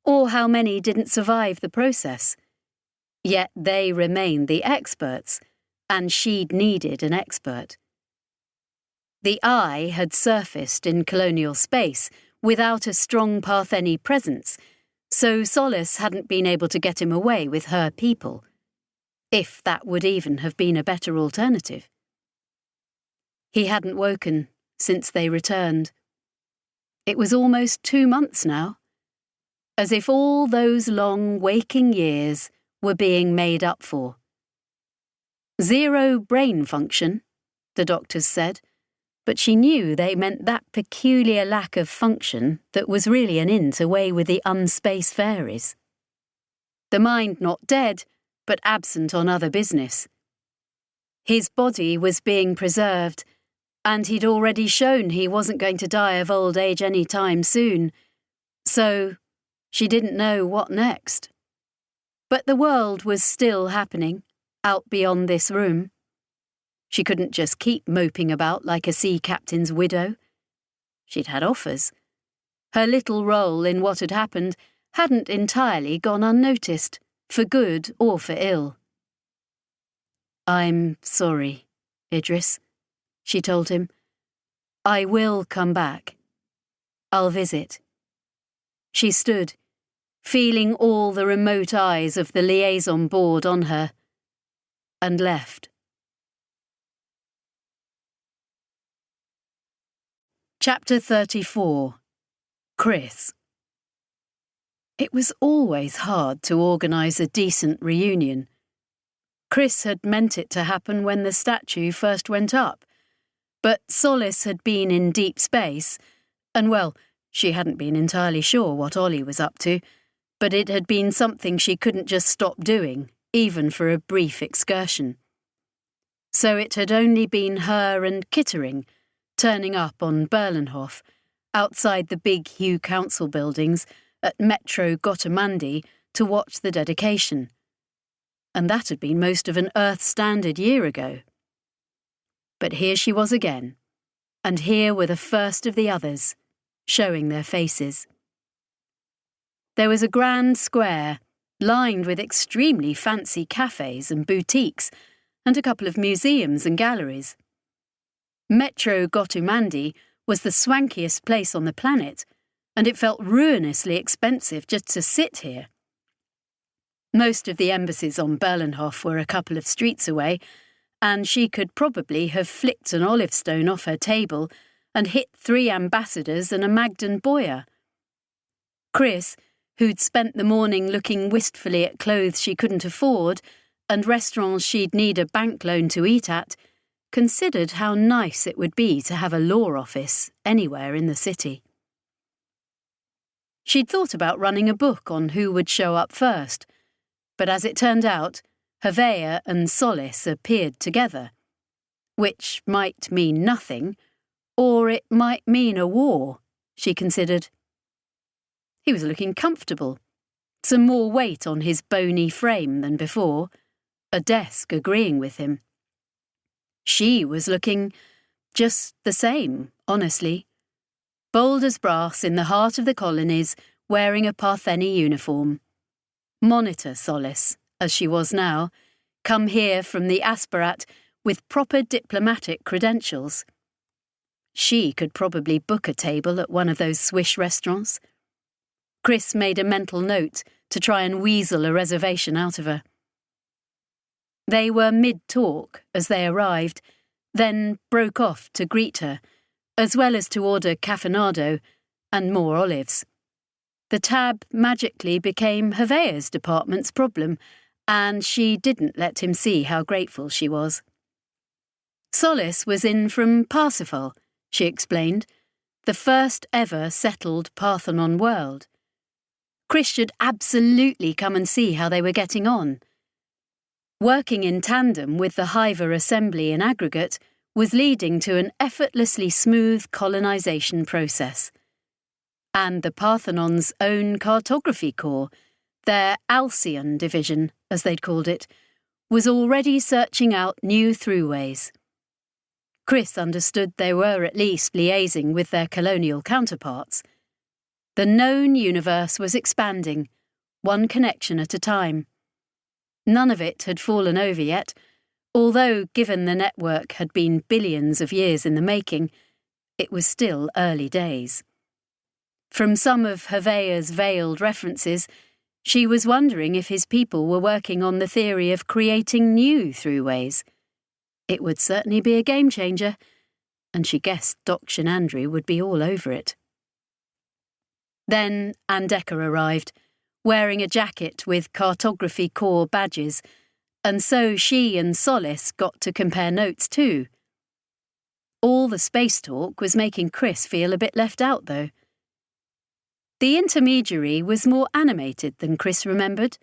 or how many didn't survive the process. Yet they remained the experts, and she'd needed an expert. The eye had surfaced in colonial space without a strong Partheni presence, so Solace hadn't been able to get him away with her people, if that would even have been a better alternative. He hadn't woken since they returned. It was almost 2 months now, as if all those long waking years were being made up for. 0 brain function, the doctors said, but she knew they meant that peculiar lack of function that was really an int away with the unspace fairies. The mind not dead, but absent on other business. His body was being preserved, and he'd already shown he wasn't going to die of old age any time soon, so she didn't know what next. But the world was still happening, out beyond this room. She couldn't just keep moping about like a sea captain's widow. She'd had offers. Her little role in what had happened hadn't entirely gone unnoticed, for good or for ill. "I'm sorry, Idris," she told him. "I will come back. I'll visit." She stood, feeling all the remote eyes of the liaison board on her, and left. Chapter 34. Chris. It was always hard to organise a decent reunion. Chris had meant it to happen when the statue first went up, but Solace had been in deep space, and well, she hadn't been entirely sure what Ollie was up to, but it had been something she couldn't just stop doing, even for a brief excursion. So it had only been her and Kittering, turning up on Berlenhof, outside the big Hugh Council buildings at Metro Gotamandi to watch the dedication. And that had been most of an Earth-standard year ago. But here she was again, and here were the first of the others, showing their faces. There was a grand square, lined with extremely fancy cafes and boutiques, and a couple of museums and galleries. Metro Gotamandi was the swankiest place on the planet, and it felt ruinously expensive just to sit here. Most of the embassies on Berlenhof were a couple of streets away, and she could probably have flicked an olive stone off her table and hit 3 ambassadors and a Magdan Boyer. Chris, who'd spent the morning looking wistfully at clothes she couldn't afford and restaurants she'd need a bank loan to eat at, considered how nice it would be to have a law office anywhere in the city. She'd thought about running a book on who would show up first, but as it turned out, Havea and Solace appeared together, which might mean nothing, or it might mean a war, she considered. He was looking comfortable, some more weight on his bony frame than before, a desk agreeing with him. She was looking just the same, honestly. Bold as brass in the heart of the colonies, wearing a Partheni uniform. Monitor Solace, as she was now, come here from the Aspirat with proper diplomatic credentials. She could probably book a table at one of those swish restaurants. Chris made a mental note to try and weasel a reservation out of her. They were mid-talk as they arrived, then broke off to greet her, as well as to order caffeinado, and more olives. The tab magically became Hevey's department's problem, and she didn't let him see how grateful she was. Solace was in from Parsifal, she explained, the first ever settled Parthenon world. Chris should absolutely come and see how they were getting on. Working in tandem with the Hiver assembly in aggregate was leading to an effortlessly smooth colonisation process. And the Parthenon's own cartography corps, their Alcyon division, as they'd called it, was already searching out new throughways. Chris understood they were at least liaising with their colonial counterparts. The known universe was expanding, one connection at a time. None of it had fallen over yet, although, given the network had been billions of years in the making, it was still early days. From some of Hevey's veiled references, she was wondering if his people were working on the theory of creating new throughways. It would certainly be a game-changer, and she guessed Doc Shenandri would be all over it. Then Andeka arrived, wearing a jacket with Cartography Corps badges, and so she and Solace got to compare notes too. All the space talk was making Chris feel a bit left out, though. The intermediary was more animated than Chris remembered,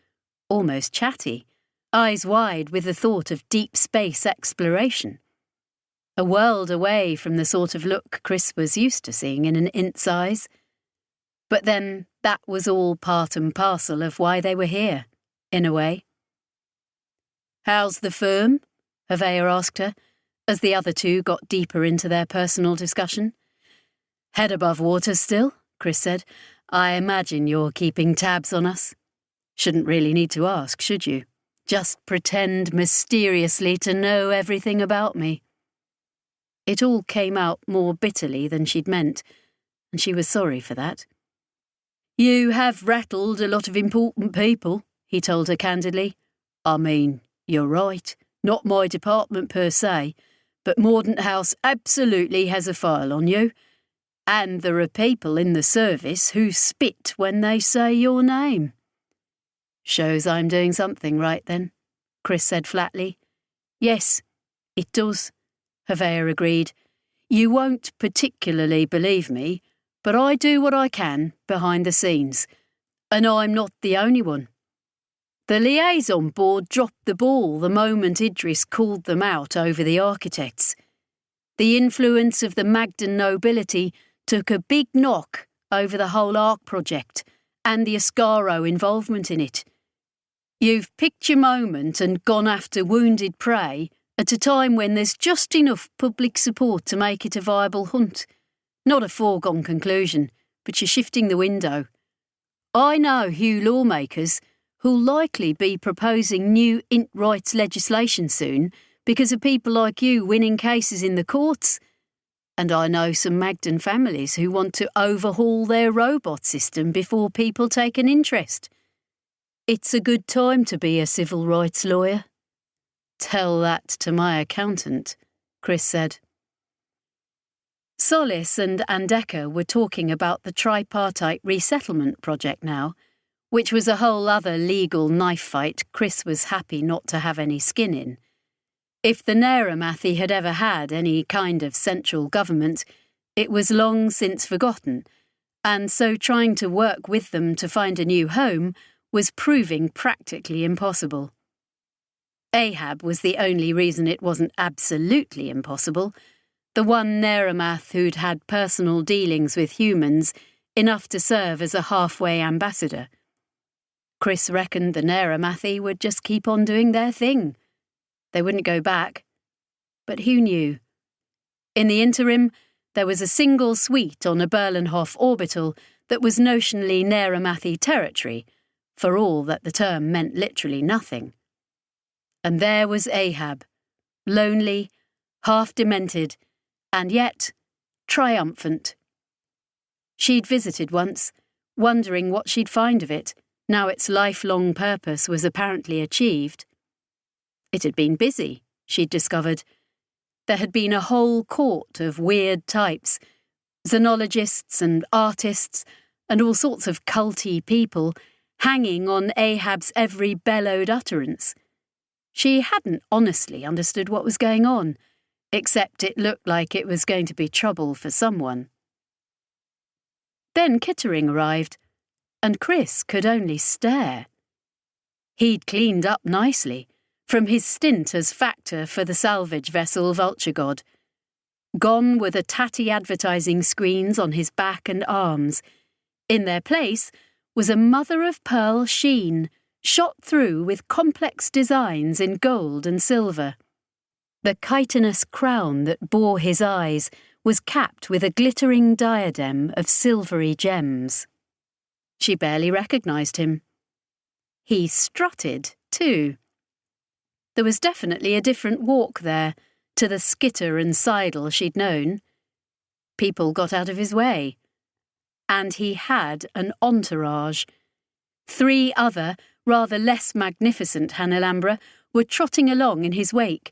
almost chatty, eyes wide with the thought of deep space exploration. A world away from the sort of look Chris was used to seeing in an Int's eyes. But then that was all part and parcel of why they were here, in a way. "How's the firm?" Hevey asked her, as the other two got deeper into their personal discussion. "Head above water still," Chris said. "I imagine you're keeping tabs on us. Shouldn't really need to ask, should you? Just pretend mysteriously to know everything about me." It all came out more bitterly than she'd meant, and she was sorry for that. "You have rattled a lot of important people," he told her candidly. "I mean, you're right, not my department per se, but Mordaunt House absolutely has a file on you. And there are people in the service who spit when they say your name." "Shows I'm doing something right then," Chris said flatly. "Yes, it does," Hevey agreed. "You won't particularly believe me, but I do what I can behind the scenes, and I'm not the only one. The liaison board dropped the ball the moment Idris called them out over the architects. The influence of the Magdan nobility took a big knock over the whole Ark project and the Ascaro involvement in it. You've picked your moment and gone after wounded prey at a time when there's just enough public support to make it a viable hunt. Not a foregone conclusion, but you're shifting the window. I know Hugh lawmakers who'll likely be proposing new int rights legislation soon because of people like you winning cases in the courts. And I know some Magdan families who want to overhaul their robot system before people take an interest. It's a good time to be a civil rights lawyer." "Tell that to my accountant," Chris said. Solace and Andeka were talking about the tripartite resettlement project now, which was a whole other legal knife fight Chris was happy not to have any skin in. If the Neramathi had ever had any kind of central government, it was long since forgotten, and so trying to work with them to find a new home was proving practically impossible. Ahab was the only reason it wasn't absolutely impossible, the one Neramath who'd had personal dealings with humans enough to serve as a halfway ambassador. Chris reckoned the Neramathi would just keep on doing their thing. They wouldn't go back. But who knew? In the interim, there was a single suite on a Berlenhof orbital that was notionally Neramathi territory, for all that the term meant literally nothing. And there was Ahab, lonely, half-demented, and yet triumphant. She'd visited once, wondering what she'd find of it, now its lifelong purpose was apparently achieved. It had been busy, she'd discovered. There had been a whole court of weird types, xenologists and artists and all sorts of culty people hanging on Ahab's every bellowed utterance. She hadn't honestly understood what was going on, except it looked like it was going to be trouble for someone. Then Kittering arrived, and Chris could only stare. He'd cleaned up nicely from his stint as factor for the salvage vessel Vulture God. Gone were the tatty advertising screens on his back and arms. In their place was a mother-of-pearl sheen, shot through with complex designs in gold and silver. The chitinous crown that bore his eyes was capped with a glittering diadem of silvery gems. She barely recognised him. He strutted, too. There was definitely a different walk there to the skitter and sidle she'd known. People got out of his way. And he had an entourage. 3 other, rather less magnificent Hanalambra were trotting along in his wake,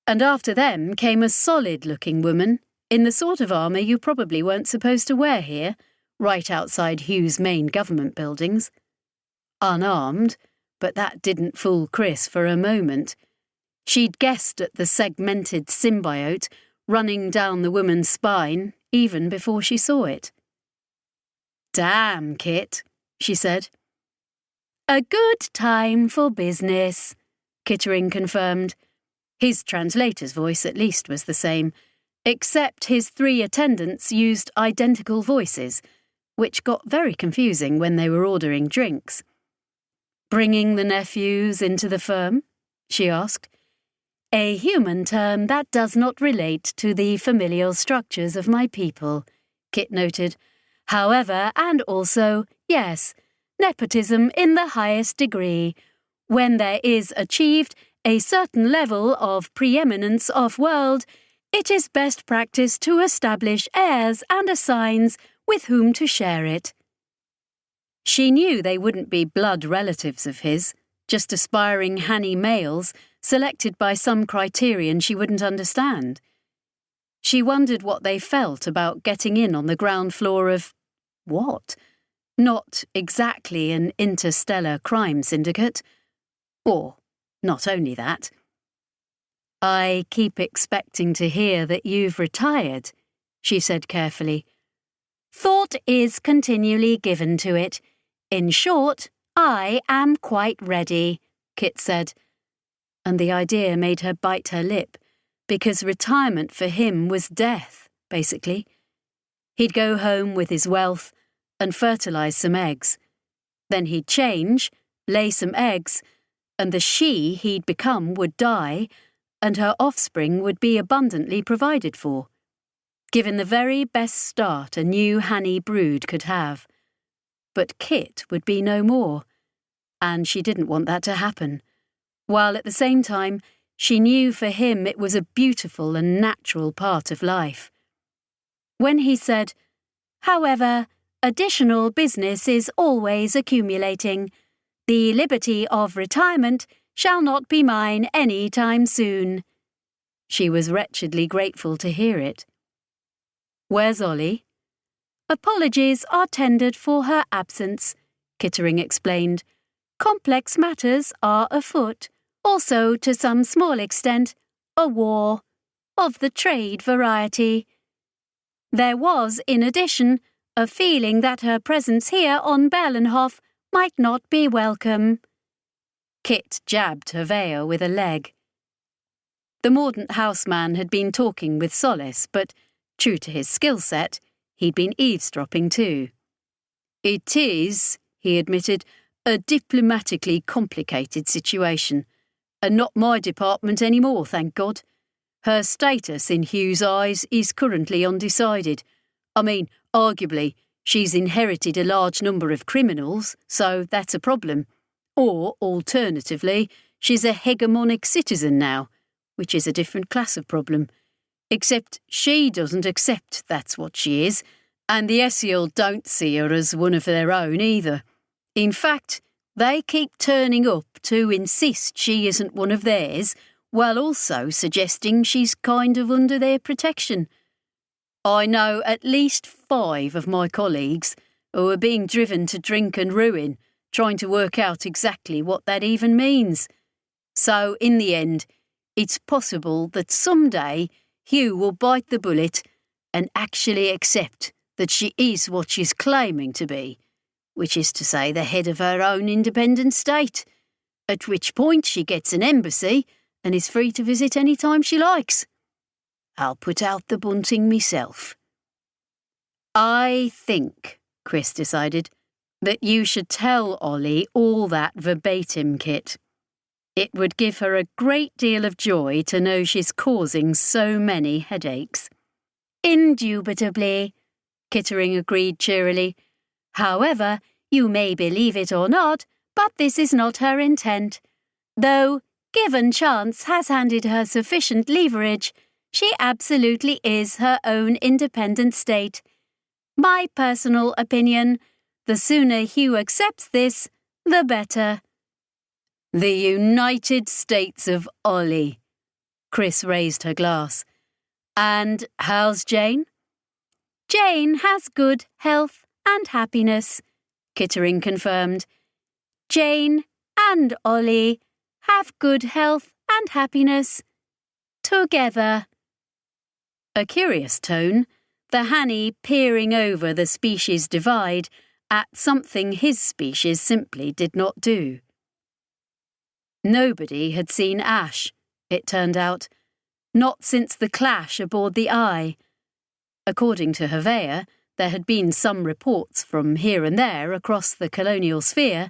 and after them came a solid-looking woman in the sort of armour you probably weren't supposed to wear here, right outside Hugh's main government buildings. Unarmed, but that didn't fool Chris for a moment. She'd guessed at the segmented symbiote running down the woman's spine even before she saw it. "Damn, Kit," she said. "A good time for business," Kittering confirmed. His translator's voice at least was the same, except his 3 attendants used identical voices, which got very confusing when they were ordering drinks. "Bringing the nephews into the firm?" she asked. "A human term that does not relate to the familial structures of my people," Kit noted. "However, and also, yes, nepotism in the highest degree. When there is achieved a certain level of preeminence off-world, it is best practice to establish heirs and assigns with whom to share it." She knew they wouldn't be blood relatives of his, just aspiring Hanny males selected by some criterion she wouldn't understand. She wondered what they felt about getting in on the ground floor of what? Not exactly an interstellar crime syndicate. Or, not only that. "I keep expecting to hear that you've retired," she said carefully. "Thought is continually given to it. In short, I am quite ready," Kit said. And the idea made her bite her lip, because retirement for him was death, basically. He'd go home with his wealth and fertilise some eggs. Then he'd change, lay some eggs, and the she he'd become would die, and her offspring would be abundantly provided for, given the very best start a new Hanny brood could have. But Kit would be no more, and she didn't want that to happen, while at the same time she knew for him it was a beautiful and natural part of life. When he said, "However, additional business is always accumulating. The liberty of retirement shall not be mine any time soon," she was wretchedly grateful to hear it. "Where's Ollie?" "Apologies are tendered for her absence," Kittering explained. "Complex matters are afoot, also to some small extent, a war, of the trade variety. There was, in addition, a feeling that her presence here on Berlenhof might not be welcome." Kit jabbed her veil with a leg. The mordant houseman had been talking with solace, but, true to his skill set, he'd been eavesdropping too. "It is," he admitted, "a diplomatically complicated situation, and not my department anymore, thank God. Her status in Hugh's eyes is currently undecided. I mean, arguably, she's inherited a large number of criminals, so that's a problem. Or, alternatively, she's a hegemonic citizen now, which is a different class of problem. Except she doesn't accept that's what she is, and the SEL don't see her as one of their own either. In fact, they keep turning up to insist she isn't one of theirs, while also suggesting she's kind of under their protection. I know at least 5 of my colleagues who are being driven to drink and ruin, trying to work out exactly what that even means. So, in the end, it's possible that someday Hugh will bite the bullet and actually accept that she is what she's claiming to be, which is to say the head of her own independent state, at which point she gets an embassy and is free to visit any time she likes. I'll put out the bunting myself. I think, Chris decided, that you should tell Ollie all that verbatim, Kit. It would give her a great deal of joy to know she's causing so many headaches.
Indubitably,
Kittering agreed cheerily.
However, you may believe it or not, but this is not her intent. Though, given chance has handed her sufficient leverage, she absolutely is her own independent state. My personal opinion, the sooner Hugh accepts this, the better.
The United States of Ollie. Chris raised her glass. And how's Jane?
Jane has good health and happiness, Kittering confirmed. Jane and Ollie have good health and happiness. Together.
A curious tone, the Hanny peering over the species divide at something his species simply did not do. Nobody had seen Ash, it turned out, not since the clash aboard the Eye. According to Hevea, there had been some reports from here and there across the colonial sphere,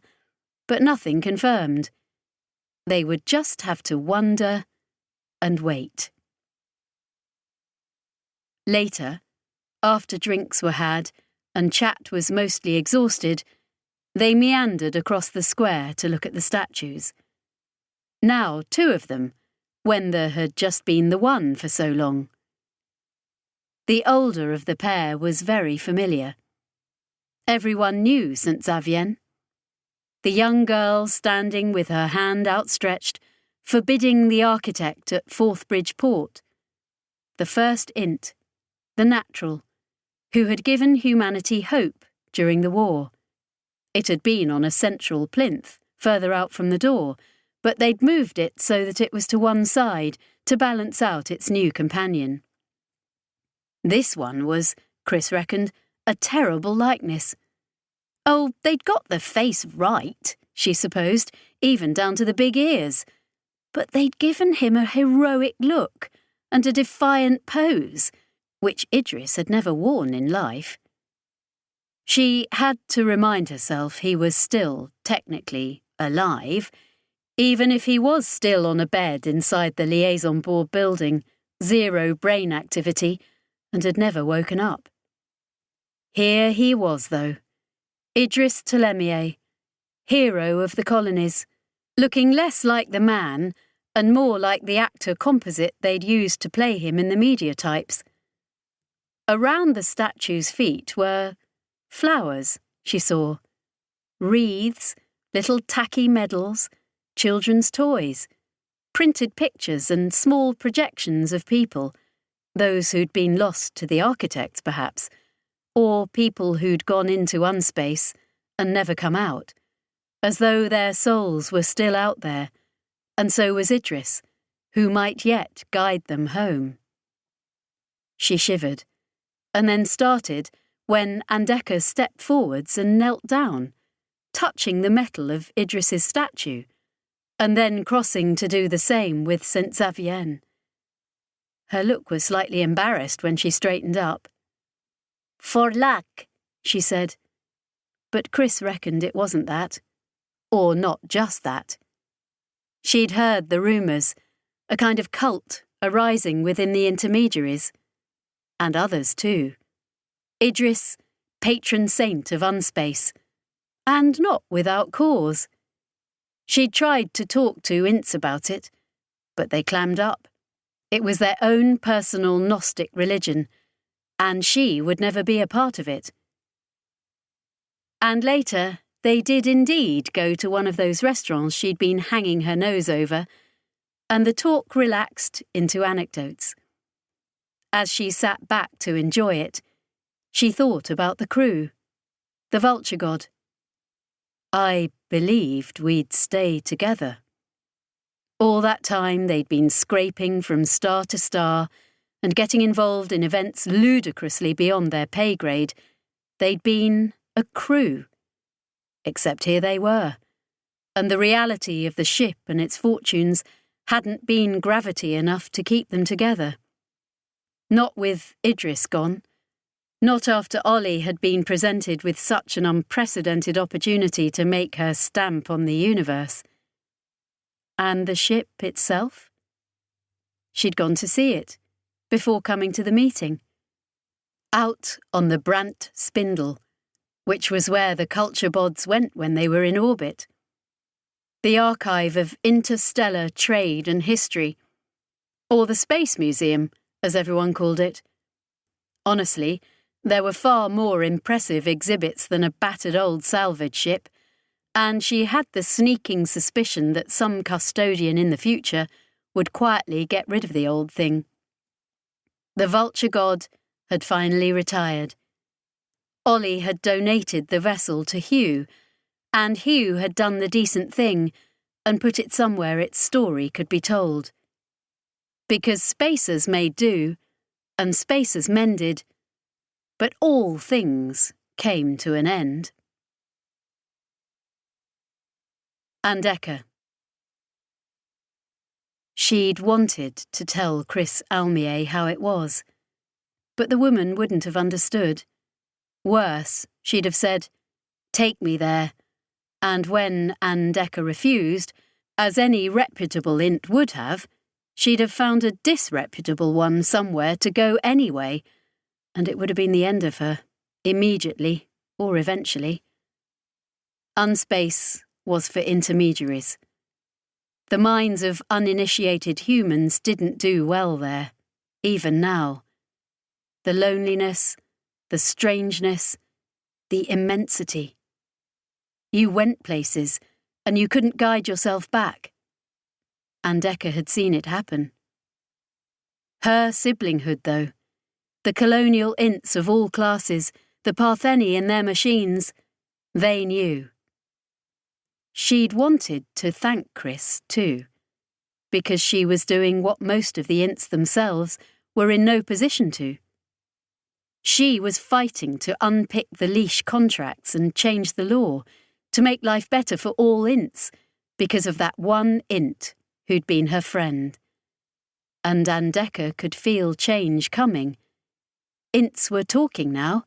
but nothing confirmed. They would just have to wonder and wait. Later, after drinks were had and chat was mostly exhausted, they meandered across the square to look at the statues. Now 2 of them, when there had just been the one for so long. The older of the pair was very familiar. Everyone knew St. Xavier. The young girl standing with her hand outstretched, forbidding the architect at Forthbridge Port. The first int, the natural, who had given humanity hope during the war. It had been on a central plinth, further out from the door, but they'd moved it so that it was to one side to balance out its new companion. This one was, Chris reckoned, a terrible likeness. Oh, they'd got the face right, she supposed, even down to the big ears. But they'd given him a heroic look and a defiant pose, which Idris had never worn in life. She had to remind herself he was still, technically, alive, even if he was still on a bed inside the liaison board building, 0 brain activity, and had never woken up. Here he was, though, Idris Tolemier, hero of the colonies, looking less like the man and more like the actor composite they'd used to play him in the media types. Around the statue's feet were flowers, she saw, wreaths, little tacky medals, children's toys, printed pictures and small projections of people, those who'd been lost to the architects, perhaps, or people who'd gone into unspace and never come out, as though their souls were still out there, and so was Idris, who might yet guide them home. She shivered, and then started when Andeka stepped forwards and knelt down, touching the metal of Idris's statue, and then crossing to do the same with St. Xavier. Her look was slightly embarrassed when she straightened up. "For luck," she said. But Chris reckoned it wasn't that. Or not just that. She'd heard the rumours, a kind of cult arising within the intermediaries. And others too. Idris, patron saint of unspace. And not without cause. She'd tried to talk to Ince about it, but they clammed up. It was their own personal Gnostic religion, and she would never be a part of it. And later, they did indeed go to one of those restaurants she'd been hanging her nose over, and the talk relaxed into anecdotes. As she sat back to enjoy it, she thought about the crew, the vulture god. I believed we'd stay together. All that time they'd been scraping from star to star and getting involved in events ludicrously beyond their pay grade. They'd been a crew. Except here they were, and the reality of the ship and its fortunes hadn't been gravity enough to keep them together. Not with Idris gone. Not after Ollie had been presented with such an unprecedented opportunity to make her stamp on the universe. And the ship itself? She'd gone to see it, before coming to the meeting. Out on the Brant Spindle, which was where the culture bods went when they were in orbit. The archive of interstellar trade and history, or the Space Museum, as everyone called it. Honestly, there were far more impressive exhibits than a battered old salvage ship, and she had the sneaking suspicion that some custodian in the future would quietly get rid of the old thing. The vulture god had finally retired. Ollie had donated the vessel to Hugh, and Hugh had done the decent thing and put it somewhere its story could be told. Because spacers made do, and spacers mended, but all things came to an end. Andeka. She'd wanted to tell Chris Almier how it was, but the woman wouldn't have understood. Worse, she'd have said, "Take me there," and when Andeka refused, as any reputable int would have, she'd have found a disreputable one somewhere to go anyway, and it would have been the end of her, immediately or eventually. Unspace was for intermediaries. The minds of uninitiated humans didn't do well there, even now. The loneliness, the strangeness, the immensity. You went places, and you couldn't guide yourself back. Andeka had seen it happen. Her siblinghood, though, the colonial ints of all classes, the Partheni in their machines, they knew. She'd wanted to thank Chris, too, because she was doing what most of the ints themselves were in no position to. She was fighting to unpick the leash contracts and change the law, to make life better for all ints, because of that one int who'd been her friend. And Andeka could feel change coming. Ints were talking now,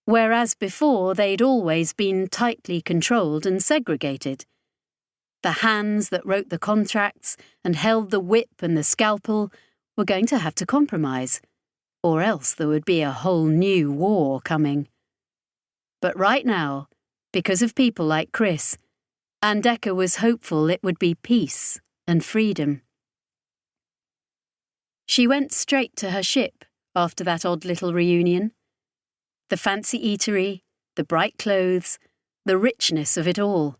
whereas before they'd always been tightly controlled and segregated. The hands that wrote the contracts and held the whip and the scalpel were going to have to compromise, or else there would be a whole new war coming. But right now, because of people like Chris, Andeka was hopeful it would be peace and freedom. She went straight to her ship after that odd little reunion. The fancy eatery, the bright clothes, the richness of it all.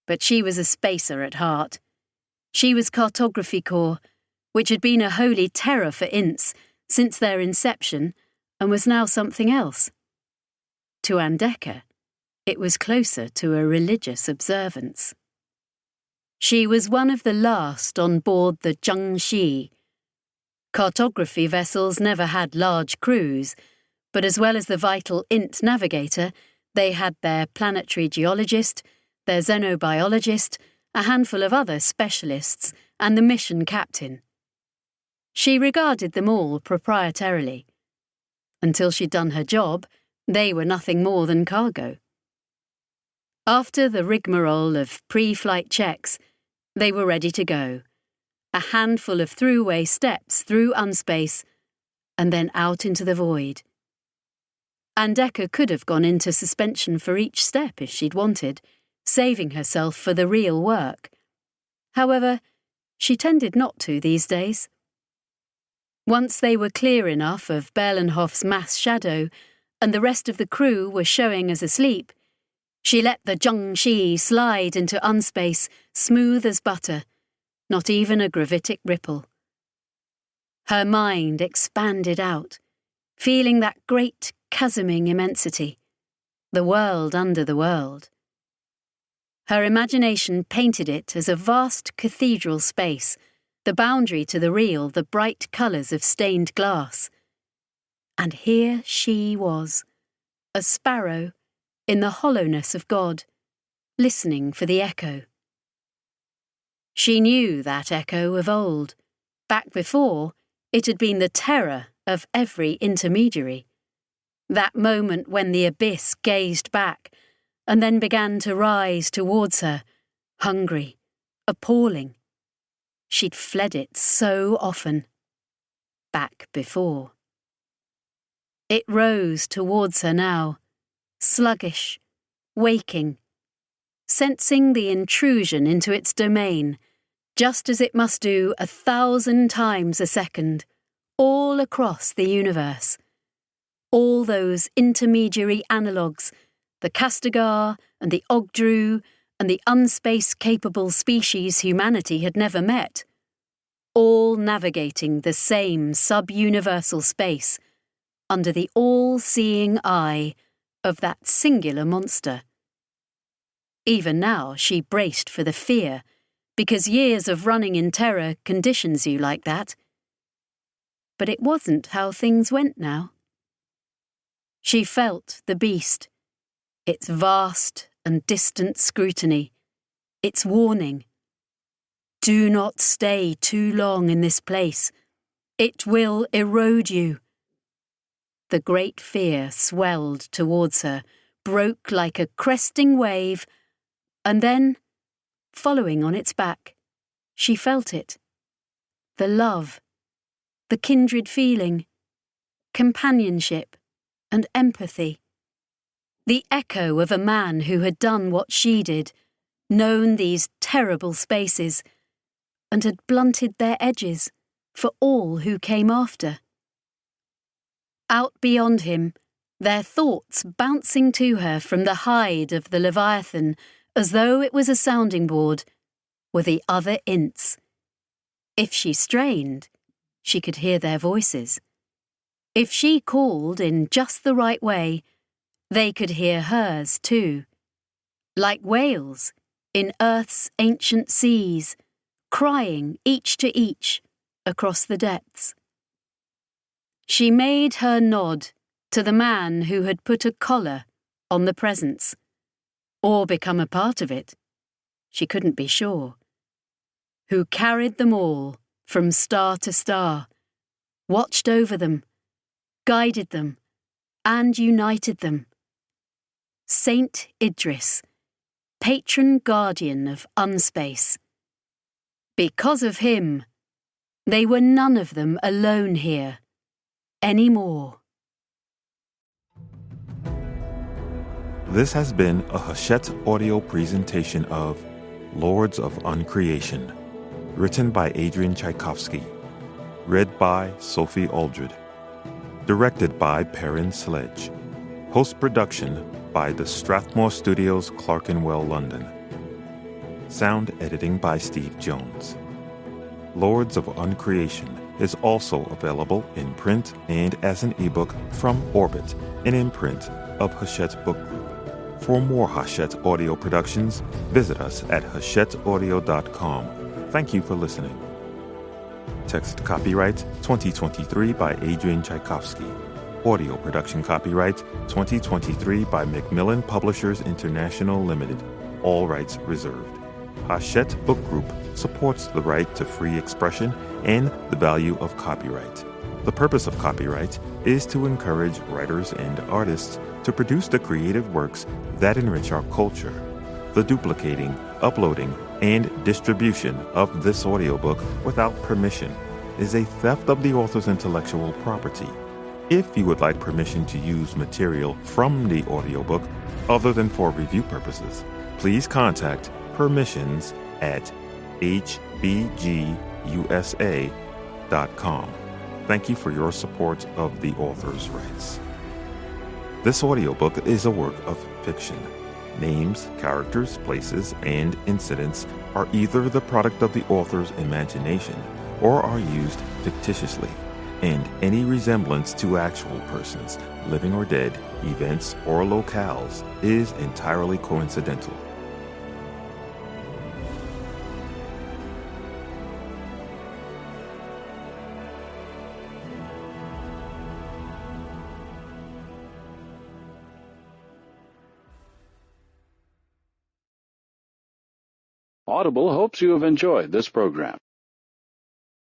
But she was a spacer at heart. She was Cartography Corps, which had been a holy terror for ints since their inception and was now something else. To Andeka, it was closer to a religious observance. She was one of the last on board the Zhengxi. Cartography vessels never had large crews, but as well as the vital int navigator, they had their planetary geologist, their xenobiologist, a handful of other specialists, and the mission captain. She regarded them all proprietarily. Until she'd done her job, they were nothing more than cargo. After the rigmarole of pre-flight checks, they were ready to go. A handful of throughway steps through unspace, and then out into the void. Andeka could have gone into suspension for each step if she'd wanted, saving herself for the real work. However, she tended not to these days. Once they were clear enough of Berlenhoff's mass shadow, and the rest of the crew were showing as asleep, she let the Zhengxi slide into unspace, smooth as butter, not even a gravitic ripple. Her mind expanded out, feeling that great chasming immensity, the world under the world. Her imagination painted it as a vast cathedral space, the boundary to the real, the bright colours of stained glass. And here she was, a sparrow in the hollowness of God, listening for the echo. She knew that echo of old. Back before, it had been the terror of every intermediary. That moment when the abyss gazed back and then began to rise towards her, hungry, appalling. She'd fled it so often. Back before. It rose towards her now, sluggish, waking, sensing the intrusion into its domain, just as it must do 1,000 times a second, all across the universe. All those intermediary analogues, the Castigar and the Ogdru and the unspace-capable species humanity had never met, all navigating the same sub-universal space under the all-seeing eye of that singular monster. Even now she braced for the fear, because years of running in terror conditions you like that. But it wasn't how things went now. She felt the beast, its vast and distant scrutiny, its warning. Do not stay too long in this place. It will erode you. The great fear swelled towards her, broke like a cresting wave, and then, following on its back, she felt it. The love, the kindred feeling, companionship and empathy. The echo of a man who had done what she did, known these terrible spaces, and had blunted their edges for all who came after. Out beyond him, their thoughts bouncing to her from the hide of the Leviathan as though it was a sounding board, were the other Ints. If she strained, she could hear their voices. If she called in just the right way, they could hear hers too. Like whales in Earth's ancient seas, crying each to each across the depths. She made her nod to the man who had put a collar on the presence, or become a part of it, she couldn't be sure, who carried them all from star to star, watched over them, guided them, and united them. Saint Idris, patron guardian of unspace. Because of him, they were none of them alone here anymore.
This has been a Hachette audio presentation of Lords of Uncreation, written by Adrian Tchaikovsky, read by Sophie Aldred, directed by Perrin Sledge, post-production by the Strathmore Studios, Clerkenwell, London. Sound editing by Steve Jones. Lords of Uncreation is also available in print and as an ebook from Orbit, an imprint of Hachette Book Group. For more Hachette audio productions, visit us at hachetteaudio.com. Thank you for listening. Text copyright 2023 by Adrian Tchaikovsky. Audio production copyright 2023 by Macmillan Publishers International Limited. All rights reserved. Hachette Book Group supports the right to free expression and the value of copyright. The purpose of copyright is to encourage writers and artists to produce the creative works that enrich our culture. The duplicating, uploading, and distribution of this audiobook without permission is a theft of the author's intellectual property. If you would like permission to use material from the audiobook other than for review purposes, please contact permissions@hbgusa.com. Thank you for your support of the author's rights. This audiobook is a work of fiction. Names, characters, places, and incidents are either the product of the author's imagination or are used fictitiously, and any resemblance to actual persons, living or dead, events, or locales is entirely coincidental.
Audible hopes you have enjoyed this program.